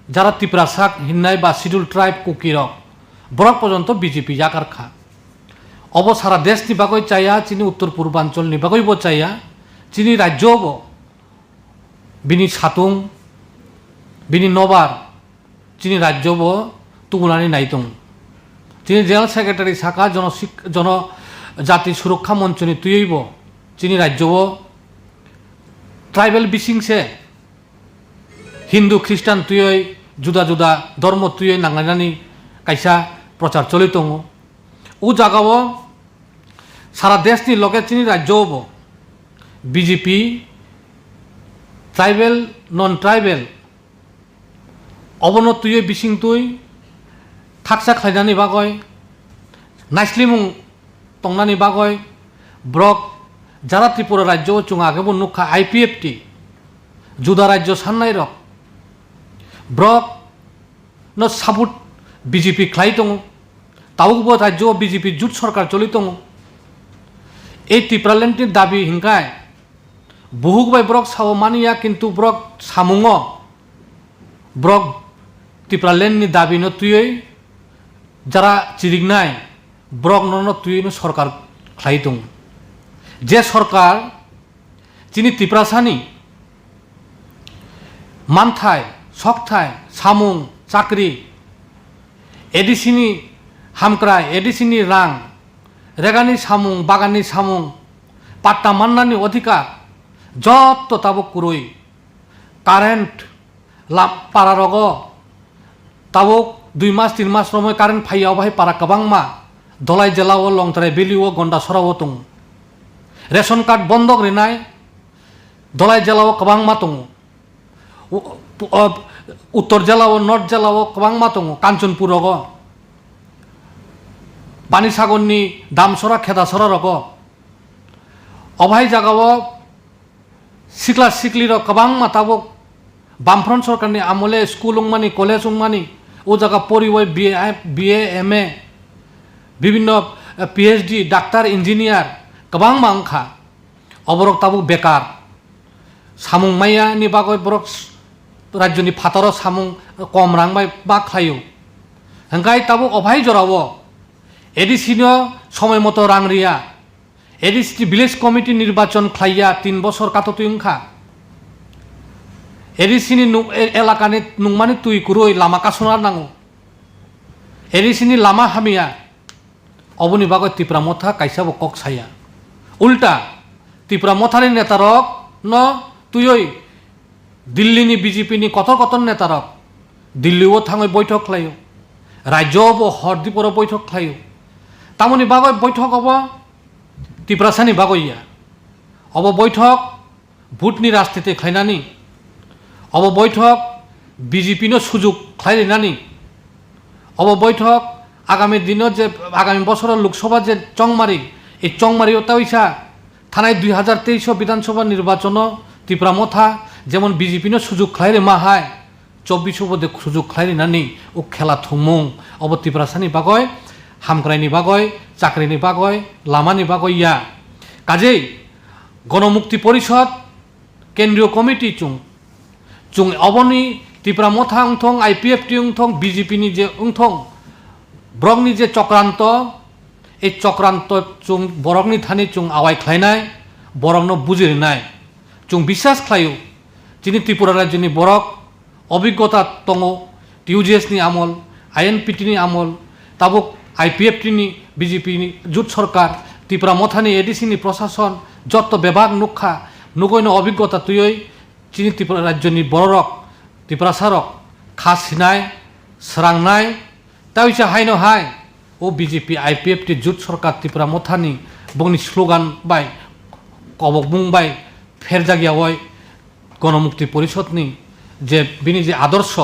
যারা তিপ্রাসাক হিন্নাই বা শিডিউল ট্রাইব কুকিরক বরক পর্যন্ত বিজেপি জাকারখা অব সারা দেশনি বাগৈ চাইয়া চিনি উত্তর পূর্বাঞ্চলনি বাগৈব চাইয়া চিনি রাজ্যব বিনি সাতুং বিনি নবার চিনি রাজ্যব তুগুনানি নাইতং চিনি জেনারেল সেক্রেটারি শাখা জনজাতি সুরক্ষা মঞ্চনি তুইব চিনি রাজ্যব ट्राइबल बिसिंसे हिंदू ख्रिस्टान तुयै जुदा जुदा धर्म तुयै नांलायनानै कायसा प्रचार चलि दङ उ जागाव सारा देशनि लगे चिनि राज्यआव बीजेपी ट्राइबल नन ट्राइबल अबनो तुयै बिसिं तुय थाकसा खायनानै बागय नाइस्लिमुं तंनानै बागय ब्रक যারা ত্রিপুরা রাজ্য চুং আগে নুখা আইপিএফটি जुदा राज्य सान्नाय रक ब्रक न साबुट बीजेपी ख्लाय दङ तावबो राज्य बीजेपी जुट सरकार चलि दङ এই ত্রিপুরাল্যান্ডनि दाबि हिंगाय बहुबाय ब्रक साव मानिया किन्तु ब्रक सामुंग ब्रक ত্রিপুরাল্যান্ডनि दाबि न तुयै যারা चिरिगनाय ब्रक न तुयै सरकार ख्लाय दङ जे सरकार चिनी तिप्रासानी मानथाय सकथाय सामुं चाकरी एडिसिनी हामक्राय एडिसिनी रां रेगानी सामुं बागानी सामुं पाट्टा मान्नानी अधिकार जत ताबो कुरुई कारेन्ट पारा रग ताबो 2 मास 3 मास रमै कारेन्ट फाइयाव बाहाय पारा गोबांमा दलाय जेलाव लंथराय बेलिव गन्डा सराव दङ रेशन कार्ड बंधक रिनाय दलाय जेलाव गोबांमा दङ उत्तर जेलाव नर्थ जेलाव गोबांमा दङ कांचनपुराव पानीसागरनि दामसरा खेदासरा रग अभाय जागाव सिख्ला सिख्लिर गोबां माताबो बामफ्रन्ट सरकारनि आमले स्कुल उंमानि कलेज उंमानि ओ जायगा परिबय BA MA বিভিন্ন PhD डाक्टार इन्जिनियार गोबां मांखा अबरक ताबो बेकार सामुं माइयानि बागै बरक राज्यनि फातार सामुं कम रांबाय बा खायो हंगाय ताबो अभाय जरावो एडिसिनो समय मतो रां रिया एडिसि विलेज कमिटी निर्वाचन खाइया 3 बছর काततुंखा एडिसिनि एलाकानि नुंमानि तुइ कुरुय लामा कासना नांगौ एडिसिनि लामा हामिया अबनि बागै तिप्रा मथा काइसाबो कक साया उल्टा तिप्रा मथानि नेतारक न तुयै दिल्लीनि बीजेपीनि कतर कतर नेतारक दिल्लीओ थाङै बैठक खालायो राज्योआवबो हरदीपर बैठक खालायो तामनि बागै बैठक अब तिप्रासानि बागैया अब बैठक भुटनि राजनीति खालायनानै अब बैठक बीजेपीनो सुजुग खालायनानै अब बैठक आगामी दिनों जे आगामी बছর लोकसभा जे चंगमारी এই চংমারি তাইসা থানায় 2023 বিধানসভা নির্বাচন তিপ্রা মথা যেমন বিজেপিনো সুযোগ খাইরে মাহায় 24 বদে সুযোগ খাইরে নানি ও খেলা থুমুং অব তিপ্রাসানি বাগয় হামক্রাইনি বাগয় চাকরিনি বাগয় লামানি বাগয় ইয়া কাজেই গণমুক্তি পরিষদ কেন্দ্রীয় কমিটি চুং অবনি তিপ্রা মথা উংথং IPFT উংথং বিজেপিনি যে উংথং ब्रकनि जे चक्रांत ए चक्रांत चुं बरकनि थानि चुं आवाय खालायनाय बरकनो बुजिनाय चुं विश्वास खालायो जिनि त्रिपुरा राज्यनि बरक अभिज्ञता दङ TUGS नि आमल INPT नि आमल ताबो IPFT नि BJP नि जुट सरकार त्रिपुरा मथानि ADC नि प्रशासन जत विभाग नुखा नुगैनो अभिज्ञता तुयै जिनि त्रिपुरा राज्यनि बरक त्रिपुरा सारक खासिनाय स्रांनाय ताइसा हायनो हाय ओ बीजेपी IPFT जुट सरकार त्रिपुरा मथानि बंनि स्लोगान बाय कबक बुंबाय फेर जागियावय गणमुक्ति परिषदनि जे बिनि जे आदर्श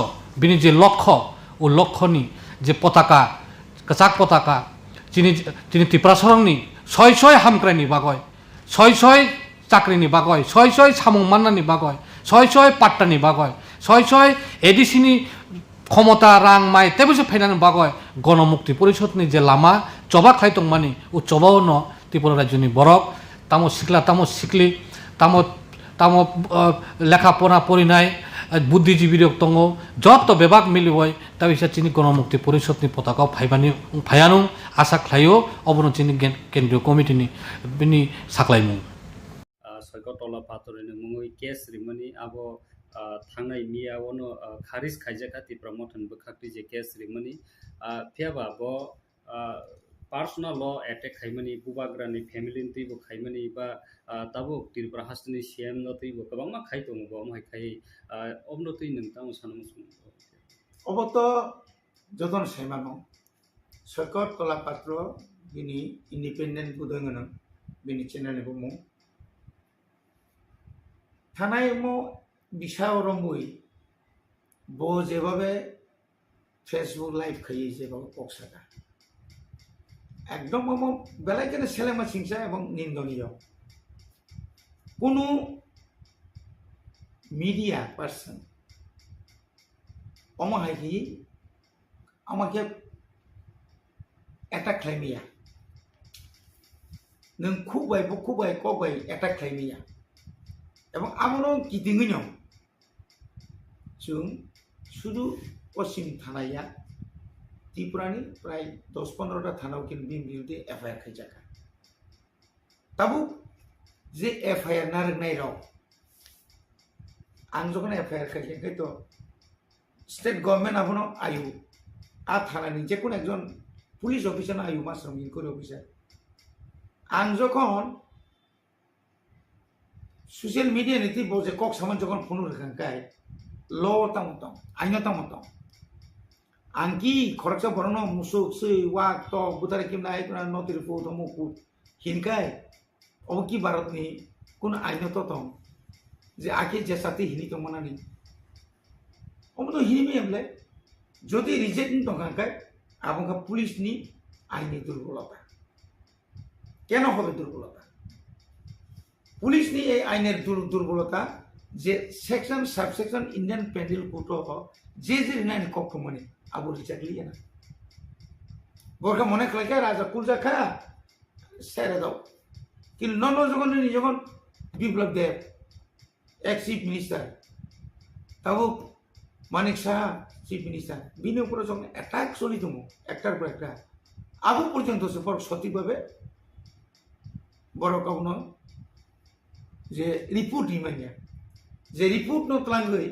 बिनि जे लक्ष्य ओ लक्ष्यनि जे पताका कचाक पताका जिनि त्रिपुरा सरंनि सय सय हामक्राइनि बागय सय सय चाकरिनि बागय सय सय सामुं माननानि बागय सय सय पाट्टानि बागय सय सय एडिसिनि क्षमता रां माइ तेबोसो फाइनानि बागय गणमुक्ति परिषदनि जे लामा चबा खाय दंमानि उ चबावनो त्रिपुरा राज्यनि बरक तामो सिख्ला तामो सिख्लि तामो लेखापना परिनाय बुद्धिजीवी दङ जत विभाग मिलिबय ताबिसा चिनि गणमुक्ति परिषदनि पताका फायानु आशा खायो अबनो चिनि केन्द्रीय कमिटिनि बिनि साख्लायमु सयकटला पातरनि मुङै केस रिमनि आबो थांनाय मियावनो खारिज खाइजाखा तिप्रा मथन बखाक्ति जे केस रिमनि फियाबा ब पार्सोनल ल एटेक खाइमनि बुबाग्रानि फेमिलिनि तैबो खाइमनि बा ताबो त्रिपुरा हास्टनि CM न तैबो गोबांमा खाइ दङ बम खाइ अबनो तै नोंथां सानमु अबत जतन सेमानो सयकटला पात्र बिनि इंडिपेंडेंट बुदंगन बिनि चेनेल बुमु थानाय मो बिसाव रंबुई बो जेबाबे फेसबुक लाइव खाई जेबाबे पक्सादा एकदम मो बेलायकेने सेलेमा सिंसा एवं निंदनीय कोनो मीडिया पार्सन अमाहाई आमाके अटैक खालामिया नों खुबाय कबाय अटैक खालामिया এবং আমরাও गिदिङैनो जों শুধু पश्चिम थानाया त्रिपुरानि प्राय 10-15टा थानाव किन बिन बिरुद्धे FIR खाइजाखा ताबु जे FIR नारनाय राव आं जखन FIR खाइजाखै तो स्टेट गभर्नमेंट आबनो आयु आ थानानि जे कोन एकजन पुलिस अफिसार आयु मासरम इनक्वायरि अफिसार आं जखन सोशल मीडिया नीति बोझे कॉक समझ जगन फोन रखन काय लो तम आइना तम आंकी खरचा बरनो मुसुक से वाक तो बुतारे किम नाय कुना नोतिर फो तो मुकु हिनकाय ओ की भारत नि कुन आइना तो तम जे आके जे साथी हिनी तो मनानी ओम तो हिनी में हमले যদি রিজেক্ট নি তখন काय आपका पुलिस नि आइनी दुर्बलता কেন হবে দুর্বলতা পুলিশনি এই আইনের দুর্বলতা যে section subsection Indian penal code যে আইন কক্ষমনি আবু রিচার্ডলি না বরকা মনে খাইকা রাজা কুলজা খা সেরে দাও কিন্তু যখন বিপ্লব দেব এক চিফ মিনিস্টার তাও মানিক সাহা চিফ মিনিস্টার বিনি উপরে যখন অ্যাটাক চলি দম একটার পর একটা আবু পর্যন্ত সঠিকভাবে বড় কাউন যে রিপোর্ট ইমানিয়া যে রিপোর্ট নতলাঙ্গै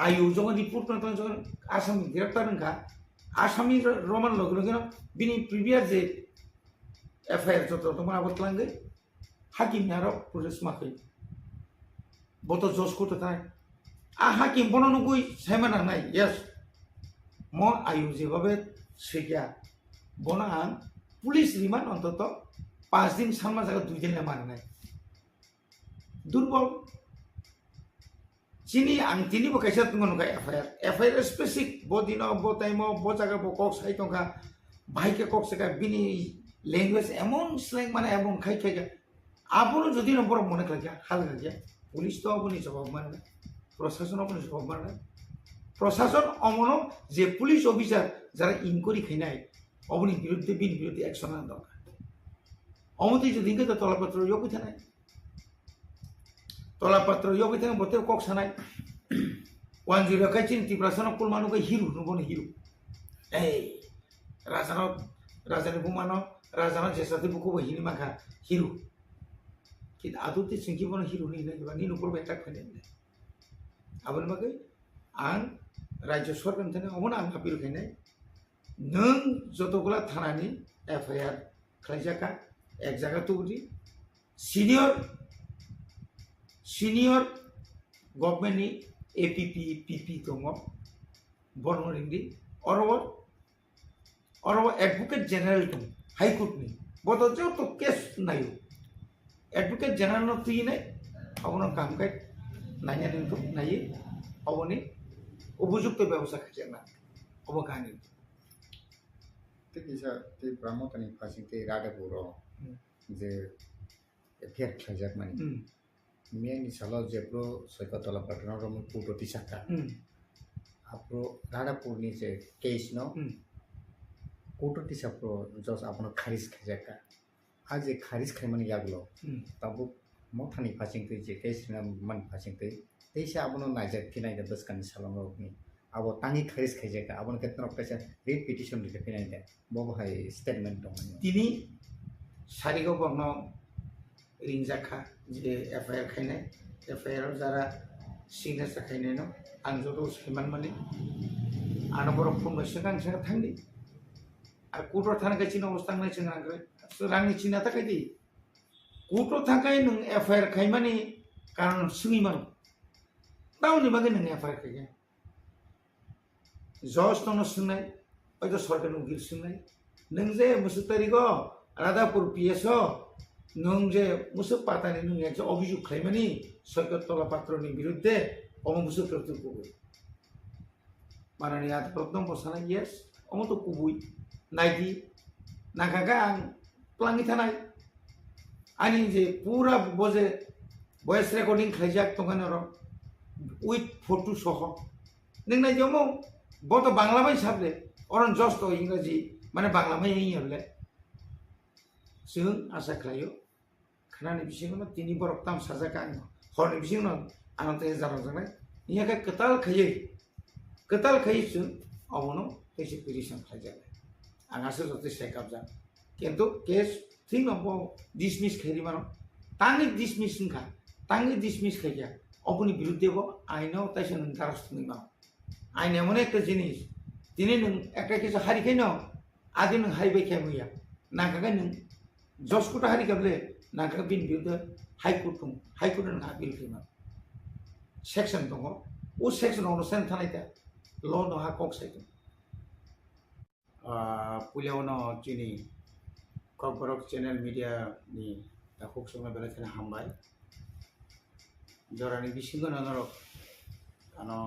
আয়ু যখন রিপোর্ট নতলাং যখন আসামি গ্রেপ্তার নখা আসামি রমান লগে লগে বিনি প্রিভিয়াস যে এফআইআর যত তোমার আবতলাঙ্গै হাকিম আরো প্রসেস মাখে বত জজ করতে তাই হাকিম বনানুগুই সাইমানা নাই ইয়াস ম আয়ু যেভাবে সেগিয়া বনা পুলিশ রিমান্ড অন্তত 5 দিন 3 মাস আগে 2 দিন মানে নাই দুর্বল চিনি বকাইছা তুমি নকা এফআইআর স্পেসিফিক বদিন বটাইম বজাগা বকক সাইতঙ্কা ভাইকে কক সেকা বিনি ল্যাঙ্গুয়েজ এমন স্ল্যাং মানে এমন খাই আপনো যদি নম্বর মনে খাইয়া হাল খাইয়া পুলিশ তো আপনি জবাব মানে প্রশাসন আপনি জবাব মানে প্রশাসন অমন যে পুলিশ অফিসার যারা ইনকোয়ারি খাইনাই অবনি বিরুদ্ধে বিরুদ্ধে অ্যাকশন আনা দরকার অমতি যদি তো তলাপত্র যোগ্য নাই তলাপত্র যোগ্য বলতে কক সানাই 10 কাইচিন ত্রিপুরাসন কুলমানুকে হিরো নুবনে হিরো এই রাজানি বুমানো রাজানা যেসাতে বুকো হিনি মাখা হিরো কিন্তু আদতে সিংকি বনে হিরো নি না নি নুপুর একটা ফাইনে আবার মাকে আং রাজ্য সরকার থেকে অমন আং আপিল খাইনাই নং যতগুলা থানানি এফআইআর খাইজাকা এক জায়গা তুগুদি সিনিয়র গভর্নমেন্টনি এপিপি পিপি দङ বর্ণরিंदी अरब एडवोकेट जनरल दङ हाइकोर्टनि बद जत केस नायो एडवोकेट जनरल तुइने अबन कामकाय नायना दिनखौ नायो अबनि उपयुक्त व्यवस्था खाजेना अब गानि तेकिसा ते ब्रह्मतनि फासिते रादाबुरो जे एफियार खाजाक मानि मियानि सालाव जेब्रो सयकतला पाटना रम पुटोति साका आपरो रादापुरनि जे केस न कोटोति साप्रो जस आपनो खारिज खाजाका आज जे खारिज खाइमानि यागलो ताबो मथानि फासिंते जे केस ना मन फासिंते तेसा आपनो नाजाक किनाइदा बसकानि सालामनि अब तांगी खारिज खाइजाका आपनो केतना पैसा रिट पिटिशन लिखे किनाइदा बबहाय स्टेटमेंट दङ तिनी सारिगो बर्न रिंजाखा जे एफआईआर खाइनाय एफआईआर जारा सिगनेचार खाइनाय न आं जत सैमान मानि आनो बर फुंनो सिगां सिगां थांदि आरो कुटर थानाय चिन अवस्था नाय सिगां रांनि चिना थाखायदि कुटर थाखाय नों एफआईआर खाइमानि कारण सुइमान दाउनि बागै नों एफआईआर खाइया जज तनो सुनाय ओइ सरकारनि उकिल सुनाय नों जे मुसु तारिखो रादापुर पिएसओ नों जे मुसु पातानि नों एक अभियोग खाइमानि सरकार तला पात्रनि बिरुद्धे अम मुसु करते कुबुय माननीय आदालत दं बसाना यस अम तो कुबुय नाइदि नागागा आं प्लांगि थानाय आनि जे पूरा बजे वॉइस रेकर्डिंग खाइजाक तंगान र उइथ फोटो सह नों नाइदियामो बत बांग्ला बाय साबले अरन जस्ट इंग्राजी माने बांग्ला माय हियाबले जों आशा खालायो खानानि बिसिङाव तिनि बरफ ताम साजाका हरनि बिसिङाव आनते जारां जानाय इयाका कताल खाइ जों अवनो कैसे पिटिशन खाइजाबाय आंहासो जते सेकआप जा किन्तु केस थिं नम्बर डिसमिस खाइरिमानो तांनि डिसमिस नखा तांनि डिसमिस खाइया अपनि बिरुद्धेबो आइनाव ताइसे नों दारस तुनिमा आइन एमन एक जिनिस दिनै नों একটা কিছু হারিখাই ন আদি नों हारिबाय खायमैया नागागा नों जज कोर्ट हारिखाबले नागागा बिन बिरुद्धे हाइकोर्ट दं हाइकोर्ट नों आपिल खाइमा सेक्शन दङ ओ सेक्शन अनुसार थानायता ल नहा कक साइदों पुलियावनो चिनि ककबरक चैनल मीडिया नि दाखुक संना बेलाथेना हामबाय जरानि बिसिंगो नरक आनो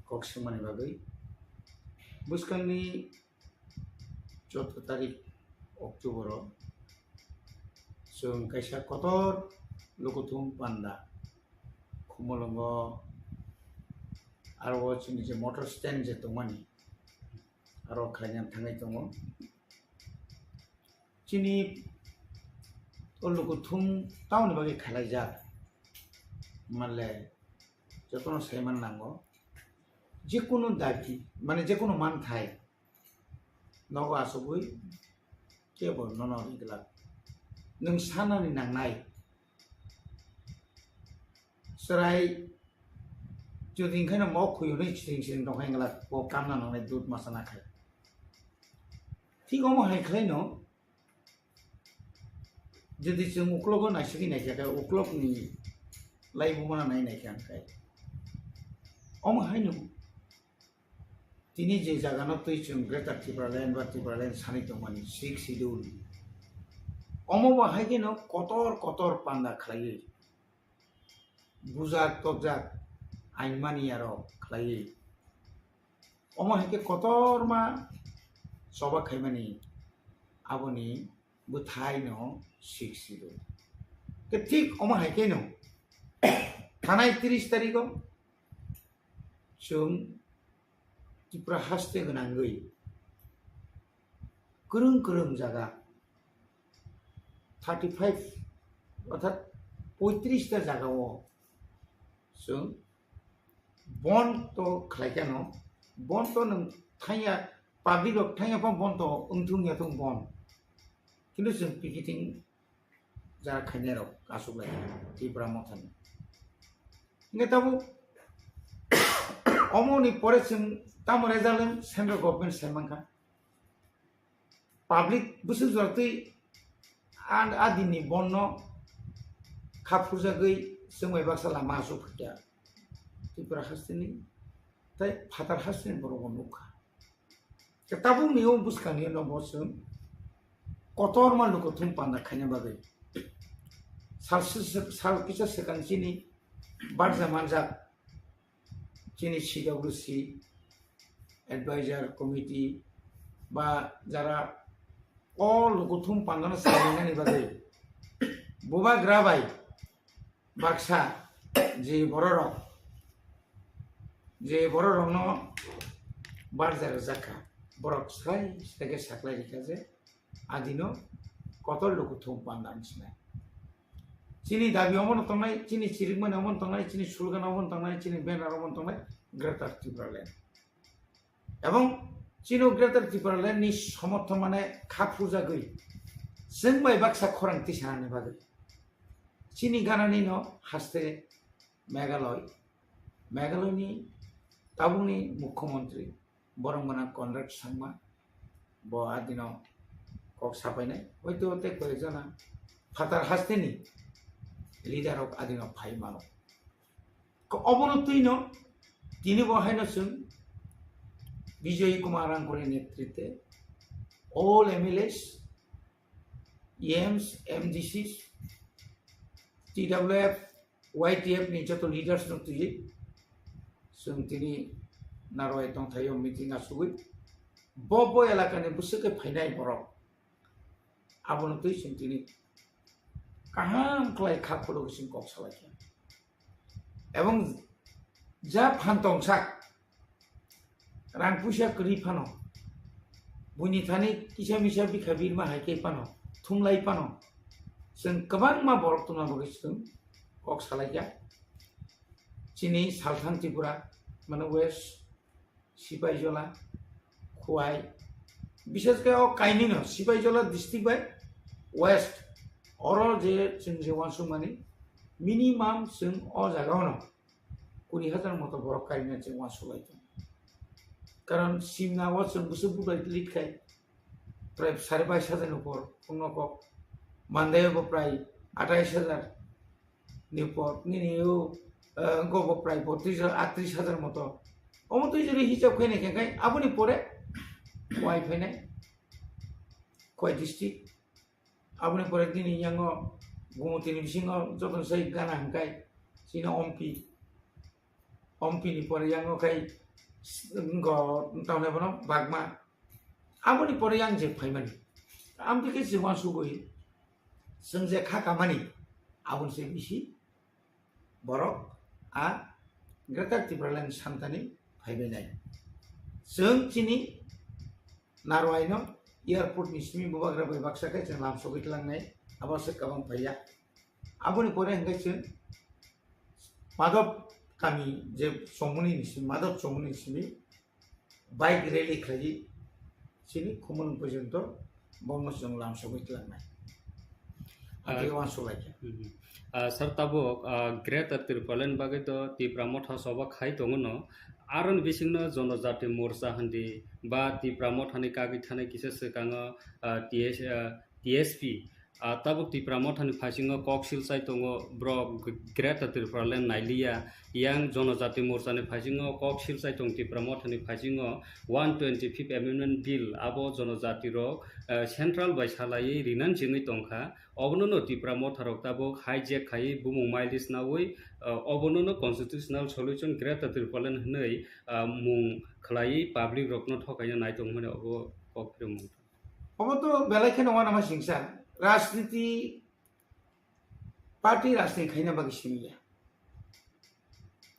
कक्समानि बागै बुसकालनि 14 तारिख अक्ट'बराव जों kaisa kotor lokothum panda khumolongo aro chini je motor stand je tongmani aro khainam thangai tongo chini o lokothum tauni bagi khalaijak মানলে যতন সাইমান নাঙ্গো যে কোনো দাবি মানে যে কোনো মান থাই নগ আসবই কেবল নন ইগলা নং সানানি নাंनाय सराय যদি ইনখানে মক খইনি চিং চিং দখাইগলা ব কামনা ননে দুধ মাসানা খাই ঠিক অম হাইখলাই ন যদি जों उक्लगो नायसिगि नायखाय उक्लगनि लाइव mana नाय नायखाय खाय अम हायनो तिनी जे जागानो तै जों ग्रेटार टिब्रालेन सानि दंमानि 6 शिड्यूल अम बाहायगे न कतर पान्दा खलायै बुजा तबजा आइनमानि आरो खलायै अम हायगे कतर मा सबा खायमानि आबोनि बुथाय न 6 शिड्यूल के ठीक अम हायगे न थानाय 30 तारिखआव जों त्रिपुरा हास्ते गोनांगै गोरों जागा 35 अर्थात 35 टा जागाव जों बन तो खालायखानो बन तो नों थाया पाब्लिक थाया बन तो उंथुंया तो बन किन्तु जों पिकेटिं जा खायनायाव आसुलाय त्रिपुरा मथानि Ngetabu omoni pore जों तामो रेजालेम सेंट्रल गवर्नमेंट साइमांखा पाब्लिक बुसु जरतै आन आदिनि बन्न खाफुजागै जोंबाय बाक्सा लामा आसु फैया त्रिपुरा हास्तेनि ताय फातार हास्तेनि बरगन नुखा केताबु नियो बुसखानि नबो जों कतर मालुको थुम पाना खायना बागै साल किसा सेकांसिनि बारजा मानजा चीनी CWC एडवाइजर कमिटी बा जरा all lokothum pandana साइनानि बागै बोबा ग्राबाय बाक्सा जे बररक न बारजार जाखा बरक साय सगे साखलाय दिखाजे आदिनो कतर लोकोथुम पान्दानि सिनाय चीनी दाबी अमन तंनाय चीनी चिरिकमन अमन तंनाय चीनी सुलगान अमन तंनाय चीनी बेनार अमन तंनाय ग्रेटार त्रिपुरालेण्ड एवं चीनो ग्रेटार त्रिपुरालेण्ड नि समर्थन माने खाफुजा गई जों बाय बाक्सा खरां तिसानि बागै चीनी गानानि न हास्ते मेघालयनि ताबुनि मुख्यमंत्री बरंगना कनराड सांमा ब आदिनो कक सापायनाय हयतो ते कयजना फातार हास्तेनि leader of Adino Paimano. Obonotino, Tinibo Henderson, Vijay Kumaran Korenetrite, all MLAs, EMs, MDCs, TWF, YTF, Nijato leaders not to it. Suntini Naroi Tontayo meeting us with Bobo Elakane Busaka Painai Boro. Abonotation Tini. Kaham klay kapolo kising kok salakya. Ebong ja phantong sak rang pusia kri phano buni thani kisa misa bikhabir ma haike pano thumlai pano sen kabang ma borok tuna bogisung kok salakya chini salthang tripura mane west sipaijala khuai বিশেষ করে কাইনি ন Sepahijala district by West अरो जे जों जेवानसु माने minimum जों अ जागावनो 20,000 मत बरक Garena जों वानसुलायतो कारण सिमना वा जों बुसु बुबाय लिखखाय प्राय 22,500 ऊपर उनको मानदेव प्राय 28,000 निपर निनियो गब प्राय 38,000 मत अमतो जरि हिसाब खायने खाय आबुनि परे वाइ फायनाय कय district Abune pore dini yango gumutini bisingo joton sai gana hangkai sino ompi ni pore yango kai ngo taune bono bagma abune pore yang je phaimani amti ke jiwan suboi जों जे खामानि आबुनसे बिसि बरक आ ग्रेटार टिब्रालेण्ड सान्तानि फायबायनाय जों दिनै नारवाइनो एयारपोर्ट निसिमि बुबाग्रा बै बाक्साखाय जों लाम सौहैलांनाय आबासो गोबां फैया आबुनि परे हंगायसो माधव गामि जे समनि निसिम माधव समनि निसिमि बाइक रेली खालि सिनि खमन पर्यन्त बमस जों लाम सौहैलांनाय आथिखालाव सलायखे सर तबो ग्रेटार टिब्रालेण्ड बागै तो तिप्रा मथा सभा खाय दङ न आरन बिसिंनो जनजाति मोर्चा हन्दी बा तिप्रा मथानि कागि थानाय किसे सकाङो टीएसपी तब तिप्रा मथानि फासिङो कक्सिल साइ दङ ब्र ग्रेटार टिब्रालेण्ड नाइलिया यां जनजाति मोर्चानि फासिङो कक्सिल साइ दङ तिप्रा मथानि फासिङो 125 एमेन्डमेन्ट बिल आबो जनजाति रो सेन्ट्रल बायसालायै रिनान जिङै दंखा अबनो तिप्रा मथारक तबो हाइजेक खाय बुमुं माइलिस नावै अबनो कन्स्टिट्यूशनल सल्यूशन ग्रेटार टिब्रालेण्ड हनै मुं खलायै पाब्लिक रकनो थकायनो नाय दं माने अबो कक्रिम अब तो बेलायखे नङा नामा सिंसा राजनीति पार्टी राजनीति खायना बागै सिमिया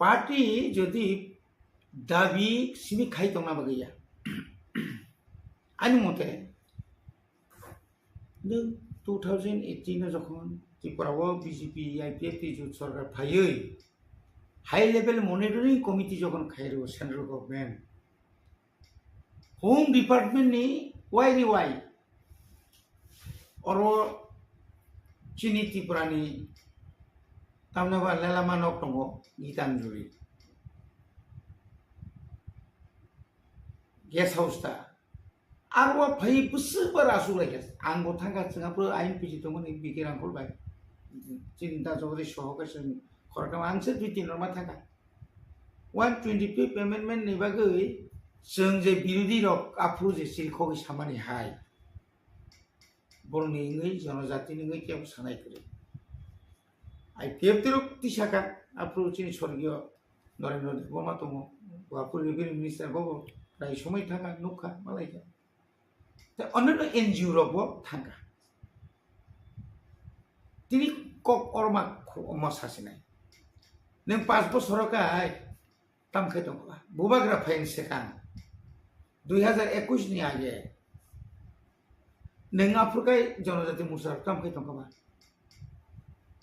पार्टी যদি दाबी सिमी खाय दंना बागैया आंनि मते नों 2018 যখন ত্রিপুরাও বিজেপি আইপিএফ জোট সরকার ফাইयै হাই লেভেল মনিটরিং কমিটি যখন খাইরো সেন্ট্রাল গভর্নমেন্ট হোম ডিপার্টমেন্ট नि वाई और चीनी त्रिपुरानि तामनाबा लेलामा नक दङ गीतांजलि गेस्ट हाउस ता आरो फै बुसबर आसुलायगे आंबो थांगा जोंहाबो आइन पिजिदोंमोन बिगिर आंखौ बाय चिन्ता जगदि सहकासो खरकाम आंसो दुइ दिन रमा थांगा 125 एमेन्डमेन्ट नि बागै जों जे बिरोधी रक आफ्रु जे सिलखगै सामानि हाय बरनि ngै जनजाति ngै केव सानाय करे आइपिएफ तिरक तिसाका आफ्रु चिनि स्वर्गीय नरेन्द्र देव बर्मा दङ वापुर रेभिनिउ मिनिस्टार बबो प्राय समय थांगा नुखा मालायका ता अन्य एनजिओ रबो थांगा तिनि कक अरमा अमा सासिनाय नों 5 बोसोरकाय तामखाय दंबा बुबाग्रा फाइन सेकां 2021 नि आगे नों आफ्रुकाय जनजाति मोर्चा तामखाय दंबा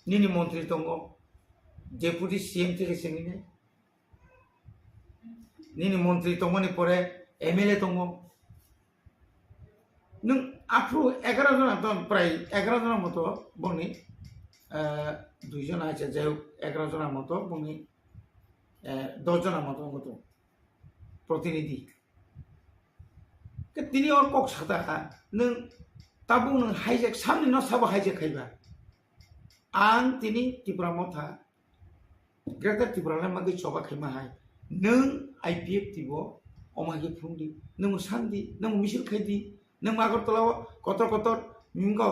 निनि मन्त्रि दङ डेपुटी सीएम থেকে सेंगिने निनि मन्त्रि दङनि परे एमएलए दङ नों आफ्रु 11 जना दं प्राय 11 जना मतो बनि 2 जना আছে যাই 11 जना मतो बनि 10 जना मतो प्रतिनिधि তিনি और कक साता नों ताबु नों हाइजेक सामनि न साबो हाइजेक खायबा आं तिनि त्रिपुरा मथा ग्रेटार टिब्रालेण्ड मागै सभा खायमा हाय नों आइपिएफ तिबो अमागे फुंदी नों सान्दी नों मिसिल खायदी नों आगरतलाव कतर कतर मिंगा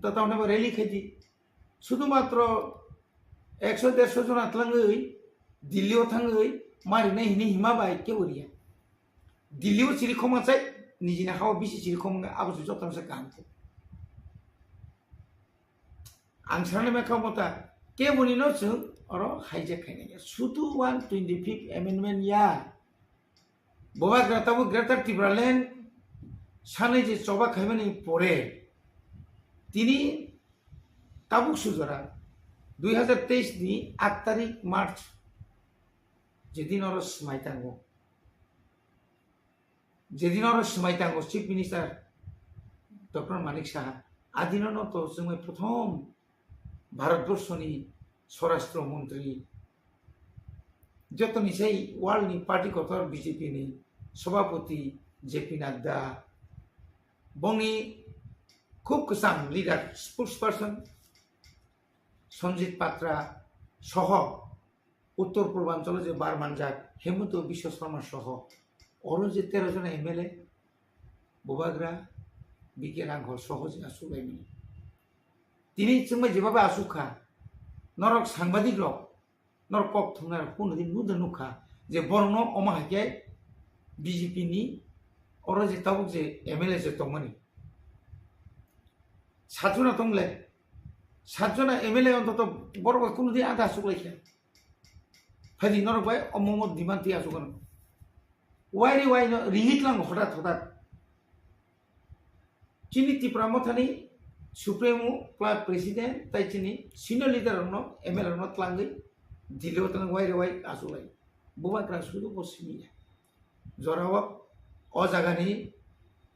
ततावना रैली खायदी शुधुमात्र 100-150 जना आतलाङै दिल्लीयाव थाङै मारिनाय हिनि हिमा बाय केवरिया दिल्लीयाव सिरिखमा चाय निजिना हाव बिसि सिरिखम आबसु जतामसे कामखौ आं साननाय मेखा मता केवनि न जों अर हाइजेक खायनाय शुधु 125 एमेन्डमेन्ट या बबाग्रा ताबो ग्रेटार टिब्रालेण्ड सानै जे सभा खायमानि परे तिनि ताबुक सुजरा 2023 नि 8 तारिख मार्च जेदिन और स्माइतांगो chief minister doctor Manik Saha आदिन तो जों प्रथम भारतवर्षनि स्वराष्ट्र मंत्री जतनि सै वर्ल्डनि पार्टी कतर बीजेपी नि सभापति जेपी नड्डा बंनि खूब गोसां leader spokesperson Sanjeet Patra सह उत्तर पूर्वांचल जे बारमानजाक हेमंत विश्व शर्मा सह और जे 13 जना एमएलए बबाग्रा बिके रांघर सह जे आसुलायमोन तिनि जों जेबाबा आसुखा नरक सांबादिक रक नरक कक थुंनार पुनदि नुद नुखा जे बरन अमाहाके बीजेपी नि और जे ताबुक जे एमएलए जे तंगमनि साथुना तंगले 7জনা এমএলএ অন্তত বড় কোনোদিন আধা আসুকলাইছে ফাইদি নরক ভাই অমমত দিমান্তি আসুকান ওয়াইরি ওয়াই রিহিটলাম হঠাৎ হঠাৎ চিনি ত্রিপুরামথানি সুপ্রিমো ক্লাব প্রেসিডেন্ট তাই চিনি senior leader MLA ত্লাঙ্গি Delhi হতান ওয়াইরি Y আসুলাই বুবা ক্রাস শুধু পশ্চিমী জরাও অ জায়গানি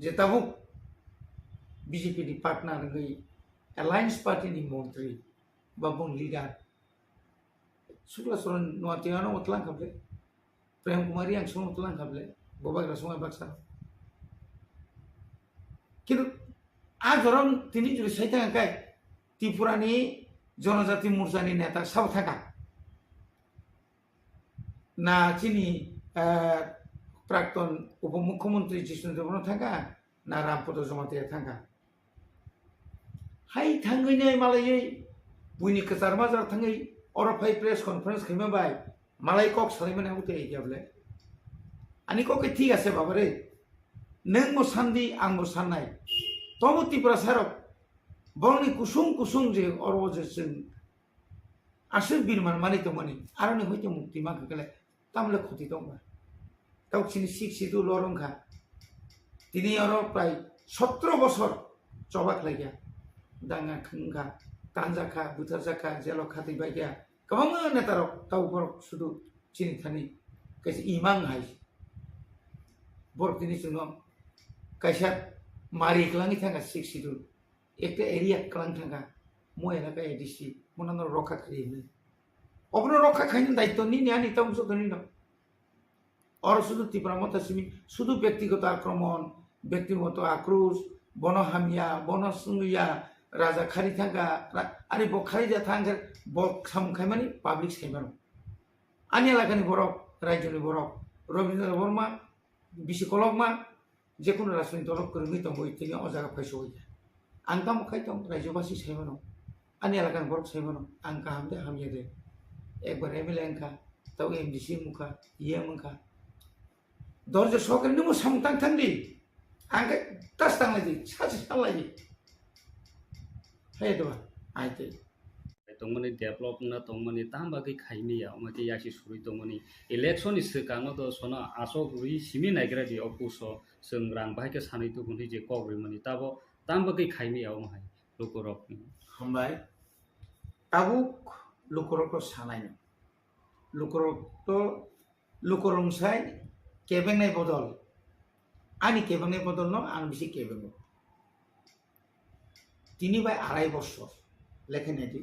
যে তাবুক বিজেপিनि पार्टनार गई एलायंस पार्टीनि मंत्री बा बुं लीडर शुक्ला सरन नवातियानो मतलां खाबले प्रेम कुमारी आं सम मतलां खाबले बबाग्रा समय बाक्सा किन्तु आ धरम तिनि जुरि साइथा गाय त्रिपुरानि जनजाति मोर्चानि नेता साव थाका ना चिनि प्राक्तन उपमुख्यमंत्री जिष्णु देवनो थाका ना रामपद जमातिया थाका हाय थांगैनै मालायै बुइनि कचार माजार थांगै अरफाय प्रेस कन्फारेंस खैमा बाय मालाय कक सालायमोन आउते इयाबले आनि कके ठीक आसे बाबा रे नों मो सान्दि आं मो साननाय तबो त्रिपुरा सारक बरनि कुसुम कुसुम जे अरवजे जों आसो बिरमान मानि तमनि आरो नै हयतो मुक्ति मा गले तामले खति दंबा तावसिनि सिक्सिदु लरंखा তিনি আরো প্রায় 17 বছর চবাক লাগিয়া দাঙ্গা খাঙ্গা তানজাখা বুথারজাখা জেল খাতি বাইয়া গোबां নেতারক তাও শুধু চিনি থানি কাইছে ইমাং হাই বরক তিনি জন্য কাইসা মারি ক্লাঙ্গি থাকা সিক্সিদু একটা এরিয়া ক্লাং থাকা মই এলাকা এডিসি মনানো রক্ষা খাইনি অবনো রক্ষা খাইনি দায়িত্ব নি নিয়ানি তাও সদনি না और शुद्ध त्रिपुरामथासिमी शुद्ध व्यक्तिगत आक्रमण व्यक्तिगत आक्रोश बन हामिया बन सुंगिया राजा खारी थांगा आरे बखारी जा थांगा बक सामखाय माने पाब्लिक साइबार आनि एलाकानि बरक राज्यनि बरक रवीन्द्र वर्मा बिसिकलकमा जेकुनु राजनीति दलक करमि दं बयतिनि अजागा फायसो होया आं ताम खायतम राज्यबासि साइबानो आनि एलाकानि बरक साइबानो आं काहामदे हामिया दे एकबार एमएलए अंका ताव एमडीसी मुखा ये मुखा दर्ज सहकारी नों सामतां थांदि आंगे तास थांलायदि सासे सालायदि हायदबा आइते तंमनि डेभलप ना तंमनि तामबागै खाइमिया अमके यासि सुरि तंमनि इलेक्शन सिगाङो द सना आसक रुइ सिमि नायग्रादि अपुस जों रां बाहायके सानै तो गुनि जे कग्रिमनि ताबो तामबागै खाइमिया अमहाय लुकरक हमबाय ताबुक लुकरक सानायनो लुकरक तो लुकरंसाय केबेंनाय बदल आनि केबेंनाय बदल न आं बिसि केबेंगो तिनि बाय आराय बছর लेखेनायदि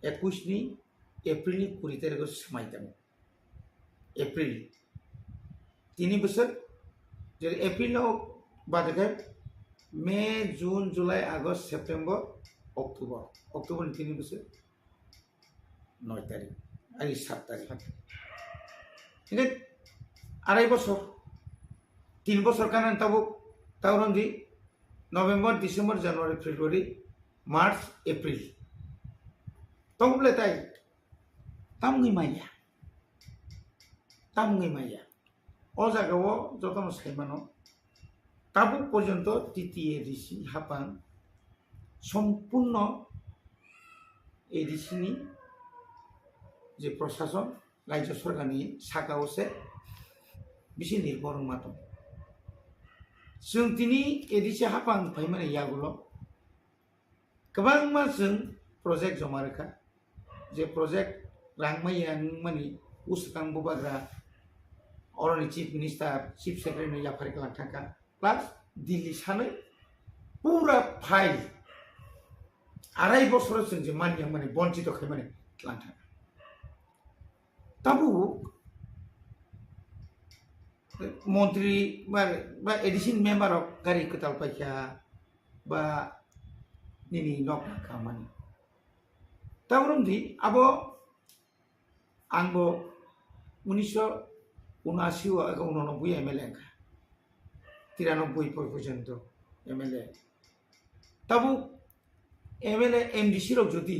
21 नि एप्रिल 20 तारिखआव समायदों एप्रिल 3 बोसोर जेरै एप्रिलाव बादखाय मे जून जुलाई आगस्ट सेप्टेम्बर अक्टोबर 3 बोसोर 9 तारिख आरो 7 तारिख ठीक আড়াই বছর 3 বছর কারণ তাওরন্দি November December January February March April তবলে তাই তামগি মাইয়া ও জায়গাও যতন সাইমানো তাবু পর্যন্ত তৃতীয় ঋষি হাপান সম্পূর্ণ এই ঋষিনি যে প্রশাসন राज्य सरकारनि साकावसे बिसि निर्भर मातम जों दिनै एडिसि हापां फाइमाने यागुल गोबां मा जों प्रजेक्ट जमा रोखा जे प्रजेक्ट रांमाया माने उसकां बुबाग्रा अरनि चीफ मिनिस्टार चीफ सेक्रेटारि याफारि खालाम थाका प्लास दिल्ली सानै पुरा फाइल आराय बছর जों जे मानिया माने बन्चित खाइमाने लांथा ताबु मंत्री बा एडिशन मेम्बर ऑफ गारी कताल पाइका बा निनी नक खामानि ताबुरंदि आबो आंबो 1979 एमएलए 93 पर्यন্ত एमएलए ताबु एमएलए एमडीसी रक जदि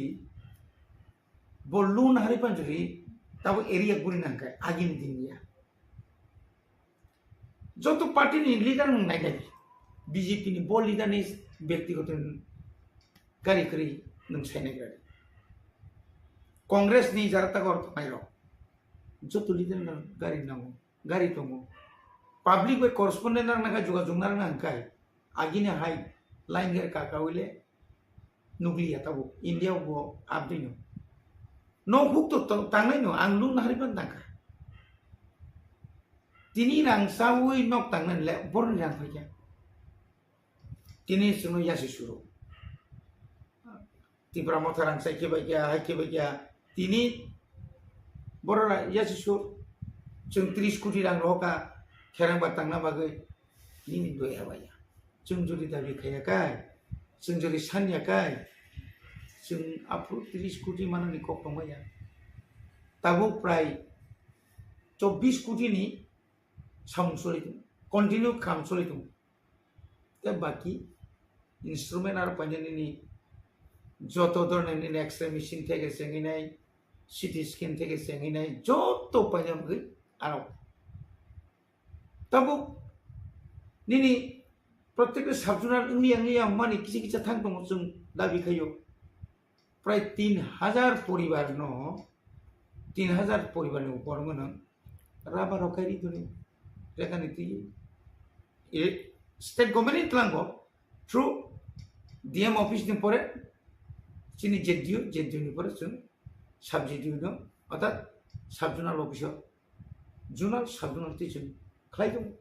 बल्लुन हारिपान जदि ताबो एरिया गुरि नांखाय आगिन दिनिया যত পার্টি লিডার নাই নাই বিজেপি নি বল লিডার নি ব্যক্তিগত गारि करी नों साइनाय गारि कांग्रेस नि जारा तक अर्थ नाइरो जो तुलिदे ना गारि नांगो गारि दंगो पब्लिक वे करस्पॉन्डेंट नांगा जुगा जुंगना नांगाय आगिने हाय लाइन गेर काकावले नुग्लिया ताबो इंडिया वो आपदिनो no hukto tangnai no ang lung na hariban tangka tini nang sawi nok tangnan le born jan phaya tini suno yasi suru ti pramotaran sai ke bagya tini borora yasi sur chung 30 koটি rang roka kherang batangna bagai nini doya baya chung juri dabi khaya kai chung juri sanya kai जों आपरो 30 कोटी माननि कक दंबाया ताबो प्राय 24 कोटी नि सामुं सलिदों continue काम सलिदों दा बाकी इन्स्ट्रुमेंट आरो पाइनानि जत धरनेनि एक्सरे मेशिन থেকে सेंगिनाय সিটি স্ক্যান থেকে सेंगिनाय যত पाइनामगै आरो ताबो निनि प्रत्येक साबजुनार इंनि मानि किछि किछि थां दङ जों दाबि खायो प्राय 3000 परिवार नो 3000 परिवार नो ऊपर में राबा रखारी दुनि रेखानि ती ए स्टेट गवर्नमेंट तलांगो थ्रू डीएम ऑफिस नि परे चिनि जेडियो नि परे जों सब जेडियो नो अर्थात सब जुनाल ऑफिस जुनाल सब जुनाल ती जों खालाय दं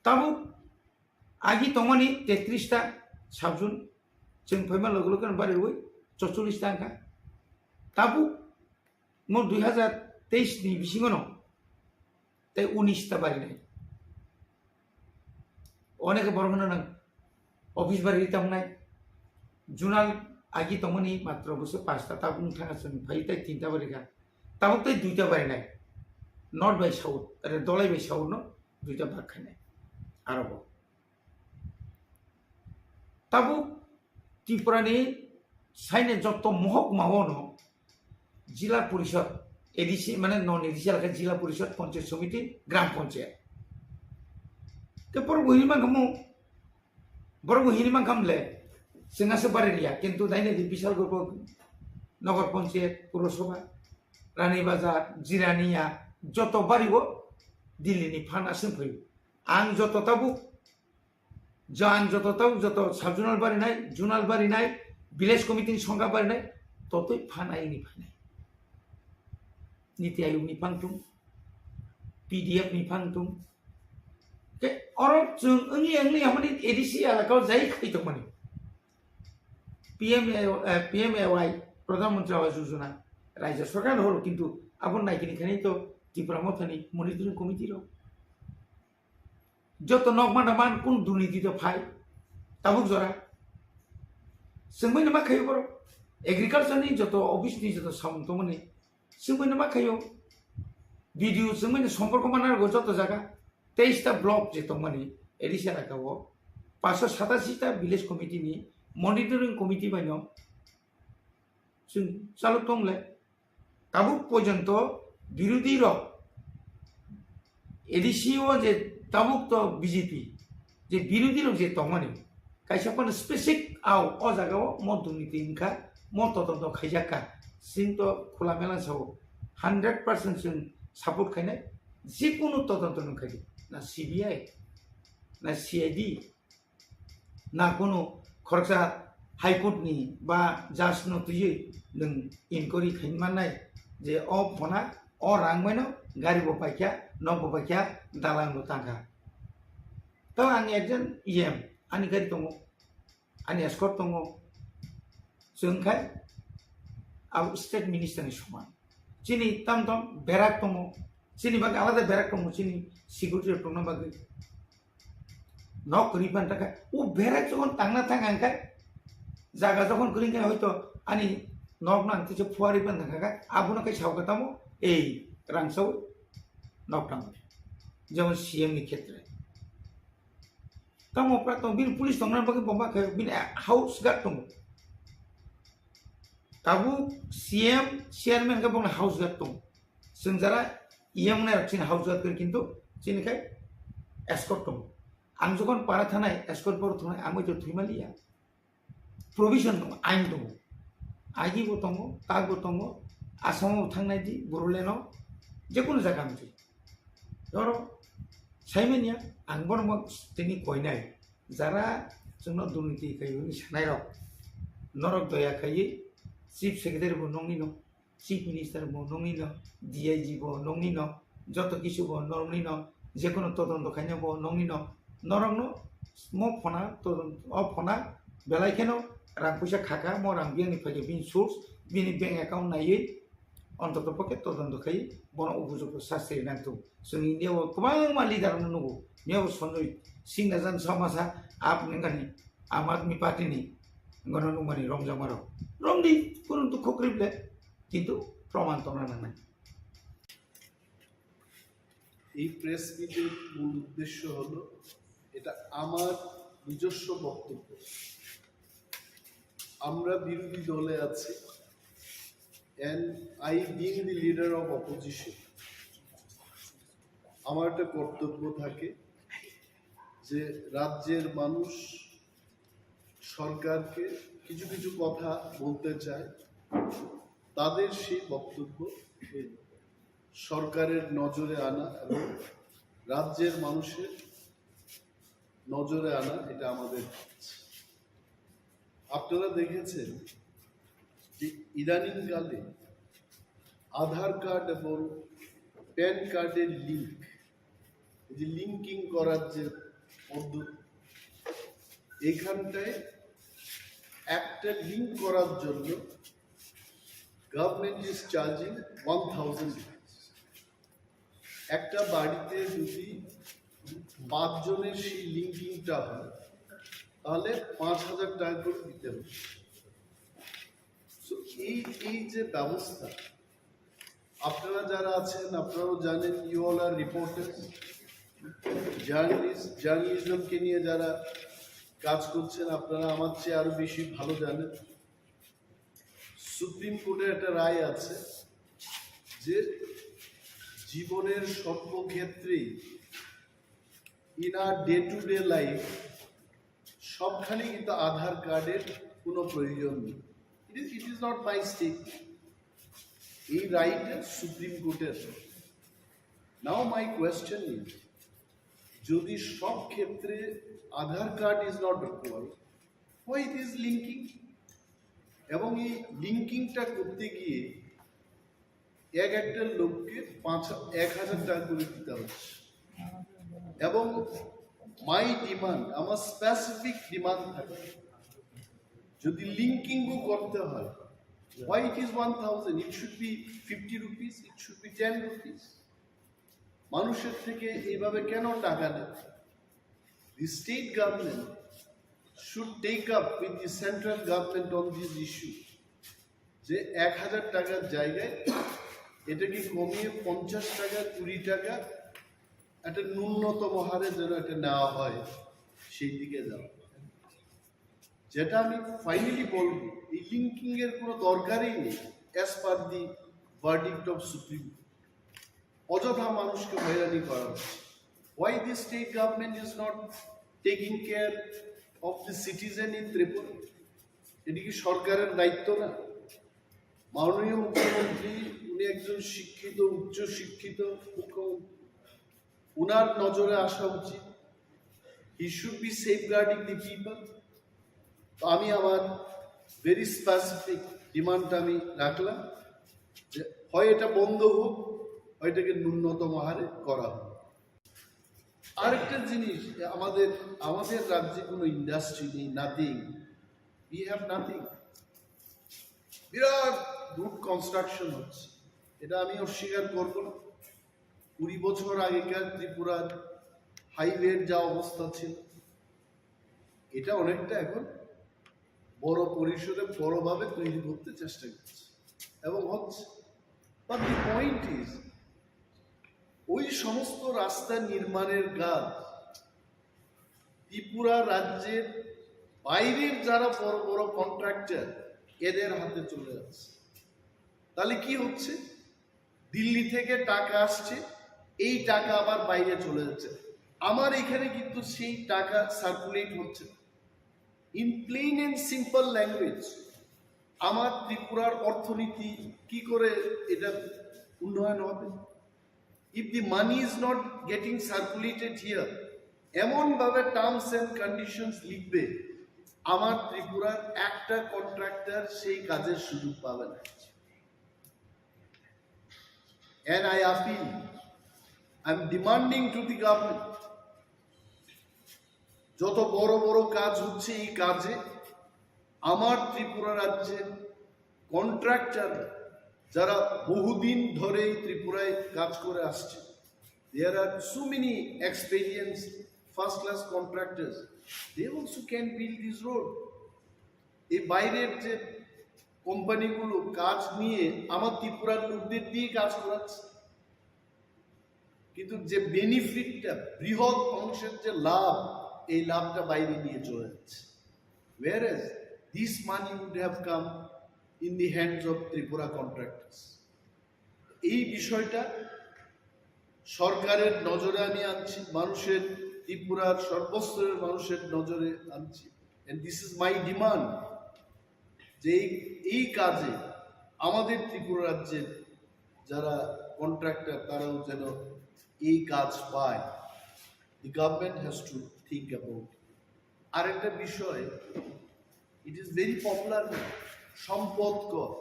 ताबो आगि तमानि 33 टा सब जुन जों फैमा लोगो लोगो बारे हुई 44 टाका ताबु मो 2023 नि बिसिङनो ते 19 टा बारे नै अनेक बरगन नं ऑफिस बारे तमनाय जुनाल आगि तमनि मात्र बसे 5 टा ताबु थाङा जों फैते 3 टा बारे का ताबु ते 2 टा बारे नै नॉर्थ बाय साउथ अरे दलाई बाय साउथ नो 2 टा बार खाने आरोब ताबु त्रिपुरानि साइने जत महक मावनो जिला परिषद एडीसी माने नन एडीसी लाखा जिला परिषद पंचायत समिति ग्राम पंचायत के पर हिनिमान खमु बरगु हिनिमान खमले जोंहासो बारेरिया किन्तु दाइने बिशाल गप नगर पंचायत पुरसभा रानी बाजार जिरानिया जत बारिबो दिल्लीनि फानासो फैयो आं जत ताबु जान जत साबजुनाल बारिनाय जुनाल बारिनाय विलेज कमिटी संगा बारिनाय ततई फानायनि फानाय नीति आयोग नि फांतुम पीडीएफ नि फांतुम के अरब जों अंगि हमनि एडीसी आलाकाव जाय खैतो माने पीएमएवाई प्रधानमंत्री आवास योजना राज्य सरकार हलो किन्तु आबन नायकिनि खानि तो त्रिपुरा मथानि मनिटरिंग कमिटी रो जत नगमान कुन दुर्नीति तो फाय ताबुक जरा जोंबो मा खायो बर एग्रीकल्चर नि जत ऑफिस नि जत सामुं तो माने जोंबो मा खायो वीडियो जोंबो संपर्क मानार जत जागा 23 टा ब्लॉक जे तो माने एडिसा राखावो 587 टा विलेज कमिटी नि मनिटरिंग कमिटी बायनो जों चालु दंले ताबुक पर्यन्त बिरोधी र एडिसिओ जे ताबुक तो बीजेपी जे विरोधी लोग जे तमानी कायसापन स्पेसिफिक आव अ जागाव म दुर्नीति इनका म तदन्त खायजाका सिं तो खुला मेला साव 100% जों सापोर्ट खायनाय जिकुनु तदन्त नखाय ना सीबीआई ना सीआईडी ना कोनो खरसा हाईकोर्ट नि बा जाज न तुयै नों इनक्वायरि खायमानाय जे अ फना अ रांमायनो गारि बपायखा न बपायखा दालां तांगा तो आं एकजन इएम आंनि गारि दङ आंनि एस्कर्ट दङ जोंखाय आव स्टेट मिनिस्टारनि समान चिनि ताम बेराक दङ चिनि बागै आलादा बेराक दङ चिनि सिकिउरिटि दङ बागै नक रिफान थाखाय ও बेराक যখন तांना थांगांखाय जागा যখন করিংখাय হয়তো आंनि नक नांतिसे फुवारि बान थाखाय आबुनाखाय सावगातामो এই रांसाव नक थांगो যেমন सीएम नि क्षेत्र तम अपना तो बिन पुलिस दंना बागै बम्बा खाय बिन हाउस गार्ड दङ ताबु सीएम चेयरमैन का बंग हाउस गार्ड दङ जों जरा इएम ना चिन हाउस गार्ड किन्तु चिनिखाय एस्कर्ट दङ आं जखन पारा थानाय एस्कर्ट बर थानाय आं तो थुइमालिया प्रभिजन दं आइन दं आइनिबो दङ कागबो दङ आसामाव थांनायदि बर'लेण्डआव जिखुनु जायगा मोनसे ধরো সাইমেনিয়া আংবর মগ তিনি কইনাই যারা जोंनो दुर्नीति खायो सानाय रक नरक दया खायो চিফ সেক্রেটারি বো নংনি ন চিফ মিনিস্টার বো নংনি ন ডিআইজি বো নংনি ন যত কিছু বো নংনি ন যে কোনো তদন্ত খাইনা বো নংনি ন নরং ন ম ফনা তদন্ত অ ফনা বেলাই কেন রাং পয়সা খাকা ম রাং বিয়ানি ফাইকে বিন সোর্স বিনি ব্যাংক অ্যাকাউন্ট নাইয়ে অন্তত পক্ষে তদন্ত খাই বন উপযুক্ত শাস্তি নাंगौ जोंनि इन्डियाव गोबां मा लिडारानो नंगौ बेयाव सन्जय सिंह नाजान समाजा आप नंगानि आम आदमी पार्टीनि गनो नुमानि रंजामाराव रंदि কোনো দুঃখ করিবলে কিন্তু প্রমাণ তো না নাই এই প্রেস মিটের মূল উদ্দেশ্য হলো এটা আমার নিজস্ব বক্তব্য আমরা বিরোধী দলে আছি and I being the leader of opposition আমার একটা কর্তব্য থাকে যে রাজ্যের মানুষ সরকারকে কিছু কিছু কথা বলতে চায় তাদের সেই বক্তব্য সরকারের নজরে আনা এবং রাজ্যের মানুষের নজরে আনা এটা আমাদের কাজ আপনারা দেখেছেন যে ইদানিংকালে আধার কার্ড এবং প্যান কার্ডের লিঙ্ক যে লিঙ্কিং করার যে পদ্ধতি এখানটায় একটা লিঙ্ক করার জন্য গভর্নমেন্ট ইজ চার্জিং 1000 একটা বাড়িতে যদি 5 জনের সেই লিঙ্কিংটা হয় তাহলে 5000 টাকা করে দিতে হবে এই যে ব্যবস্থা আপনারা যারা আছেন আপনারাও জানেন ইউ অল আর রিপোর্টার জার্নালিজমকে নিয়ে যারা কাজ করছেন আপনারা আমার চেয়ে আরো বেশি ভালো জানেন সুপ্রিম কোর্টের একটা রায় আছে যে জীবনের সর্বক্ষেত্রেই in our day to day life সবখানে কিন্তু আধার কার্ডের কোনো প্রয়োজন নেই It is not my statement. এই রাইট সুপ্রিম কোর্টের নাও মাই কোয়েশ্চেন ইজ যদি সব ক্ষেত্রে Aadhaar card is not required why it is linking এবং এই লিঙ্কিংটা করতে গিয়ে একটা লোককে 1000 টাকা করে দিতে হচ্ছে এবং মাই ডিমান্ড আমার স্পেসিফিক ডিমান্ড থাকে যদি লিঙ্কিংও করতে হয় why it is 1000 it should be 50 rupees it should be 10 rupees মানুষের থেকে এইভাবে কেন টাকা নেয় the state government should take up with the central government on this issue যে 1000 টাকার জায়গায় এটাকে কমিয়ে 50 টাকা 20 টাকা একটা ন্যূনতম হারে যেন এটা নেওয়া হয় সেই দিকে যাওয়া যেটা আমি ফাইনালি বলবো এই লিঙ্কিং এর কোনো দরকারই নেই as per the verdict of supreme অযথা মানুষকে হয়রানি করা হচ্ছে why the state government is not taking care of the citizen in Tripura এটি কি সরকারের দায়িত্ব না মাননীয় মুখ্যমন্ত্রী উনি একজন শিক্ষিত উচ্চ শিক্ষিত মুখ্যমন্ত্রী উনার নজরে আসা উচিত he should be safeguarding the people আমি আমার ভেরি স্পেসিফিক ডিমান্ডটা আমি রাখলাম যে হয় এটা বন্ধ হোক হয় এটাকে ন্যূনতম হারে করা হোক আরেকটা জিনিস আমাদের রাজ্যে কোনো ইন্ডাস্ট্রি নেই nothing we have nothing Virat root construction হচ্ছে এটা আমি অস্বীকার করব না 20 বছর আগেকার ত্রিপুরার হাইওয়ের যা অবস্থা ছিল এটা অনেকটা এখন বড় পরিসরে বড়ভাবে তৈরি করতে চেষ্টা করছে এবং হচ্ছে বাট দি পয়েন্ট ইজ ওই সমস্ত রাস্তা নির্মাণের কাজ ত্রিপুরা রাজ্যের বাইরের যারা বড় বড় কন্ট্রাক্টর এদের হাতে চলে যাচ্ছে তাহলে কি হচ্ছে দিল্লি থেকে টাকা আসছে এই টাকা আবার বাইরে চলে যাচ্ছে আমার এখানে কিন্তু সেই টাকা সার্কুলেট হচ্ছে in plain and simple language আমার ত্রিপুরার অর্থনীতি কি করে এটা উন্নয়ন হবে? If the money is not getting circulated here, এমনভাবে টার্মস অ্যান্ড কন্ডিশনস লিখবে আমার ত্রিপুরার একটা কন্ট্রাক্টর সেই কাজের সুযোগ পাবে না। And I appeal, I'm demanding to the government, যত বড় বড় কাজ হচ্ছে এই কাজে আমার ত্রিপুরা রাজ্যের কন্ট্রাক্টর যারা বহুদিন ধরে ত্রিপুরায় কাজ করে আসছে, there are so many experienced first class contractors, they also can build this road. এই বাইরের যে কোম্পানিগুলো কাজ নিয়ে আমার ত্রিপুরার লোকদের দিয়ে কাজ করাচ্ছে, কিন্তু যে বেনিফিটটা, বৃহৎ অংশের যে লাভ, এই লাভটা বাইরে নিয়ে চলে যাচ্ছে। Whereas this money would have come in the hands of Tripura contractors. এই বিষয়টা সরকারের নজরে আমি আনছি, মানুষের, ত্রিপুরার সর্বস্তরের মানুষের নজরে আনছি। And this is my demand, যে এই কাজে আমাদের ত্রিপুরা রাজ্যের যারা কন্ট্রাক্টর তারাও যেন এই কাজ পায়। The government has to think about it. আরেকটা বিষয়, it is very popular, সম্পদ কর।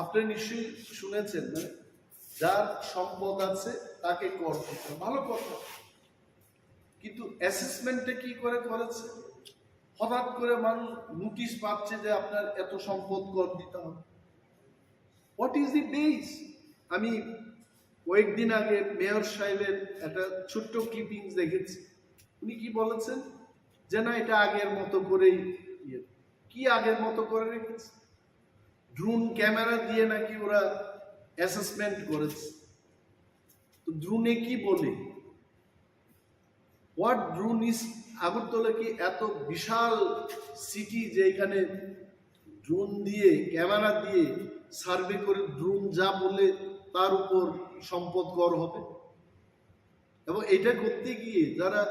আপনারা নিশ্চয়ই শুনেছেন না, যার সম্পদ আছে তাকে কর দিতে, ভালো কথা, কিন্তু অ্যাসেসমেন্টটা কি করে করেছে? হঠাৎ করে মানুষ নোটিশ পাচ্ছে যে আপনার এত সম্পদ কর দিতে হবে। What is the base? আমি কয়েকদিন আগে মেয়র সাহেবের একটা ছোট্ট ক্লিপিংস দেখেছি, উনি কি বলেছেন যে না এটা আগের মতো করেই, কি আগের মতো করে রেখেছে? ড্রোন ক্যামেরা দিয়ে নাকি ওরা অ্যাসেসমেন্ট করেছে। তো ড্রোনে কি বলে? What drone is? আগরতলা কি এত বিশাল সিটি যে এখানে ড্রোন দিয়ে, ক্যামেরা দিয়ে সার্ভে করে ড্রোন যা বলে তার উপর সম্পদ কর হবে? এবং এটা করতে গিয়ে যারা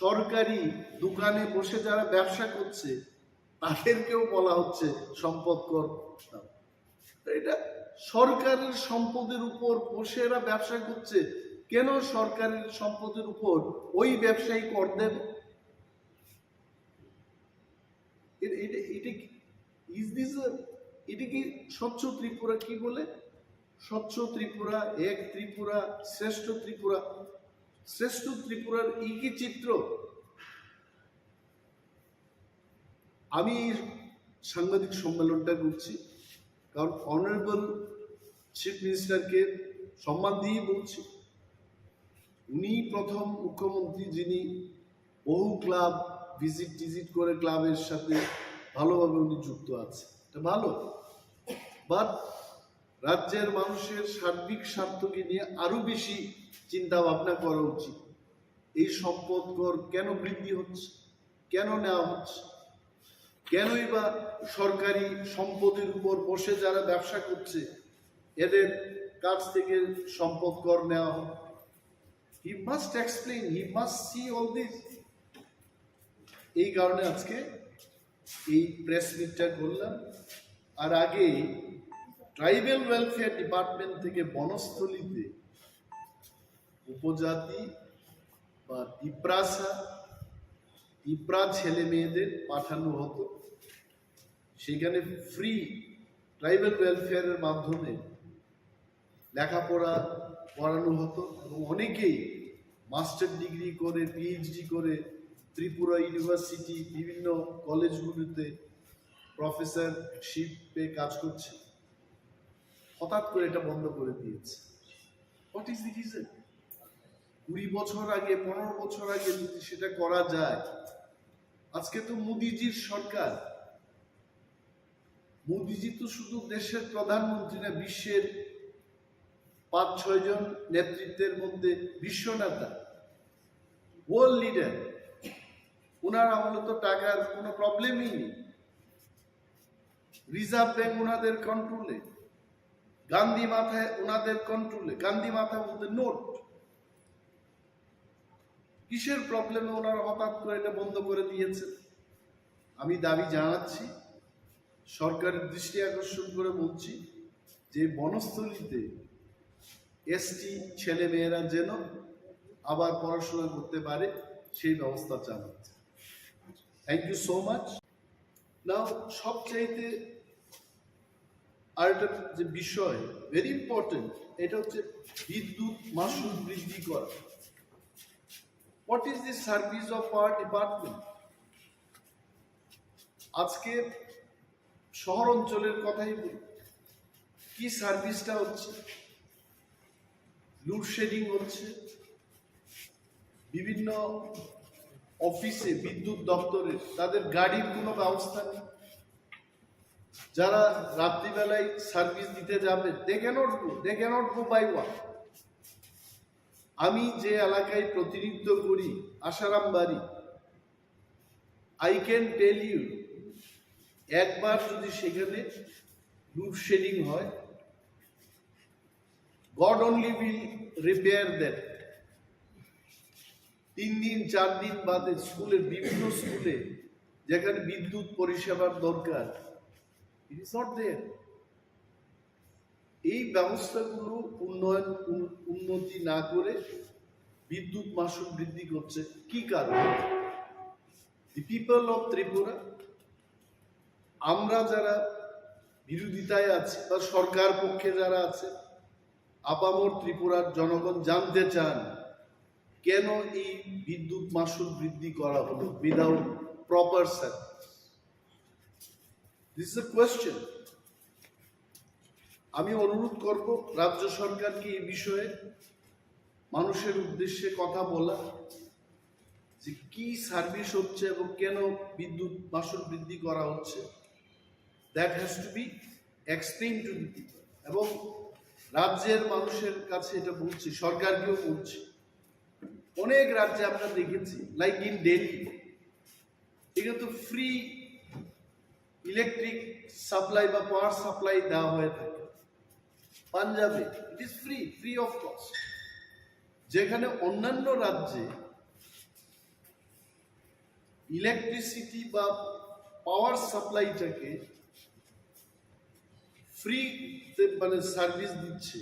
সরকারি দোকানে বসে যারা ব্যবসা করছে তাদেরকেও বলা হচ্ছে সম্পদ কর। এটা সরকারের সম্পদের উপর বসে এরা ব্যবসা করছে, কেন সরকারের সম্পদের উপর ওই ব্যবসায়ী কর দেবে? এটা কি স্বচ্ছ ত্রিপুরা? কি বলে স্বচ্ছ ত্রিপুরা, এক ত্রিপুরা, শ্রেষ্ঠ ত্রিপুরা? শ্রেষ্ঠ ত্রিপুরার এই কি চিত্র? আমি সাংবাদিক সম্মেলনটা করছি কারণ অনারেবল চিফ মিনিস্টারকে সম্মান দিয়েই বলছি। উনি প্রথম মুখ্যমন্ত্রী যিনি বহু ক্লাব ভিজিট করে ক্লাবের সাথে ভালোভাবে উনি যুক্ত আছে, এটা ভালো। বাট রাজ্যের মানুষের সার্বিক স্বার্থকে নিয়ে আরো বেশি চিন্তা ভাবনা করা উচিত। এই সম্পদ কর কেন বৃদ্ধি হচ্ছে, কেন নেওয়া হচ্ছে, কেনই বা সরকারি সম্পদের উপর বসে যারা ব্যবসা করছে এদের কাছ থেকে সম্পদ কর নেওয়া হয়? He must explain, he must see all this. এই কারণে আজকে এই প্রেস মিটটা করলাম। আর আগে ট্রাইবাল ওয়েলফেয়ার ডিপার্টমেন্ট থেকে বনস্থলীতে উপজাতি বা তিপ্রা ছেলে মেয়েদের পাঠানো হতো, সেখানে ফ্রি ট্রাইবাল ওয়েলফেয়ারের মাধ্যমে লেখাপড়া করানো হতো এবং অনেকেই মাস্টার ডিগ্রি করে, পিএইচডি করে ত্রিপুরা ইউনিভার্সিটি বিভিন্ন কলেজগুলিতে প্রফেসরশিপে কাজ করছে। হঠাৎ করে এটা বন্ধ করে দিয়েছে। What is the reason? 20 বছর আগে, 15 বছর আগে যদি সেটা করা যায়। আজকে তো মোদিজির সরকার, মোদিজি তো শুধু দেশের প্রধানমন্ত্রী না, বিশ্বের 5-6 জন নেতৃত্বের মধ্যে বিশ্ব নেতা, ওয়ার্ল্ড লিডার। ওনার আমলে তো টাকার কোনো প্রবলেমই নেই। রিজার্ভ ব্যাংক ওনাদের কন্ট্রোলে, গান্ধী মাথায় ওনাদের কন্ট্রোলে, গান্ধী মাথার মধ্যে নোট। কিসের প্রবলেমে ওনারা হঠাৎ করে এটা বন্ধ করে দিয়েছে? আমি দাবি জানাচ্ছি, সরকারের দৃষ্টি আকর্ষণ করে বলছি যে বনস্থলীতে এসটি ছেলে মেয়েরা যেন আবার পড়াশোনা করতে পারে সেই ব্যবস্থা চালাচ্ছে। Thank you so much. Now সবচাইতে আরেকটা যে বিষয় ভেরি ইম্পর্টেন্ট, এটা হচ্ছে বিদ্যুৎ মাশুল বৃদ্ধি করা। What is the service of our department? আজকে শহর অঞ্চলের কথাই বলি, কি সার্ভিসটা হচ্ছে? লোডশেডিং হচ্ছে, বিভিন্ন অফিসে বিদ্যুৎ দপ্তরে তাদের গাড়ির কোনো ব্যবস্থা নেই। যারা রাত্রিবেলায় সার্ভিস দিতে যাবে they can't go by walk. আমি যে এলাকায় প্রতিনিধিত্ব করি, আসারাম বাড়ি, আই ক্যান টেল ইউ, একবার যদি সেখানে লোডশেডিং হয়, God only will repair that. 3 দিন 4 দিন বাদে স্কুলের বিভিন্ন স্কুলে যেখানে বিদ্যুৎ পরিষেবার দরকার, ইট ইজ নট দেয়ার। এই ব্যবস্থাগুলো উন্নতি না করে বিদ্যুৎ মাশুল বৃদ্ধি করছে। কি কারণ? দি পিপল অফ ত্রিপুরা, আমরা যারা বিরোধিতায় আছি বা সরকার পক্ষে যারা আছে, আপামর ত্রিপুরার জনগণ জানতে চান কেন এই বিদ্যুৎ মাশুল বৃদ্ধি করা হলো without proper service. This is a question. আমি অনুরোধ করব রাজ্য সরকারকে এই বিষয়ে মানুষের উদ্দেশ্যে কথা বলা, যে কি সার্ভিস হচ্ছে এবং কেন বিদ্যুৎ মাশুল বৃদ্ধি করা হচ্ছে। That has to be explain to the people. এবং রাজ্যের মানুষের কাছে এটা বলছি, সরকারকেও বলছি, অনেক রাজ্যে আমরা দেখেছি, লাইক ইন দিল্লি, এখানে তো ফ্রি ইলেকট্রিক সাপ্লাই বা পাওয়ার সাপ্লাই দেওয়া হয়ে থাকে। পাঞ্জাবে it is free of cost. যেখানে অন্যান্য রাজ্যে ইলেকট্রিসিটি বা পাওয়ার সাপ্লাইটাকে ফ্রি মানে সার্ভিস দিচ্ছে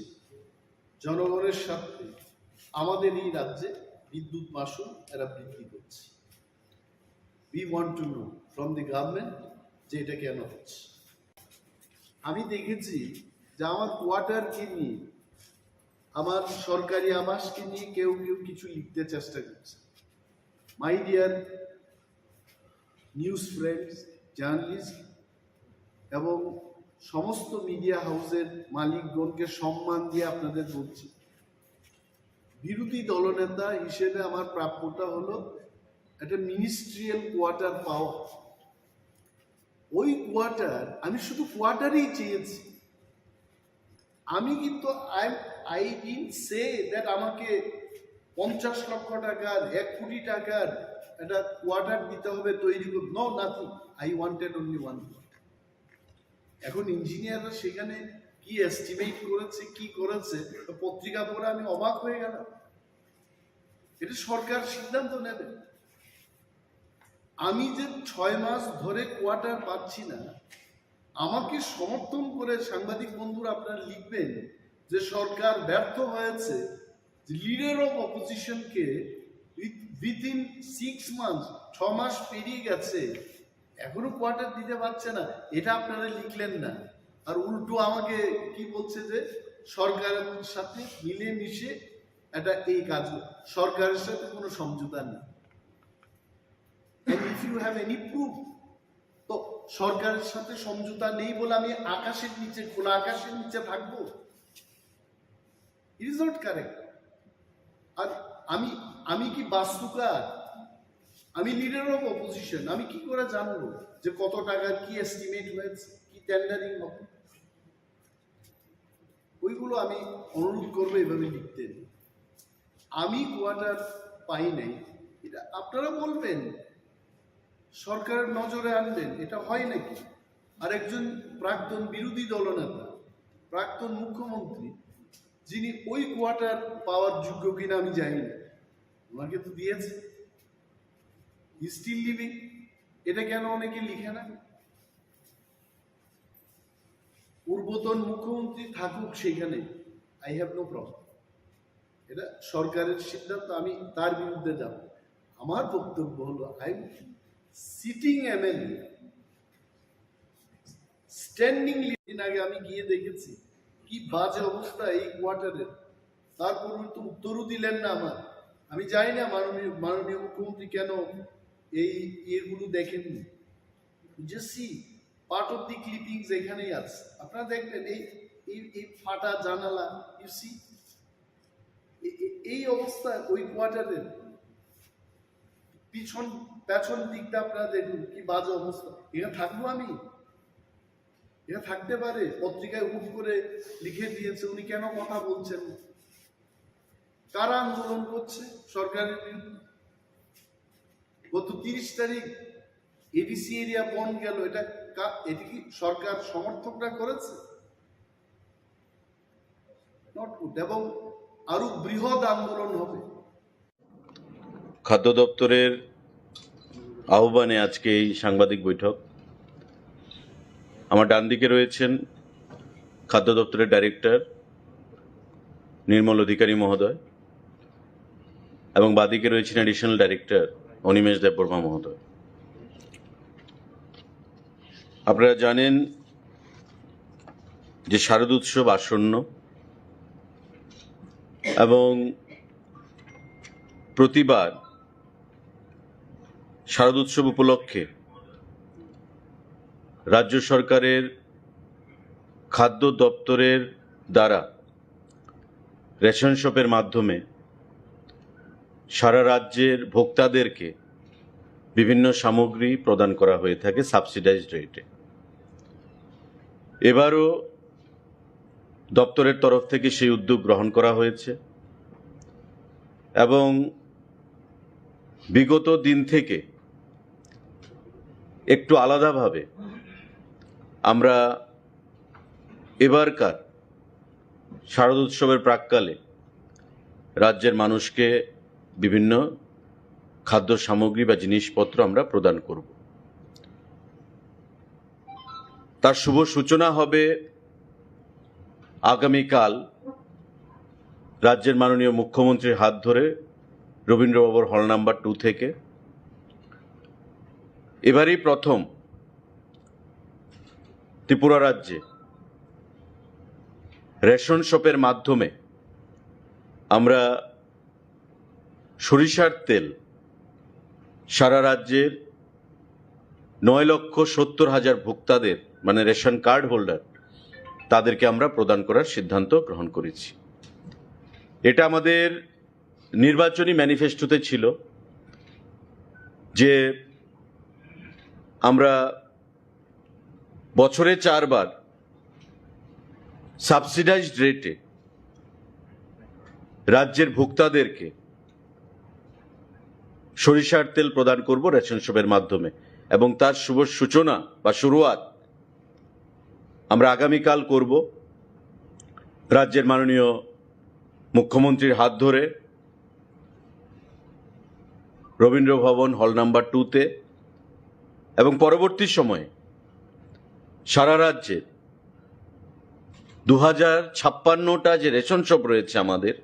জনগণের সাথে, আমাদের এই রাজ্যে বিদ্যুৎ মাশুল এরা বৃদ্ধি করছে। We want to know from the government যে এটা কেন হচ্ছে। আমি দেখেছি যে আমার কোয়ার্টারকে নিয়ে, আমার সরকারি আবাসকে নিয়ে কেউ কিছু লিখতে চেষ্টা করছে। My dear news friends, journalist এবং সমস্ত মিডিয়া হাউসের মালিকগণকে সম্মান দিয়ে আপনাদের বলছি, বিরোধী দলনেতা হিসেবে আমার প্রাপ্যটা হলো একটা মিনিস্ট্রিয়াল কোয়ার্টার পাওয়া। ওই কোয়ার্টার, আমি শুধু কোয়ার্টারই চেয়েছি। আমি কিন্তু আই ডিডন্ট সে দ্যাট আমাকে 50 লক্ষ টাকার 1 কোটি টাকার একটা কোয়ার্টার দিতে হবে তৈরি করতে। No, nothing. I wanted only one quarter. এখন ইঞ্জিনিয়াররা সেখানে কি এস্টিমেট করেছে, কি করেছে, পত্রিকা পড়ে আমি অবাক হয়ে গেলাম। এটা সরকার সিদ্ধান্ত নেবে। আমি যে 6 মাস ধরে কোয়ার্টার পাচ্ছি না, আমাকে সমর্থন করে সাংবাদিক বন্ধুরা আপনারা লিখবেন যে সরকার ব্যর্থ হয়েছে, লিডার অফ অপোজিশনকে উইথিন 6 মান্থস, 6 মাস পেরিয়ে গেছে, এখনো কোয়ার্টার দিতে পারছে না। এটা আপনারা লিখলেন না, আর উল্টো আমাকে কি বলছে যে সরকারের সাথে মিলেমিশে এটা এই কাজ, সরকারের সাথে কোনো সমঝোতা নেই। If you have any proof, তো সরকারের সাথে সমঝোতা নেই বলে আমি আকাশের নিচে, খোলা আকাশের নিচে থাকবো? It is not correct. আর আমি কি বাস্তুকার? আমি লিডার অফ অপোজিশন, আমি কি করে জানবো যে কত টাকার কি এস্টিমেট হয়েছে, কি টেন্ডারিং হবে? ওইগুলো আমি অনুরোধ করবো এভাবে লিখতে। আমি কোয়ার্টার পাই নাই, এটা আপনারা বলবেন, সরকারের নজরে আনবেন, এটা হয় নাকি? আর একজন প্রাক্তন বিরোধী দলনেতা, প্রাক্তন মুখ্যমন্ত্রী, যিনি ওই কোয়ার্টার পাওয়ার যোগ্য কিনা আমি জানি না, ওনাকে তো দিয়েছে, হি স্টিল লিভিং। এটা কেন অনেকে লিখে না? পূর্বতন মুখ্যমন্ত্রী থাকুক সেখানে, আই হ্যাভ নো প্রবলেম, এটা সরকারের সিদ্ধান্ত, আমি তার বিরুদ্ধে যাব। আমার বক্তব্য হলো আই সিটিং এমএলএ স্ট্যান্ডিং দিন আগে আমি গিয়ে দেখেছি কি বাজে অবস্থা এই কোয়ার্টারের। তারপর তো উত্তরও দিলেন না আমার। আমি জানি না মাননীয় মুখ্যমন্ত্রী কেন এই ইয়েগুলো দেখেননি। See part of the clippings এখানেই আছে, আপনারা দেখবেন এই ফাটা জানালা, ইউ সি এই অবস্থা ওই কোয়ার্টারের পেছন দিকটা আপনারা দেখুন কি বাজে অবস্থা। এখানে থাকবো আমি? এটা থাকতে পারে? পত্রিকায় হুট করে লিখে দিয়েছে, উনি কেন কথা বলছেন? কারা আন্দোলন করছে সরকারের বিরুদ্ধে? গত 30 তারিখ এডিসি এরিয়া বন্ধ গেল, এটা কি সরকার সমর্থকরা করেছে? Not good. এবং আরো বৃহৎ আন্দোলন হবে। খাদ্য দপ্তরের আহ্বানে আজকে এই সাংবাদিক বৈঠক। আমার ডান দিকে রয়েছেন খাদ্য দপ্তরের ডাইরেক্টর নির্মল অধিকারী মহোদয় এবং বাদিকে রয়েছেন অ্যাডিশনাল ডাইরেক্টর অনিমেষ দেববর্মা মহোদয়। আপনারা জানেন যে শারদ উৎসব আসন্ন এবং প্রতিবার শারদ উৎসব উপলক্ষে রাজ্য সরকারের খাদ্য দপ্তরের দ্বারা রেশন শপের মাধ্যমে সারা রাজ্যের ভোক্তাদেরকে বিভিন্ন সামগ্রী প্রদান করা হয়ে থাকে সাবসিডাইজড রেটে। এবারও দপ্তরের তরফ থেকে সেই উদ্যোগ গ্রহণ করা হয়েছে এবং বিগত দিন থেকে একটু আলাদাভাবে আমরা এবারকার শারদ উৎসবের প্রাক্কালে রাজ্যের মানুষকে বিভিন্ন খাদ্য সামগ্রী বা জিনিসপত্র আমরা প্রদান করব। তার শুভ সূচনা হবে আগামীকাল রাজ্যের মাননীয় মুখ্যমন্ত্রীর হাত ধরে রবীন্দ্রভবন হল নাম্বার 2 থেকে। এবারই প্রথম ত্রিপুরা রাজ্যে রেশন শপের মাধ্যমে আমরা সরিষার তেল সারা রাজ্যের 9,70,000 ভোক্তাদের মানে রেশন কার্ড হোল্ডার তাদেরকে আমরা প্রদান করার সিদ্ধান্ত গ্রহণ করেছি। এটা আমাদের নির্বাচনী ম্যানিফেস্টোতে ছিল যে আমরা বছরে 4 বার সাবসিডাইজড রেটে রাজ্যের ভোক্তাদেরকে সরিষার তেল প্রদান করব রেশন শপের মাধ্যমে এবং তার শুভ সূচনা বা শুরুয়াত আমরা আগামীকাল করব রাজ্যের মাননীয় মুখ্যমন্ত্রীর হাত ধরে রবীন্দ্রভবন হল নাম্বার 2-তে এবং পরবর্তী সময়ে সারা রাজ্যে 2056টা যে রেশন শপ রয়েছে আমাদের,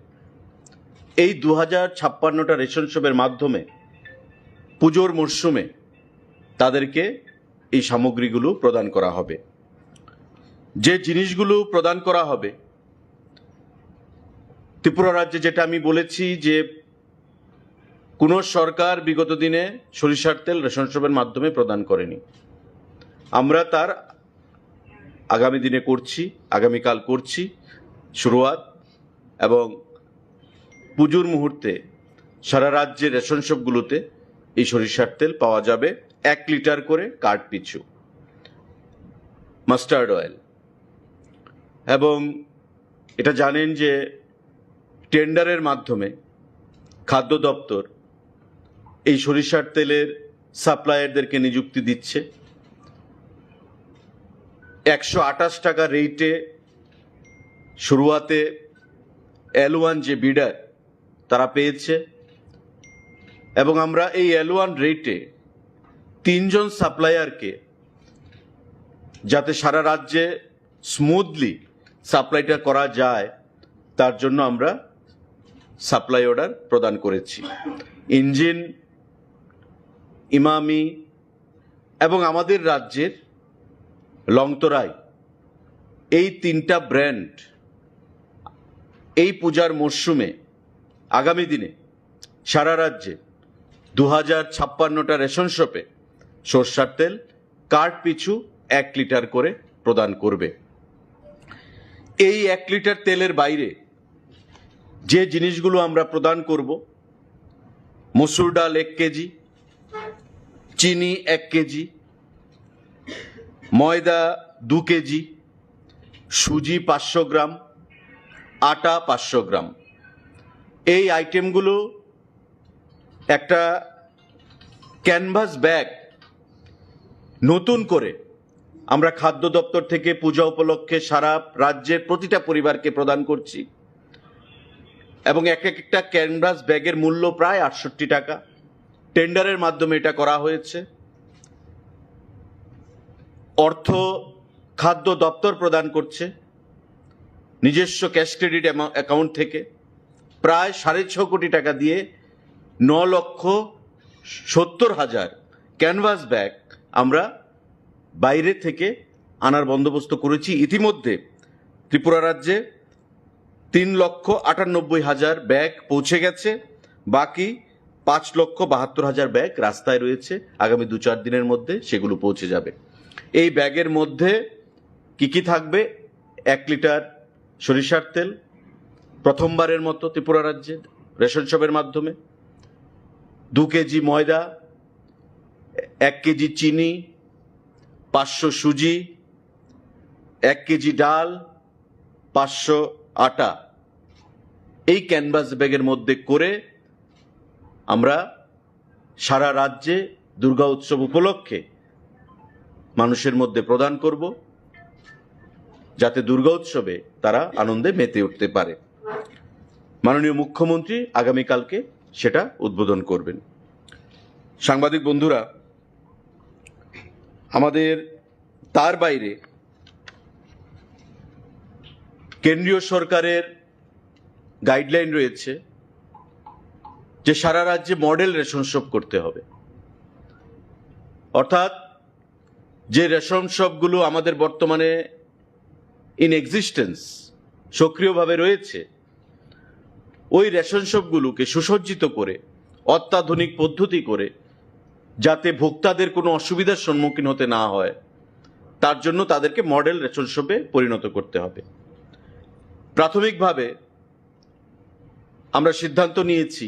এই 2056টা রেশন শপের মাধ্যমে পুজোর মরশুমে তাদেরকে এই সামগ্রীগুলো প্রদান করা হবে। যে জিনিসগুলো প্রদান করা হবে ত্রিপুরা রাজ্যে, যেটা আমি বলেছি যে কোনো সরকার বিগত দিনে সরিষার তেল রেশন শপের মাধ্যমে প্রদান করেনি, আমরা তার আগামী দিনে করছি, আগামীকাল করছি শুরুয়াত এবং পুজোর মুহূর্তে সারা রাজ্যের রেশন শপগুলোতে এই সরিষার তেল পাওয়া যাবে 1 লিটার করে কার্ড পিছু, মাস্টার্ড অয়েল। এবং এটা জানেন যে টেন্ডারের মাধ্যমে খাদ্য দপ্তর এই সরিষার তেলের সাপ্লায়ারদেরকে নিযুক্তি দিচ্ছে। 128 টাকা রেটে শুরুয়াতে L1 যে বিডার তারা পেয়েছে এবং আমরা এই L1 রেটে 3 জন সাপ্লায়ারকে যাতে সারা রাজ্যে স্মুথলি সাপ্লাইটা করা যায় তার জন্য আমরা সাপ্লাই অর্ডার প্রদান করেছি। ইঞ্জিন, ইমামি এবং আমাদের রাজ্যের লংতরাই, এই 3টা ব্র্যান্ড এই পূজার মরশুমে আগামী দিনে সারা রাজ্যে 2056টা রেশন শপে সরষার তেল কার্ড পিছু 1 লিটার করে প্রদান করবে। এই 1 লিটার তেলের বাইরে যে জিনিসগুলো আমরা প্রদান করব, মসুর ডাল 1 কেজি, চিনি 1 কেজি, ময়দা 2 কেজি, সুজি 500 গ্রাম, আটা 500 গ্রাম, এই আইটেমগুলো একটা ক্যানভাস ব্যাগ নতুন করে আমরা খাদ্য দপ্তর থেকে পূজা উপলক্ষে সারা রাজ্যের প্রতিটা পরিবারকে প্রদান করছি এবং এক একটা ক্যানভাস ব্যাগের মূল্য প্রায় 68 টাকা। টেন্ডারের মাধ্যমে এটা করা হয়েছে। অর্থ খাদ্য দপ্তর প্রদান করছে নিজস্ব ক্যাশ ক্রেডিট অ্যাকাউন্ট থেকে। প্রায় 6.5 কোটি টাকা দিয়ে 9,70,000 ক্যানভাস ব্যাগ আমরা বাইরে থেকে আনার বন্দোবস্ত করেছি। ইতিমধ্যে ত্রিপুরা রাজ্যে 3,98,000 ব্যাগ পৌঁছে গেছে, বাকি 5,72,000 ব্যাগ রাস্তায় রয়েছে। আগামী 2-4 দিনের মধ্যে সেগুলো পৌঁছে যাবে। এই ব্যাগের মধ্যে কি থাকবে? 1 লিটার সরিষার তেল প্রথমবারের মতো ত্রিপুরা রাজ্যে রেশন শপের মাধ্যমে, 2 কেজি ময়দা, 1 কেজি চিনি, 500 সুজি, 1 কেজি ডাল, 500 আটা, এই ক্যানভাস ব্যাগের মধ্যে করে আমরা সারা রাজ্যে দুর্গা উৎসব উপলক্ষে মানুষের মধ্যে প্রদান করব, যাতে দুর্গা উৎসবে তারা আনন্দে মেতে উঠতে পারে। মাননীয় মুখ্যমন্ত্রী আগামীকালকে সেটা উদ্বোধন করবেন। সাংবাদিক বন্ধুরা, আমাদের তার বাইরে কেন্দ্রীয় সরকারের গাইডলাইন রয়েছে যে সারা রাজ্যে মডেল রেশন শপ করতে হবে। অর্থাৎ যে রেশন শপগুলো আমাদের বর্তমানে ইন এক্সিস্টেন্স সক্রিয়ভাবে রয়েছে, ওই রেশন শপগুলোকে সুসজ্জিত করে অত্যাধুনিক পদ্ধতি করে যাতে ভোক্তাদের কোনো অসুবিধার সম্মুখীন হতে না হয়, তার জন্য তাদেরকে মডেল রেশন শপে পরিণত করতে হবে। প্রাথমিকভাবে আমরা সিদ্ধান্ত নিয়েছি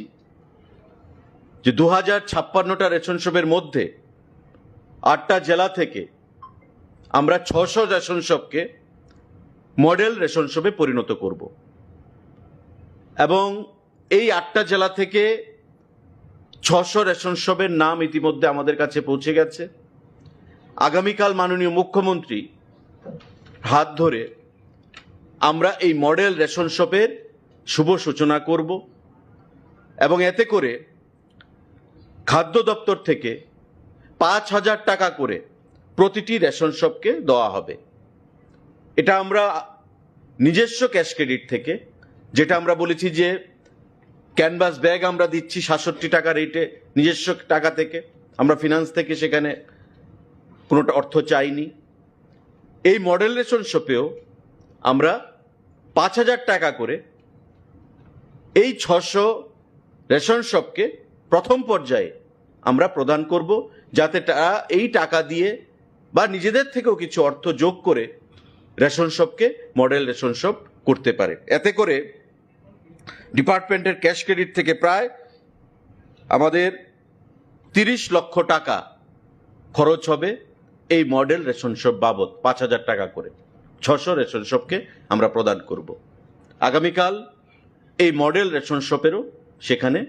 যে 2056টা রেশন শপের মধ্যে 8টা জেলা থেকে আমরা 600 রেশন শপকে মডেল রেশন শপে পরিণত করব এবং এই 8টা জেলা থেকে 600 রেশন শপের নাম ইতিমধ্যে আমাদের কাছে পৌঁছে গেছে। আগামীকাল মাননীয় মুখ্যমন্ত্রী হাত ধরে আমরা এই মডেল রেশন শপের শুভ সূচনা করব এবং এতে করে খাদ্য দপ্তর থেকে 5,000 টাকা করে প্রতিটি রেশন শপকে দেওয়া হবে। এটা আমরা নিজস্ব ক্যাশ ক্রেডিট থেকে, যেটা আমরা বলেছি যে ক্যানভাস ব্যাগ আমরা দিচ্ছি 67 টাকা রেটে নিজস্ব টাকা থেকে, আমরা ফিনান্স থেকে সেখানে কোনোটা অর্থ চাইনি। এই মডেল রেশন শপেও আমরা 5,000 টাকা করে এই 600 রেশন শপকে প্রথম পর্যায়ে আমরা প্রদান করব, যাতে তারা এই টাকা দিয়ে বা নিজেদের থেকেও কিছু অর্থ যোগ করে রেশন শপকে মডেল রেশন শপ করতে পারে। এতে করে ডিপার্টমেন্টের ক্যাশ ক্রেডিট থেকে প্রায় আমাদের 30 লক্ষ টাকা খরচ হবে এই মডেল রেশন শপ বাবদ। 5,000 টাকা করে 600 রেশন শপকে আমরা প্রদান করব। আগামীকাল এই মডেল রেশন শপেরও সেখানে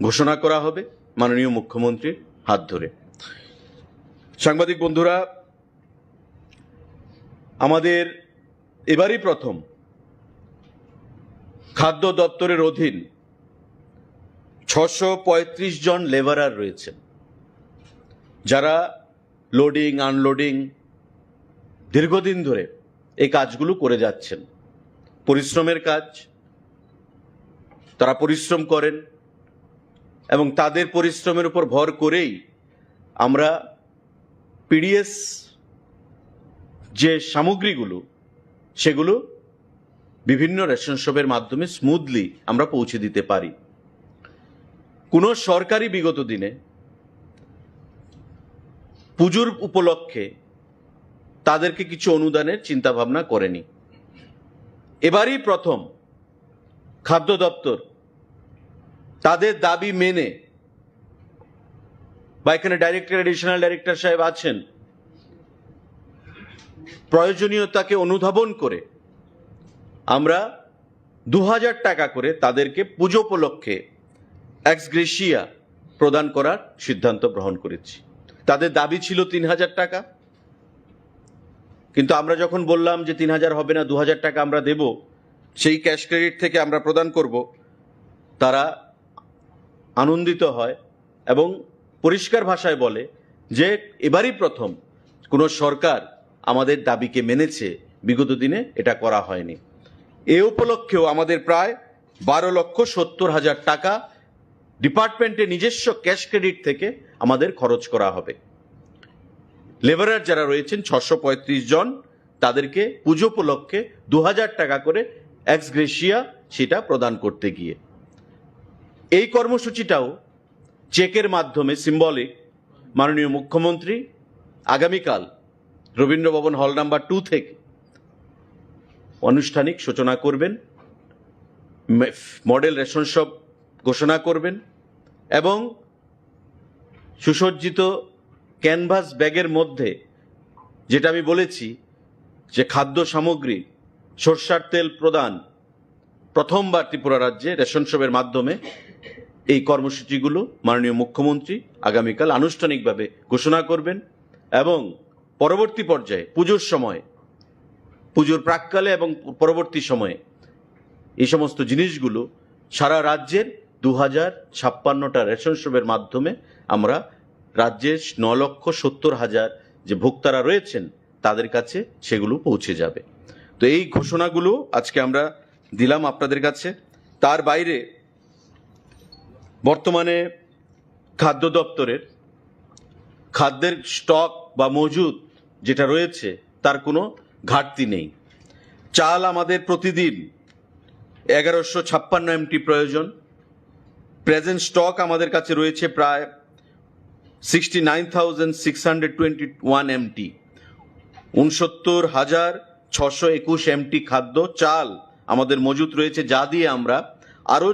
ঘোষণা করা হবে মাননীয় মুখ্যমন্ত্রীর হাত ধরে। সাংবাদিক বন্ধুরা, আমাদের এবারই প্রথম খাদ্য দপ্তরের অধীন 635 জন লেবারার রয়েছেন। যারা লোডিং আনলোডিং দীর্ঘদিন ধরে এই কাজগুলো করে যাচ্ছেন, পরিশ্রমের কাজ, তারা পরিশ্রম করেন এবং তাদের পরিশ্রমের উপর ভর করেই আমরা পিডিএস যে সামগ্রীগুলো সেগুলো বিভিন্ন রেশন শপের মাধ্যমে স্মুথলি আমরা পৌঁছে দিতে পারি। কোনো সরকারি বিগত দিনে পুজোর উপলক্ষে তাদেরকে কিছু অনুদানের চিন্তাভাবনা করেনি। এবারই প্রথম খাদ্য দপ্তর তাদের দাবি মেনে, বা এখানে ডাইরেক্টর এডিশনাল ডাইরেক্টর সাহেব আছেন, প্রয়োজনীয়তাকে অনুধাবন করে আমরা 2000 টাকা করে তাদেরকে পুজো উপলক্ষে এক্স গ্রেসিয়া প্রদান করার সিদ্ধান্ত গ্রহণ করেছি। তাদের দাবি ছিল 3000 টাকা, কিন্তু আমরা যখন বললাম যে 3000 হবে না, 2000 টাকা আমরা দেব, সেই ক্যাশ ক্রেডিট থেকে আমরা প্রদান করব, তারা আনন্দিত হয় এবং পরিষ্কার ভাষায় বলে যে এবারই প্রথম কোনো সরকার আমাদের দাবিকে মেনেছে, বিগত দিনে এটা করা হয়নি। এ উপলক্ষেও আমাদের প্রায় 12,70,000 টাকা ডিপার্টমেন্টের নিজস্ব ক্যাশ ক্রেডিট থেকে আমাদের খরচ করা হবে। লেবারার যারা রয়েছেন 635 জন, তাদেরকে পুজো উপলক্ষে 2000 টাকা করে এক্স গ্রেসিয়া সেটা প্রদান করতে গিয়ে এই কর্মসূচিটাও চেকের মাধ্যমে সিম্বলিক মাননীয় মুখ্যমন্ত্রী আগামীকাল রবীন্দ্র ভবন হল নাম্বার 2 থেকে আনুষ্ঠানিক সূচনা করবেন, মডেল রেশন শপ ঘোষণা করবেন এবং সুসজ্জিত ক্যানভাস ব্যাগের মধ্যে, যেটা আমি বলেছি যে খাদ্য সামগ্রী, সরষার তেল প্রদান প্রথমবার ত্রিপুরা রাজ্যে রেশন শপের মাধ্যমে, এই কর্মসূচিগুলো মাননীয় মুখ্যমন্ত্রী আগামীকাল আনুষ্ঠানিকভাবে ঘোষণা করবেন এবং পরবর্তী পর্যায়ে পুজোর সময়, পুজোর প্রাককালে এবং পরবর্তী সময়ে এই সমস্ত জিনিসগুলো সারা রাজ্যের 2056টা রেশন শপের মাধ্যমে আমরা রাজ্যের 9,70,000 যে ভোক্তারা রয়েছেন তাদের কাছে সেগুলো পৌঁছে যাবে। তো এই ঘোষণাগুলো আজকে আমরা দিলাম আপনাদের কাছে। তার বাইরে বর্তমানে খাদ্য দপ্তরের খাদ্যের স্টক বা মজুদ যেটা রয়েছে তার কোনো ঘাটতি নেই। চাল আমাদের প্রতিদিন 1156 এমটি প্রয়োজন। প্রেজেন্ট স্টক আমাদের কাছে রয়েছে প্রায় 69,621 এমটি। 69,621 এমটি খাদ্য চাল আমাদের মজুদ রয়েছে, যা দিয়ে আমরা আরও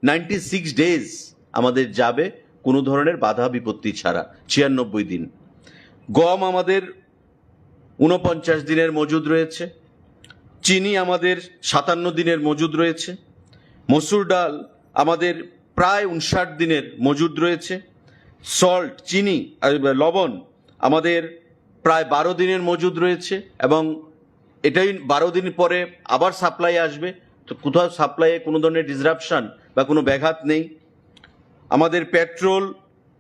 96 ডেজ আমাদের যাবে কোনো ধরনের বাধা বিপত্তি ছাড়া, 96 দিন। গম আমাদের 49 দিনের মজুদ রয়েছে। চিনি আমাদের 57 দিনের মজুদ রয়েছে। মসুর ডাল আমাদের প্রায় 59 দিনের মজুদ রয়েছে। সল্ট, চিনি আর লবণ আমাদের প্রায় 12 দিনের মজুদ রয়েছে এবং এটাই 12 দিন পরে আবার সাপ্লাই আসবে, তো কোথাও সাপ্লাইয়ে কোনো ধরনের ডিসরাপশন বা কোনো ব্যাঘাত নেই। আমাদের পেট্রোল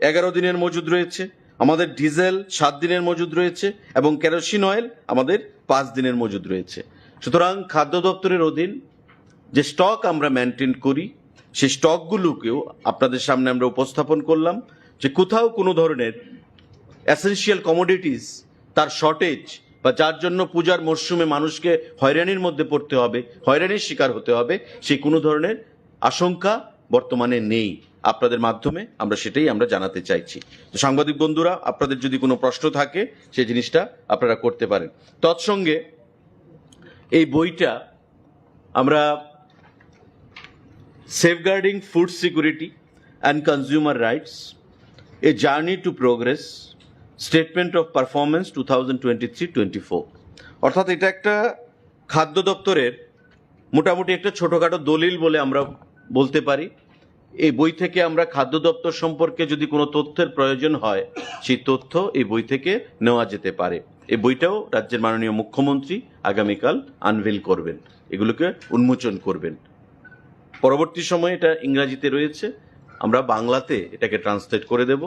11 দিনের মজুদ রয়েছে, আমাদের ডিজেল 7 দিনের মজুদ রয়েছে এবং কেরোসিন অয়েল আমাদের 5 দিনের মজুদ রয়েছে। সুতরাং খাদ্য দপ্তরের অধীন যে স্টক আমরা মেনটেন করি, সেই স্টকগুলোকেও আপনাদের সামনে আমরা উপস্থাপন করলাম যে কোথাও কোনো ধরনের এসেনশিয়াল কমোডিটিস তার শর্টেজ বা যার জন্য পূজার মরশুমে মানুষকে হয়রানির মধ্যে পড়তে হবে, হয়রানির শিকার হতে হবে, সেই কোনো ধরনের আশঙ্কা বর্তমানে নেই। আপনাদের মাধ্যমে আমরা সেটাই আমরা জানাতে চাইছি। তো সাংবাদিক বন্ধুরা, আপনাদের যদি কোনো প্রশ্ন থাকে সেই জিনিসটা আপনারা করতে পারেন। তৎসঙ্গে এই বইটা আমরা safeguarding food security and consumer rights, a journey to progress, statement of performance 2023-24, অর্থাৎ এটা একটা খাদ্য দপ্তরের মোটামুটি একটা ছোটোখাটো দলিল বলে আমরা বলতে পারি। এই বই থেকে আমরা খাদ্য দপ্তর সম্পর্কে যদি কোনো তথ্যের প্রয়োজন হয়, সেই তথ্য এই বই থেকে নেওয়া যেতে পারে। এই বইটাও রাজ্যের মাননীয় মুখ্যমন্ত্রী আগামীকাল আনভেল করবেন, এগুলোকে উন্মোচন করবেন। পরবর্তী সময়ে এটা ইংরাজিতে রয়েছে, আমরা বাংলাতে এটাকে ট্রান্সলেট করে দেব।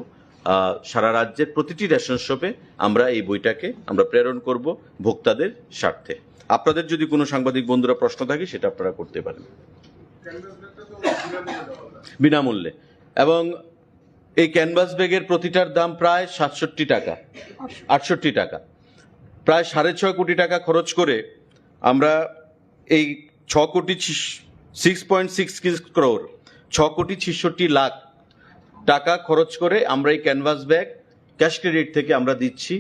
সারা রাজ্যের প্রতিটি রেশন শপে আমরা এই বইটাকে আমরা প্রেরণ করব ভোক্তাদের স্বার্থে। আপনাদের যদি কোনো সাংবাদিক বন্ধুরা প্রশ্ন থাকে সেটা আপনারা করতে পারেন বিনামূল্যে। এবং এই ক্যানভাস ব্যাগের প্রতিটার দাম প্রায় 67 টাকা 68 টাকা, প্রায় 6.5 কোটি টাকা খরচ করে আমরা এই 6.66 crore 6.66 লাখ টাকা খরচ করে আমরা এই ক্যানভাস ব্যাগ ক্যাশ ক্রেডিট থেকে আমরা দিচ্ছি,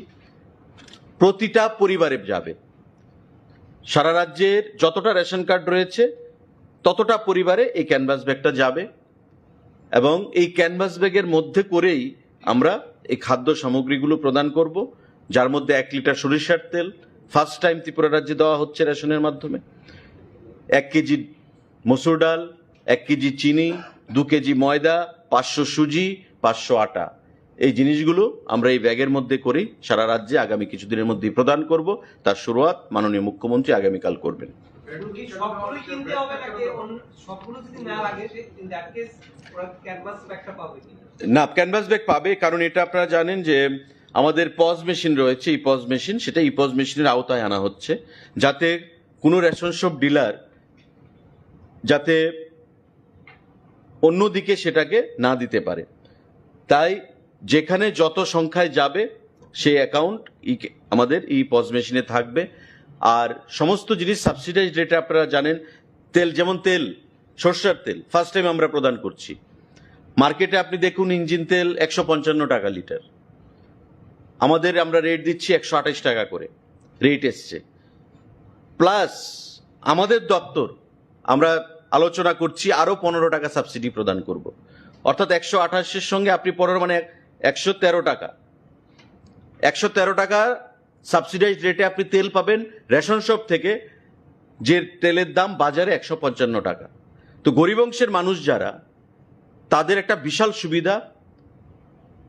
প্রতিটা পরিবারে যাবে। সারা রাজ্যের যতটা রেশন কার্ড রয়েছে ততটা পরিবারে এই ক্যানভাস ব্যাগটা যাবে এবং এই ক্যানভাস ব্যাগের মধ্যে করেই আমরা এই খাদ্য সামগ্রীগুলো প্রদান করব, যার মধ্যে 1 লিটার সরিষার তেল ফার্স্ট টাইম ত্রিপুরা রাজ্যে দেওয়া হচ্ছে রেশনের মাধ্যমে, 1 কেজি মসুর ডাল, 1 কেজি চিনি, 2 কেজি ময়দা, 500 সুজি, 500 আটা। এই জিনিসগুলো আমরা এই ব্যাগের মধ্যে করেই সারা রাজ্যে আগামী কিছুদিনের মধ্যেই প্রদান করব। তার শুরুয়াত মাননীয় মুখ্যমন্ত্রী আগামীকাল করবেন। সবগুলো কিনতে হবে নাকি সবগুলো যদি না লাগে ইন দ্যাট কেস ওরা ক্যানভাস ব্যাগটা পাবে কিনা? না, ক্যানভাস ব্যাগ পাবে, কারণ এটা আপনারা জানেন যে আমাদের পজ মেশিন রয়েছে, এই পজ মেশিন, সেটা এই পজ মেশিনের আওতায় আনা হচ্ছে, যাতে কোনো রেশন শপ ডিলার যাতে অন্যদিকে সেটাকে না দিতে পারে। তাই যেখানে যত সংখ্যায় যাবে সেই অ্যাকাউন্ট আমাদের এই পজ মেশিনে থাকবে। আর সমস্ত জিনিস সাবসিডাইজ রেটে আপনারা জানেন, তেল যেমন তেল, সরষের তেল ফার্স্ট টাইম আমরা প্রদান করছি। মার্কেটে আপনি দেখুন ইঞ্জিন তেল 155 টাকা লিটার, আমরা রেট দিচ্ছি 128 টাকা করে রেট এসছে। প্লাস আমাদের দপ্তর আমরা আলোচনা করছি আরো 15 টাকা সাবসিডি প্রদান করব, অর্থাৎ 128-এর সঙ্গে আপনি 15 মানে 113 টাকা, 113 টাকা সাবসিডাইজ রেটে আপনি তেল পাবেন রেশন শপ থেকে, যে তেলের দাম বাজারে 155 টাকা। তো গরিব অংশের মানুষ যারা, তাদের একটা বিশাল সুবিধা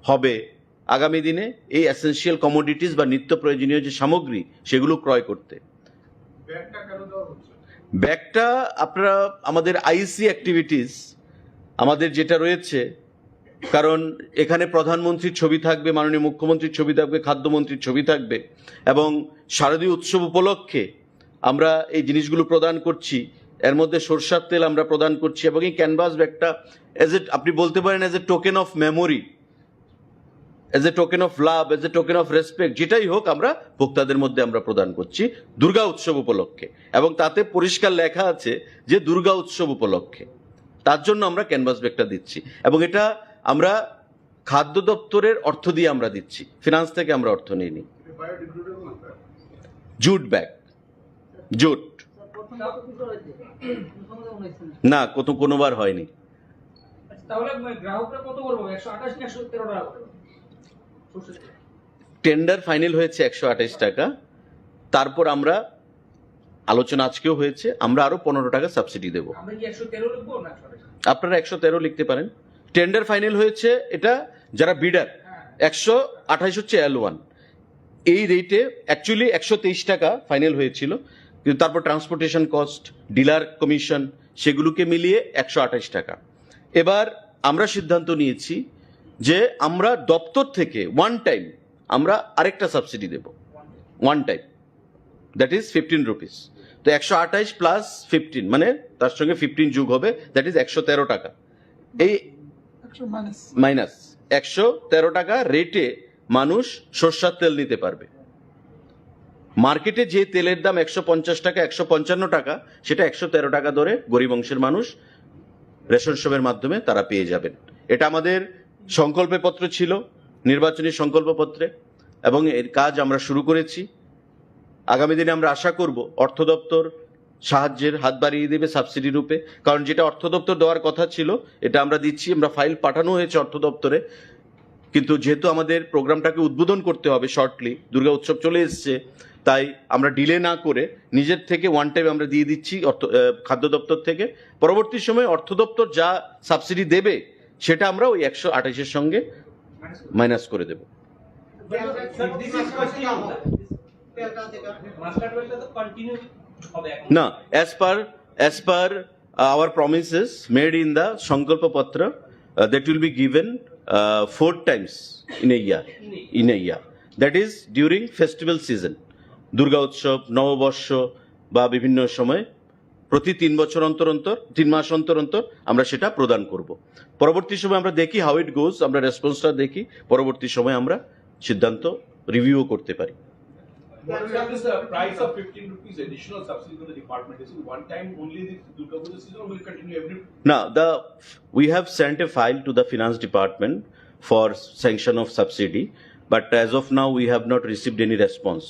হবে আগামী দিনে এই এসেনশিয়াল কমোডিটিস বা নিত্য প্রয়োজনীয় যে সামগ্রী সেগুলো ক্রয় করতে। ব্যাগটা আপনারা আমাদের আইসি অ্যাক্টিভিটিস আমাদের যেটা রয়েছে, কারণ এখানে প্রধানমন্ত্রীর ছবি থাকবে, মাননীয় মুখ্যমন্ত্রীর ছবি থাকবে, খাদ্যমন্ত্রীর ছবি থাকবে, এবং শারদীয় উৎসব উপলক্ষে আমরা এই জিনিসগুলো প্রদান করছি। এর মধ্যে সরষের তেল আমরা প্রদান করছি এবং এই ক্যানভাস ব্যাগটা আপনি বলতে পারেন as a token of memory, as a token of love, as a token of respect, যেটাই হোক আমরা ভোক্তাদের মধ্যে আমরা প্রদান করছি দুর্গা উৎসব উপলক্ষে। এবং তাতে পরিষ্কার লেখা আছে যে দুর্গা উৎসব উপলক্ষে, তার জন্য আমরা ক্যানভাস ব্যাগটা দিচ্ছি। এবং এটা আমরা খাদ্য দপ্তরের অর্থ দিয়ে আমরা দিচ্ছি, ফিনান্স থেকে আমরা অর্থ নিইনি। জুট ব্যাগ, জুট না, কোনোবার হয়নি। তাহলে গ্রাহকরা কত বলবো? 128 না 113 টাকা? টেন্ডার ফাইনাল হয়েছে 128 টাকা, তারপর আমরা আলোচনা আজকেও হয়েছে, আমরা আরো 15 টাকা সাবসিডি দেবো। আমরা কি 113 লিখবো না 128? আপনারা 113 লিখতে পারেন। টেন্ডার ফাইনাল হয়েছে, এটা যারা বিডার 128 হচ্ছে L1, এই রেটে অ্যাকচুয়ালি 123 টাকা ফাইনাল হয়েছিল, কিন্তু তারপর ট্রান্সপোর্টেশন কস্ট, ডিলার কমিশন, সেগুলোকে মিলিয়ে 128 টাকা। এবার আমরা সিদ্ধান্ত নিয়েছি যে আমরা দপ্তর থেকে ওয়ান টাইম আমরা আরেকটা সাবসিডি দেব, one time, that is 15 rupees. তো 128 প্লাস 15 মানে তার সঙ্গে 15 যোগ হবে, দ্যাট ইজ 113 টাকা। এই মাইনাস 113 টাকা রেটে মানুষ সরষের তেল নিতে পারবে। মার্কেটে যে তেলের দাম 150 টাকা, 155 টাকা, সেটা 113 টাকা ধরে গরিব অংশের মানুষ রেশন শপের মাধ্যমে তারা পেয়ে যাবেন। এটা আমাদের সংকল্পে পত্র ছিল, নির্বাচনী সংকল্পপত্রে, এবং এর কাজ আমরা শুরু করেছি। আগামী দিনে আমরা আশা করব অর্থ দপ্তর সাহায্যের হাত বাড়িয়ে দেবে সাবসিডি রূপে, কারণ যেটা অর্থ দপ্তর দেওয়ার কথা ছিল এটা আমরা দিচ্ছি। আমরা ফাইল পাঠানো হয়েছে অর্থ দপ্তরে, কিন্তু যেহেতু আমাদের প্রোগ্রামটাকে উদ্বোধন করতে হবে শর্টলি, দুর্গা উৎসব চলে এসছে, তাই আমরা ডিলে না করে নিজের থেকে ওয়ান টাইম আমরা দিয়ে দিচ্ছি খাদ্য দপ্তর থেকে। পরবর্তী সময়ে অর্থ দপ্তর যা সাবসিডি দেবে সেটা আমরা ওই 128-এর সঙ্গে মাইনাস করে দেব। না, as per our promises made in the Sankalpa Patra, that will be given 4 times in a year. That is during festival season. Durga উৎসব, নববর্ষ বা বিভিন্ন সময় প্রতি 3 বছর অন্তর অন্তর 3 মাস অন্তর অন্তর আমরা সেটা প্রদান করব। পরবর্তী সময় আমরা দেখি হাউ ইট গোজ, আমরা রেসপন্সটা দেখি, পরবর্তী সময় আমরা সিদ্ধান্ত রিভিউ করতে পারি। What is the price of 15 rupees additional subsidy to the department? Is it one time only this Durga Puja season or will it continue every? Now, we have sent a file to the finance department for sanction of subsidy, but as of now we have not received any response.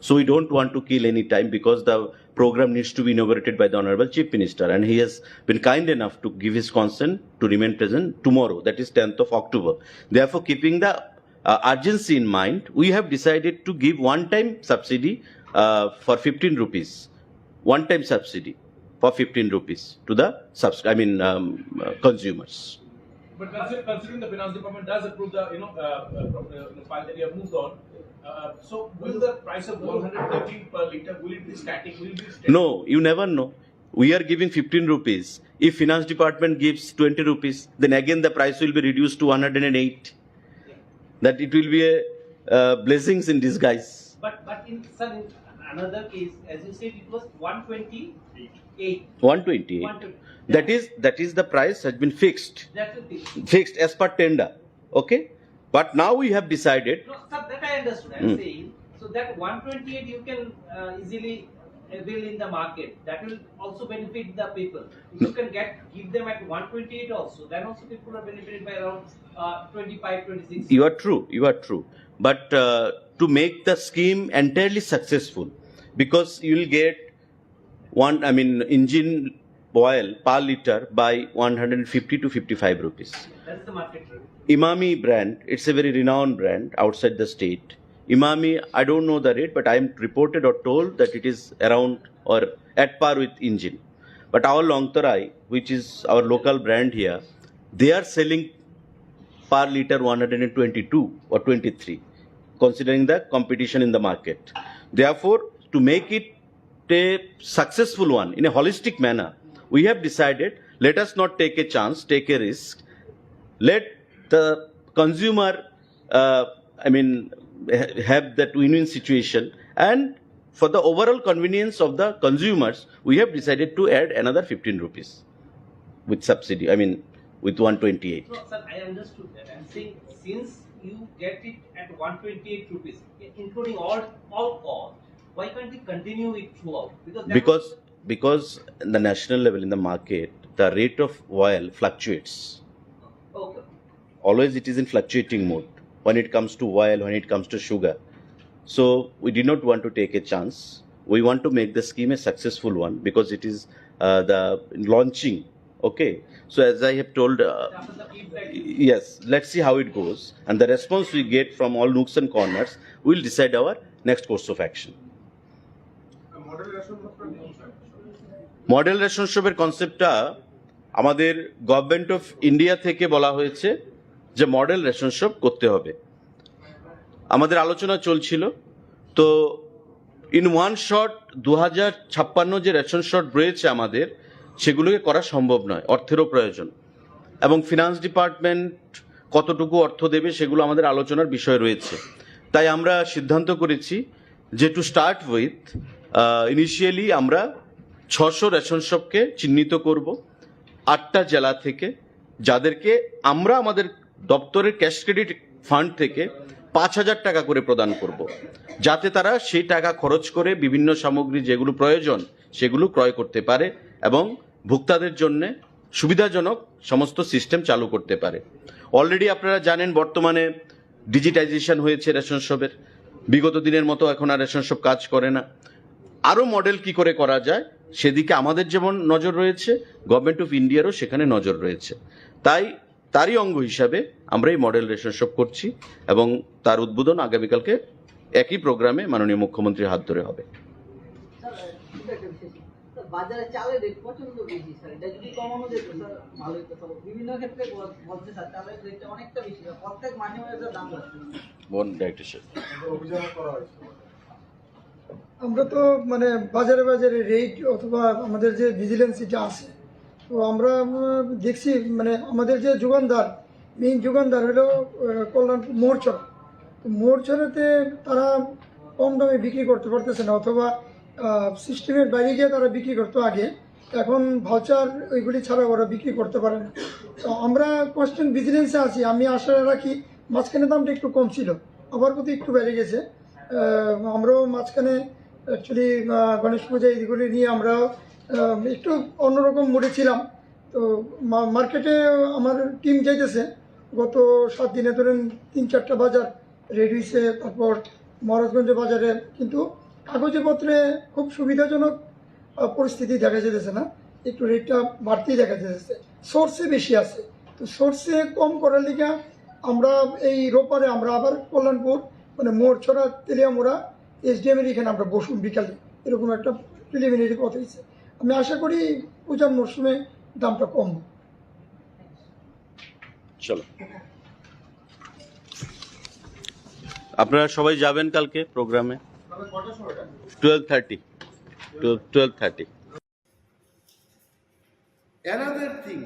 So we don't want to kill any time because the program needs to be inaugurated by the Honorable Chief Minister, and he has been kind enough to give his consent to remain present tomorrow, that is 10th of October. Therefore, keeping the urgency in mind, we have decided to give one-time subsidy for 15 rupees. One-time subsidy for 15 rupees to the consumers. But considering the finance department does approve the file that you have moved on, so will the price of 113 per liter, will it be static? Will it be steady? No, you never know. We are giving 15 rupees. If finance department gives 20 rupees, then again the price will be reduced to 108. That it will be a blessings in disguise. But in another case, as you said, it was 128. 128. That is the price has been fixed. That's the thing. Fixed as per tender. Okay? But now we have decided. No, sir, that I understood. I'm saying, so that 128 you can easily avail in the market. That will also benefit the people. If you can give them at 128 also, then also people are benefited by around 25, 26. You are true. But to make the scheme entirely successful, because you will get engine oil per liter by 150 to 55 rupees. That's the market rate. Imami brand, it's a very renowned brand outside the state. Imami, I don't know the rate, but I am reported or told that it is around or at par with engine. But our Longtarai, which is our local brand here, they are selling per liter 122 or 23, considering the competition in the market. Therefore, to make it a successful one in a holistic manner, we have decided, let us not take a chance, take a risk. Let the consumer, have that win-win situation, and for the overall convenience of the consumers, we have decided to add another 15 rupees with subsidy, with 128. No, sir, I understood that. I'm saying, since you get it at 128 rupees, including all costs, why can't you continue it throughout? Because in the national level in the market, the rate of oil fluctuates. Okay. Always it is in fluctuating mode when it comes to oil, when it comes to sugar. So we did not want to take a chance. We want to make the scheme a successful one because it is the launching. Okay. So as I have told, yes, let's see how it goes. And the response we get from all nooks and corners will decide our next course of action. Model রেশনশিপের কনসেপ্টটা আমাদের government of India থেকে বলা হয়েছে যে model রেশনশিপ করতে হবে। আমাদের আলোচনা চলছিল, তো ইন ওয়ান শট 2056 যে রেশন শট রয়েছে আমাদের, সেগুলোকে করা সম্ভব নয়, অর্থেরও প্রয়োজন, এবং ফিনান্স ডিপার্টমেন্ট কতটুকু অর্থ দেবে সেগুলো আমাদের আলোচনার বিষয় রয়েছে। তাই আমরা সিদ্ধান্ত করেছি যে টু স্টার্ট উইথ ইনিশিয়ালি আমরা 600 রেশন শপকে চিহ্নিত করব 8টা জেলা থেকে, যাদেরকে আমরা আমাদের দপ্তরের ক্যাশ ক্রেডিট ফান্ড থেকে 5,000 টাকা করে প্রদান করব, যাতে তারা সেই টাকা খরচ করে বিভিন্ন সামগ্রী যেগুলো প্রয়োজন সেগুলো ক্রয় করতে পারে এবং ভোক্তাদের জন্য সুবিধাজনক সমস্ত সিস্টেম চালু করতে পারে। অলরেডি আপনারা জানেন বর্তমানে ডিজিটাইজেশন হয়েছে রেশন শপের, বিগত দিনের মতো এখন আর রেশন শপ কাজ করে না। আরও মডেল কি করে করা যায় সেদিকে আমাদের যেমন নজর রয়েছে, গভর্নমেন্ট অফ ইন্ডিয়ারও সেখানে নজর রয়েছে। তারই অঙ্গ হিসাবে আমরা এই মডেল রেশন শপ করছি এবং তার উদ্বোধন আগামীকালকে একই প্রোগ্রামে মাননীয় মুখ্যমন্ত্রীর হাত ধরে হবে। বাজারে চালের রেট প্রচন্ড বেশি স্যার, এটা যদি কমানো যেত স্যার ভালো হতো। স্যার বিভিন্ন ক্ষেত্রে বলছে স্যার চালের রেটটা অনেকটা বেশি, প্রত্যেক মাসে মাসে দাম বাড়ছে। আমরা তো বাজারে বাজারে রেট অথবা আমাদের যে ভিজিলেন্স এটা আছে, তো আমরা দেখছি আমাদের যে যোগানদার মেইন যোগানদার হলো কল্যাণপুর মোড়চর। তো মোড়চরেতে তারা কম দামে বিক্রি করতে পারতেছে না, অথবা সিস্টেমের বাইরে গিয়ে তারা বিক্রি করতো আগে, এখন ভাউচার ওইগুলি ছাড়া ওরা বিক্রি করতে পারে না। তো আমরা কনস্ট্যান্ট ভিজিলেন্সে আছি। আমি আশা রাখি, মাঝখানে দামটা একটু কম ছিল, আবার প্রতি একটু বেড়ে গেছে। আমরাও মাঝখানে অ্যাকচুয়ালি গণেশ পূজা এইগুলি নিয়ে আমরা একটু অন্যরকম মোডে ছিলাম। তো মার্কেটে আমার টিম যাইতেছে, গত 7 দিনে ধরেন 3-4টা বাজার রেড হয়েছে, তারপর মহারাজগঞ্জ বাজারে, কিন্তু কাগজে পত্রে খুব সুবিধাজনক পরিস্থিতি দেখা যেতেছে না, একটু রেটটা বাড়তেই দেখা যেতেছে। সোর্সে বেশি আছে, তো সোর্সে কম করার লিগে আমরা এই রোপারে আমরা আবার কল্যাণপুর মানে মোড়ছড়া তেলিয়ামোড়া SDM এর এখানে আমরা বসুন বিকালে, এরকম একটা প্রিলিমিনারি কথা হয়েছে। আমি আশা করি পূজার মরশুমে দামটা কম। চলো, আপনারা সবাই যাবেন কালকে প্রোগ্রামে 12:30। অ্যানাদার থিং,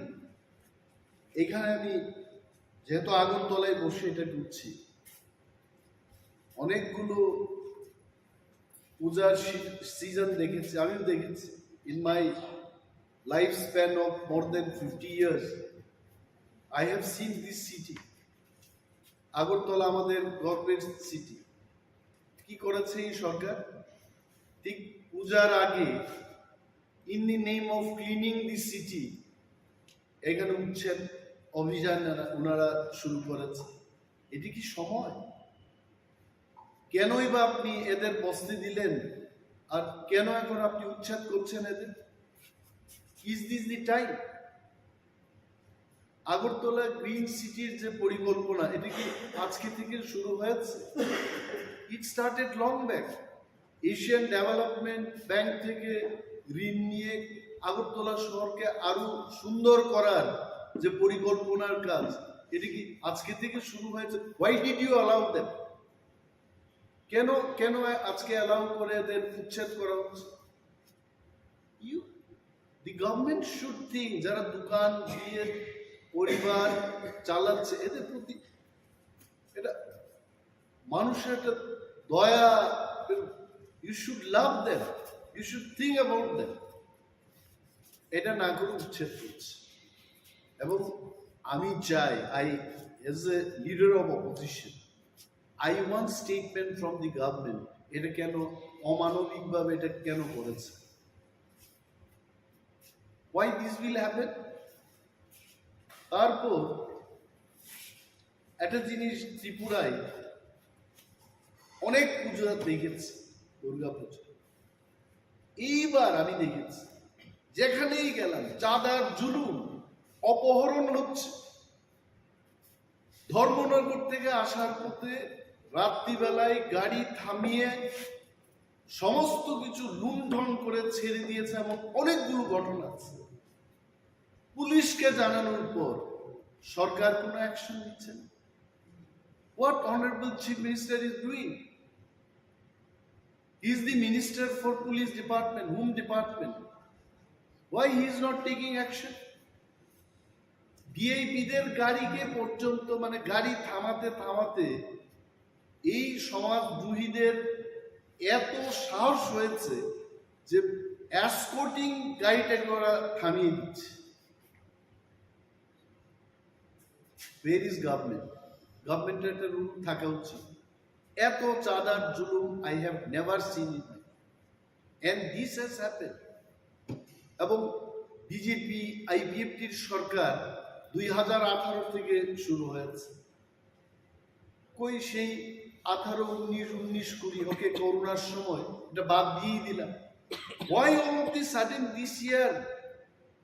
এখানে আমি যেহেতু আগরতলায় বসে এটা ঢুকছি, অনেকগুলো পূজার সিজন দেখেছি, আমিও দেখেছি। In my life span of more than 50 years I have seen this city. Agartala আমাদের গভর্নমেন্ট সিটি। কি করেছে এই সরকার? ঠিক পূজার আগে in the name of cleaning the city এখানে উচ্ছেদ অভিযান ওনারা শুরু করেছে। এটি কি সময়? কেনই বা আপনি এদের বসতে দিলেন, আর কেন এখন আপনি উচ্ছেদ করছেন এদের? Is this the time? Agartala green সিটির যে পরিকল্পনা, এটি কি আজকে থেকে শুরু হয়েছে? It started long back. Asian development bank থেকে ঋণ নিয়ে আগরতলা শহরকে আরো সুন্দর করার যে পরিকল্পনার কাজ, এটি কি আজকে থেকে শুরু হয়েছে? Why did you allow them? কেন আজকে অ্যালাউ করে এদের উচ্ছেদ করা হচ্ছে? দি গভর্নমেন্ট শুড থিঙ্ক, যারা দোকান দিয়ে পরিবার চালাচ্ছে, এদের প্রতি এটা মানুষের একটা দয়া, you should love them, you should think about them. এটা না করে উচ্ছেদ করছে। এবং আমি চাই, as a leader of opposition, I want statement from the government. এটা কেন অমানবিকভাবে এটা কেন করেছে? Why this will happen? তারপর একটা জিনিস, ত্রিপুরায় অনেক পুজো দেখেছি, দুর্গা পুজো। এইবার আমি দেখেছি যেখানেই গেলাম চাঁদার জুলুম, অপহরণ হচ্ছে। ধর্মনগর থেকে আসার পথে রাত্রিবেলায় গাড়ি থামিয়ে সমস্ত কিছু লুণ্ঠন করে ছেড়ে দিয়েছে, এমন অনেকগুলো ঘটনা আছে। পুলিশকে জানানোর পর সরকার কোনো অ্যাকশন নিচ্ছে না। What Honorable Chief Minister is doing? He is the Minister for Police Department. Whom department? Why he is not taking action? ভিআইপিদের গাড়িকে পর্যন্ত মানে গাড়ি থামাতে থামাতে এই সমাজদ্রোহীদের এত সাহস হয়েছে যে এসকর্টিং গাড়িটাকে ওরা থামিয়ে দিচ্ছে। Where is government? গভর্নমেন্টের একটা রুল থাকা উচিত। এত চাঁদার জুলুম I have never seen it, and this has happened. এবং বিজেপি IPFটির সরকার 2018 থেকে শুরু হয়েছে। কই সেই 18, 19, 20 ওকে করোনার সময় এটা বাদ দিয়েই দিলাম। Why all of the sudden this year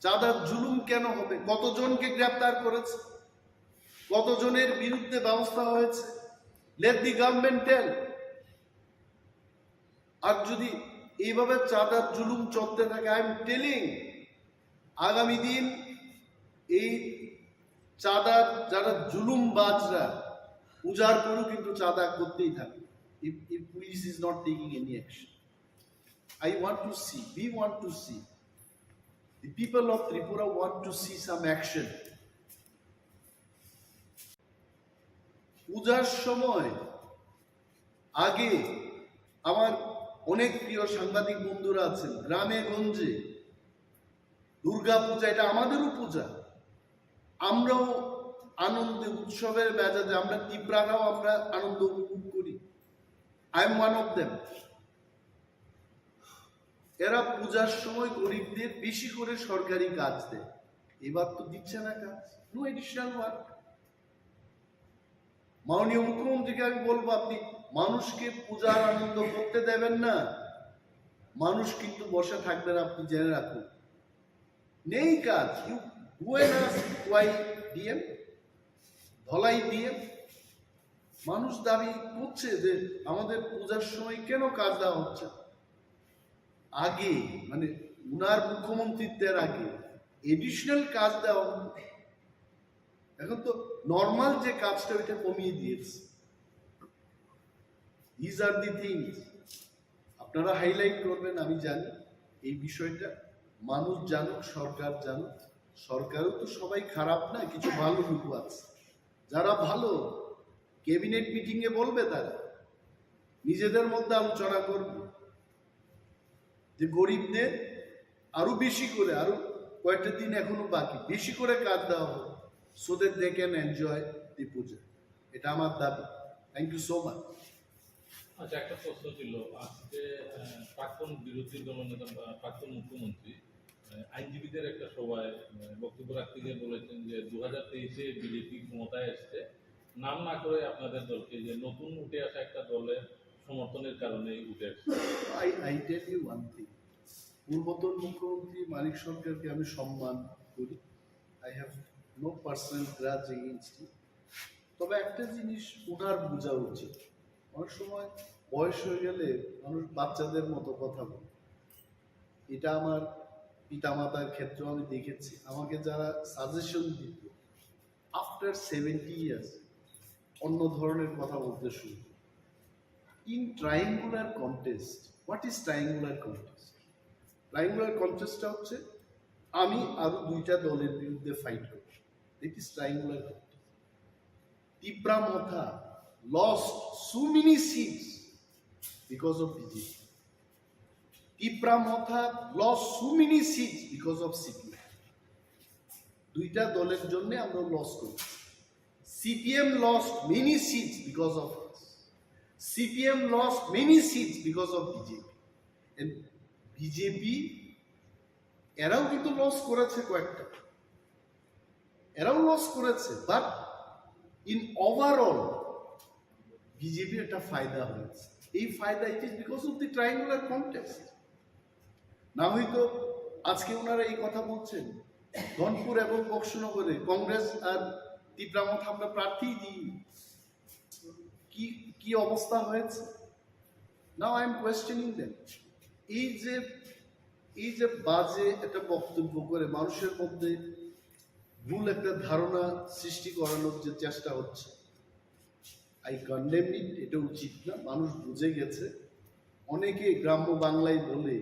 চাঁদার জুলুম কেন হবে? কতজনকে গ্রেফতার করেছে, কতজনের বিরুদ্ধে ব্যবস্থা হয়েছে? লেট দি গভর্নমেন্ট টেল। আর যদি এইভাবে চাঁদার জুলুম চলতে থাকে, আই এম টেলিং, আগামী দিন এই চাঁদার যারা জুলুমবাজরা পূজার পরও কিন্তু চাঁদা করতেই থাকবে। if police is not taking any action. I want to see, we want to see, the people of Tripura want to see some action. পূজার সময় আগে আমার অনেক প্রিয় সাংবাদিক বন্ধুরা আছেন, গ্রামে গঞ্জে দুর্গা পূজা এটা আমাদেরও পূজা, আমরাও আনন্দে উৎসবের মেজাজে আমরা ত্রিপুরারাও আমরা আনন্দ উপভোগ করি। I am one of them. এরা পূজার সময় গরিবদের বেশি করে সরকারি কাজ দেয়, এবার তো দিচ্ছে না কাজ, নো এডিশনাল ওয়ার্ক। মাননীয় মুখ্যমন্ত্রীকে আমি বলবো, আপনি মানুষকে পূজার আনন্দ করতে দেবেন না, মানুষ কিন্তু বসে থাকবে না, আপনি জেনে রাখুন। নেই কাজ, ডিএম ধলাই দিয়ে মানুষ দাবি করছে যে আমাদের পূজার সময় কেন কাজ দেওয়া হচ্ছে। আগে মানে উনার মুখ্যমন্ত্রীত্বের আগে এডিশনাল কাজ দেওয়া হতো, এখন তো নর্মাল যে কাজটা ওইটা কমিয়ে দিয়েছে। দিজ আর দি থিংস আপনারা হাইলাইট করবেন, আমি জানি এই বিষয়টা, মানুষ জানুক, সরকার জানুক। সরকারও তো সবাই খারাপ না, কিছু ভালো লোক আছে, যারা ভালো ক্যাবিনেট মিটিং এ বলবে, তারা নিজেদের মধ্যে আলোচনা করবে যে গরিবদের আরো বেশি করে, আরো কয়েকটা দিন এখনো বাকি, বেশি করে কাজ দেওয়া হবে, so that they can enjoy the puja. এটা আমার দাবি। Thank you so much. আচ্ছা, একটা প্রশ্ন ছিল, আজকে প্রাক্তন বিরোধী দলনেতা প্রাক্তন মুখ্যমন্ত্রী আইনজীবীদের একটা সভায় বক্তব্য রাখতে গিয়ে বলেছেন যে 2023-এ বিজেপি ক্ষমতায় এসছে, নাম না করে আপনাদের দলকে, যে নতুন উঠে আসা একটা দলের সমর্থনের কারণে উঠে আসছে। I tell you one thing, পূর্বতন মুখ্যমন্ত্রী মানিক সরকারকে আমি সম্মান করি, I have no personal grudge against him. তবে একটা জিনিস ওনার বোঝা উচিত, অনেক সময় বয়স হয়ে গেলে মানুষ বাচ্চাদের মতো কথা বলে। এটা আমার পিতামাতার ক্ষেত্রেও আমি দেখেছি, আমাকে যারা সাজেশন দিত আফটার 70 ইয়ার্স অন্য ধরনের কথা বলতে শুরু। In triangular contest, what is triangular contest? Triangular কন্টেস্টটা হচ্ছে আমি আরো দুইটা দলের বিরুদ্ধে ফাইট করি, it is triangular contest. Jamatia lost so many seats because of BJP. Jamatia lost so many seats because of CPM. দুইটা দলের জন্য আমরা লস করি। CPM lost many seats because of us. CPM lost many seats because of BJP. And BJP এরাও কিন্তু loss করেছে কয়েকটা, এরাও লস করেছে, বাট ইন ওভারঅল বিজেপি একটা ফায়দা হয়েছে। এই ফায়দা it is because of the triangular contest. না হয়তো আজকে ওনারা এই কথা বলছেন, ধনপুর এবং বক্সনগরে কংগ্রেস আর ত্রিপুরামথা আমরা প্রার্থী দিই, কি অবস্থা হয়েছে। Now I am questioning them. এই যে বাজে একটা বক্তব্য করে মানুষের মধ্যে ভুল একটা ধারণা সৃষ্টি করানোর যে চেষ্টা হচ্ছে, আই কন্ডেম ইট, এটা উচিত না। মানুষ বুঝে গেছে। অনেকে গ্রাম্য বাংলায় বলে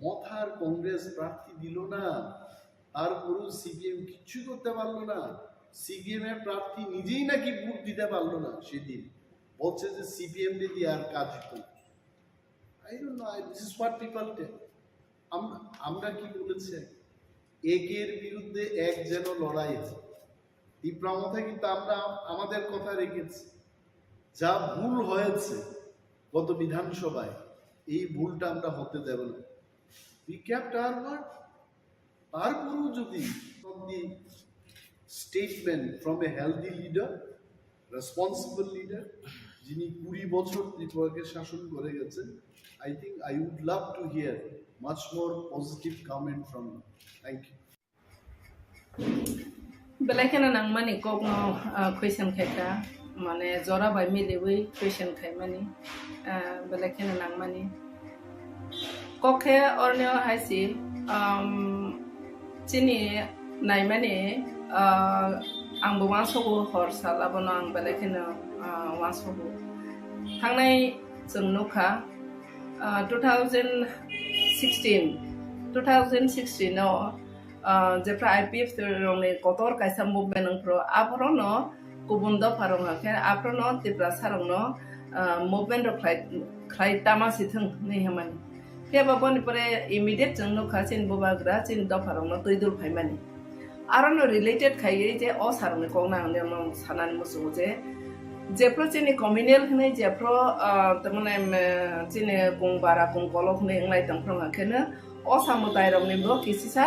মথার কংগ্রেস প্রার্থী দিল না, তারপরেও সিপিএম কিচ্ছু করতে পারলো না, সিপিএম এর প্রার্থী নিজেই নাকি ভোট দিতে পারলো না। সেদিন বলছে যে সিপিএম দিয়ে আর কাজ হতো না। I don't know, this is what people tell. আমরা কি বলেছে, একের বিরুদ্ধে এক যেন লড়াই হয়। ত্রিপুরামথা কিন্তু আমরা আমাদের কথা রেখেছি। যা ভুল হয়েছে গত বিধানসভায়, এই ভুলটা আমরা হতে দেব না। We kept our word. তারপরেও যদি statement from a healthy leader, responsible leader, যিনি 20 বছর ত্রিপুরাকে শাসন করে গেছেন, I think I would love to hear much more positive comment from you. Thank you. Belakena nang mani kok no question khaika mane jora bai milewi question khai mani belakena nang mani kokhe orneo haisi chini nai mani angbo wansogo hor salabono ang belakena wansogo thangnai जों नुखा 2016 Jofra IPF रंनि कतर कायसा movement नंफ्रो आबरनो गुबुन दफारं हाखे आप्रनो Tipra सारंनो movement खाय तामासि थों नै हमानि faba बनि परे इमिडिएट जों नुखा चिन बुबाग्रा चिन दफारंनो तैदुल फाइमानि आरो रिलेटेड खायै जे अ सारंनो कोंना ने सानानि मुसु जे जेप्रो चिनि कम्युनियल हनै जेप्रो तमने चिनि गंबारा गंगलक नै इंलाय तंफ्रं हाखेनो अ सामुदाय रंनि बो किसिसा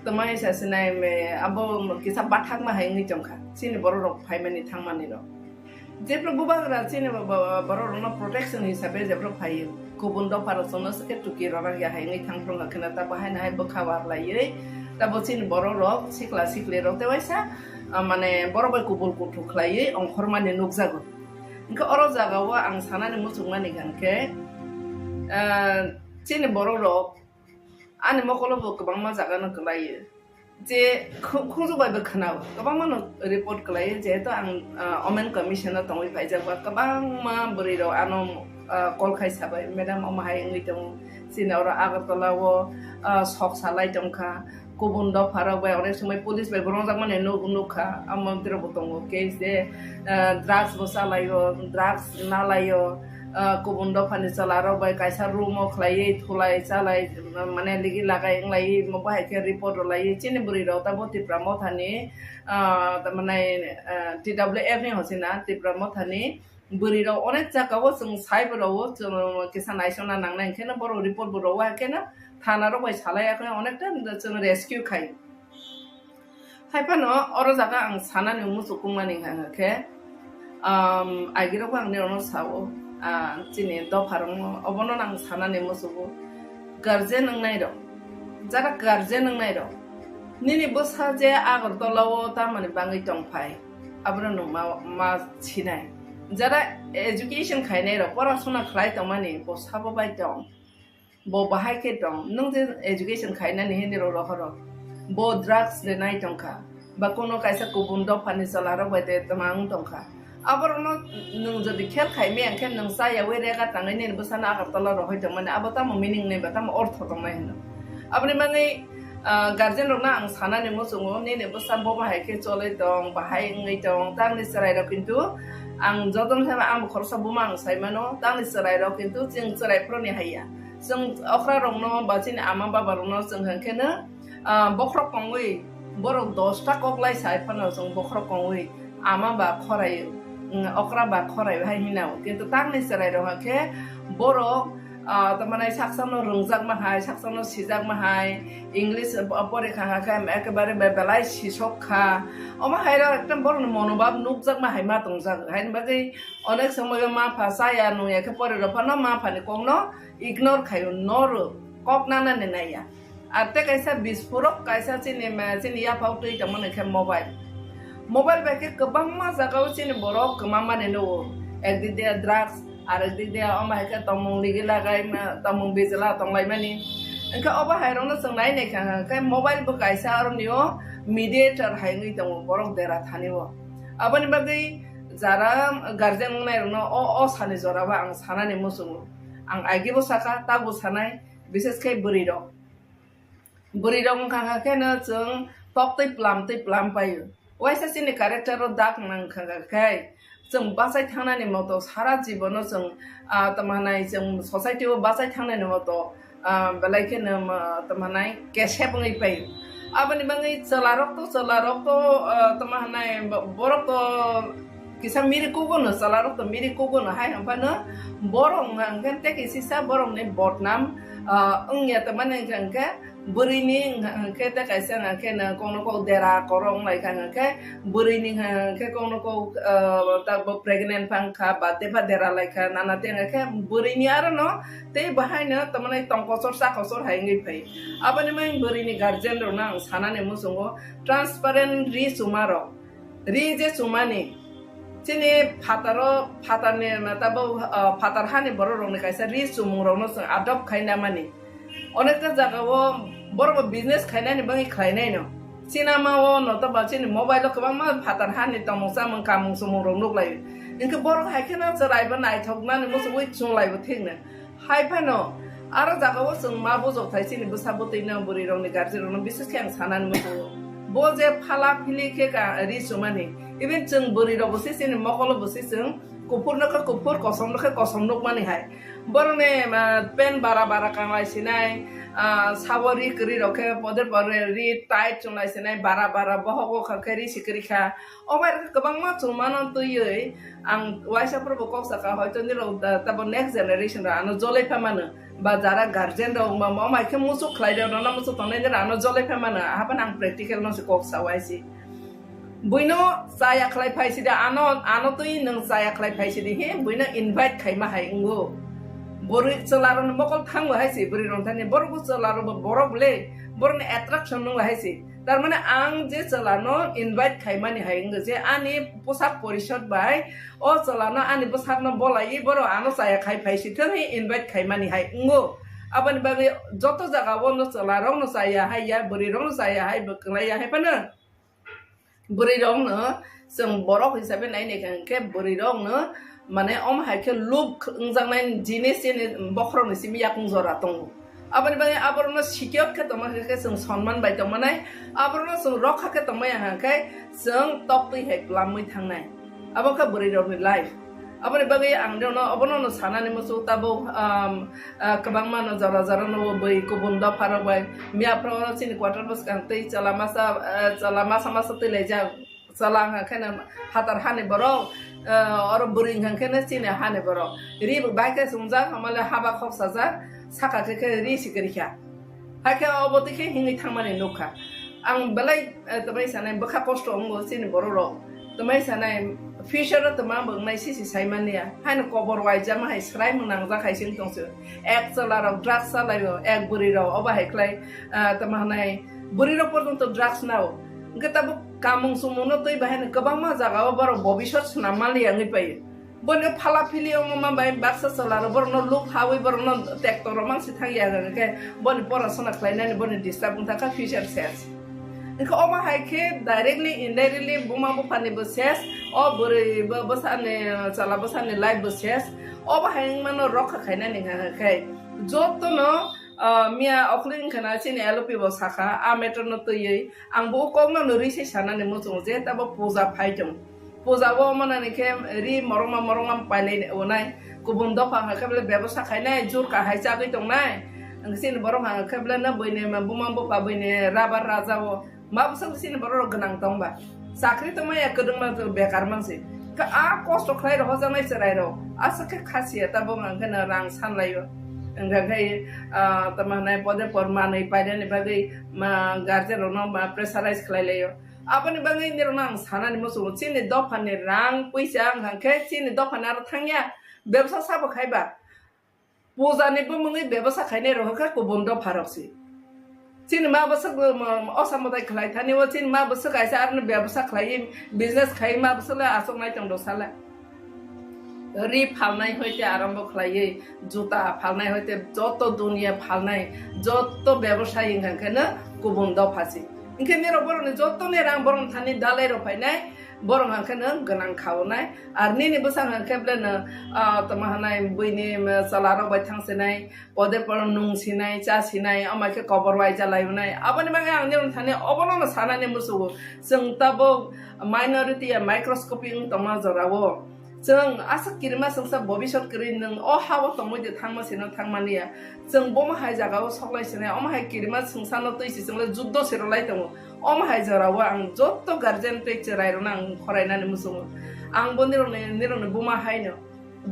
तमाय सासनाय मे आबो किसा बाथाक मा हायनि जंखा चिनि बर रक फाइमानि थांमानि र जेप्रो बुबाग्रा चिनि बर रंनो प्रोटेक्शन हिसाबै जेप्रो फायो गुबुन दफारसनो सके टुकि ररा या हायनि थांफ्रं हाखेना ता बाहायना हाय बखावार लायै ता बचिन बर रक सिखला सिखले रते वाइसा माने बरबाय कुबुल कुथु खलायै अंखर माने नुकजागो इनका अरो जागावा आं सानानि मुसुमानि गानके चिनि बर रक आनि मकलो गोबां मा जागानो खलायो जे खुजुबायबो खोनाव गोबां मा रिपर्ट खलायो जेहेतु आं अमेन कमिशनार तंगै फाइजाबा गोबां मा बोरै र आनो कल खायसाबाय मेडाम अमाहाय इंलिदों सिनावर आगरतलावो सक सालाय दंखा गुबुन दफाराव बाय अनेक समय पुलिस बाय रंजाक माने नुखा आमद्रबो दङ केस दे ड्राग्स बो सालायो ड्राग्स नालायो गुबुन दफानि चलाराव बाय कायसा रुमो खलायै थुलाय चालाय माने लिगि लागाय इंलाय मबाहाय के रिपोर्ट लायै चिनि बुरि राव ता बतिप्रा मथानि माने TWF नि हसिना तिप्रा मथानि बुरि राव अनेक जागाव जों साइबराव जों किसान आइसना नांनाय केनो बर रिपोर्ट बराव केनो थाना रबाय सालायाखै अनेकटा जों रेस्किउ खाय हायफानो अरो जागा आं सानानि मुसुकुमानि हाखे आगिराव आं नेरनो सावो चिनि दफारं अबनो आं सानानि मुसुकु गार्जेन नंनाय र जारा गार्जेन नंनाय र निनि बसा जे आगरतलाव ता माने बाङै दंफाय आब्रो नो मा छिनाय जारा एजुकेशन खायनाय र परासुना खलाय तमानि बसाबो बाय दं बो बाहाय के दं नों जे एजुकेशन खायनानि हेनेरो रहर बो ड्राग्स दे नाय दंखा बा कोनो कायसा गुबुन दफानि चलाराव बायदे तमां दंखा आबरनो नों जदि खेल खायमे आंखे नों साया वेरेगा तांगै ने बसाना आगरतला रहै दं माने आबो ताम मिनिं नै बाताम अर्थ दं नाय हनो आबनि माङै गार्जेन रना आं सानानि मुसुङो ने बसा बो बाहाय के चलै दं बाहाय ngै दं तांनि सराय र किन्तु आं जदन थामा आं खरसा बुमा आं सायमानो तांनि सराय र किन्तु जों सराय प्रनि हाया जों अखरा रंनो बाचिन आमा बाबा रंनो जों हंखेनो बख्र कंगै बर 10 टा ककलाय सायफानो जों बख्र कंगै आमा बा खरायो अखरा बा खराय हाय हिनाव किन्तु तांनि सराय रहाखे बर तमाने साक्सानो रंजाक माहाय साक्सानो सिजाक माहाय इंलिश परेखा हाखाय एकेबारे बेलाय सिसखा अमा हायरा एकदम बर मनोभाब नुकजाक माहाय मा दंजाक हाय बागै अनेक समय मा फासाया नुयाके परे रफानो मा फानि कंनो इग्नोर खायो नोर ककनाना ने नाया आते कैसा बिस्फोरक कैसा चिनि या फाउटै तमने के मोबाइल बाके गोबां मा जागाव चिनि बरक गोमा माने नो एकदिक दे ड्राग्स आरो एकदिक दे अमाय के तमंग लिगि लागाय तमंग बेजला तंलाय मानि इनका अबा हायरनो जों नाय ने का मोबाइल बो कैसा आरनियो मीडिएटर हायनि दङ बरक देरा थानिवो आबनि बागै जारा गार्जेन नायरनो अ सानि जराबा आं सानानि मुसुङो आं आगिबो साखा ताबो सानाय बिसेसकै बुरि दं खाखाखेनो जों तक्तै प्लाम पायो वाइसा चिनि क्यारेक्टार दाग नांखाखाय जों बासाय थांनानि मतो सारा जीवन जों तमानाय जों सोसाइटिव बासाय थांनानि मतो बेलायखेनो तमानाय केसेबङै पायो आबनि बाङै चलारक तो तमानाय बरक तो किसा मिरि कुगोनो चलारक तो मिरि कुगोनो हाय हमफानो बरं हांगेन ते किसिसा बरं ने बदनाम अंगिया तमाने हांगे बुरिनि हांगे ते कैसा हांगे न कोनो को देरा करं लायका हांगे बुरिनि हांगे कोनो को तब प्रेग्नेंट फांखा बाते फा देरा लायका नाना ते हांगे बुरिनि आरो न ते बाहायनो तमाने तंकसर साखसर हायङै फै आबनि मै बुरिनि गार्जियन रना आं सानाने मुसुङो ट्रान्सपारेन्ट रिचुमारक रि जे सुमानि चिनि फातारनि तब फातार हानि बर रंनि कैसा रि सुमुंरनो जों आदब खायना मानि अनेकटा जागाव बरबो बिजनेस खायनानि बाङै खायनाय न सिनेमाव नतबा चिनि मोबाइल गोबां मा फातार हानि तमसा मन कामुं सुमुंरं नुगलायो इनके बर हायखेना जरायबो नायथगनानि मोसो बै सुंलायबो थिगनो हायफानो आरो जागाव जों मा बुजौथाय चिनि बसाबो तैनो बुरि रंनि गार्जेन रंनो बिसेसकै आं सानानि moso bo je phala phili ke ka Richumani even जों बोरिराव बसे जों मकल बसे जों कुपुर नख कुपुर कसम नख माने हाय बरने पेन बारा बारा कांलाय सिनाय सावरी करी रखे पदर पर रि टाइट चंलाय सिनाय बारा बारा बहगो खखरी सिकरिखा ओबार गोबां मा चुमान तुयै आं वाइसाफोर बकसका हयतो निरो तब नेक्स्ट जनरेशन रा आनो जलै फामानो बा जारा गार्जियन रा मा माइखे मुसु खलाइदो ना मुसु तनै आनो जलै फामानो हाबन आं प्रेक्टिकल नसे कक्सा वाइसि बुइनो जाया खलाय फाइसि दा आनो तुई नों जाया खलाय फाइसि दि हे बुइनो इनभाइट खाइमा हाय उंगो बोरै चलारन बकल थांबो हायसि बोरै रंथानि बरगु चलारो बरगले बरने एट्राक्शन नं हायसि तार माने आं जे चलानो इनभाइट खाइमानि हाय उंगो जे आनि पोसाक परिषद बाय ओ चलानो आनि पोसाकनो बोलायि बरो आनो जाया खाइ फाइसि थों हे इनभाइट खाइमानि हाय उंगो आबानि बागै जतो जागावो न चलारो न जाया हाय या बोरै रं जाया हाय बकलाया हाय पानो बोरै रंनो जों बरक हिसाबै नायने के बोरै रंनो माने अम हायके लुब इंजांनाय जिनिस जेने बखरनो सिम याकुं जरा दङ आबानि बागै आबरनो सिकियत के तमा के जों सन्मान बाय तमाने आबरनो जों रखा के तमाय हांखाय जों टपै हे प्लामै थांनाय आबका बोरै रंनि लाइफ आबानि बागै आं देनो अबनो सानानि मसु ताबो गोबां मानो जरा जरा नो बै गुबुन फारबाय मियाफ्राव सिनि क्वार्टर बस कांतै चला मासा तैलाय जा चला हाखाना हातार हाने बरो और बोरिं हांखाने सिनि हाने बरो रि बाइके सुंजा हमले हाबा खफसाजा साकाके के रि सिकरिखा हाके अबतिखे हिङै थांमाने नखा आं बेलाय तबाय सानाय बखा कष्ट अंगो सिनि बरो रो तबाय सानाय फिशर तमा बंनाय सिसि साइमानिया हाइन कबर वाइजा माहाय स्राय मोनां जाखायसिन दंसो एक चलाराव ड्राग्स सालायो एक बुरिराव अबाहायख्लाय तमानाय बुरिराव पर्यन्त ड्राग्स नाव गताबो कामुं सुमुनो तै बाहायनो गोबां मा जागाव बारो भबिष्यत सुनामालिया ngैपायो बने फाला फिलियाव मा बाय बाक्सा चलारो बरनो लुक हावै बरनो ट्रेक्टर मानसि थांया के बने परासना खालायनानै बने डिस्टार्ब थाका फिचार सेस इनखो अमा हायके डाइरेक्टली इनडाइरेक्टली बुमा बुफानि बसेस अ बोरै बसाने चला बसाने लाइफ बसेस अबा हाय मानो रखा खायनानै हाखाय जतनो मिया अखलिं खाना सिने एलपि बो साखा आमेटर न तयै आंबो कमनो नरिसे सानाने मोजो जे तब पूजा फाइदों पूजा वो माने के रि मरंगा पाइले ओनाय गुबुन दफा हाकबले व्यवस्था खायनाय जुर का हाय जागै दंनाय सिने बरं हाकबले न बयने बुमा बुफा बयने राबार राजावो मा बसं सिने बरो गोनां दंबा साख्रि त माया कदंमा बेकार मानसि का आ कष्ट खाय रह जानाय सराय र आसके खासिया तब गन रां सानलायो अंगाय तमानाय पदे परमानै पाइदानि बागै गार्जेन न प्रेसाराइज खालायलायो आबानि बागै निरना आं सानानि मोसौ सिने दफानि रां पैसा आं हांखे सिने दफानि आरो थांया व्यवसाय साबो खायबा पूजानिबो मुङै व्यवसाय खायनाय रहका गुबुन दफारसि सिने मा बस असामदाय खालाय थानि व सिने मा बस गायसा आरो व्यवसाय खालाय बिजनेस खाय मा बसला आसंनाय दं दसाला रि फालनाय हयते आरम्भ खालायै जुता फालनाय हयते जत दुनिया फालनाय जत व्यवसाय इंखानो गुबुन दफासि इंखे मेरो बरनि जतने रां बरन थानि दालाय रफायनाय बरं हांखानो गोनां खावनाय आर निनि बसां हांखेब्लेनो तमाहानाय बैनि चलारो बाय थांसिनाय पदे पर नुंसिनाय चासिनाय अमाके कबर वाय जालायनाय आबानि बागै आं निरन थानि अबनो सानाने मुसु जों ताबो माइनरिटी माइक्रोस्कोपी तमा जरावो जों आसा किरमा संसा भबिष्यत करि नों अ हाव तमैदे थांमासिनो थांमानिया जों बमहाय जागाव सगलायसिनाय अमहाय किरमा संसानो तैसि जोंले जुद्ध सेरलाय दङ अमहाय जराव आं जत्त गार्जेन टेक्चर आइरन आं फरायनानै मुसु आं बनिरने बुमा हायनो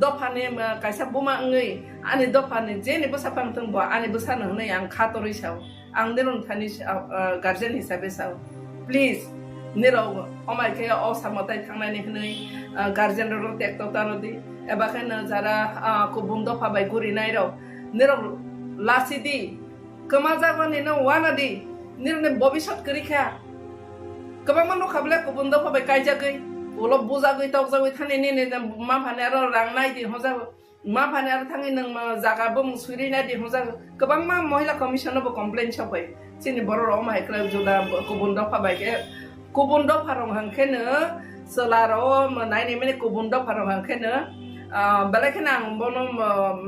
दफाने कायसा बुमा ngै आनि दफाने जेने बसाफां थंबो आनि बसानो हनै आं खातरै साव आं निरन थानि गार्जेन हिसाबै साव प्लिज निराव अमायके असामताय थांनानै हनै गार्जेन रो टेक्ट तानदि एबा खान जारा कुबुन दफा बाय गुरिनाय रो निराव लासिदि कमा जागोनि न वानादि निरने भबिष्यत करिखा गोबां मानो खाबले कुबुन दफा बाय कायजागै ओल बुजागै तगजागै थाने ने मा फाने आरो रांनाय दि हजा मा फाने आरो थाङै नों जागाबो मुसुरिनाय दि हजा गोबां मा महिला कमिसनबो कमप्लेन सफाय सिनि बर र माइक्ला जुदा कुबुन दफा बायके कुबुन दफारं हांखेनो सोलारो नायनि माने कुबुन दफारं हांखेनो बेलायखेनो आं बनो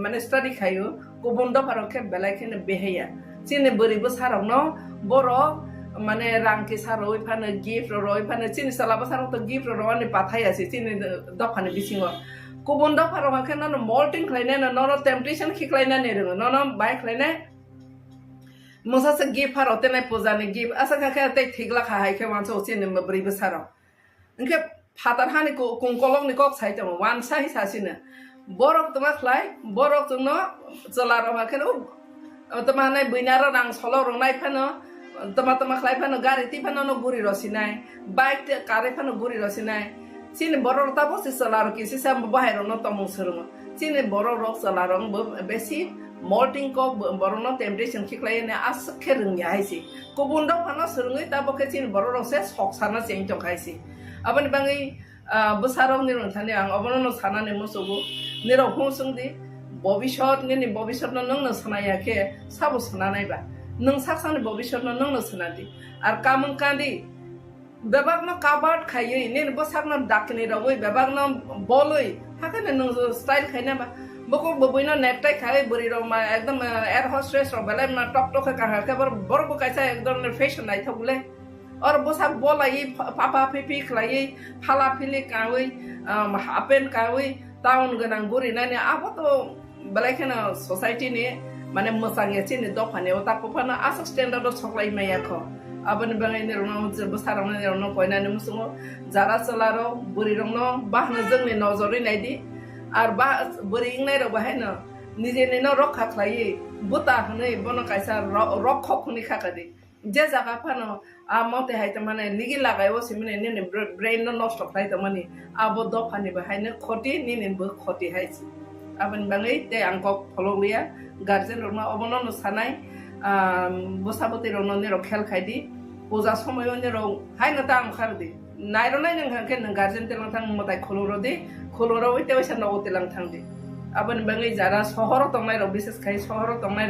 माने स्टाडि खायो कुबुन दफारं के बेलायखेनो बेहेया सिने बोरैबो सारावनो बर মানে রাংকি সারই ফানো গিফট রই ফানো চিনি সালাবা সারং তো গিফট রওয়ানি পাঠাই আছে চিনি দফানি বিসিং কুবুন দফার মাখে নন মল্টিং খাইনে নন টেম্পটেশন খিকলাইনা নে রং নন বাই খাইনে মোসাসে গিফট ফার অতে নাই পূজানি গিফট আসা খাকে তে ঠিকলা খাহাই খে মানসো চিনি ব্রি বসারং ইনকে ফাতার হানি কুংকলং ni kok sai tong wan sai sa sina borok tuma khlai borok tungno cholar makhé tuma nai buinaro rang solo rong nai phano tuma khlai phano gari ti phano no guri rosinai bike kare phano guri rosinai chini borok ta bosi cholar ki sisa bahai rong no tomong surung chini borok rok cholar rong besi molting ko borok no temptation khiklai ne as kherung ya haisi kubun dok phano surungi ta bokhe chini borok rok se sok sana cheng chong haisi abani bangai besarong ni rontani ang abono sanane mosogo niro hosungdi bobishot ni bobishot no nang sanaya ke sabo sananai ba nang saksani bobishot no nang sanadi ar kamung kandi bebak no kabat khaiye ni bosak no dakni rawoi bebak no boloi hakane nang style khaina ba boko boboino necktie khai buri ro ma ekdom air hostess ro bele na tok tok ka ke bor bo kaisa ekdom fashion nai thokle और बोसाक बोलाई पापा पिपी खलाई फाला फिली कावई happen कावई town गनां गुरी नाने आबो तो बलायखना society ने माने मोसांगे चिनि दफाने ओता पफाना आसा स्टैंडर्ड सकलाई मायाखो आबनि बाङै ने रनो बोसारनो ने रनो कोइनाने मुसुङो जारा चलारो बुरि रनो बाहनो जोंनि नजरै नायदि आर बा बुरि इंनाय रो बाहायनो निजे ने रखा खलाई बुता हनै बनो कायसा रखख खुनि खाकादि जे जागा फानो मते हाय तमाने निगि लागायो सिमने ने ब्रेन न नष्ट खाय तमाने आबो दफानि बाहायनो खति निने बो खति हायसि आबन बाङै ते आंको फलौलिया गार्जेन रनो अबनो न सानाय बोसाबते रनो ने खेल खायदि पूजा समयो ने रो हाय न तां खारदि नायरो नाय नों खाके नों गार्जेन ते थां मताय खलुरदि खलुरो इते वैसा न ओते लां थांदि आबन बाङै जारा सहर तंनाय रो विशेष खाय सहर तंनाय